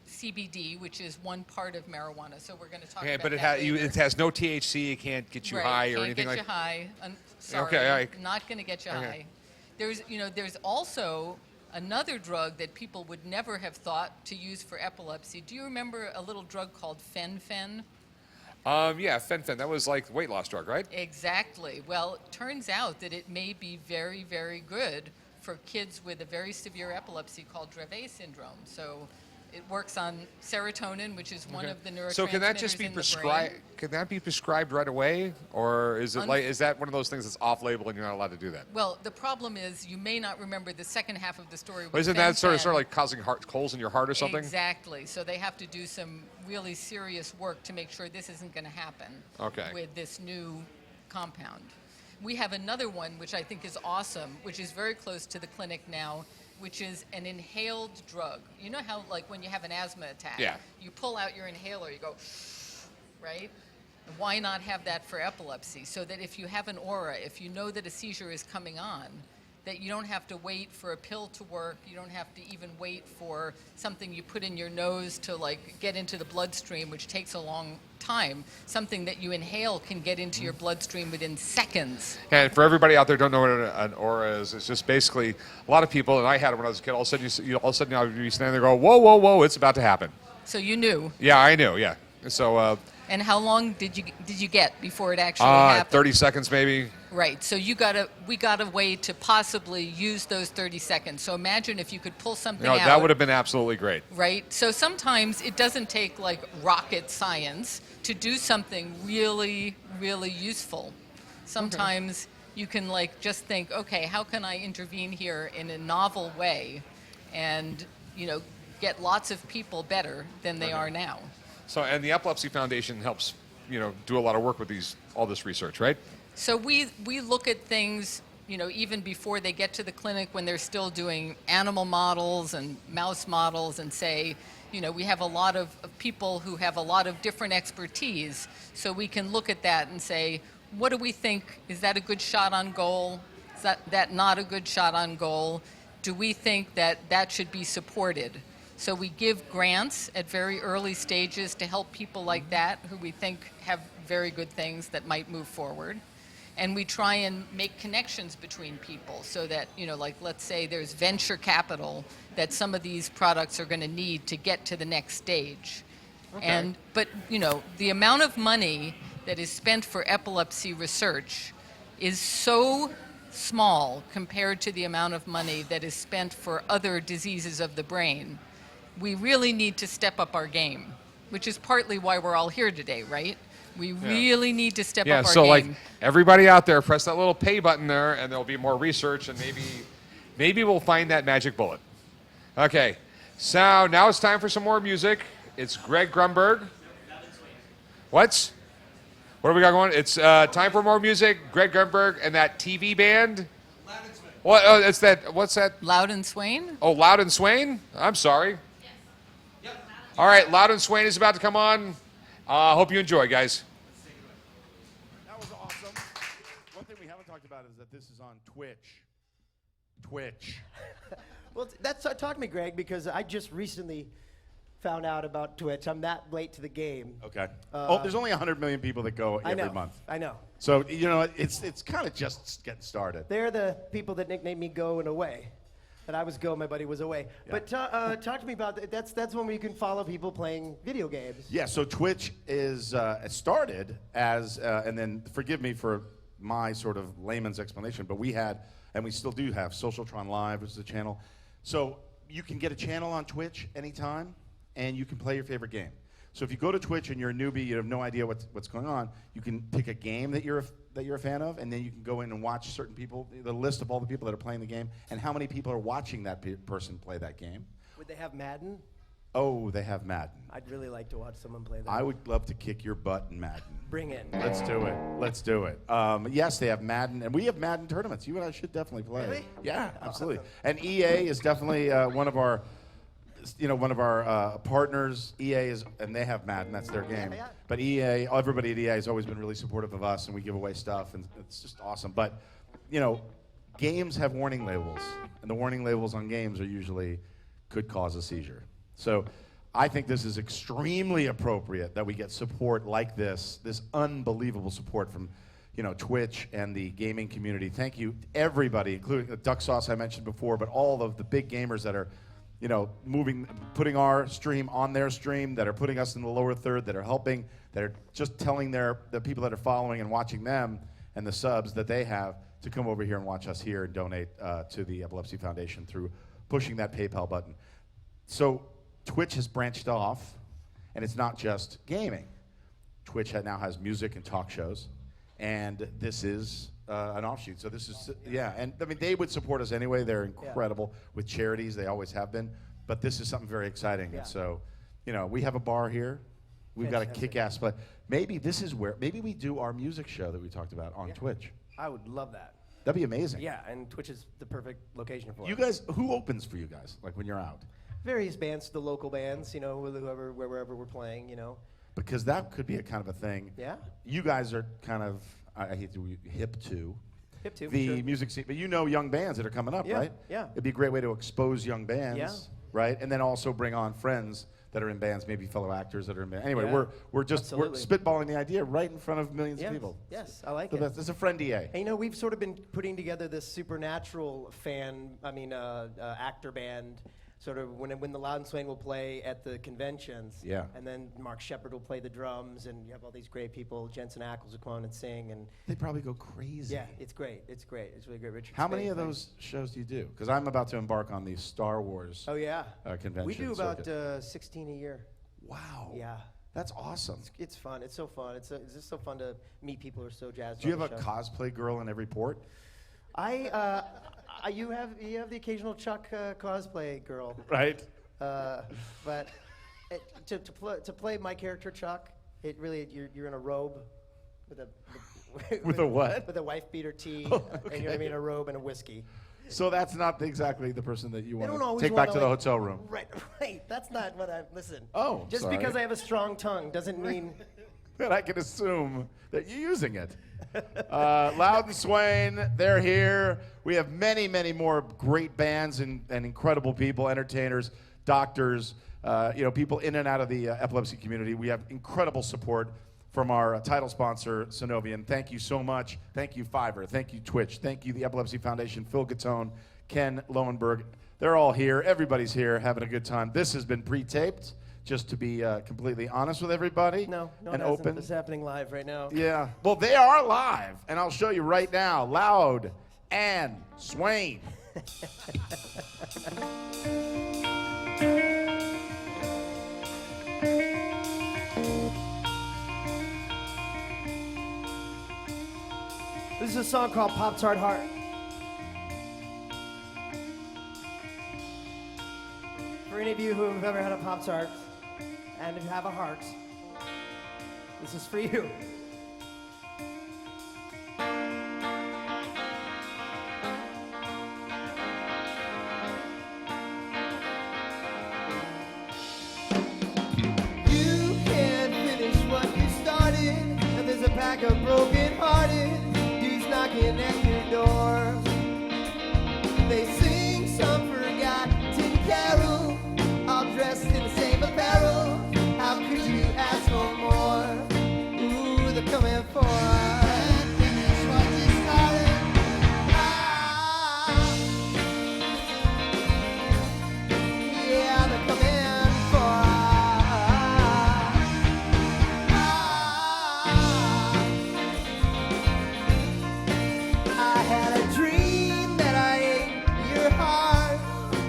Speaker 20: CBD, which is one part of marijuana. So we're going to talk about
Speaker 5: but
Speaker 20: that
Speaker 5: it has no THC. It can't get you high or anything like that.
Speaker 20: Can't get you high. Sorry,
Speaker 5: okay, all right.
Speaker 20: Not going to get you high. There's also another drug that people would never have thought to use for epilepsy. Do you remember a little drug called fen-phen?
Speaker 5: Yeah, fen-phen. That was like weight loss drug, right?
Speaker 20: Exactly. Well, it turns out that it may be very, very good for kids with a very severe epilepsy called Dravet syndrome. So it works on serotonin, which is one of the neurotransmitters.
Speaker 5: So can that just be prescribed? Can that be prescribed right away, or is it is that one of those things that's off-label and you're not allowed to do that?
Speaker 20: Well, the problem is you may not remember the second half of the story.
Speaker 5: Isn't that sort of like causing holes in your heart or something?
Speaker 20: Exactly. So they have to do some really serious work to make sure this isn't going to happen. With this new compound. We have another one which I think is awesome, which is very close to the clinic now, which is an inhaled drug. You know how, like, when you have an asthma attack, you pull out your inhaler, you go, right? Why not have that for epilepsy? So that if you have an aura, if you know that a seizure is coming on, that you don't have to wait for a pill to work, you don't have to even wait for something you put in your nose to, like, get into the bloodstream, which takes a long time. Something that you inhale can get into your bloodstream within seconds.
Speaker 5: And for everybody out there who don't know what an aura is, it's just basically a lot of people, and I had it when I was a kid, all of a sudden I'd be standing there going, whoa, whoa, whoa, it's about to happen.
Speaker 20: So you knew?
Speaker 5: Yeah, I knew, yeah. So.
Speaker 20: And how long did you get before it actually happened?
Speaker 5: 30 seconds maybe.
Speaker 20: Right. So we got a way to possibly use those 30 seconds. So imagine if you could pull something out.
Speaker 5: That would have been absolutely great.
Speaker 20: Right. So sometimes it doesn't take like rocket science to do something really, really useful. Sometimes you can like just think, okay, how can I intervene here in a novel way and, get lots of people better than they are now.
Speaker 5: So, and the Epilepsy Foundation helps, do a lot of work with all this research, right?
Speaker 20: So we look at things, even before they get to the clinic when they're still doing animal models and mouse models and say, we have a lot of people who have a lot of different expertise. So we can look at that and say, what do we think? Is that a good shot on goal? Is that not a good shot on goal? do we think that that should be supported? So we give grants at very early stages to help people like that who we think have very good things that might move forward. And we try and make connections between people so that, like let's say there's venture capital that some of these products are going to need to get to the next stage.
Speaker 2: Okay.
Speaker 20: But the amount of money that is spent for epilepsy research is so small compared to the amount of money that is spent for other diseases of the brain. We really need to step up our game, which is partly why we're all here today, right? We really need to step up our
Speaker 5: so
Speaker 20: game.
Speaker 5: like everybody out there, press that little pay button there, and there'll be more research, and maybe we'll find that magic bullet. Okay, so now it's time for some more music. It's Greg Grunberg. What do we got going? It's time for more music. Greg Grunberg and that TV band. What? Oh, it's that. What's that?
Speaker 20: Loud and Swain?
Speaker 5: Oh, Loud and Swain? I'm sorry. All right, Loud and Swain is about to come on. Hope you enjoy, guys.
Speaker 1: That was awesome. One thing we haven't talked about is that this is on Twitch. Twitch.
Speaker 10: Well, talk to me, Greg, because I just recently found out about Twitch. I'm that late to the game.
Speaker 1: Okay. There's only 100 million people that go every month.
Speaker 10: I know.
Speaker 1: So, it's kind of just getting started.
Speaker 10: They're the people that nicknamed me Go and Away. And I was Go, my buddy was Away. Yeah. But talk to me about that's when we can follow people playing video games.
Speaker 1: Yeah, so Twitch is started as, and then forgive me for my sort of layman's explanation, but we had, and we still do have, Socialtron Live, which is a channel. So you can get a channel on Twitch anytime, and you can play your favorite game. So if you go to Twitch and you're a newbie, you have no idea what's going on, you can pick a game that you're a fan of, and then you can go in and watch certain people, the list of all the people that are playing the game, and how many people are watching that person play that game.
Speaker 10: Would they have Madden?
Speaker 1: Oh, they have Madden.
Speaker 10: I'd really like to watch someone play that.
Speaker 1: I would love to kick your butt in Madden.
Speaker 10: Bring it.
Speaker 1: Let's do it. Let's do it. Yes, they have Madden, and we have Madden tournaments. You and I should definitely play.
Speaker 10: Really?
Speaker 1: Yeah, absolutely. And EA is definitely one of our partners. EA is, and they have Madden. That's their game.
Speaker 10: Yeah.
Speaker 1: But EA, everybody at EA has always been really supportive of us, and we give away stuff, and it's just awesome. But games have warning labels, and the warning labels on games are usually could cause a seizure. So I think this is extremely appropriate that we get support like this unbelievable support from Twitch and the gaming community. Thank you, everybody, including Duck Sauce I mentioned before, but all of the big gamers that are putting our stream on their stream, that are putting us in the lower third, that are helping, that are just telling the people that are following and watching them and the subs that they have to come over here and watch us here and donate to the Epilepsy Foundation through pushing that PayPal button. So Twitch has branched off, and it's not just gaming. Twitch now has music and talk shows, and this is an offshoot. So this is, and I mean, they would support us anyway. They're incredible with charities. They always have been. But this is something very exciting. And so, we have a bar here. We've got a kick-ass play. Maybe this is where, maybe we do our music show that we talked about on Twitch.
Speaker 10: I would love that.
Speaker 1: That'd be amazing.
Speaker 10: Yeah, and Twitch is the perfect location for it.
Speaker 1: You guys, who opens for you guys, like when you're out?
Speaker 10: Various bands, the local bands, wherever we're playing,
Speaker 1: Because that could be a kind of a thing.
Speaker 10: Yeah.
Speaker 1: You guys are kind of, I hate to, hip to
Speaker 10: the
Speaker 1: sure. Music scene, but young bands that are coming up, right?
Speaker 10: Yeah.
Speaker 1: It'd be a great way to expose young bands,
Speaker 10: Yeah.
Speaker 1: right? And then also bring on friends that are in bands, maybe fellow actors that are in bands. Anyway,
Speaker 10: Yeah.
Speaker 1: we're spitballing the idea right in front of millions of people.
Speaker 10: Yes, I like
Speaker 1: So
Speaker 10: it.
Speaker 1: It's a friend EA.
Speaker 10: And we've sort of been putting together this supernatural actor band. Sort of when the Loud and Swain will play at the conventions,
Speaker 1: Yeah.
Speaker 10: and then Mark Shepard will play the drums, and you have all these great people. Jensen Ackles will come on and sing, and
Speaker 1: they probably go crazy.
Speaker 10: Yeah, it's great. It's great. It's really great. Richard.
Speaker 1: How many
Speaker 10: Spade
Speaker 1: of those shows do you do? Because I'm about to embark on the Star Wars.
Speaker 10: Oh yeah.
Speaker 1: Convention.
Speaker 10: We do about
Speaker 1: circuit.
Speaker 10: 16 a year.
Speaker 1: Wow.
Speaker 10: Yeah.
Speaker 1: That's awesome.
Speaker 10: It's fun. It's so fun. It's just so fun to meet people who are so jazzed.
Speaker 1: Do you have
Speaker 10: about
Speaker 1: a
Speaker 10: the show.
Speaker 1: cosplay girl in every port?
Speaker 10: You have the occasional Chuck cosplay girl.
Speaker 1: Right.
Speaker 10: But to play my character Chuck, it really you're in a robe with a
Speaker 1: with a what?
Speaker 10: With a wife beater tee,
Speaker 1: Okay.
Speaker 10: and a robe and a whiskey.
Speaker 1: So that's not exactly the person that you
Speaker 10: They don't
Speaker 1: want to
Speaker 10: always
Speaker 1: take back
Speaker 10: wanna,
Speaker 1: to the
Speaker 10: like-
Speaker 1: hotel room.
Speaker 10: Right. That's not what I listen.
Speaker 1: Oh,
Speaker 10: just
Speaker 1: sorry.
Speaker 10: because I have a strong tongue doesn't mean
Speaker 1: that I can assume that you're using it. Loud and Swain, they're here. We have many, many more great bands and incredible people, entertainers, doctors, people in and out of the epilepsy community. We have incredible support from our title sponsor, Sunovion. Thank you so much. Thank you, Fiverr. Thank you, Twitch. Thank you, the Epilepsy Foundation, Phil Gattone, Ken Lowenberg. They're all here. Everybody's here having a good time. This has been pre-taped, just to be completely honest with everybody.
Speaker 2: No,
Speaker 1: and open.
Speaker 2: It's happening live right now.
Speaker 1: Yeah. Well, they are live, and I'll show you right now. Loud and Swain.
Speaker 2: This is a song called Pop-Tart Heart. For any of you who have ever had a Pop-Tart and if you have a heart, this is for you. You can't finish what you started, and there's a pack of broken-hearted knocking at your door. They sing some forgotten carol, all dressed in the same apparel. How could you ask for more? Ooh, they're coming for us. Finish what you started. Yeah, they're coming for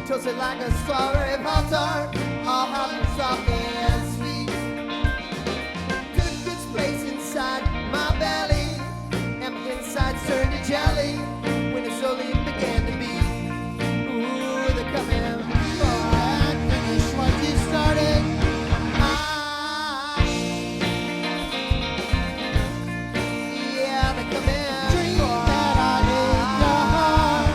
Speaker 2: toasted like a strawberry Pop-Tart, all hot and soft and sweet. Took its place inside my belly, and my insides turned to jelly when it slowly began to beat. Ooh, they're coming for finish what you started. Yeah, they're coming for that I need your heart.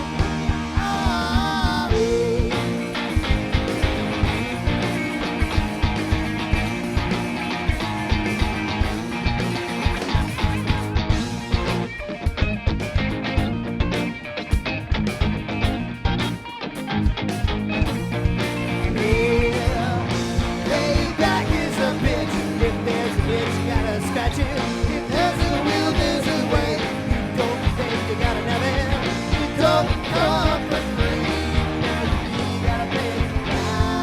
Speaker 2: Scratch it. If there's a will, there's a way. You don't think you got another. You don't come for free. You gotta pay it now.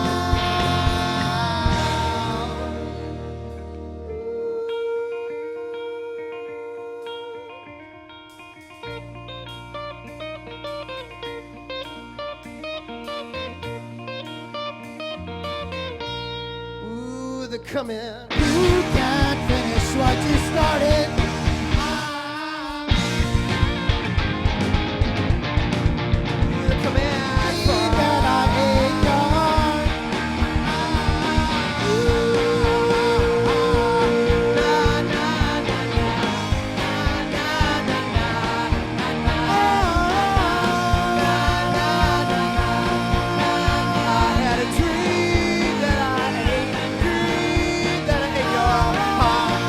Speaker 2: Ooh, they're coming. You can't finish what you started. You're coming for that I hate your heart. Na na na na na na na na. I had a dream that I ate, dream that I ate your heart.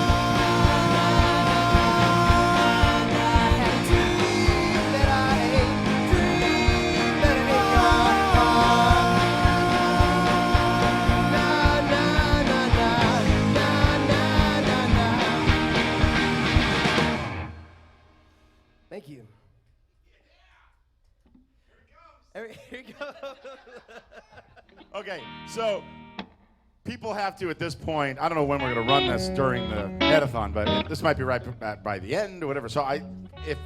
Speaker 2: Thank you. Here it goes.
Speaker 1: Okay, so people have to, at this point, I don't know when we're going to run this during the Netathon, but this might be right by the end or whatever. So if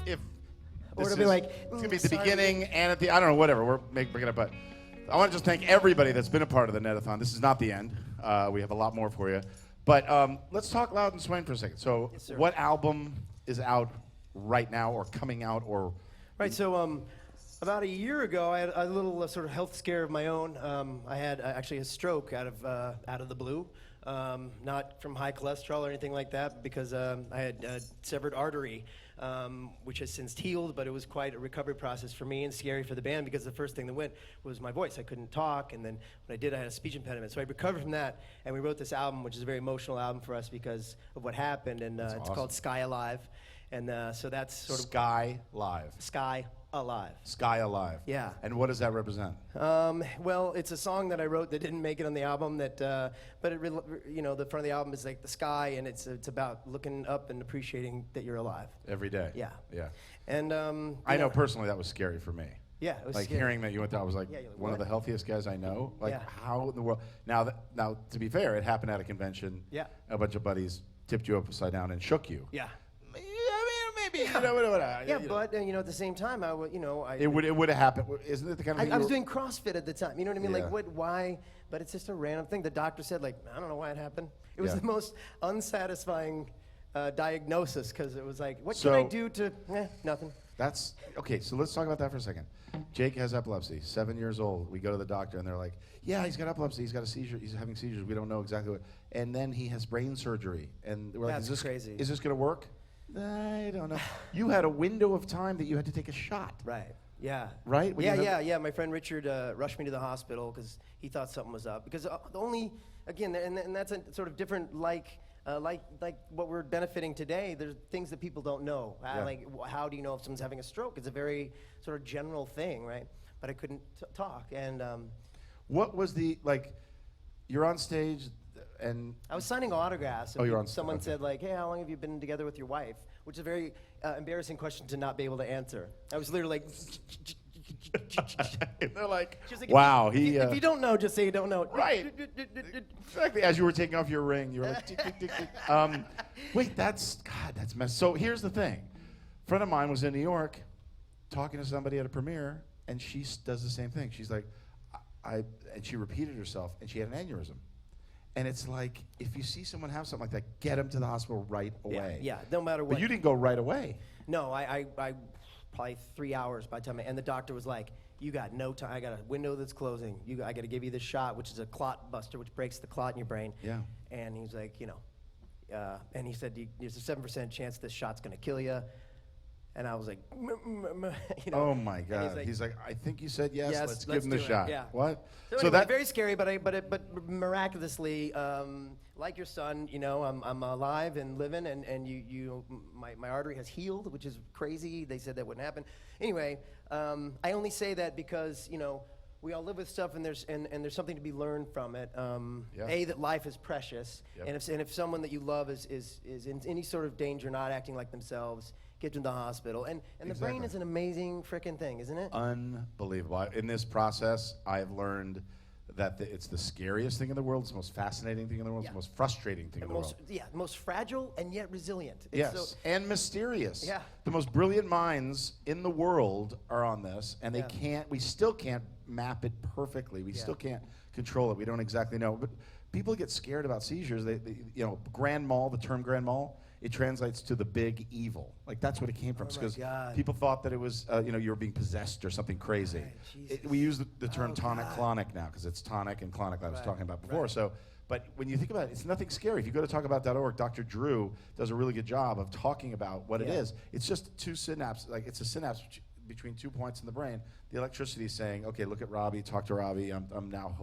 Speaker 2: Or
Speaker 1: this
Speaker 2: it'll be
Speaker 1: is-
Speaker 2: like,
Speaker 1: it's going to be at the
Speaker 2: sorry.
Speaker 1: beginning and at the, I don't know, whatever. We're bringing it up, but I want to just thank everybody that's been a part of the Netathon. This is not the end. We have a lot more for you. But let's talk Loud and Swain for a second. So
Speaker 2: Yes, sir.
Speaker 1: what album is out right now or coming out or?
Speaker 2: Right, so about a year ago, I had a little sort of health scare of my own. I had actually a stroke out of the blue.
Speaker 14: Not from high cholesterol or anything like that, because I had a severed artery, which has since healed, but it was quite a recovery process for me and scary for the band, because the first thing that went was my voice. I couldn't talk, and then when I did, I had a speech impediment. So I recovered from that, and we wrote this album, which is a very emotional album for us because of what happened, and it's
Speaker 1: awesome.
Speaker 14: called Sky Alive. And so that's sort of
Speaker 1: Sky Live.
Speaker 14: Sky Alive.
Speaker 1: Sky Alive.
Speaker 14: Yeah.
Speaker 1: And what does that represent?
Speaker 14: Well, it's a song that I wrote that didn't make it on the album. But it, the front of the album is like the sky, and it's about looking up and appreciating that you're alive
Speaker 1: Every day.
Speaker 14: Yeah.
Speaker 1: Yeah.
Speaker 14: And
Speaker 1: I know personally that was scary for me.
Speaker 14: Yeah, it was
Speaker 1: like
Speaker 14: scary.
Speaker 1: hearing that you went down, I was like,
Speaker 14: Yeah, you're like,
Speaker 1: one of
Speaker 14: what?
Speaker 1: the healthiest guys I know. Like,
Speaker 14: Yeah.
Speaker 1: how in the world? Now, to be fair, it happened at a convention.
Speaker 14: Yeah.
Speaker 1: A bunch of buddies tipped you upside down and shook you.
Speaker 14: Yeah.
Speaker 1: Maybe. Whatever.
Speaker 14: Yeah, but at the same time, I would,
Speaker 1: It would have happened. Isn't it the kind of thing
Speaker 14: I
Speaker 1: you
Speaker 14: was
Speaker 1: were-
Speaker 14: doing CrossFit at the time. You know what I mean?
Speaker 1: Yeah.
Speaker 14: Like, what? Why? But it's just a random thing. The doctor said, like, I don't know why it happened. It was
Speaker 1: Yeah.
Speaker 14: the most unsatisfying diagnosis, because it was like, what
Speaker 1: So-
Speaker 14: can I do to? Nothing.
Speaker 1: That's okay. So let's talk about that for a second. Jake has epilepsy. 7 years old. We go to the doctor and they're like, "Yeah, he's got epilepsy. He's got a seizure. He's having seizures. We don't know exactly what." And then he has brain surgery, and we're like,
Speaker 14: That's
Speaker 1: "Is this
Speaker 14: crazy.
Speaker 1: Is this going to work?" I don't know. You had a window of time that you had to take a shot.
Speaker 14: Right. Yeah.
Speaker 1: Right? When you have-
Speaker 14: Yeah. My friend Richard rushed me to the hospital because he thought something was up. Because and that's a sort of different, like what we're benefiting today. There's things that people don't know.
Speaker 1: Yeah.
Speaker 14: Like, how do you know if someone's having a stroke? It's a very sort of general thing, right? But I couldn't talk. And
Speaker 1: What was you're on stage and
Speaker 14: I was signing autographs. And
Speaker 1: Oh, you're on-
Speaker 14: someone
Speaker 1: okay.
Speaker 14: said, like, hey, how long have you been together with your wife? Which is a very embarrassing question to not be able to answer. I was literally like...
Speaker 1: they're like,
Speaker 14: She was like,
Speaker 1: wow,
Speaker 14: if you don't know, just say you don't know.
Speaker 1: Right. Exactly. As you were taking off your ring, you were like, tick, tick, tick, tick. Wait, that's messed. So here's the thing. A friend of mine was in New York talking to somebody at a premiere, and she does the same thing. She's like, and she repeated herself, and she had an aneurysm. And it's like, if you see someone have something like that, get them to the hospital right away.
Speaker 14: Yeah, no matter what.
Speaker 1: But you didn't go right away.
Speaker 14: No, I probably 3 hours by the time, and the doctor was like, you got no time. I got a window that's closing. I got to give you this shot, which is a clot buster, which breaks the clot in your brain.
Speaker 1: Yeah.
Speaker 14: And he was like, and he said, there's a 7% chance this shot's going to kill you. And I was like,
Speaker 1: Oh my
Speaker 14: and
Speaker 1: God. He's like, I think you said yes. Let's give him
Speaker 14: do
Speaker 1: the
Speaker 14: it."
Speaker 1: shot.
Speaker 14: Yeah.
Speaker 1: What?
Speaker 14: So anyway, very scary, but miraculously, like your son, I'm alive and living, and my artery has healed, which is crazy. They said that wouldn't happen. Anyway, I only say that because we all live with stuff, and there's something to be learned from it. That life is precious, and if someone that you love is in any sort of danger, not acting like themselves, get them to the hospital. And the brain is an amazing freaking thing, isn't it?
Speaker 1: Unbelievable. In this process, I've learned that it's the scariest thing in the world, it's the most fascinating thing in the world, it's the most frustrating thing in the world.
Speaker 14: Yeah, most fragile and yet resilient.
Speaker 1: Yes, and mysterious.
Speaker 14: Yeah.
Speaker 1: The most brilliant minds in the world are on this, and we still can't map it perfectly. We still can't control it. We don't exactly know. But people get scared about seizures. They grand mal, the term grand mal, it translates to the big evil. Like, that's what it came from. Because people thought that it was, you were being possessed or something crazy. We use the term tonic-clonic now, because it's tonic and clonic I was talking about before. So, but when you think about it, it's nothing scary. If you go to talkabout.org, Dr. Drew does a really good job of talking about what it is. It's just two synapses. Like, it's a synapse between 2 points in the brain. The electricity is saying, okay, look at Robbie, talk to Robbie, I'm now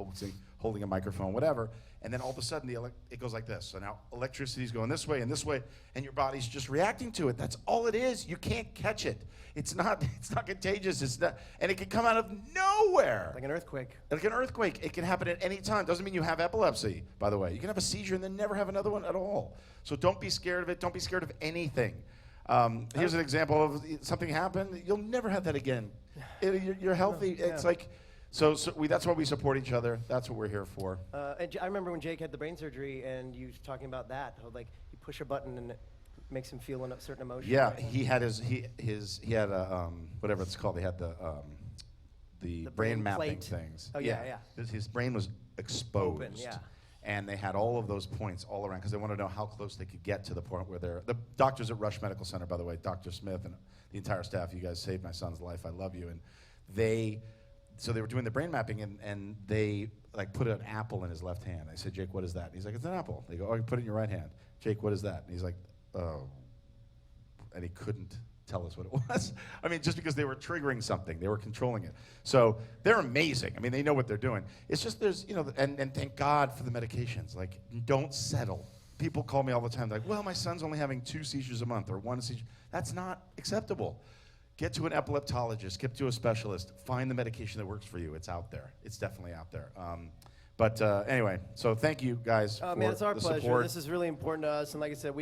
Speaker 1: holding a microphone, whatever. And then all of a sudden, it goes like this. So now electricity's going this way, and your body's just reacting to it. That's all it is. You can't catch it. It's not contagious. And it can come out of nowhere.
Speaker 14: Like an earthquake.
Speaker 1: Like an earthquake. It can happen at any time. Doesn't mean you have epilepsy, by the way. You can have a seizure and then never have another one at all. So don't be scared of it. Don't be scared of anything. Here's an example of something happened. You'll never have that again. You're healthy. It's like... So that's why we support each other. That's what we're here for.
Speaker 14: And I remember when Jake had the brain surgery, and you was talking about that, how like you push a button and it makes him feel a certain emotion.
Speaker 1: Yeah, he had he had a whatever it's called. They had the brain mapping
Speaker 14: plate
Speaker 1: things.
Speaker 14: Oh yeah.
Speaker 1: His brain was exposed.
Speaker 14: Open, yeah.
Speaker 1: And they had all of those points all around because they wanted to know how close they could get to the point where the doctors at Rush Medical Center, by the way, Dr. Smith and the entire staff. You guys saved my son's life. I love you. And so they were doing the brain mapping, and they like put an apple in his left hand. I said, Jake, what is that? And he's like, it's an apple. They go, oh, you put it in your right hand. Jake, what is that? And he's like, oh. And he couldn't tell us what it was. I mean, just because they were triggering something, they were controlling it. So they're amazing. I mean, they know what they're doing. It's just there's, and thank God for the medications. Like, don't settle. People call me all the time, like, well, my son's only having 2 seizures a month or 1 seizure. That's not acceptable. Get to an epileptologist, get to a specialist, find the medication that works for you. It's out there. It's definitely out there. But anyway, so thank you guys for
Speaker 6: man, it's our
Speaker 1: the
Speaker 6: pleasure.
Speaker 1: support.
Speaker 6: This is really important to us, and like I said,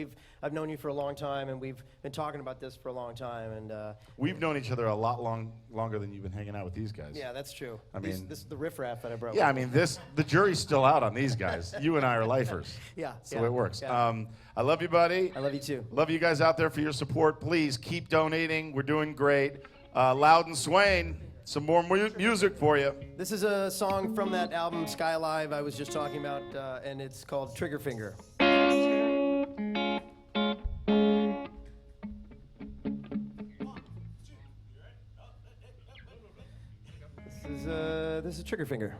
Speaker 6: I've known you for a long time, and we've been talking about this for a long time, and
Speaker 1: we've known each other a lot longer than you've been hanging out with these guys.
Speaker 6: Yeah, that's true.
Speaker 1: I mean,
Speaker 6: this is the riffraff that I brought.
Speaker 1: Yeah, I
Speaker 6: with
Speaker 1: mean, the jury's still out on these guys. You and I are lifers.
Speaker 6: Yeah,
Speaker 1: that's the way it works.
Speaker 6: yeah.
Speaker 1: I love you, buddy.
Speaker 6: I love you too.
Speaker 1: Love you guys out there for your support. Please keep donating. We're doing great. Loudon Swain, some more music for you.
Speaker 6: This is a song from that album Sky Live I was just talking about, and it's called Trigger Finger. This is Trigger Finger.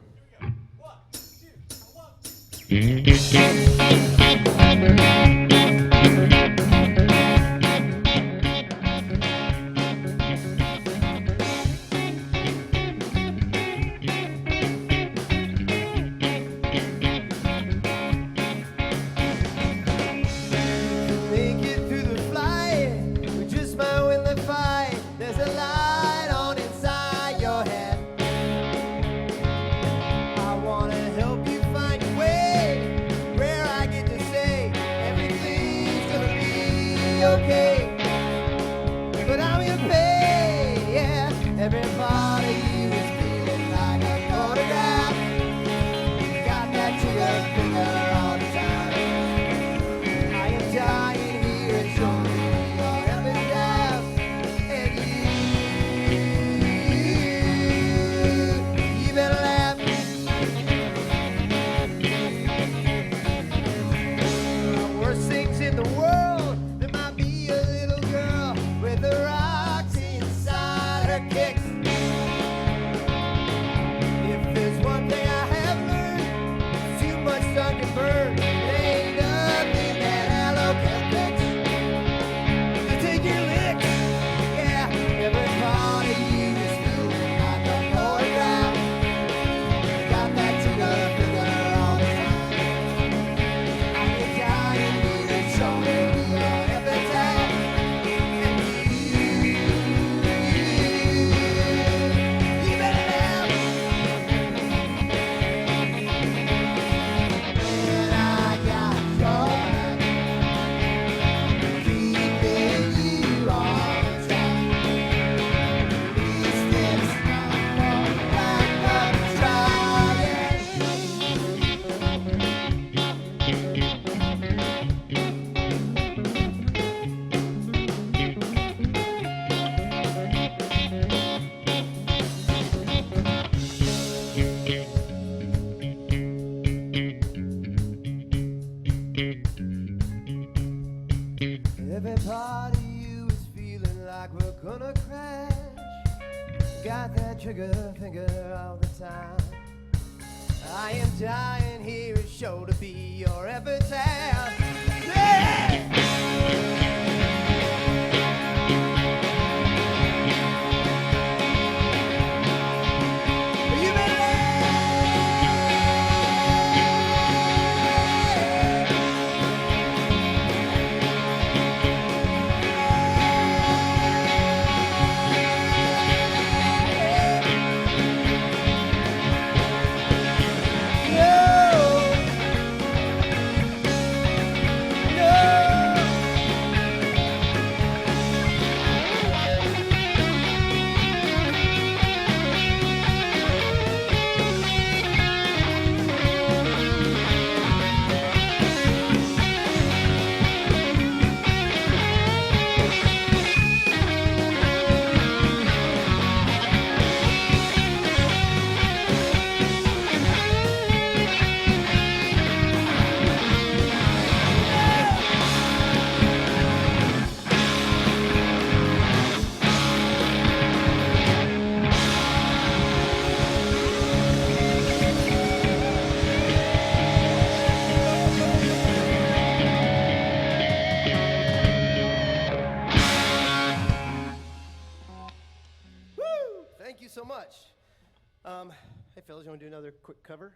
Speaker 6: Hey, fellas, you want to do another quick cover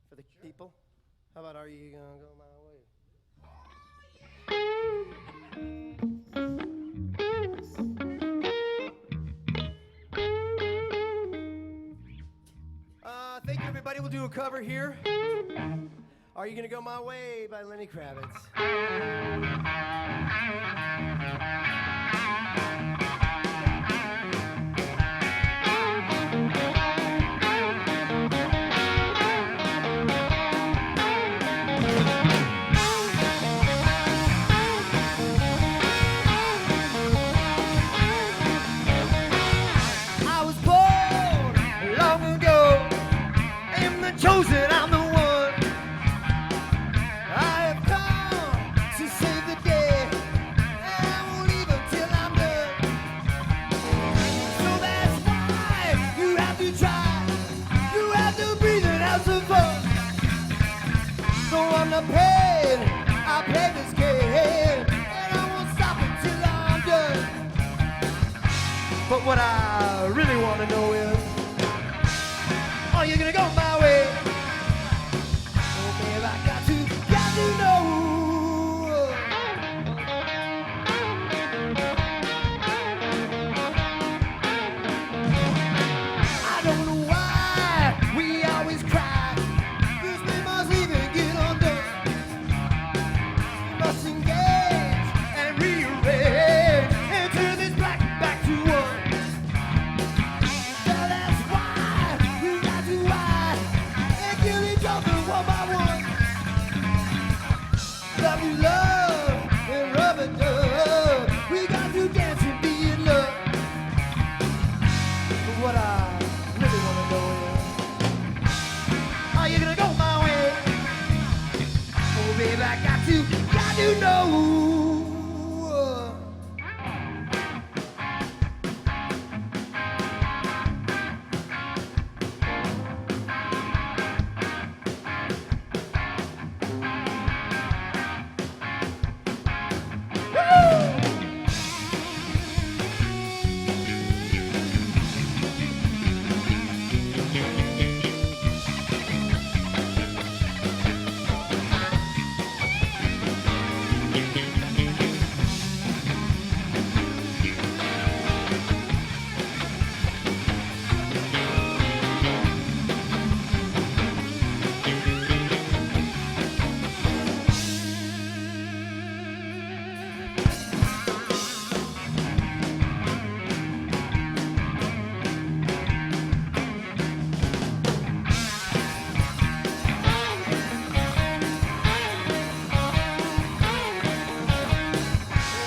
Speaker 6: for the people? How about Are You Gonna Go My Way? Thank you, everybody. We'll do a cover here. Are You Gonna Go My Way by Lenny Kravitz. I was born long ago, am the chosen, I'm the one. I have come to save the day, and I won't leave until I'm done. So that's why you have to try, you have to breathe and have some fun. So I'm not paid, I play this game, and I won't stop until I'm done. But what I really want to know is, are you gonna go my way? Oh, babe, I got to know. I don't know why we always cry. This we must even get undone. We must engage and rearrange and turn this black back to one. That's why we got to ride and kill each other one by one. Love you, love, and rub it dub. We got to dance and be in love. But what I really want to know is, are you gonna go my way? Oh, baby, I got to know.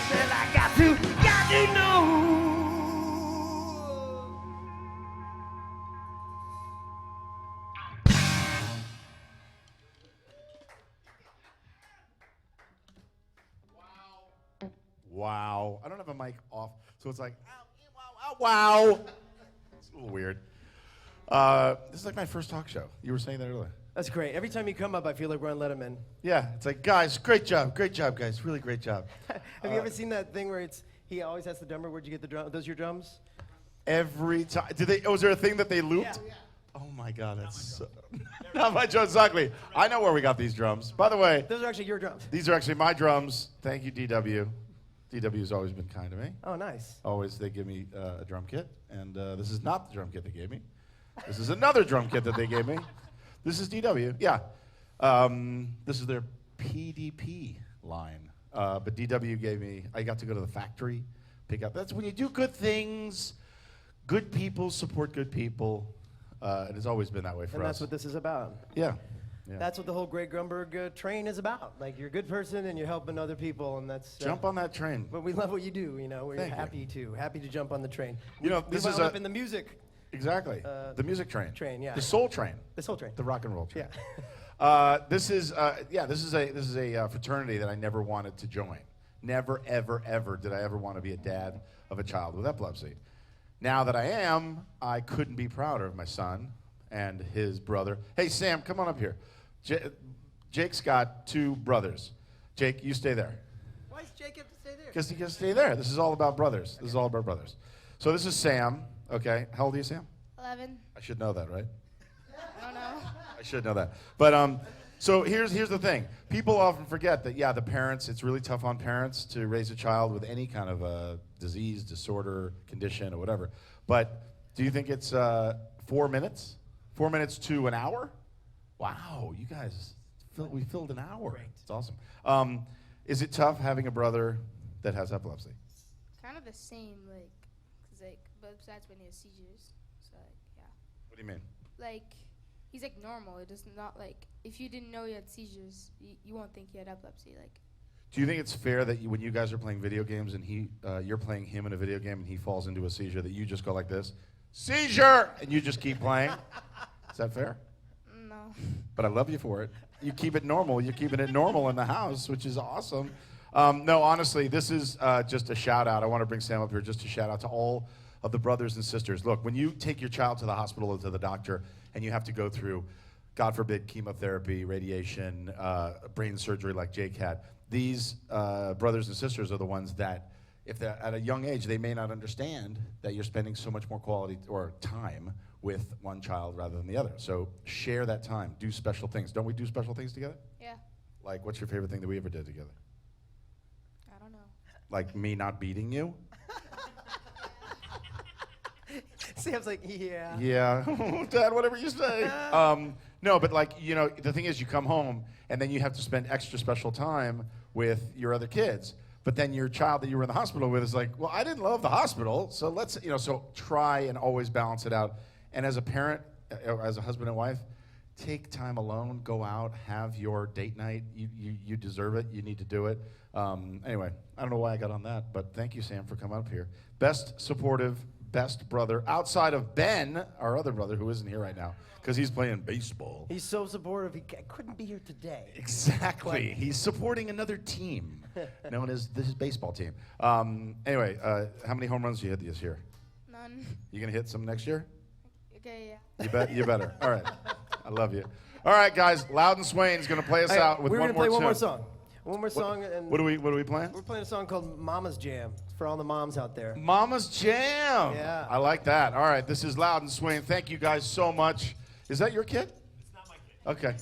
Speaker 6: Well, I got to know.
Speaker 1: Wow. I don't have a mic off, so it's like, wow. It's a little weird. This is like my first talk show. You were saying that earlier.
Speaker 6: That's great. Every time you come up, I feel like we're on Letterman.
Speaker 1: Yeah, it's like, guys, great job, guys, really great job.
Speaker 6: Have you ever seen that thing where he always has the drummer? Where'd you get the drum? Those your drums?
Speaker 1: Every time, was there a thing that they looped?
Speaker 6: Yeah.
Speaker 1: Oh my God, that's so, not my drums, exactly. I know where we got these drums. By the way,
Speaker 6: Those are actually your drums.
Speaker 1: these are actually my drums. Thank you, DW. DW's always been kind to me.
Speaker 6: Oh, nice.
Speaker 1: Always, they give me a drum kit, and this is not the drum kit they gave me. This is another drum kit that they gave me. This is DW, yeah. This is their PDP line. But DW gave me, I got to go to the factory, pick up. That's when you do good things, good people support good people. And it's always been that way for us.
Speaker 6: And that's what this is about.
Speaker 1: Yeah. Yeah.
Speaker 6: That's what the whole Greg Grunberg train is about. Like, you're a good person and you're helping other people, and that's...
Speaker 1: Jump on that train.
Speaker 6: But we love what you do, you know. We're
Speaker 1: Thank
Speaker 6: happy to jump on the train.
Speaker 1: You know,
Speaker 6: We
Speaker 1: this
Speaker 6: wound
Speaker 1: is
Speaker 6: up in the music.
Speaker 1: Exactly. The music train.
Speaker 6: Yeah.
Speaker 1: The soul train.
Speaker 6: The soul train.
Speaker 1: The rock and roll train.
Speaker 6: Yeah.
Speaker 1: This is a fraternity that I never wanted to join. Never, ever, ever did I ever want to be a dad of a child with epilepsy. Now that I am, I couldn't be prouder of my son and his brother. Hey, Sam, come on up here. Jake's got two brothers. Jake, you stay there.
Speaker 6: Why does Jake have to stay there?
Speaker 1: Because he can stay there. This is all about brothers. This is all about brothers. So this is Sam. Okay. How old are you, Sam?
Speaker 8: 11.
Speaker 1: I should know that, right?
Speaker 8: I don't know.
Speaker 1: I should know that. But so here's the thing. People often forget that, yeah, the parents, it's really tough on parents to raise a child with any kind of a disease, disorder, condition, or whatever. But do you think it's 4 minutes? 4 minutes to an hour? Wow, you guys, we filled an hour. Great. It's awesome. Is it tough having a brother that has epilepsy?
Speaker 8: Kind of the same, like, cause like, but besides when he has seizures, so like, yeah.
Speaker 1: What do you mean?
Speaker 8: Like, he's like normal. It does not like, if you didn't know he had seizures, you won't think he had epilepsy. Like.
Speaker 1: Do you think it's fair that when you guys are playing video games and you're playing him in a video game and he falls into a seizure that you just go like this, seizure, and you just keep playing? Is that fair?
Speaker 8: No.
Speaker 1: But I love you for it. You keep it normal. You're keeping it normal in the house, which is awesome. No, honestly, this is just a shout out. I want to bring Sam up here just to shout out to all of the brothers and sisters. Look, when you take your child to the hospital or to the doctor and you have to go through, God forbid, chemotherapy, radiation, brain surgery like Jake had, these brothers and sisters are the ones that, if they're at a young age, they may not understand that you're spending so much more quality or time with one child rather than the other. So share that time. Do special things. Don't we do special things together?
Speaker 8: Yeah.
Speaker 1: Like, what's your favorite thing that we ever did together?
Speaker 8: I don't know.
Speaker 1: Like me not beating you?
Speaker 2: Sam's like, yeah.
Speaker 1: Yeah. Dad, whatever you say. No, but like, you know, the thing is you come home and then you have to spend extra special time with your other kids. But then your child that you were in the hospital with is like, well, I didn't love the hospital, so let's, you know, so try and always balance it out. And as a parent, as a husband and wife, take time alone, go out, have your date night. You deserve it. You need to do it. Anyway, I don't know why I got on that, but thank you, Sam, for coming up here. Best supportive, best brother, outside of Ben, our other brother, who isn't here right now, because he's playing baseball.
Speaker 2: He's so supportive, he couldn't be here today.
Speaker 1: Exactly. He's supporting another team, known as this baseball team. Anyway, how many home runs do you hit this year?
Speaker 8: None.
Speaker 1: You going to hit some next year?
Speaker 8: Okay, yeah.
Speaker 1: You better. All right. I love you. All right, guys. Loudon Swain's going to play us out with
Speaker 2: we're
Speaker 1: one
Speaker 2: gonna
Speaker 1: more
Speaker 2: play
Speaker 1: tune.
Speaker 2: one more song. One more song. And
Speaker 1: What are we playing?
Speaker 2: We're playing a song called Mama's Jam. It's for all the moms out there.
Speaker 1: Mama's Jam.
Speaker 2: Yeah.
Speaker 1: I like that. All right. This is Loudon Swain. Thank you guys so much. Is that your kid? It's not my kid.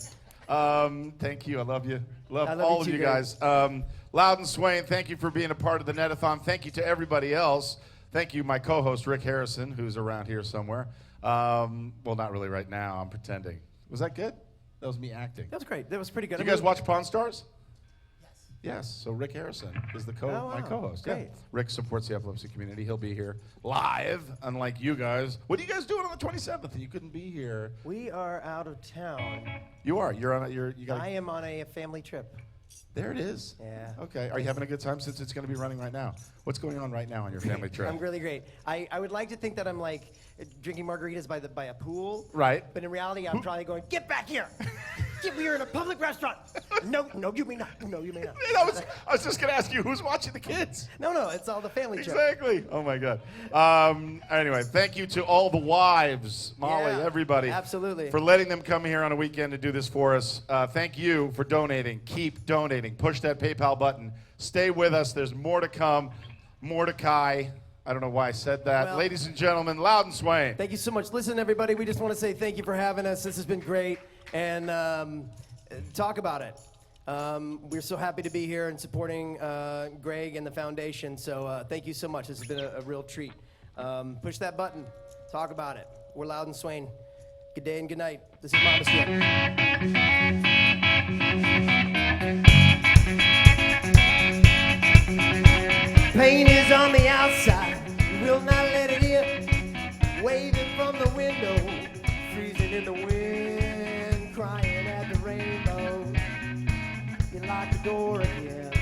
Speaker 1: Okay. Thank you. I love you. Love all of you guys. Loudon Swain, thank you for being a part of the Netathon. Thank you to everybody else. Thank you, my co-host, Rick Harrison, who's around here somewhere. Well, not really right now. I'm pretending. Was that good? That was me acting.
Speaker 2: That was great. That was pretty good.
Speaker 1: Do you guys watch Pawn Stars? Yes. So Rick Harrison is my
Speaker 2: wow.
Speaker 1: co-host.
Speaker 2: Great.
Speaker 1: Yeah. Rick supports the epilepsy community. He'll be here live, unlike you guys. What are you guys doing on the 27th? You couldn't be here.
Speaker 2: We are out of town.
Speaker 1: You are. You're on. You got.
Speaker 2: I am on a family trip.
Speaker 1: There it is.
Speaker 2: Yeah.
Speaker 1: Okay. Are you having a good time since it's going to be running right now? What's going on right now on your family trip?
Speaker 2: I'm really great. I would like to think that I'm like drinking margaritas by a pool.
Speaker 1: Right.
Speaker 2: But in reality, I'm probably going, get back here. We are in a public restaurant. No, you may not. No, you may not.
Speaker 1: I was just going to ask you, who's watching the kids?
Speaker 2: No, it's all the family trip.
Speaker 1: Exactly. Oh, my God. Anyway, thank you to all the wives, Molly, everybody.
Speaker 2: Absolutely.
Speaker 1: For letting them come here on a weekend to do this for us. Thank you for donating. Keep donating. Push that PayPal button. Stay with us. There's more to come. Mordecai. I don't know why I said that.
Speaker 2: Well,
Speaker 1: ladies and gentlemen, Loudon Swain.
Speaker 2: Thank you so much. Listen, everybody, we just want to say thank you for having us. This has been great. And talk about it. We're so happy to be here and supporting Greg and the foundation. So thank you so much. This has been a real treat. Push that button. Talk about it. We're Loudon Swain. Good day and good night. This is Mama's Jam. Pain is on the outside, will not let it in. Waving from the window, freezing in the wind, crying at the rainbow. You lock the door again.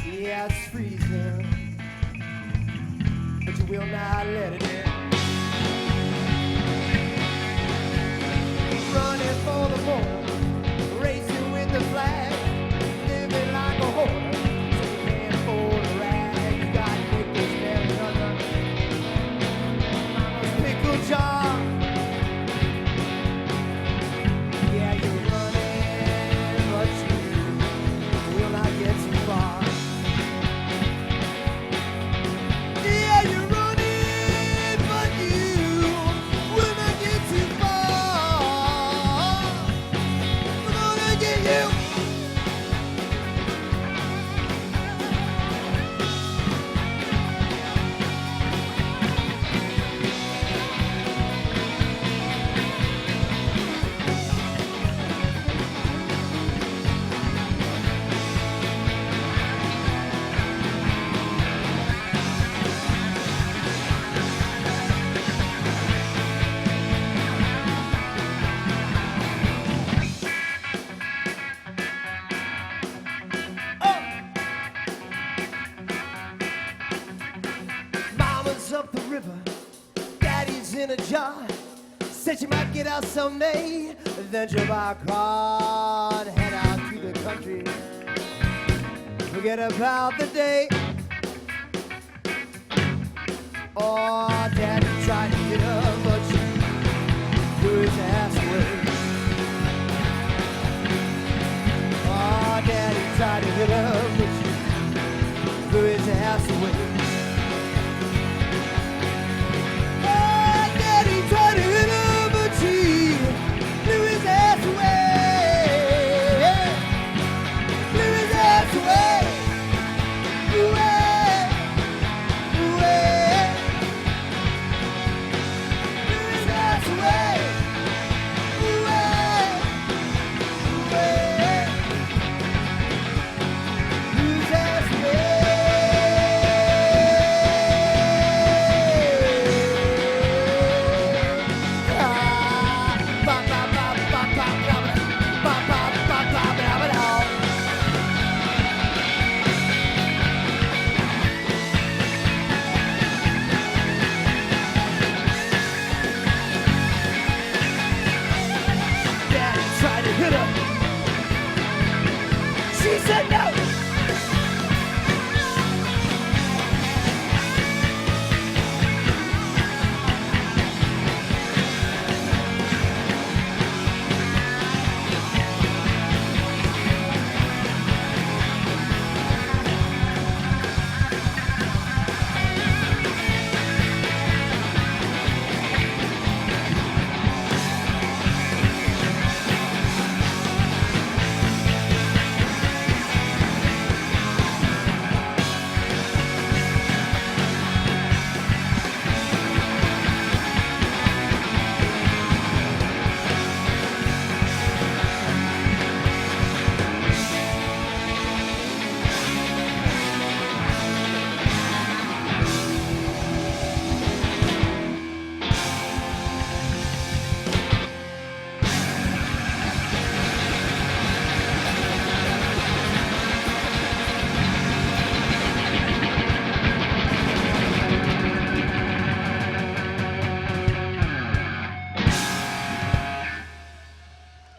Speaker 2: Yeah, it's freezing, but you will not let it in. Running for the border, racing with the flag. Living like a whore, so you can't afford a rag. You gotta make this belly under Mama's pickle jar. Yeah, you're running, but you will not get too far. Yeah, you're running,
Speaker 10: Mama's up the river, daddy's in a jar. Said you might get out someday, then you buy a car and head out to the country. Forget about the day. Oh, daddy tried to get her, but she threw his ass away. Oh, daddy tried to hit her, but she threw his ass away. Oh, daddy tried to hit her, but she threw his ass away. Blew his ass away. Away. Away. Blew his ass away. Away. Away. Blew his ass away. Daddy tried to hit her. She said no.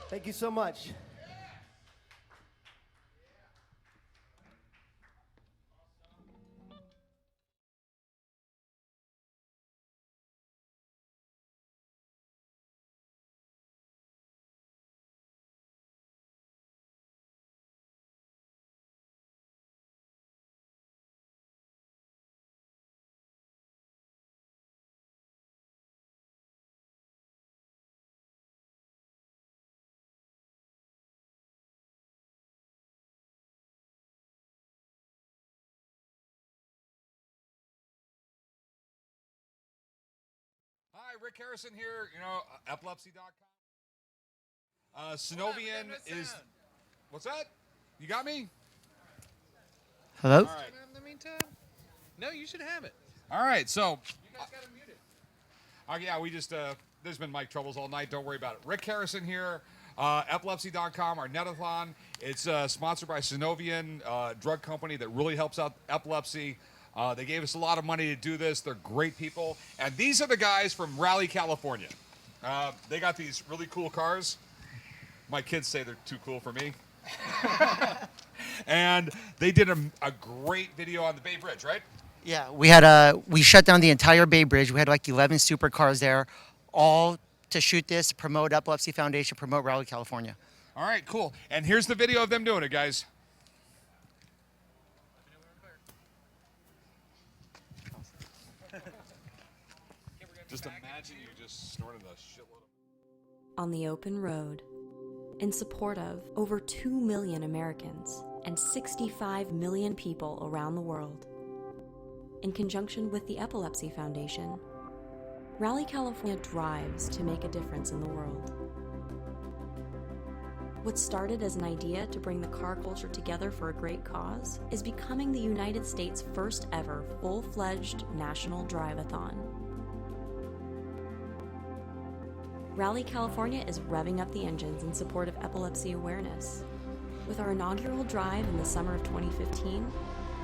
Speaker 10: Thank you so much.
Speaker 5: Hi, Rick Harrison here. You know, epilepsy.com. Sunovion is. What's that? You got me?
Speaker 14: Hello?
Speaker 5: All right.
Speaker 19: In the meantime? No, you should have it.
Speaker 5: All right, so. You guys got it muted. Yeah, we just. There's been mic troubles all night. Don't worry about it. Rick Harrison here. Epilepsy.com, our Netathon. It's sponsored by Sunovion, drug company that really helps out epilepsy. They gave us a lot of money to do this. They're great people. And these are the guys from Raleigh, California. They got these really cool cars. My kids say they're too cool for me. And they did a great video on the Bay Bridge, right?
Speaker 7: Yeah, we shut down the entire Bay Bridge. We had like 11 supercars there, all to shoot this, promote Epilepsy Foundation, promote Raleigh, California.
Speaker 5: All right, cool. And here's the video of them doing it, guys. Just imagine you just snorted a shitload of...
Speaker 21: On the open road,
Speaker 18: in support of over 2 million Americans and 65 million people around the world. In conjunction with the Epilepsy Foundation, Rally California drives to make a difference in the world. What started as an idea to bring the car culture together for a great cause is becoming the United States' first ever full-fledged national drive-a-thon. Rally California is revving up the engines in support of epilepsy awareness. With our inaugural drive in the summer of 2015,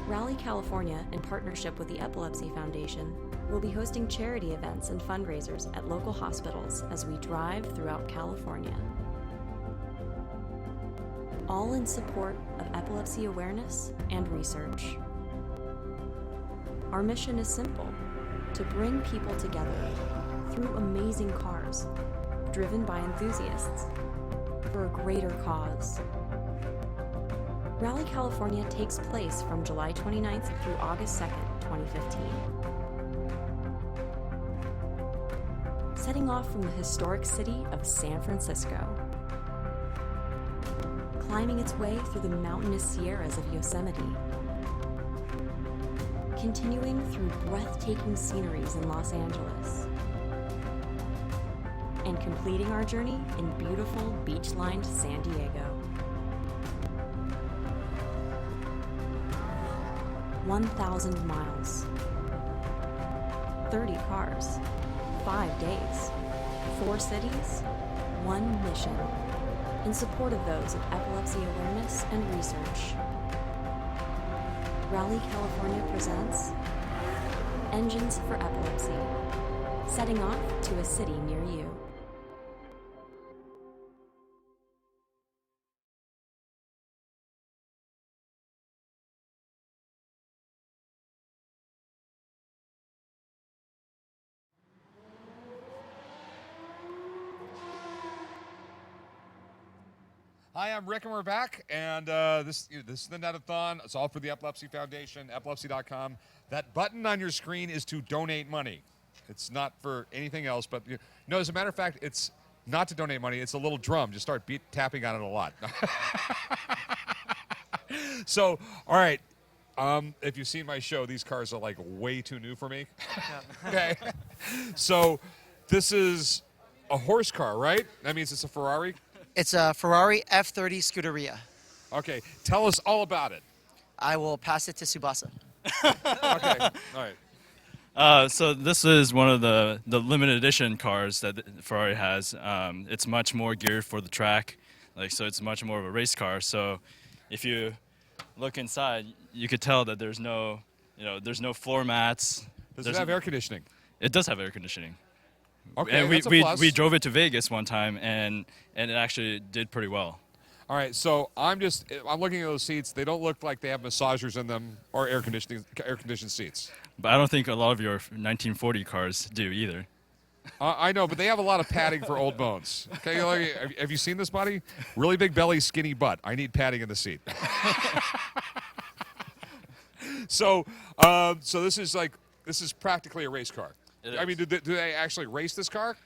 Speaker 18: Rally California, in partnership with the Epilepsy Foundation, will be hosting charity events and fundraisers at local hospitals as we drive throughout California. All in support of epilepsy awareness and research. Our mission is simple: to bring people together through amazing cars, driven by enthusiasts, for a greater cause. Rally California takes place from July 29th through August 2nd, 2015. Setting off from the historic city of San Francisco, climbing its way through the mountainous Sierras of Yosemite, continuing through breathtaking sceneries in Los Angeles, and completing our journey in beautiful beach-lined San Diego. 1,000 miles, 30 cars, 5 days, 4 cities, 1 mission, in support of those of epilepsy awareness and research. Rally California presents Engines for Epilepsy, setting off to a city near you.
Speaker 5: Hi, I'm Rick, and we're back. And this is the Netathon. It's all for the Epilepsy Foundation, epilepsy.com. That button on your screen is to donate money. It's not for anything else. But no, as a matter of fact, it's not to donate money. It's a little drum. Just start tapping on it a lot. So, all right. If you've seen my show, these cars are like way too new for me. Okay. So, this is a horse car, right? That means it's a Ferrari.
Speaker 7: It's a Ferrari F30 Scuderia.
Speaker 5: Okay, tell us all about it.
Speaker 7: I will pass it to Subasa.
Speaker 5: Okay, all right.
Speaker 21: So this is one of the limited edition cars that Ferrari has. It's much more geared for the track, so it's much more of a race car. So if you look inside, you could tell that there's no floor mats.
Speaker 5: Does it have air conditioning?
Speaker 21: It does have air conditioning.
Speaker 5: Okay,
Speaker 21: and
Speaker 5: that's a plus.
Speaker 21: we drove it to Vegas one time, and it actually did pretty well.
Speaker 5: All right, so I'm looking at those seats. They don't look like they have massagers in them or air conditioned seats.
Speaker 21: But I don't think a lot of your 1940 cars do either.
Speaker 5: I know, but they have a lot of padding for old bones. Okay, have you seen this body? Really big belly, skinny butt. I need padding in the seat. So this is practically a race car. I mean, do they actually race this car?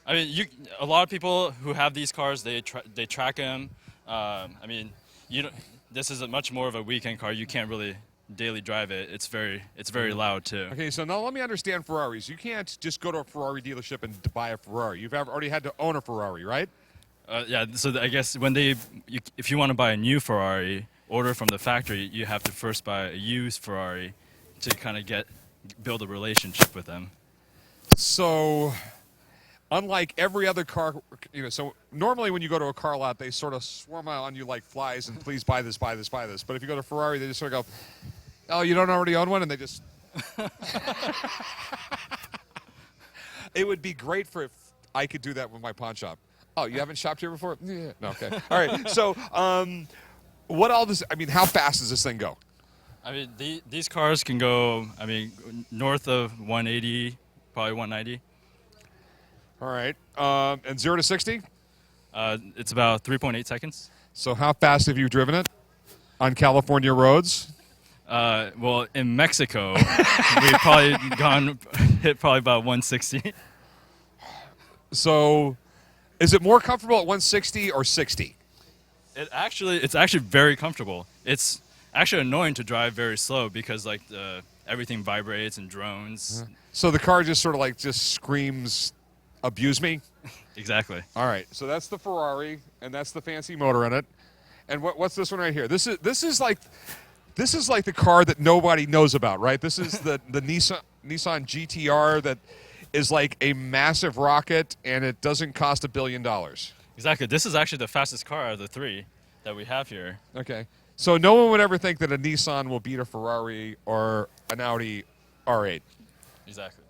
Speaker 21: I mean, a lot of people who have these cars, they track them. I mean, this is much more of a weekend car. You can't really daily drive it. It's very loud too.
Speaker 5: Okay, so now let me understand Ferraris. You can't just go to a Ferrari dealership and buy a Ferrari. You've already had to own a Ferrari, right?
Speaker 21: Yeah. So I guess if you want to buy a new Ferrari, order from the factory, you have to first buy a used Ferrari to kind of build a relationship with them.
Speaker 5: So, unlike every other car, so normally when you go to a car lot, they sort of swarm on you like flies and please buy this, buy this, buy this. But if you go to Ferrari, they just sort of go, oh, you don't already own one? And they just... It would be great if I could do that with my pawn shop. Oh, you haven't shopped here before? Yeah. No, okay. All right. So, how fast does this thing go?
Speaker 21: I mean, these cars can go, north of 180, probably 190.
Speaker 5: All right. And 0 to 60?
Speaker 21: It's about 3.8 seconds.
Speaker 5: So how fast have you driven it on California roads?
Speaker 21: Well, in Mexico, we've probably hit about 160.
Speaker 5: So Is it more comfortable at 160 or 60?
Speaker 21: It's actually very comfortable. It's actually annoying to drive very slow because like everything vibrates and drones.
Speaker 5: So the car just sort of like just screams, "Abuse me."
Speaker 21: Exactly.
Speaker 5: All right. So that's the Ferrari, and that's the fancy motor in it. And what's this one right here? This is like the car that nobody knows about, right? This is the Nissan GTR that is like a massive rocket, and it doesn't cost $1 billion.
Speaker 21: Exactly. This is actually the fastest car out of the three that we have here.
Speaker 5: Okay. So no one would ever think that a Nissan will beat a Ferrari or an Audi R8.
Speaker 21: Exactly.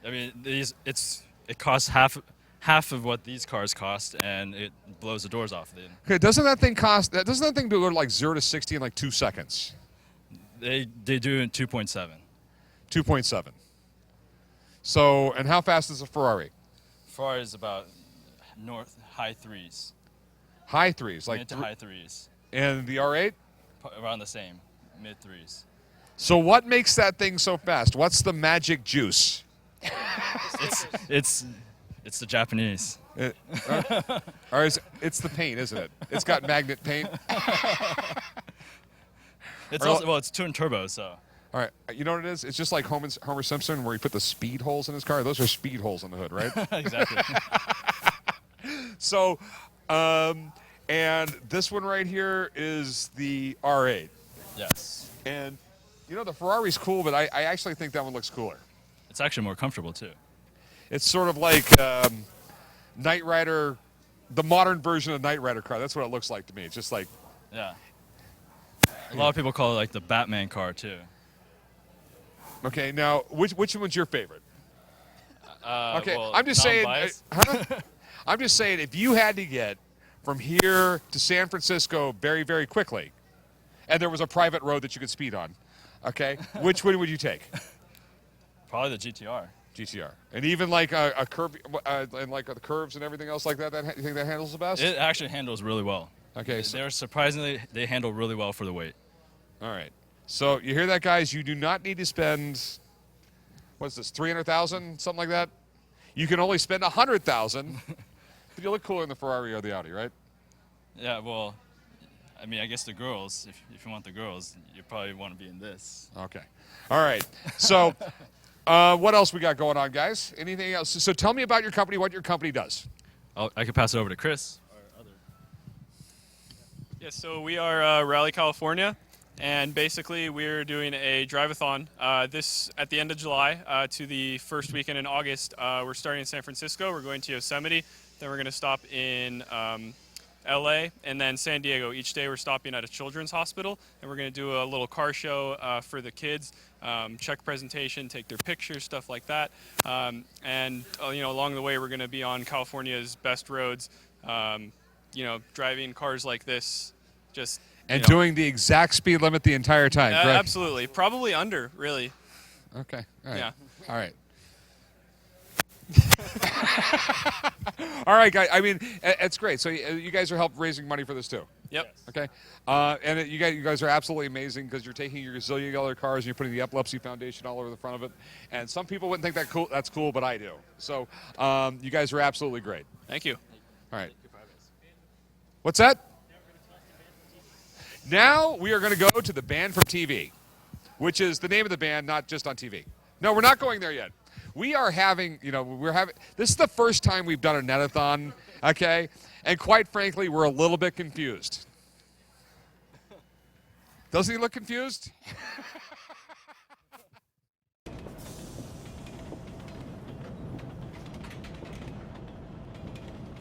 Speaker 21: I mean, it costs half of what these cars cost, and it blows the doors off of it.
Speaker 5: Okay. Doesn't that thing do like 0 to 60 in like 2 seconds?
Speaker 21: They do in 2.7.
Speaker 5: 2.7. So, and how fast is a Ferrari?
Speaker 21: Ferrari is about high threes.
Speaker 5: High threes, like
Speaker 21: mid to high threes.
Speaker 5: And the R8?
Speaker 21: Around the same, mid threes.
Speaker 5: So what makes that thing so fast? What's the magic juice?
Speaker 21: It's the Japanese.
Speaker 5: Or it's the paint, isn't it? It's got magnet paint.
Speaker 21: It's twin turbo, so.
Speaker 5: All right, you know what it is? It's just like Homer Simpson, where he put the speed holes in his car. Those are speed holes in the hood, right?
Speaker 21: Exactly.
Speaker 5: So, and this one right here is the R8.
Speaker 21: Yes.
Speaker 5: And, you know, the Ferrari's cool, but I actually think that one looks cooler.
Speaker 21: It's actually more comfortable, too.
Speaker 5: It's sort of like Knight Rider, the modern version of Knight Rider car. That's what it looks like to me. It's just like...
Speaker 21: Yeah. A lot of people call it like the Batman car, too.
Speaker 5: Okay, now, which one's your favorite? Okay,
Speaker 21: well,
Speaker 5: I'm just saying...
Speaker 21: non-biased.
Speaker 5: I'm just saying, if you had to get from here to San Francisco very, very quickly, and there was a private road that you could speed on, okay, which one would you take?
Speaker 21: Probably the GTR.
Speaker 5: GTR. And even like a curve, and like the curves and everything else like that, you think that handles the best?
Speaker 21: It actually handles really well.
Speaker 5: Okay.
Speaker 21: They handle really well for the weight.
Speaker 5: All right. So you hear that, guys? You do not need to spend, what's this, $300,000, something like that? You can only spend $100,000, but you look cooler in the Ferrari or the Audi, right?
Speaker 21: Yeah, well, I mean, I guess the girls, if you want the girls, you probably want to be in this.
Speaker 5: Okay. All right. So what else we got going on, guys? Anything else? So tell me about your company, what your company does.
Speaker 21: I could pass it over to Chris.
Speaker 11: Yeah, so we are Rally California, and basically we're doing a drive-a-thon this at the end of July to the first weekend in August. We're starting in San Francisco. We're going to Yosemite. Then we're going to stop in LA and then San Diego. Each day we're stopping at a children's hospital, and we're going to do a little car show for the kids, check presentation, take their pictures, stuff like that. And you know, along the way we're going to be on California's best roads. You know, driving cars like this,
Speaker 5: and doing the exact speed limit the entire time, correct?
Speaker 11: Absolutely. Probably under, really.
Speaker 5: Okay. All right.
Speaker 11: Yeah.
Speaker 5: All right. All right, guys. I mean, it's great. So you guys are raising money for this too.
Speaker 11: Yep.
Speaker 5: Okay. And you guys are absolutely amazing because you're taking your gazillion other cars and you're putting the Epilepsy Foundation all over the front of it. And some people wouldn't think that's cool, but I do. So you guys are absolutely great.
Speaker 11: Thank you.
Speaker 5: All right. What's that? Now we are going to go to the band from TV, which is the name of the band, not just on TV. No, we're not going there yet. We are having, this is the first time we've done a Netathon, okay? And quite frankly, we're a little bit confused. Doesn't he look confused?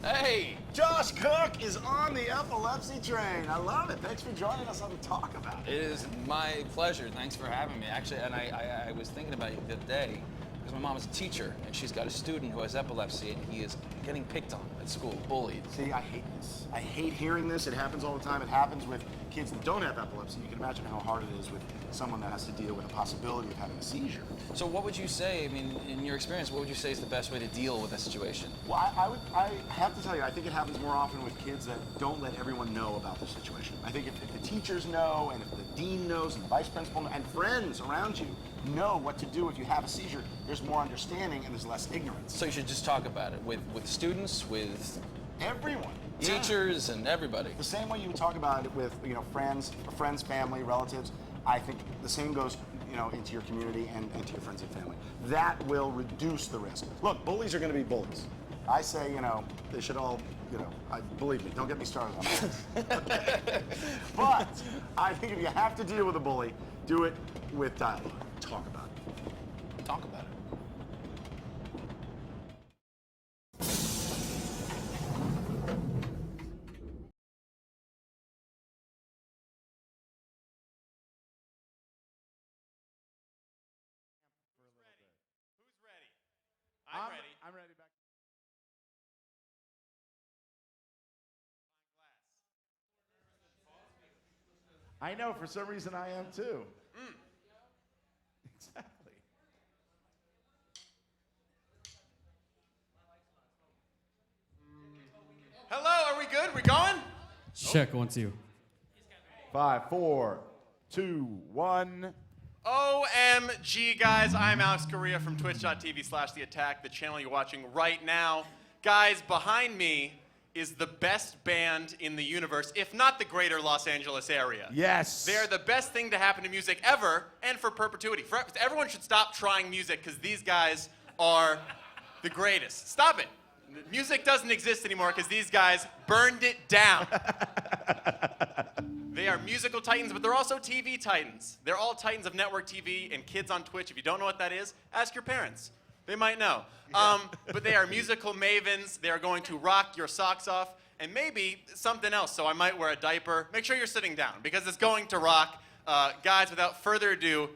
Speaker 1: Hey, Josh Cook is on the epilepsy train. I love it. Thanks for joining us on the Talk About It.
Speaker 13: It is my pleasure. Thanks for having me. Actually, and I was thinking about you the other day because my mom is a teacher and she's got a student who has epilepsy and he is getting picked on at school, bullied.
Speaker 1: See, I hate this. I hate hearing this. It happens all the time. It happens with kids that don't have epilepsy. You can imagine how hard it is with someone that has to deal with the possibility of having a seizure.
Speaker 13: So what would you say, I mean, in your experience, what would you say is the best way to deal with that situation?
Speaker 1: Well, I have to tell you, I think it happens more often with kids that don't let everyone know about the situation. I think if the teachers know, and if the dean knows, and the vice principal, and friends around you know what to do if you have a seizure, there's more understanding and there's less ignorance.
Speaker 13: So you should just talk about it with students, with
Speaker 1: Everyone.
Speaker 13: Teachers and everybody.
Speaker 1: The same way you talk about it with friends, family, relatives. I think the same goes into your community and to your friends and family. That will reduce the risk. Look, bullies are going to be bullies. I say they should all believe me. Don't get me started on this. But I think if you have to deal with a bully, do it with dialogue. Talk about it.
Speaker 13: Talk about it.
Speaker 1: I'm ready. Back. I know, for some reason I am too. Exactly.
Speaker 4: Hello, are we good? We going?
Speaker 17: Check, 1, 2.
Speaker 1: 5, 4, 2, 1.
Speaker 4: OMG, guys, I'm Alex Correa from twitch.tv/The Attack, the channel you're watching right now. Guys, behind me is the best band in the universe, if not the greater Los Angeles area.
Speaker 1: Yes.
Speaker 4: They're the best thing to happen to music ever, and for perpetuity. Everyone should stop trying music, because these guys are the greatest. Stop it. Music doesn't exist anymore, because these guys burned it down. They are musical titans, but they're also TV titans. They're all titans of network TV and kids on Twitch. If you don't know what that is, ask your parents. They might know. But they are musical mavens. They are going to rock your socks off, and maybe something else, so I might wear a diaper. Make sure you're sitting down, because it's going to rock. Guys, without further ado,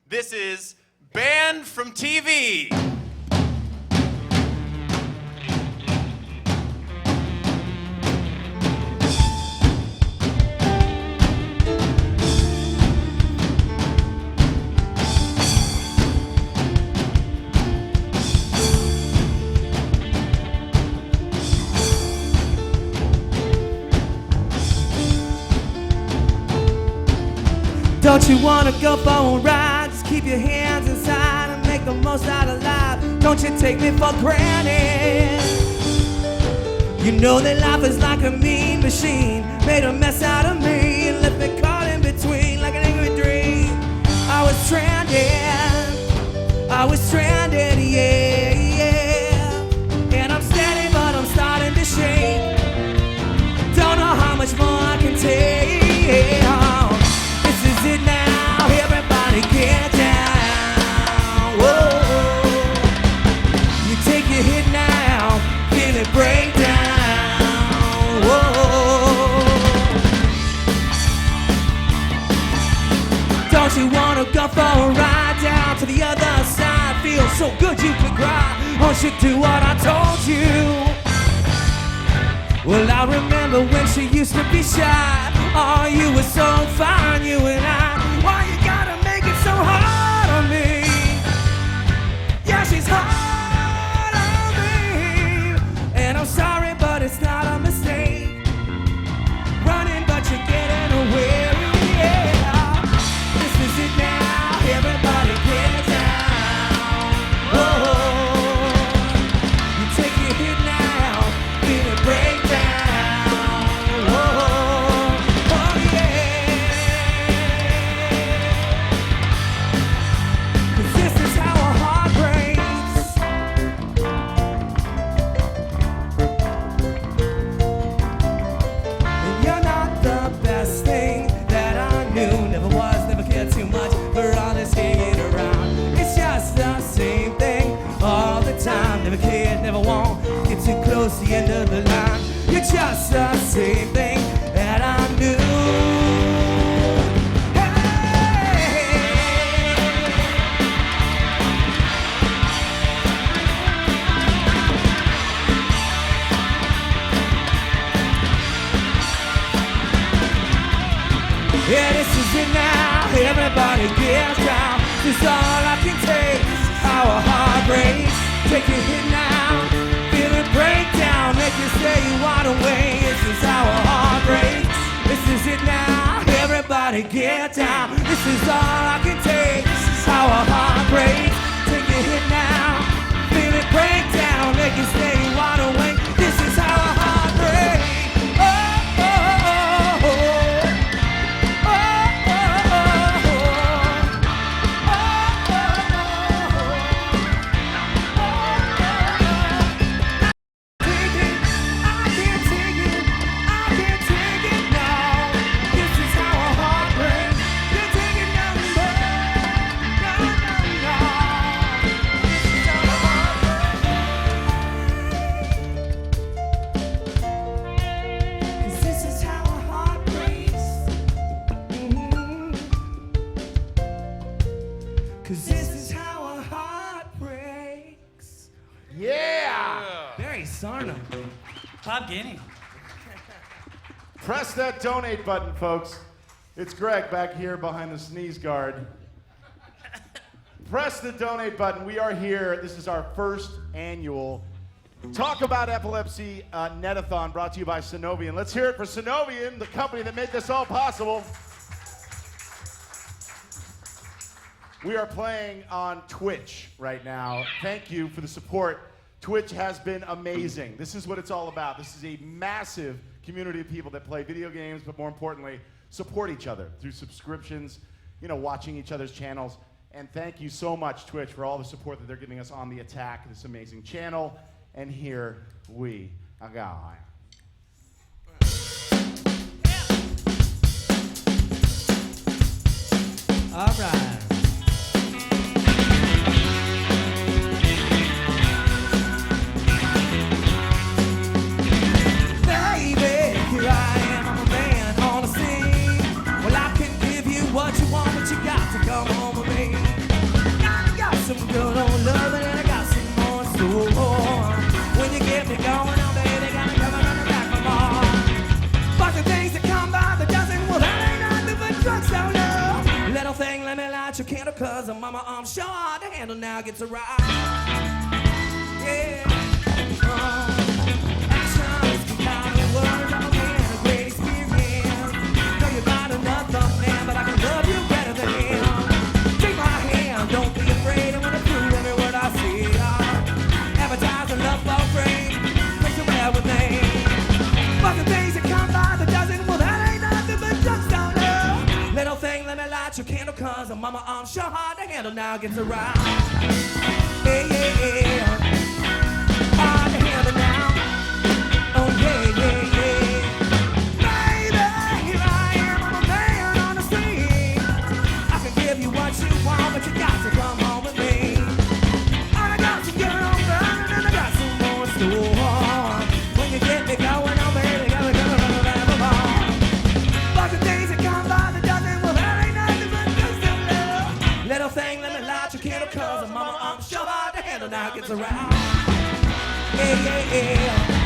Speaker 4: this is Banned from TV.
Speaker 10: Don't you wanna go for a ride? Just keep your hands inside and make the most out of life. Don't you take me for granted. You know that life is like a mean machine, made a mess out of me and left me caught in between like an angry dream. I was stranded, yeah. And I'm steady, but I'm starting to shake. Don't know how much more I can take. This is it now, everybody get down. Whoa. You take your hit now, feel it break down. Whoa. Don't you wanna go for a ride down to the other side? Feels so good you could cry. Won't you do what I told you? Well, I remember when she used to be shy. Oh, you were so fine, you and I. Why you gotta make it so hard on me? Yeah, she's hard on me. And I'm sorry, but it's not a mistake. Running, but you're getting away. Yeah. This is it now, everybody get down. Oh, you take your hit now, feel it break down. Oh, yeah. 'Cause this is how a heart breaks. And you're not the best thing that I knew. Never was, never cared too much for all this hanging around. It's just the same thing all the time. Never cared, never won't get too close to the end of the line. You're just the same thing that I knew. Yeah, this is it now, everybody get down. This is all I can take, our heart breaks. Take your hit now, feel it break down. Make you say you want away, this is our heart breaks. This is it now, everybody get down. This is all I can take, this is our heart breaks. Take your hit now, feel it break down. Make you say you want away, this is our heart breaks.
Speaker 2: 'cause this is how a heart breaks.
Speaker 1: Yeah!
Speaker 2: Very Sarna.
Speaker 15: Bob Guinea.
Speaker 1: Press that donate button, folks. It's Greg back here behind the sneeze guard. Press the donate button. We are here. This is our first annual Talk About Epilepsy Netathon brought to you by Sunovion. Let's hear it for Sunovion, the company that made this all possible. We are playing on Twitch right now. Thank you for the support. Twitch has been amazing. This is what it's all about. This is a massive community of people that play video games, but more importantly, support each other through subscriptions, watching each other's channels. And thank you so much, Twitch, for all the support that they're giving us on The Attack, this amazing channel. And here we go.
Speaker 2: All right. Baby, here I am, I'm a man on the scene. Well, I can give you what you want, but you got to come home with me. I got some good old love and I got some more store. When you get me going on, baby, gotta come on the back for more. But the things that come by the dozen, well, that ain't nothing but drugs, so no. Little thing, let me light your candle, cause I'm mama, I'm sure hard to handle now, gets a ride. Yeah. Actions can count in words, I'm a man of great experience. Know you're not another man, but I can love you better than him. Take my hand, don't be afraid, I'm gonna prove every word I say. Advertising love for free, place to wear with me. But the things that come by the dozen, well, that ain't nothing but drugs, don't know. Little thing, let me light your candle, cause I'm mama, I'm sure hard to handle now, gets around. Yeah, yeah, yeah. Hard to handle now. Oh, yeah, yeah, yeah. Baby, here I am, I'm a man on the street. I can give you what you want, but you got to come home with me. I got some good old burning and I got some more store. When you get me going on, baby, gotta come on the bar. But the days that come by the dozen, well, that ain't nothing but just a love. Little thing, let me light your candle, cause mama, I'm sure hard to handle now, gets around. Yeah, yeah, yeah.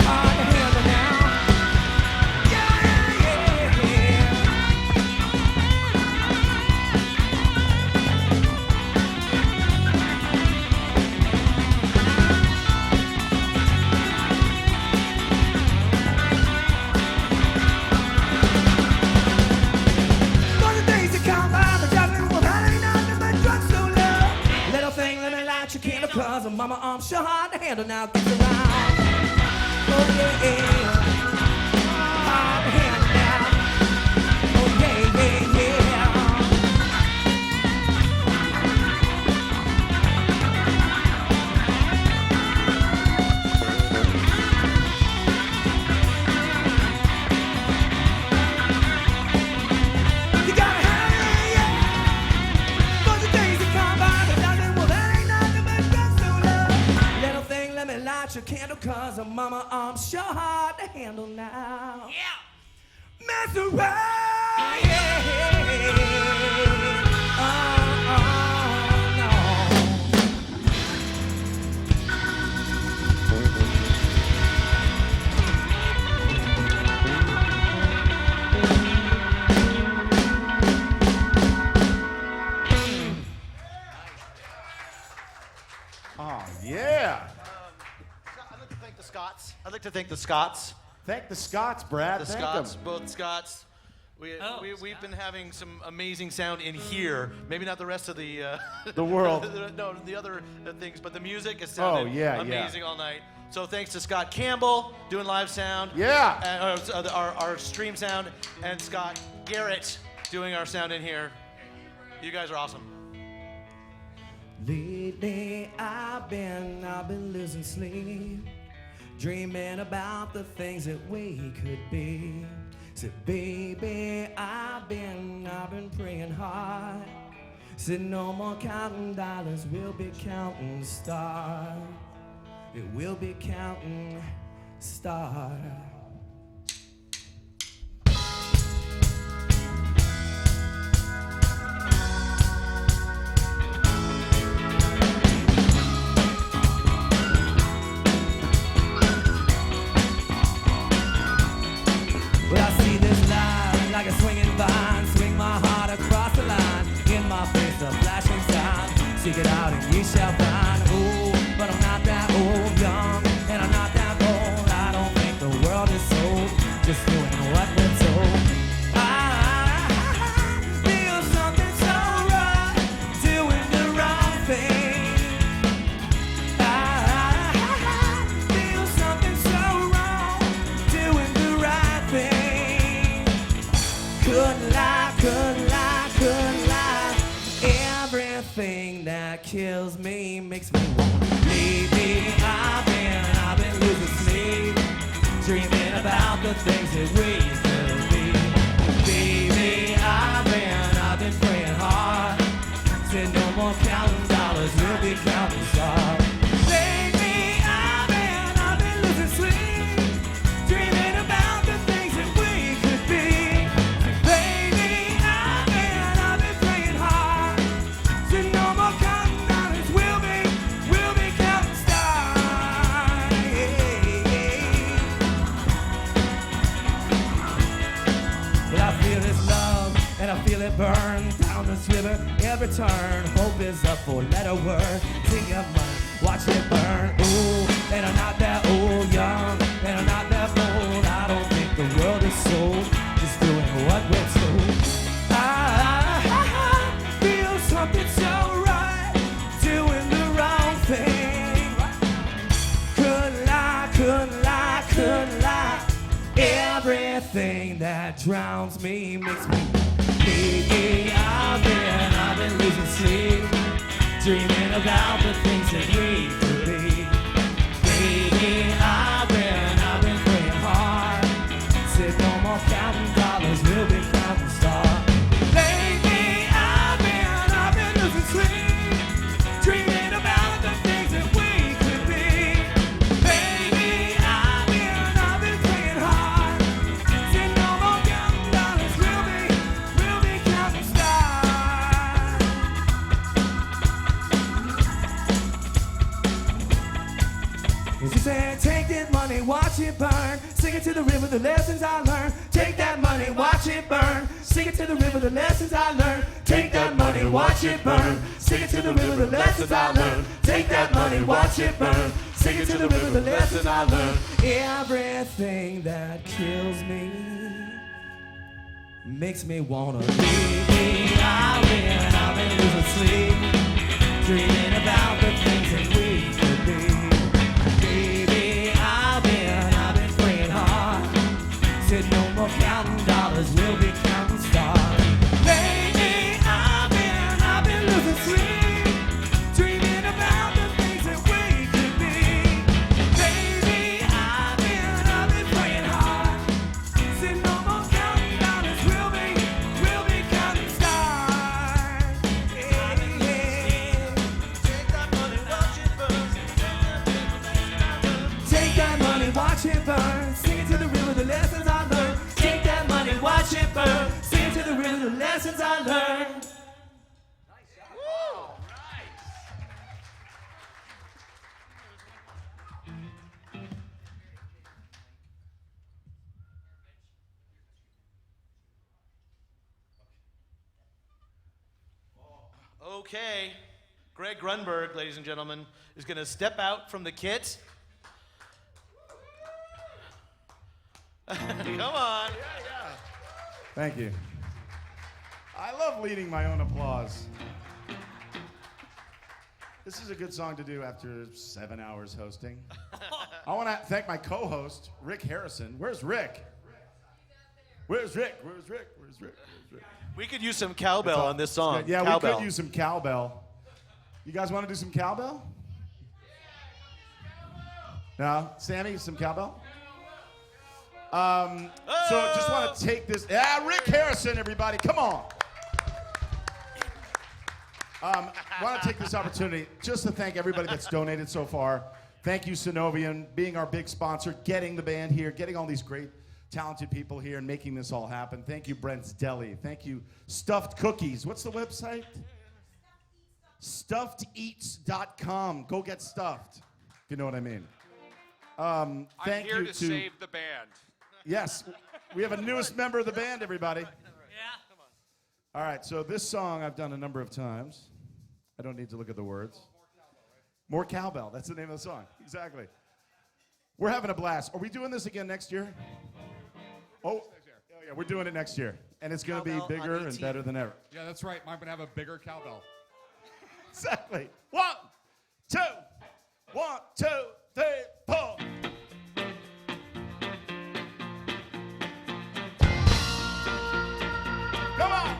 Speaker 2: Hard to handle now. Yeah, yeah, yeah. For the days that come by the dozen, well, that ain't nothing but drugs, so love. Little thing, let me light your candle, cause mama, I'm sure hard to handle now, gets around. Oh, yeah, yeah. Hard to handle now. Oh, yeah, yeah, yeah. You gotta hurry, yeah. For the days that come by the dozen, well, that ain't nothing but drugs, so love. Little thing, let me light your candle, cause mama, I'm sure hard to handle now. Yeah. Mess around, yeah.
Speaker 1: Oh, yeah.
Speaker 17: I'd like to thank the Scots. I'd like to thank the Scots.
Speaker 1: Thank the Scots, Brad.
Speaker 17: The
Speaker 1: Thank
Speaker 17: Scots,
Speaker 1: them.
Speaker 17: both Scots. We've been having some amazing sound in here. Maybe not the rest of the
Speaker 1: The world.
Speaker 17: no, the other things, but the music has sounded amazing all night. So thanks to Scott Campbell doing live sound.
Speaker 1: Yeah.
Speaker 17: And, our stream sound, and Scott Garrett doing our sound in here. You guys are awesome.
Speaker 2: Lately I've been losing sleep, dreaming about the things that we could be. Said, baby, I've been praying hard. Said, no more counting dollars, we'll be counting stars. We'll be counting stars.
Speaker 6: Seek it out and ye shall find. Ooh, but I'm not that old, young, and I'm not that old. I don't think the world is sold, just doing what we're told. I feel something so right, doing the wrong thing. I feel something so wrong, doing the right thing. Couldn't lie, couldn't lie, couldn't lie. Everything that kills me makes me want to leave me. I've been losing sleep, dreaming about the things that we could be. Baby, I've been praying hard. Said no more counting dollars, we'll be counting stars. Baby, I've been losing sleep, dreaming about the things that we could be. Baby, I've been praying hard. Said no more counting dollars, we'll be counting stars. But I feel this love, and I feel it burn down this river. Every turn, hope is up for letter word. Take your money, watch it burn. Ooh, and I'm not that old, young, and I'm not that bold. I don't think the world is sold, just doing what we're told. I feel something so right, doing the wrong thing. Couldn't lie, couldn't lie, couldn't lie. Everything that drowns me makes me bleed. I've been losing sleep, dreaming about the things that we could be. Baby, I've been praying hard. Said no more counting dollars, we'll be counting stars. Baby, I've been losing sleep, dreaming about the things that we could be. Baby, I've been praying hard. Said no more counting dollars, we'll be counting stars. She said, take that money, watch it burn. Sing it to the river, the lessons I learned. Take that money, watch it burn. Sing it to the river, the lessons I learned. Take that money, watch it burn. Sing it to the river, the lessons I learned. Take that money, watch it burn. Sing it to the river, the lessons I learned. Everything that kills me makes me wanna leave. I've been losing sleep, dreaming about the things that we could be. Baby, I've been praying hard. Said no more counting dollars, we'll be counting stars. Baby, I've been losing sleep, dreaming about the things that we could be. Baby, I've been praying hard. Said no more counting dollars, we'll be counting stars. Yeah, yeah. Take that money, watch it burn. Take that money, watch it burn. Sing it to the river, the lessons I learned. Take that money, watch it burn. Sing it to the river, the lessons I learned.
Speaker 17: Okay, Greg Grunberg, ladies and gentlemen, is going to step out from the kit. Come on.
Speaker 1: Thank you. I love leading my own applause. This is a good song to do after 7 hours hosting. I want to thank my co-host, Rick Harrison. Where's Rick? Where's Rick? Where's Rick? Where's Rick? Where's Rick?
Speaker 17: We could use some cowbell on this song.
Speaker 1: Yeah,
Speaker 17: cowbell.
Speaker 1: we could use some cowbell. You guys want to do some cowbell? No? Sammy, some cowbell? So just want to take this. Yeah, Rick Harrison, everybody, come on. Want to take this opportunity just to thank everybody that's donated so far. Thank you, Sunovion, being our big sponsor, getting the band here, getting all these great, talented people here, and making this all happen. Thank you, Brent's Deli. Thank you, Stuffed Cookies. What's the website? StuffedEats.com. Go get stuffed, if you know what I mean.
Speaker 5: I'm
Speaker 1: Thank
Speaker 5: here
Speaker 1: you
Speaker 5: to save the band.
Speaker 1: Yes, we have a newest member of the band, everybody.
Speaker 17: Yeah.
Speaker 1: All right, so this song I've done a number of times. I don't need to look at the words. More cowbell. That's the name of the song. Exactly. We're having a blast. Are we doing this again next year? Oh, yeah, we're doing it next year. And it's going to be
Speaker 3: Cowbell
Speaker 1: bigger
Speaker 3: on
Speaker 1: and
Speaker 3: 18.
Speaker 1: better than ever.
Speaker 5: Yeah, that's right. I'm going to have a bigger cowbell.
Speaker 1: Exactly. 1, 2, 1, 2, 3, 4. Come on.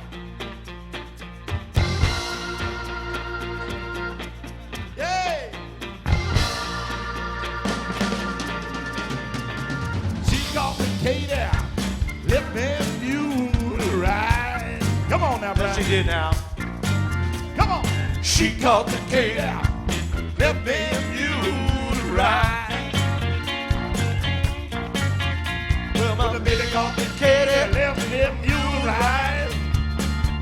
Speaker 1: Yay. She complicated. Let me mule right. Come on now, Brian.
Speaker 17: Yes, she did now.
Speaker 1: Come on.
Speaker 17: She complicated. Let me mule right. Well, my baby complicated. Let me mule right.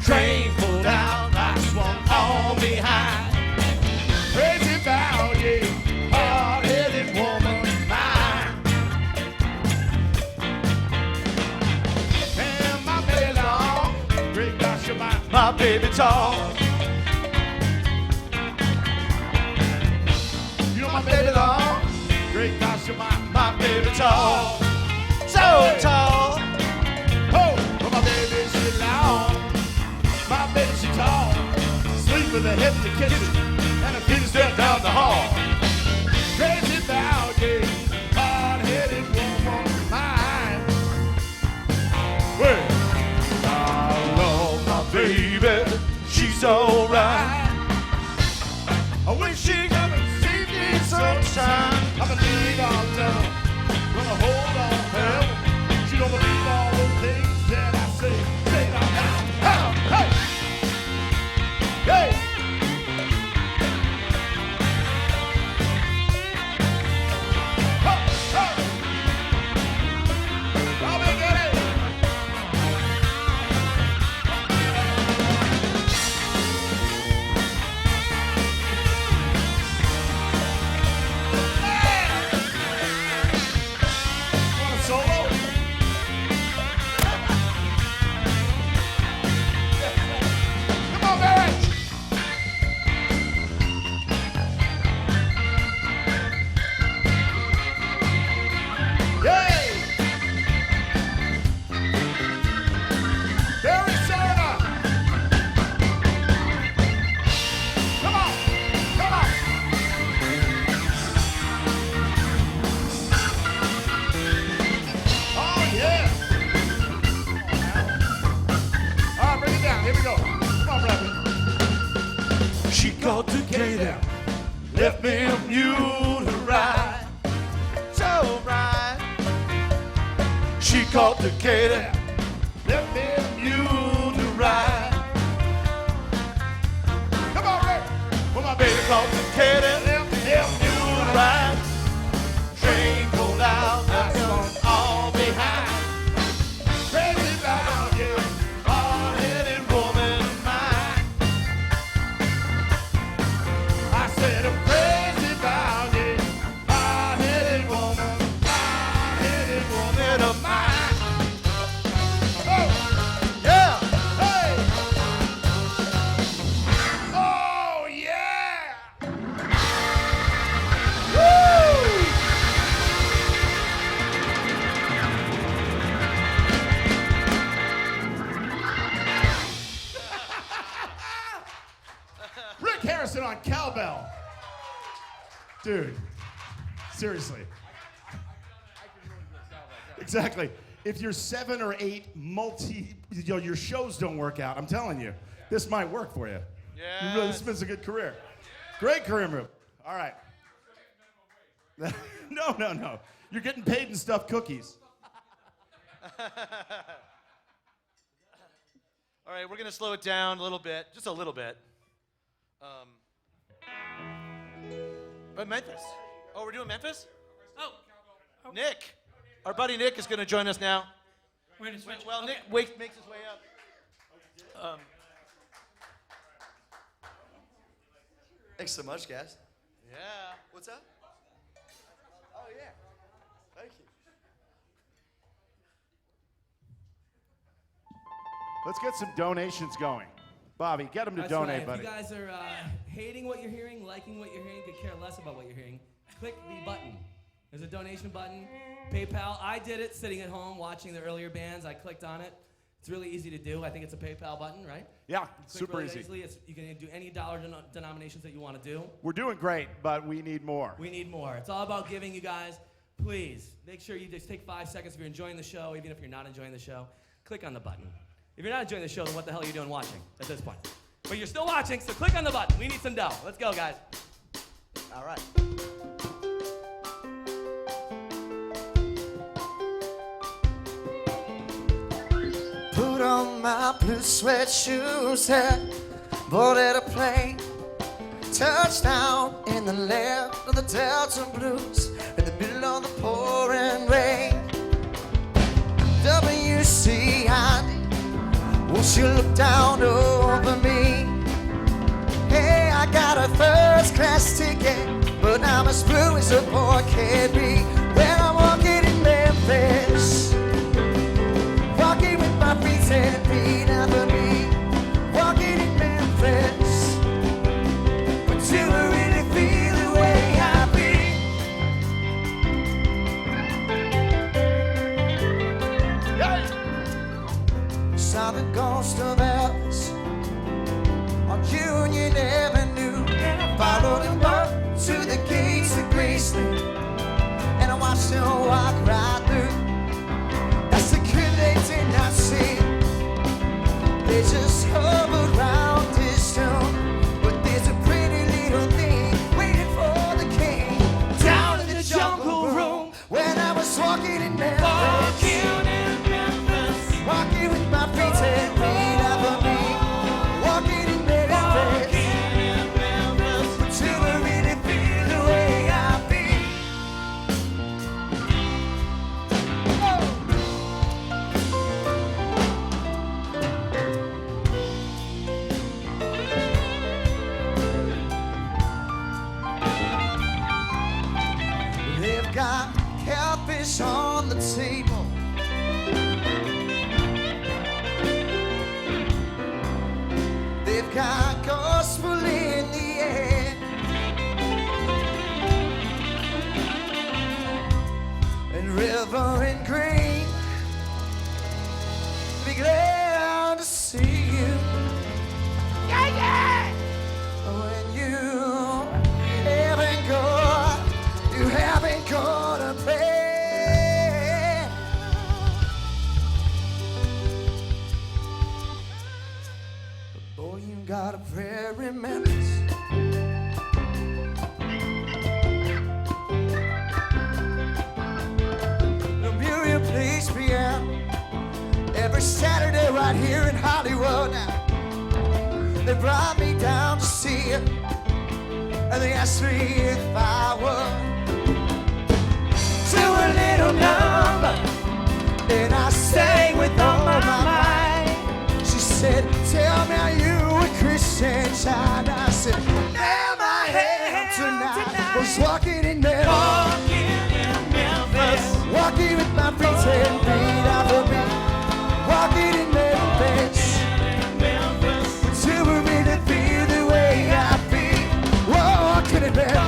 Speaker 17: Train pulled out, I swung on behind. Crazy about you, hard-headed woman mine. And my baby long, great gosh, you're my baby tall. You know my baby long, great gosh, you're my baby tall. So tall. Oh, but my baby she long. My baby, she tall, sleep with her head in the kitchen, and her feet step down the hall. Crazy about you, hard-headed woman mine. Well, I love my baby, she's alright. I wish she'd come and see me sometime. I believe our love, gonna hold on forever. She don't believe all the things that I say. Say it out loud. Hey! Hey! Bobby, get it! Want a solo? Come on, Barrett! Yay! Barry Sarna! Come on! Come on! Oh, yeah! All right, bring it down. Here we go. Come on, brother. She got together, left me a mule to ride. So right. She caught the cater, left me a mule to ride. Come on, Rick. Well, my baby caught the cater, left me a mule to ride. Train pulled out, I swung all behind. Crazy about you, hard-headed woman of mine. I said I'm crazy about you, hard-headed woman of mine. Oh, yeah, hey. Oh, yeah. Woo! Rick Harrison on cowbell. Dude, seriously. Exactly. If you're 7 or 8 your shows don't work out, I'm telling you, this might work for you. Yeah. Really, this has been a good career. Great career move. All right. No. You're getting paid in stuffed cookies. All right, we're going to slow it down a little bit, just a little bit. But Memphis. Oh, we're doing Memphis? Oh. Nick. Our buddy Nick is going to join us now. Well, Nick makes his way up.
Speaker 3: Thanks so much, guys.
Speaker 17: Yeah.
Speaker 3: What's up? Oh, yeah. Thank you.
Speaker 1: Let's get some donations going. Bobby, get them to
Speaker 3: That's
Speaker 1: donate,
Speaker 3: right.
Speaker 1: buddy.
Speaker 3: If you guys are hating what you're hearing, liking what you're hearing, could care less about what you're hearing, click the button. There's a donation button, PayPal. I did it sitting at home watching the earlier bands. I clicked on it. It's really easy to do. I think it's a PayPal button, right?
Speaker 1: Yeah,
Speaker 3: Click
Speaker 1: super
Speaker 3: really
Speaker 1: easy.
Speaker 3: easily. You can do any dollar denominations that you want to do.
Speaker 1: We're doing great, but we need more.
Speaker 3: We need more. It's all about giving, you guys. Please, make sure you just take 5 seconds if you're enjoying the show, even if you're not enjoying the show. Click on the button. If you're not enjoying the show, then what the hell are you doing watching at this point? But you're still watching, so click on the button. We need some dough. Let's go, guys.
Speaker 2: All right. Put on my blue sweat shoes and boarded a plane. Touchdown in the land of the Delta Blues in the middle of the pouring rain. WCID, won't you look down over me? Hey, I got a first class ticket, but I'm as blue as a boy can be. When I'm walking in Memphis, walking with my feet and feet under me, walking in Memphis. But do I really feel the way I feel? Saw the ghost of Elvis on Union Avenue. Followed him up to the gates of Graceland, and I watched him walk right through. That's the kid they did not see. They just hovered round his tomb. But there's a pretty little thing waiting for the king down in the jungle room. When I was walking in Memphis, walking with my feet and feet over me, walking in Memphis. But do I really feel the way I feel? They've got catfish on the table. They've got gospel in the air. And river and green. Be glad to see you. Yeah, yeah. When you haven't gone to bed. Boy, you got a prayer in Memphis. The Muriel plays piano every Saturday right here in Hollywood now. They brought me down to see you, and they asked me if I would do a little number, and I sang with all my might. She said, tell me, are you a Christian child? I said, damn, I am tonight. I was walking in Memphis, walking with my feet and feet out of me, walking in Memphis. But do I really feel the way I feel? Walking in Memphis.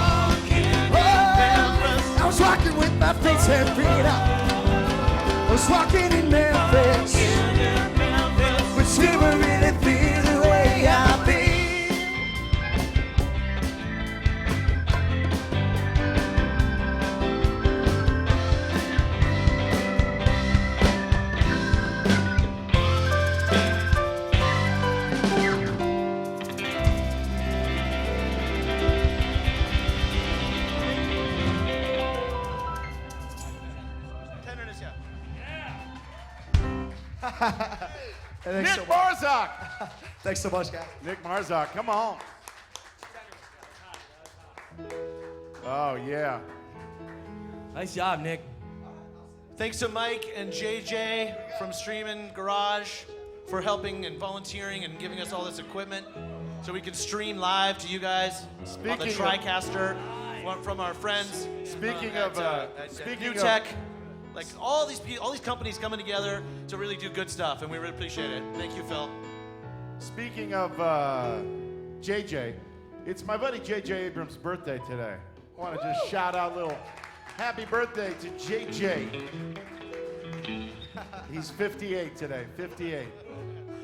Speaker 2: I was walking with my feet and feet out. I was walking in Memphis. But do I really feel the way I feel?
Speaker 1: Nick Marzak.
Speaker 2: Thanks so much, guys.
Speaker 1: Nick Marzak, come on. Oh, yeah.
Speaker 3: Nice job, Nick.
Speaker 24: Thanks to Mike and JJ from Streamin' Garage for helping and volunteering and giving us all this equipment so we can stream live to you guys on the
Speaker 1: Speaking of-
Speaker 24: TriCaster from our friends.
Speaker 1: Speaking
Speaker 24: at
Speaker 1: speaking
Speaker 24: New
Speaker 1: of-
Speaker 24: Tech. Like all these companies coming together to really do good stuff, and we really appreciate it. Thank you, Phil.
Speaker 1: Speaking of JJ, it's my buddy JJ Abrams' birthday today. I want to just shout out a little happy birthday to JJ. He's 58 today, 58.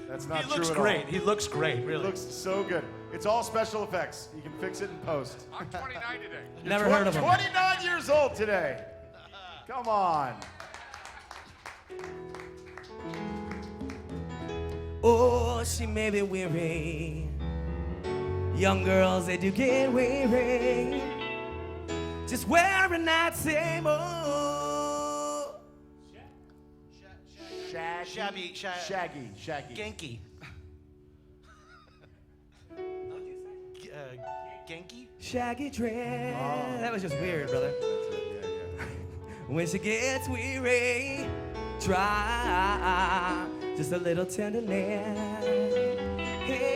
Speaker 1: That's not true at all.
Speaker 24: He looks great. He looks great, really.
Speaker 1: He looks so good. It's all special effects. You can fix it in post.
Speaker 5: I'm 29 today.
Speaker 3: Never heard of him.
Speaker 1: 29 years old today. Come on.
Speaker 3: Oh, she may be weary. Young girls, they do get weary. Just wearing that same old.
Speaker 1: Shaggy.
Speaker 24: Genki. Genki?
Speaker 3: Shaggy dress.
Speaker 1: Oh.
Speaker 3: That was just weird, brother. When she gets weary, try just a little tenderness. Hey,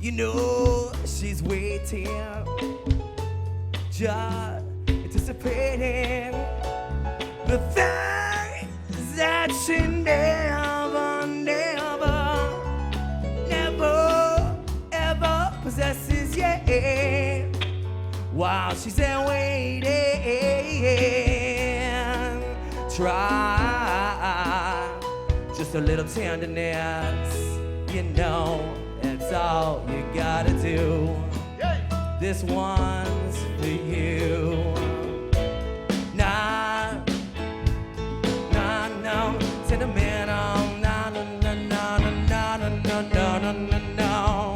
Speaker 3: you know she's waiting, just anticipating the things that she never, ever possesses yet. While she's there waiting, try just a little tenderness. You know, that's all you gotta do. This one's for you. Nah, no, sentimental. Nah, no.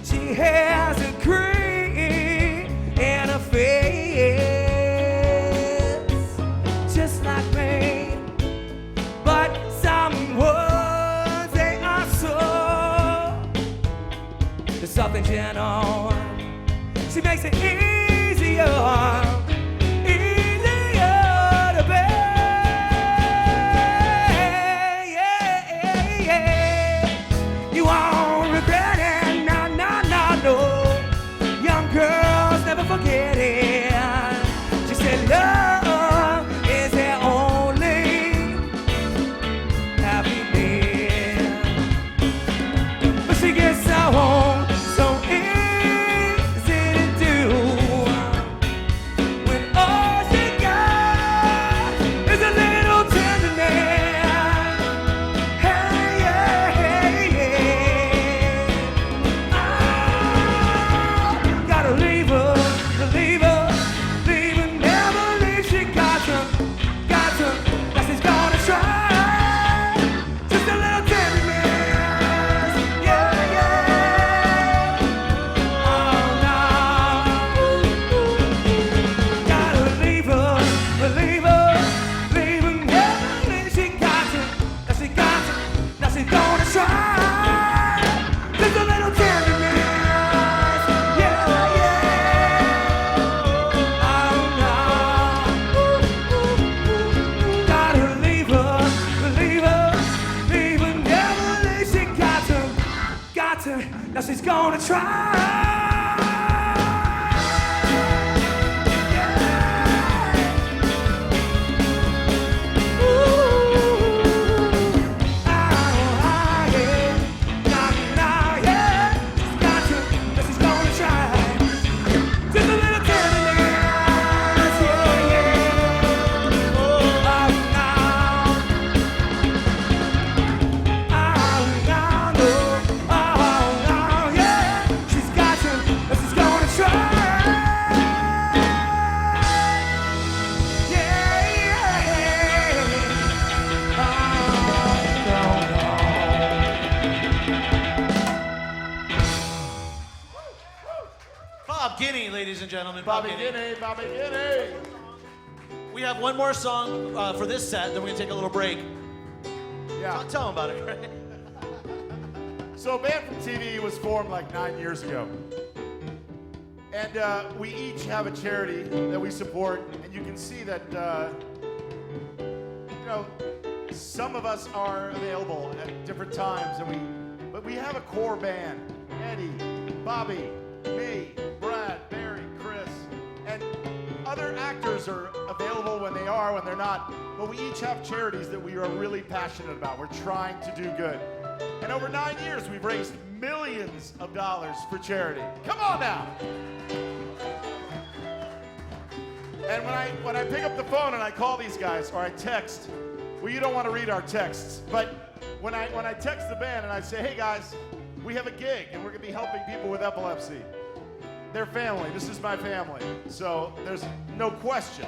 Speaker 3: She has a cream in her face, just like me. But some words, they are so. There's something gentle. She makes it easier to bear. You won't regret it, no. Young girls never forget it. She said love is their only happiness. But she gets so easy to do when all she got is a little tenderness. Gotta leave her, never leave. She got to, that she's gonna try. Just a little tenderness, oh no. Gotta leave her, never leave. She got to, that she's gonna try. Just a little tenderness. Now she's gonna try.
Speaker 24: Bob Guinea, ladies and gentlemen.
Speaker 1: Bobby Guinea.
Speaker 24: We have one more song for this set, then we're gonna take a little break.
Speaker 1: Yeah.
Speaker 24: Tell them about it, Greg.
Speaker 1: So a band from TV was formed like 9 years ago. And we each have a charity that we support, and you can see that, some of us are available at different times, but we have a core band. Eddie, Bobby, me, Brad, Barry, Chris, and other actors actors are available when they are, when they're not. But we each have charities that we are really passionate about. We're trying to do good. And over 9 years, we've raised millions of dollars for charity. Come on now. And when I pick up the phone and I call these guys or I text, well, you don't want to read our texts, but when I text the band and I say, hey guys, we have a gig and we're going to be helping people with epilepsy. Their family, this is my family, so there's no question.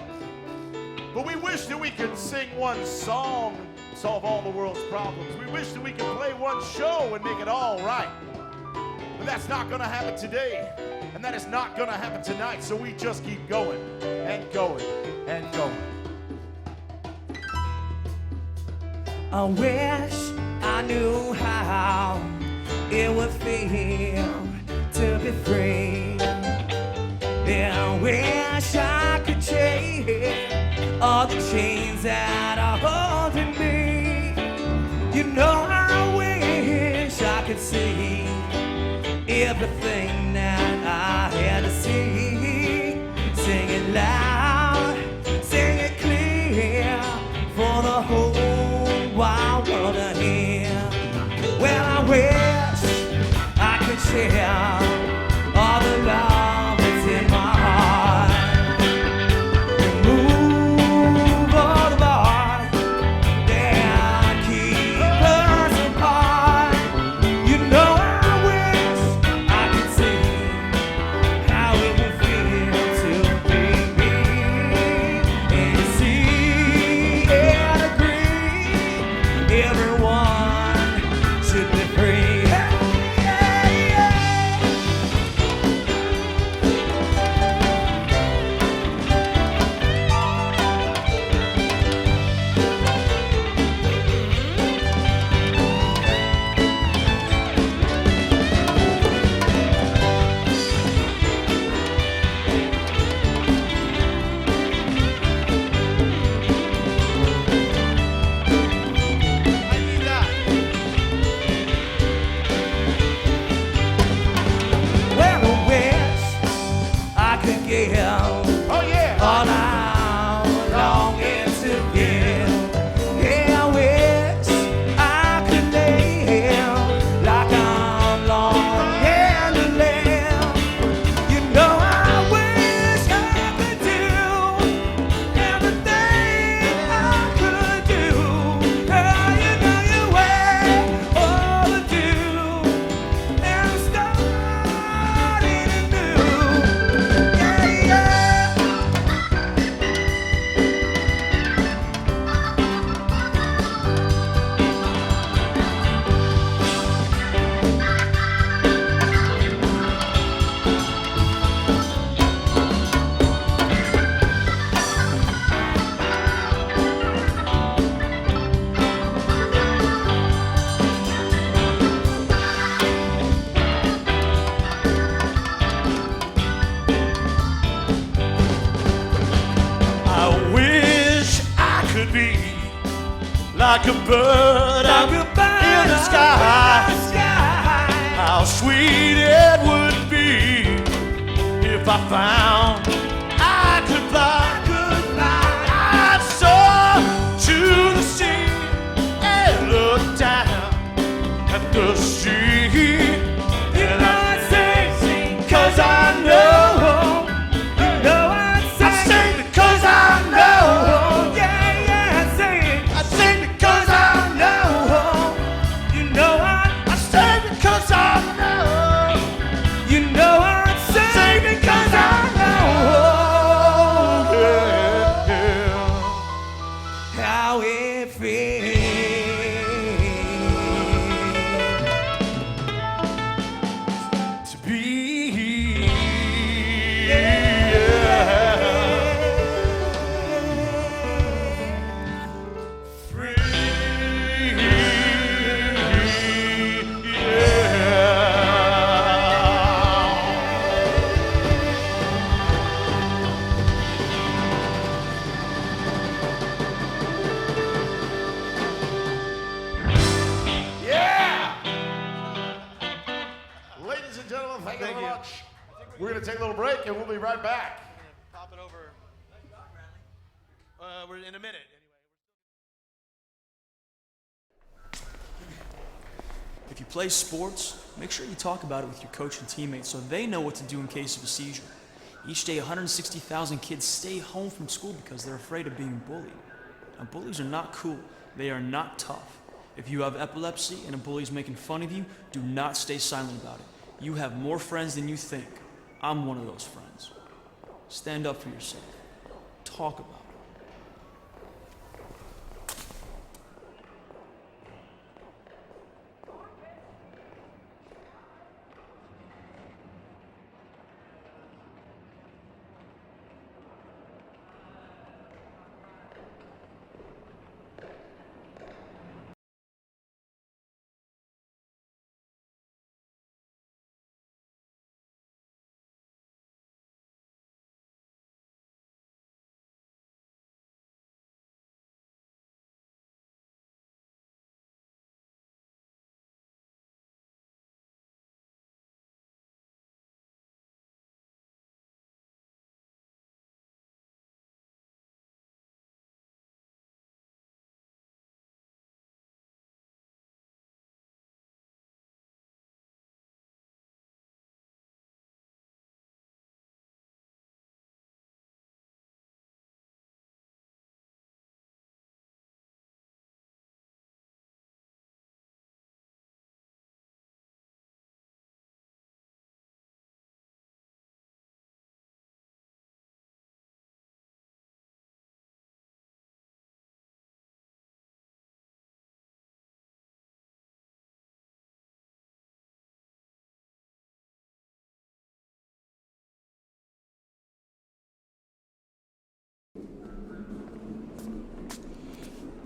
Speaker 1: But we wish that we could sing one song, solve all the world's problems. We wish that we could play one show and make it all right. But that's not going to happen today. And that is not going to happen tonight. So we just keep going and going and going.
Speaker 6: I wish I knew how it would feel to be free. Yeah, I wish I could change all the chains that are holding me. You know, I wish I could see everything that I had to see. Sing it loud, sing it clear for the whole wide world to hear. Well, I wish I could share all the love that's in my heart. Remove all the bars that keep us apart. You know, I wish I could see how it would feel to be me and see and agree everyone should be free. Well, I wish I could give all I'm longing to give. Yeah, I wish I could live like I'm longing to live. You know, I wish I could do everything I could do. Girl, you know you way overdue. And I'm starting anew. Yeah, yeah.
Speaker 17: I wish I could be like a bird up in the sky. How sweet it would be if I found I could fly. I'd soar to the sea and look down at the sea. And I'd sing, 'cause I know. You know I'd sing because I know. Yeah, yeah, I sing because I know. You know I sing because I know. You know I sing because I know. Yeah. How it feels to be.
Speaker 1: Yeah! Ladies and gentlemen, thank you very much. We're going to take a little break and we'll be right back.
Speaker 4: Pop it over.
Speaker 24: We're in a minute.
Speaker 12: If you play sports, make sure you talk about it with your coach and teammates so they know what to do in case of a seizure. Each day, 160,000 kids stay home from school because they're afraid of being bullied. Now, bullies are not cool. They are not tough. If you have epilepsy and a bully's making fun of you, do not stay silent about it. You have more friends than you think. I'm one of those friends. Stand up for yourself. Talk about it.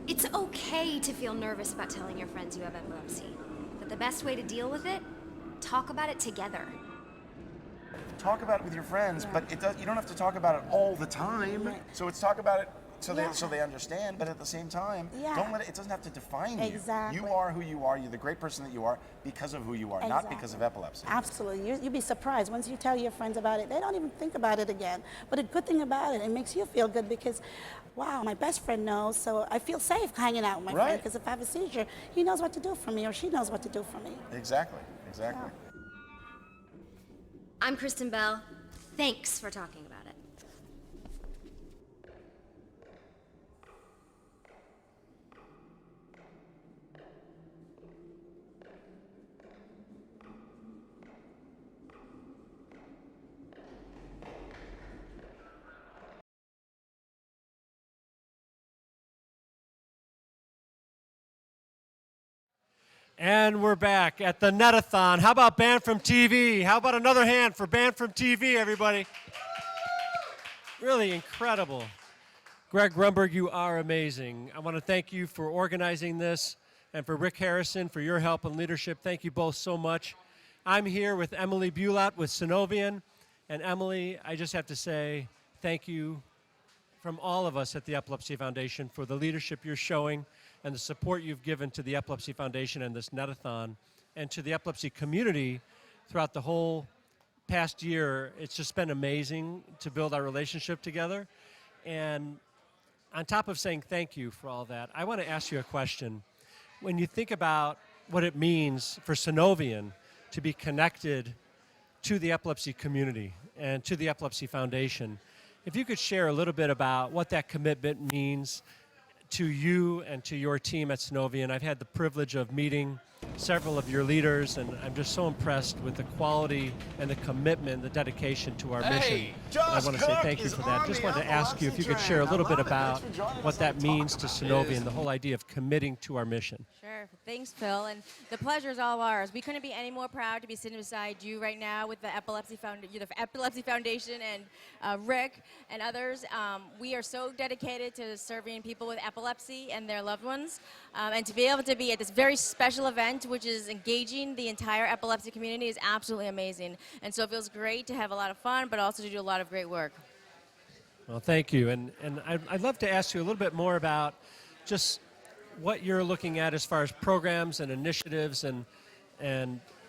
Speaker 15: It's okay to feel nervous about telling your friends you have epilepsy, but the best way to deal with it, talk about it together.
Speaker 1: Talk about it with your friends, but you don't have to talk about it all the time.
Speaker 22: Right.
Speaker 1: So it's talk about it so
Speaker 22: Yeah.
Speaker 1: they understand, but at the same time,
Speaker 22: Yeah.
Speaker 1: don't let it doesn't have to define you.
Speaker 22: Exactly.
Speaker 1: You are who you are. You're the great person that you are because of who you are, not because of epilepsy.
Speaker 22: Absolutely. You'd be surprised. Once you tell your friends about it, they don't even think about it again. But the good thing about it, it makes you feel good because, wow, my best friend knows, so I feel safe hanging out with my friend
Speaker 1: Right.
Speaker 22: because if I have a seizure, he knows what to do for me or she knows what to do for me.
Speaker 1: Exactly. Exactly.
Speaker 15: I'm Kristen Bell. Thanks for talking about it.
Speaker 23: And we're back at the Netathon. How about Banned from TV? How about another hand for Banned from TV, everybody? Really incredible. Greg Grunberg, you are amazing. I want to thank you for organizing this and for Rick Harrison for your help and leadership. Thank you both so much. I'm here with Emily Bulat with Sunovion. And Emily, I just have to say thank you from all of us at the Epilepsy Foundation for the leadership you're showing and the support you've given to the Epilepsy Foundation and this Netathon and to the epilepsy community throughout the whole past year. It's just been amazing to build our relationship together. And on top of saying thank you for all that, I want to ask you a question. When you think about what it means for Sunovion to be connected to the epilepsy community and to the Epilepsy Foundation, if you could share a little bit about what that commitment means to you and to your team at Sunovion. I've had the privilege of meeting several of your leaders, and I'm just so impressed with the quality and the commitment, the dedication to our mission. And I want to say thank you for that. Just wanted to ask you if you could share a little bit about what that means to Sunovion, the whole idea of committing to our mission.
Speaker 25: Sure. Thanks, Phil. And the pleasure is all ours. We couldn't be any more proud to be sitting beside you right now with the Epilepsy Foundation and Rick and others. We are so dedicated to serving people with epilepsy and their loved ones. And to be able to be at this very special event, which is engaging the entire epilepsy community, is absolutely amazing. And so it feels great to have a lot of fun, but also to do a lot of great work.
Speaker 23: Well, thank you. And I'd love to ask you a little bit more about just what you're looking at as far as programs and initiatives and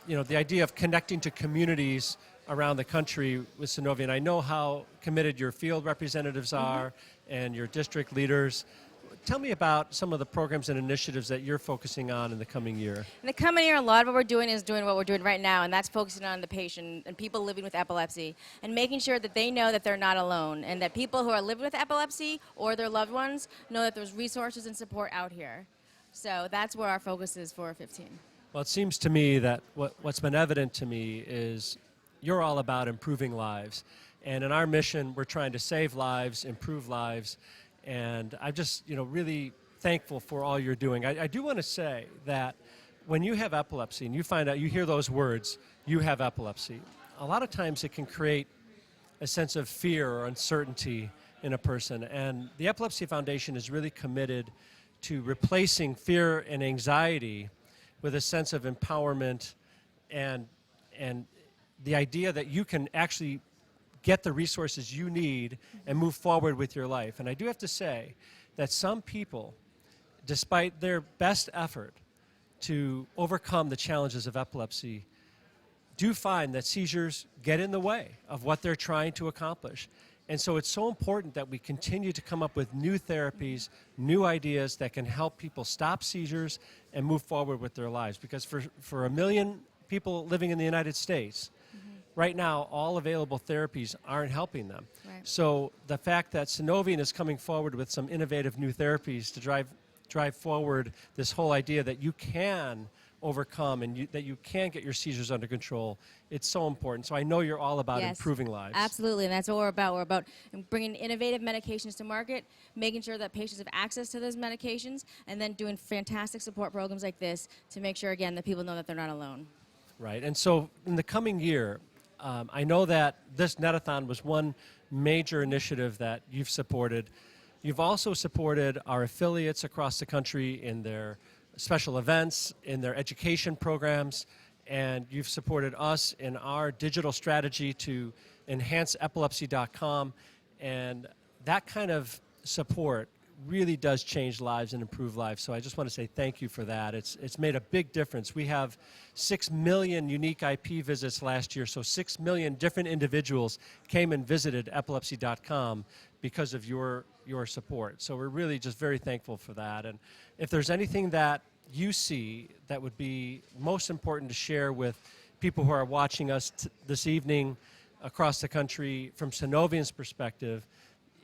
Speaker 23: you know, the idea of connecting to communities around the country with Sunovion. I know how committed your field representatives are and your district leaders. Tell me about some of the programs and initiatives that you're focusing on in the coming year.
Speaker 25: In the coming year, a lot of what we're doing is doing what we're doing right now, and that's focusing on the patient and people living with epilepsy and making sure that they know that they're not alone and that people who are living with epilepsy or their loved ones know that there's resources and support out here. So that's where our focus is for 15.
Speaker 23: Well, it seems to me that what's been evident to me is you're all about improving lives. And in our mission, we're trying to save lives, improve lives. And I'm just, really thankful for all you're doing. I do want to say that when you have epilepsy and you find out, you hear those words, you have epilepsy, a lot of times it can create a sense of fear or uncertainty in a person. And the Epilepsy Foundation is really committed to replacing fear and anxiety with a sense of empowerment and the idea that you can actually get the resources you need and move forward with your life. And I do have to say that some people, despite their best effort to overcome the challenges of epilepsy, do find that seizures get in the way of what they're trying to accomplish. And so it's so important that we continue to come up with new therapies, new ideas that can help people stop seizures and move forward with their lives. Because for 1 million people living in the United States, right now, all available therapies aren't helping them.
Speaker 25: Right.
Speaker 23: So the fact that Sunovion is coming forward with some innovative new therapies to drive forward this whole idea that you can overcome and that you can get your seizures under control, it's so important. So I know you're all about
Speaker 25: Yes,
Speaker 23: improving lives.
Speaker 25: Absolutely, and that's what we're about. We're about bringing innovative medications to market, making sure that patients have access to those medications, and then doing fantastic support programs like this to make sure, again, that people know that they're not alone.
Speaker 23: Right, and so in the coming year, I know that this Netathon was one major initiative that you've supported. You've also supported our affiliates across the country in their special events, in their education programs, and you've supported us in our digital strategy to enhance epilepsy.com, and that kind of support really does change lives and improve lives. So I just want to say thank you for that. It's made a big difference. We have 6 million unique IP visits last year, so 6 million different individuals came and visited epilepsy.com because of your support. So we're really just very thankful for that. And if there's anything that you see that would be most important to share with people who are watching us this evening across the country from Sunovion's perspective,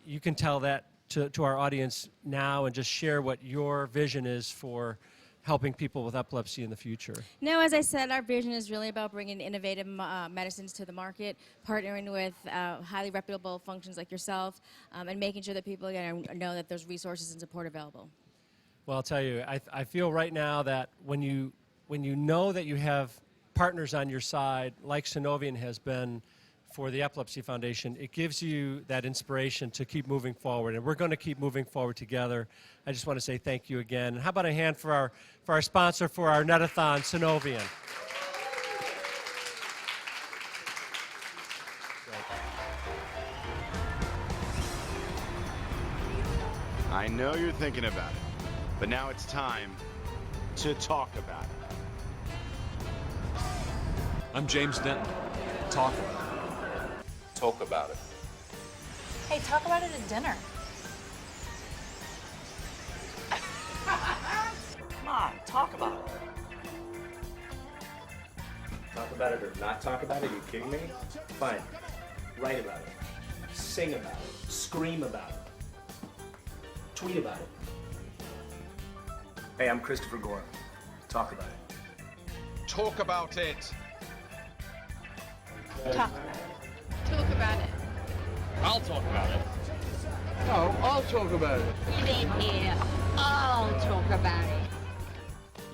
Speaker 23: you can tell that to our audience now and just share what your vision is for helping people with epilepsy in the future.
Speaker 25: No, as I said, our vision is really about bringing innovative medicines to the market, partnering with highly reputable functions like yourself, and making sure that people again know that there's resources and support available.
Speaker 23: Well, I'll tell you, I feel right now that when you know that you have partners on your side, like Sunovion has been for the Epilepsy Foundation, it gives you that inspiration to keep moving forward, and we're going to keep moving forward together. I just want to say thank you again. And how about a hand for our sponsor for our Netathon, Sunovion.
Speaker 8: I know you're thinking about it, but now it's time to talk about it.
Speaker 9: I'm James Denton. Talk about it.
Speaker 13: Talk about it.
Speaker 14: Hey, talk about it at dinner.
Speaker 12: Come on, talk about it.
Speaker 24: Talk about it or not talk about it? Are you kidding me? Fine. Write about it. Sing about it. Scream about it. Tweet about it. Hey, I'm Christopher Gore. Talk about it.
Speaker 9: Talk about it.
Speaker 14: Talk about it. Talk about it.
Speaker 9: I'll talk about it.
Speaker 24: No, I'll talk about it.
Speaker 14: Get in here. I'll talk about it.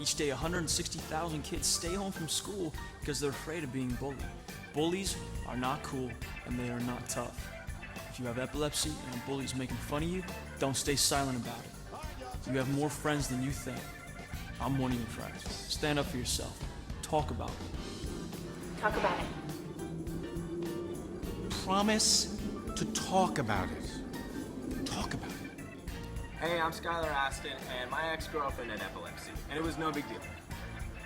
Speaker 12: Each day, 160,000 kids stay home from school because they're afraid of being bullied. Bullies are not cool, and they are not tough. If you have epilepsy and a bully's making fun of you, don't stay silent about it. You have more friends than you think. I'm one of your friends. Stand up for yourself. Talk about it.
Speaker 14: Talk about it.
Speaker 9: Promise to talk about it. Talk about it.
Speaker 24: Hey, I'm Skylar Aston, and my ex-girlfriend had epilepsy, and it was no big deal.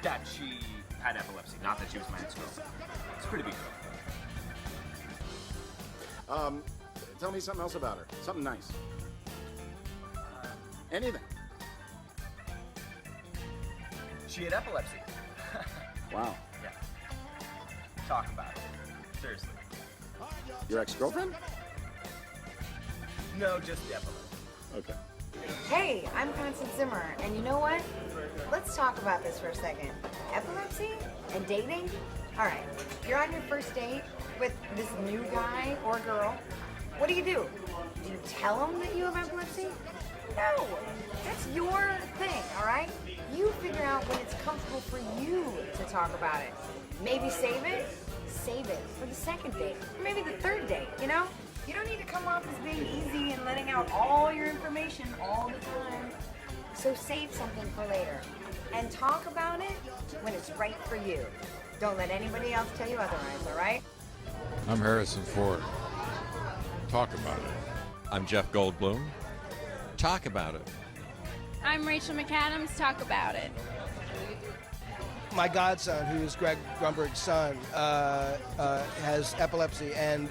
Speaker 24: That she had epilepsy, not that she was my ex-girlfriend. It's a pretty big deal.
Speaker 1: Tell me something else about her. Something nice. Anything.
Speaker 7: She had epilepsy.
Speaker 1: Wow.
Speaker 7: Yeah. Talk about it. Seriously.
Speaker 1: Your ex-girlfriend?
Speaker 7: No, just the epilepsy.
Speaker 1: Okay.
Speaker 16: Hey, I'm Constance Zimmer, and you know what? Let's talk about this for a second. Epilepsy and dating? All right, you're on your first date with this new guy or girl. What do? Do you tell him that you have epilepsy? No, that's your thing, all right? You figure out when it's comfortable for you to talk about it. Maybe save it for the second date, or maybe the third date, you know? You don't need to come off as being easy and letting out all your information all the time. So save something for later, and talk about it when it's right for you. Don't let anybody else tell you otherwise, all right?
Speaker 18: I'm Harrison Ford. Talk about it.
Speaker 19: I'm Jeff Goldblum. Talk about it.
Speaker 14: I'm Rachel McAdams. Talk about it.
Speaker 20: My godson, who is Greg Grunberg's son, has epilepsy, and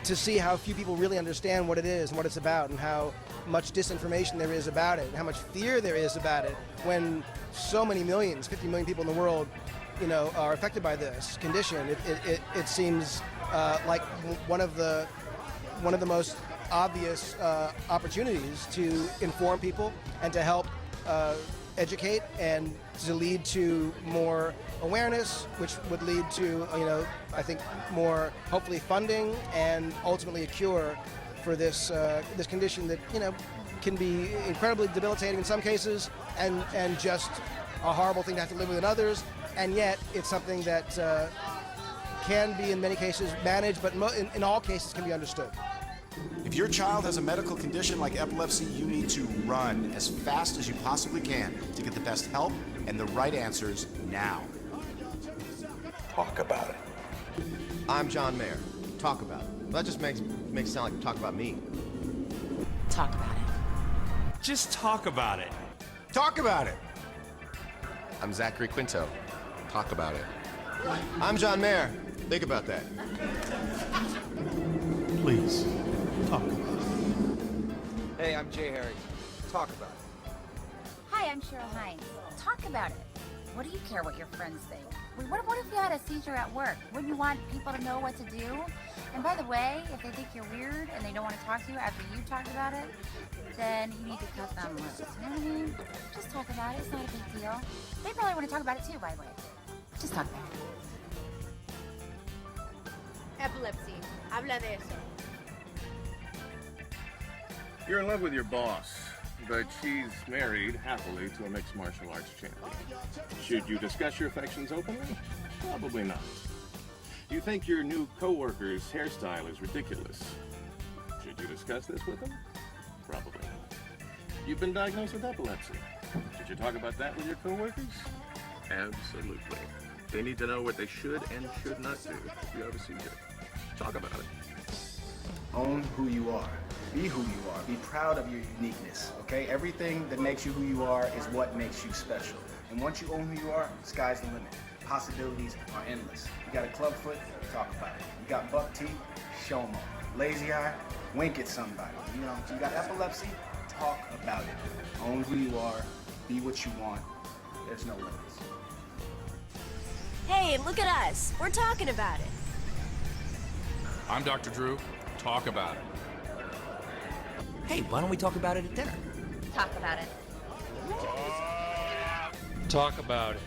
Speaker 20: to see how few people really understand what it is and what it's about, and how much disinformation there is about it, and how much fear there is about it, when so many millions, 50 million people in the world, you know, are affected by this condition. It seems like one of the most obvious opportunities to inform people and to help educate, and to lead to more awareness, which would lead to, you know, I think more, hopefully, funding and ultimately a cure for this this condition that, you know, can be incredibly debilitating in some cases, and just a horrible thing to have to live with in others. And yet, it's something that can be in many cases managed, but in all cases can be understood.
Speaker 1: If your child has a medical condition like epilepsy, you need to run as fast as you possibly can to get the best help and the right answers now.
Speaker 19: Talk about it.
Speaker 26: I'm John Mayer. Talk about it. That just makes it sound like talk about me.
Speaker 14: Talk about it.
Speaker 19: Just talk about it.
Speaker 1: Talk about it.
Speaker 26: I'm Zachary Quinto. Talk about it. I'm John Mayer. Think about that.
Speaker 9: Please, talk about it.
Speaker 7: Hey, I'm Jay Harry. Talk about it.
Speaker 27: Hi, I'm Cheryl Hines. Talk about it. What do you care what your friends think? What if you had a seizure at work? Wouldn't you want people to know what to do? And by the way, if they think you're weird and they don't want to talk to you after you talked about it, then you need to cut them loose. You know what I mean? Just talk about it. It's not a big deal. They probably want to talk about it too, by the way. Just talk about it.
Speaker 14: Epilepsy. Habla de eso.
Speaker 28: You're in love with your boss, but she's married happily to a mixed martial arts champion. Should you discuss your affections openly? Probably not. You think your new co-worker's hairstyle is ridiculous. Should you discuss this with him? Probably not. You've been diagnosed with epilepsy. Should you talk about that with your co-workers? Absolutely. They need to know what they should and should not do if you have a seizure. Talk about it.
Speaker 29: Own who you are. Be who you are. Be proud of your uniqueness, okay? Everything that makes you who you are is what makes you special. And once you own who you are, sky's the limit. Possibilities are endless. You got a club foot? Talk about it. You got buck teeth? Show them off. Lazy eye? Wink at somebody. You know, you got epilepsy? Talk about it. Own who you are. Be what you want. There's no limits.
Speaker 15: Hey, look at us. We're talking about it.
Speaker 9: I'm Dr. Drew. Talk about it.
Speaker 30: Hey, why don't we talk about it at dinner?
Speaker 27: Talk about it.
Speaker 9: Talk about it.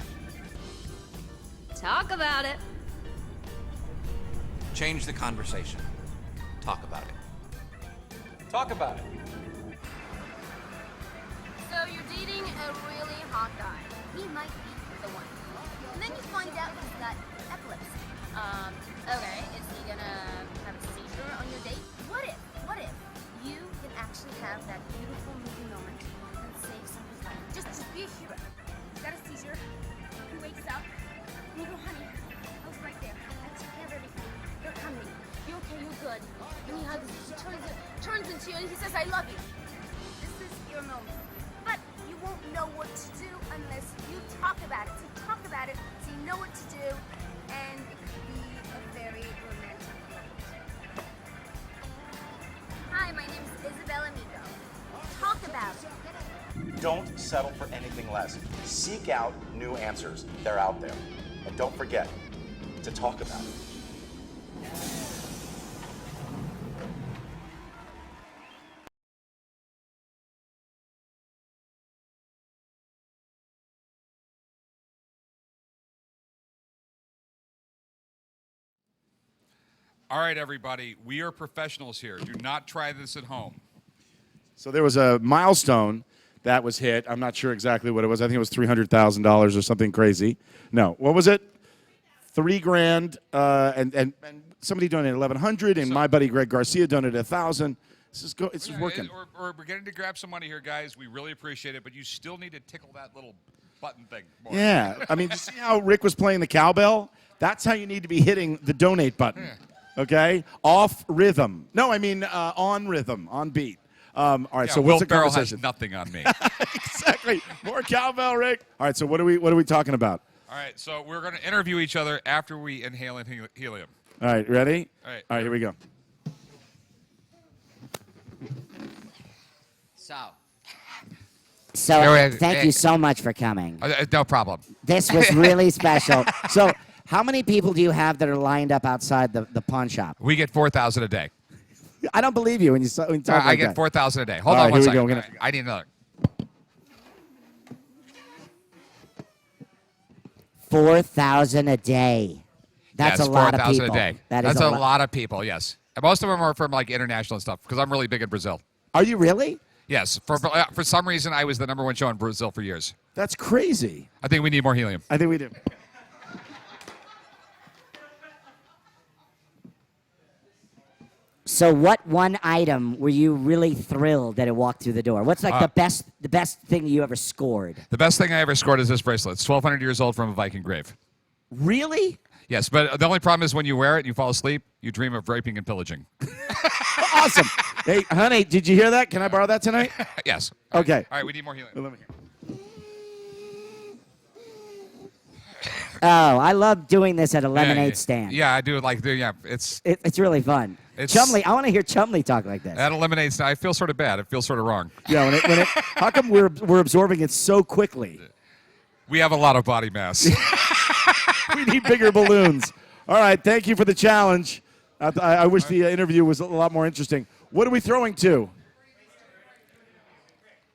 Speaker 15: Talk about it.
Speaker 30: Change the conversation. Talk about it.
Speaker 7: Talk about it.
Speaker 15: So you're dating a really hot guy. He might be the one. And then you find out he's got epilepsy. Okay, is he gonna have a seizure on your date? What if you can actually have that beautiful movie moment and save somebody's life? Just be a hero. He's got a seizure. He wakes up and you go, honey, I was right there. I took care of everything. You're coming. You okay? You're good. And he hugs you. He turns into you and he says, I love you. This is your moment. But you won't know what to do unless you talk about it. So talk about it so you know what to do, and it could be a very romantic moment.
Speaker 1: Don't settle for anything less. Seek out new answers. They're out there. And don't forget to talk about it.
Speaker 2: All right, everybody, we are professionals here. Do not try this at home.
Speaker 1: So there was a milestone that was hit. I'm not sure exactly what it was. I think it was $300,000 or something crazy. No, what was it? $3,000, and somebody donated $1,100, and my buddy Greg Garcia donated $1,000. It's working.
Speaker 2: We're getting to grab some money here, guys. We really appreciate it, but you still need to tickle that little button thing more.
Speaker 1: Yeah, I mean, you see how Rick was playing the cowbell? That's how you need to be hitting the donate button.
Speaker 2: Yeah.
Speaker 1: Okay, off rhythm. No, I mean on rhythm, on beat. All right.
Speaker 2: Yeah,
Speaker 1: so
Speaker 2: Will
Speaker 1: what's the
Speaker 2: Ferrell
Speaker 1: conversation?
Speaker 2: has nothing on me.
Speaker 1: Exactly. More cowbell, Rick. All right. So what are we talking about?
Speaker 2: All right. So we're going to interview each other after we inhale helium.
Speaker 1: All right. Ready?
Speaker 2: All right.
Speaker 1: All right. Here we go.
Speaker 3: So thank you so much for coming.
Speaker 2: No problem.
Speaker 3: This was really special. So how many people do you have that are lined up outside the pawn shop?
Speaker 2: We get 4,000 a day.
Speaker 1: I don't believe you when you talk like
Speaker 2: I get
Speaker 1: that.
Speaker 2: 4,000 a day. Hold
Speaker 1: All
Speaker 2: on
Speaker 1: right,
Speaker 2: one
Speaker 1: here we
Speaker 2: second.
Speaker 1: go.
Speaker 2: I need another.
Speaker 3: 4,000 a day. That's
Speaker 2: yes,
Speaker 3: a lot of
Speaker 2: 4,000
Speaker 3: people.
Speaker 2: a day.
Speaker 3: That's
Speaker 2: a lot of people. Yes, and most of them are from like international stuff because I'm really big in Brazil.
Speaker 1: Are you really?
Speaker 2: Yes. For some reason, I was the #1 show in Brazil for years.
Speaker 1: That's crazy.
Speaker 2: I think we need more helium.
Speaker 1: I think we do.
Speaker 3: So what one item were you really thrilled that it walked through the door? What's like the best thing you ever scored?
Speaker 2: The best thing I ever scored is this bracelet. It's 1,200 years old from a Viking grave.
Speaker 3: Really?
Speaker 2: Yes, but the only problem is when you wear it and you fall asleep, you dream of raping and pillaging.
Speaker 1: Awesome. Hey, honey, did you hear that? Can I borrow that tonight?
Speaker 2: Yes.
Speaker 1: Okay.
Speaker 2: All right, we need more helium.
Speaker 3: Oh, I love doing this at a lemonade stand.
Speaker 2: Yeah, I do.
Speaker 3: It's really fun. Chumley, I want to hear Chumley talk like this.
Speaker 2: At a lemonade stand, I feel sort of bad. It feels sort of wrong.
Speaker 1: Yeah, how come we're absorbing it so quickly?
Speaker 2: We have a lot of body mass.
Speaker 1: We need bigger balloons. All right, thank you for the challenge. I wish the interview was a lot more interesting. What are we throwing to?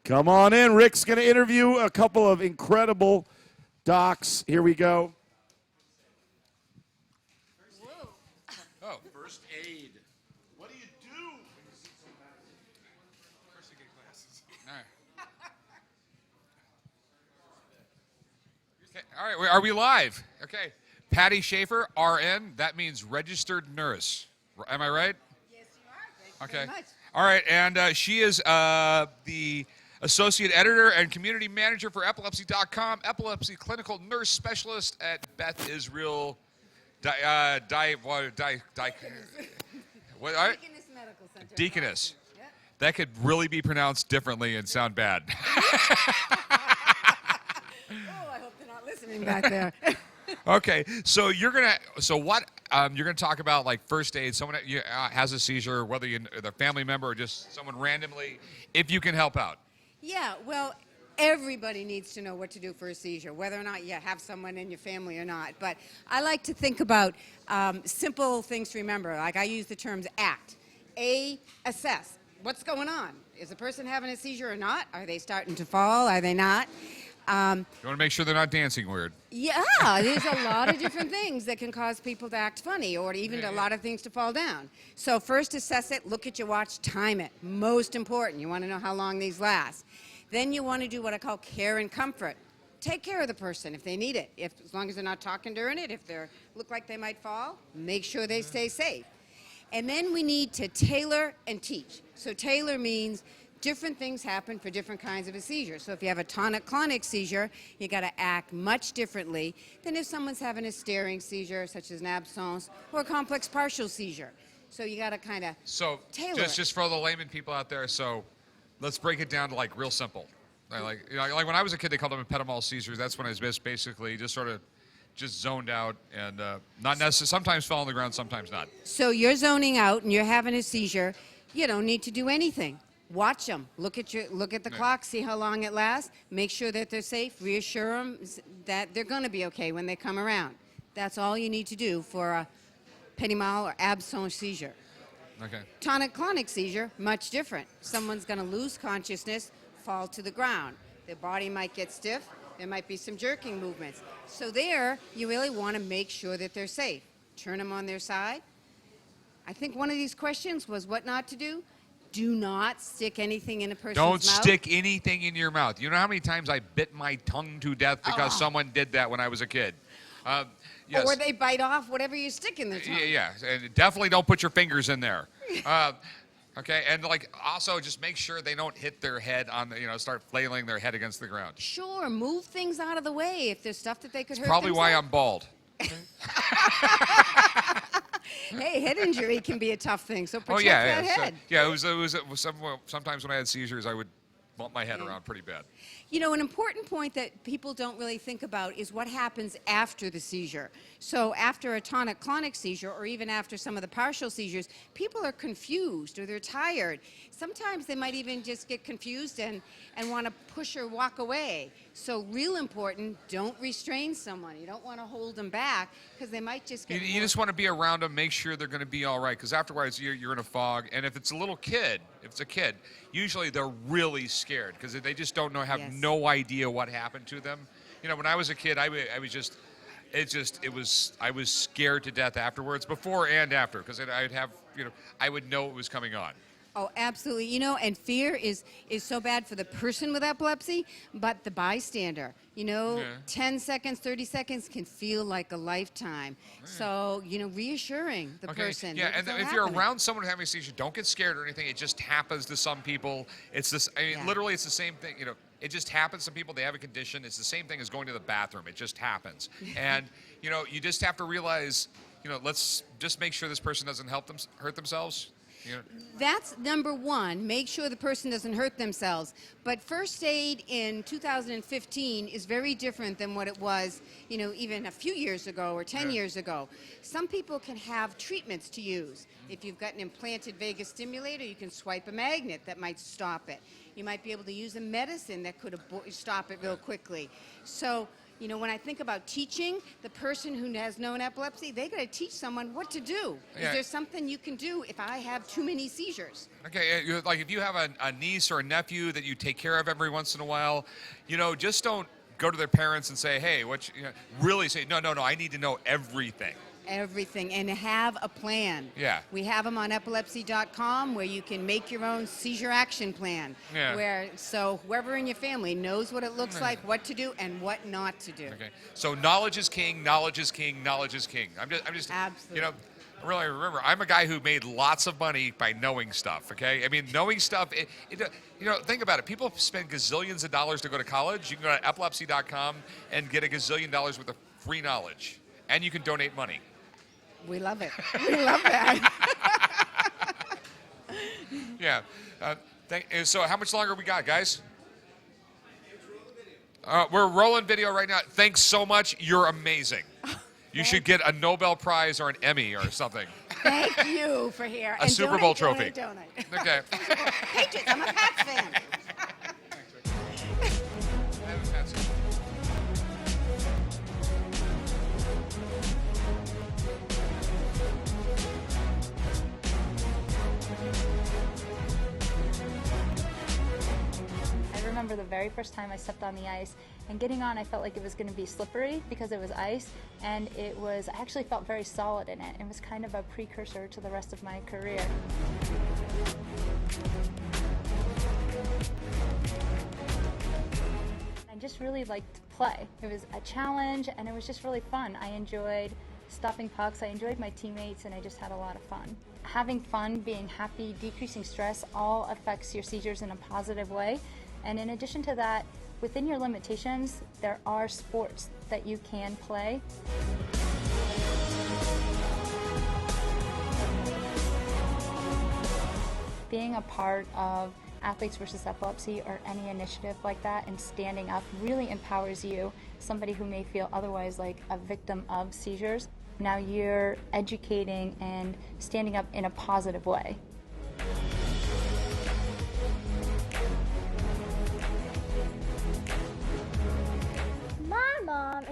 Speaker 1: Come on in. Rick's going to interview a couple of incredible docs. Here we go.
Speaker 2: Oh, first aid. What do you do? First you get glasses. All right. All right, are we live? Okay. Patty Schaefer, RN. That means registered nurse. Am I right?
Speaker 4: Yes, you are. Thank you
Speaker 2: Okay.
Speaker 4: very much.
Speaker 2: All right, and she is the associate editor and community manager for Epilepsy.com, epilepsy clinical nurse specialist at Beth Israel
Speaker 4: Deaconess Medical Center.
Speaker 2: Deaconess.
Speaker 4: Yeah.
Speaker 2: That could really be pronounced differently and sound bad.
Speaker 4: Oh, I hope they're not listening back there.
Speaker 2: Okay, so you're gonna talk about like first aid. Someone has a seizure, whether they're a family member or just someone randomly, if you can help out.
Speaker 4: Yeah, well, everybody needs to know what to do for a seizure, whether or not you have someone in your family or not. But I like to think about simple things to remember. Like I use the terms ACT. A, assess. What's going on? Is the person having a seizure or not? Are they starting to fall? Are they not?
Speaker 2: You want to make sure they're not dancing weird.
Speaker 4: Yeah, there's a lot of different things that can cause people to act funny or even a lot of things to fall down. So first assess it, look at your watch, time it. Most important, you want to know how long these last. Then you want to do what I call care and comfort. Take care of the person if they need it. As long as they're not talking during it, if they look like they might fall, make sure they stay safe. And then we need to tailor and teach. So tailor means different things happen for different kinds of a seizure. So if you have a tonic-clonic seizure, you got to act much differently than if someone's having a staring seizure, such as an absence, or a complex partial seizure. So you got to kind of tailor it.
Speaker 2: Just for the layman people out there, so let's break it down to like real simple. Like when I was a kid, they called them epidemiol seizures. That's when I was basically just sort of zoned out and not necessarily, sometimes fell on the ground, sometimes not.
Speaker 4: So you're zoning out and you're having a seizure, you don't need to do anything. Watch them. Look at the clock. See how long it lasts. Make sure that they're safe. Reassure them that they're going to be okay when they come around. That's all you need to do for a petit mal or absence seizure.
Speaker 2: Okay.
Speaker 4: Tonic-clonic seizure, much different. Someone's going to lose consciousness, fall to the ground. Their body might get stiff. There might be some jerking movements. So there, you really want to make sure that they're safe. Turn them on their side. I think one of these questions was what not to do. Do not stick anything in a person's mouth.
Speaker 2: Don't stick anything in your mouth. You know how many times I bit my tongue to death because someone did that when I was a kid? Yes.
Speaker 4: Or they bite off whatever you stick in their tongue.
Speaker 2: Yeah, and definitely don't put your fingers in there. Okay, and like also just make sure they don't hit their head on the, start flailing their head against the ground.
Speaker 4: Sure, move things out of the way if there's stuff that they could hurt
Speaker 2: Probably
Speaker 4: themselves.
Speaker 2: why I'm bald.
Speaker 4: Hey, head injury can be a tough thing, so protect that head.
Speaker 2: It was sometimes when I had seizures, I would bump my head around pretty bad.
Speaker 4: You know, an important point that people don't really think about is what happens after the seizure. So after a tonic-clonic seizure, or even after some of the partial seizures, people are confused or they're tired. Sometimes they might even just get confused and want to push or walk away. So real important, don't restrain someone. You don't want to hold them back because they might just get
Speaker 2: You just want to be around them, make sure they're going to be all right, because afterwards you're in a fog. And if it's a little kid, usually they're really scared because they just don't know, have no idea what happened to them. You know, when I was a kid, I was scared to death afterwards, before and after, because I would know it was coming on.
Speaker 4: Oh, absolutely. You know, and fear is so bad for the person with epilepsy, but the bystander. 10 seconds, 30 seconds can feel like a lifetime. So, reassuring the person.
Speaker 2: Yeah, and if you're around someone having a seizure, don't get scared or anything. It just happens to some people. It's this. Literally, it's the same thing. It just happens to some people. They have a condition. It's the same thing as going to the bathroom. It just happens. And you just have to realize, let's just make sure this person doesn't hurt themselves.
Speaker 4: That's number one. Make sure the person doesn't hurt themselves. But first aid in 2015 is very different than what it was, even a few years ago or 10 years ago. Some people can have treatments to use. If you've got an implanted vagus stimulator, you can swipe a magnet that might stop it. You might be able to use a medicine that could stop it real quickly. So, when I think about teaching, the person who has known epilepsy, they got to teach someone what to do.
Speaker 2: Yeah.
Speaker 4: Is there something you can do if I have too many seizures?
Speaker 2: Okay, like if you have a niece or a nephew that you take care of every once in a while, just don't go to their parents and say, hey, really say, no, I need to know everything.
Speaker 4: Everything, and have a plan.
Speaker 2: Yeah.
Speaker 4: We have them on epilepsy.com where you can make your own seizure action plan.
Speaker 2: Yeah.
Speaker 4: So whoever in your family knows what it looks like, what to do, and what not to do.
Speaker 2: Okay. So knowledge is king, knowledge is king, knowledge is king. I'm just
Speaker 4: Absolutely.
Speaker 2: Really remember, I'm a guy who made lots of money by knowing stuff, okay? I mean, knowing stuff, think about it. People spend gazillions of dollars to go to college. You can go to epilepsy.com and get a gazillion dollars worth of free knowledge. And you can donate money.
Speaker 4: We love it. We love that.
Speaker 2: Yeah. So how much longer we got, guys? We're rolling video right now. Thanks so much. You're amazing. You should get a Nobel Prize or an Emmy or something.
Speaker 4: Thank you for here.
Speaker 2: A Super Bowl trophy.
Speaker 4: Donate.
Speaker 2: Okay.
Speaker 4: Patriots, I'm a Pats fan.
Speaker 5: I remember the very first time I stepped on the ice, and getting on I felt like it was going to be slippery because it was ice, and I actually felt very solid in it. It was kind of a precursor to the rest of my career. I just really liked to play. It was a challenge and it was just really fun. I enjoyed stopping pucks, I enjoyed my teammates, and I just had a lot of fun. Having fun, being happy, decreasing stress all affects your seizures in a positive way. And in addition to that, within your limitations, there are sports that you can play. Being a part of Athletes versus Epilepsy or any initiative like that and standing up really empowers you, somebody who may feel otherwise like a victim of seizures. Now you're educating and standing up in a positive way.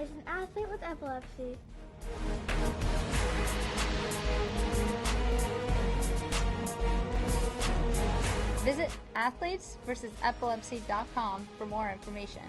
Speaker 14: is an athlete with epilepsy.
Speaker 5: Visit athletesversusepilepsy.com for more information.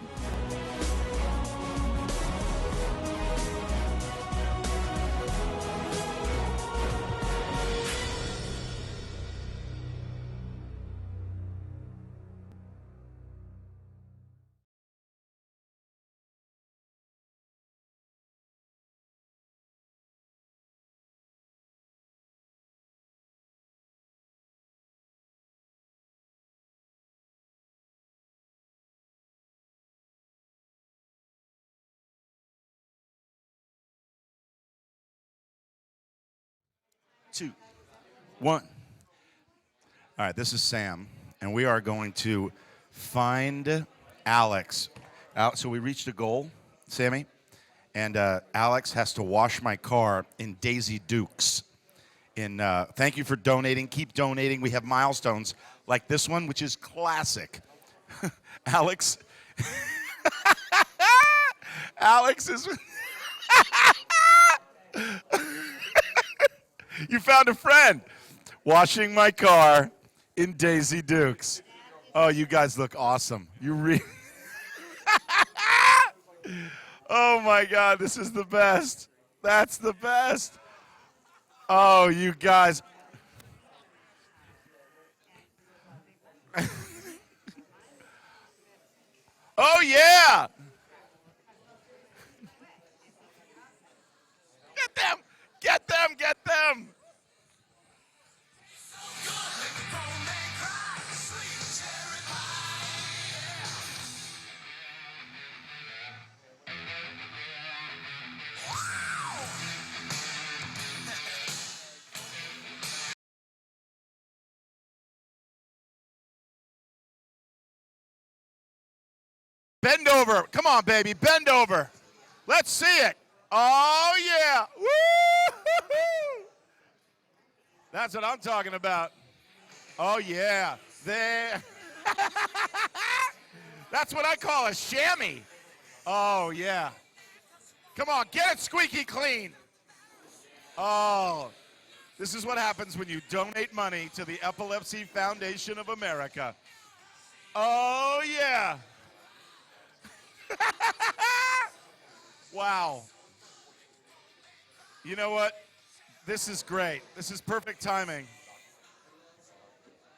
Speaker 1: Two, one. All right, this is Sam, and we are going to find Alex. So we reached a goal, Sammy, and Alex has to wash my car in Daisy Dukes. Thank you for donating. Keep donating. We have milestones like this one, which is classic. Alex. Alex is. You found a friend. Washing my car in Daisy Dukes. Oh, you guys look awesome. Oh my God, this is the best. That's the best. Oh, you guys. Oh yeah. Get them. Get them. Get them. Bend over. Come on, baby. Bend over. Let's see it. Oh, yeah. Woo-hoo-hoo. That's what I'm talking about. Oh, yeah. There. That's what I call a chamois. Oh, yeah. Come on, get it squeaky clean. Oh, this is what happens when you donate money to the Epilepsy Foundation of America. Oh, yeah. Wow. You know what? This is great. This is perfect timing.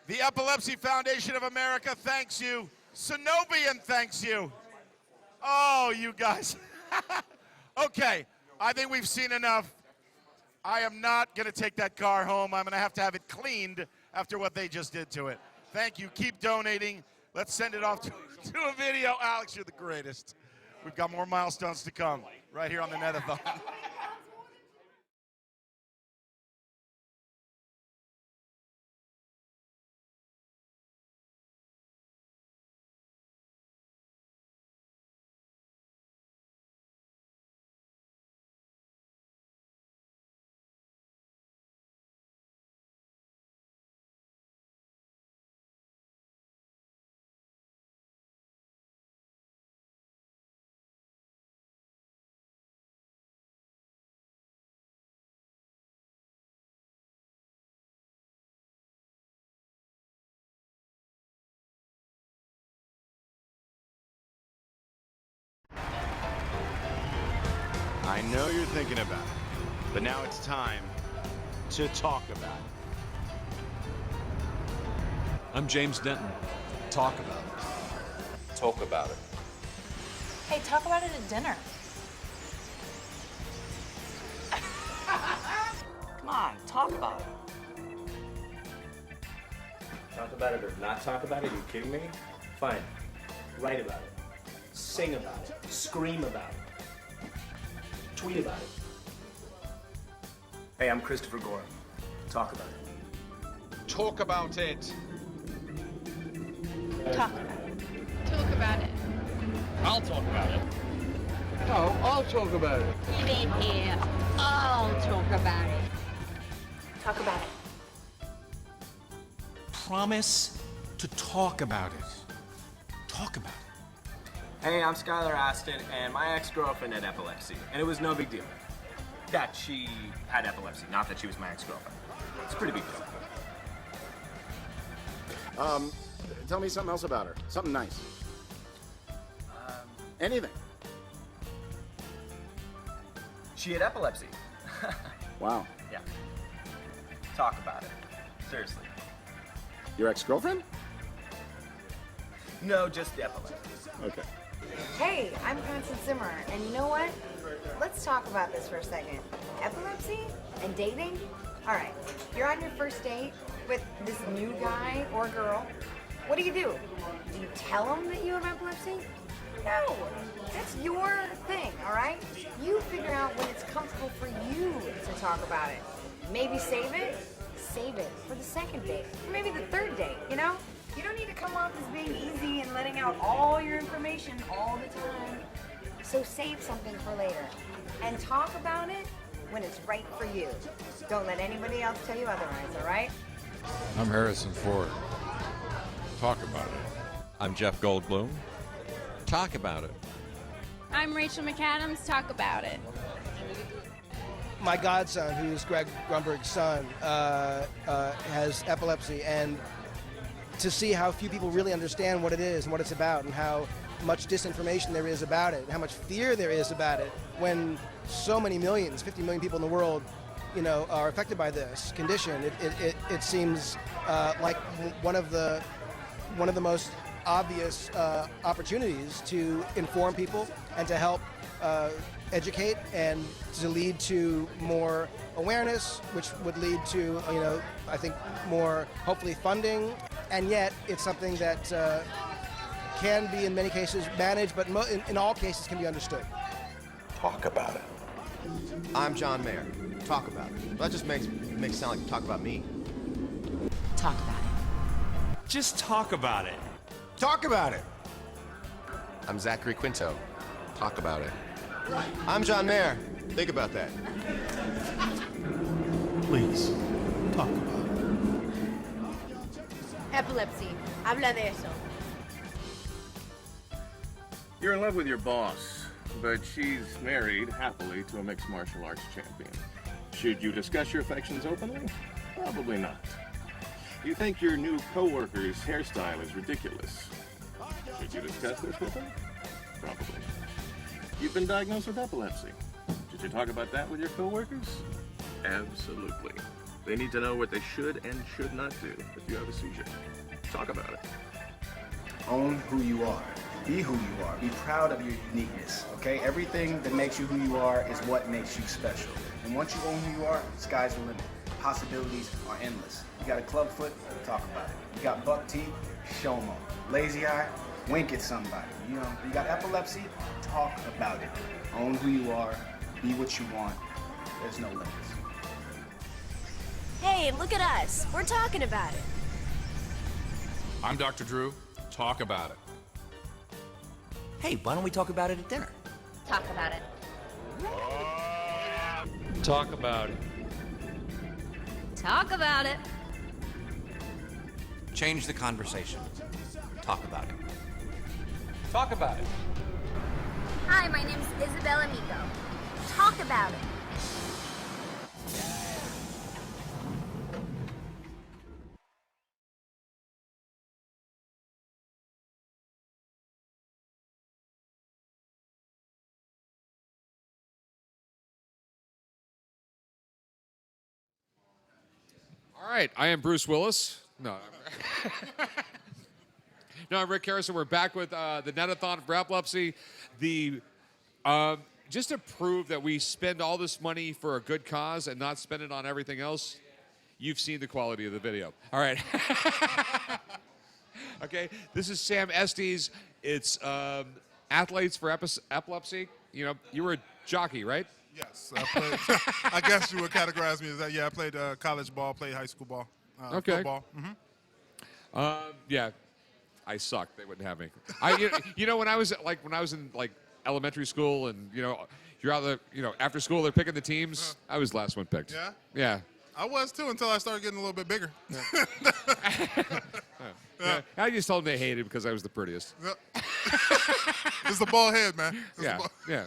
Speaker 1: The Epilepsy Foundation of America thanks you. Sunovion thanks you. Oh, you guys. Okay, I think we've seen enough. I am not going to take that car home. I'm going to have it cleaned after what they just did to it. Thank you. Keep donating. Let's send it off to a video. Alex, you're the greatest. We've got more milestones to come right here on the Netathon.
Speaker 26: I know you're thinking about it, but now it's time to talk about it.
Speaker 9: I'm James Denton. Talk about it.
Speaker 26: Talk about it.
Speaker 14: Hey, talk about it at dinner.
Speaker 30: Come on, talk about it.
Speaker 24: Talk about it or not talk about it? Are you kidding me? Fine. Write about it. Sing about it. Scream about it. Tweet about it. Hey, I'm Christopher Gore. Talk about it.
Speaker 19: Talk about it.
Speaker 14: Talk about it.
Speaker 15: Talk about it.
Speaker 19: I'll talk about it.
Speaker 18: Oh, I'll talk about it.
Speaker 14: Get in here. I'll talk about it. Talk about it.
Speaker 9: Promise to talk about it. Talk about it.
Speaker 24: Hey, I'm Skylar Aston, and my ex-girlfriend had epilepsy, and it was no big deal. That she had epilepsy, not that she was my ex-girlfriend. It's a pretty big deal.
Speaker 1: Tell me something else about her. Something nice. Anything.
Speaker 24: She had epilepsy.
Speaker 1: Wow.
Speaker 24: Yeah. Talk about it. Seriously.
Speaker 1: Your ex-girlfriend?
Speaker 24: No, just the epilepsy.
Speaker 1: Okay.
Speaker 16: Hey, I'm Constance Zimmer, and you know what? Let's talk about this for a second. Epilepsy and dating? All right, you're on your first date with this new guy or girl. What do? Do you tell him that you have epilepsy? No, that's your thing, all right? You figure out when it's comfortable for you to talk about it. Maybe save it for the second date, or maybe the third date, you know? You don't need to come off as being easy and letting out all your information all the time. So save something for later, and talk about it when it's right for you. Don't let anybody else tell you otherwise, all right?
Speaker 18: I'm Harrison Ford. Talk about it.
Speaker 19: I'm Jeff Goldblum. Talk about it.
Speaker 6: I'm Rachel McAdams. Talk about it.
Speaker 20: My godson, who's Greg Grunberg's son, has epilepsy, and to see how few people really understand what it is and what it's about, and how much disinformation there is about it, and how much fear there is about it, when so many millions, 50 million people in the world, are affected by this condition. It seems like one of the most obvious opportunities to inform people and to help educate and to lead to more awareness, which would lead to, I think, more, hopefully, funding. And yet, it's something that can be, in many cases, managed, but in all cases can be understood.
Speaker 26: Talk about it. I'm John Mayer. Talk about it. That just makes it sound like talk about me.
Speaker 3: Talk about it.
Speaker 9: Just talk about it.
Speaker 26: Talk about it. I'm Zachary Quinto. Talk about it. I'm John Mayer. Think about that.
Speaker 9: Please, talk about it.
Speaker 14: Epilepsy. Habla de eso.
Speaker 28: You're in love with your boss, but she's married happily to a mixed martial arts champion. Should you discuss your affections openly? Probably not. You think your new coworker's hairstyle is ridiculous. Should you discuss this with him? Probably not. You've been diagnosed with epilepsy. Should you talk about that with your coworkers? Absolutely. They need to know what they should and should not do if you have a seizure. Talk about it.
Speaker 29: Own who you are. Be who you are. Be proud of your uniqueness, okay? Everything that makes you who you are is what makes you special. And once you own who you are, sky's the limit. Possibilities are endless. You got a club foot? Talk about it. You got buck teeth? Show them all. Lazy eye? Wink at somebody. You got epilepsy? Talk about it. Own who you are. Be what you want. There's no limits.
Speaker 15: Hey, look at us. We're talking about it.
Speaker 18: I'm Dr. Drew. Talk about it.
Speaker 30: Hey, why don't we talk about it at dinner?
Speaker 15: Talk about it.
Speaker 19: Talk about it.
Speaker 15: Talk about it.
Speaker 30: Change the conversation. Talk about it.
Speaker 9: Talk about it.
Speaker 15: Hi, my name's Isabella Miko. Talk about it.
Speaker 2: All right, I am Bruce Willis. No. No, I'm Rick Harrison. We're back with the Netathon for epilepsy. Just to prove that we spend all this money for a good cause and not spend it on everything else, you've seen the quality of the video. All right. Okay, this is Sam Estes. It's Athletes for Epilepsy. You were a jockey, right?
Speaker 8: Yes, I guess you would categorize me as that. Yeah, I played college ball, played high school ball,
Speaker 2: Okay.
Speaker 8: football.
Speaker 2: Yeah, I sucked. They wouldn't have me. When I was in elementary school, and you're out there, after school they're picking the teams. I was the last one picked.
Speaker 8: Yeah?
Speaker 2: Yeah.
Speaker 8: I was too until I started getting a little bit bigger.
Speaker 2: Yeah. I just told them they hated because I was the prettiest.
Speaker 8: Yep. It's the bald head, man.
Speaker 2: Yeah, yeah.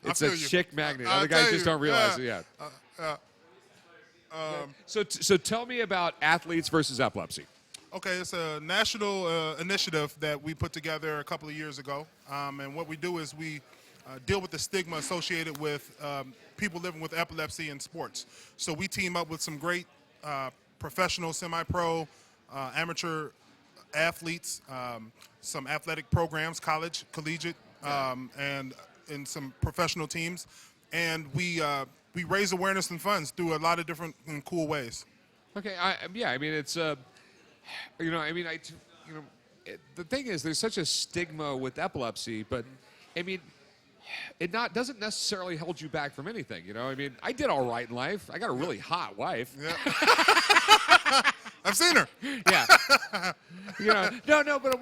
Speaker 2: It's
Speaker 8: feel
Speaker 2: a
Speaker 8: you.
Speaker 2: chick magnet.
Speaker 8: I
Speaker 2: Other guys
Speaker 8: tell
Speaker 2: just
Speaker 8: you,
Speaker 2: don't realize
Speaker 8: yeah.
Speaker 2: it yet. So tell me about athletes versus epilepsy.
Speaker 8: Okay, it's a national initiative that we put together a couple of years ago. And what we do is we deal with the stigma associated with people living with epilepsy in sports. So we team up with some great professional, semi-pro, amateur athletes, some athletic programs, college, collegiate, and in some professional teams. And we raise awareness and funds through a lot of different and cool ways.
Speaker 2: Okay, I mean, it's, the thing is, there's such a stigma with epilepsy, but, I mean, it doesn't necessarily hold you back from anything, you know? I mean, I did all right in life. I got a really hot wife.
Speaker 8: Yeah. I've seen her.
Speaker 2: Yeah. No, but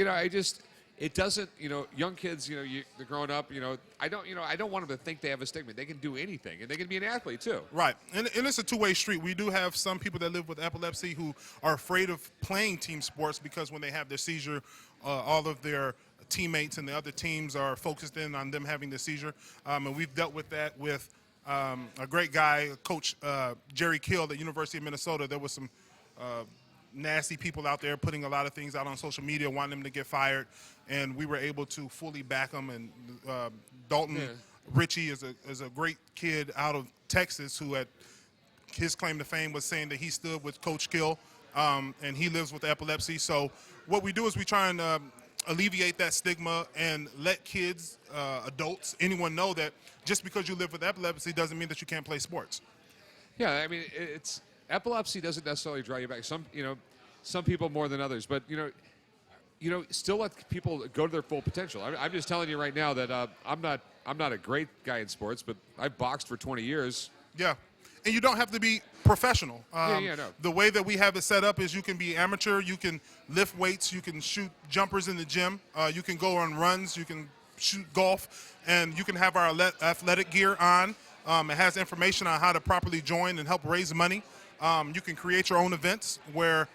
Speaker 2: I just, it doesn't, young kids, they're growing up, I don't want them to think they have a stigma. They can do anything, and they can be an athlete too.
Speaker 8: Right, and it's a two-way street. We do have some people that live with epilepsy who are afraid of playing team sports because when they have their seizure, all of their teammates and the other teams are focused in on them having the seizure. And we've dealt with that with a great guy, Coach Jerry Kill at University of Minnesota. There was some nasty people out there putting a lot of things out on social media, wanting them to get fired, and we were able to fully back them. And Dalton Ritchie is a great kid out of Texas who had his claim to fame was saying that he stood with Coach Kill, and he lives with epilepsy. So what we do is we try and alleviate that stigma and let kids, adults, anyone know that just because you live with epilepsy doesn't mean that you can't play sports.
Speaker 2: Yeah, I mean, epilepsy doesn't necessarily draw you back. Some people more than others, but still let people go to their full potential. I'm just telling you right now that I'm not a great guy in sports, but I've boxed for 20 years.
Speaker 8: Yeah, and you don't have to be professional.
Speaker 2: No.
Speaker 8: The way that we have it set up is you can be amateur, you can lift weights, you can shoot jumpers in the gym, you can go on runs, you can shoot golf, and you can have our athletic gear on. It has information on how to properly join and help raise money. You can create your own events where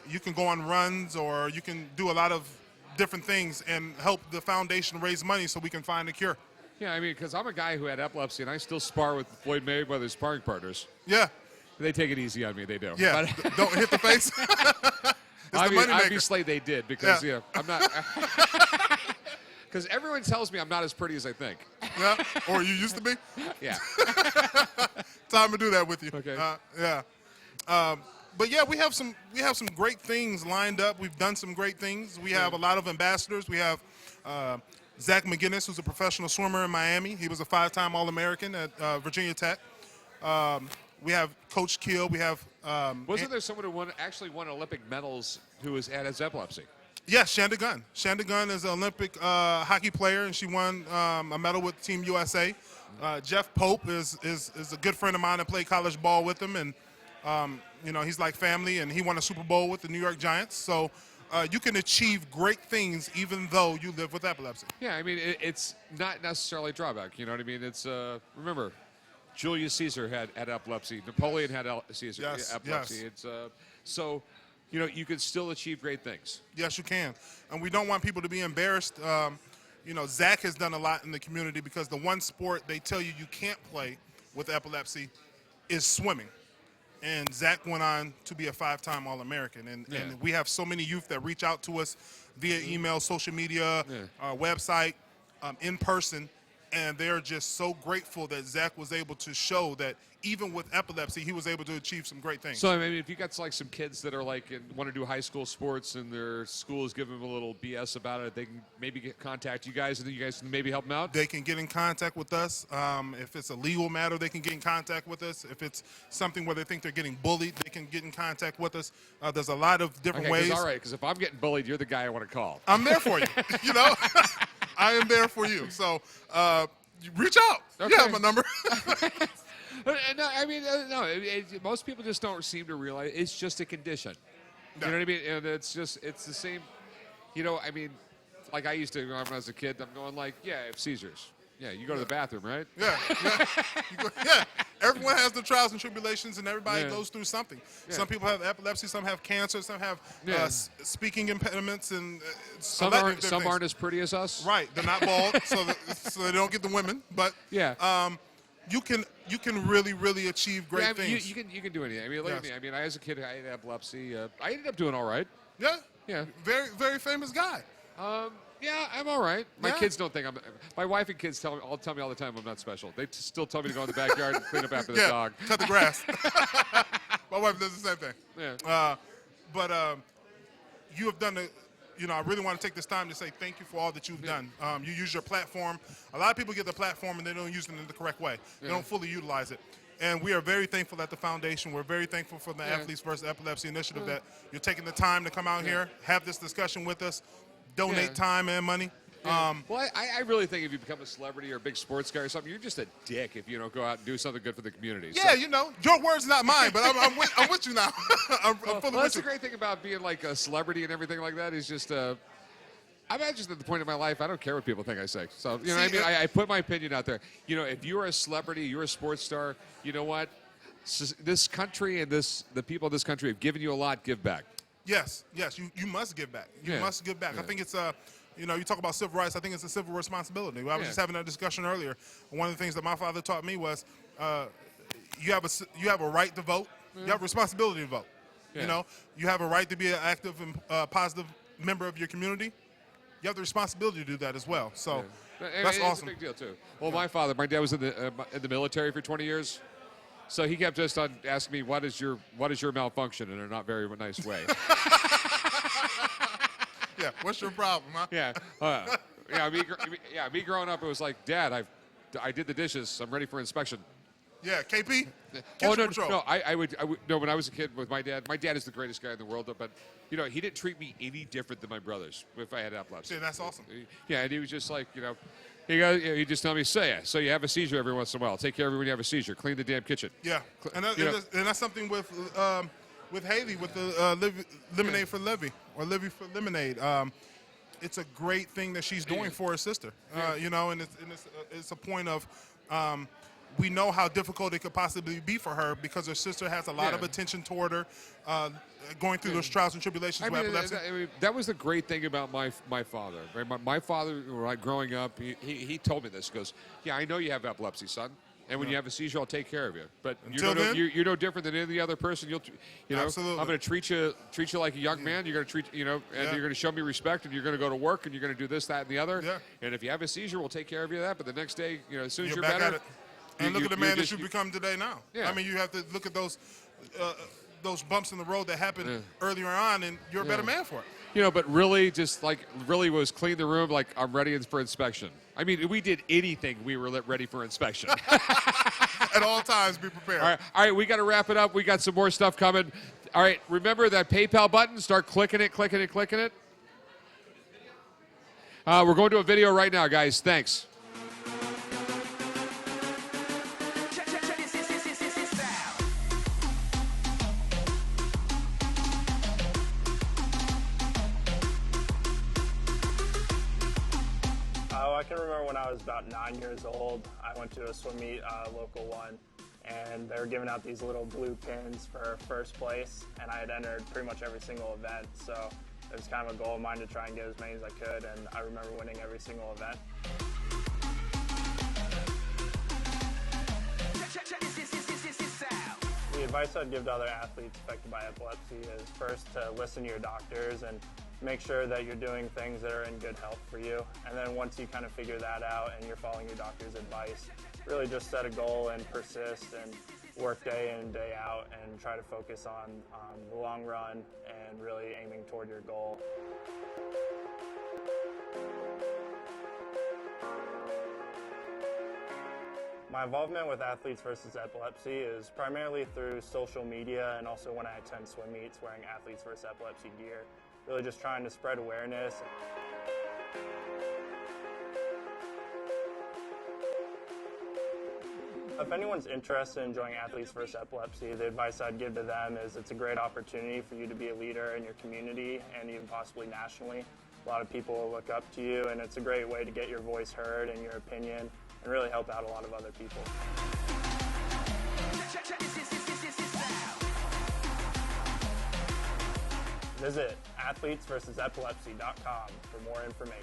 Speaker 8: you can go on runs or you can do a lot of different things and help the foundation raise money so we can find a cure.
Speaker 2: Yeah, I mean, because I'm a guy who had epilepsy, and I still spar with Floyd Mayweather's sparring partners.
Speaker 8: Yeah.
Speaker 2: They take it easy on me, they do.
Speaker 8: Yeah,
Speaker 2: But
Speaker 8: don't hit the face.
Speaker 2: Obviously they did, because I'm not... Because everyone tells me I'm not as pretty as I think.
Speaker 8: Yeah, or you used to be?
Speaker 2: Yeah.
Speaker 8: Time to do that with you.
Speaker 2: Okay.
Speaker 8: Yeah. But yeah, we have some great things lined up. We've done some great things. We have a lot of ambassadors. We have Zach McGinnis, who's a professional swimmer in Miami. He was a 5-time All-American at Virginia Tech. We have Coach Kill. We have
Speaker 2: wasn't there someone who actually won Olympic medals who has epilepsy?
Speaker 8: Yes, Shanda Gunn. Shanda Gunn is an Olympic hockey player, and she won a medal with Team USA. Jeff Pope is a good friend of mine and played college ball with him, and he's like family, and he won a Super Bowl with the New York Giants. So you can achieve great things even though you live with epilepsy.
Speaker 2: Yeah, I mean, it's not necessarily a drawback. You know what I mean? It's remember, Julius Caesar had epilepsy. Napoleon had epilepsy.
Speaker 8: Yes.
Speaker 2: It's so. You can still achieve great things.
Speaker 8: Yes, you can. And we don't want people to be embarrassed. Zach has done a lot in the community because the one sport they tell you can't play with epilepsy is swimming. And Zach went on to be a 5-time All-American. And we have so many youth that reach out to us via email, social media, website, in person. And they're just so grateful that Zach was able to show that even with epilepsy, he was able to achieve some great things.
Speaker 2: So, I mean, if you got some kids that are want to do high school sports and their school is giving them a little BS about it, they can maybe contact you guys, and then you guys can maybe help them out?
Speaker 8: They can get in contact with us. If it's a legal matter, they can get in contact with us. If it's something where they think they're getting bullied, they can get in contact with us. There's a lot of different ways.
Speaker 2: All right, because if I'm getting bullied, you're the guy I want to call.
Speaker 8: I'm there for you. I am there for you. So reach out.
Speaker 2: Okay.
Speaker 8: You have my number.
Speaker 2: No, I mean, most people just don't seem to realize it's just a condition. You know what I mean? And it's the same. I mean, like I used to when I was a kid, I'm going I have seizures. Yeah, you go to the bathroom, right?
Speaker 8: Yeah. Yeah. Everyone has the trials and tribulations, and everybody
Speaker 2: Yeah.
Speaker 8: goes through something.
Speaker 2: Yeah.
Speaker 8: Some people have epilepsy, some have cancer, some have speaking impediments, and
Speaker 2: Some aren't as pretty as us.
Speaker 8: Right, they're not bald, so they don't get the women. But
Speaker 2: yeah,
Speaker 8: you can really achieve great
Speaker 2: I mean,
Speaker 8: things.
Speaker 2: You can do anything. I mean, look at
Speaker 8: Yes.
Speaker 2: me. I mean, as a kid, I had epilepsy. I ended up doing all right.
Speaker 8: Yeah.
Speaker 2: Yeah.
Speaker 8: Very famous guy.
Speaker 2: Yeah, I'm all right. My
Speaker 8: Yeah.
Speaker 2: kids don't think I'm. My wife and kids tell me all the time I'm not special. They still tell me to go in the backyard and clean up after the dog.
Speaker 8: Cut the grass. My wife does the same thing.
Speaker 2: Yeah.
Speaker 8: But you have done I really want to take this time to say thank you for all that you've done. You use your platform. A lot of people get the platform and they don't use it in the correct way. They don't fully utilize it. And we are very thankful at the foundation. We're very thankful for the Athletes vs. Epilepsy initiative that you're taking the time to come out here, have this discussion with us, donate time and money.
Speaker 2: Well, I really think if you become a celebrity or a big sports guy or something, you're just a dick if you don't go out and do something good for the community.
Speaker 8: Yeah, your words, not mine, but I'm with you now. I'm fully
Speaker 2: Well,
Speaker 8: with
Speaker 2: that's
Speaker 8: you.
Speaker 2: the great thing about being like a celebrity and everything like that is just, I'm just at the point in my life, I don't care what people think I say. So, you know what I mean? I put my opinion out there. If you're a celebrity, you're a sports star, you know what? This country and the people of this country have given you a lot, give back.
Speaker 8: Yes, you must give back. You must give back. I think it's you talk about civil rights. I think it's a civil responsibility. I was just having that discussion earlier. One of the things that my father taught me was you have a right to vote. You have a responsibility to vote.
Speaker 2: Yeah.
Speaker 8: You have a right to be an active and positive member of your community. You have the responsibility to do that as well. So that's
Speaker 2: it's
Speaker 8: awesome.
Speaker 2: a big deal too. Well, my dad was in the military for 20 years. So he kept just on asking me, what is your malfunction in a not very nice way.
Speaker 8: Yeah, what's your problem, huh?
Speaker 2: Yeah. Me growing up, it was like, Dad, I did the dishes. I'm ready for inspection.
Speaker 8: Yeah, KP.
Speaker 2: Oh no,
Speaker 8: Patrol.
Speaker 2: no! I would no. When I was a kid with my dad is the greatest guy in the world. But he didn't treat me any different than my brothers if I had epilepsy.
Speaker 8: See, that's awesome.
Speaker 2: Yeah, and he was just like, he just tell me, so you have a seizure every once in a while. Take care of it when you have a seizure. Clean the damn kitchen.
Speaker 8: Yeah, and that's something with Haley with the Lemonade for Levy or Levy for Lemonade. It's a great thing that she's doing for her sister. And it's a point of. We know how difficult it could possibly be for her because her sister has a lot of attention toward her, going through those trials and tribulations with epilepsy.
Speaker 2: That was the great thing about my father. Right? My father, growing up, he told me this. He goes, "Yeah, I know you have epilepsy, son, and when you have a seizure, I'll take care of you. But you're no different than any other person.
Speaker 8: Absolutely.
Speaker 2: I'm going to treat you like a young man. You're going to treat and you're going to show me respect, and you're going to go to work, and you're going to do this, that, and the other.
Speaker 8: Yeah.
Speaker 2: And if you have a seizure, we'll take care of you that. But the next day, as soon as you're
Speaker 8: back
Speaker 2: better."
Speaker 8: at it. And look at the man that you become today now.
Speaker 2: Yeah.
Speaker 8: I mean, you have to look at those bumps in the road that happened earlier on, and you're a better man for it.
Speaker 2: But really, was clean the room like I'm ready for inspection. I mean, we did anything, we were ready for inspection.
Speaker 8: At all times, be prepared.
Speaker 2: All right, we got to wrap it up. We got some more stuff coming. All right, remember that PayPal button. Start clicking it. We're going to a video right now, guys. Thanks.
Speaker 10: I can remember when I was about 9 years old, I went to a swim meet, local one, and they were giving out these little blue pins for first place, and I had entered pretty much every single event, so it was kind of a goal of mine to try and get as many as I could, and I remember winning every single event. The advice I'd give to other athletes affected by epilepsy is first to listen to your doctors and make sure that you're doing things that are in good health for you. And then once you kind of figure that out and you're following your doctor's advice, really just set a goal and persist and work day in, day out and try to focus on the long run and really aiming toward your goal. My involvement with Athletes vs. Epilepsy is primarily through social media and also when I attend swim meets wearing Athletes vs. Epilepsy gear. Really just trying to spread awareness. If anyone's interested in joining Athletes vs. Epilepsy, the advice I'd give to them is it's a great opportunity for you to be a leader in your community and even possibly nationally. A lot of people will look up to you, and it's a great way to get your voice heard and your opinion and really help out a lot of other people. Visit athletesversusepilepsy.com for more information.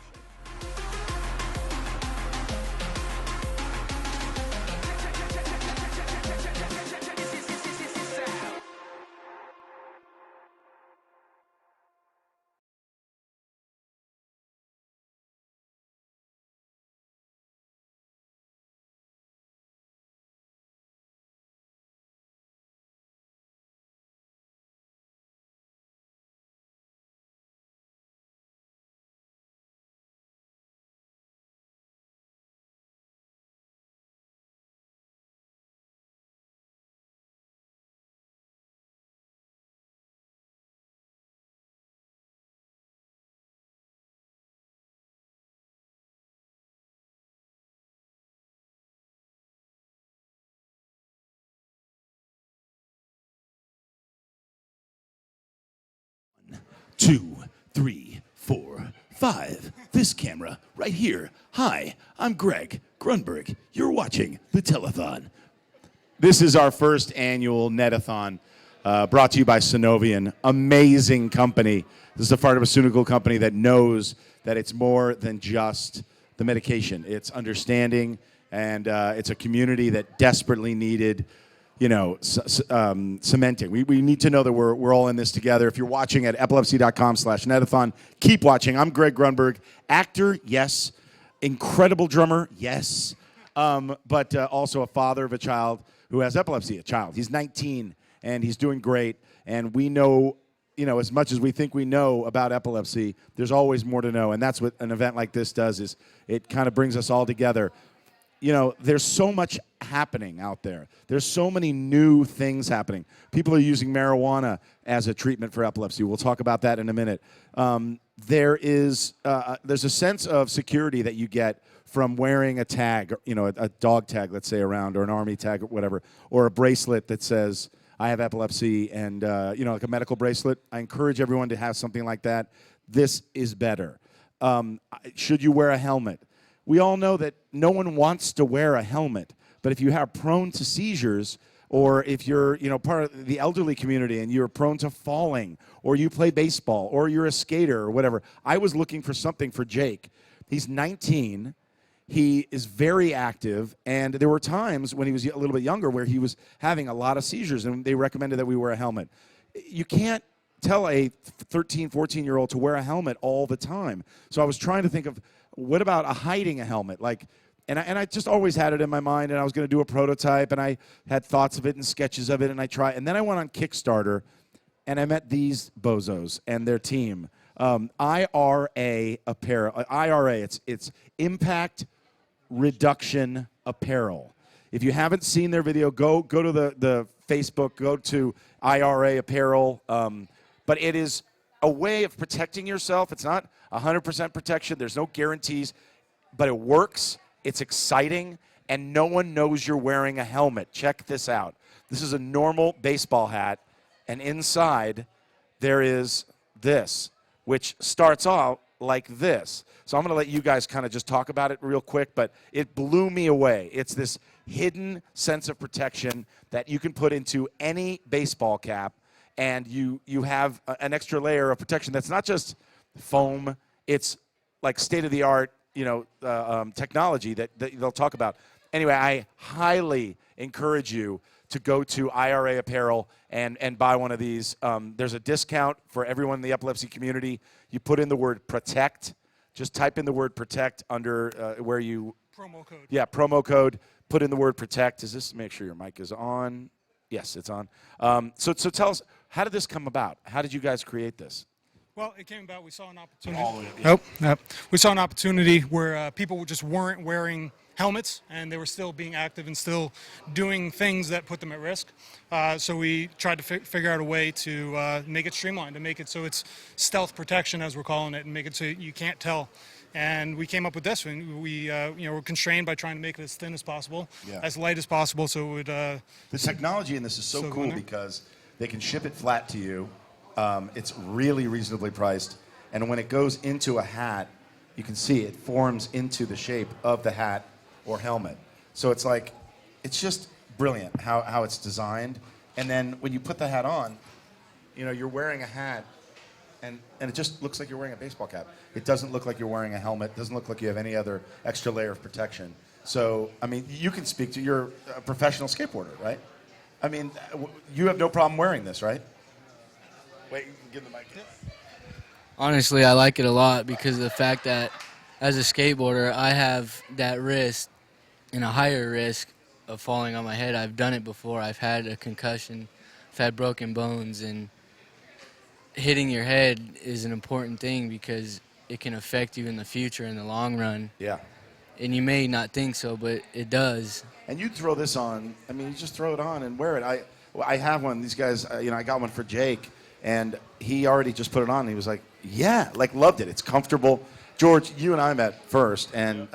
Speaker 1: Two, three, 4, 5. This camera right here. Hi, I'm Greg Grunberg. You're watching the Telethon. This is our first annual Netathon, brought to you by Sunovion. Amazing company. This is a pharmaceutical company that knows that it's more than just the medication. It's understanding, and it's a community that desperately needed, cementing. We need to know that we're all in this together. If you're watching at epilepsy.com/Netathon, keep watching. I'm Greg Grunberg. Actor, yes. Incredible drummer, yes. But also a father of a child who has epilepsy, a child. He's 19, and he's doing great. And we know, as much as we think we know about epilepsy, there's always more to know. And that's what an event like this does, is it kind of brings us all together. There's so much happening out there. There's so many new things happening. People are using marijuana as a treatment for epilepsy. We'll talk about that in a minute. There's a sense of security that you get from wearing a tag, a dog tag, let's say, around, or an army tag, or whatever, or a bracelet that says, I have epilepsy, and, like a medical bracelet. I encourage everyone to have something like that. This is better. Should you wear a helmet? We all know that no one wants to wear a helmet, but if you are prone to seizures, or if you're part of the elderly community and you're prone to falling, or you play baseball, or you're a skater, or whatever. I was looking for something for Jake. He's 19. He is very active, and there were times when he was a little bit younger where he was having a lot of seizures, and they recommended that we wear a helmet. You can't tell a 13, 14-year-old to wear a helmet all the time. So I was trying to think of, what about hiding a helmet? And I just always had it in my mind, and I was going to do a prototype, and I had thoughts of it and sketches of it, and I tried. And then I went on Kickstarter, and I met these bozos and their team. IRA Apparel. IRA, it's Impact Reduction Apparel. If you haven't seen their video, go to the Facebook, go to IRA Apparel. But it is a way of protecting yourself. It's not 100% protection. There's no guarantees, but it works. It's exciting, and no one knows you're wearing a helmet. Check this out. This is a normal baseball hat, and inside there is this, which starts off like this. So I'm going to let you guys kind of just talk about it real quick, but it blew me away. It's this hidden sense of protection that you can put into any baseball cap, and you have an extra layer of protection that's not just foam. It's like state-of-the-art, technology that they'll talk about. Anyway, I highly encourage you to go to IRA Apparel and buy one of these. There's a discount for everyone in the epilepsy community. You put in the word PROTECT. Just type in the word PROTECT under where you...
Speaker 8: Promo code.
Speaker 1: Yeah, promo code. Put in the word PROTECT. Is this, make sure your mic is on? Yes, it's on. So tell us, how did this come about? How did you guys create this?
Speaker 8: Well, it came about, we saw an opportunity. We saw an opportunity where people just weren't wearing helmets, and they were still being active and still doing things that put them at risk. So we tried to figure out a way to make it streamlined, to make it so it's stealth protection, as we're calling it, and make it so you can't tell. And we came up with this. We were constrained by trying to make it as thin as possible, as light as possible, so it would...
Speaker 1: the technology in this is so cool because they can ship it flat to you. It's really reasonably priced, and when it goes into a hat, you can see it forms into the shape of the hat or helmet. So it's like, it's just brilliant how it's designed. And then when you put the hat on, you know, you're wearing a hat, and it just looks like you're wearing a baseball cap. It doesn't look like you're wearing a helmet. It doesn't look like you have any other extra layer of protection. So, I mean, you can speak to, you're a professional skateboarder, right? I mean, you have no problem wearing this, right? Wait, give the mic.
Speaker 7: Honestly, I like it a lot because of the fact that as a skateboarder, I have that risk and a higher risk of falling on my head. I've done it before. I've had a concussion. I've had broken bones, and hitting your head is an important thing because it can affect you in the future in the long run.
Speaker 1: Yeah.
Speaker 7: And you may not think so, but it does.
Speaker 1: And you throw this on, I mean, you just throw it on and wear it. I have one. These guys, you know, I got one for Jake, and he already just put it on, and he was like, yeah, like loved it. It's comfortable. George, you and I met first, and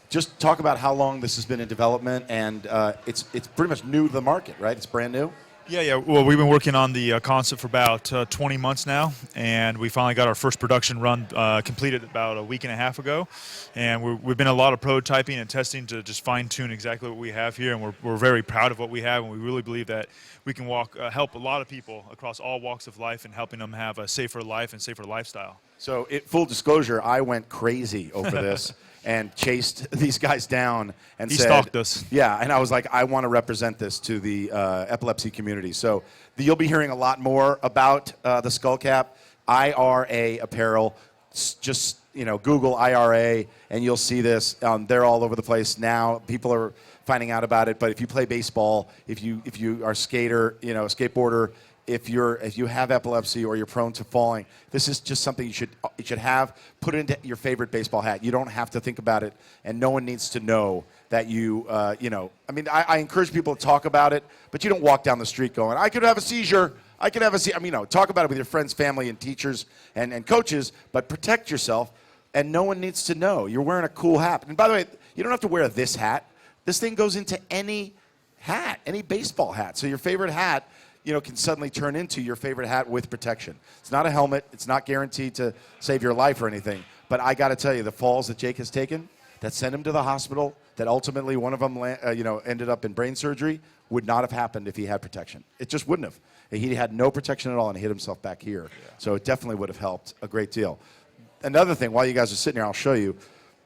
Speaker 1: just talk about how long this has been in development, and it's pretty much new to the market, right? It's brand new?
Speaker 11: Yeah. Well, we've been working on the concept for about 20 months now, and we finally got our first production run completed about a week and a half ago. And we've been a lot of prototyping and testing to just fine-tune exactly what we have here, and we're very proud of what we have, and we really believe that we can help a lot of people across all walks of life and helping them have a safer life and safer lifestyle.
Speaker 1: So, full disclosure, I went crazy over this. And chased these guys down and
Speaker 11: he
Speaker 1: said,
Speaker 11: stalked us.
Speaker 1: Yeah, and I was like, I want to represent this to the epilepsy community. So you'll be hearing a lot more about the skull cap. IRA apparel. Just, you know, Google IRA and you'll see this. They're all over the place now. People are finding out about it. But if you play baseball, if you are a skater, you know, a skateboarder, if you have epilepsy or you're prone to falling, this is just something you should have. Put it into your favorite baseball hat. You don't have to think about it, and no one needs to know that you know. I mean, I encourage people to talk about it, but you don't walk down the street going, "I could have a seizure. I could have a seizure." I mean, you know, talk about it with your friends, family, and teachers and coaches, but protect yourself, and no one needs to know. You're wearing a cool hat. And by the way, you don't have to wear this hat. This thing goes into any hat, any baseball hat. So your favorite hat, you know, can suddenly turn into your favorite hat with protection. It's not a helmet. It's not guaranteed to save your life or anything. But I got to tell you, the falls that Jake has taken that sent him to the hospital, that ultimately one of them, ended up in brain surgery, would not have happened if he had protection. It just wouldn't have. He had no protection at all and hit himself back here. Yeah. So it definitely would have helped a great deal. Another thing, while you guys are sitting here, I'll show you.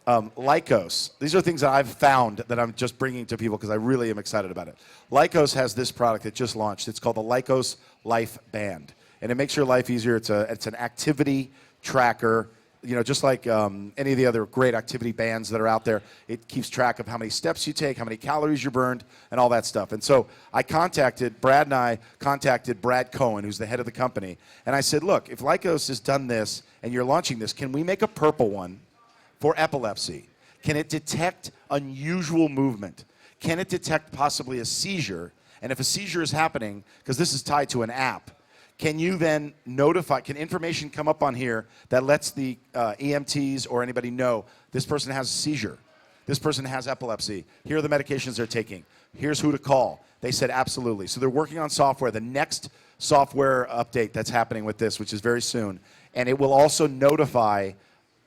Speaker 1: Lycos. These are things that I've found that I'm just bringing to people because I really am excited about it. Lycos has this product that just launched. It's called the Lycos Life Band, and it makes your life easier. It's an activity tracker. You know, just like any of the other great activity bands that are out there, it keeps track of how many steps you take, how many calories you burned, and all that stuff. And so Brad and I contacted Brad Cohen, who's the head of the company, and I said, look, if Lycos has done this and you're launching this, can we make a purple one for epilepsy? Can it detect unusual movement? Can it detect possibly a seizure? And if a seizure is happening, because this is tied to an app, can you then notify, can information come up on here that lets the EMTs or anybody know this person has a seizure, this person has epilepsy, here are the medications they're taking, here's who to call? They said absolutely. So they're working on software, the next software update that's happening with this, which is very soon, and it will also notify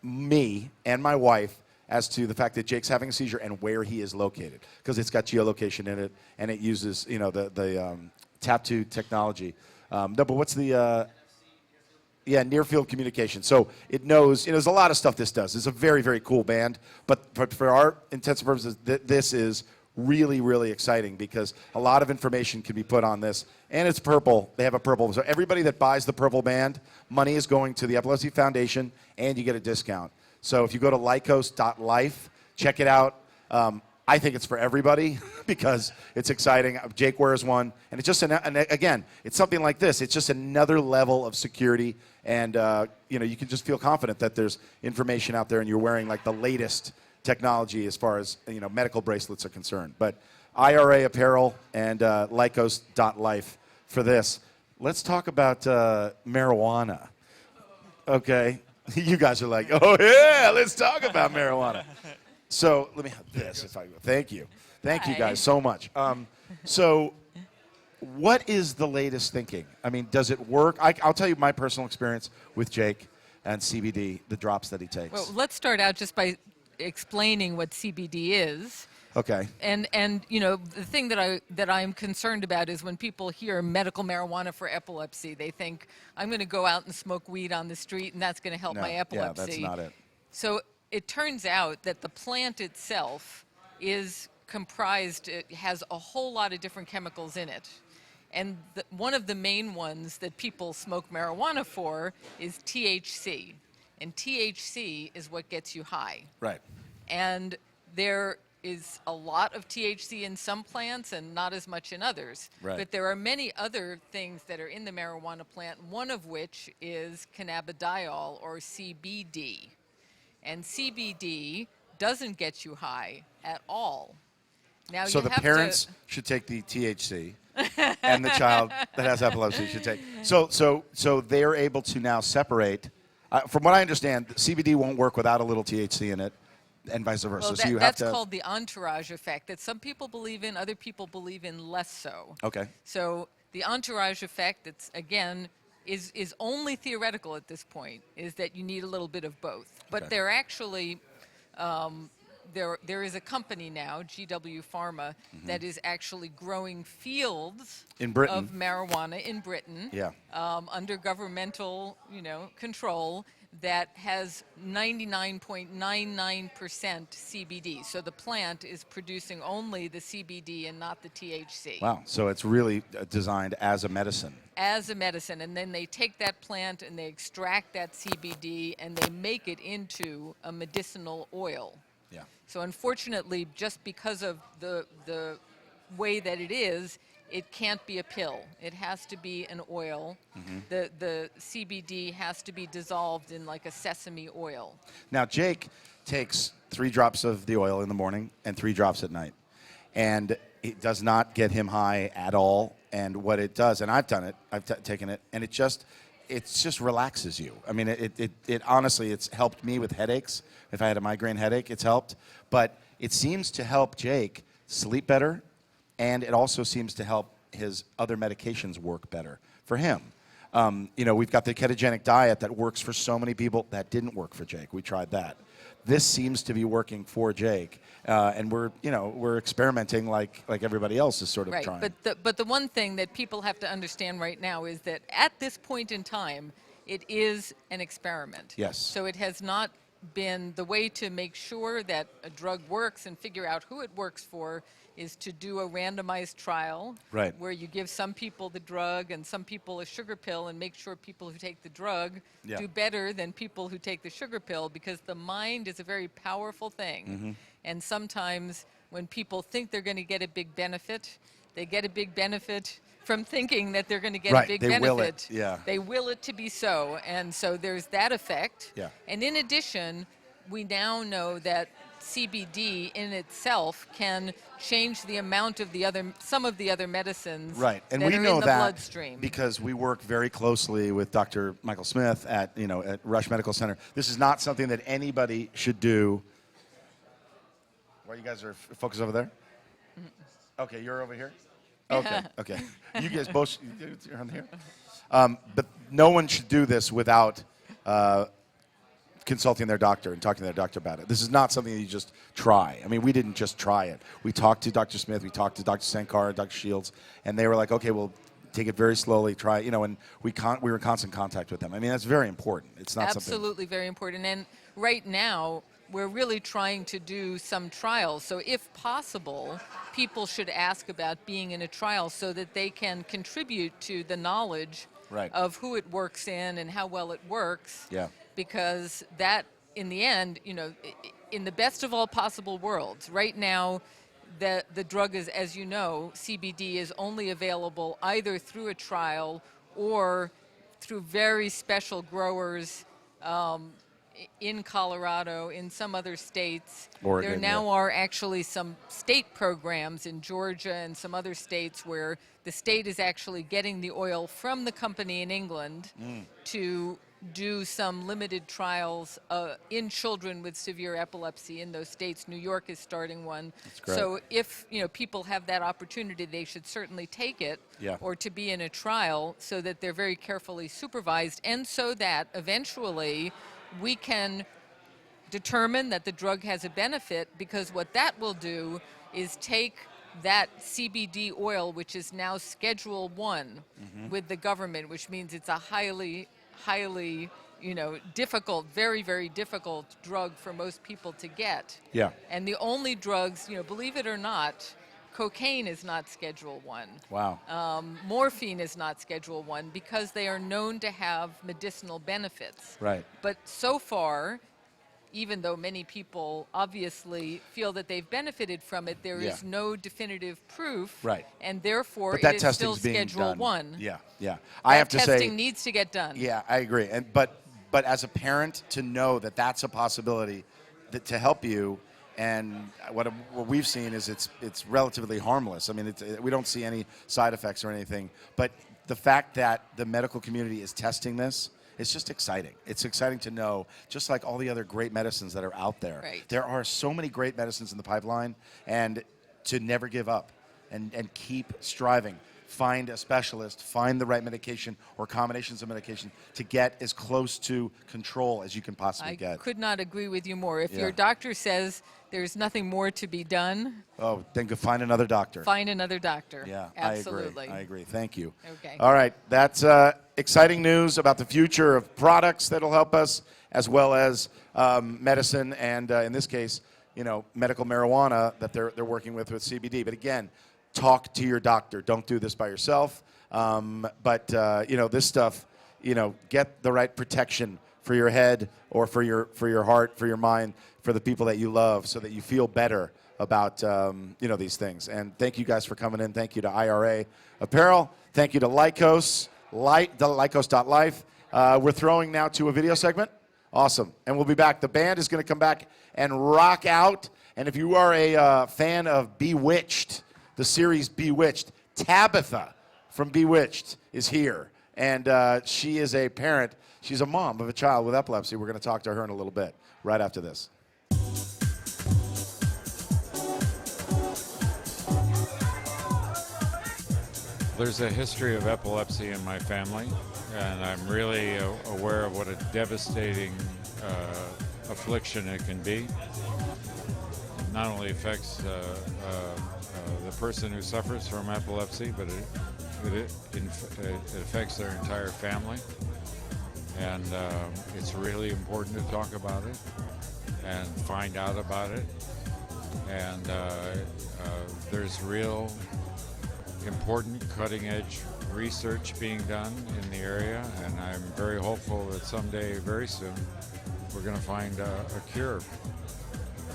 Speaker 1: me and my wife as to the fact that Jake's having a seizure and where he is located, because it's got geolocation in it and it uses, you know, the tap-to technology. No, but what's the near field communication. So it knows, you know, there's a lot of stuff this does. It's a very, very cool band, but for our intents and purposes, this is really, really exciting because a lot of information can be put on this. And it's purple. They have a purple. So everybody that buys the purple band, money is going to the Epilepsy Foundation, and you get a discount. So if you go to lycos.life, check it out. I think it's for everybody because it's exciting. Jake wears one, and it's just again, it's something like this. It's just another level of security, and you know, you can just feel confident that there's information out there, and you're wearing like the latest technology as far as, you know, medical bracelets are concerned. But IRA apparel and lycos.life for this. Let's talk about marijuana. Okay, you guys are like, oh yeah, let's talk about marijuana. So let me have this. Thank you guys so much. So, what is the latest thinking? I mean, does it work? I'll tell you my personal experience with Jake and CBD, the drops that he takes.
Speaker 12: Well, let's start out just by
Speaker 4: explaining what CBD is.
Speaker 1: Okay.
Speaker 4: And you know, the thing that I'm concerned about is when people hear medical marijuana for epilepsy, they think I'm going to go out and smoke weed on the street and that's going to help
Speaker 1: No,
Speaker 4: my epilepsy.
Speaker 1: Yeah, that's not it.
Speaker 4: So it turns out that the plant itself is comprised, it has a whole lot of different chemicals in it. And one of the main ones that people smoke marijuana for is THC. And THC is what gets you high.
Speaker 1: Right.
Speaker 4: And there is a lot of THC in some plants and not as much in others.
Speaker 1: Right.
Speaker 4: But there are many other things that are in the marijuana plant, one of which is cannabidiol, or CBD. And CBD doesn't get you high at all. Now
Speaker 1: So
Speaker 4: you
Speaker 1: the
Speaker 4: have
Speaker 1: parents
Speaker 4: to,
Speaker 1: should take the THC, and the child that has epilepsy should take. So they're able to now separate. From what I understand, CBD won't work without a little THC in it, and vice versa.
Speaker 4: well,
Speaker 1: So you have
Speaker 4: that's
Speaker 1: to.
Speaker 4: called the entourage effect that some people believe in, other people believe in less so.
Speaker 1: Okay.
Speaker 4: So the entourage effect, that's again, is only theoretical at this point, is that you need a little bit of both. But
Speaker 1: Okay.
Speaker 4: they're actually, there is a company now, GW Pharma, that is actually growing fields
Speaker 1: In Britain.
Speaker 4: of marijuana in Britain,
Speaker 1: Yeah.
Speaker 4: under governmental, control, that has 99.99% CBD. So the plant is producing only the CBD and not the THC.
Speaker 1: Wow. So it's really designed as a medicine.
Speaker 4: As a medicine, and then they take that plant and they extract that CBD and they make it into a medicinal oil.
Speaker 1: Yeah.
Speaker 4: So unfortunately, just because of the way that it is, it can't be a pill. It has to be an oil. The CBD has to be dissolved in like a sesame oil.
Speaker 1: Now, Jake takes 3 drops of the oil in the morning and 3 drops at night. And it does not get him high at all. And what it does, and I've done it, I've taken it, and it just relaxes you. I mean, it honestly, it's helped me with headaches. If I had a migraine headache, it's helped. But it seems to help Jake sleep better, and it also seems to help his other medications work better for him. We've got the ketogenic diet that works for so many people. That didn't work for Jake. We tried that. This seems to be working for Jake, and we're experimenting like everybody else is sort of trying.
Speaker 4: But the one thing that people have to understand right now is that at this point in time, it is an experiment.
Speaker 1: Yes.
Speaker 4: So it has not been the way to make sure that a drug works and figure out who it works for is to do a randomized trial,
Speaker 1: right,
Speaker 4: where you give some people the drug and some people a sugar pill and make sure people who take the drug do better than people who take the sugar pill, because the mind is a very powerful thing. And sometimes when people think they're going to get a big benefit, they get a big benefit from thinking that they're going to get a big benefit.
Speaker 1: Will it. Yeah.
Speaker 4: They will it to be so. And so there's that effect.
Speaker 1: Yeah.
Speaker 4: And in addition, we now know that CBD in itself can change the amount of some of the other medicines
Speaker 1: Right, and
Speaker 4: that
Speaker 1: we
Speaker 4: are
Speaker 1: know
Speaker 4: in the
Speaker 1: that
Speaker 4: bloodstream.
Speaker 1: because we work very closely with Dr. Michael Smith at Rush Medical Center. This is not something that anybody should do. Where you guys are focused over there? Okay, you're over here. Okay. You guys both you're on here. But no one should do this without consulting their doctor and talking to their doctor about it. This is not something that you just try. I mean, we didn't just try it. We talked to Dr. Smith, we talked to Dr. Sankar, Dr. Shields, and they were like, okay, well, take it very slowly, try it, and we were in constant contact with them. I mean, that's very important. It's not
Speaker 4: Absolutely very important. And right now, we're really trying to do some trials. So if possible, people should ask about being in a trial so that they can contribute to the knowledge of who it works in and how well it works.
Speaker 1: Yeah.
Speaker 4: Because that, in the end, in the best of all possible worlds, right now, the drug is, as you know, CBD is only available either through a trial or through very special growers in Colorado, in some other states.
Speaker 1: Oregon,
Speaker 4: there now are actually some state programs in Georgia and some other states where the state is actually getting the oil from the company in England to do some limited trials in children with severe epilepsy in those states. New York is starting one.
Speaker 1: That's great.
Speaker 4: So if people have that opportunity, they should certainly take it, or to be in a trial so that they're very carefully supervised, and so that eventually we can determine that the drug has a benefit, because what that will do is take that CBD oil, which is now Schedule 1 with the government, which means it's a highly, difficult, very, very difficult drug for most people to get.
Speaker 1: Yeah.
Speaker 4: And the only drugs, believe it or not, cocaine is not Schedule 1.
Speaker 1: Wow.
Speaker 4: Morphine is not Schedule 1 because they are known to have medicinal benefits.
Speaker 1: Right.
Speaker 4: But so far, even though many people obviously feel that they've benefited from it, there is no definitive proof.
Speaker 1: Right.
Speaker 4: And therefore,
Speaker 1: But that
Speaker 4: it is still
Speaker 1: testing's being
Speaker 4: Schedule
Speaker 1: done.
Speaker 4: 1.
Speaker 1: Yeah, yeah.
Speaker 4: That
Speaker 1: I have to say,
Speaker 4: testing needs to get done.
Speaker 1: yeah, I agree. But as a parent, to know that that's a possibility to help you, and what we've seen is it's relatively harmless. I mean, we don't see any side effects or anything. But the fact that the medical community is testing this, it's just exciting. It's exciting to know, just like all the other great medicines that are out there.
Speaker 4: Right.
Speaker 1: There are so many great medicines in the pipeline, and to never give up and keep striving. Find a specialist, find the right medication or combinations of medication to get as close to control as you can possibly get.
Speaker 4: I could not agree with you more. If
Speaker 1: Yeah.
Speaker 4: your doctor says there's nothing more to be done,
Speaker 1: Oh, then go find another doctor.
Speaker 4: find another doctor.
Speaker 1: Yeah,
Speaker 4: Absolutely.
Speaker 1: I agree. Thank you.
Speaker 4: Okay.
Speaker 1: All right, that's exciting news about the future of products that'll help us, as well as medicine and, in this case, medical marijuana that they're working with CBD. But again, talk to your doctor. Don't do this by yourself. But this stuff, get the right protection for your head or for your heart, for your mind, for the people that you love, so that you feel better about these things. And thank you guys for coming in. Thank you to IRA Apparel. Thank you to Lycos, Lycos.life. We're throwing now to a video segment. Awesome. And we'll be back. The band is going to come back and rock out. And if you are a fan of Bewitched, the series Bewitched, Tabitha from Bewitched is here. And she is a parent. She's a mom of a child with epilepsy. We're going to talk to her in a little bit, right after this.
Speaker 18: There's a history of epilepsy in my family, and I'm really aware of what a devastating affliction it can be. It not only affects the person who suffers from epilepsy, but it affects their entire family. And it's really important to talk about it and find out about it. And there's real important cutting-edge research being done in the area, and I'm very hopeful that someday, very soon, we're going to find a cure.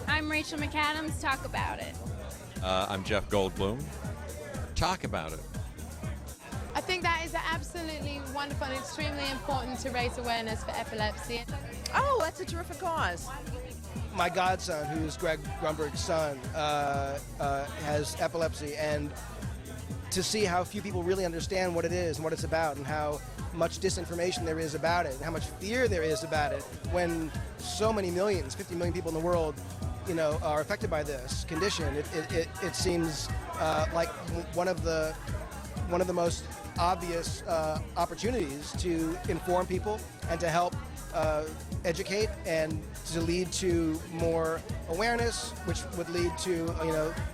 Speaker 6: I'm Rachel McAdams. Talk about it.
Speaker 26: I'm Jeff Goldblum. Talk about it.
Speaker 6: I think that is absolutely wonderful and extremely important to raise awareness for epilepsy.
Speaker 14: Oh, that's a terrific cause.
Speaker 20: My godson, who's Greg Grunberg's son, has epilepsy, and to see how few people really understand what it is and what it's about, and how much disinformation there is about it, and how much fear there is about it, when so many millions, 50 million people in the world, are affected by this condition. It seems like one of the most obvious opportunities to inform people and to help educate, and to lead to more awareness, which would lead to,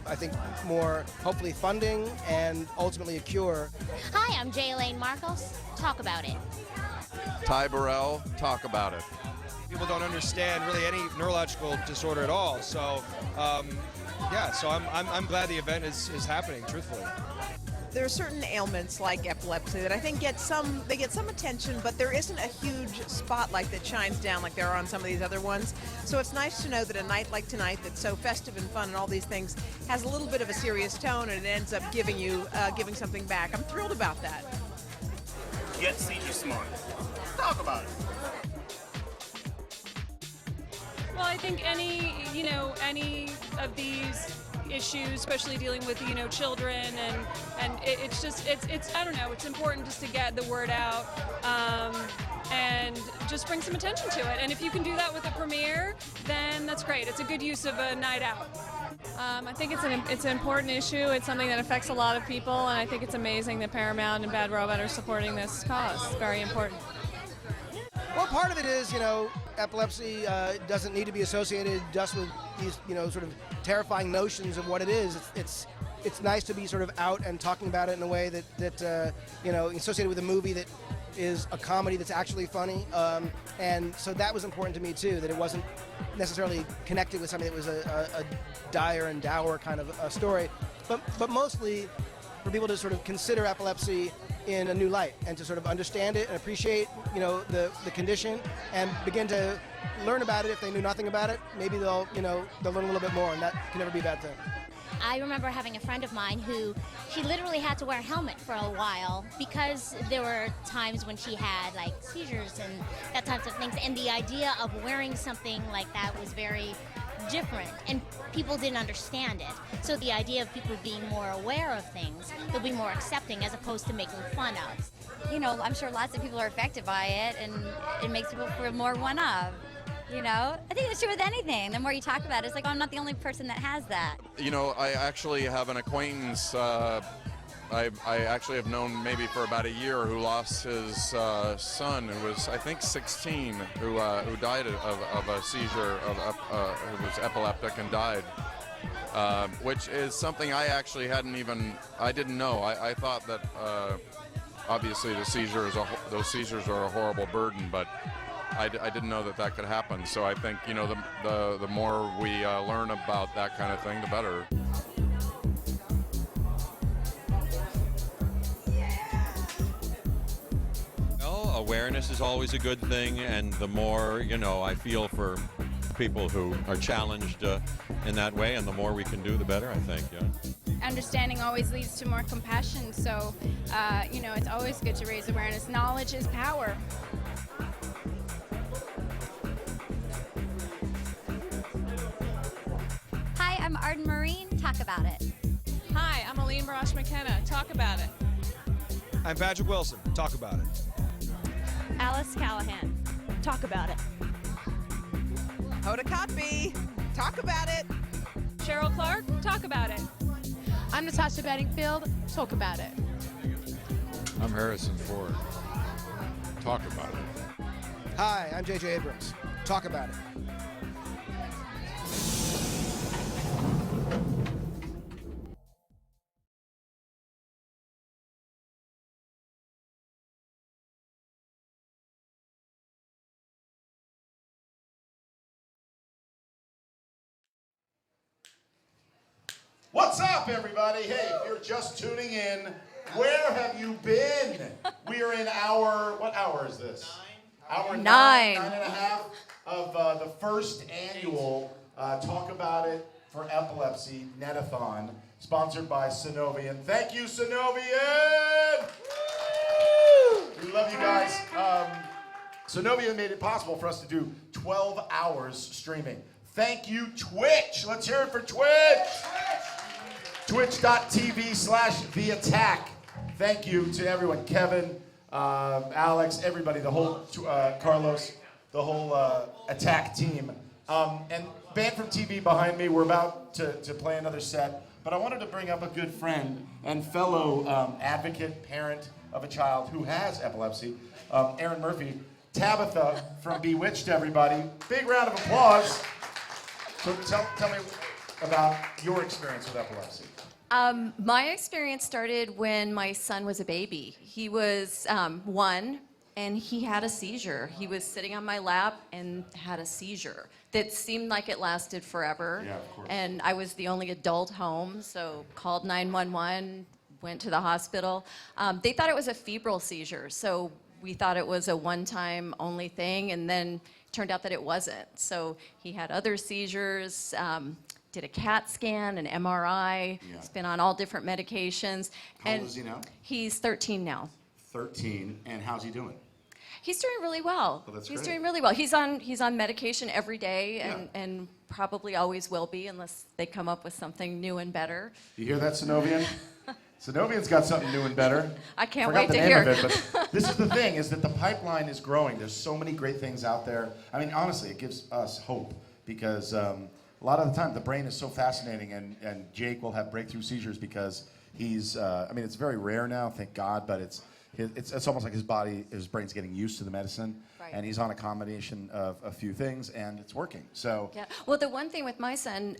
Speaker 20: I think, more, hopefully, funding and ultimately a cure.
Speaker 15: Hi, I'm Jaylane Marcos. Talk about it.
Speaker 26: Ty Burrell, talk about it.
Speaker 5: People don't understand really any neurological disorder at all. So, so I'm glad the event is happening, truthfully.
Speaker 14: There are certain ailments like epilepsy that I think get some attention, but there isn't a huge spotlight that shines down like there are on some of these other ones. So it's nice to know that a night like tonight that's so festive and fun and all these things has a little bit of a serious tone, and it ends up giving something back. I'm thrilled about that.
Speaker 12: Get seizure smart. Talk about it.
Speaker 13: Well, I think any of these issues, especially dealing with children, and it's I don't know, it's important just to get the word out and just bring some attention to it. And if you can do that with a premiere, then that's great. It's a good use of a night out. I think it's an important issue. It's something that affects a lot of people, and I think it's amazing that Paramount and Bad Robot are supporting this cause. It's very important.
Speaker 20: Well, part of it is, epilepsy doesn't need to be associated just with these, sort of terrifying notions of what it is. It's nice to be sort of out and talking about it in a way that associated with a movie that is a comedy that's actually funny. And so that was important to me too, that it wasn't necessarily connected with something that was a dire and dour kind of a story, but mostly for people to sort of consider epilepsy in a new light and to sort of understand it and appreciate, the condition and begin to learn about it. If they knew nothing about it, maybe they'll learn a little bit more, and that can never be a bad thing.
Speaker 15: I remember having a friend of mine who she literally had to wear a helmet for a while because there were times when she had like seizures and that types of things, and the idea of wearing something like that was very different and people didn't understand it. So the idea of people being more aware of things, they'll be more accepting as opposed to making fun of.
Speaker 3: I'm sure lots of people are affected by it, and it makes people feel more one of. I think it's true with anything. The more you talk about it, it's like, oh, I'm not the only person that has that.
Speaker 19: I actually have an acquaintance I actually have known maybe for about a year who lost his son, who was, I think, 16, who died of a seizure, who was epileptic and died, which is something I actually I didn't know. I thought that obviously those seizures are a horrible burden, but I didn't know that could happen. So I think, the more we learn about that kind of thing, the better.
Speaker 16: Well, awareness is always a good thing, and the more, I feel for people who are challenged in that way, and the more we can do, the better, I think, yeah.
Speaker 17: Understanding always leads to more compassion, so, it's always good to raise awareness. Knowledge is power.
Speaker 3: Hi, I'm Arden Marine. Talk about it.
Speaker 13: Hi, I'm Aline Barash McKenna. Talk about it.
Speaker 5: I'm Patrick Wilson. Talk about it.
Speaker 17: Alice Callahan. Talk about it.
Speaker 14: Hoda Kotb. Talk about it.
Speaker 13: Cheryl Clark. Talk about it.
Speaker 6: I'm Natasha Bedingfield. Talk about it.
Speaker 18: I'm Harrison Ford. Talk about it.
Speaker 20: Hi, I'm J.J. Abrams. Talk about it.
Speaker 1: What's up, everybody? Hey, if you're just tuning in, where have you been? We are in what hour is this? Hour 9.5 of the first annual Talk About It for Epilepsy Netathon, sponsored by Sunovion. Thank you, Sunovion! We love you guys. Sunovion made it possible for us to do 12 hours streaming. Thank you, Twitch. Let's hear it for Twitch. Twitch.tv/The Attack. Thank you to everyone. Kevin, Alex, everybody, the whole, Carlos, the whole Attack team. And band from TV behind me, we're about to play another set. But I wanted to bring up a good friend and fellow advocate, parent of a child who has epilepsy, Aaron Murphy. Tabitha from Bewitched, everybody. Big round of applause. So tell me about your experience with epilepsy.
Speaker 21: My experience started when my son was a baby. He was 1, and he had a seizure. He was sitting on my lap and had a seizure that seemed like it lasted forever.
Speaker 1: Yeah, of course.
Speaker 21: And I was the only adult home, so called 911, went to the hospital. They thought it was a febrile seizure, so we thought it was a one-time only thing, and then it turned out that it wasn't. So he had other seizures, did a CAT scan, an MRI.
Speaker 1: Yeah.
Speaker 21: He's been on all different medications.
Speaker 1: How old is he now?
Speaker 21: He's 13 now.
Speaker 1: 13, and how's he doing?
Speaker 21: He's doing really well.
Speaker 1: Well, that's
Speaker 21: He's
Speaker 1: great.
Speaker 21: doing really well. He's on medication every day, and probably always will be unless they come up with something new and better.
Speaker 1: You hear that, Sunovion? Sunovion's got something new and better.
Speaker 21: I can't
Speaker 1: Forgot
Speaker 21: wait
Speaker 1: the
Speaker 21: to
Speaker 1: name
Speaker 21: hear.
Speaker 1: of it, but this is the thing, is that the pipeline is growing. There's so many great things out there. I mean, honestly, it gives us hope because a lot of the time the brain is so fascinating, and Jake will have breakthrough seizures because he's, I mean, it's very rare now, thank God, but it's it's almost like his brain's getting used to the medicine,
Speaker 21: Right.
Speaker 1: and he's on a combination of a few things, and it's working. So
Speaker 21: Yeah. Well, the one thing with my son,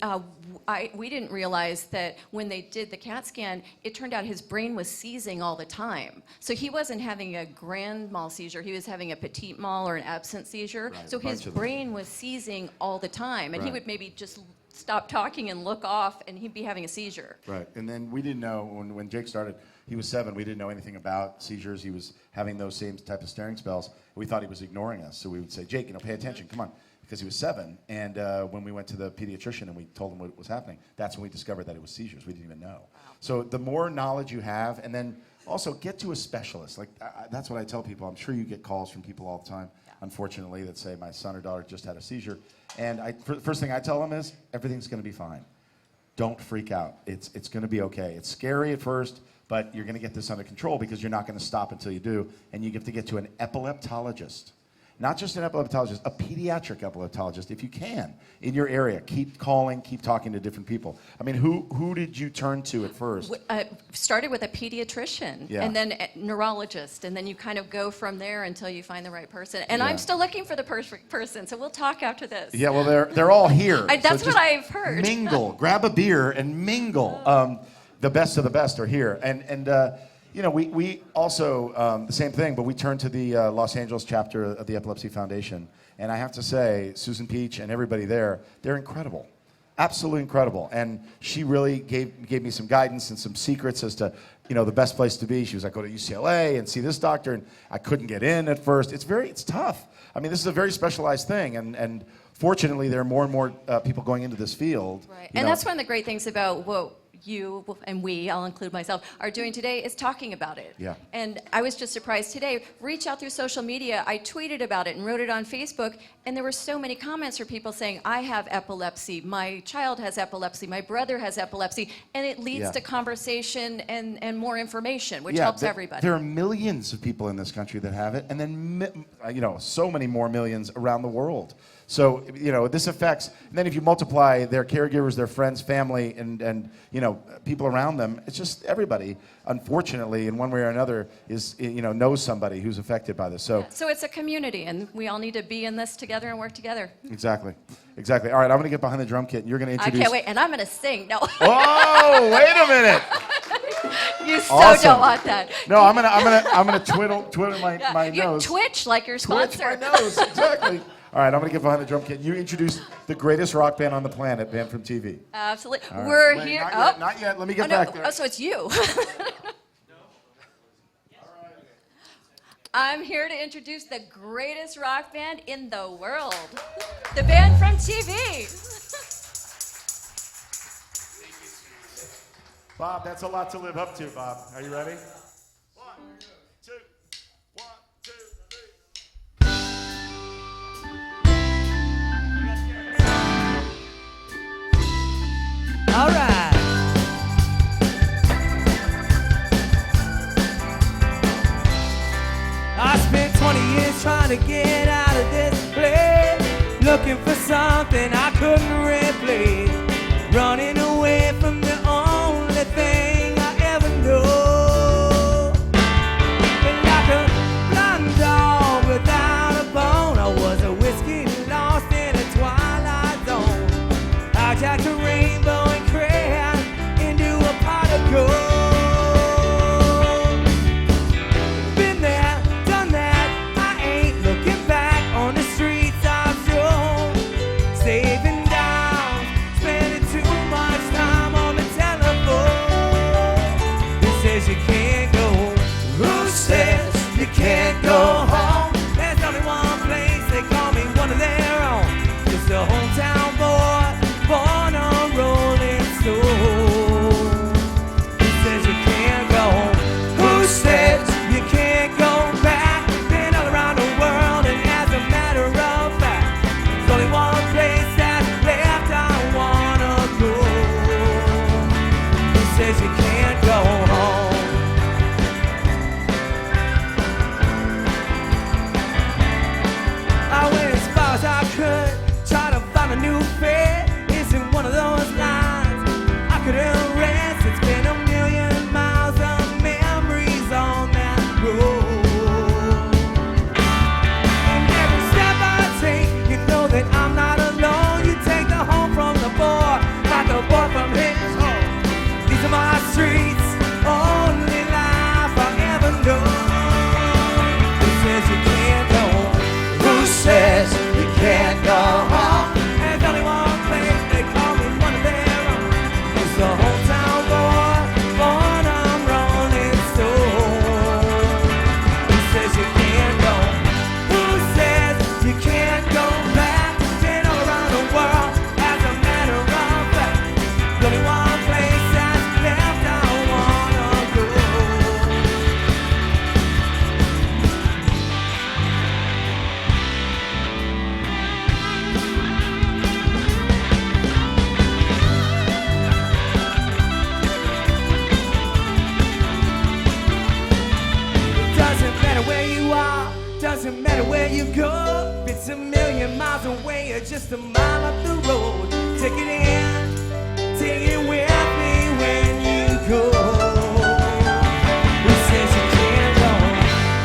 Speaker 21: we didn't realize that when they did the CAT scan, it turned out his brain was seizing all the time. So he wasn't having a grand mal seizure. He was having a petit mal or an absent seizure.
Speaker 1: Right,
Speaker 21: So
Speaker 1: a
Speaker 21: his
Speaker 1: bunch of them.
Speaker 21: brain was seizing all the time. And he
Speaker 1: Right.
Speaker 21: would maybe just stop talking and look off, and he'd be having a seizure.
Speaker 1: right, and then we didn't know when Jake started. He was 7. We didn't know anything about seizures. He was having those same type of staring spells. We thought he was ignoring us, so we would say, Jake, pay attention, come on, because he was 7. And when we went to the pediatrician and we told him what was happening, that's when we discovered that it was seizures. We didn't even know. So the more knowledge you have, and then also get to a specialist. Like that's what I tell people. I'm sure you get calls from people all the time, unfortunately, that say my son or daughter just had a seizure. And first thing I tell them is everything's going to be fine. Don't freak out. It's going to be okay. It's scary at first, but you're going to get this under control because you're not going to stop until you do. And you have to get to an epileptologist. Not just an epileptologist, a pediatric epileptologist, if you can, in your area. Keep calling, keep talking to different people. I mean, who did you turn to at first?
Speaker 21: Started with a pediatrician,
Speaker 1: Yeah.
Speaker 21: and then a neurologist, and then you kind of go from there until you find the right person. And
Speaker 1: Yeah.
Speaker 21: I'm still looking for the perfect person, so we'll talk after this.
Speaker 1: Yeah, well, they're all here.
Speaker 21: That's
Speaker 1: So
Speaker 21: what
Speaker 1: just
Speaker 21: I've heard.
Speaker 1: Mingle, grab a beer and mingle. The best of the best are here, and we also the same thing, but we turned to the Los Angeles chapter of the Epilepsy Foundation, and I have to say, Susan Peach and everybody there, they're incredible, absolutely incredible, and she really gave me some guidance and some secrets as to the best place to be. She was like, go to UCLA and see this doctor, and I couldn't get in at first. It's tough. I mean, this is a very specialized thing, and fortunately, there are more and more people going into this field.
Speaker 21: Right.
Speaker 1: You
Speaker 21: And
Speaker 1: know.
Speaker 21: that's one of the great things about what you and we, I'll include myself, are doing today is talking about it.
Speaker 1: Yeah.
Speaker 21: And I was just surprised today. Reach out through social media. I tweeted about it and wrote it on Facebook, and there were so many comments from people saying, I have epilepsy, my child has epilepsy, my brother has epilepsy, and it leads
Speaker 1: Yeah.
Speaker 21: to conversation and more information, which
Speaker 1: Yeah,
Speaker 21: helps
Speaker 1: there-
Speaker 21: everybody.
Speaker 1: There are millions of people in this country that have it, and then so many more millions around the world. So this affects. And then if you multiply their caregivers, their friends, family, and people around them, it's just everybody. Unfortunately, in one way or another, is knows somebody who's affected by this. So
Speaker 21: So it's a community, and we all need to be in this together and work together.
Speaker 1: exactly. All right, I'm going to get behind the drum kit, and you're going to
Speaker 21: I
Speaker 1: introduce.
Speaker 21: can't wait, and I'm going to sing. No.
Speaker 1: Oh, wait a minute.
Speaker 21: You so
Speaker 1: Awesome.
Speaker 21: don't want that.
Speaker 1: No, I'm gonna twiddle my
Speaker 21: You
Speaker 1: nose.
Speaker 21: twitch like your
Speaker 1: Twitch
Speaker 21: sponsor.
Speaker 1: my nose, exactly. All right, I'm going to get behind the drum kit. You introduce the greatest rock band on the planet, band from TV.
Speaker 21: Absolutely.
Speaker 1: All right.
Speaker 21: We're
Speaker 1: Wait,
Speaker 21: here.
Speaker 1: Not yet. Let me get
Speaker 21: no.
Speaker 1: back there.
Speaker 21: Oh, so it's you. I'm here to introduce the greatest rock band in the world. The band from TV.
Speaker 1: Bob, that's a lot to live up to, Bob. Are you ready?
Speaker 2: All right. I spent 20 years trying to get out of this place, looking for something I couldn't replace, running away from the only thing I ever knew. And like a blind dog without a bone, I was a whiskey lost in a twilight zone. I jacked a rainbow and crayon into a pot of gold. Been there, done that, I ain't looking back. you go. It's a million miles away or just a mile up the road. Take it in, take it with me when you go. Who says you can't go?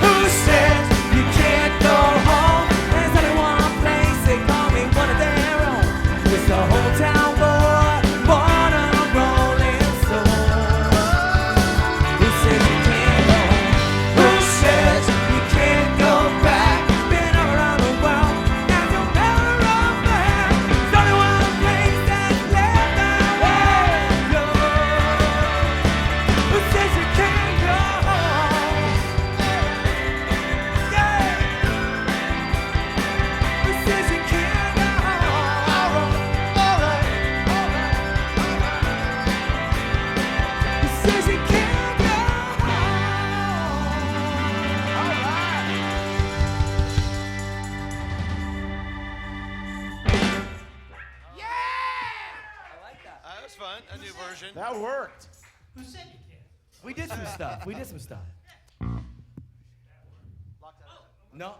Speaker 2: Who says you can't go home? There's only one place, they call me one of their own. It's the hometown boy, born on a rolling stone. Who says you can't go? Who says you can't go back? Been all around the world, now you'll never run back. There's only one place that's left that way. Go. Who says you can't go home? Yeah. Who says you can't go home? All right. Who says you can't go home?
Speaker 5: That was fun. A new version.
Speaker 1: That worked.
Speaker 2: Who said you can't? We did some stuff. We did some stuff. No,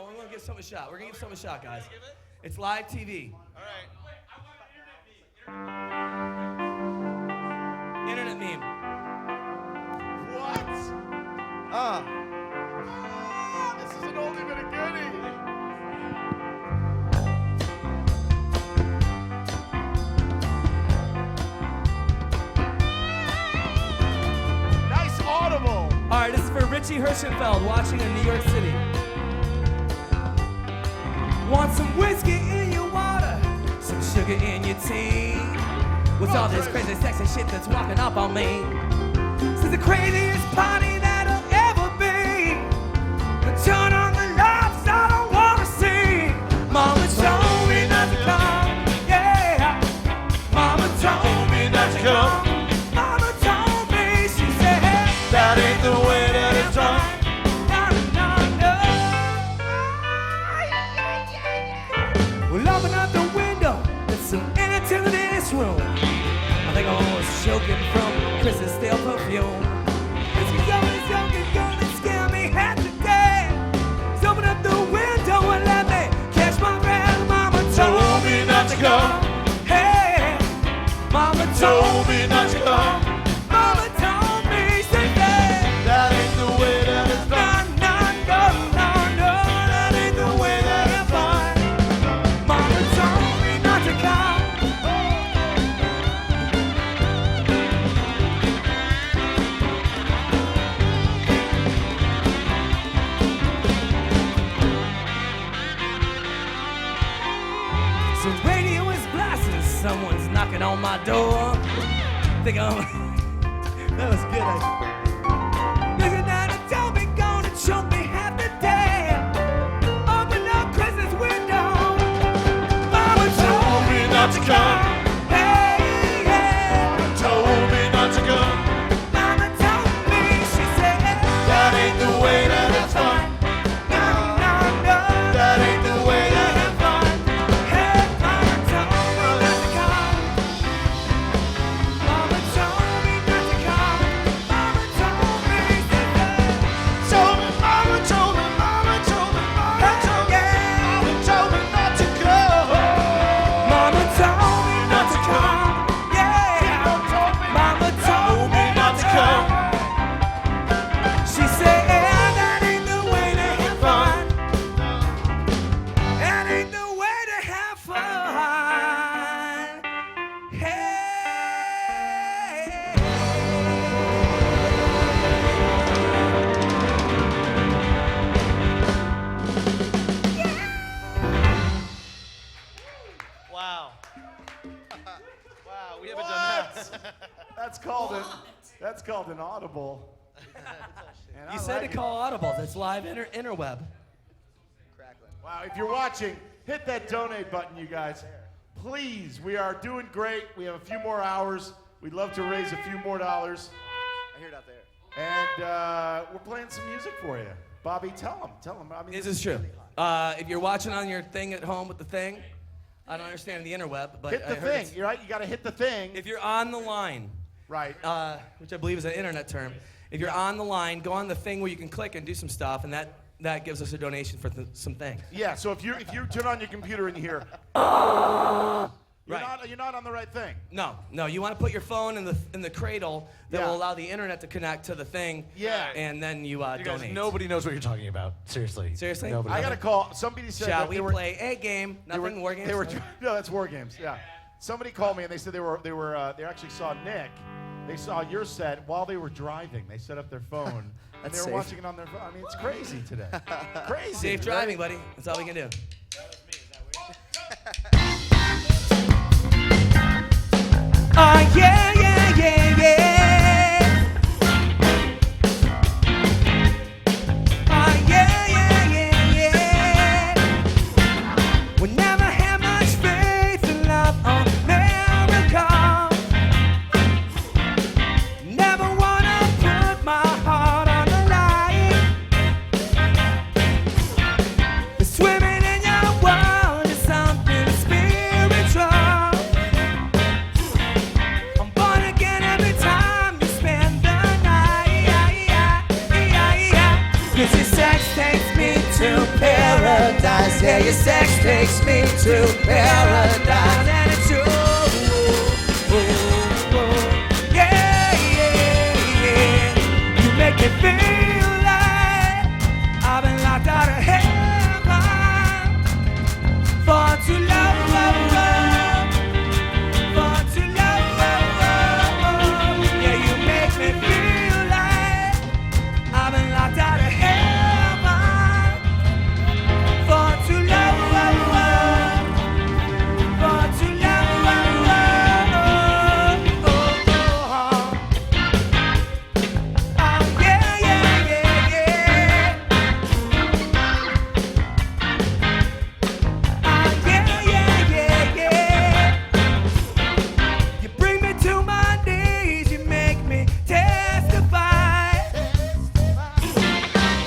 Speaker 2: we're gonna give some a shot. We're gonna give some a shot, guys. It's live TV.
Speaker 5: All right.
Speaker 2: Internet meme.
Speaker 1: What? This is an oldie but a goodie. Nice audible.
Speaker 2: All right, this is for Richie Hirschenfeld watching in New York City. Want some whiskey in your water, some sugar in your tea? What's all this crazy sexy shit that's walking up on me? This is the craziest party that'll ever be. But turn on the lights, I don't wanna see. Mama told me not to come, yeah. Mama told me not to come. Mama told me, she said, that ain't the way that it's done. Well, open up the window, there's some air to this room. I think I was choking from Chris's stale perfume. It's gonna scare me half to death. So open up the window and let me catch my breath. Mama told me not to go. Hey, Mama told me not to go. Mama told me, say that ain't the way that it's done. No, that ain't the way that it's done. Mama told me not to come. So the radio is blasting, someone's knocking on my door. Think that was good. Listen, Nana told me gonna choke me half the day. Open up Chris's window. Mama told me not to come. Hey, yeah. Told me not to come. Mama told me, she said, that ain't the way that it's done. No, that ain't the way that it's done. Hey, Mama told me not to come. Mama told me not to come. Mama told me, said that. Told me, Mama told me, Mama told me, Mama told me, Mama told me not to go. Mama told me not to come. Yeah. Mama told me not to come. She said that ain't the way to have fun. That ain't the way to have fun. Hey.
Speaker 5: Wow. Wow, we haven't done that.
Speaker 1: That's called an audible. And
Speaker 2: You
Speaker 1: I
Speaker 2: said
Speaker 1: like
Speaker 2: to call audibles. It's live interweb.
Speaker 1: Wow, if you're watching, hit that donate button, you guys. Please, we are doing great. We have a few more hours. We'd love to raise a few more dollars.
Speaker 26: I hear it out there.
Speaker 1: And we're playing some music for you. Bobby, tell them. I mean,
Speaker 2: This is true. If you're watching on your thing at home with the thing, I don't understand the interweb, but
Speaker 1: Hit
Speaker 2: I
Speaker 1: the
Speaker 2: heard
Speaker 1: thing.
Speaker 2: it's-
Speaker 1: You're right. You got to hit the thing.
Speaker 2: If you're on the line,
Speaker 1: right,
Speaker 2: which I believe is an internet term, if you're on the line, go on the thing where you can click and do some stuff, and that that gives us a donation for some things.
Speaker 1: Yeah, so if you turn on your computer and you hear, you're not on the right thing.
Speaker 2: No, you want to put your phone in the cradle that
Speaker 1: Yeah.
Speaker 2: will allow the internet to connect to the thing.
Speaker 1: Yeah.
Speaker 2: And then you
Speaker 9: You guys,
Speaker 2: donate.
Speaker 9: nobody knows what you're talking about. Seriously.
Speaker 2: Seriously?
Speaker 9: Nobody.
Speaker 1: I got a call. Somebody said
Speaker 2: Shall
Speaker 1: that
Speaker 2: we
Speaker 1: they were,
Speaker 2: play a game? Nothing, war games?
Speaker 1: They were no, that's war games. Yeah. Somebody called me and they said they actually saw Nick. They saw your set while they were driving. They set up their phone and
Speaker 2: That's
Speaker 1: they were
Speaker 2: safe.
Speaker 1: watching it on their phone. I mean, it's crazy today. Crazy.
Speaker 2: Safe driving, buddy. That's all we can do. Oh, yeah, yeah, yeah, yeah. Oh, yeah, yeah, yeah, yeah. We never had much faith in love or America. Never wanna put my heart on the line. Swimming in your world is something spiritual. I'm born again every time you spend the night. 'Cause your sex takes me to paradise. Yeah, your sex takes me to paradise. And it's you. Yeah, yeah, yeah. You make me feel like I've been locked out of heaven for too long. For too long. Yeah, you make me feel like I've been locked out of heaven for too long. For too long. Oh, yeah, yeah, yeah, yeah. Yeah, yeah, yeah. You bring me to my knees, you make me testify.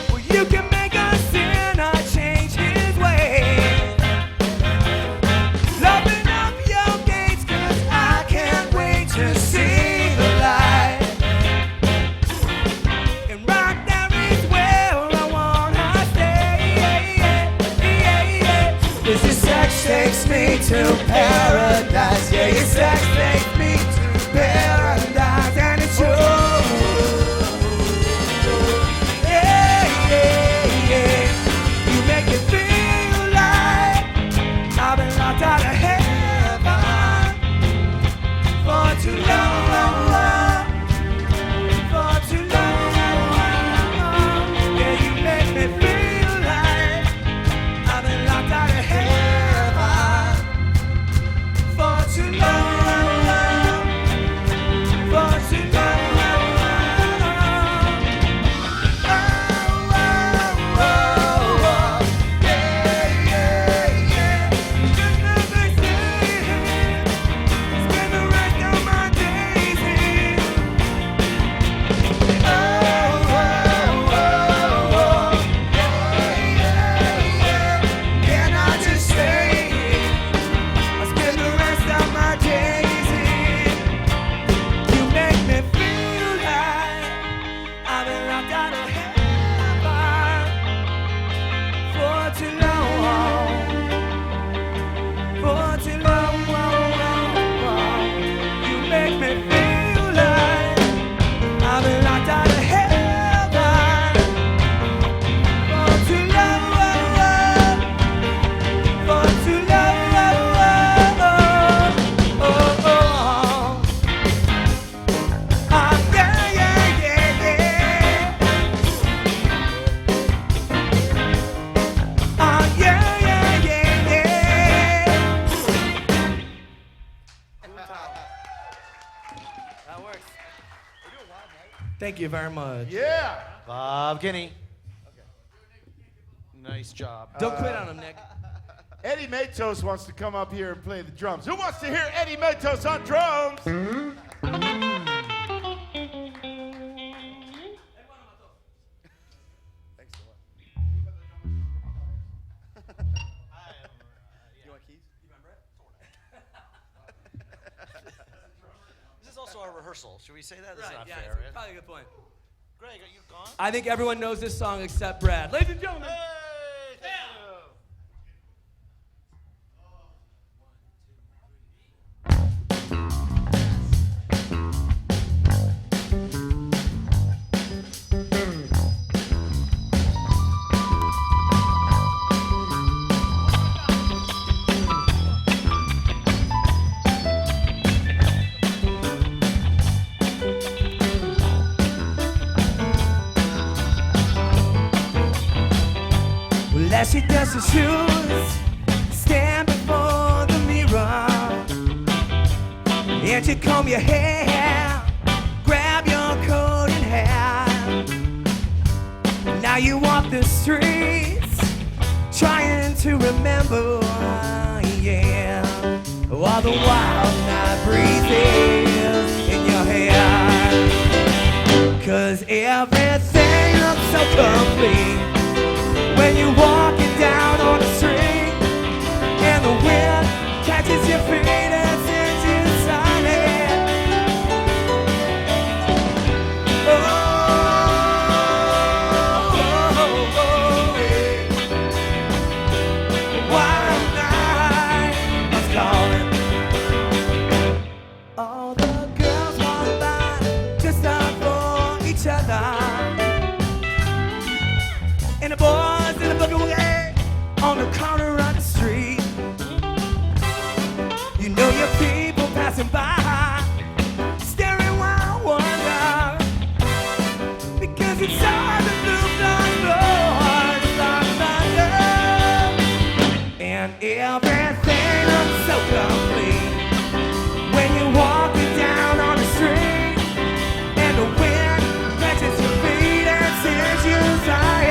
Speaker 2: Well, you can make a sinner change his ways. Loving up your gates, 'cause I can't wait to see the light. And right there is where I wanna stay. 'Cause your sex takes me to paradise. Yeah, your sex takes me to paradise. And it's you. Yeah, yeah, yeah. You make me feel like I've been locked out of heaven for too long. For too long. Yeah, you make me feel like I've been locked out of heaven for too long. For too long. Oh, oh, oh. Yeah, yeah, yeah. Just never say spend the rest of my days here. Oh, oh, oh, oh. Can I just stay here? I spend the rest of my days here. You make me feel like I've been locked out of heaven for too long. For too long. You make me feel like I've been locked out of heaven for too long. For too long. Oh, oh. Ah, yeah, yeah, yeah, yeah. Ah, yeah, yeah, yeah, yeah. That works. Thank you very much.
Speaker 1: Yeah.
Speaker 9: Bob Guinea. Nice job.
Speaker 2: Don't quit on him, Nick.
Speaker 1: Eddie Matos wants to come up here and play the drums. Who wants to hear Eddie Matos on drums? Thanks a lot. You want keys? You remember it?
Speaker 9: This is also our rehearsal. Should we say that? That's
Speaker 2: Right,
Speaker 9: not
Speaker 2: yeah,
Speaker 9: fair.
Speaker 2: it's
Speaker 9: right?
Speaker 2: probably a good point.
Speaker 9: Greg, are you gone?
Speaker 2: I think everyone knows this song except Brad. Ladies and gentlemen. As she does her shoes, stand before the mirror, and you comb your hair, grab your coat and hat. Now you walk the streets, trying to remember, yeah, all the wild night breezes in your hair. 'Cause everything looks so complete when you're walking down on the street and the wind catches your feet and sends you silent. Wild night is calling. All the girls walk by just out for each other, and the boys in the boogie on the corner of the street. You know your people passing by, staring wild wonder, because it's all the blue blood like thunder. And everything looks so complete when you're walking down on the street, and the wind catches your feet and sends you flying.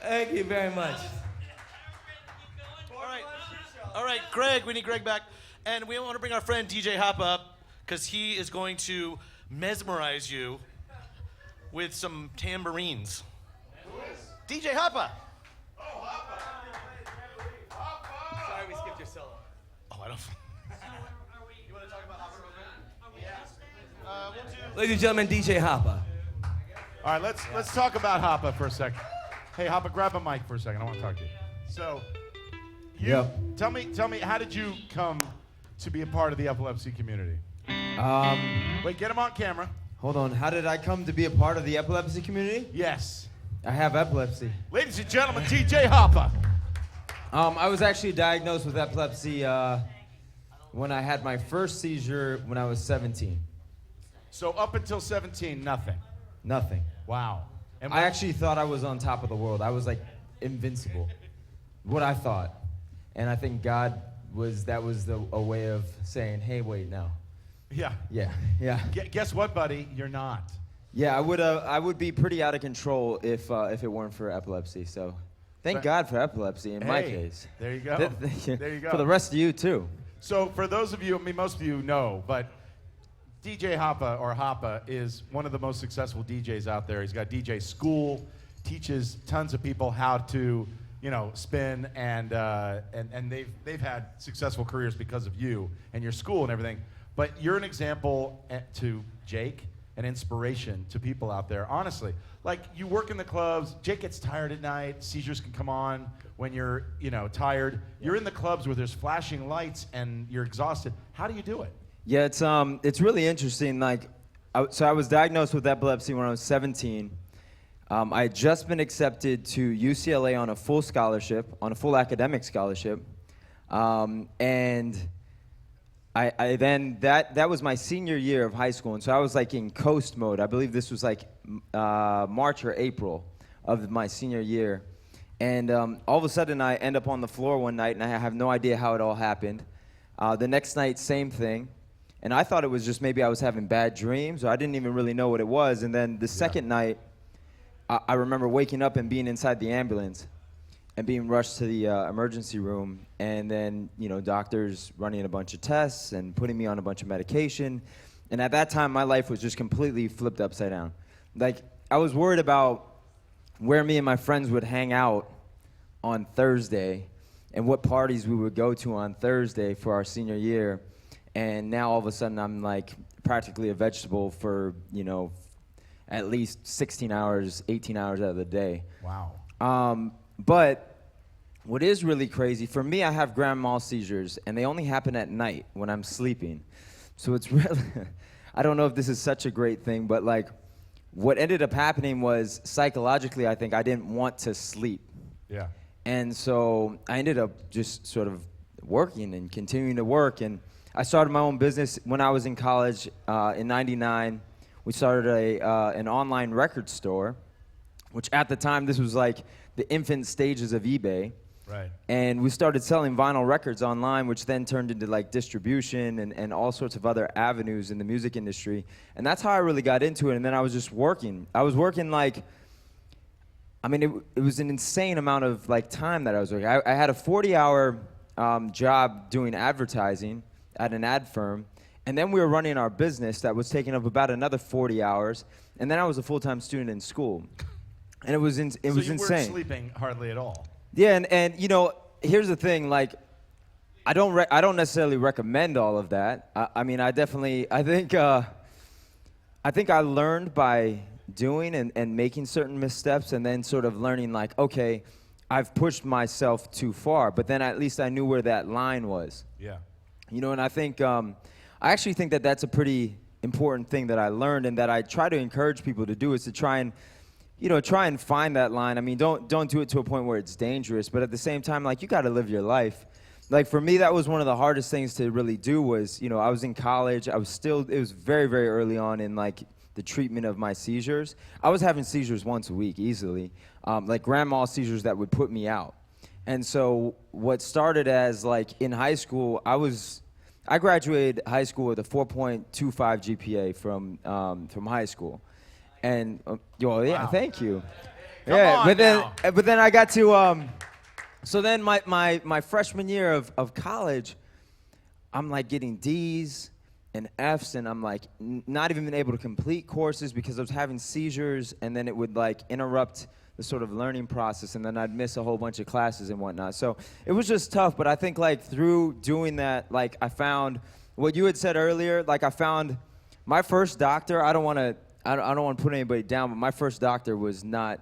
Speaker 2: Thank you very much.
Speaker 9: All right, Greg, we need Greg back. And we want to bring our friend DJ Hop up, because he is going to mesmerize you with some tambourines. DJ Hoppa.
Speaker 2: Sorry we skipped your solo.
Speaker 9: Oh, I don't. You want to talk about Hoppa real quick? Yeah.
Speaker 2: Ladies and gentlemen, DJ Hoppa.
Speaker 1: All right, let's talk about Hoppa for a second. Hey, Hoppa, grab a mic for a second. I want to talk to you. So, tell me, how did you come to be a part of the epilepsy community?
Speaker 8: Wait,
Speaker 1: get him on camera.
Speaker 8: Hold on. How did I come to be a part of the epilepsy community?
Speaker 1: Yes.
Speaker 8: I have epilepsy.
Speaker 1: Ladies and gentlemen, DJ Hoppa.
Speaker 8: I was actually diagnosed with epilepsy when I had my first seizure when I was 17.
Speaker 1: So up until 17, nothing?
Speaker 8: Nothing.
Speaker 1: Wow. And
Speaker 8: I actually thought I was on top of the world. I was like invincible. What I thought. And I think God was a way of saying, hey, wait, now.
Speaker 1: Yeah.
Speaker 8: Yeah.
Speaker 1: Guess what, buddy? You're not.
Speaker 8: Yeah, I would be pretty out of control if it weren't for epilepsy. So, thank God for epilepsy in my case.
Speaker 1: There you go. There you go.
Speaker 8: For the rest of you too.
Speaker 1: So for those of you, I mean, most of you know, but DJ Hoppa or Hoppa is one of the most successful DJs out there. He's got DJ school, teaches tons of people how to, spin, and they've had successful careers because of you and your school and everything. But you're an example to Jake, an inspiration to people out there. Honestly, like you work in the clubs. Jake gets tired at night. Seizures can come on when you're, tired. You're in the clubs where there's flashing lights and you're exhausted. How do you do it?
Speaker 8: Yeah, it's really interesting. So I was diagnosed with epilepsy when I was 17. I had just been accepted to UCLA on a full scholarship, on a full academic scholarship, and I then that was my senior year of high school, and so I was like in coast mode. I believe this was like March or April of my senior year, and all of a sudden I end up on the floor one night, and I have no idea how it all happened. The next night, same thing, and I thought it was just maybe I was having bad dreams, or I didn't even really know what it was. And then the second night, I remember waking up and being inside the ambulance and being rushed to the emergency room, and then, doctors running a bunch of tests and putting me on a bunch of medication. And at that time, my life was just completely flipped upside down. Like, I was worried about where me and my friends would hang out on Thursday and what parties we would go to on Thursday for our senior year. And now all of a sudden, I'm like practically a vegetable for, at least 16 hours, 18 hours out of the day.
Speaker 1: Wow.
Speaker 8: But what is really crazy, for me, I have grand mal seizures, and they only happen at night when I'm sleeping. So it's really, I don't know if this is such a great thing, but like, what ended up happening was psychologically, I think I didn't want to sleep.
Speaker 1: Yeah.
Speaker 8: And so I ended up just sort of working and continuing to work. And I started my own business when I was in college in '99. We started an online record store, which at the time, this was like the infant stages of eBay.
Speaker 1: Right.
Speaker 8: And we started selling vinyl records online, which then turned into like distribution and all sorts of other avenues in the music industry. And that's how I really got into it. And then I was just working. I was working like, it was an insane amount of like time that I was working. I had a 40-hour job doing advertising at an ad firm. And then we were running our business that was taking up about another 40 hours. And then I was a full-time student in school. And it was insane.
Speaker 1: So you weren't sleeping hardly at all.
Speaker 8: Yeah, and here's the thing, like, I don't necessarily recommend all of that. I think I learned by doing and making certain missteps, and then sort of learning like, okay, I've pushed myself too far, but then at least I knew where that line was.
Speaker 1: Yeah.
Speaker 8: And I think, I actually think that that's a pretty important thing that I learned, and that I try to encourage people to do, is to try and find that line. Don't do it to a point where it's dangerous, but at the same time, like, you got to live your life. Like, for me, that was one of the hardest things to really do was, I was in college. It was very, very early on in, like, the treatment of my seizures. I was having seizures once a week, easily, like grand mal seizures that would put me out. And so what started as, like, in high school, I graduated high school with a 4.25 GPA from high school. And
Speaker 1: Wow.
Speaker 8: Thank you.
Speaker 1: Come on
Speaker 8: but then I got to so then my freshman year of college, I'm like getting D's and F's, and I'm like not even able to complete courses because I was having seizures, and then it would like interrupt the sort of learning process, and then I'd miss a whole bunch of classes and whatnot. So it was just tough, but I think like through doing that, like I found what you had said earlier, like I found my first doctor. I don't want to put anybody down, but my first doctor was not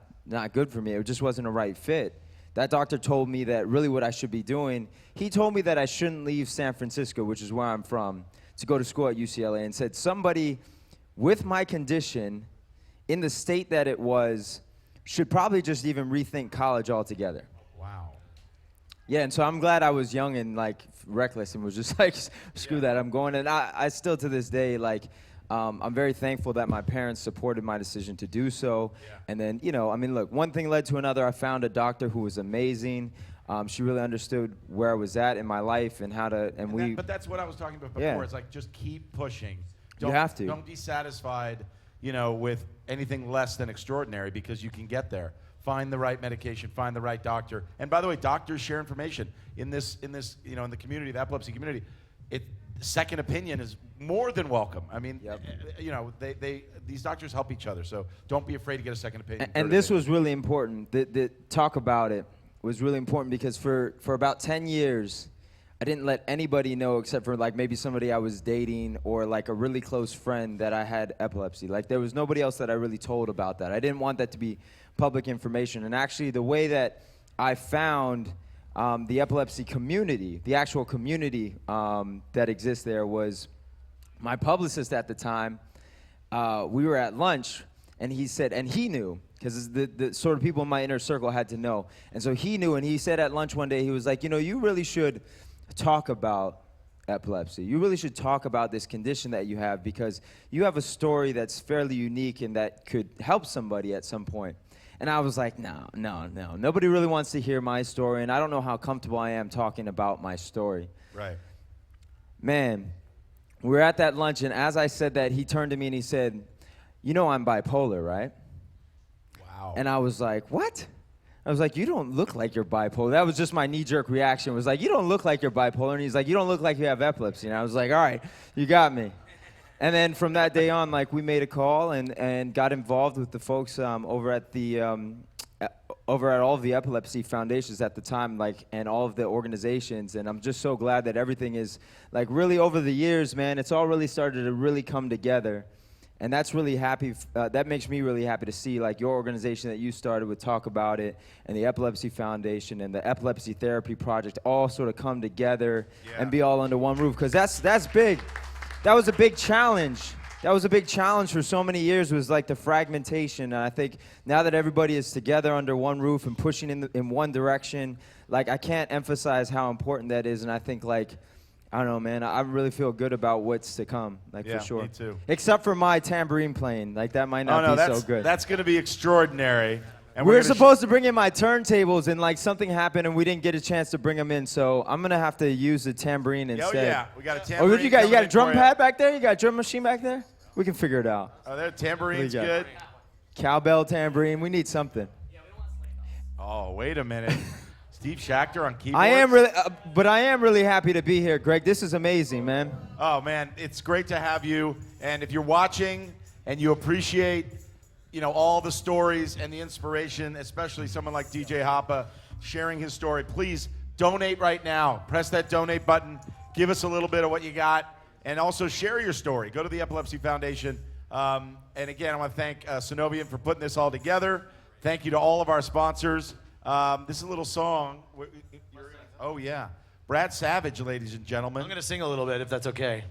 Speaker 8: good for me. It just wasn't a right fit. That doctor told me that really what I should be doing, he told me that I shouldn't leave San Francisco, which is where I'm from, to go to school at UCLA, and said somebody with my condition in the state that it was should probably just even rethink college altogether.
Speaker 1: Wow.
Speaker 8: Yeah, and so I'm glad I was young and like reckless and was just like, screw that, I'm going. And I still to this day, like, I'm very thankful that my parents supported my decision to do so. Yeah. And then, look, one thing led to another. I found a doctor who was amazing. She really understood where I was at in my life and how to,
Speaker 1: But that's what I was talking about before.
Speaker 8: Yeah.
Speaker 1: It's like, just keep pushing.
Speaker 8: You have to.
Speaker 1: Don't be satisfied, with anything less than extraordinary, because you can get there. Find the right medication, find the right doctor. And by the way, doctors share information in this, in the community, the epilepsy community. Second opinion is more than welcome. I mean, these doctors help each other, so don't be afraid to get a second opinion.
Speaker 8: And this was really important. The talk about it was really important because for about 10 years, I didn't let anybody know except for like maybe somebody I was dating or like a really close friend that I had epilepsy. Like there was nobody else that I really told about that. I didn't want that to be public information. And actually the way that I found the epilepsy community, the actual community that exists there, was my publicist at the time. We were at lunch, and he said, and he knew, because the sort of people in my inner circle had to know. And so he knew, and he said at lunch one day, he was like, you really should talk about epilepsy. You really should talk about this condition that you have, because you have a story that's fairly unique and that could help somebody at some point. And I was like, no. Nobody really wants to hear my story, and I don't know how comfortable I am talking about my story.
Speaker 1: Right.
Speaker 8: Man, we were at that lunch, and as I said that, he turned to me and he said, I'm bipolar, right?
Speaker 1: Wow.
Speaker 8: And I was like, what? I was like, you don't look like you're bipolar. That was just my knee-jerk reaction. It was like, you don't look like you're bipolar. And he's like, you don't look like you have epilepsy. And I was like, all right, you got me. And then from that day on, we made a call and got involved with the folks over at all of the epilepsy foundations at the time, and all of the organizations. And I'm just so glad that everything is, really over the years, man, it's all really started to really come together. And that's really happy. That makes me really happy to see, your organization that you started with Talk About It, and the Epilepsy Foundation, and the Epilepsy Therapy Project all sort of come together and be all under one roof. Because that's big. That was a big challenge. That was a big challenge for so many years, was the fragmentation. And I think now that everybody is together under one roof and pushing in one direction, I can't emphasize how important that is. And I think I don't know, man. I really feel good about what's to come, for sure.
Speaker 1: Me too.
Speaker 8: Except for my tambourine playing, that might not be so good.
Speaker 1: That's going to be extraordinary. And
Speaker 8: we were supposed to bring in my turntables, and something happened, and we didn't get a chance to bring them in. So I'm gonna have to use the tambourine instead.
Speaker 1: Oh yeah, we got a tambourine.
Speaker 8: Oh, you got a drum pad back there? You got a drum machine back there? We can figure it out.
Speaker 1: Oh, there, tamborine's good.
Speaker 8: Cowbell, tambourine. We need something.
Speaker 1: Oh, wait a minute. Steve Schachter on keyboards.
Speaker 8: I am really happy to be here, Greg. This is amazing, man.
Speaker 1: Oh man, it's great to have you. And if you're watching and you appreciate, all the stories and the inspiration, especially someone like DJ Hoppa sharing his story, please donate right now. Press that donate button. Give us a little bit of what you got, and also share your story. Go to the Epilepsy Foundation. And again, I want to thank Sunovion for putting this all together. Thank you to all of our sponsors. This is a little song. Oh, yeah. Brad Savage, ladies and gentlemen.
Speaker 9: I'm going to sing a little bit, if that's okay.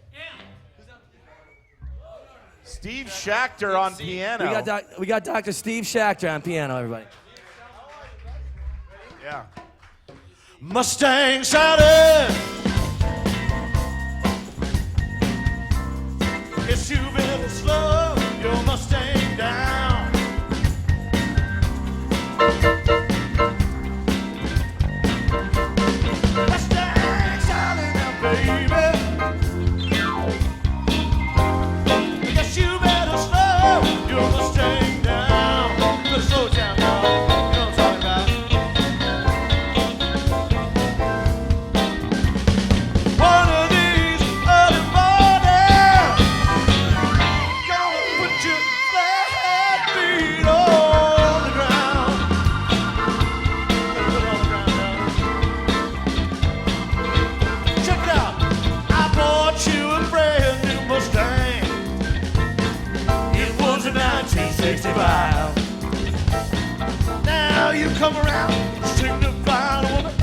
Speaker 1: Steve Schachter on piano.
Speaker 2: We got Dr. Steve Schachter on piano, everybody.
Speaker 1: Yeah.
Speaker 9: Mustang shouted. Guess you better slow your Mustang down. Mustang shouted now, baby. Guess you better slow your Mustang down. Better slow it down, y'all. You know what I'm talking about. One of these early mornings, gonna put your flat feet on the ground. Put it on the ground now. Check it out. I bought you a brand new Mustang. It was a 1965. Now you come around, signifying a woman.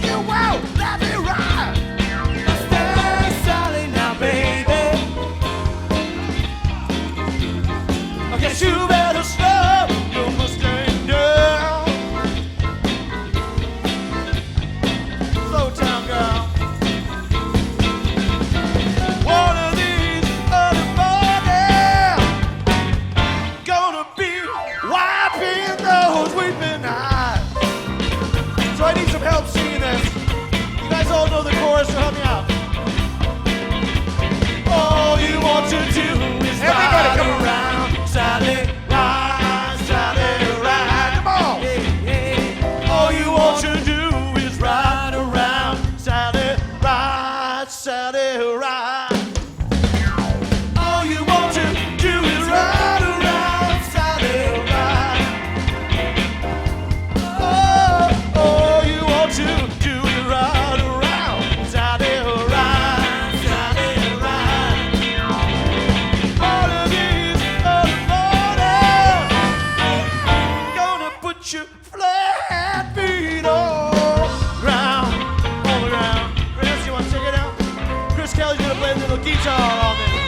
Speaker 9: You won't let me ride. Mustang Sally now, baby. I guess you better slow your Mustang down. Slow down, girl. One of these early mornings, gonna be wiping those weeping eyes. Kelly's gonna play a little guitar on it.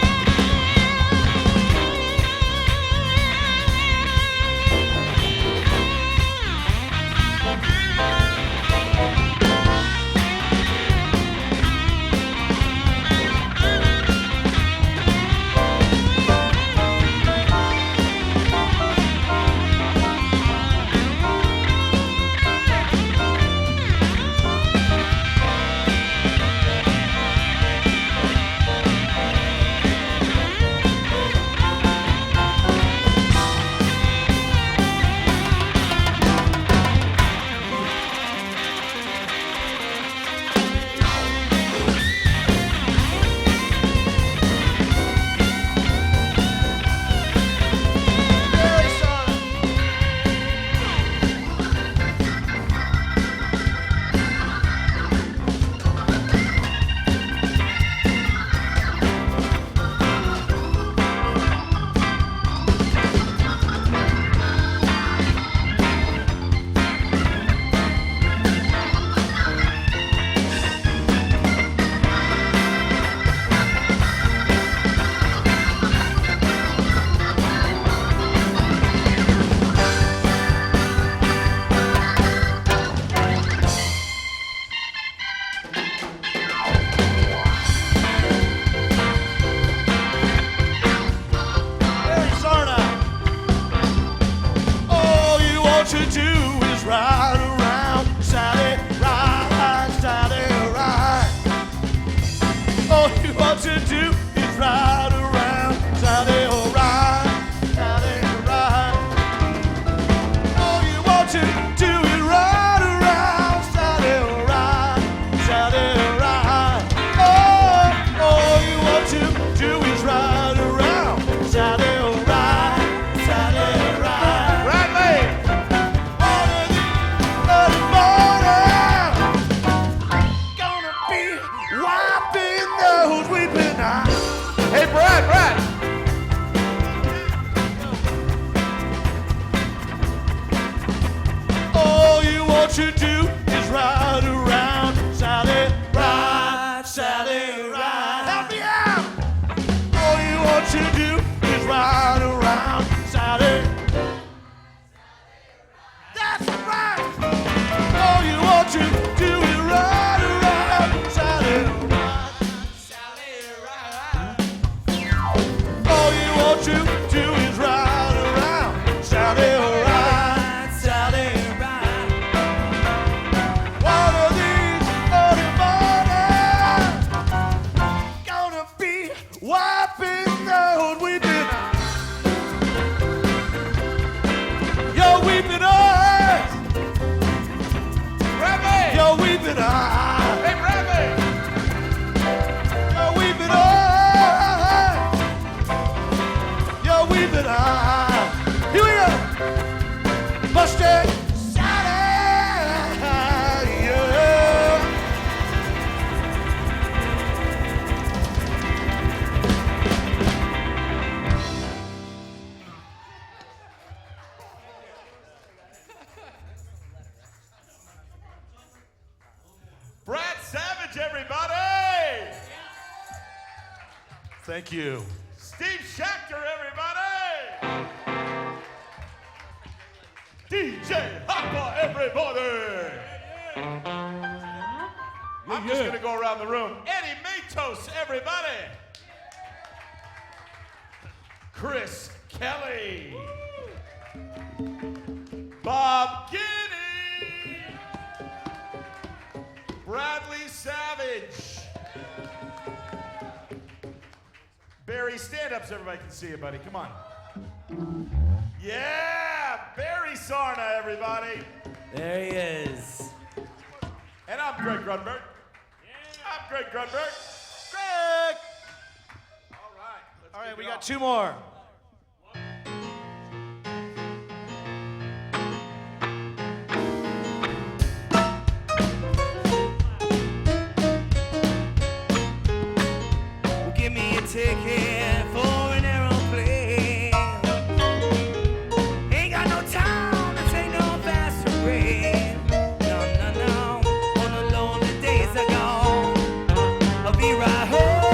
Speaker 9: Thank you. Steve Schechter, everybody! DJ Hoppa, everybody! I'm just gonna go around the room. Eddie Matos, everybody! Chris Kelly. Bob Guinea. Bradley Savage. Barry, stand-ups, everybody can see you, buddy. Come on. Yeah, Barry Sarna, everybody.
Speaker 2: There he is.
Speaker 9: And I'm Greg Grunberg. I'm Greg Grunberg. Greg! All right, we got two more.
Speaker 2: Give me a ticket for an aeroplane. Ain't got no time to take no fast train. No, no, no. On the lonely days are gone. I'll be right home.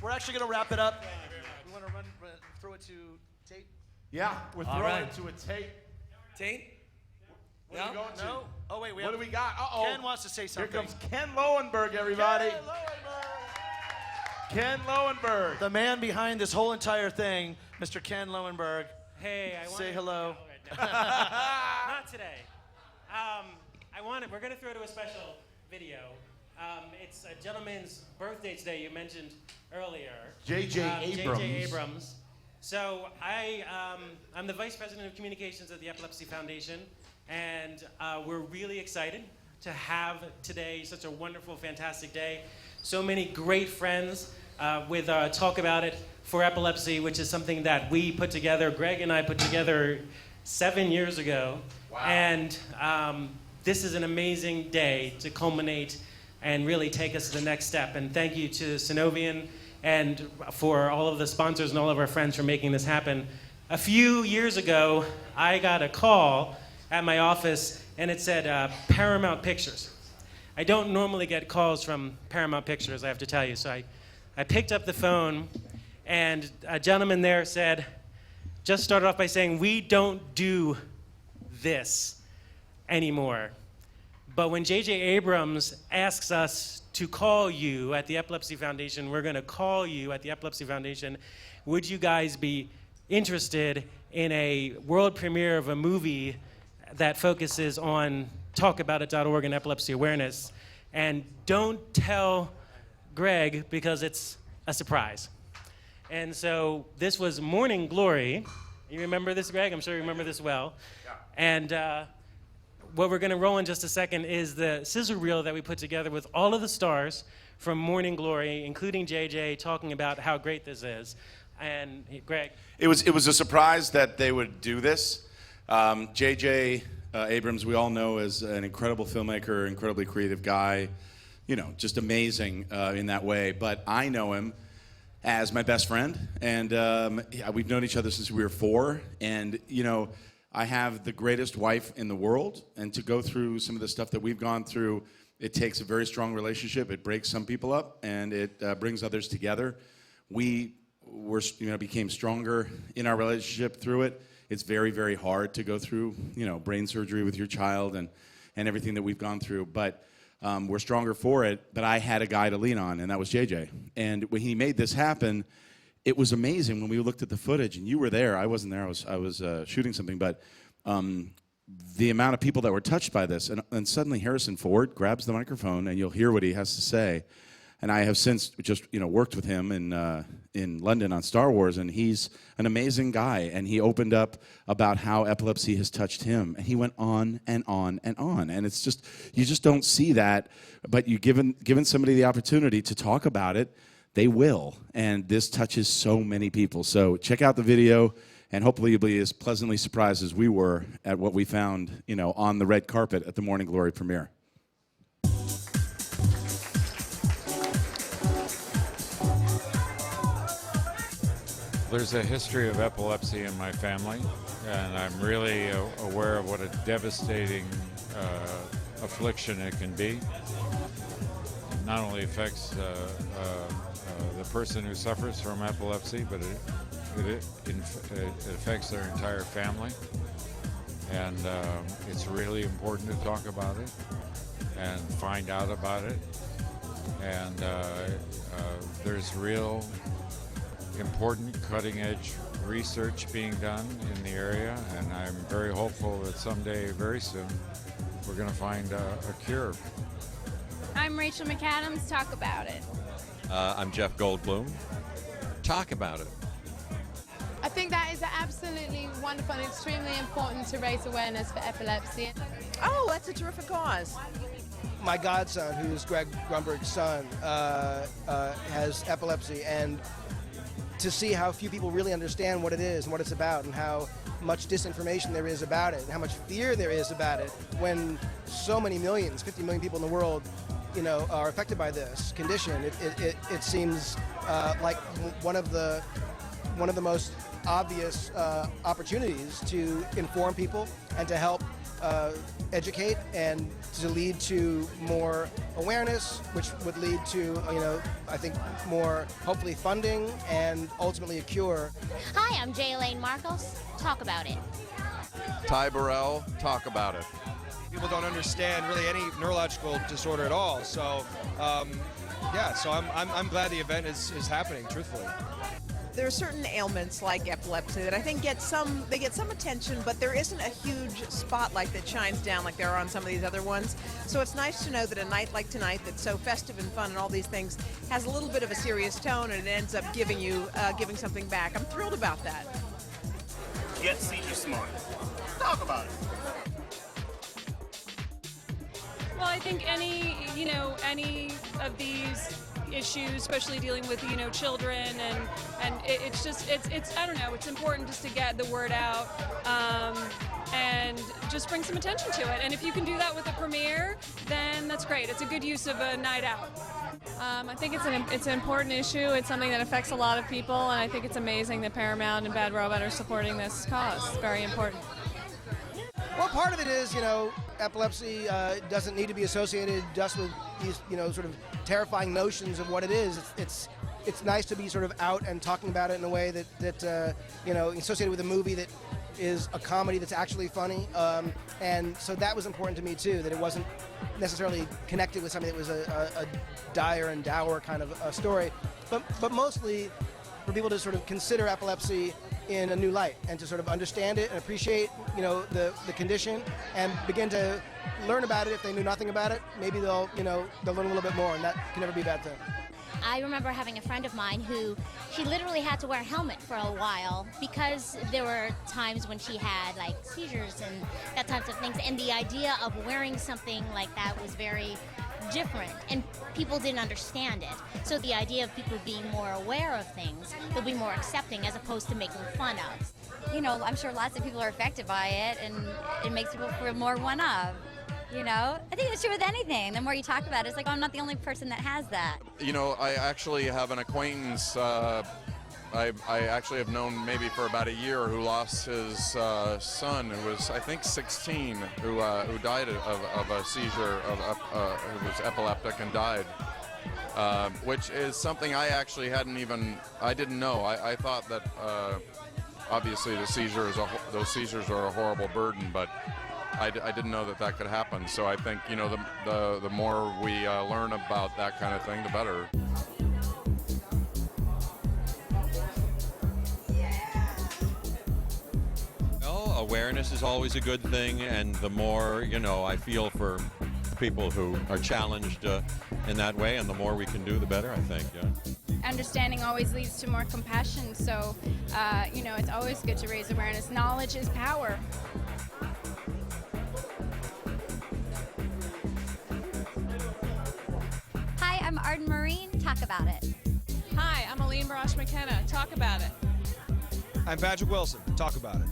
Speaker 9: We're actually gonna wrap it up. We want to throw it to Tate.
Speaker 1: Yeah, we're
Speaker 2: All
Speaker 1: throwing
Speaker 2: right.
Speaker 1: it to a Tate.
Speaker 2: Tate?
Speaker 1: What are we going to?
Speaker 9: No. Oh wait,
Speaker 1: What do we got? Uh-oh.
Speaker 9: Ken wants to say something.
Speaker 1: Here comes Ken Lowenberg, everybody. Ken Lowenberg.
Speaker 9: The man behind this whole entire thing, Mr. Ken Lowenberg.
Speaker 7: Hey, I
Speaker 9: say hello.
Speaker 7: Not today. We're going to throw to a special video. It's a gentleman's birthday today you mentioned earlier.
Speaker 1: J.J. Abrams.
Speaker 7: J.J. Abrams. So I'm the Vice President of Communications at the Epilepsy Foundation, and we're really excited to have today such a wonderful, fantastic day. So many great friends with Talk About It for Epilepsy, which is something that we put together, Greg and I put together 7 years ago. Wow. And this is an amazing day to culminate and really take us to the next step. And thank you to Sunovion and for all of the sponsors and all of our friends for making this happen. A few years ago, I got a call at my office and it said Paramount Pictures. I don't normally get calls from Paramount Pictures, I have to tell you. So I picked up the phone and a gentleman there just started off by saying, "We don't do this anymore. But when J.J. Abrams asks us to call you at the Epilepsy Foundation, we're going to call you at the Epilepsy Foundation. Would you guys be interested in a world premiere of a movie that focuses on talkaboutit.org and epilepsy awareness? And don't tell Greg because it's a surprise." And so this was Morning Glory. You remember this, Greg? I'm sure you remember this well. Yeah. And what we're going to roll in just a second is the scissor reel that we put together with all of the stars from Morning Glory, including JJ, talking about how great this is. And Greg?
Speaker 1: It was a surprise that they would do this. J.J. Abrams, we all know, is an incredible filmmaker, incredibly creative guy, just amazing in that way. But I know him as my best friend, and we've known each other since we were 4. And, I have the greatest wife in the world, and to go through some of the stuff that we've gone through, it takes a very strong relationship. It breaks some people up, and it brings others together. We became stronger in our relationship through it. It's very, very hard to go through, brain surgery with your child and everything that we've gone through. But we're stronger for it. But I had a guy to lean on, and that was JJ. And when he made this happen, it was amazing when we looked at the footage, and you were there. I wasn't there. I was shooting something. But the amount of people that were touched by this, and suddenly Harrison Ford grabs the microphone, and you'll hear what he has to say. And I have since just worked with him in London on Star Wars, and he's an amazing guy. And he opened up about how epilepsy has touched him, and he went on and on and on. And it's just you just don't see that, but you given somebody the opportunity to talk about it, they will. And this touches so many people. So check out the video, and hopefully you'll be as pleasantly surprised as we were at what we found, on the red carpet at the Morning Glory premiere.
Speaker 18: There's a history of epilepsy in my family, and I'm really aware of what a devastating affliction it can be. It not only affects the person who suffers from epilepsy, but it affects their entire family. And it's really important to talk about it and find out about it. And there's real important cutting-edge research being done in the area, and I'm very hopeful that someday, very soon, we're going to find a cure.
Speaker 17: I'm Rachel McAdams. Talk about it.
Speaker 16: I'm Jeff Goldblum. Talk about it.
Speaker 6: I think that is absolutely wonderful and extremely important to raise awareness for epilepsy.
Speaker 14: Oh, that's a terrific cause.
Speaker 20: My godson, who's Greg Grunberg's son, has epilepsy, and to see how few people really understand what it is and what it's about, and how much disinformation there is about it, and how much fear there is about it, when so many millions, 50 million people in the world, are affected by this condition. It seems like one of the most obvious opportunities to inform people and to help educate and to lead to more awareness, which would lead to, I think more, hopefully, funding and ultimately a cure.
Speaker 10: Hi, I'm Jay Elaine Marcos. Talk about it.
Speaker 19: Ty Burrell, talk about it.
Speaker 5: People don't understand really any neurological disorder at all. So, so I'm glad the event is happening, truthfully.
Speaker 14: There are certain ailments like epilepsy that I think get some attention, but there isn't a huge spotlight that shines down like there are on some of these other ones. So it's nice to know that a night like tonight that's so festive and fun and all these things has a little bit of a serious tone, and it ends up giving something back. I'm thrilled about that.
Speaker 12: Get seizure smart. Talk about it.
Speaker 13: Well, I think any of these issues, especially dealing with children, and it's I don't know, it's important just to get the word out and just bring some attention to it. And if you can do that with a premiere, then that's great. It's a good use of a night out.
Speaker 11: I think it's an important issue. It's something that affects a lot of people, and I think it's amazing that Paramount and Bad Robot are supporting this cause. It's very important.
Speaker 20: Well, part of it is, epilepsy doesn't need to be associated just with these, sort of terrifying notions of what it is. It's nice to be sort of out and talking about it in a way that associated with a movie that is a comedy that's actually funny. And so that was important to me, too, that it wasn't necessarily connected with something that was a dire and dour kind of a story. But mostly for people to sort of consider epilepsy in a new light and to sort of understand it and appreciate, the condition and begin to learn about it. If they knew nothing about it, maybe they'll learn a little bit more, and that can never be a bad thing.
Speaker 10: I remember having a friend of mine who she literally had to wear a helmet for a while because there were times when she had like seizures and that types of things, and the idea of wearing something like that was very different and people didn't understand it. So the idea of people being more aware of things, they'll be more accepting as opposed to making fun of.
Speaker 3: I'm sure lots of people are affected by it, and it makes people feel more one of. I think it's true with anything. The more you talk about it, it's like, I'm not the only person that has that.
Speaker 19: I actually have an acquaintance I actually have known maybe for about a year who lost his son, who was, I think, 16, who died of a seizure, who was epileptic and died, which is something I actually I didn't know. I thought that obviously those seizures are a horrible burden, but I didn't know that could happen. So I think, the more we learn about that kind of thing, the better.
Speaker 16: Awareness is always a good thing, and the more, I feel for people who are challenged in that way, and the more we can do, the better, I think, yeah.
Speaker 17: Understanding always leads to more compassion, so, it's always good to raise awareness. Knowledge is power.
Speaker 3: Hi, I'm Arden Marine. Talk about it.
Speaker 11: Hi, I'm Aline Barash McKenna. Talk about it.
Speaker 5: I'm Patrick Wilson. Talk about it.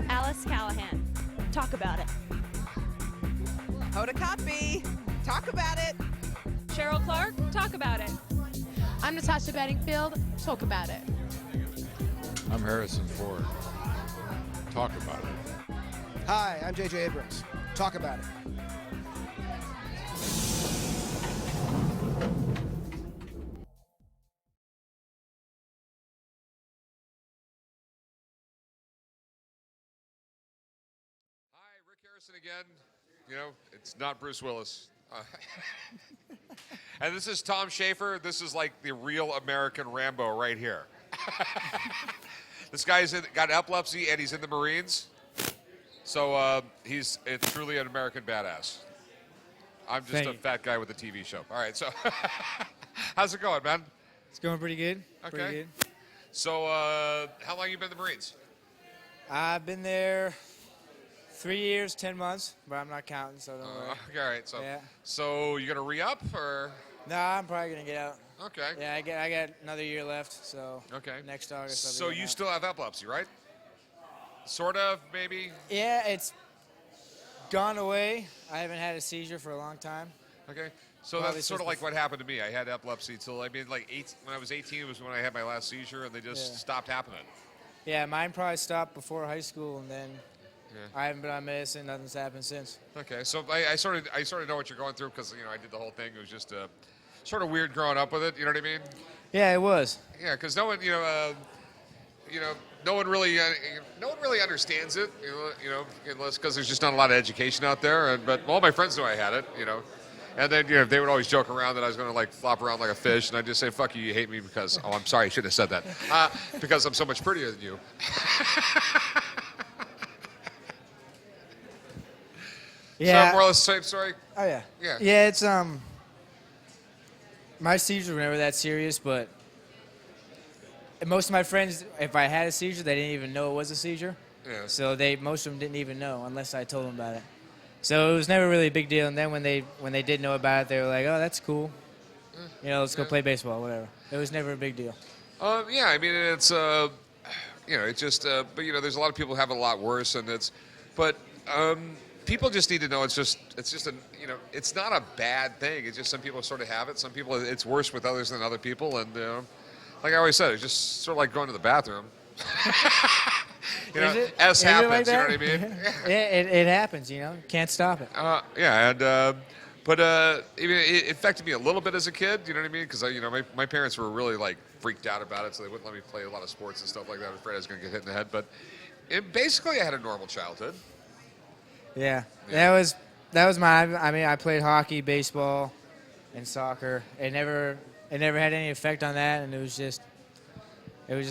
Speaker 11: Alice Callahan. Talk about it.
Speaker 14: Hoda Kotb. Talk about it.
Speaker 11: Cheryl Clark. Talk about it.
Speaker 6: I'm Natasha Bedingfield. Talk about it.
Speaker 18: I'm Harrison Ford. Talk about it.
Speaker 20: Hi, I'm J.J. Abrams. Talk about it.
Speaker 22: Again, it's not Bruce Willis. And this is Tom Schafer. This is like the real American Rambo right here. This guy's got epilepsy and he's in the Marines. So it's truly an American badass. I'm just a fat guy with a TV show. All right, so how's it going, man?
Speaker 23: It's going pretty good.
Speaker 22: Okay.
Speaker 23: Pretty good.
Speaker 22: So how long you been in the Marines?
Speaker 23: I've been there 3 years, 10 months, but I'm not counting, so don't worry.
Speaker 22: Okay, all right. So,
Speaker 23: yeah.
Speaker 22: So you gonna re-up or?
Speaker 23: Nah, I'm probably gonna get out.
Speaker 22: Okay.
Speaker 23: Yeah, I got another year left, so.
Speaker 22: Okay.
Speaker 23: Next August. I'll be
Speaker 22: So
Speaker 23: getting
Speaker 22: you
Speaker 23: out.
Speaker 22: still have epilepsy, right? Sort of, maybe.
Speaker 23: Yeah, it's gone away. I haven't had a seizure for a long time.
Speaker 22: Okay. So
Speaker 23: Probably
Speaker 22: that's sort
Speaker 23: since
Speaker 22: of like what happened to me. I had epilepsy till when I was 18 was when I had my last seizure, and they just stopped happening.
Speaker 23: Yeah, mine probably stopped before high school, and then I haven't been on medicine. Nothing's happened since.
Speaker 22: Okay, so I sort of know what you're going through because I did the whole thing. It was just sort of weird growing up with it. You know what I mean?
Speaker 23: Yeah, it was.
Speaker 22: Yeah, because no one no one really understands it. Unless because there's just not a lot of education out there. But all my friends knew I had it. And then they would always joke around that I was going to like flop around like a fish, and I'd just say, "Fuck you, you hate me because." Oh, I'm sorry, I shouldn't have said that. Because I'm so much prettier than you.
Speaker 23: Yeah.
Speaker 22: So more or less the same story.
Speaker 23: Oh yeah.
Speaker 22: Yeah.
Speaker 23: Yeah, it's my seizures were never that serious, but most of my friends, if I had a seizure, they didn't even know it was a seizure.
Speaker 22: Yeah.
Speaker 23: So most of them didn't even know unless I told them about it. So it was never really a big deal. And then when they did know about it, they were like, "Oh, that's cool. Let's go play baseball, whatever." It was never a big deal.
Speaker 22: Yeah, I mean it's it's just but there's a lot of people who have it a lot worse, and people just need to know it's just it's not a bad thing. It's just some people sort of have it. Some people it's worse with others than other people, and like I always said, it's just sort of like going to the bathroom. S happens.
Speaker 23: Like
Speaker 22: you know what I mean?
Speaker 23: Yeah, it happens. Can't stop it.
Speaker 22: But it affected me a little bit as a kid. You know what I mean? Because my parents were really like freaked out about it, so they wouldn't let me play a lot of sports and stuff like that. I was afraid I was going to get hit in the head. But basically, I had a normal childhood.
Speaker 23: Yeah. That was my. I mean, I played hockey, baseball, and soccer. It never had any effect on that, and it was just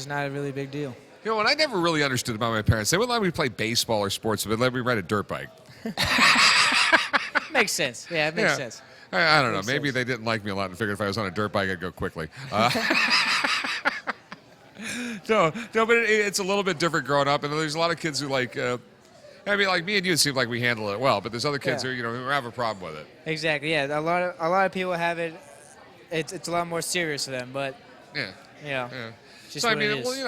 Speaker 23: not a really big deal.
Speaker 22: What I never really understood about my parents, they wouldn't let me play baseball or sports, but they let me ride a dirt bike.
Speaker 23: Makes sense. Yeah, it makes sense.
Speaker 22: I don't know. Maybe they didn't like me a lot and figured if I was on a dirt bike, I'd go quickly. No, but it's a little bit different growing up, and there's a lot of kids who like. Like me and you, it seems like we handle it well, but there's other kids who have a problem with it.
Speaker 23: Exactly. Yeah, a lot of people have it. It's a lot more serious for them, but just
Speaker 22: So
Speaker 23: what it is.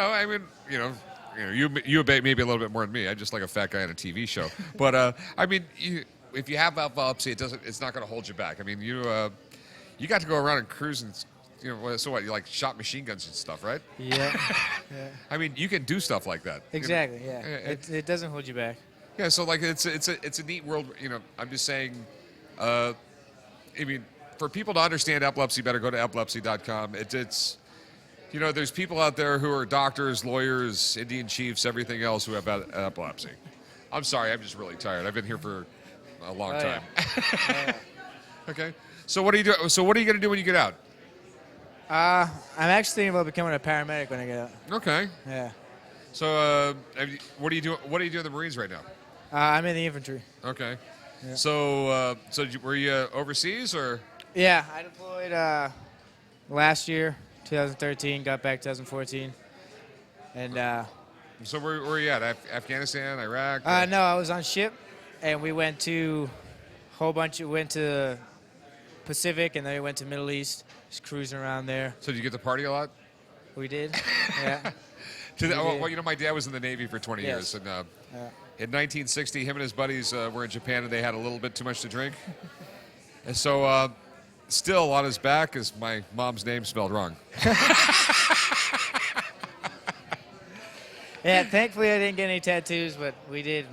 Speaker 22: you maybe a little bit more than me. I'm just like a fat guy on a TV show. But if you have epilepsy, it's not going to hold you back. I mean, you got to go around and cruise and. So what? You like shot machine guns and stuff, right?
Speaker 23: Yeah.
Speaker 22: I mean, you can do stuff like that.
Speaker 23: Exactly. Yeah. It doesn't hold you back.
Speaker 22: Yeah. So like, it's a neat world. I'm just saying. I mean, for people to understand epilepsy better, go to epilepsy.com. It's there's people out there who are doctors, lawyers, Indian chiefs, everything else who have epilepsy. I'm sorry, I'm just really tired. I've been here for a long time.
Speaker 23: Yeah.
Speaker 22: Okay. So what are you doing? So what are you going to do when you get out?
Speaker 23: I'm actually thinking about becoming a paramedic when I get out.
Speaker 22: Okay.
Speaker 23: Yeah.
Speaker 22: So what are you doing? What do you do in the Marines right now?
Speaker 23: I'm in the infantry.
Speaker 22: Okay.
Speaker 23: Yeah.
Speaker 22: So were you overseas or?
Speaker 23: Yeah, I deployed last year, 2013. Got back 2014, and.
Speaker 22: So where were you at? Afghanistan, Iraq?
Speaker 23: No, I was on ship, and we went to went to Pacific, and then we went to Middle East, just cruising around there.
Speaker 22: So did you get to party a lot?
Speaker 23: We did, yeah.
Speaker 22: Well, my dad was in the Navy for 20 years, and in 1960, him and his buddies were in Japan, and they had a little bit too much to drink. And so, still on his back is my mom's name spelled wrong.
Speaker 23: Yeah, thankfully I didn't get any tattoos, but we did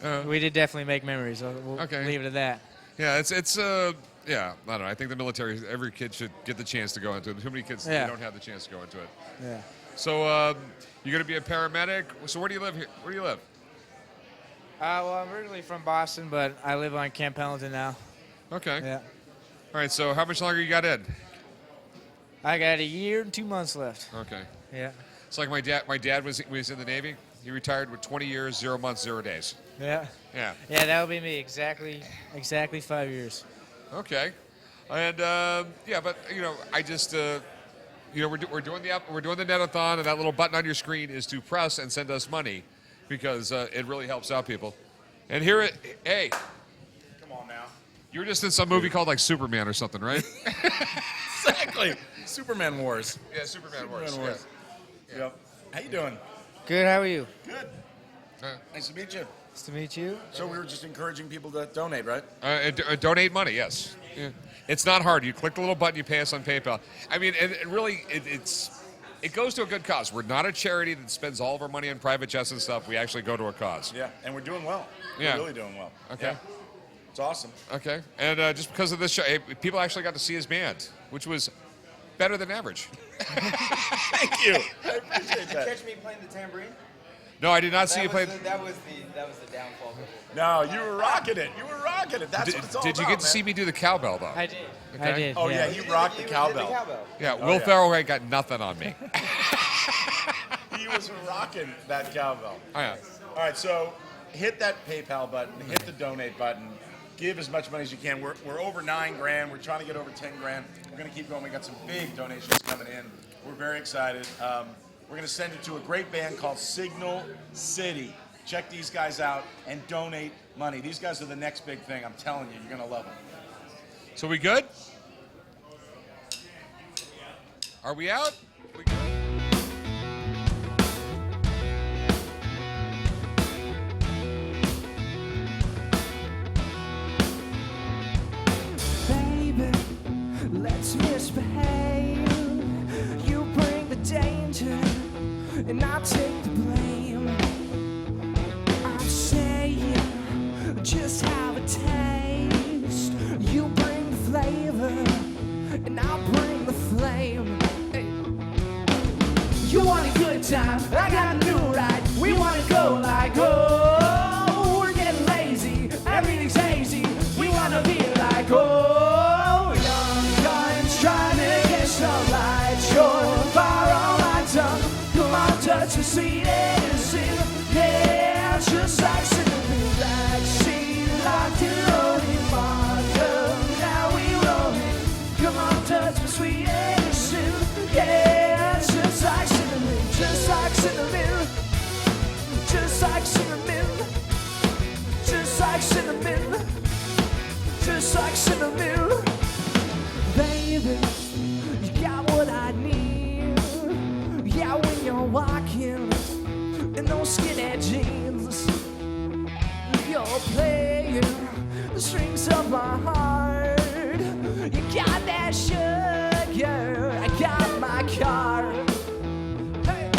Speaker 23: definitely make memories. We'll leave it at that.
Speaker 22: Yeah, it's yeah, I don't know. I think the military, every kid should get the chance to go into it. Too many kids don't have the chance to go into it.
Speaker 23: Yeah.
Speaker 22: So you're going to be a paramedic. So where do you live here? Where do you live?
Speaker 23: Well, I'm originally from Boston, but I live on Camp Pendleton now.
Speaker 22: Okay.
Speaker 23: Yeah.
Speaker 22: All right, so how much longer you got in?
Speaker 23: I got a year and 2 months left.
Speaker 22: Okay.
Speaker 23: Yeah.
Speaker 22: It's like my dad was in the Navy. He retired with 20 years, 0 months, 0 days.
Speaker 23: Yeah.
Speaker 22: Yeah.
Speaker 23: Yeah, that would be me. Exactly 5 years.
Speaker 22: Okay. And but I just we're doing the Netathon, and that little button on your screen is to press and send us money, because it really helps out people. And hey, come on now. You were just in some movie called like Superman or something, right?
Speaker 1: Exactly. Superman Wars.
Speaker 22: Yeah, Superman Wars.
Speaker 1: Superman Wars.
Speaker 22: Yeah.
Speaker 1: Yep. How you doing?
Speaker 23: Good. How are you?
Speaker 1: Good. Nice to meet you.
Speaker 23: Nice to meet you.
Speaker 1: So we were just encouraging people to donate, right?
Speaker 22: Donate money, yes. Yeah. It's not hard. You click the little button, you pay us on PayPal. I mean, it really, it's it goes to a good cause. We're not a charity that spends all of our money on private jets and stuff. We actually go to a cause.
Speaker 1: Yeah, and we're doing well.
Speaker 22: Yeah.
Speaker 1: We're really doing well.
Speaker 22: Okay.
Speaker 1: Yeah. It's awesome.
Speaker 22: Okay. And just because of this show, people actually got to see his band, which was better than average.
Speaker 1: Thank you. I appreciate that.
Speaker 8: Catch me playing the tambourine?
Speaker 22: No, I did not see you play.
Speaker 8: That was the downfall.
Speaker 1: No, you were rocking it. You were rocking it. That's what it's all
Speaker 22: Did you
Speaker 1: about,
Speaker 22: get to see me do the cowbell, though?
Speaker 23: I did.
Speaker 22: Okay.
Speaker 23: I did.
Speaker 1: Oh, yeah, you rocked the cowbell.
Speaker 22: Yeah,
Speaker 1: Oh,
Speaker 22: Will
Speaker 1: yeah.
Speaker 22: Ferrell got nothing on me.
Speaker 1: He was rocking that cowbell.
Speaker 22: Oh, yeah.
Speaker 1: All right, so hit that PayPal button, hit the donate button, give as much money as you can. We're over $9 grand. We're trying to get over 10 grand. We're going to keep going. We got some big donations coming in. We're very excited. We're going to send it to a great band called Signal City. Check these guys out and donate money. These guys are the next big thing. I'm telling you, you're going to love them.
Speaker 22: So we good? Are we out? We good?
Speaker 2: Baby, let's misbehave. You bring the danger, and I take the blame. I'm saying, just have a taste. You bring the flavor, and I'll bring the flame. Hey. You want a good time, I got a new ride. We wanna go like, oh, we're getting lazy, everything's hazy. We wanna be like, oh, young guns trying to get some light. Short fire on my tongue. Come on, touch the sweet innocent. Yeah, just like cinnamon. Backseat, locked and loaded. Vodka, now we rolling. Come on, touch the sweet innocent. Yeah, just like cinnamon. Just like cinnamon. Just like cinnamon. Just like cinnamon. Just like cinnamon. Baby, you got what I need. Yeah, when you're walking in those skinny jeans, you're playing the strings of my heart. You got that sugar, I got my car. Hey.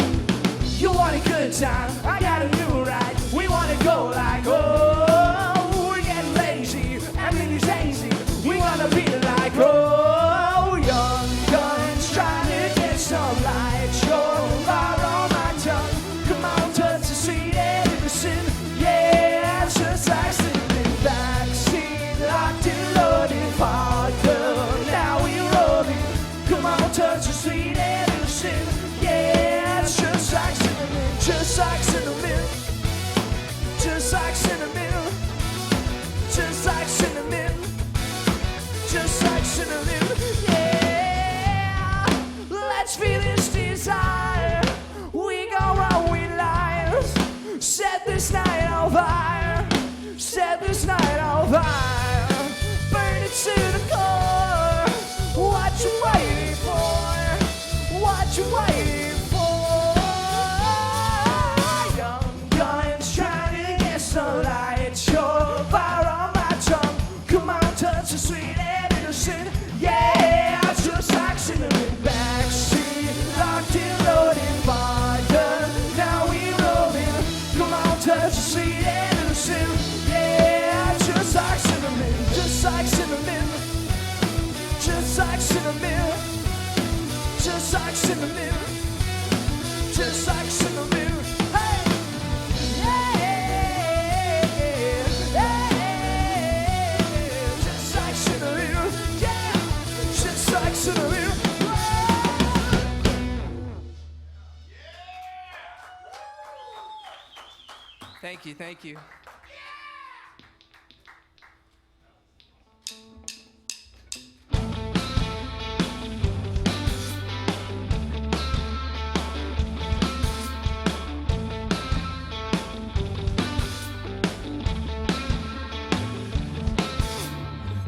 Speaker 2: You want a good time, I got a new ride. We wanna go like, oh, we're getting lazy, everything's hazy. We wanna be like, oh, young guns trying to get some light. Short fire on my tongue. Come on, touch the sweet innocent. Yeah, just like cinnamon. Backseat, locked and loaded. Vodka, now we rolling. Come on, touch the sweet innocent. Yeah, it's just like cinnamon. Just like cinnamon. Just like cinnamon. Just like cinnamon. Just like cinnamon, yeah. Let's feel this desire. We go wrong with liars. Set this night on fire. Set this night on fire. Burn it to the core. What you waiting for? What you waiting for? Young guns trying to get some light. Short fire on my tongue. Come on, touch the sweet. Yeah, just like cinnamon. Backseat, locked and loaded. Vodka, now we rolling. Come on, touch the sweet innocent. Yeah, just like cinnamon. Just like cinnamon. Just like cinnamon. Just like cinnamon. Just like cinnamon. Hey! Yeah! Yeah! Just like cinnamon. Just like cinnamon.
Speaker 23: Thank you, thank you.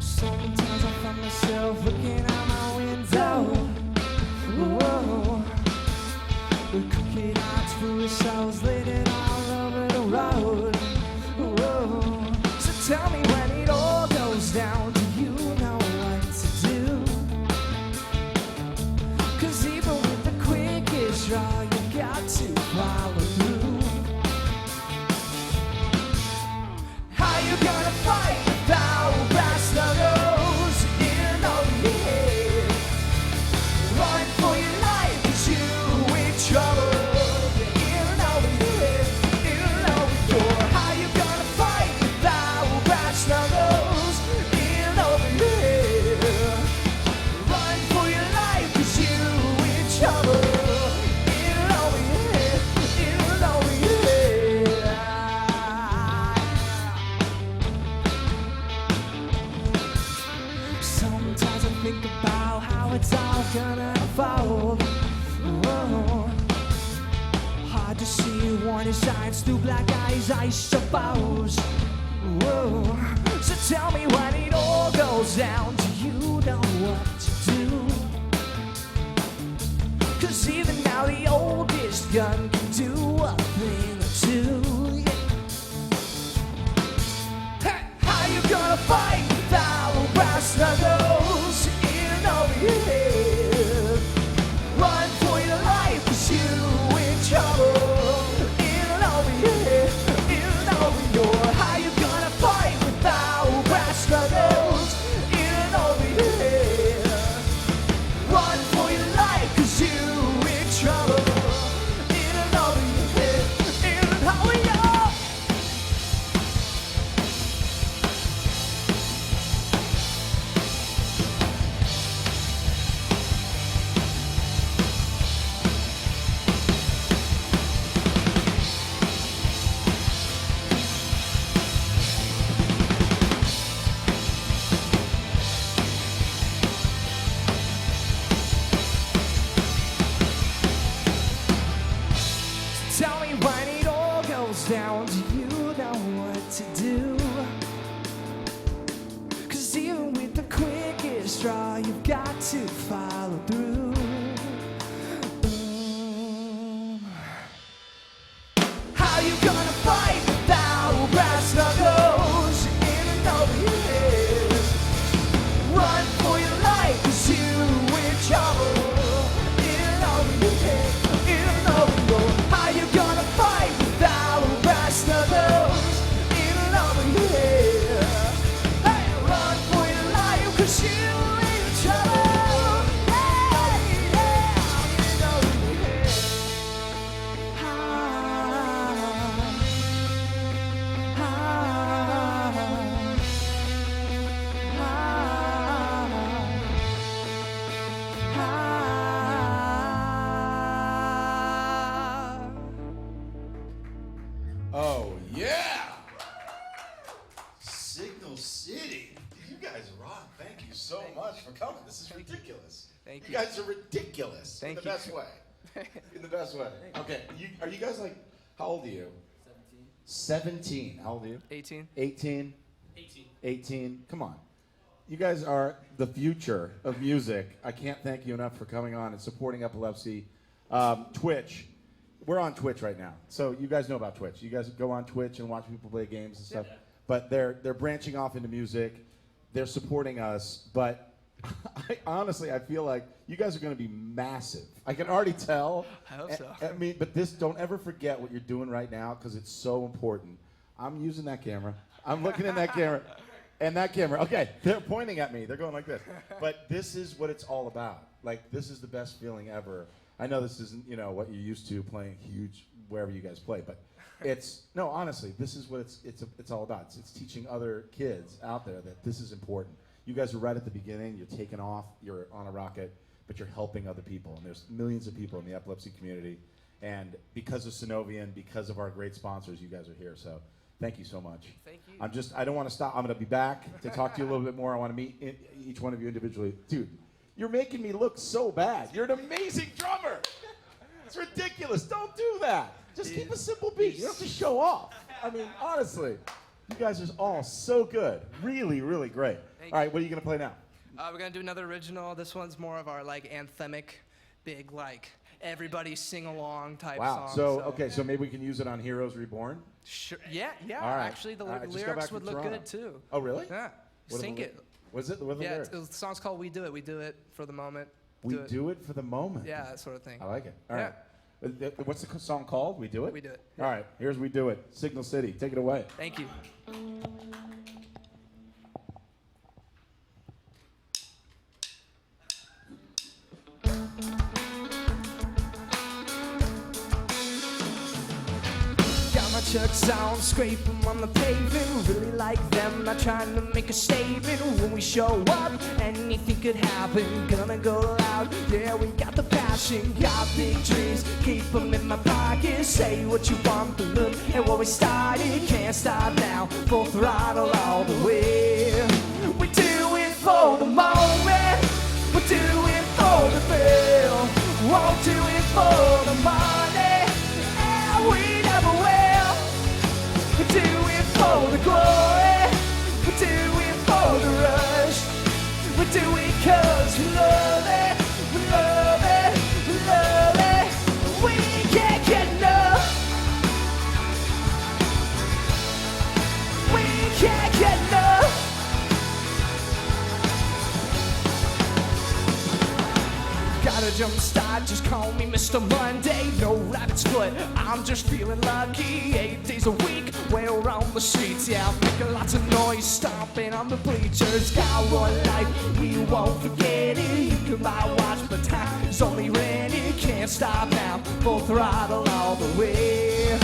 Speaker 2: Sometimes I find myself looking out my window. Whoa. With crooked eyes, foolish souls leaning all over the road. Whoa. So tell me when it all goes down, do you know what to do? 'Cause even with the quickest gonna fall. Whoa. Hard to see warning signs through black eyes, I suppose. Whoa. So tell me when it all goes down, do you know what to do? 'Cause even now the oldest gun can do a thing or two. Hey, how you gonna fight without brass knuckles in over your head? Run for your life 'cause you in trouble in over your head, in over your. How you gonna fight without brass knuckles in over your head? Run for your life 'cause you in trouble in over your head, in over your. Tell me when it all goes down, do you know what to do? 'Cause even with the quickest draw, you've got to follow through. How you gonna fight without brass knuckles in and over your head? Run for your life 'cause you in trouble in and over your head, in and over your. How you gonna fight without brass knuckles in and over your head? Hey, run for your life 'cause you in trouble. Hey, yeah, in over your head.
Speaker 1: Oh, yeah! Signal City. You guys rock. Thank you so much for coming. This is ridiculous.
Speaker 23: Thank
Speaker 1: You guys are ridiculous.
Speaker 23: Thank
Speaker 1: in the
Speaker 23: you.
Speaker 1: best way. In the best way. Okay, are you guys like, how old are you? 17. How old are you?
Speaker 23: 18.
Speaker 1: 18? 18. Come on. You guys are the future of music. I can't thank you enough for coming on and supporting Epilepsy. Twitch. We're on Twitch right now. So you guys know about Twitch. You guys go on Twitch and watch people play games and stuff. But they're branching off into music. They're supporting us. But honestly, I feel like you guys are going to be massive. I can already tell.
Speaker 23: I hope so.
Speaker 1: I mean, but don't ever forget what you're doing right now because it's so important. I'm using that camera. I'm looking in that camera. And that camera. Okay, they're pointing at me. They're going like this. But this is what it's all about. Like, this is the best feeling ever. I know this isn't, what you're used to playing huge wherever you guys play, but no, honestly, this is what it's all about. It's teaching other kids out there that this is important. You guys are right at the beginning. You're taking off. You're on a rocket, but you're helping other people. And there's millions of people in the epilepsy community. And because of Sunovion, because of our great sponsors, you guys are here. So thank you so much.
Speaker 23: Thank you.
Speaker 1: I don't want to stop. I'm going to be back to talk to you a little bit more. I want to meet each one of you individually. Dude, you're making me look so bad. You're an amazing drummer. It's ridiculous. Don't do that. Just keep a simple beat. You don't have to show off. I mean, honestly, you guys are all so good. Really, really great. All right, what are you going to play now?
Speaker 23: We're going to do another original. This one's more of our, anthemic, big, everybody sing-along type song.
Speaker 1: So maybe we can use it on Heroes Reborn?
Speaker 23: Sure. Yeah.
Speaker 1: All right.
Speaker 23: Actually, the
Speaker 1: All right, just go
Speaker 23: lyrics
Speaker 1: back
Speaker 23: would
Speaker 1: to
Speaker 23: look
Speaker 1: Toronto.
Speaker 23: good, too.
Speaker 1: Oh, really?
Speaker 23: Yeah. Sing it.
Speaker 1: What are the lyrics?
Speaker 23: The song's called We Do It. We do it for the moment.
Speaker 1: We do it for the moment.
Speaker 23: Yeah, that sort of thing.
Speaker 1: I like it. All
Speaker 23: Yeah.
Speaker 1: right. What's the song called? We Do It?
Speaker 23: We Do It.
Speaker 1: All right, here's We Do It. Signal City. Take it away.
Speaker 23: Thank you.
Speaker 2: Got my chucks on, scrape 'em on the pavement. Really like them, not trying to make a statement. When we show up, anything could happen. Gonna go loud, yeah, we got the passion. Got big dreams, keep 'em in my pocket. Say what you want, but look at what we started. Can't stop now, full throttle all the way. We do it for the moment. We do it for the won't do it for the money, and we never will. We do it for the glory, we do it for the rush. We do it 'cause we love it, we love it, we love it. We can't get enough. We can't get enough. Got a jump start, just call me Mr. Monday. No rabbit's foot, I'm just feeling lucky. 8 days a week, we're on the streets. Yeah, I'm making lots of noise, stomping on the bleachers. Got one life, we won't forget it. You can buy a watch, but time is only rented. Can't stop now, full throttle all the way.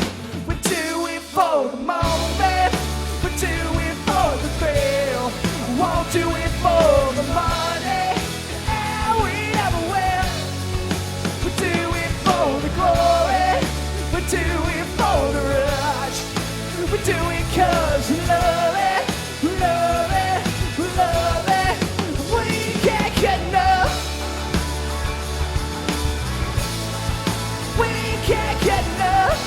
Speaker 2: We do it for the moment, we do it for the thrill. Won't do it for the money, and we never will. We do it for the glory, we do it for the rush. We do it 'cause we love it, we love it, we love it. We can't get enough. We can't get enough.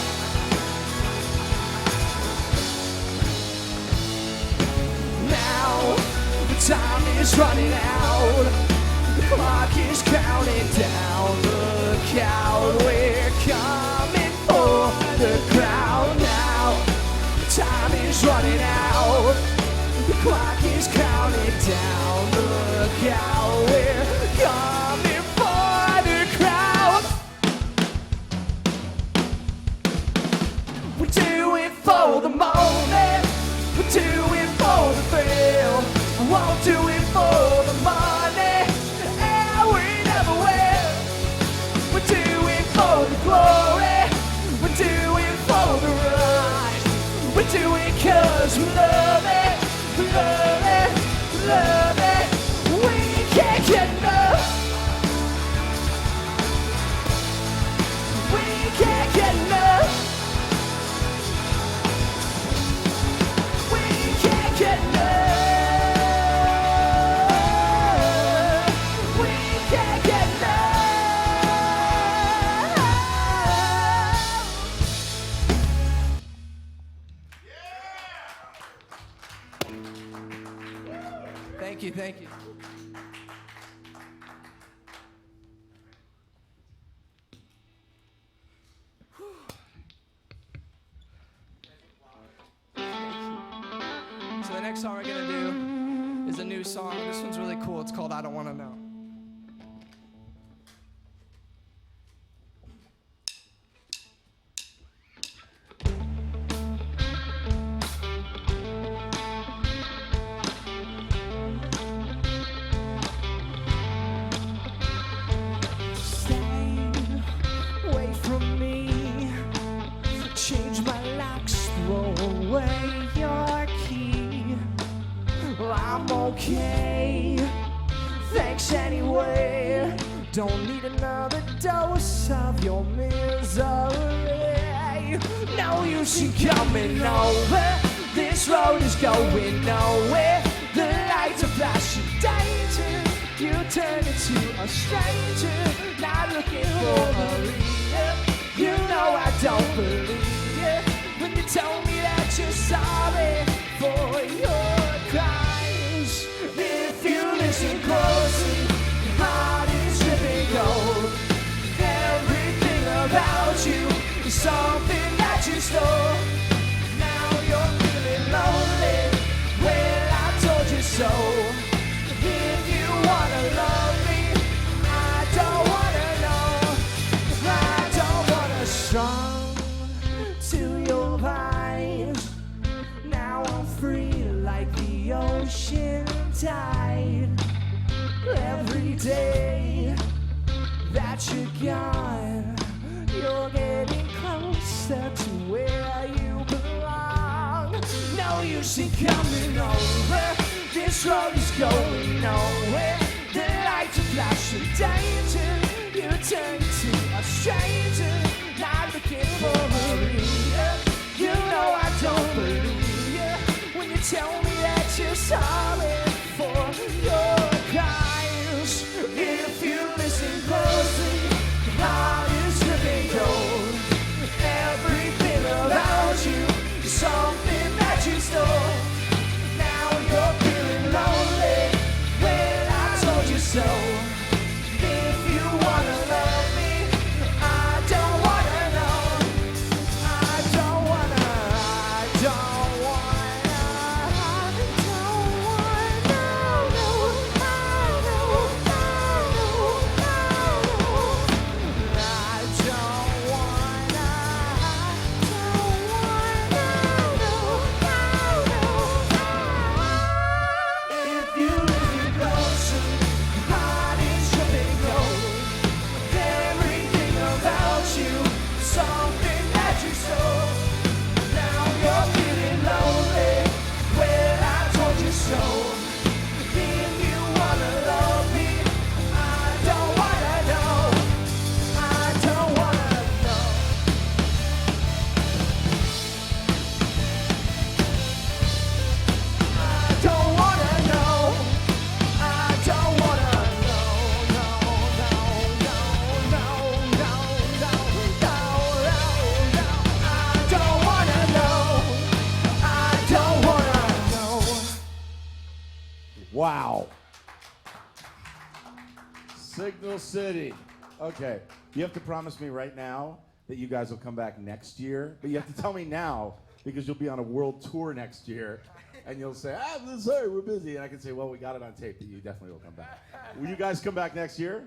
Speaker 2: Now the time is running out, the clock is counting down. Look out, we're coming for the crowd now. The time is running out, the clock is counting down. Look out, we're coming for the crowd. We do it for the moment, we do it for the thrill. I won't do it for the money, and we never will. We do it for the glory, we do it for the rush. We do it 'cause we love it, we love it, we love it. We can't get enough. We can't get enough. We can't get enough. We can't get enough. Thank you, thank you. So the next song we're gonna do is a new song. This one's really cool. It's called I Don't Wanna Know. Stay away from me. Change my locks, throw away your key. I'm okay, thanks anyway. Don't need another dose of your misery. No use in coming over, this road is going nowhere. The lights are flashing danger, you turn into a stranger. Not looking for a leader, you know I don't believe you when you tell me that you're sorry for your crimes. If you listen closely, your heart is dripping gold. Everything about you is something that you stole. Now you're feeling lonely, well I told you so. If you wanna love me, I don't wanna know. I don't wanna strong to your vines. Now I'm free like the ocean tide. Every day that you're gone, you're getting closer to where you belong. No use in coming over, this road is going nowhere. The lights are flashing danger, you turn to a stranger. Not looking for a leader, you know I don't believe you when you tell me that you're sorry for your crimes. If you listen closely, your
Speaker 1: Wow. Signal City. Okay. You have to promise me right now that you guys will come back next year. But you have to tell me now because you'll be on a world tour next year. And you'll say, sorry, we're busy. And I can say, well, we got it on tape that you definitely will come back. Will you guys come back next year?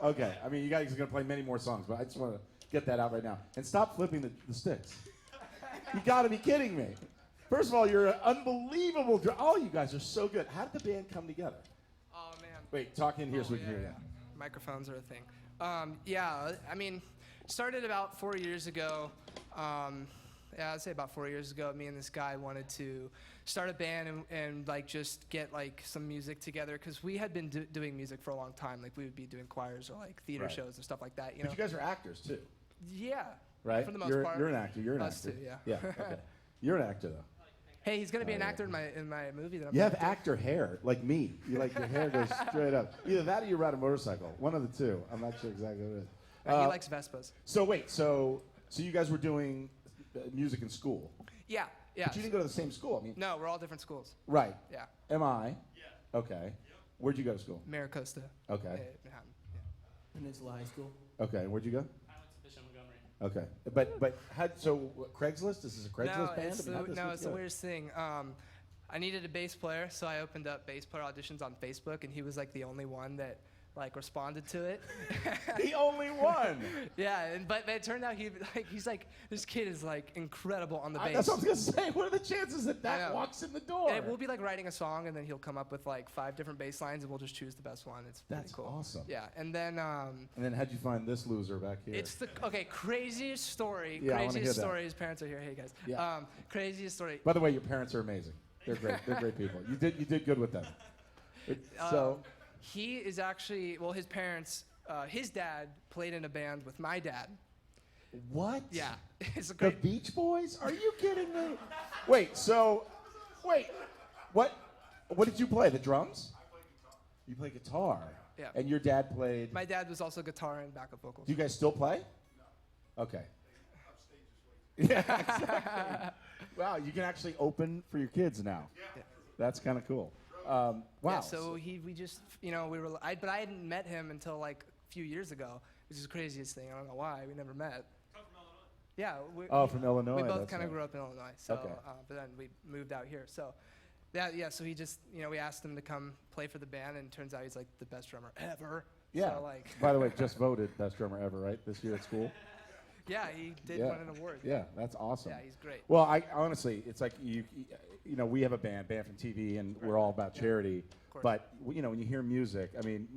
Speaker 1: Okay. I mean, you guys are going to play many more songs, but I just want to get that out right now. And stop flipping the sticks. You got to be kidding me. First of all, you're an unbelievable all you guys are so good. How did the band come together?
Speaker 4: Oh, man.
Speaker 1: Wait, talk in here so we can hear you.
Speaker 4: Microphones are a thing. Yeah, I mean, started about 4 years ago. Yeah, I'd say about 4 years ago, me and this guy wanted to start a band and like just get like some music together because we had been doing music for a long time. Like we would be doing choirs or like theater
Speaker 1: Right.
Speaker 4: shows and stuff like that. You
Speaker 1: But
Speaker 4: know.
Speaker 1: you guys are actors too.
Speaker 4: Yeah.
Speaker 1: Right?
Speaker 4: For the most part.
Speaker 1: You're an actor. You're an
Speaker 4: Us
Speaker 1: actor.
Speaker 4: too, yeah.
Speaker 1: Yeah. Okay. You're an actor though.
Speaker 4: Hey, he's gonna be
Speaker 1: Oh,
Speaker 4: an
Speaker 1: yeah.
Speaker 4: actor in my movie that I'm.
Speaker 1: You have
Speaker 4: gonna do.
Speaker 1: actor hair, like me. You like your hair goes straight up. Either that or you ride a motorcycle. One of the two. I'm not sure exactly what it is.
Speaker 4: He likes Vespas.
Speaker 1: So wait, so you guys were doing music in school?
Speaker 4: Yeah, yeah.
Speaker 1: But you didn't go to the same school. I mean,
Speaker 4: No, we're all different schools.
Speaker 1: right?
Speaker 4: Yeah.
Speaker 1: Am I? Yeah. Okay. Where'd you go to school?
Speaker 4: Maricosta.
Speaker 1: Okay.
Speaker 4: Manhattan.
Speaker 23: Peninsula High School.
Speaker 1: Okay. Where'd you go?
Speaker 7: Bishop Montgomery.
Speaker 1: Okay. But Craigslist? This is a Craigslist band?
Speaker 4: It's
Speaker 1: I mean, how'd this
Speaker 4: no,
Speaker 1: get
Speaker 4: it's the
Speaker 1: together?
Speaker 4: weirdest thing. I needed a bass player, so I opened up bass player auditions on Facebook, and he was like the only one that like responded to it.
Speaker 1: The only one.
Speaker 4: Yeah, but it turned out he's like this kid is like incredible on the bass.
Speaker 1: That's what I was gonna say. What are the chances that
Speaker 4: I know.
Speaker 1: walks in the door?
Speaker 4: And we'll be like writing a song, and then he'll come up with like 5 different bass lines, and we'll just choose the best one. It's pretty
Speaker 1: That's
Speaker 4: cool.
Speaker 1: awesome.
Speaker 4: Yeah, and then
Speaker 1: And then how'd you find this loser back here?
Speaker 4: it's the craziest story.
Speaker 1: Yeah, I wanna
Speaker 4: Craziest
Speaker 1: hear that.
Speaker 4: story. His parents are here. Hey guys.
Speaker 1: Yeah.
Speaker 4: Craziest story.
Speaker 1: By the way, your parents are amazing. They're great. They're great people. You did good with them. So
Speaker 4: He is actually, well, his parents, his dad played in a band with my dad.
Speaker 1: what?
Speaker 4: Yeah. It's a
Speaker 1: The
Speaker 4: great.
Speaker 1: Beach Boys? Are you kidding me? Wait. What did you play? The drums? You play guitar.
Speaker 4: Yeah.
Speaker 1: And your dad played.
Speaker 4: My dad was also guitar and backup vocals.
Speaker 1: Do you guys still play? No. Okay. Yeah, exactly. Wow, you can actually open for your kids now.
Speaker 4: Yeah.
Speaker 1: That's kind of cool. Wow.
Speaker 4: Yeah, so we just, we were, but I hadn't met him until like a few years ago, which is the craziest thing. I don't know why. We never met. Yeah.
Speaker 1: From Illinois,
Speaker 4: We both
Speaker 1: that's
Speaker 4: kind of
Speaker 1: right.
Speaker 4: grew up in Illinois. So,
Speaker 1: Okay.
Speaker 4: but then we moved out here. So, yeah. So he just, we asked him to come play for the band, and it turns out he's like the best drummer ever.
Speaker 1: Yeah.
Speaker 4: So, like.
Speaker 1: By the way, just voted best drummer ever, right? This year at school.
Speaker 4: Yeah, he did
Speaker 1: Yeah.
Speaker 4: win an award.
Speaker 1: Yeah, that's awesome.
Speaker 4: Yeah, he's great.
Speaker 1: Well, I honestly, it's like you we have a band from TV, and we're all about charity.
Speaker 4: course.
Speaker 1: But when you hear music, I mean,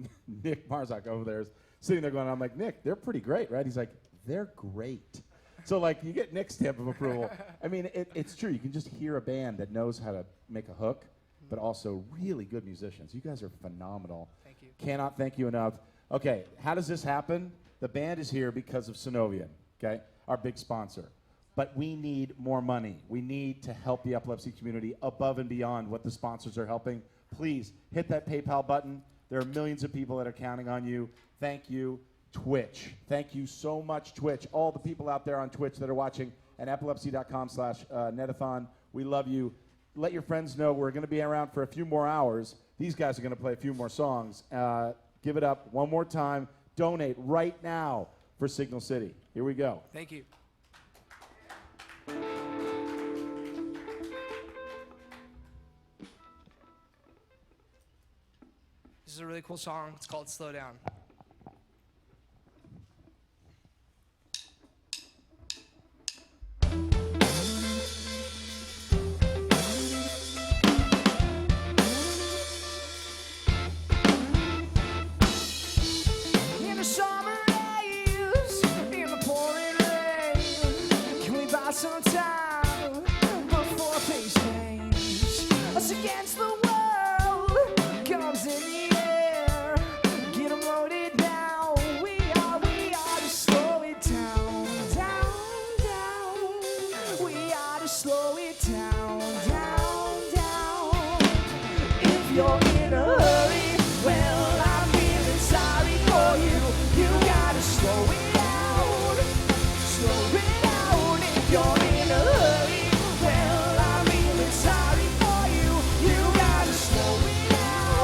Speaker 1: Nick Marzak over there is sitting there going, I'm like, Nick, they're pretty great, right? He's like, they're great. So like, you get Nick's stamp of approval. I mean, it's true. You can just hear a band that knows how to make a hook, but also really good musicians. You guys are phenomenal.
Speaker 4: Thank you.
Speaker 1: Cannot thank you enough. Okay, how does this happen? The band is here because of Sunovion, okay, our big sponsor. But we need more money. We need to help the epilepsy community above and beyond what the sponsors are helping. Please hit that PayPal button. There are millions of people that are counting on you. Thank you, Twitch. Thank you so much, Twitch. All the people out there on Twitch that are watching, and epilepsy.com/Netathon. We love you. Let your friends know we're going to be around for a few more hours. These guys are going to play a few more songs. Give it up one more time. Donate right now for Signal City. Here we go.
Speaker 4: Thank you. This is a really cool song. It's called Slow Down.
Speaker 2: In the summer days, in the pouring rain, can we buy some time before things change? Us against the world comes in the air. Get 'em loaded now. We are to slow it down, down, down. We are to slow it down, down, down. If you're in a hurry, well, I'm feeling sorry for you. You gotta slow it down, slow it down. If you're in a hurry, well, I'm feeling sorry for you. You gotta slow it down.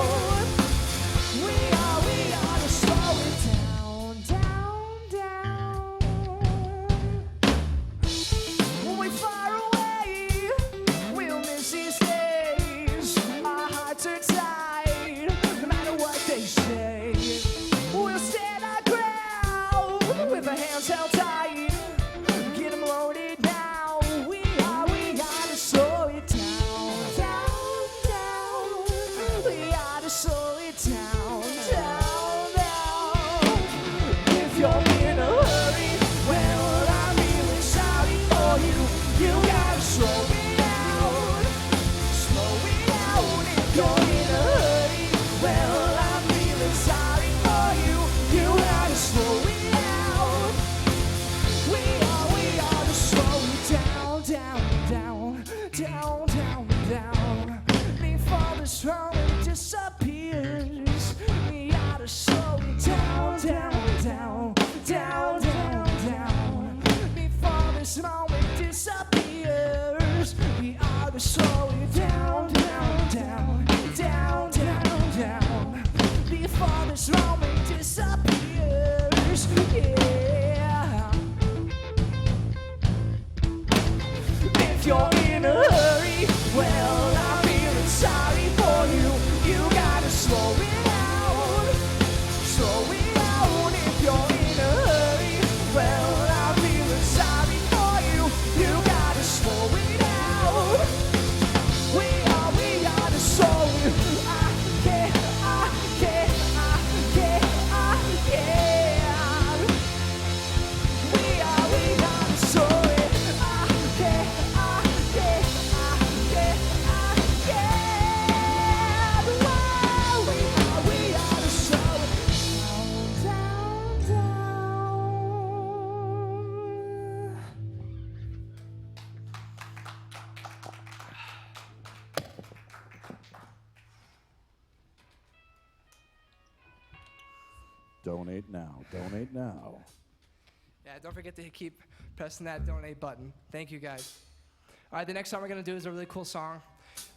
Speaker 2: father's wrong and disappears. We ought to slow it down, down, down, down, down, down. Before this moment disappears, we ought to slow it down, down, down, down, down, down. Before this moment disappears, yeah. If you're in a hurry, well, I'm feeling sorry for you. You gotta slow it down, slow it down. If you're in a hurry, well, I'm feeling sorry for you. You gotta slow it down. We ought to slow it. I can't. We ought to slow it.
Speaker 1: Donate now. Donate now.
Speaker 4: Yeah, don't forget to keep pressing that donate button. Thank you, guys. All right, the next song we're going to do is a really cool song.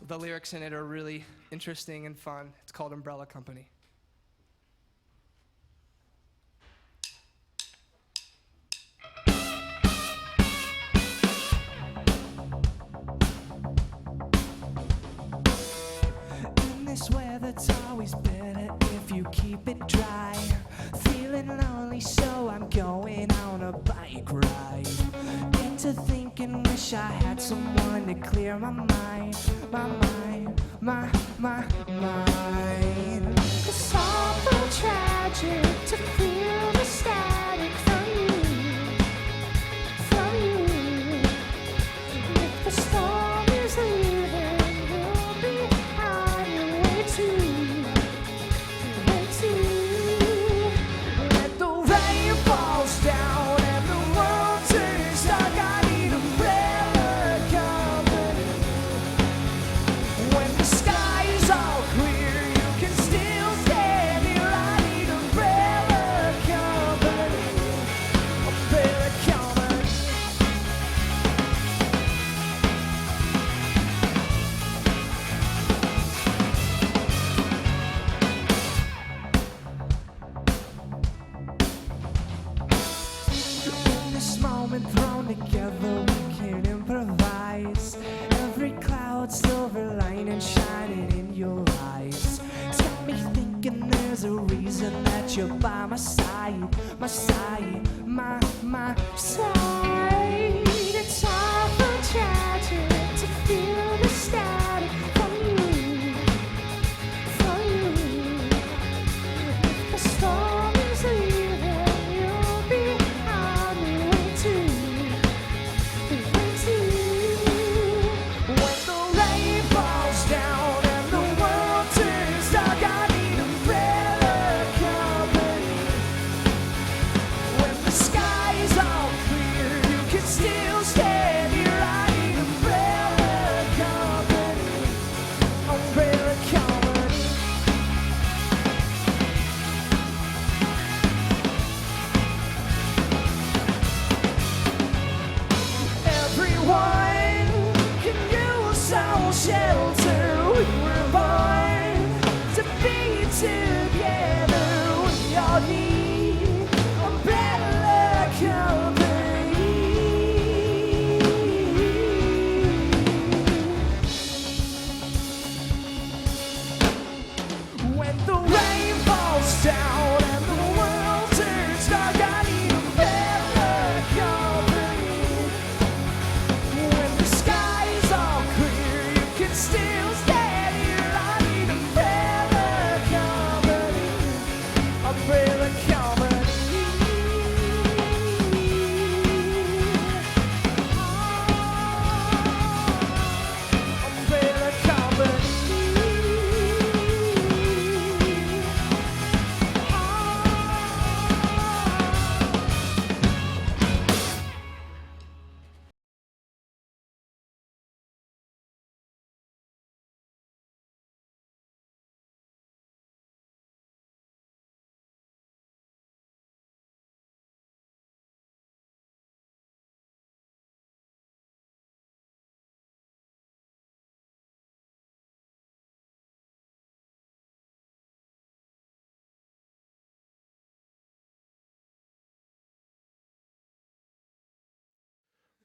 Speaker 4: The lyrics in it are really interesting and fun. It's called Umbrella Company.
Speaker 2: In this weather, it's always better if you keep it dry. Feeling lonely, so I'm going on a bike ride. Into thinking, wish I had someone to clear my mind, my mind, my mind. It's awful tragic to feel the static from you. If the storm is leaving, you'll be on your way too. When the rain falls down and the world turns dark, I need umbrella company. When the sky is all clear, you can still stand here. I need umbrella company. Umbrella company. In this moment thrown together, we can improvise. Every cloud, silver lining shining in your eyes. It's got me thinking there's a reason that you're by my side, my side, my side. It's awful tragic to feel the static from you, from you. If the storm is leaving, you'll be on your way too. When the rain falls down and the world turns dark, I need umbrella company. When the sky is all clear, you can still stand here. I need umbrella company. Umbrella company. Everyone can use some shelter. We were born to be together. We all need umbrella company. When the rain falls down and the world turns dark, I need umbrella company. When the sky is all clear, you can still stand here. I need umbrella company. Umbrella company. Umbrella company.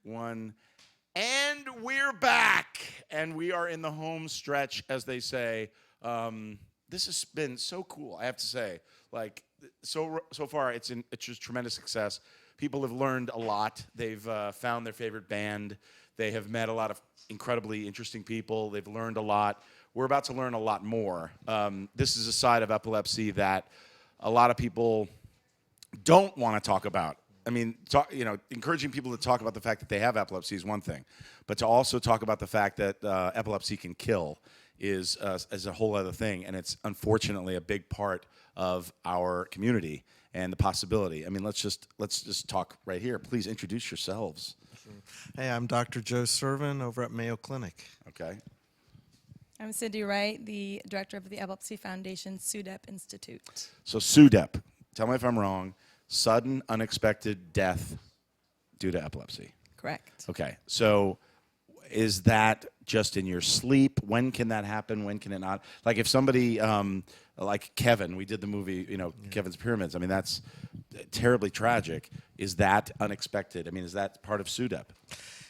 Speaker 1: 1. And we're back. And we are in the home stretch, as they say. This has been so cool, I have to say. Like, so far, it's just tremendous success. People have learned a lot. They've found their favorite band. They have met a lot of incredibly interesting people. They've learned a lot. We're about to learn a lot more. This is a side of epilepsy that a lot of people don't want to talk about. I mean, encouraging people to talk about the fact that they have epilepsy is one thing, but to also talk about the fact that epilepsy can kill is a whole other thing, and it's unfortunately a big part of our community and the possibility. I mean, let's just talk right here. Please introduce yourselves.
Speaker 9: Hey, I'm Dr. Joe Servin over at Mayo Clinic.
Speaker 1: Okay.
Speaker 15: I'm Cindy Wright, the director of the Epilepsy Foundation SUDEP Institute.
Speaker 1: So SUDEP, tell me if I'm wrong, sudden unexpected death due to epilepsy.
Speaker 15: Correct.
Speaker 1: Okay, so is that just in your sleep? When can that happen? When can it not? Like if somebody, like Kevin, we did the movie, Kevin's Pyramids. I mean, that's terribly tragic. Is that unexpected? I mean, is that part of SUDEP?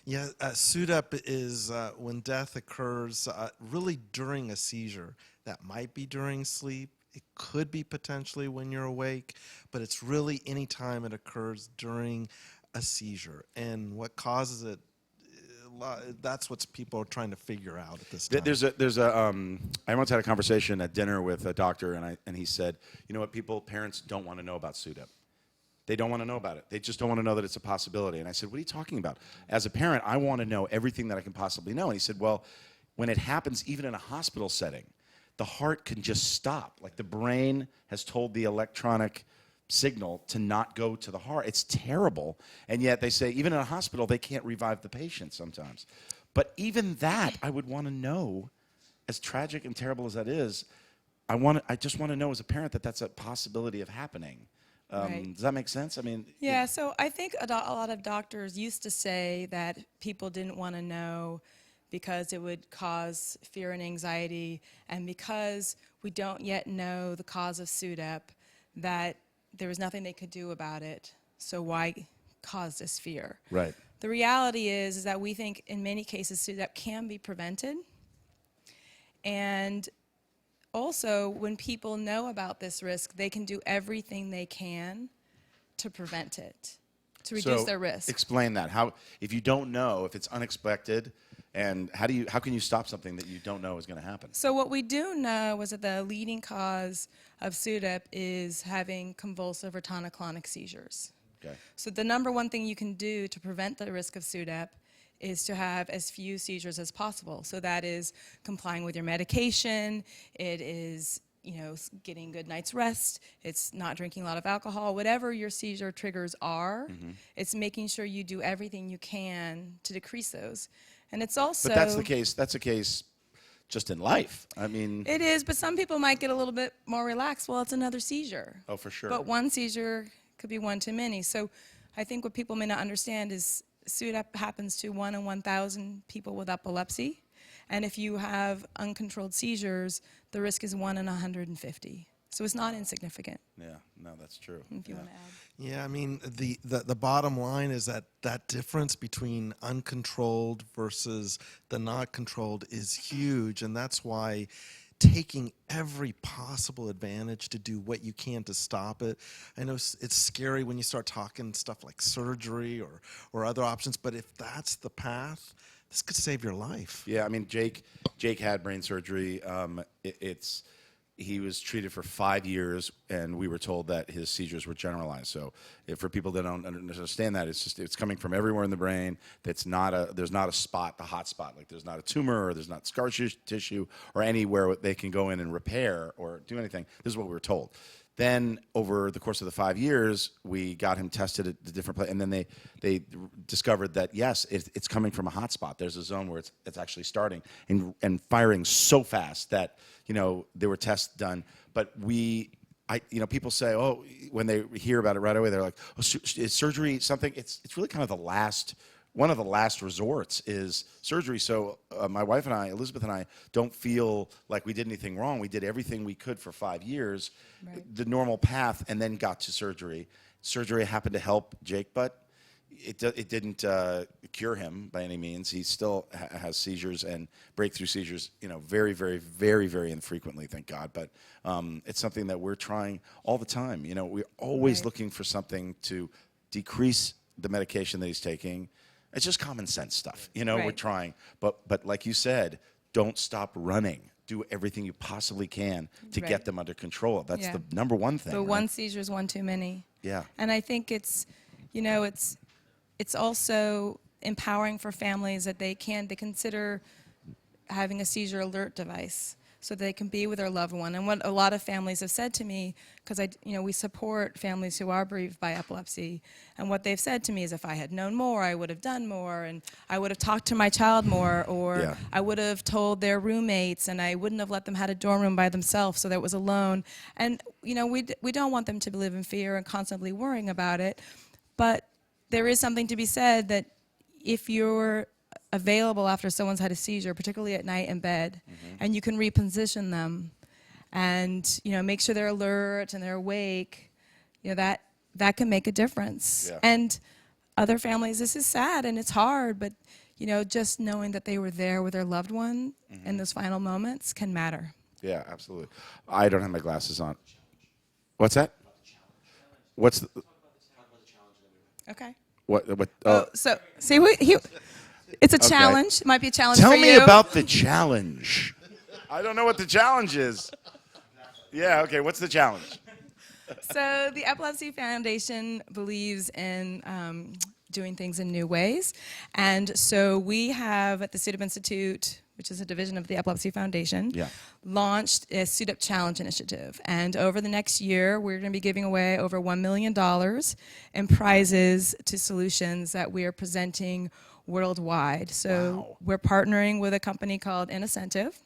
Speaker 9: Yeah, SUDEP is when death occurs really during a seizure. That might be during sleep. It could be potentially when you're awake, but it's really any time it occurs during a seizure. And what causes it, that's what people are trying to figure out at this time.
Speaker 1: I once had a conversation at dinner with a doctor, and he said, you know what, parents don't want to know about SUDEP. They don't want to know about it. They just don't want to know that it's a possibility. And I said, what are you talking about? As a parent, I want to know everything that I can possibly know. And he said, well, when it happens even in a hospital setting, the heart can just stop. Like the brain has told the electronic signal to not go to the heart. It's terrible. And yet they say even in a hospital, they can't revive the patient sometimes. But even that, I would want to know, as tragic and terrible as that is, I just want to know as a parent that that's a possibility of happening.
Speaker 15: Right.
Speaker 1: Does that make sense? I mean,
Speaker 15: Yeah, so I think a lot of doctors used to say that people didn't want to know because it would cause fear and anxiety, and because we don't yet know the cause of SUDEP, that there was nothing they could do about it, so why cause this fear?
Speaker 1: Right.
Speaker 15: The reality is that we think in many cases SUDEP can be prevented, and also when people know about this risk, they can do everything they can to prevent it, to reduce their risk.
Speaker 1: Explain that. How, if you don't know, if it's unexpected, and how can you stop something that you don't know is going to happen?
Speaker 15: So what we do know is that the leading cause of SUDEP is having convulsive or tonic-clonic seizures.
Speaker 1: Okay.
Speaker 15: So the number one thing you can do to prevent the risk of SUDEP is to have as few seizures as possible. So that is complying with your medication, it is getting good night's rest, it's not drinking a lot of alcohol, whatever your seizure triggers are, it's making sure you do everything you can to decrease those. And it's also...
Speaker 1: But that's the case just in life. I mean...
Speaker 15: It is, but some people might get a little bit more relaxed. Well, it's another seizure.
Speaker 1: Oh, for sure.
Speaker 15: But one seizure could be one too many. So I think what people may not understand is SUDEP happens to 1 in 1,000 people with epilepsy. And if you have uncontrolled seizures, the risk is 1 in 150. So it's not insignificant.
Speaker 1: Yeah, no, that's true.
Speaker 15: If you want to add.
Speaker 9: Yeah, I mean, the bottom line is that difference between uncontrolled versus the not controlled is huge, and that's why taking every possible advantage to do what you can to stop it. I know it's scary when you start talking stuff like surgery or other options, but if that's the path, this could save your life.
Speaker 1: Yeah, I mean, Jake had brain surgery. He was treated for 5 years, and we were told that his seizures were generalized. So, for people that don't understand that, it's coming from everywhere in the brain. There's not a spot, the hot spot. Like there's not a tumor, or there's not scar tissue, or anywhere they can go in and repair or do anything. This is what we were told. Then, over the course of the 5 years, we got him tested at the different places, and then they discovered that yes, it's coming from a hot spot. There's a zone where it's actually starting and firing so fast that there were tests done. But people say, oh, when they hear about it right away, they're like, oh, is surgery something? It's really kind of one of the last resorts is surgery. So my wife and I, Elizabeth and I, don't feel like we did anything wrong. We did everything we could for 5 years, the normal path, and then got to surgery. Surgery happened to help Jake, but it didn't cure him by any means. He still has seizures and breakthrough seizures, very, very, very, very infrequently, thank God. But it's something that we're trying all the time. We're always looking for something to decrease the medication that he's taking. It's just common sense stuff. We're trying. But like you said, don't stop running. Do everything you possibly can to get them under control. That's the number one thing.
Speaker 15: But one seizure is one too many.
Speaker 1: Yeah.
Speaker 15: And I think it's also empowering for families that they consider having a seizure alert device so they can be with their loved one. And what a lot of families have said to me, because we support families who are bereaved by epilepsy, and what they've said to me is, if I had known more, I would have done more, and I would have talked to my child more, or I would have told their roommates, and I wouldn't have let them have a dorm room by themselves so that it was alone. And we don't want them to live in fear and constantly worrying about it, but there is something to be said that if you're available after someone's had a seizure, particularly at night in bed, and you can reposition them and make sure they're alert and they're awake, that can make a difference. And other families, this is sad and it's hard, but just knowing that they were there with their loved one in those final moments can matter.
Speaker 1: Yeah, absolutely. I don't have my glasses on. What's that? What's the...
Speaker 15: Okay.
Speaker 1: What?
Speaker 15: So see, it's a challenge. It might be a challenge
Speaker 1: Tell
Speaker 15: for you.
Speaker 1: me about the challenge. I don't know what the challenge is. Yeah, okay, what's the challenge?
Speaker 15: So the Epilepsy Foundation believes in doing things in new ways. And so we have at the SUDEP Institute, which is a division of the Epilepsy Foundation, launched a SUDEP Challenge Initiative. And over the next year, we're going to be giving away over $1 million in prizes to solutions that we are presenting worldwide. So we're partnering with a company called Incentive.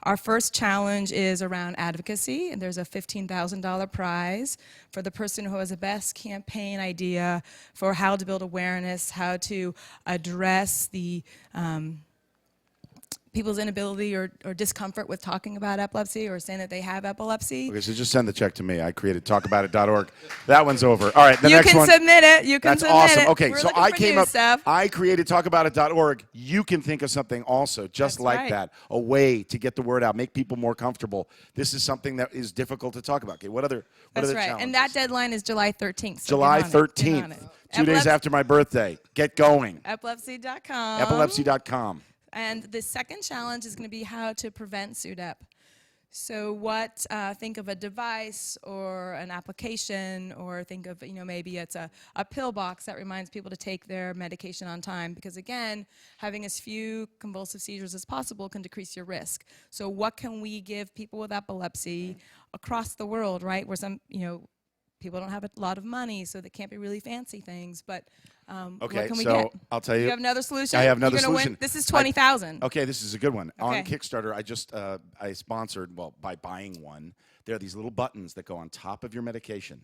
Speaker 15: Our first challenge is around advocacy, and there's a $15,000 prize for the person who has the best campaign idea for how to build awareness, how to address the people's inability or discomfort with talking about epilepsy or saying that they have epilepsy.
Speaker 1: Okay, so just send the check to me. I created talkaboutit.org. That one's over. All right, the
Speaker 15: you
Speaker 1: next
Speaker 15: can
Speaker 1: one.
Speaker 15: submit it. You can
Speaker 1: That's
Speaker 15: submit
Speaker 1: awesome.
Speaker 15: it.
Speaker 1: Okay,
Speaker 15: We're
Speaker 1: so
Speaker 15: looking
Speaker 1: I
Speaker 15: for
Speaker 1: came
Speaker 15: new
Speaker 1: up.
Speaker 15: stuff.
Speaker 1: I created talkaboutit.org. You can think of something also just
Speaker 15: That's
Speaker 1: like
Speaker 15: right.
Speaker 1: that. A way to get the word out, make people more comfortable. This is something that is difficult to talk about. Okay, what other
Speaker 15: That's right.
Speaker 1: challenges?
Speaker 15: And that deadline is July 13th. So
Speaker 1: July
Speaker 15: get on it.
Speaker 1: 13th.
Speaker 15: Get on it.
Speaker 1: 2 days after my birthday. Get going.
Speaker 15: Epilepsy.com.
Speaker 1: Epilepsy.com.
Speaker 15: And the second challenge is going to be how to prevent SUDEP. So think of a device or an application, or think of, maybe it's a pill box that reminds people to take their medication on time. Because again, having as few convulsive seizures as possible can decrease your risk. So what can we give people with epilepsy across the world, right? Where some, people don't have a lot of money, so they can't be really fancy things, but what can we get?
Speaker 1: I'll tell you.
Speaker 15: You have another solution?
Speaker 1: I have another
Speaker 15: You're gonna
Speaker 1: solution.
Speaker 15: Win? This is $20,000.
Speaker 1: Okay, this is a good one.
Speaker 15: Okay.
Speaker 1: On Kickstarter, I sponsored, by buying one, there are these little buttons that go on top of your medication.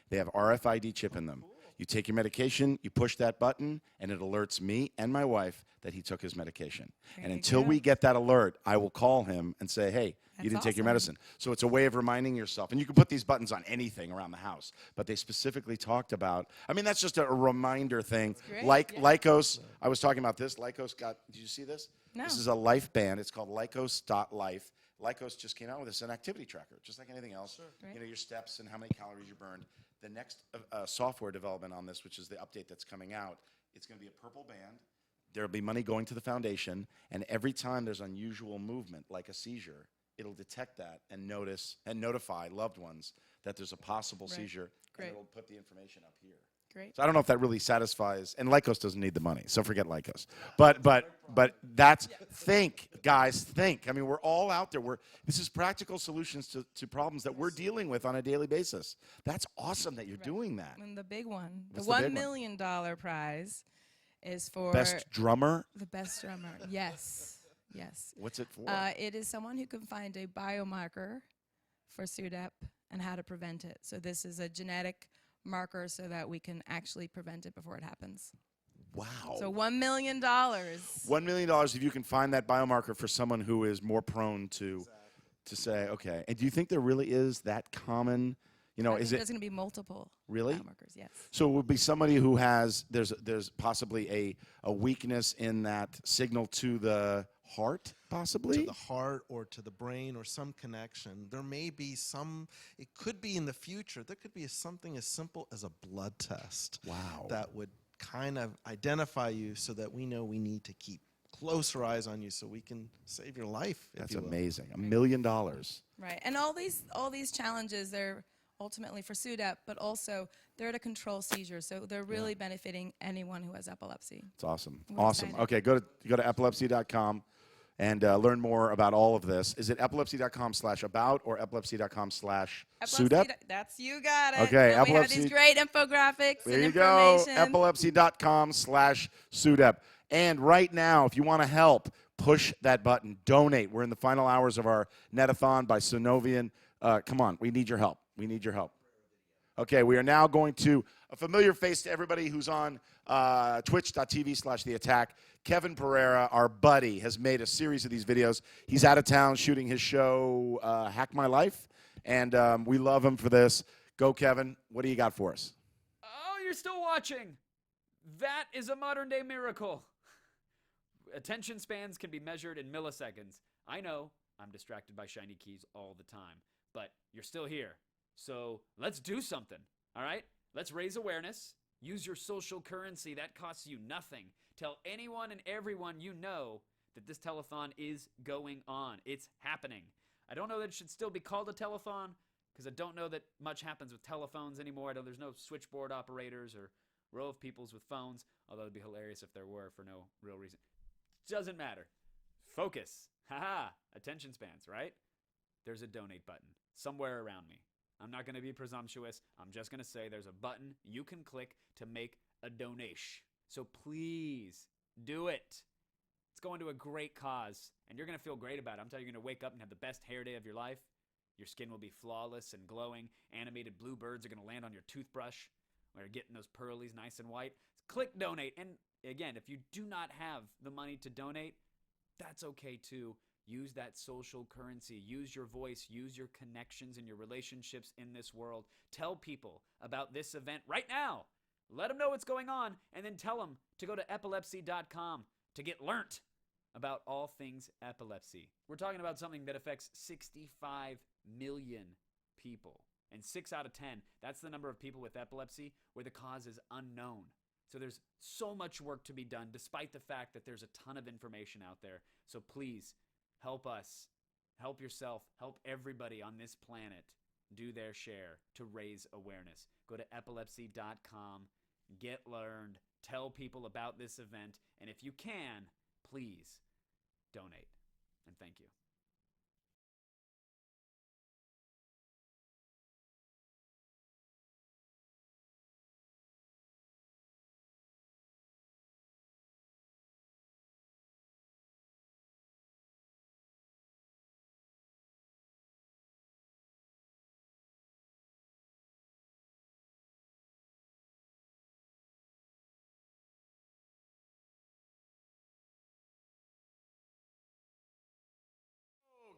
Speaker 1: They have RFID chip in them. You take your medication, you push that button, and it alerts me and my wife that he took his medication. And until we get that alert, I will call him and say, hey, you didn't take your medicine. So it's a way of reminding yourself. And you can put these buttons on anything around the house. But they specifically talked about, that's just a reminder thing. Lycos, I was talking about this. Lycos did you see this?
Speaker 15: No.
Speaker 1: This is a life band. It's called Lycos.life. Lycos just came out with this, an activity tracker, just like anything else. Sure. Your steps and how many calories you burned. The next software development on this, which is the update that's coming out, it's going to be a purple band. There will be money going to the foundation, and every time there's unusual movement, like a seizure, it'll detect that and notify loved ones that there's a possible seizure, and it'll put the information up here.
Speaker 15: Great.
Speaker 1: So I don't know if that really satisfies, and Lycos doesn't need the money, so forget Lycos. But that's, think, guys, think. We're all out there. This is practical solutions to problems that we're dealing with on a daily basis. That's awesome that you're doing that.
Speaker 15: And the big one,
Speaker 1: What's
Speaker 15: the
Speaker 1: the
Speaker 15: $1
Speaker 1: big
Speaker 15: million prize is for
Speaker 1: best drummer?
Speaker 15: The best drummer, yes. Yes.
Speaker 1: What's it for?
Speaker 15: It is someone who can find a biomarker for SUDEP and how to prevent it. So this is a genetic marker so that we can actually prevent it before it happens.
Speaker 1: Wow.
Speaker 15: So $1 million.
Speaker 1: $1 million if you can find that biomarker for someone who is more prone to say, okay. And do you think there really is that common, You know,
Speaker 15: I think
Speaker 1: is it
Speaker 15: there's going to be multiple
Speaker 1: really?
Speaker 15: biomarkers, yes.
Speaker 1: So it would be somebody who has there's possibly a weakness in that signal to the heart, possibly
Speaker 9: to the heart or to the brain or some connection. There may be some. It could be in the future. There could be something as simple as a blood test.
Speaker 1: Wow.
Speaker 9: That would kind of identify you so that we know we need to keep closer eyes on you so we can save your life.
Speaker 1: That's amazing. $1 million.
Speaker 15: Right, and all these challenges, they're ultimately for SUDEP, but also they're to control seizures, so they're really benefiting anyone who has epilepsy.
Speaker 1: It's awesome.
Speaker 15: We're
Speaker 1: Awesome.
Speaker 15: excited.
Speaker 1: Okay, go to epilepsy.com and learn more about all of this. Is it epilepsy.com/about or epilepsy.com/SUDEP?
Speaker 15: That's you got it.
Speaker 1: Okay,
Speaker 15: and we have
Speaker 1: epilepsy.
Speaker 15: these great infographics
Speaker 1: There
Speaker 15: and
Speaker 1: you go.
Speaker 15: information.
Speaker 1: Epilepsy.com/SUDEP. And right now, if you want to help, push that button. Donate. We're in the final hours of our Netathon by Sunovion. Come on, we need your help. We need your help. Okay, we are now going to a familiar face to everybody who's on twitch.tv/The Attack. Kevin Pereira, our buddy, has made a series of these videos. He's out of town shooting his show, Hack My Life, and we love him for this. Go, Kevin. What do you got for us?
Speaker 12: Oh, you're still watching. That is a modern-day miracle. Attention spans can be measured in milliseconds. I know I'm distracted by shiny keys all the time, but you're still here. So let's do something, all right? Let's raise awareness. Use your social currency. That costs you nothing. Tell anyone and everyone you know that this telethon is going on. It's happening. I don't know that it should still be called a telethon because I don't know that much happens with telephones anymore. I know there's no switchboard operators or row of peoples with phones, although it'd be hilarious if there were for no real reason. Doesn't matter. Focus. Haha. Attention spans, right? There's a donate button somewhere around me. I'm not going to be presumptuous. I'm just going to say there's a button you can click to make a donation. So please do it. It's going to a great cause, and you're going to feel great about it. I'm telling you, you're going to wake up and have the best hair day of your life. Your skin will be flawless and glowing. Animated blue birds are going to land on your toothbrush where you're getting those pearlies nice and white. Click donate. And again, if you do not have the money to donate, that's okay too. Use that social currency. Use your voice. Use your connections and your relationships in this world. Tell people about this event right now. Let them know what's going on, and then tell them to go to epilepsy.com to get learnt about all things epilepsy. We're talking about something that affects 65 million people. And 6 out of 10, that's the number of people with epilepsy where the cause is unknown. So there's so much work to be done, despite the fact that there's a ton of information out there. So please, help us, help yourself, help everybody on this planet do their share to raise awareness. Go to epilepsy.com, get learned, tell people about this event, and if you can, please donate. And thank you.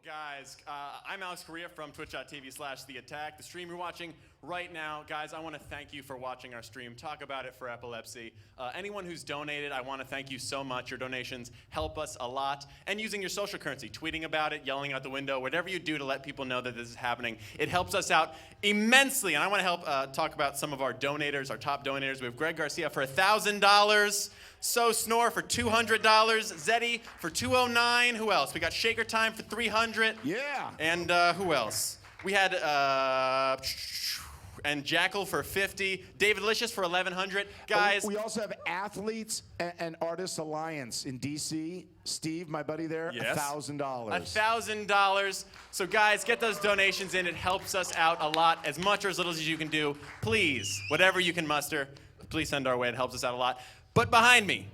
Speaker 13: Guys, I'm Alex Correa from twitch.tv/The Attack. The stream you're watching right now, guys, I want to thank you for watching our stream. Talk about it for epilepsy. Anyone who's donated, I want to thank you so much. Your donations help us a lot. And using your social currency, tweeting about it, yelling out the window, whatever you do to let people know that this is happening, it helps us out immensely. And I want to help talk about some of our donators, our top donators. We have Greg Garcia for $1,000. So Snore for $200, Zeddy for $209. Who else? We got Shaker Time for $300.
Speaker 1: Yeah.
Speaker 13: And who else? We had and Jackal for $50. David Licious for $1,100. Guys.
Speaker 1: We also have Athletes and Artists Alliance in DC. Steve, my buddy there,
Speaker 13: Yes.
Speaker 1: $1,000.
Speaker 13: $1,000. So guys, get those donations in. It helps us out a lot, as much or as little as you can do. Please, whatever you can muster, please send our way. It helps us out a lot. But behind me,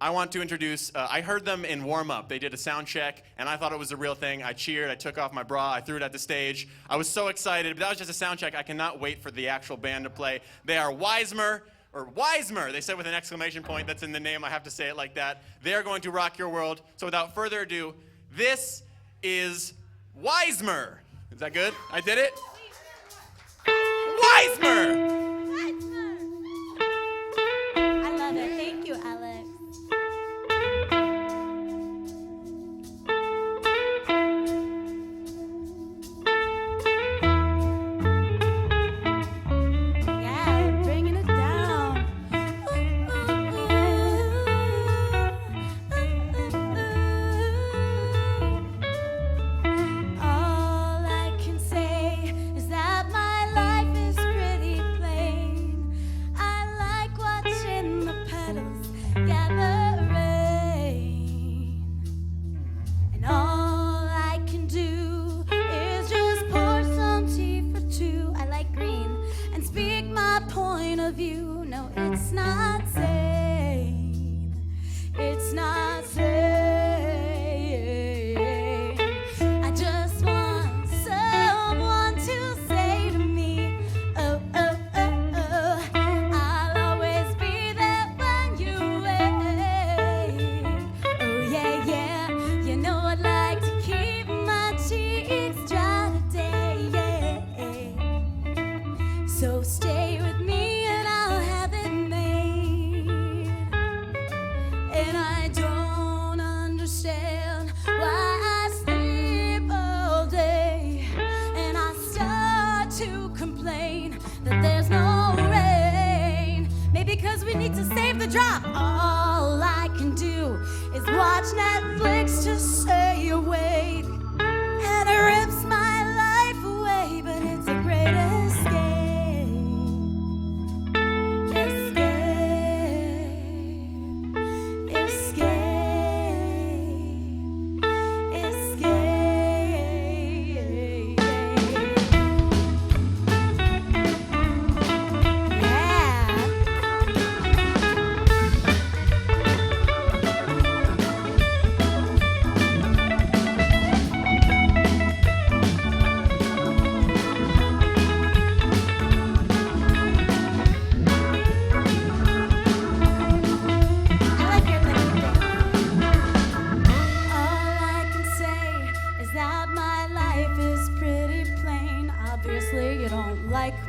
Speaker 13: I want to introduce, I heard them in warm-up. They did a sound check, and I thought it was the real thing. I cheered, I took off my bra, I threw it at the stage. I was so excited, but that was just a sound check. I cannot wait for the actual band to play. They are Weismer, they said with an exclamation point. That's in the name, I have to say it like that. They are going to rock your world. So without further ado, this is Weismer. Is that good? I did it?
Speaker 2: Weismer.
Speaker 3: I love it. Thank you, Alex. Yeah, bringing it down. All I can say is that my life is pretty plain. I like watching the petals gather rain. And all I can do is just pour some tea for two. I like green and speak my point of view. No, it's not sane. It's not sane. I just want someone to say to me, oh, oh, oh, oh, I'll always be there when you wake. Oh, yeah, yeah, you know I'd like to keep my cheeks dry today, yeah. So stay with me and I'll have it made. And I don't understand why I sleep all day. And I start to complain that there's no rain. Maybe because we need to save the drop. All I can do is watch Netflix to stay awake. And it rips my life away, but it's a great escape.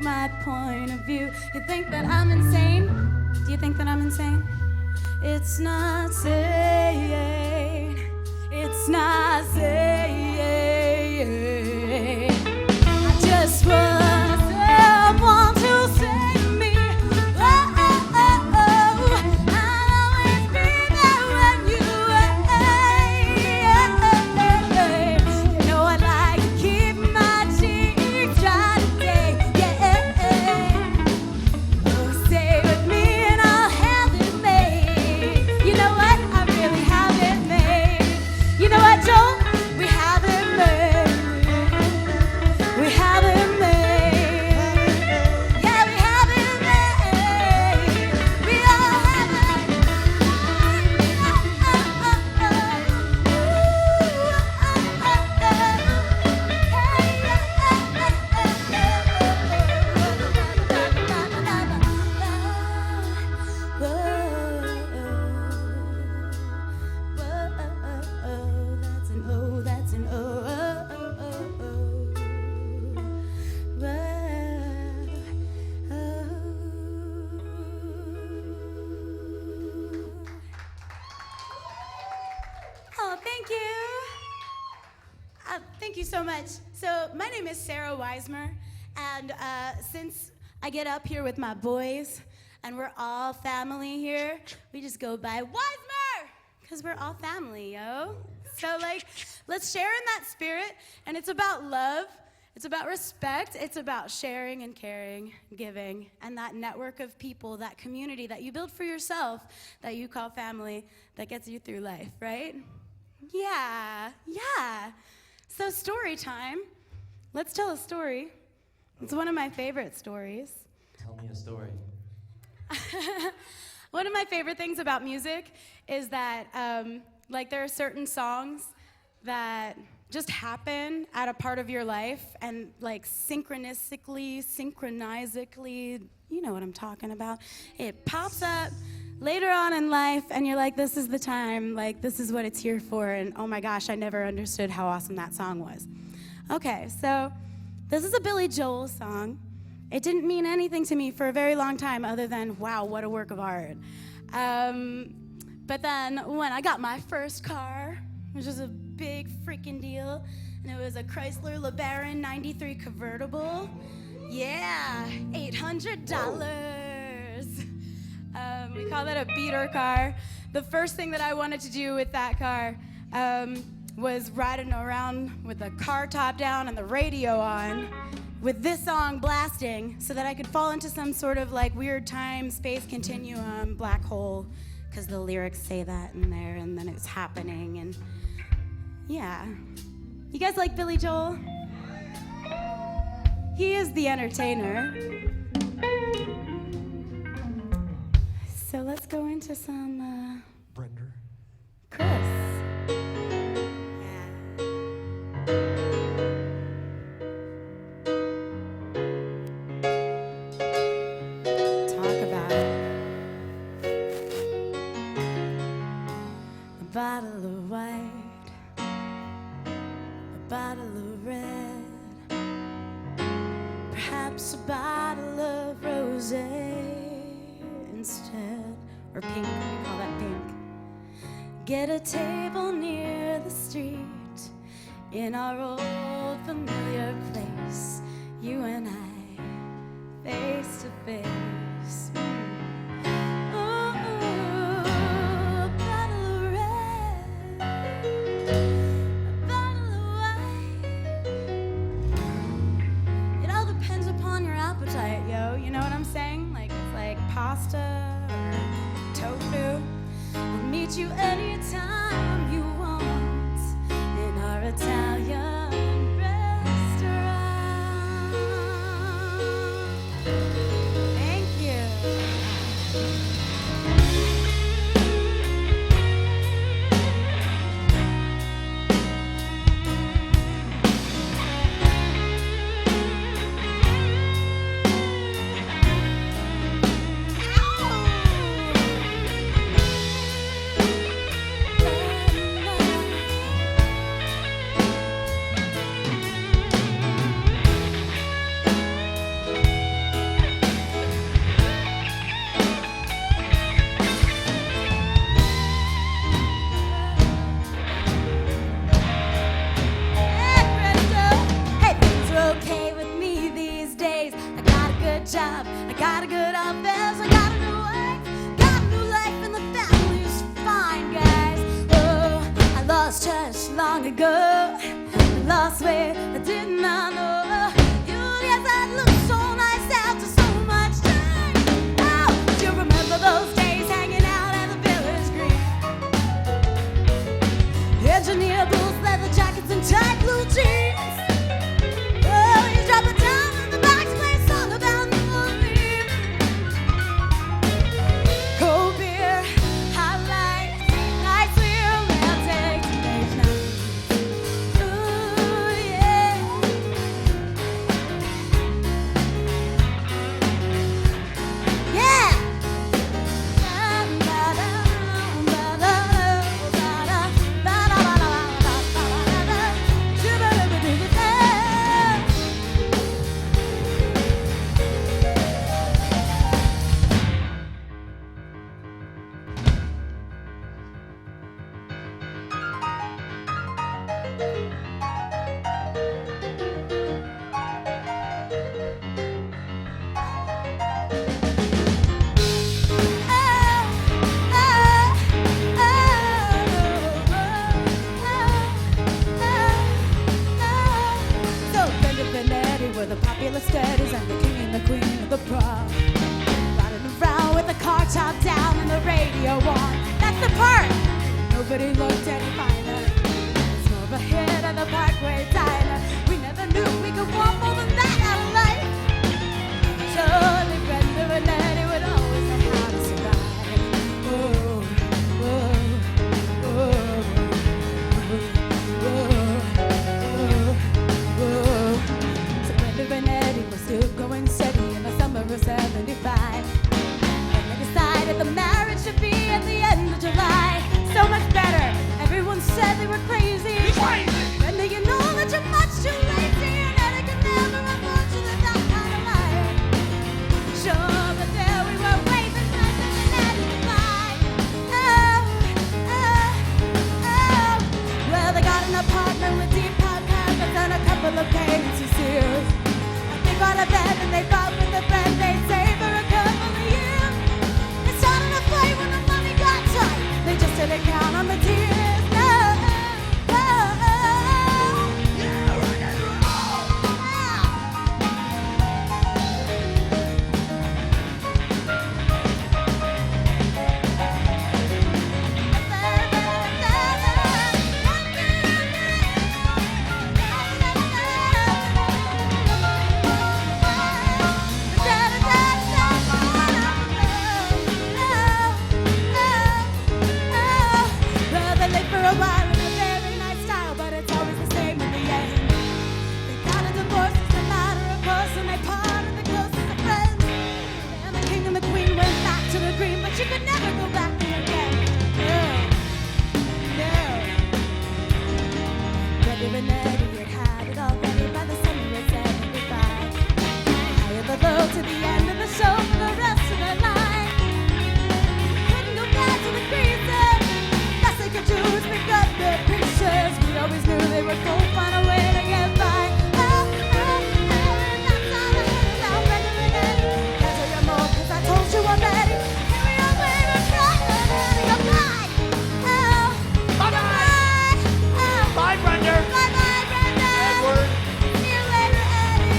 Speaker 3: My point of view. You think that I'm insane? Do you think that I'm insane? It's not sane. It's not sane. I just want someone to say to me, oh, oh, oh, oh, I'll always be there when you wait. You know I'd like to keep my cheeks dry today. Stay with me and I'll have it made. You know what? I really have it made. You know what, Joel? We have it made. We have it made. Yeah, we have it made. We all have That's an O, that's an O. Oh, thank you. Thank you so much. So my name is Sarah Weismer, and since I get up here with my boys, and we're all family here, we just go by Weismer, because we're all family, yo. So, like, let's share in that spirit, and it's about love, it's about respect, it's about sharing and caring, giving, and that network of people, that community that you build for yourself, that you call family, that gets you through life, right? Yeah, yeah. So story time. Let's tell a story. It's one of my favorite stories.
Speaker 2: Tell me a story.
Speaker 3: One of my favorite things about music is that, like, there are certain songs that just happen at a part of your life and, like, synchronizically, you know what I'm talking about. It pops up later on in life and you're like, this is the time, like, this is what it's here for, and oh my gosh, I never understood how awesome that song was. Okay, so this is a Billy Joel song, it didn't mean anything to me for a very long time other than, wow, what a work of art. But then when I got my first car, which was a big freaking deal, and it was a Chrysler LeBaron 93 convertible. Yeah, $800. We call that a beater car. The first thing that I wanted to do with that car was riding around with the car top down and the radio on with this song blasting so that I could fall into some sort of like weird time space continuum black hole, because the lyrics say that in there, and then it's happening. And yeah, you guys like Billy Joel? He is the entertainer. So let's go into some
Speaker 10: Brender.
Speaker 3: Chris. Talk about a bottle of white, a bottle of red, perhaps a bottle of rosé instead, or pink, we call that pink. Get a table near the street in our old familiar place, you and I, face to face. Ooh, a bottle of red, a bottle of white. It all depends upon your appetite, yo. You know what I'm saying? Like it's like pasta or tofu. I'll meet you anytime you want in our Italian restaurant. Thank you. Hey, things are okay with me these days. I got a good job, I got a good office, I got a new wife, got a new life, and the family's fine, guys. Oh, I lost touch long ago, I lost weight, I did not know. Yes, I look so nice after so much time. Oh, do you remember those days hanging out at the Village Green? Engineer blues, leather jackets, and tight blue jeans. Oh, you drop it down in the box, play a song about memory. Cold beer, hot lights, nights we romantic teenage nights. Ooh, yeah. they thought with a friend they'd save for a couple of years. They started a fight when the money got tight. They just didn't count on the tears. No, well, they lived for a while in a very nice style, but it's always the same in the end. They got a divorce, it's a matter of course, and they parted the closest of friends. And the king and the queen went back to the green, but you could never go back there again. No, no. Brother and Eddie had it all ready by the summer of 75. Higher the low to the end of the show for the rest of their life. Couldn't go back to the greaser. Best they could do is pick up their pictures. We always knew they would both find a way to get by. Oh, oh, oh, and that's all I heard about Brother and Eddie. Can't tell you more 'cause I told you already. Carry on, baby, Brother and Eddie. Goodbye. Oh, bye-bye. Oh,
Speaker 12: Bye, Brenda.
Speaker 3: bye-bye, Brenda.
Speaker 12: Edward.
Speaker 3: See you later, Eddie.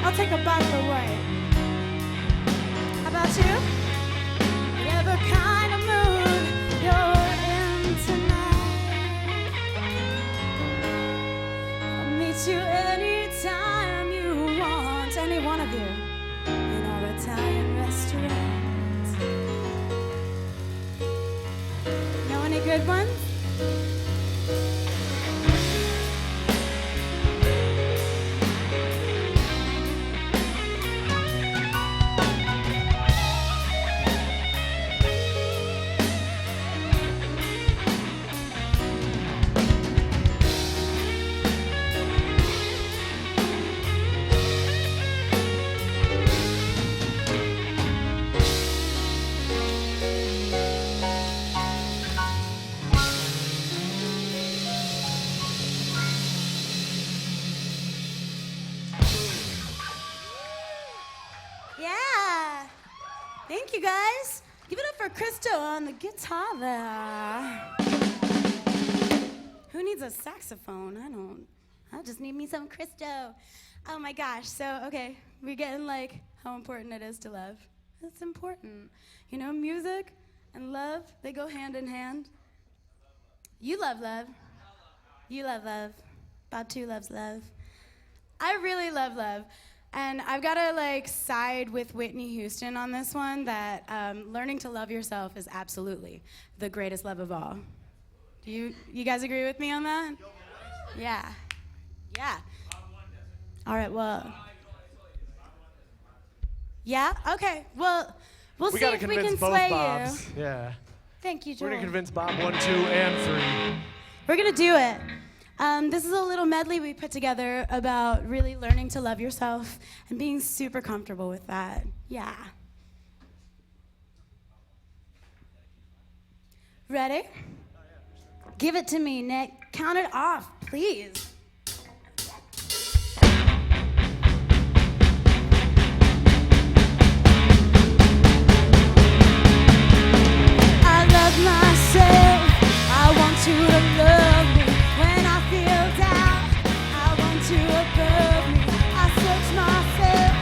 Speaker 3: I'll take a bottle away. How about you? Whatever kind of mood you're in tonight, I'll meet you anytime you want. Any one of you in our Italian restaurants. Know any good ones? Yeah. Thank you, guys. Give it up for Christo on the guitar there. Who needs a saxophone? I don't. I just need me some Christo. Oh my gosh. So, okay, we're getting like how important it is to love. It's important. You know, music and love, they go hand in hand. You love love. You love love. About two loves love. I really love love. And I've got to like side with Whitney Houston on this one, that learning to love yourself is absolutely the greatest love of all. Do you guys agree with me on that? Yeah. Yeah. All right, well. Yeah? Okay. Well, we'll see if we can sway you.
Speaker 10: Yeah.
Speaker 3: Thank you, Joel.
Speaker 10: We're gonna convince Bob 1, 2, and 3.
Speaker 3: We're gonna do it. This is a little medley we put together about really learning to love yourself and being super comfortable with that. Yeah. Ready? Give it to me, Nick. Count it off, please. I love myself. I want you to love me. When I feel down, I want you above me. I search myself.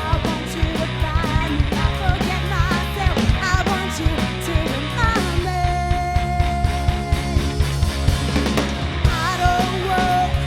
Speaker 3: I want you to find me. I forget myself. I want you to remind me. I don't worry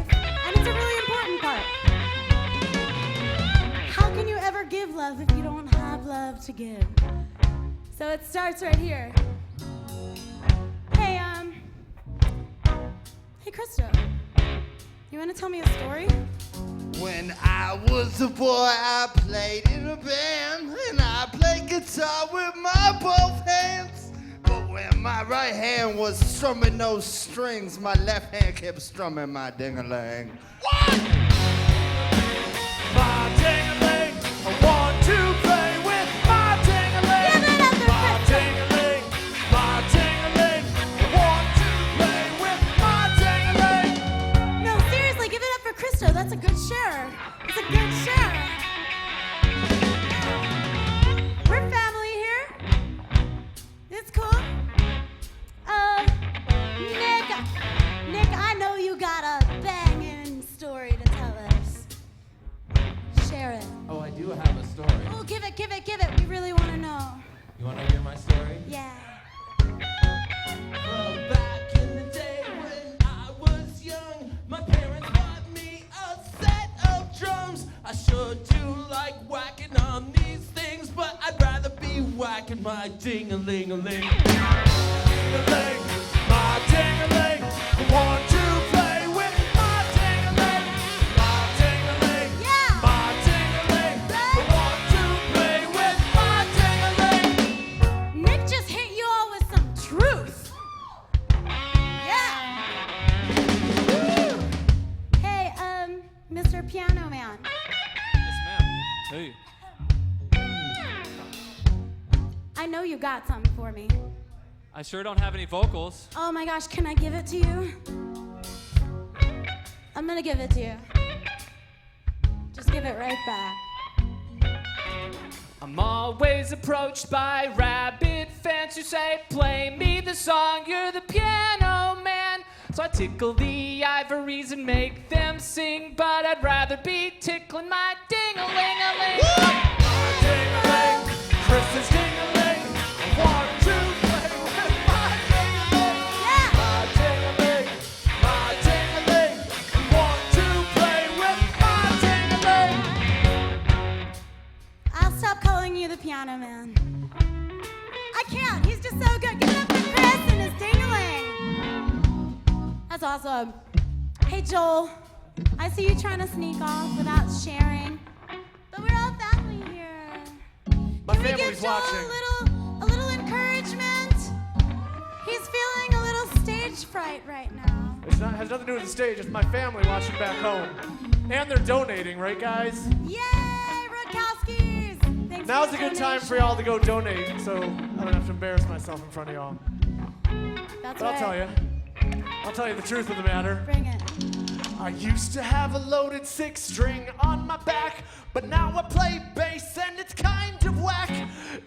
Speaker 3: life, and it's a really important part. How can you ever give love if you don't have love to give? So it starts right here. Hey, Krista, you want to tell me a story?
Speaker 2: When I was a boy, I played in a band, and I played guitar with my both hands. But when my right hand was strumming those strings, my left hand kept strumming my ding-a-ling.
Speaker 10: What? My ding-a-ling, I want to play with my ding-a-ling.
Speaker 3: Give it up for
Speaker 10: my ding-a-ling, my ding-a-ling, I want to play with my ding-a-ling.
Speaker 3: No, seriously, give it up for Krista. That's a good share. It's a good share. We're family here. It's cool. Nick, I know you got a banging story to tell us. Share it.
Speaker 2: Oh, I do have a story.
Speaker 3: Oh, give it. We really want to know.
Speaker 2: You want to hear my story?
Speaker 3: Yeah.
Speaker 2: Well, back in the day when I was young, my parents bought me a set of drums. I sure do like whacking on these things, but I'd rather be whacking my ding-a-ling-a-ling.
Speaker 10: Ding-a-ling, my ding-a-ling, I want to play with my ding-a-ling. My ding-a-ling,
Speaker 3: yeah.
Speaker 10: My ding-a-ling, I want to play with my ding-a-ling.
Speaker 3: Nick just hit you all with some truth. Yeah. Woo. Hey, Mr. Piano Man.
Speaker 12: Yes, ma'am. Hey.
Speaker 3: I know you got something for me.
Speaker 12: I sure don't have any vocals.
Speaker 3: Oh my gosh, can I give it to you? I'm gonna give it to you. Just give it right back.
Speaker 2: I'm always approached by rabid fans who say, play me the song, you're the piano man. So I tickle the ivories and make them sing, but I'd rather be tickling my ding-a-ling-a-ling.
Speaker 10: My ding-a-ling, Krista's ding-a-ling, I want to play with my ding-a-ling. My ding-a-ling, my ding-a-ling, I want to play with my ding-a-ling.
Speaker 3: I'll stop calling you the piano man. I can't, he's just so good. Give it up for Chris and his ding-a-ling. That's awesome. Hey Joel, I see you trying to sneak off without sharing, but we're all family here.
Speaker 10: My
Speaker 3: Can we
Speaker 10: family's
Speaker 3: give Joel
Speaker 10: watching.
Speaker 3: a little encouragement? He's feeling a little stage fright right now.
Speaker 10: It has nothing to do with the stage, it's my family watching back home. And they're donating, right guys?
Speaker 3: Yay, Rutkowskis! Thanks
Speaker 10: Now's
Speaker 3: for
Speaker 10: a
Speaker 3: the
Speaker 10: good time for
Speaker 3: donation.
Speaker 10: y'all to go donate, so I don't have to embarrass myself in front of y'all.
Speaker 3: That's
Speaker 10: But
Speaker 3: right.
Speaker 10: I'll tell you the truth of the matter.
Speaker 3: Bring it.
Speaker 10: I used to have a loaded 6-string on my back, but now I play bass and it's kind of whack.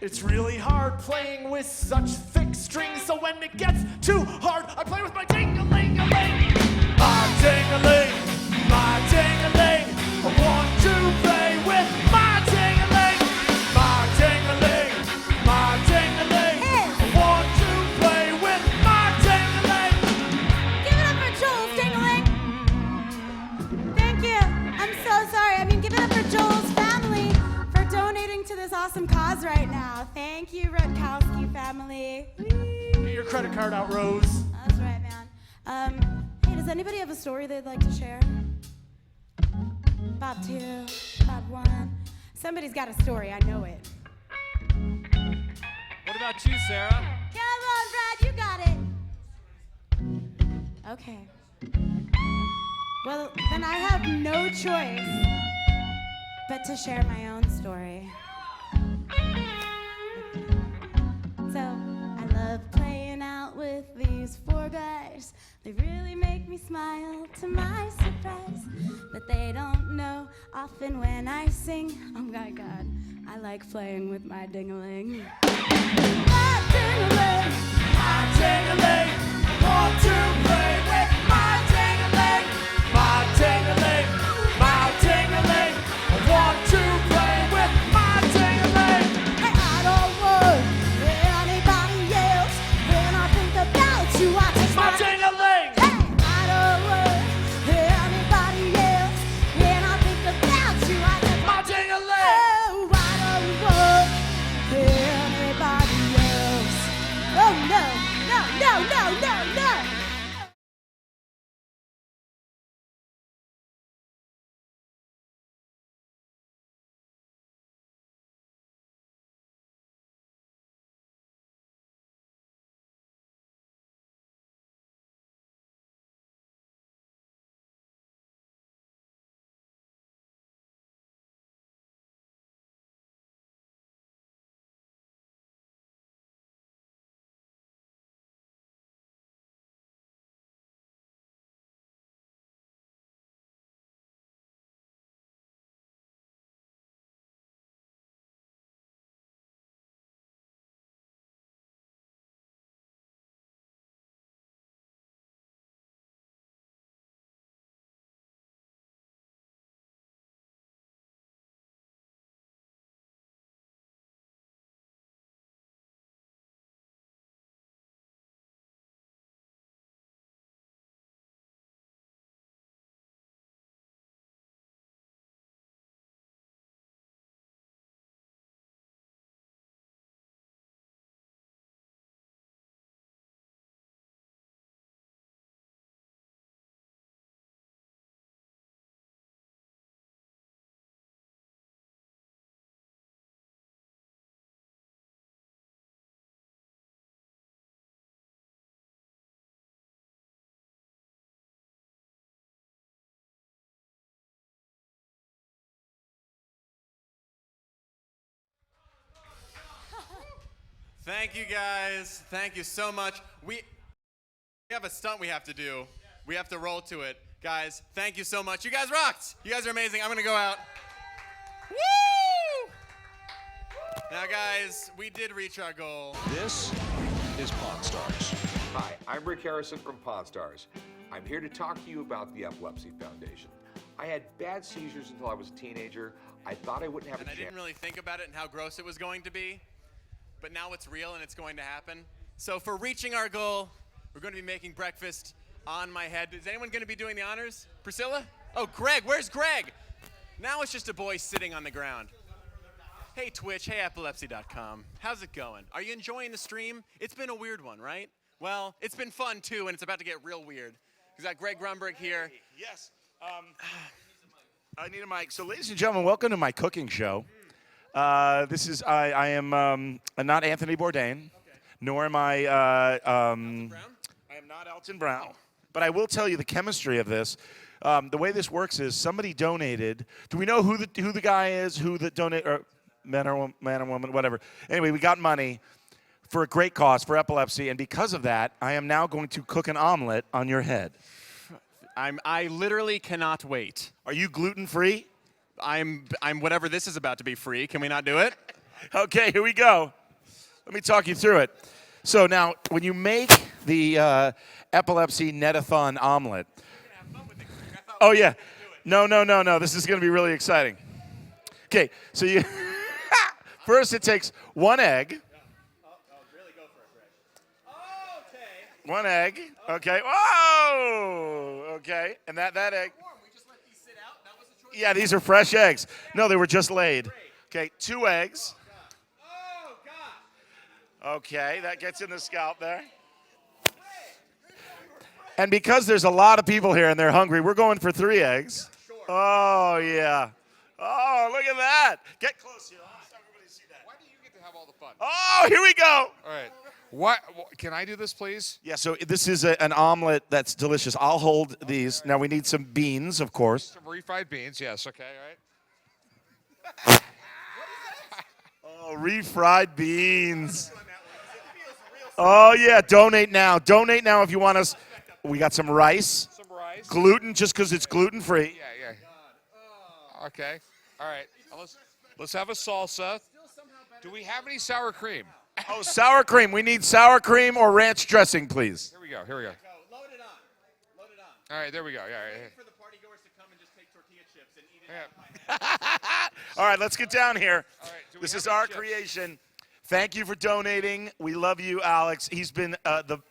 Speaker 10: It's really hard playing with such thick strings, so when it gets too hard, I play with my ding-a-ling-a-ling. My ding-a-ling, my ding-a-ling, I want to play with my ding-a-ling. My ding-a-ling, my ding-a-ling, I want to play with my ding-a-ling.
Speaker 3: Give it up for Joel's ding-a-ling. Thank you. I'm so sorry. Give it up for Joel's family for donating to this awesome cause right now. Thank you, Rutkowski family.
Speaker 10: Get your credit card out, Rose.
Speaker 3: That's right, man. Hey, does anybody have a story they'd like to share? About 2, about 1. Somebody's got a story. I know it.
Speaker 12: What about you, Sarah?
Speaker 3: Come on, Brad. You got it. Okay. Well, then I have no choice but to share my own story. So, I love playing out with these 4 guys. They really make me smile to my surprise. But they don't know often when I sing, oh my God, I like playing with my ding-a-ling. My ding-a-ling,
Speaker 10: My ding-a-ling, want to play with my ding-a-ling. My ding-a-ling, my ding-a-ling, I want to play with my ding-a-ling.
Speaker 3: Hey, I don't want anybody else. When I think about you, I take
Speaker 10: My ding-a-ling.
Speaker 3: Hey, I don't want anybody
Speaker 13: Thank you, guys. Thank you so much. We have a stunt we have to do. We have to roll to it. Guys, thank you so much. You guys rocked. You guys are amazing. I'm going to go out. Woo! Now, guys, we did reach our goal.
Speaker 22: This is Pawn Stars. Hi, I'm Rick Harrison from Pawn Stars. I'm here to talk to you about the Epilepsy Foundation. I had bad seizures until I was a teenager. I thought I wouldn't have a
Speaker 13: And I
Speaker 22: chance.
Speaker 13: didn't really think about it and how gross it was going to be. But now it's real and it's going to happen. So for reaching our goal, we're going to be making breakfast on my head. Is anyone going to be doing the honors? Priscilla? Oh, Greg. Where's Greg? Now it's just a boy sitting on the ground. Hey, Twitch. Hey, epilepsy.com. How's it going? Are you enjoying the stream? It's been a weird one, right? Well, it's been fun, too, and it's about to get real weird. We've got Greg Grunberg here.
Speaker 1: Yes. I need a mic. So, ladies and gentlemen, welcome to my cooking show. This is I am not Anthony Bourdain, nor am I I am not Elton Brown. But I will tell you the chemistry of this. The way this works is somebody donated. Do we know who the guy is? Who the donate or man or woman, whatever. Anyway, we got money for a great cause for epilepsy, and because of that, I am now going to cook an omelet on your head.
Speaker 13: I literally cannot wait.
Speaker 1: Are you gluten-free?
Speaker 13: I'm whatever this is about to be free. Can we not do it?
Speaker 1: Okay, here we go. Let me talk you through it. So now, when you make the epilepsy Netathon omelet. Oh yeah. No. This is going to be really exciting. Okay, so you first it takes one egg. One egg. Okay. Whoa. Okay. And that egg. Yeah, these are fresh eggs. No, they were just laid. Okay, 2 eggs. Okay, that gets in the scalp there. And because there's a lot of people here and they're hungry, we're going for 3 eggs. Oh, yeah. Oh, look at that. Get close here. Let's have everybody see that.
Speaker 22: Why do you get to have all the fun?
Speaker 1: Oh, here we go.
Speaker 22: All right. What can I do this, please?
Speaker 1: Yeah, so this is an omelet that's delicious. I'll hold these. Now we need some beans, of course.
Speaker 22: Some refried beans, yes. Okay, all right.
Speaker 1: Oh, refried beans. Oh, yeah, donate now. Donate now if you want us. We got some rice.
Speaker 22: Some rice.
Speaker 1: Gluten, just because it's gluten-free.
Speaker 22: Yeah. Okay. All right. Let's have a salsa. Do we have any sour cream?
Speaker 1: Oh, sour cream. We need sour cream or ranch dressing, please.
Speaker 22: Here we go. Load it on. All right, there we go. Yeah.
Speaker 13: Wait for the partygoers to come and just take tortilla chips and eat it.
Speaker 1: All right, let's get down here.
Speaker 22: All right, do we
Speaker 1: This
Speaker 22: have
Speaker 1: is
Speaker 22: any
Speaker 1: our
Speaker 22: chips?
Speaker 1: creation. Thank you for donating. We love you, Alex. He's been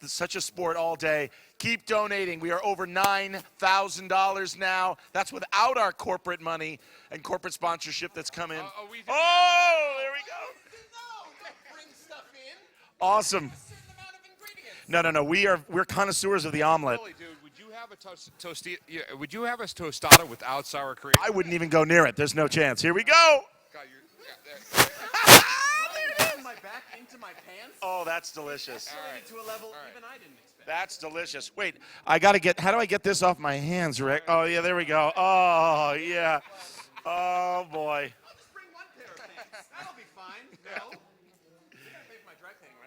Speaker 1: such a sport all day. Keep donating. We are over $9,000 now. That's without our corporate money and corporate sponsorship that's come in. Oh, there we go. Awesome. No. We're connoisseurs of the omelet.
Speaker 22: Holy dude, would you have a would you have a tostada without sour cream?
Speaker 1: I wouldn't even go near it. There's no chance. Here we go.
Speaker 22: God,
Speaker 13: My back into my pants.
Speaker 1: Oh, that's delicious.
Speaker 13: To a level even I didn't expect.
Speaker 1: That's delicious. Wait, how do I get this off my hands, Rick? Oh, yeah, there we go. Oh, yeah. Oh, boy.
Speaker 13: I'll just bring one pair of pants. That'll be fine. No.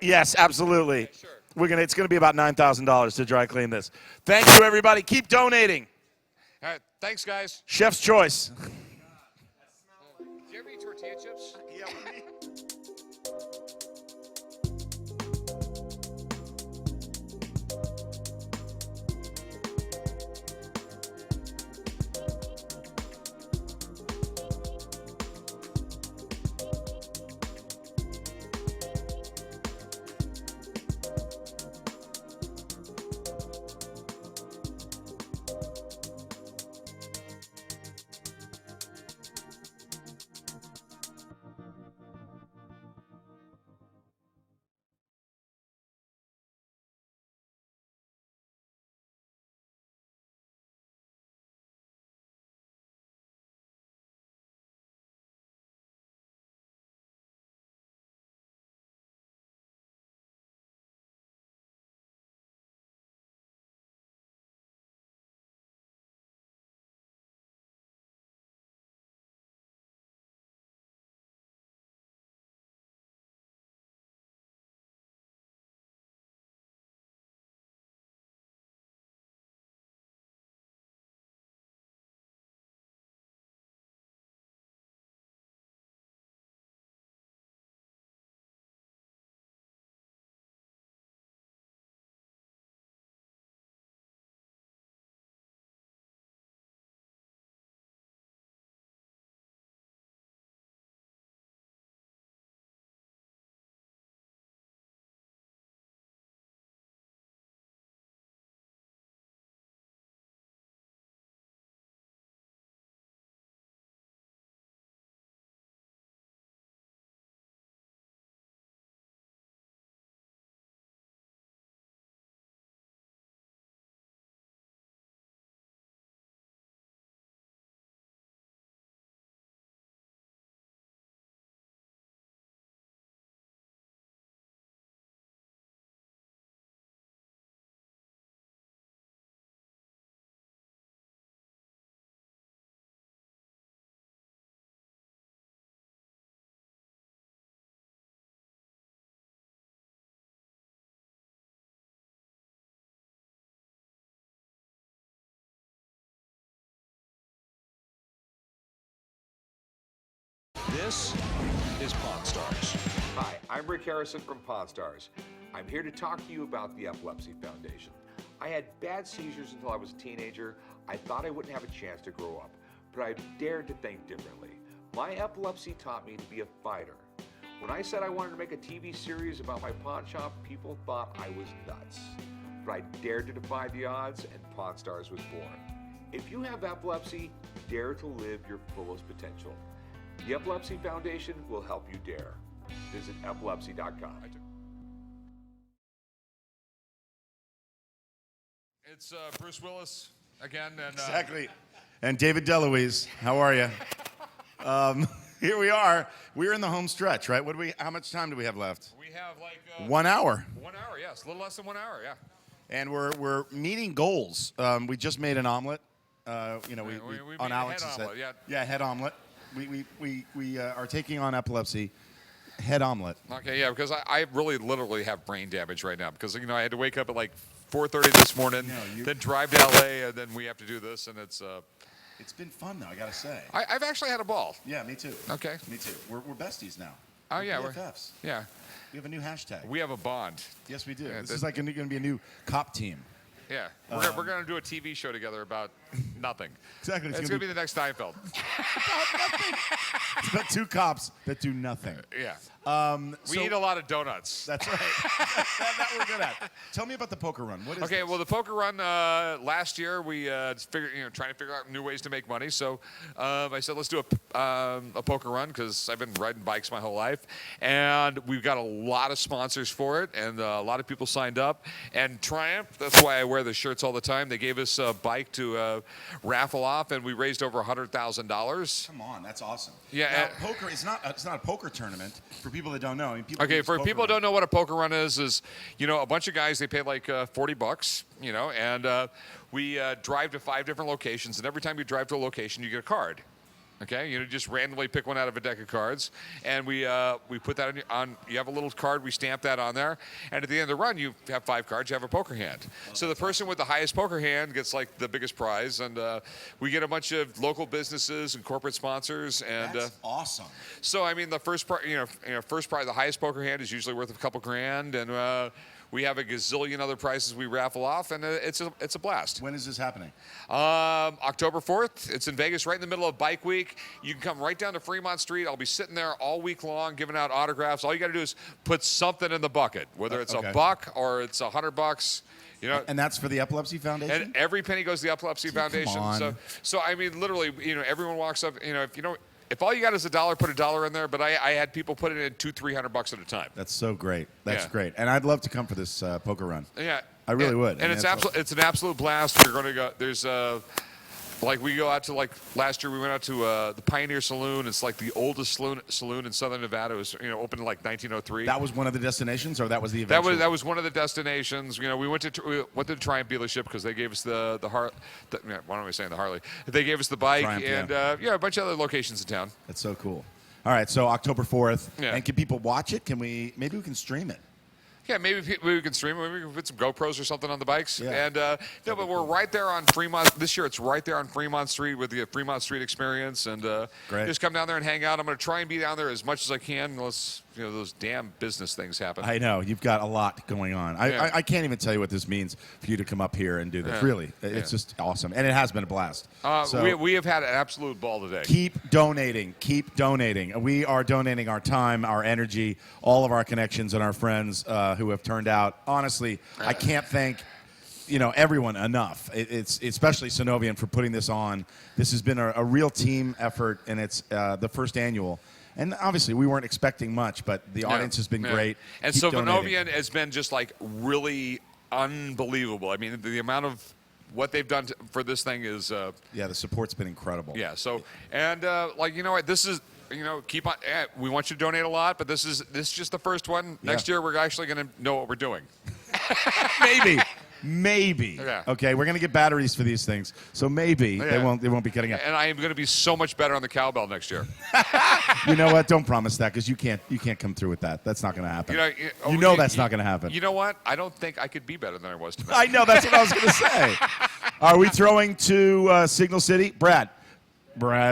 Speaker 1: Yes, absolutely.
Speaker 22: Yeah, sure.
Speaker 1: It's gonna be about $9,000 to dry clean this. Thank you, everybody. Keep donating.
Speaker 22: All right, thanks, guys.
Speaker 1: Chef's choice.
Speaker 22: Do you have any tortilla chips?
Speaker 1: Yeah.
Speaker 22: This is Pawn Stars.
Speaker 16: Hi, I'm Rick Harrison from Pawn Stars. I'm here to talk to you about the Epilepsy Foundation. I had bad seizures until I was a teenager. I thought I wouldn't have a chance to grow up, but I dared to think differently. My epilepsy taught me to be a fighter. When I said I wanted to make a TV series about my pawn shop, people thought I was nuts. But I dared to defy the odds, and Pawn Stars was born. If you have epilepsy, dare to live your fullest potential. The Epilepsy Foundation will help you dare. Visit epilepsy.com.
Speaker 22: It's Bruce Willis again. And,
Speaker 1: Exactly. And David DeLuise, how are you? Here we are. We're in the home stretch, right? How much time do we have left?
Speaker 22: We have like
Speaker 1: 1 hour.
Speaker 22: 1 hour, yes, a little less than 1 hour, yeah.
Speaker 1: And we're meeting goals. We just made an omelet. We
Speaker 22: on
Speaker 1: made
Speaker 22: head
Speaker 1: Alex's head.
Speaker 22: omelet, yeah.
Speaker 1: Yeah, head omelet. We are taking on epilepsy. Head omelet.
Speaker 22: Okay, yeah, because I really literally have brain damage right now because I had to wake up at like 4:30 this morning, then drive to LA, and then we have to do this, and it's
Speaker 1: been fun though, I gotta say.
Speaker 22: I've actually had a ball.
Speaker 1: Yeah, me too.
Speaker 22: Okay.
Speaker 1: Me too. We're besties now.
Speaker 22: Oh yeah,
Speaker 1: BFFs.
Speaker 22: Yeah.
Speaker 1: We have a new hashtag.
Speaker 22: We have a bond.
Speaker 1: Yes, we do.
Speaker 22: Yeah,
Speaker 1: this is like going to be a new cop team.
Speaker 22: Yeah, we're going to do a TV show together about nothing.
Speaker 1: Exactly.
Speaker 22: It's going to be the next Seinfeld.
Speaker 1: It's about two cops that do nothing.
Speaker 22: Yeah.
Speaker 1: We
Speaker 22: eat a lot of donuts.
Speaker 1: That's right. that we're good at. Tell me about the poker run. What is
Speaker 22: Okay,
Speaker 1: this?
Speaker 22: well, the poker run last year, we trying to figure out new ways to make money. So I said, let's do a poker run because I've been riding bikes my whole life, and we've got a lot of sponsors for it, and a lot of people signed up. And Triumph, that's why I wear the shirts all the time. They gave us a bike to raffle off, and we raised over $100,000.
Speaker 1: Come on, that's awesome.
Speaker 22: Yeah.
Speaker 1: Now, poker. It's not a poker tournament for people that don't know. I mean, people
Speaker 22: Okay,
Speaker 1: use
Speaker 22: for
Speaker 1: poker
Speaker 22: people who
Speaker 1: run.
Speaker 22: don't know what a poker run is a bunch of guys, they pay like $40, and we drive to 5 different locations, and every time you drive to a location, you get a card. Okay, you just randomly pick one out of a deck of cards, and we put that on. You have a little card. We stamp that on there, and at the end of the run, you have 5 cards. You have a poker hand. So the person with the highest poker hand gets like the biggest prize, and we get a bunch of local businesses and corporate sponsors. And
Speaker 1: That's awesome.
Speaker 22: So I mean, the first prize, the highest poker hand is usually worth a couple grand, and we have a gazillion other prizes we raffle off, and it's a blast.
Speaker 1: When is this happening?
Speaker 22: October 4th. It's in Vegas, right in the middle of Bike Week. You can come right down to Fremont Street. I'll be sitting there all week long giving out autographs. All you got to do is put something in the bucket, whether it's
Speaker 1: Okay.
Speaker 22: a buck or it's $100.
Speaker 1: And that's for the Epilepsy Foundation?
Speaker 22: And every penny goes to the Epilepsy Foundation.
Speaker 1: on.
Speaker 22: So I mean, literally, everyone walks up. If all you got is $1, put $1 in there. But I had people put it in $200-300 at a time.
Speaker 1: That's so great. That's
Speaker 22: Yeah.
Speaker 1: great. And I'd love to come for this poker run.
Speaker 22: Yeah,
Speaker 1: I really would.
Speaker 22: And
Speaker 1: I mean,
Speaker 22: it's an absolute blast. You're going to go. There's we go out to last year we went out to the Pioneer Saloon. It's like the oldest saloon in Southern Nevada. It was opened in like 1903.
Speaker 1: That was one of the destinations, or that was the event?
Speaker 22: That was one of the destinations. We went to the Triumph dealership because they gave us the Harley. Why am I saying the Harley? They gave us the bike
Speaker 1: Triumph,
Speaker 22: and a bunch of other locations in town.
Speaker 1: That's so cool. All right, so October 4th.
Speaker 22: Yeah.
Speaker 1: And can people watch it? Maybe we can stream it.
Speaker 22: Yeah, maybe we can stream it. Maybe we can put some GoPros or something on the bikes.
Speaker 1: Yeah.
Speaker 22: And but we're right there on Fremont. This year it's right there on Fremont Street with the Fremont Street Experience. And
Speaker 1: Great.
Speaker 22: just come down there and hang out. I'm going to try and be down there as much as I can unless those damn business things happen.
Speaker 1: I know. You've got a lot going on.
Speaker 22: Yeah.
Speaker 1: I can't even tell you what this means for you to come up here and do this.
Speaker 22: Yeah.
Speaker 1: Really. It's just awesome. And it has been a blast. So
Speaker 22: we have had an absolute ball today.
Speaker 1: keep donating. Keep donating. We are donating our time, our energy, all of our connections, and our friends who have turned out. Honestly, I can't thank everyone enough. It's especially Sunovion for putting this on. This has been a real team effort, and it's the first annual. And obviously, we weren't expecting much, but the audience has been great.
Speaker 22: And
Speaker 1: Keep
Speaker 22: so
Speaker 1: donating.
Speaker 22: Sunovion has been just like really unbelievable. I mean, the amount of what they've done for this thing is.
Speaker 1: Yeah, the support's been incredible.
Speaker 22: Yeah. So and what this is. Keep on. We want you to donate a lot, but this is just the first one.
Speaker 1: Yeah.
Speaker 22: Next year, we're actually going to know what we're doing.
Speaker 1: Maybe.
Speaker 22: Yeah.
Speaker 1: Okay, we're gonna get batteries for these things, so maybe they won't be cutting out.
Speaker 22: And I am going to be so much better on the cowbell next year.
Speaker 1: You know what? Don't promise that because you can't come through with that. That's not gonna happen. That's not gonna happen.
Speaker 22: You know what? I don't think I could be better than I was tonight.
Speaker 1: I know. That's what I was gonna say. Are we throwing to Signal City, Brad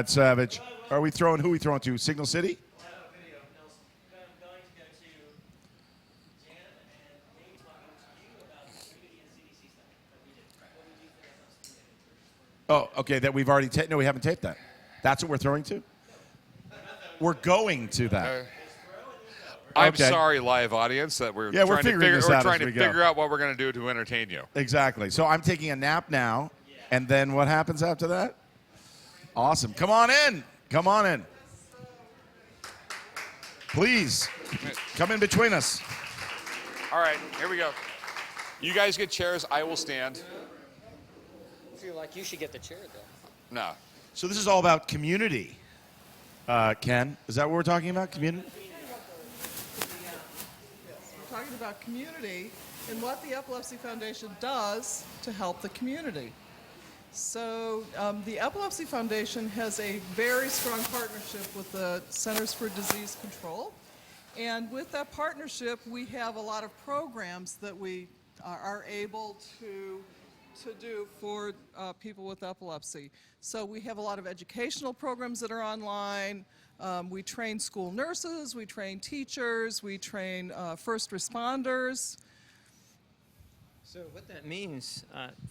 Speaker 1: Savage? Are we throwing? Who are we throwing to? Signal City? Oh, okay. That we've already taped. No, we haven't taped that. That's what we're throwing to. We're going to that.
Speaker 22: I'm
Speaker 1: Okay.
Speaker 22: sorry, live audience, that we're
Speaker 1: Yeah, we're
Speaker 22: trying to
Speaker 1: figuring
Speaker 22: figure,
Speaker 1: this
Speaker 22: we're
Speaker 1: out
Speaker 22: trying
Speaker 1: as
Speaker 22: to
Speaker 1: we go.
Speaker 22: figure out what we're going to do to entertain you.
Speaker 1: Exactly. So I'm taking a nap now, and then what happens after that? Awesome. Come on in. Come on in. Please, come in between us.
Speaker 22: All right, here we go. You guys get chairs. I will stand.
Speaker 17: I feel like you should get the chair, though.
Speaker 22: No.
Speaker 1: So this is all about community. Ken, is that what we're talking about? Community?
Speaker 19: We're talking about community and what the Epilepsy Foundation does to help the community. So the Epilepsy Foundation has a very strong partnership with the Centers for Disease Control. And with that partnership, we have a lot of programs that we are able to do for people with epilepsy. So we have a lot of educational programs that are online. We train school nurses, we train teachers, we train first responders.
Speaker 17: So what that means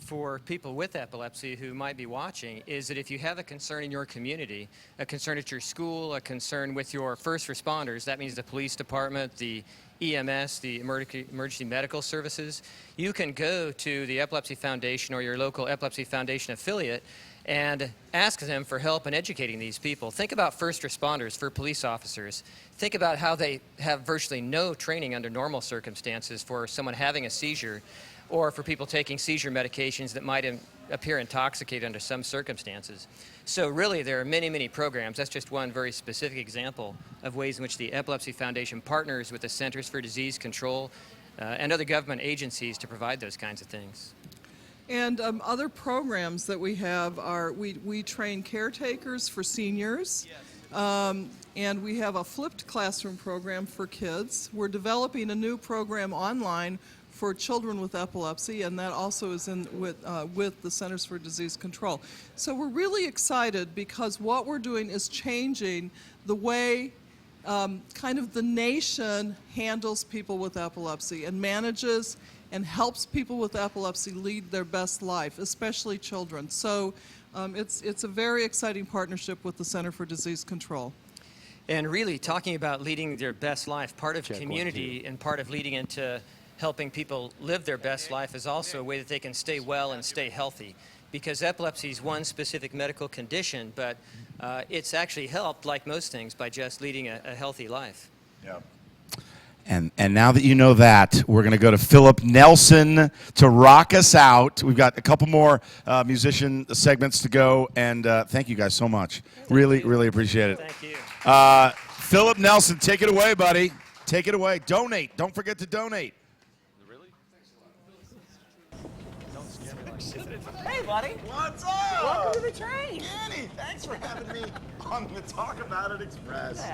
Speaker 17: for people with epilepsy who might be watching is that if you have a concern in your community, a concern at your school, a concern with your first responders, that means the police department, the EMS, the emergency medical services, you can go to the Epilepsy Foundation or your local Epilepsy Foundation affiliate and ask them for help in educating these people. Think about first responders, for police officers. Think about how they have virtually no training under normal circumstances for someone having a seizure, or for people taking seizure medications that might appear intoxicated under some circumstances. So really, there are many, many programs. That's just one very specific example of ways in which the Epilepsy Foundation partners with the Centers for Disease Control and other government agencies to provide those kinds of things.
Speaker 19: And other programs that we have are, we train caretakers for seniors, and we have a flipped classroom program for kids. We're developing a new program online for children with epilepsy, and that also is with the Centers for Disease Control. So we're really excited because what we're doing is changing the way kind of the nation handles people with epilepsy and manages and helps people with epilepsy lead their best life, especially children. So it's a very exciting partnership with the Center for Disease Control.
Speaker 17: And really, talking about leading their best life, part of community and part of leading into helping people live their best life is also a way that they can stay well and stay healthy. Because epilepsy is one specific medical condition, but it's actually helped, like most things, by just leading a healthy life.
Speaker 1: Yeah. And now that you know that, we're going to go to Philip Nelson to rock us out. We've got a couple more musician segments to go, and thank you guys so much. Really appreciate it.
Speaker 17: Thank you.
Speaker 1: Philip Nelson, take it away, buddy. Take it away. Donate. Don't forget to donate.
Speaker 21: Hey, buddy.
Speaker 1: What's up?
Speaker 21: Welcome to the train.
Speaker 1: Danny, thanks for having me on the Talk About It Express.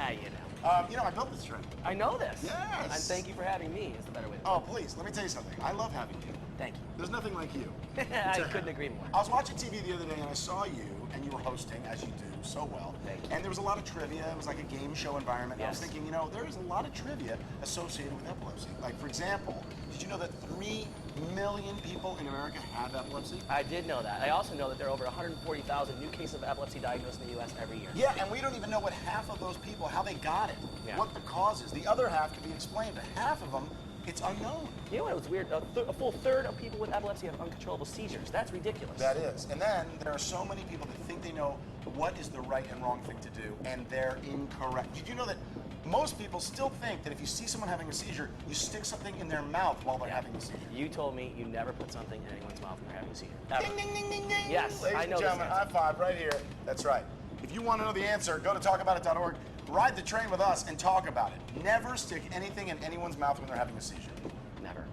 Speaker 21: Yeah,
Speaker 1: I built this train.
Speaker 21: I know this.
Speaker 1: Yes.
Speaker 21: And thank you for having me, is the better way to
Speaker 1: Oh, please, let me tell you something. I love having you.
Speaker 21: Thank you.
Speaker 1: There's nothing like you.
Speaker 21: I couldn't agree more.
Speaker 1: I was watching TV the other day and I saw you, and you were hosting, as you do so well.
Speaker 21: Thank you.
Speaker 1: And there was a lot of trivia. It was like a game show environment. And I was
Speaker 21: Yes.
Speaker 1: thinking, there is a lot of trivia associated with epilepsy. Like, for example, did you know that 3 million people in America have epilepsy?
Speaker 21: I did know that. I also know that there are over 140,000 new cases of epilepsy diagnosed in the U.S. every year.
Speaker 1: Yeah, and we don't even know what half of those people, how they got it,
Speaker 21: Yeah.
Speaker 1: what the cause is. The other half can be explained, but half of them, it's unknown.
Speaker 21: You know what was weird? A full third of people with epilepsy have uncontrollable seizures. That's ridiculous.
Speaker 1: That is. And then there are so many people that think they know what is the right and wrong thing to do, and they're incorrect. Did you know that most people still think that if you see someone having a seizure, you stick something in their mouth while they're having a seizure?
Speaker 21: You told me you never put something in anyone's mouth when they're having a seizure.
Speaker 1: Ding, ding, ding, ding, ding.
Speaker 21: Yes,
Speaker 1: Ladies
Speaker 21: I
Speaker 1: and
Speaker 21: know this
Speaker 1: gentlemen, high
Speaker 21: answer.
Speaker 1: five right here. That's right. If you want to know the answer, go to talkaboutit.org, ride the train with us, and talk about it. Never stick anything in anyone's mouth when they're having a seizure.
Speaker 21: Never.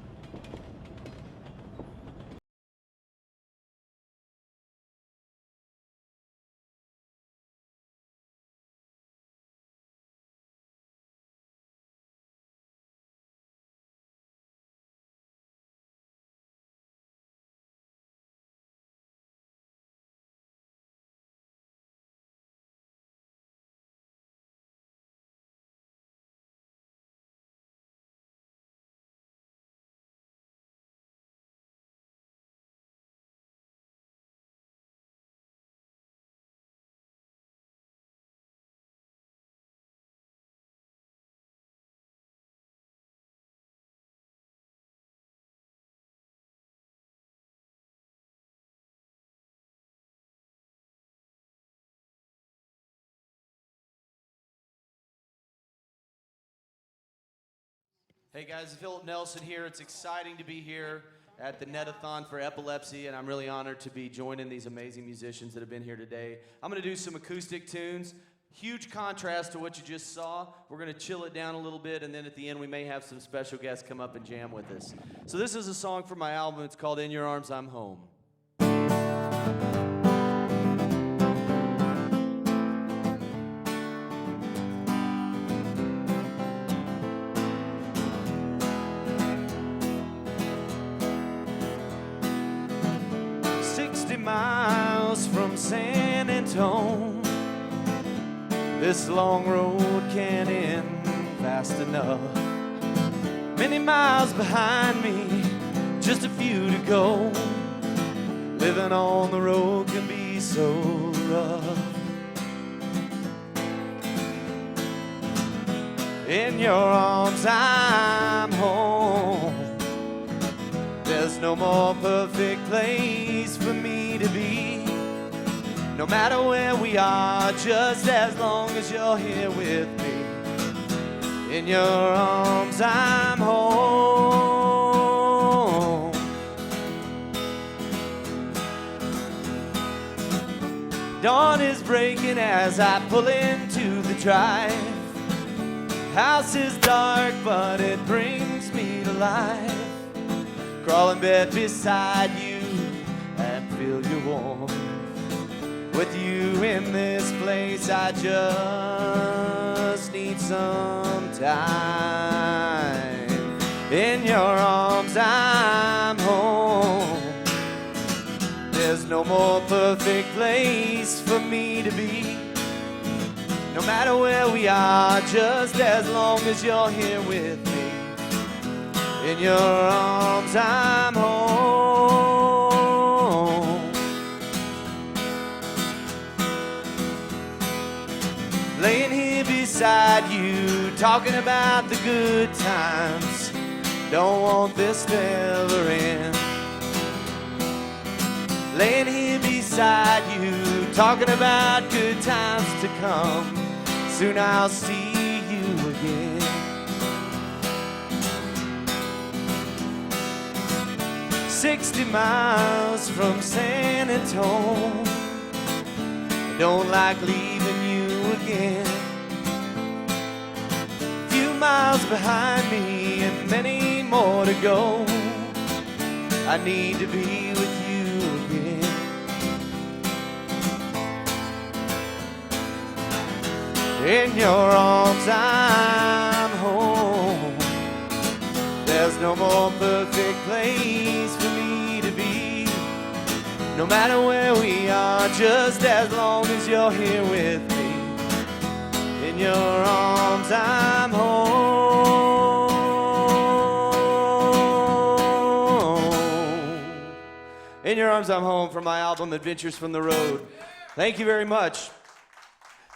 Speaker 5: Hey guys, Philip Nelson here. It's exciting to be here at the Netathon for Epilepsy, and I'm really honored to be joining these amazing musicians that have been here today. I'm going to do some acoustic tunes. Huge contrast to what you just saw. We're going to chill it down a little bit, and then at the end we may have some special guests come up and jam with us. So this is a song from my album. It's called In Your Arms, I'm Home. 60 miles from San Antonio. This long road can't end fast enough. Many miles behind me, just a few to go. Living on the road can be so rough. In your arms I'm home. There's no more perfect place for me to be. No matter where we are, just as long as you're here with me. In your arms I'm home. Dawn is breaking as I pull into the drive. House is dark, but it brings me to life. Crawl in bed beside you and feel your warmth. With you in this place, I just need some time. In your arms, I'm home. There's no more perfect place for me to be. No matter where we are, just as long as you're here with me. In your arms, I'm home. Laying here beside you, talking about the good times. Don't want this to ever end. Laying here beside you, talking about good times to come. Soon I'll see you again. 60 miles from San Antonio. I don't like leaving you again. Few miles behind me and many more to go. I need to be with you again. In your arms I'm home. There's no more perfect place for me to be. No matter where we are, just as long as you're here with me. In your arms I'm home. In your arms I'm home from my album Adventures from the Road. Thank you very much.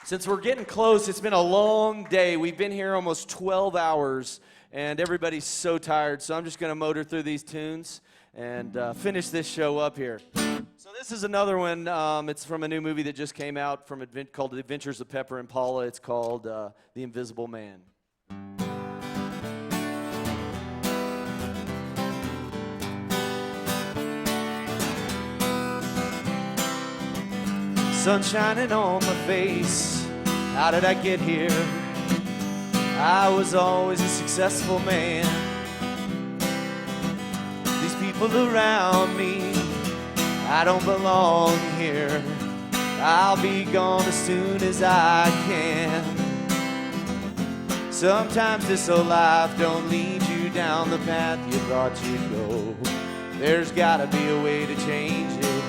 Speaker 5: Since we're getting close, it's been a long day. We've been here almost 12 hours, and everybody's so tired, so I'm just going to motor through these tunes and finish this show up here. So this is another one. It's from a new movie that just came out called The Adventures of Pepper and Paula. It's called The Invisible Man. Sun shining on my face. How did I get here? I was always a successful man. These people around me, I don't belong here. I'll be gone as soon as I can. Sometimes this old life don't lead you down the path you thought you'd go. There's gotta be a way to change it.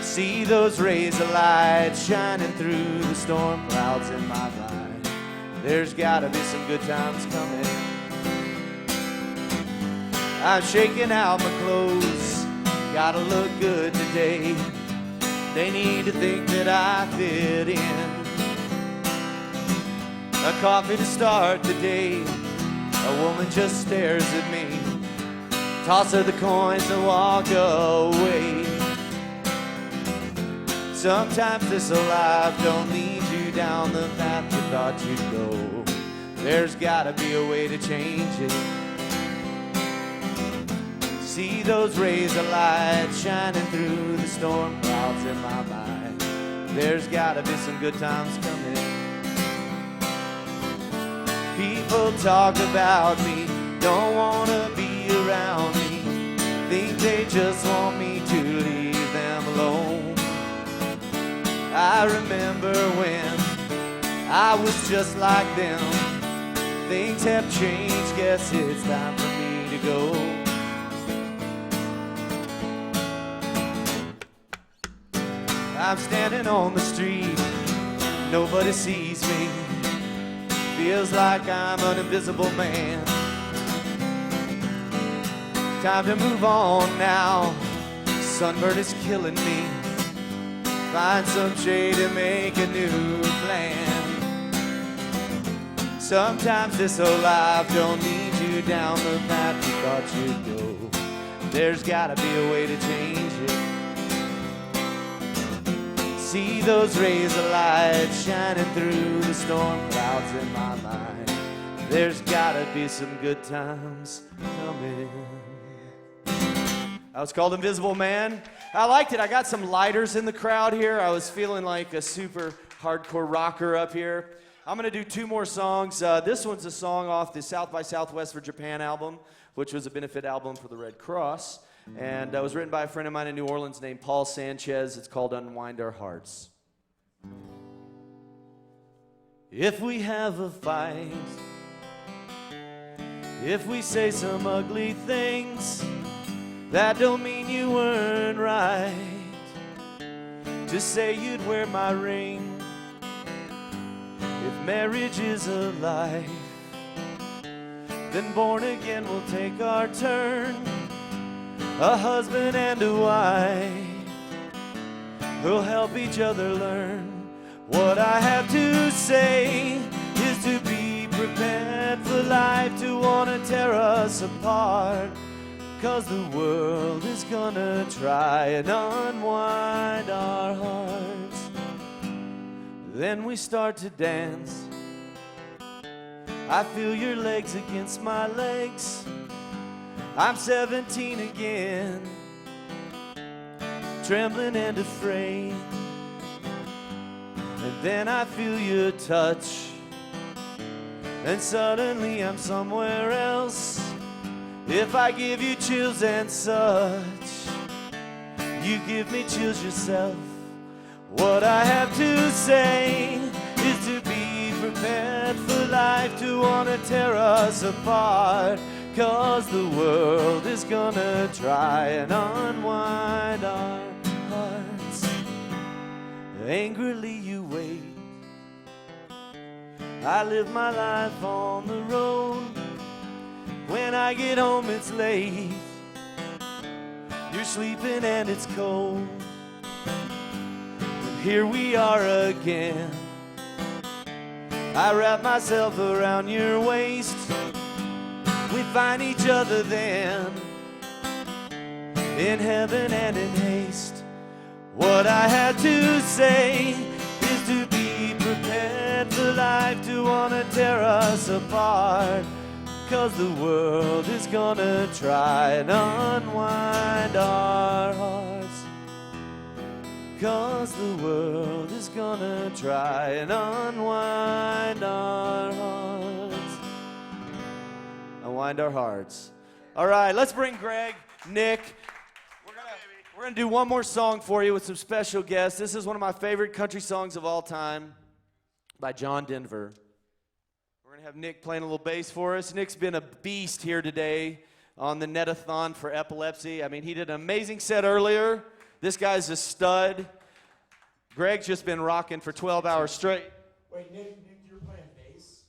Speaker 5: See those rays of light shining through the storm clouds in my mind. There's gotta be some good times coming. I'm shaking out my clothes, gotta look good today. They need to think that I fit in. A coffee to start the day, a woman just stares at me. Toss her the coins and walk away. Sometimes this life don't lead you down the path you thought you'd go. There's gotta be a way to change it. See those rays of light shining through the storm clouds in my mind. There's gotta be some good times coming. People talk about me, don't wanna be around me, think they just want me to leave them alone. I remember when I was just like them. Things have changed, guess it's time for me to go. I'm standing on the street, nobody sees me. Feels like I'm an invisible man. Time to move on now, sunburn is killing me. Find some shade and make a new plan. Sometimes this old life don't lead you down the path you thought you'd go. There's gotta be a way to change it. See those rays of light shining through the storm clouds in my mind. There's gotta be some good times coming. That was called Invisible Man. I liked it. I got some lighters in the crowd here. I was feeling like a super hardcore rocker up here. I'm going to do 2 more songs. This one's a song off the South by Southwest for Japan album, which was a benefit album for the Red Cross. And it was written by a friend of mine in New Orleans named Paul Sanchez. It's called Unwind Our Hearts. If we have a fight, if we say some ugly things, that don't mean you weren't right. Just say you'd wear my ring. If marriage is a life, then born again we'll take our turn. A husband and a wife who'll help each other learn. What I have to say is to be prepared for life to want to tear us apart. 'Cause the world is gonna try and unwind our hearts. Then we start to dance. I feel your legs against my legs. I'm 17 again, trembling and afraid. And then I feel your touch, and suddenly I'm somewhere else. If I give you chills and such, you give me chills yourself. What I have to say is to be prepared for life to want to tear us apart. 'Cause the world is gonna try and unwind our hearts. Angrily you wait. I live my life on the road. When I get home it's late. You're sleeping and it's cold. And here we are again. I wrap myself around your waist. We find each other then, in heaven and in haste. What I had to say is to be prepared for life to want to tear us apart. 'Cause the world is gonna try and unwind our hearts. 'Cause the world is gonna try and unwind our hearts. Unwind our hearts. All right, let's bring Greg, Nick. We're gonna do one more song for you with some special guests. This is one of my favorite country songs of all time by John Denver. We're gonna have Nick playing a little bass for us. Nick's been a beast here today on the Netathon for Epilepsy. I mean, he did an amazing set earlier. This guy's a stud. Greg's just been rocking for 12 hours straight.
Speaker 6: Wait, Nick, you're playing bass?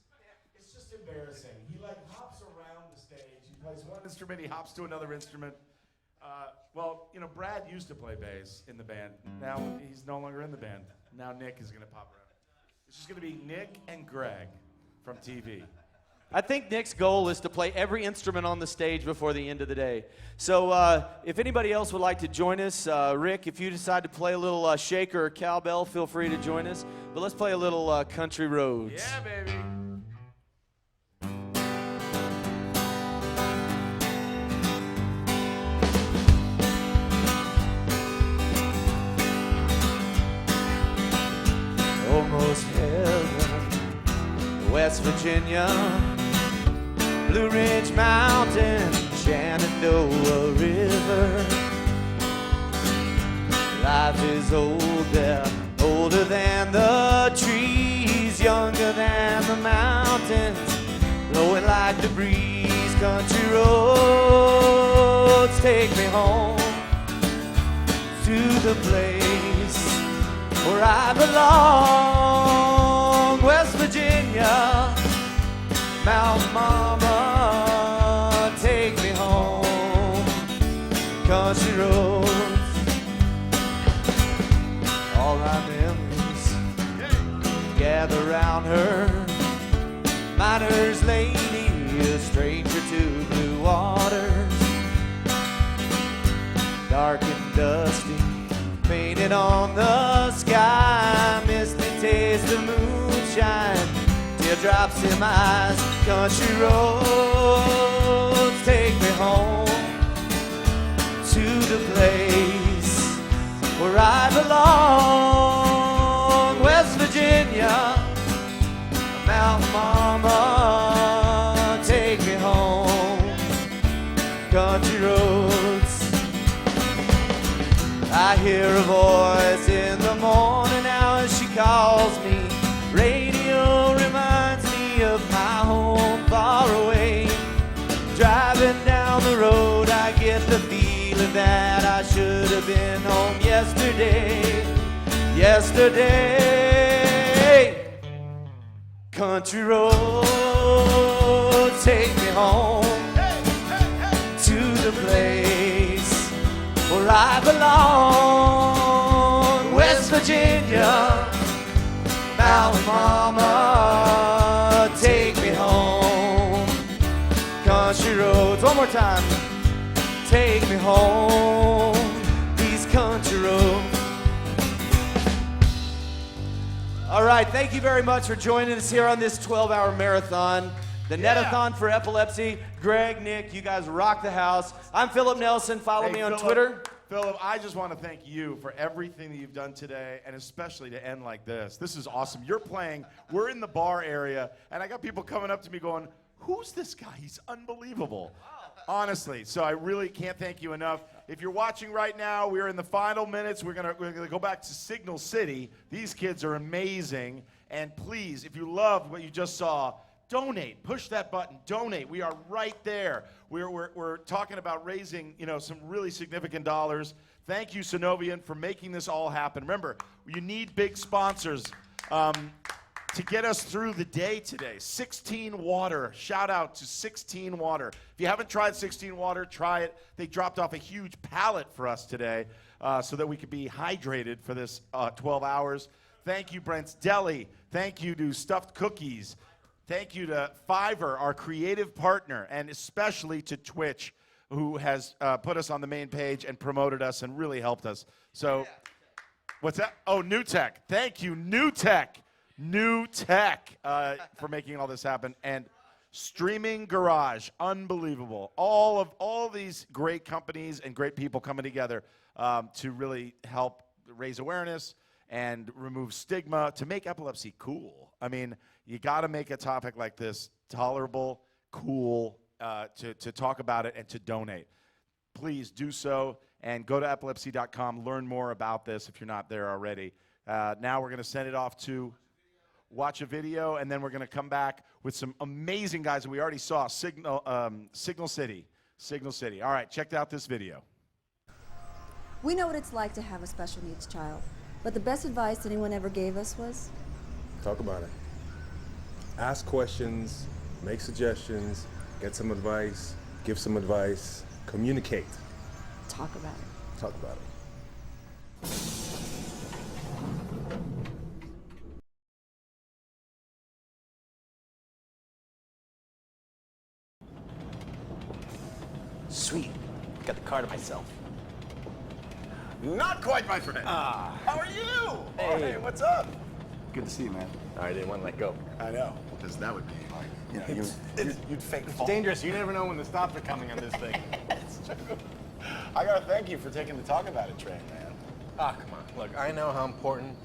Speaker 6: It's just embarrassing. He hops around the stage. He plays one
Speaker 1: Instrument, he hops to another instrument. Well, you know, Brad used to play bass in the band. Now he's no longer in the band. Now Nick is going to pop around. It's just going to be Nick and Greg from TV.
Speaker 5: I think Nick's goal is to play every instrument on the stage before the end of the day. So if anybody else would like to join us, Rick, if you decide to play a little shaker or cowbell, feel free to join us. But let's play a little Country Roads.
Speaker 1: Yeah, baby.
Speaker 5: was heaven. West Virginia, Blue Ridge Mountain, Shenandoah River. Life is old there, older than the trees, younger than the mountains, blowing like the breeze. Country roads take me home to the place where I belong. West Virginia, Mountain Mama, take me home. Country roads, all my memories gather round her. Miner's lady, a stranger to blue waters, dark and dusty, painted on the sky. Misty taste of moonshine, teardrops in my eyes. Country roads take me home to the place where I belong. West Virginia, Mountain Mama, take me home. Country roads, I hear a voice in the morning now as she calls me. Radio reminds me of my home far away. Driving down the road, I get the feeling that I should have been home yesterday. Yesterday. Country roads take me home to the place where I belong. West Virginia, Mountain Mama, take me home. Country roads, one more time. Take me home, these country roads. All right, thank you very much for joining us here on this 12-hour marathon. The Netathon for Epilepsy. Greg, Nick, you guys rock the house. I'm Philip Nelson. Follow me on Twitter.
Speaker 1: Philip, I just want to thank you for everything that you've done today, and especially to end like this. This is awesome. You're playing. We're in the bar area, and I got people coming up to me going, who's this guy? He's unbelievable. Honestly, so I really can't thank you enough. If you're watching right now, we're in the final minutes. We're gonna go back to Signal City. These kids are amazing. And please, if you loved what you just saw, donate. Push that button. Donate. We are right there. We're talking about raising, some really significant dollars. Thank you, Sunovion, for making this all happen. Remember, you need big sponsors. To get us through the day today. 16 Water. Shout out to 16 Water. If you haven't tried 16 Water, try it. They dropped off a huge pallet for us today so that we could be hydrated for this 12 hours. Thank you, Brent's Deli. Thank you to Stuffed Cookies. Thank you to Fiverr, our creative partner, and especially to Twitch, who has put us on the main page and promoted us and really helped us. So, what's that? Oh, New Tech. Thank you, New Tech. New Tech for making all this happen, and Streaming Garage, unbelievable. All these great companies and great people coming together to really help raise awareness and remove stigma, to make epilepsy cool. I mean, you got to make a topic like this tolerable, cool, to talk about it and to donate. Please do so, and go to epilepsy.com, learn more about this if you're not there already. Now we're going to send it off to watch a video, and then we're going to come back with some amazing guys that we already saw. Signal City. All right, check out this video.
Speaker 11: We know what it's like to have a special needs child, but the best advice anyone ever gave us was?
Speaker 14: Talk about it. Ask questions, make suggestions, get some advice, give some advice, communicate.
Speaker 11: Talk about it.
Speaker 14: Talk about it.
Speaker 18: Sweet. Got the car to myself.
Speaker 1: Not quite, my friend. How are you?
Speaker 18: Hey.
Speaker 1: What's up?
Speaker 18: Good to see you, man. I didn't want to let go.
Speaker 1: I know, because that would be like, you'd fake
Speaker 18: It's
Speaker 1: fall.
Speaker 18: dangerous. You never know when the stops are coming on this thing.
Speaker 1: It's true. I gotta thank you for taking the Talk About It train, man.
Speaker 18: Ah, come on. Look, I know how important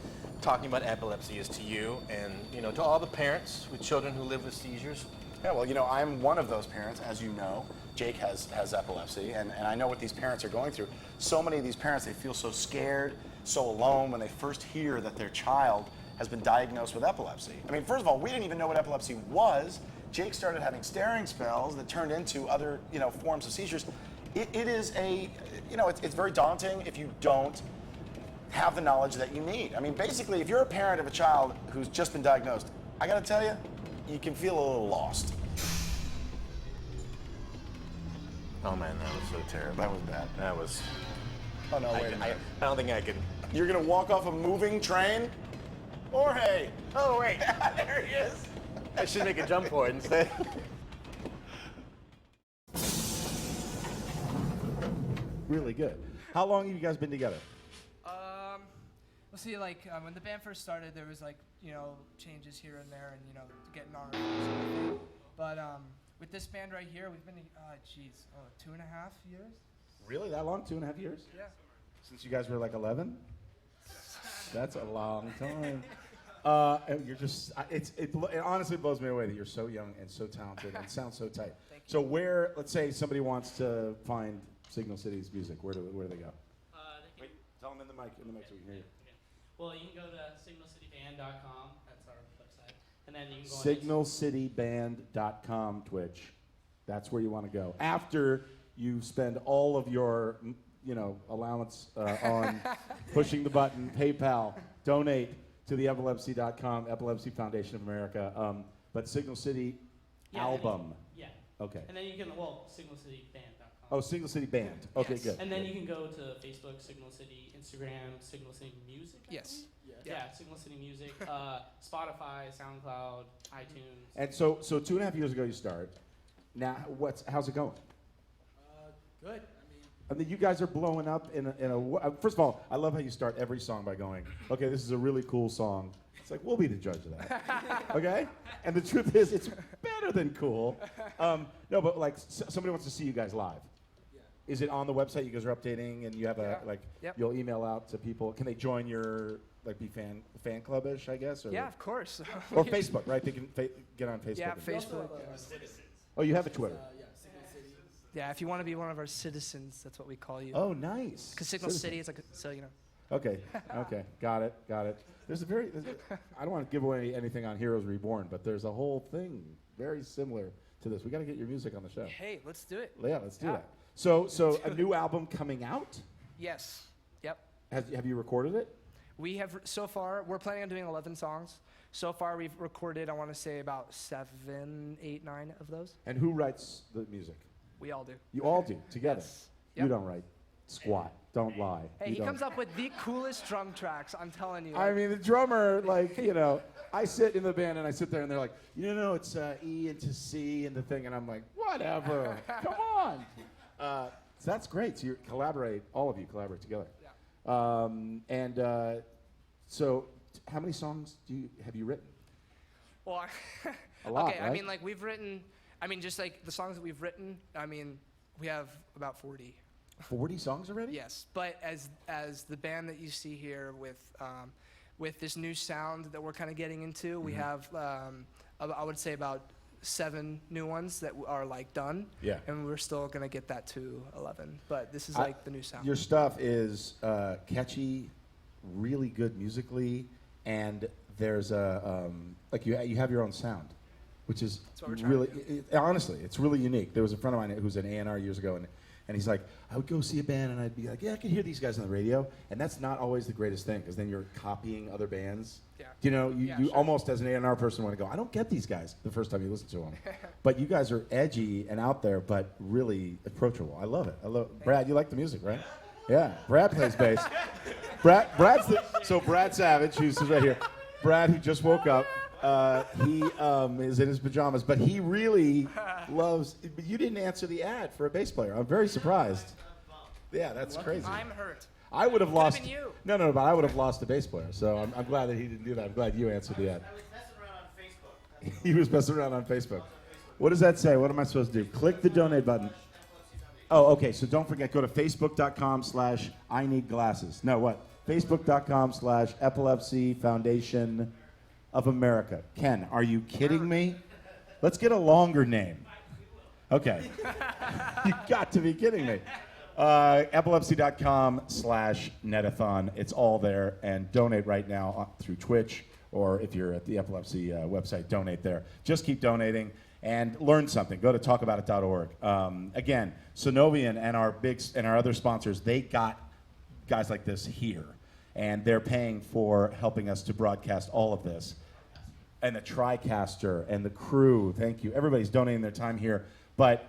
Speaker 18: talking about epilepsy is to you and, to all the parents with children who live with seizures?
Speaker 8: Yeah, well, I'm one of those parents, as you know. Jake has epilepsy, and I know what these parents are going through. So many of these parents, they feel so scared, so alone when they first hear that their child has been diagnosed with epilepsy. I mean, first of all, we didn't even know what epilepsy was. Jake started having staring spells that turned into other, forms of seizures. It is it's very daunting if you don't have the knowledge that you need. I mean, basically, if you're a parent of a child who's just been diagnosed, I gotta tell you, you can feel a little lost.
Speaker 18: Oh man, that was so terrible.
Speaker 8: That was bad.
Speaker 18: That was.
Speaker 8: Oh no, wait a minute.
Speaker 18: I don't think I can.
Speaker 8: You're gonna walk off a moving train? Jorge!
Speaker 18: Oh wait,
Speaker 8: there he is.
Speaker 18: I should make a jump for it instead.
Speaker 1: Really good. How long have you guys been together?
Speaker 4: Let's see, when the band first started, there was changes here and there, and getting on. But with this band right here, we've been 2.5 years.
Speaker 1: Really? That long? 2.5 years?
Speaker 4: Yeah.
Speaker 1: Since you guys were 11? That's a long time. And you're just, it honestly blows me away that you're so young and so talented and sound so tight.
Speaker 4: Thank you.
Speaker 1: So let's say somebody wants to find Signal City's music, where do they go? Wait, tell them in the mic so we can hear you.
Speaker 21: Well, you can go to signalcityband.com. That's our website. And then you can go
Speaker 1: signalcityband.com, Twitch. That's where you want to go. After you spend all of your, allowance on pushing the button, PayPal, donate to the epilepsy.com, Epilepsy Foundation of America. But Signal City album. Okay.
Speaker 21: And then you can, signalcityband.com.
Speaker 1: Oh, Signal City Band. Okay,
Speaker 21: yes.
Speaker 1: good.
Speaker 21: And then you can go to Facebook, Signal City, Instagram, Signal City Music.
Speaker 4: Yes.
Speaker 21: Yeah, Signal City Music, Spotify, SoundCloud, iTunes.
Speaker 1: And so 2.5 years ago you started. Now, how's it going?
Speaker 21: Good.
Speaker 1: I mean, you guys are blowing up in a. First of all, I love how you start every song by going, "Okay, this is a really cool song." It's like, we'll be the judge of that. Okay? And the truth is, it's better than cool. No, but somebody wants to see you guys live. Is it on the website? You guys are updating, and you have you'll email out to people. Can they join your be fan club-ish, I guess? Or
Speaker 4: Yeah, of course.
Speaker 1: Or Facebook, right? They can get on Facebook.
Speaker 4: Yeah,
Speaker 1: and
Speaker 4: Facebook.
Speaker 1: Oh, you have a Twitter.
Speaker 4: Yeah, if you want to be one of our citizens, that's what we call you.
Speaker 1: Oh, nice.
Speaker 4: Because Signal City is
Speaker 1: Okay, got it. There's I don't want to give away anything on Heroes Reborn, but there's a whole thing very similar to this. We got to get your music on the show.
Speaker 4: Hey, let's do it.
Speaker 1: Yeah, let's do that. So a new album coming out?
Speaker 4: Yes. Yep.
Speaker 1: Have you recorded it?
Speaker 4: We have, so far, we're planning on doing 11 songs. So far, we've recorded, I want to say, about 7, 8, 9 of those.
Speaker 1: And who writes the music?
Speaker 4: We all do.
Speaker 1: You all do, together?
Speaker 4: Yes.
Speaker 1: You
Speaker 4: Yep.
Speaker 1: don't write squat. Don't lie.
Speaker 4: Hey,
Speaker 1: You
Speaker 4: he
Speaker 1: don't.
Speaker 4: comes up with the coolest drum tracks, I'm telling you.
Speaker 1: I mean, the drummer, I sit in the band and I sit there and they're like, it's E into C and the thing, and I'm like, whatever, come on. So that's great. So all of you collaborate together. Yeah. So how many songs have you written?
Speaker 4: Well,
Speaker 1: A lot,
Speaker 4: okay,
Speaker 1: right?
Speaker 4: I mean, we've written, just the songs that we've written, we have about 40.
Speaker 1: 40 songs already?
Speaker 4: Yes, but as the band that you see here with this new sound that we're kind of getting into, we have I would say about 7 new ones that are done.
Speaker 1: Yeah.
Speaker 4: And we're still gonna get that to 11, but this is the new sound.
Speaker 1: Your stuff is catchy, really good musically, and there's you have your own sound, which is really honestly, it's really unique. There was a friend of mine who's an A&R years ago, and he's like, I would go see a band and I'd be like, yeah, I can hear these guys on the radio, and that's not always the greatest thing, because then you're copying other bands.
Speaker 4: Yeah.
Speaker 1: You almost as an A&R person want to go, I don't get these guys the first time you listen to them. But you guys are edgy and out there, but really approachable. I love it. Brad, you like the music, right? Yeah. Brad plays bass. Brad Savage, who's right here. Brad, who just woke up. He is in his pajamas, but he really loves. But you didn't answer the ad for a bass player. I'm very surprised. Yeah, that's crazy.
Speaker 4: I'm hurt.
Speaker 1: I would have lost.
Speaker 4: Been you.
Speaker 1: No, but I would have lost a bass player. So I'm glad that he didn't do that. I'm glad you answered the ad.
Speaker 21: I was messing around on Facebook.
Speaker 1: He was messing around on Facebook. What does that say? What am I supposed to do? Click the donate button. Oh, okay. So don't forget. Go to facebook.com/I need glasses. No, what? Facebook.com/Epilepsy Foundation of America. Ken, are you kidding me? Let's get a longer name. Okay. You got to be kidding me. Epilepsy.com/Netathon. It's all there. And donate right now through Twitch, or if you're at the Epilepsy website, donate there. Just keep donating and learn something. Go to talkaboutit.org. Again, Sunovion and our other sponsors, they got guys like this here. And they're paying for helping us to broadcast all of this. And the TriCaster and the crew, thank you. Everybody's donating their time here. But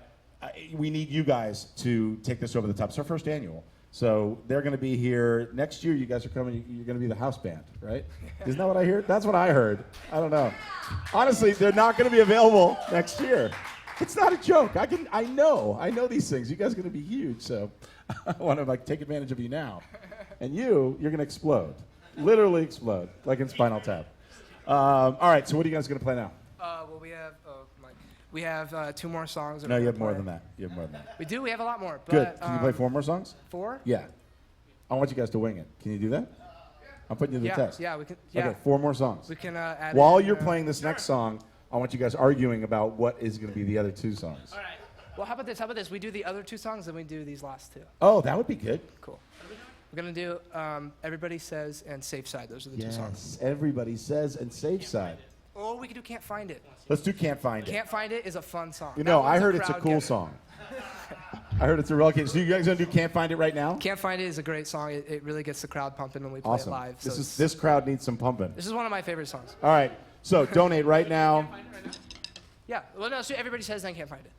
Speaker 1: we need you guys to take this over the top. It's our first annual. So they're going to be here. Next year, you guys are coming. You're going to be the house band, right? Isn't that what I heard? That's what I heard. I don't know. Honestly, they're not going to be available next year. It's not a joke. I know these things. You guys are going to be huge. So I want to take advantage of you now. And you're going to explode. Literally explode, like in Spinal Tap. All right, so what are you guys going to play now?
Speaker 4: Well, we have 2 more songs.
Speaker 1: No, you have more than that.
Speaker 4: We do. We have a lot more. But,
Speaker 1: Good. Can you play 4 more songs?
Speaker 4: 4?
Speaker 1: Yeah. I want you guys to wing it. Can you do that? I'm putting you to the test.
Speaker 4: Yeah, we can. Yeah.
Speaker 1: Okay, 4 more songs.
Speaker 4: We can add
Speaker 1: While
Speaker 4: in,
Speaker 1: you're playing this next song, I want you guys arguing about what is going to be the other 2 songs.
Speaker 4: All right. Well, how about this? We do the other 2 songs, and we do these last 2.
Speaker 1: Oh, that would be good.
Speaker 4: Cool. We're going to do Everybody Says and Safe Side. Those are the 2 songs.
Speaker 1: Everybody Says and Safe Side.
Speaker 4: Or we could do Can't Find It.
Speaker 1: Let's do Can't Find It.
Speaker 4: Can't Find It is a fun song.
Speaker 1: You know, I heard it's a
Speaker 4: crowd
Speaker 1: cool
Speaker 4: getter.
Speaker 1: song. I heard it's a real kid. So you guys going to do Can't Find It right now?
Speaker 4: Can't Find It is a great song. It really gets the crowd pumping when we play
Speaker 1: Awesome.
Speaker 4: it live. So
Speaker 1: This crowd needs some pumping.
Speaker 4: this is one of my favorite songs.
Speaker 1: All right. So donate right now.
Speaker 4: Yeah. Well, no, so Everybody Says and Can't Find It.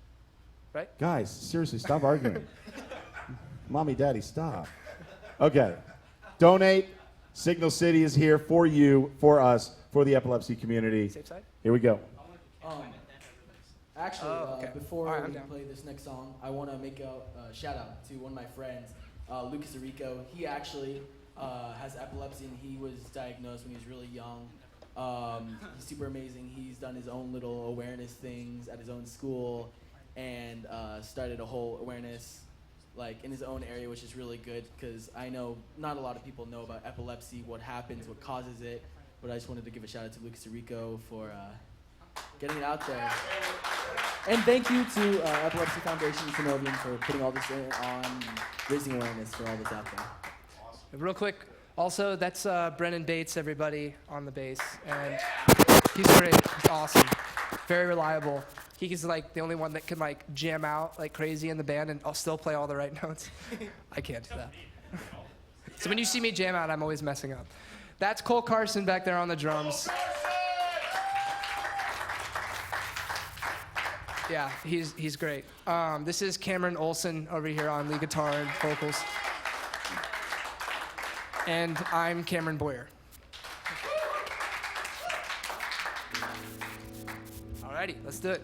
Speaker 4: Right?
Speaker 1: Guys, seriously, stop arguing. Mommy, Daddy, stop. Okay. Donate. Signal City is here for you, for us, for the epilepsy community.
Speaker 4: Safe side?
Speaker 1: Here we go.
Speaker 7: Actually, before
Speaker 4: All right, I'm
Speaker 7: we
Speaker 4: down.
Speaker 7: play this next song, I want to make a shout out to one of my friends, Lucas Arico. He actually has epilepsy, and he was diagnosed when he was really young. He's super amazing. He's done his own little awareness things at his own school, and started a whole awareness in his own area, which is really good, because I know not a lot of people know about epilepsy, what happens, what causes it, but I just wanted to give a shout out to Lucas Arico for getting it out there. And thank you to Epilepsy Foundation and Sunovion for putting all this on, raising awareness for all that's out there.
Speaker 4: Real quick, also, that's Brennan Bates, everybody, on the bass. And he's great. He's awesome. Very reliable. He's the only one that can jam out like crazy in the band and I'll still play all the right notes. I can't do that. So when you see me jam out, I'm always messing up. That's Cole Carson back there on the drums. Yeah, he's great. This is Cameron Olson over here on lead guitar and vocals. And I'm Cameron Boyer. Alrighty, let's do it.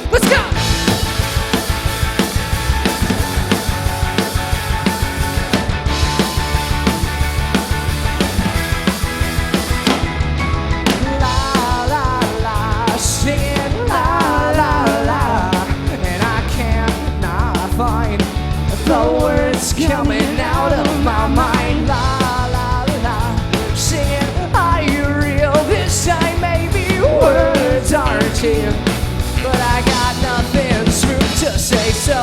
Speaker 4: Let's go! The words coming out of my mind, la la la, singing, are you real? This time maybe words aren't here, but I got nothing true to say, so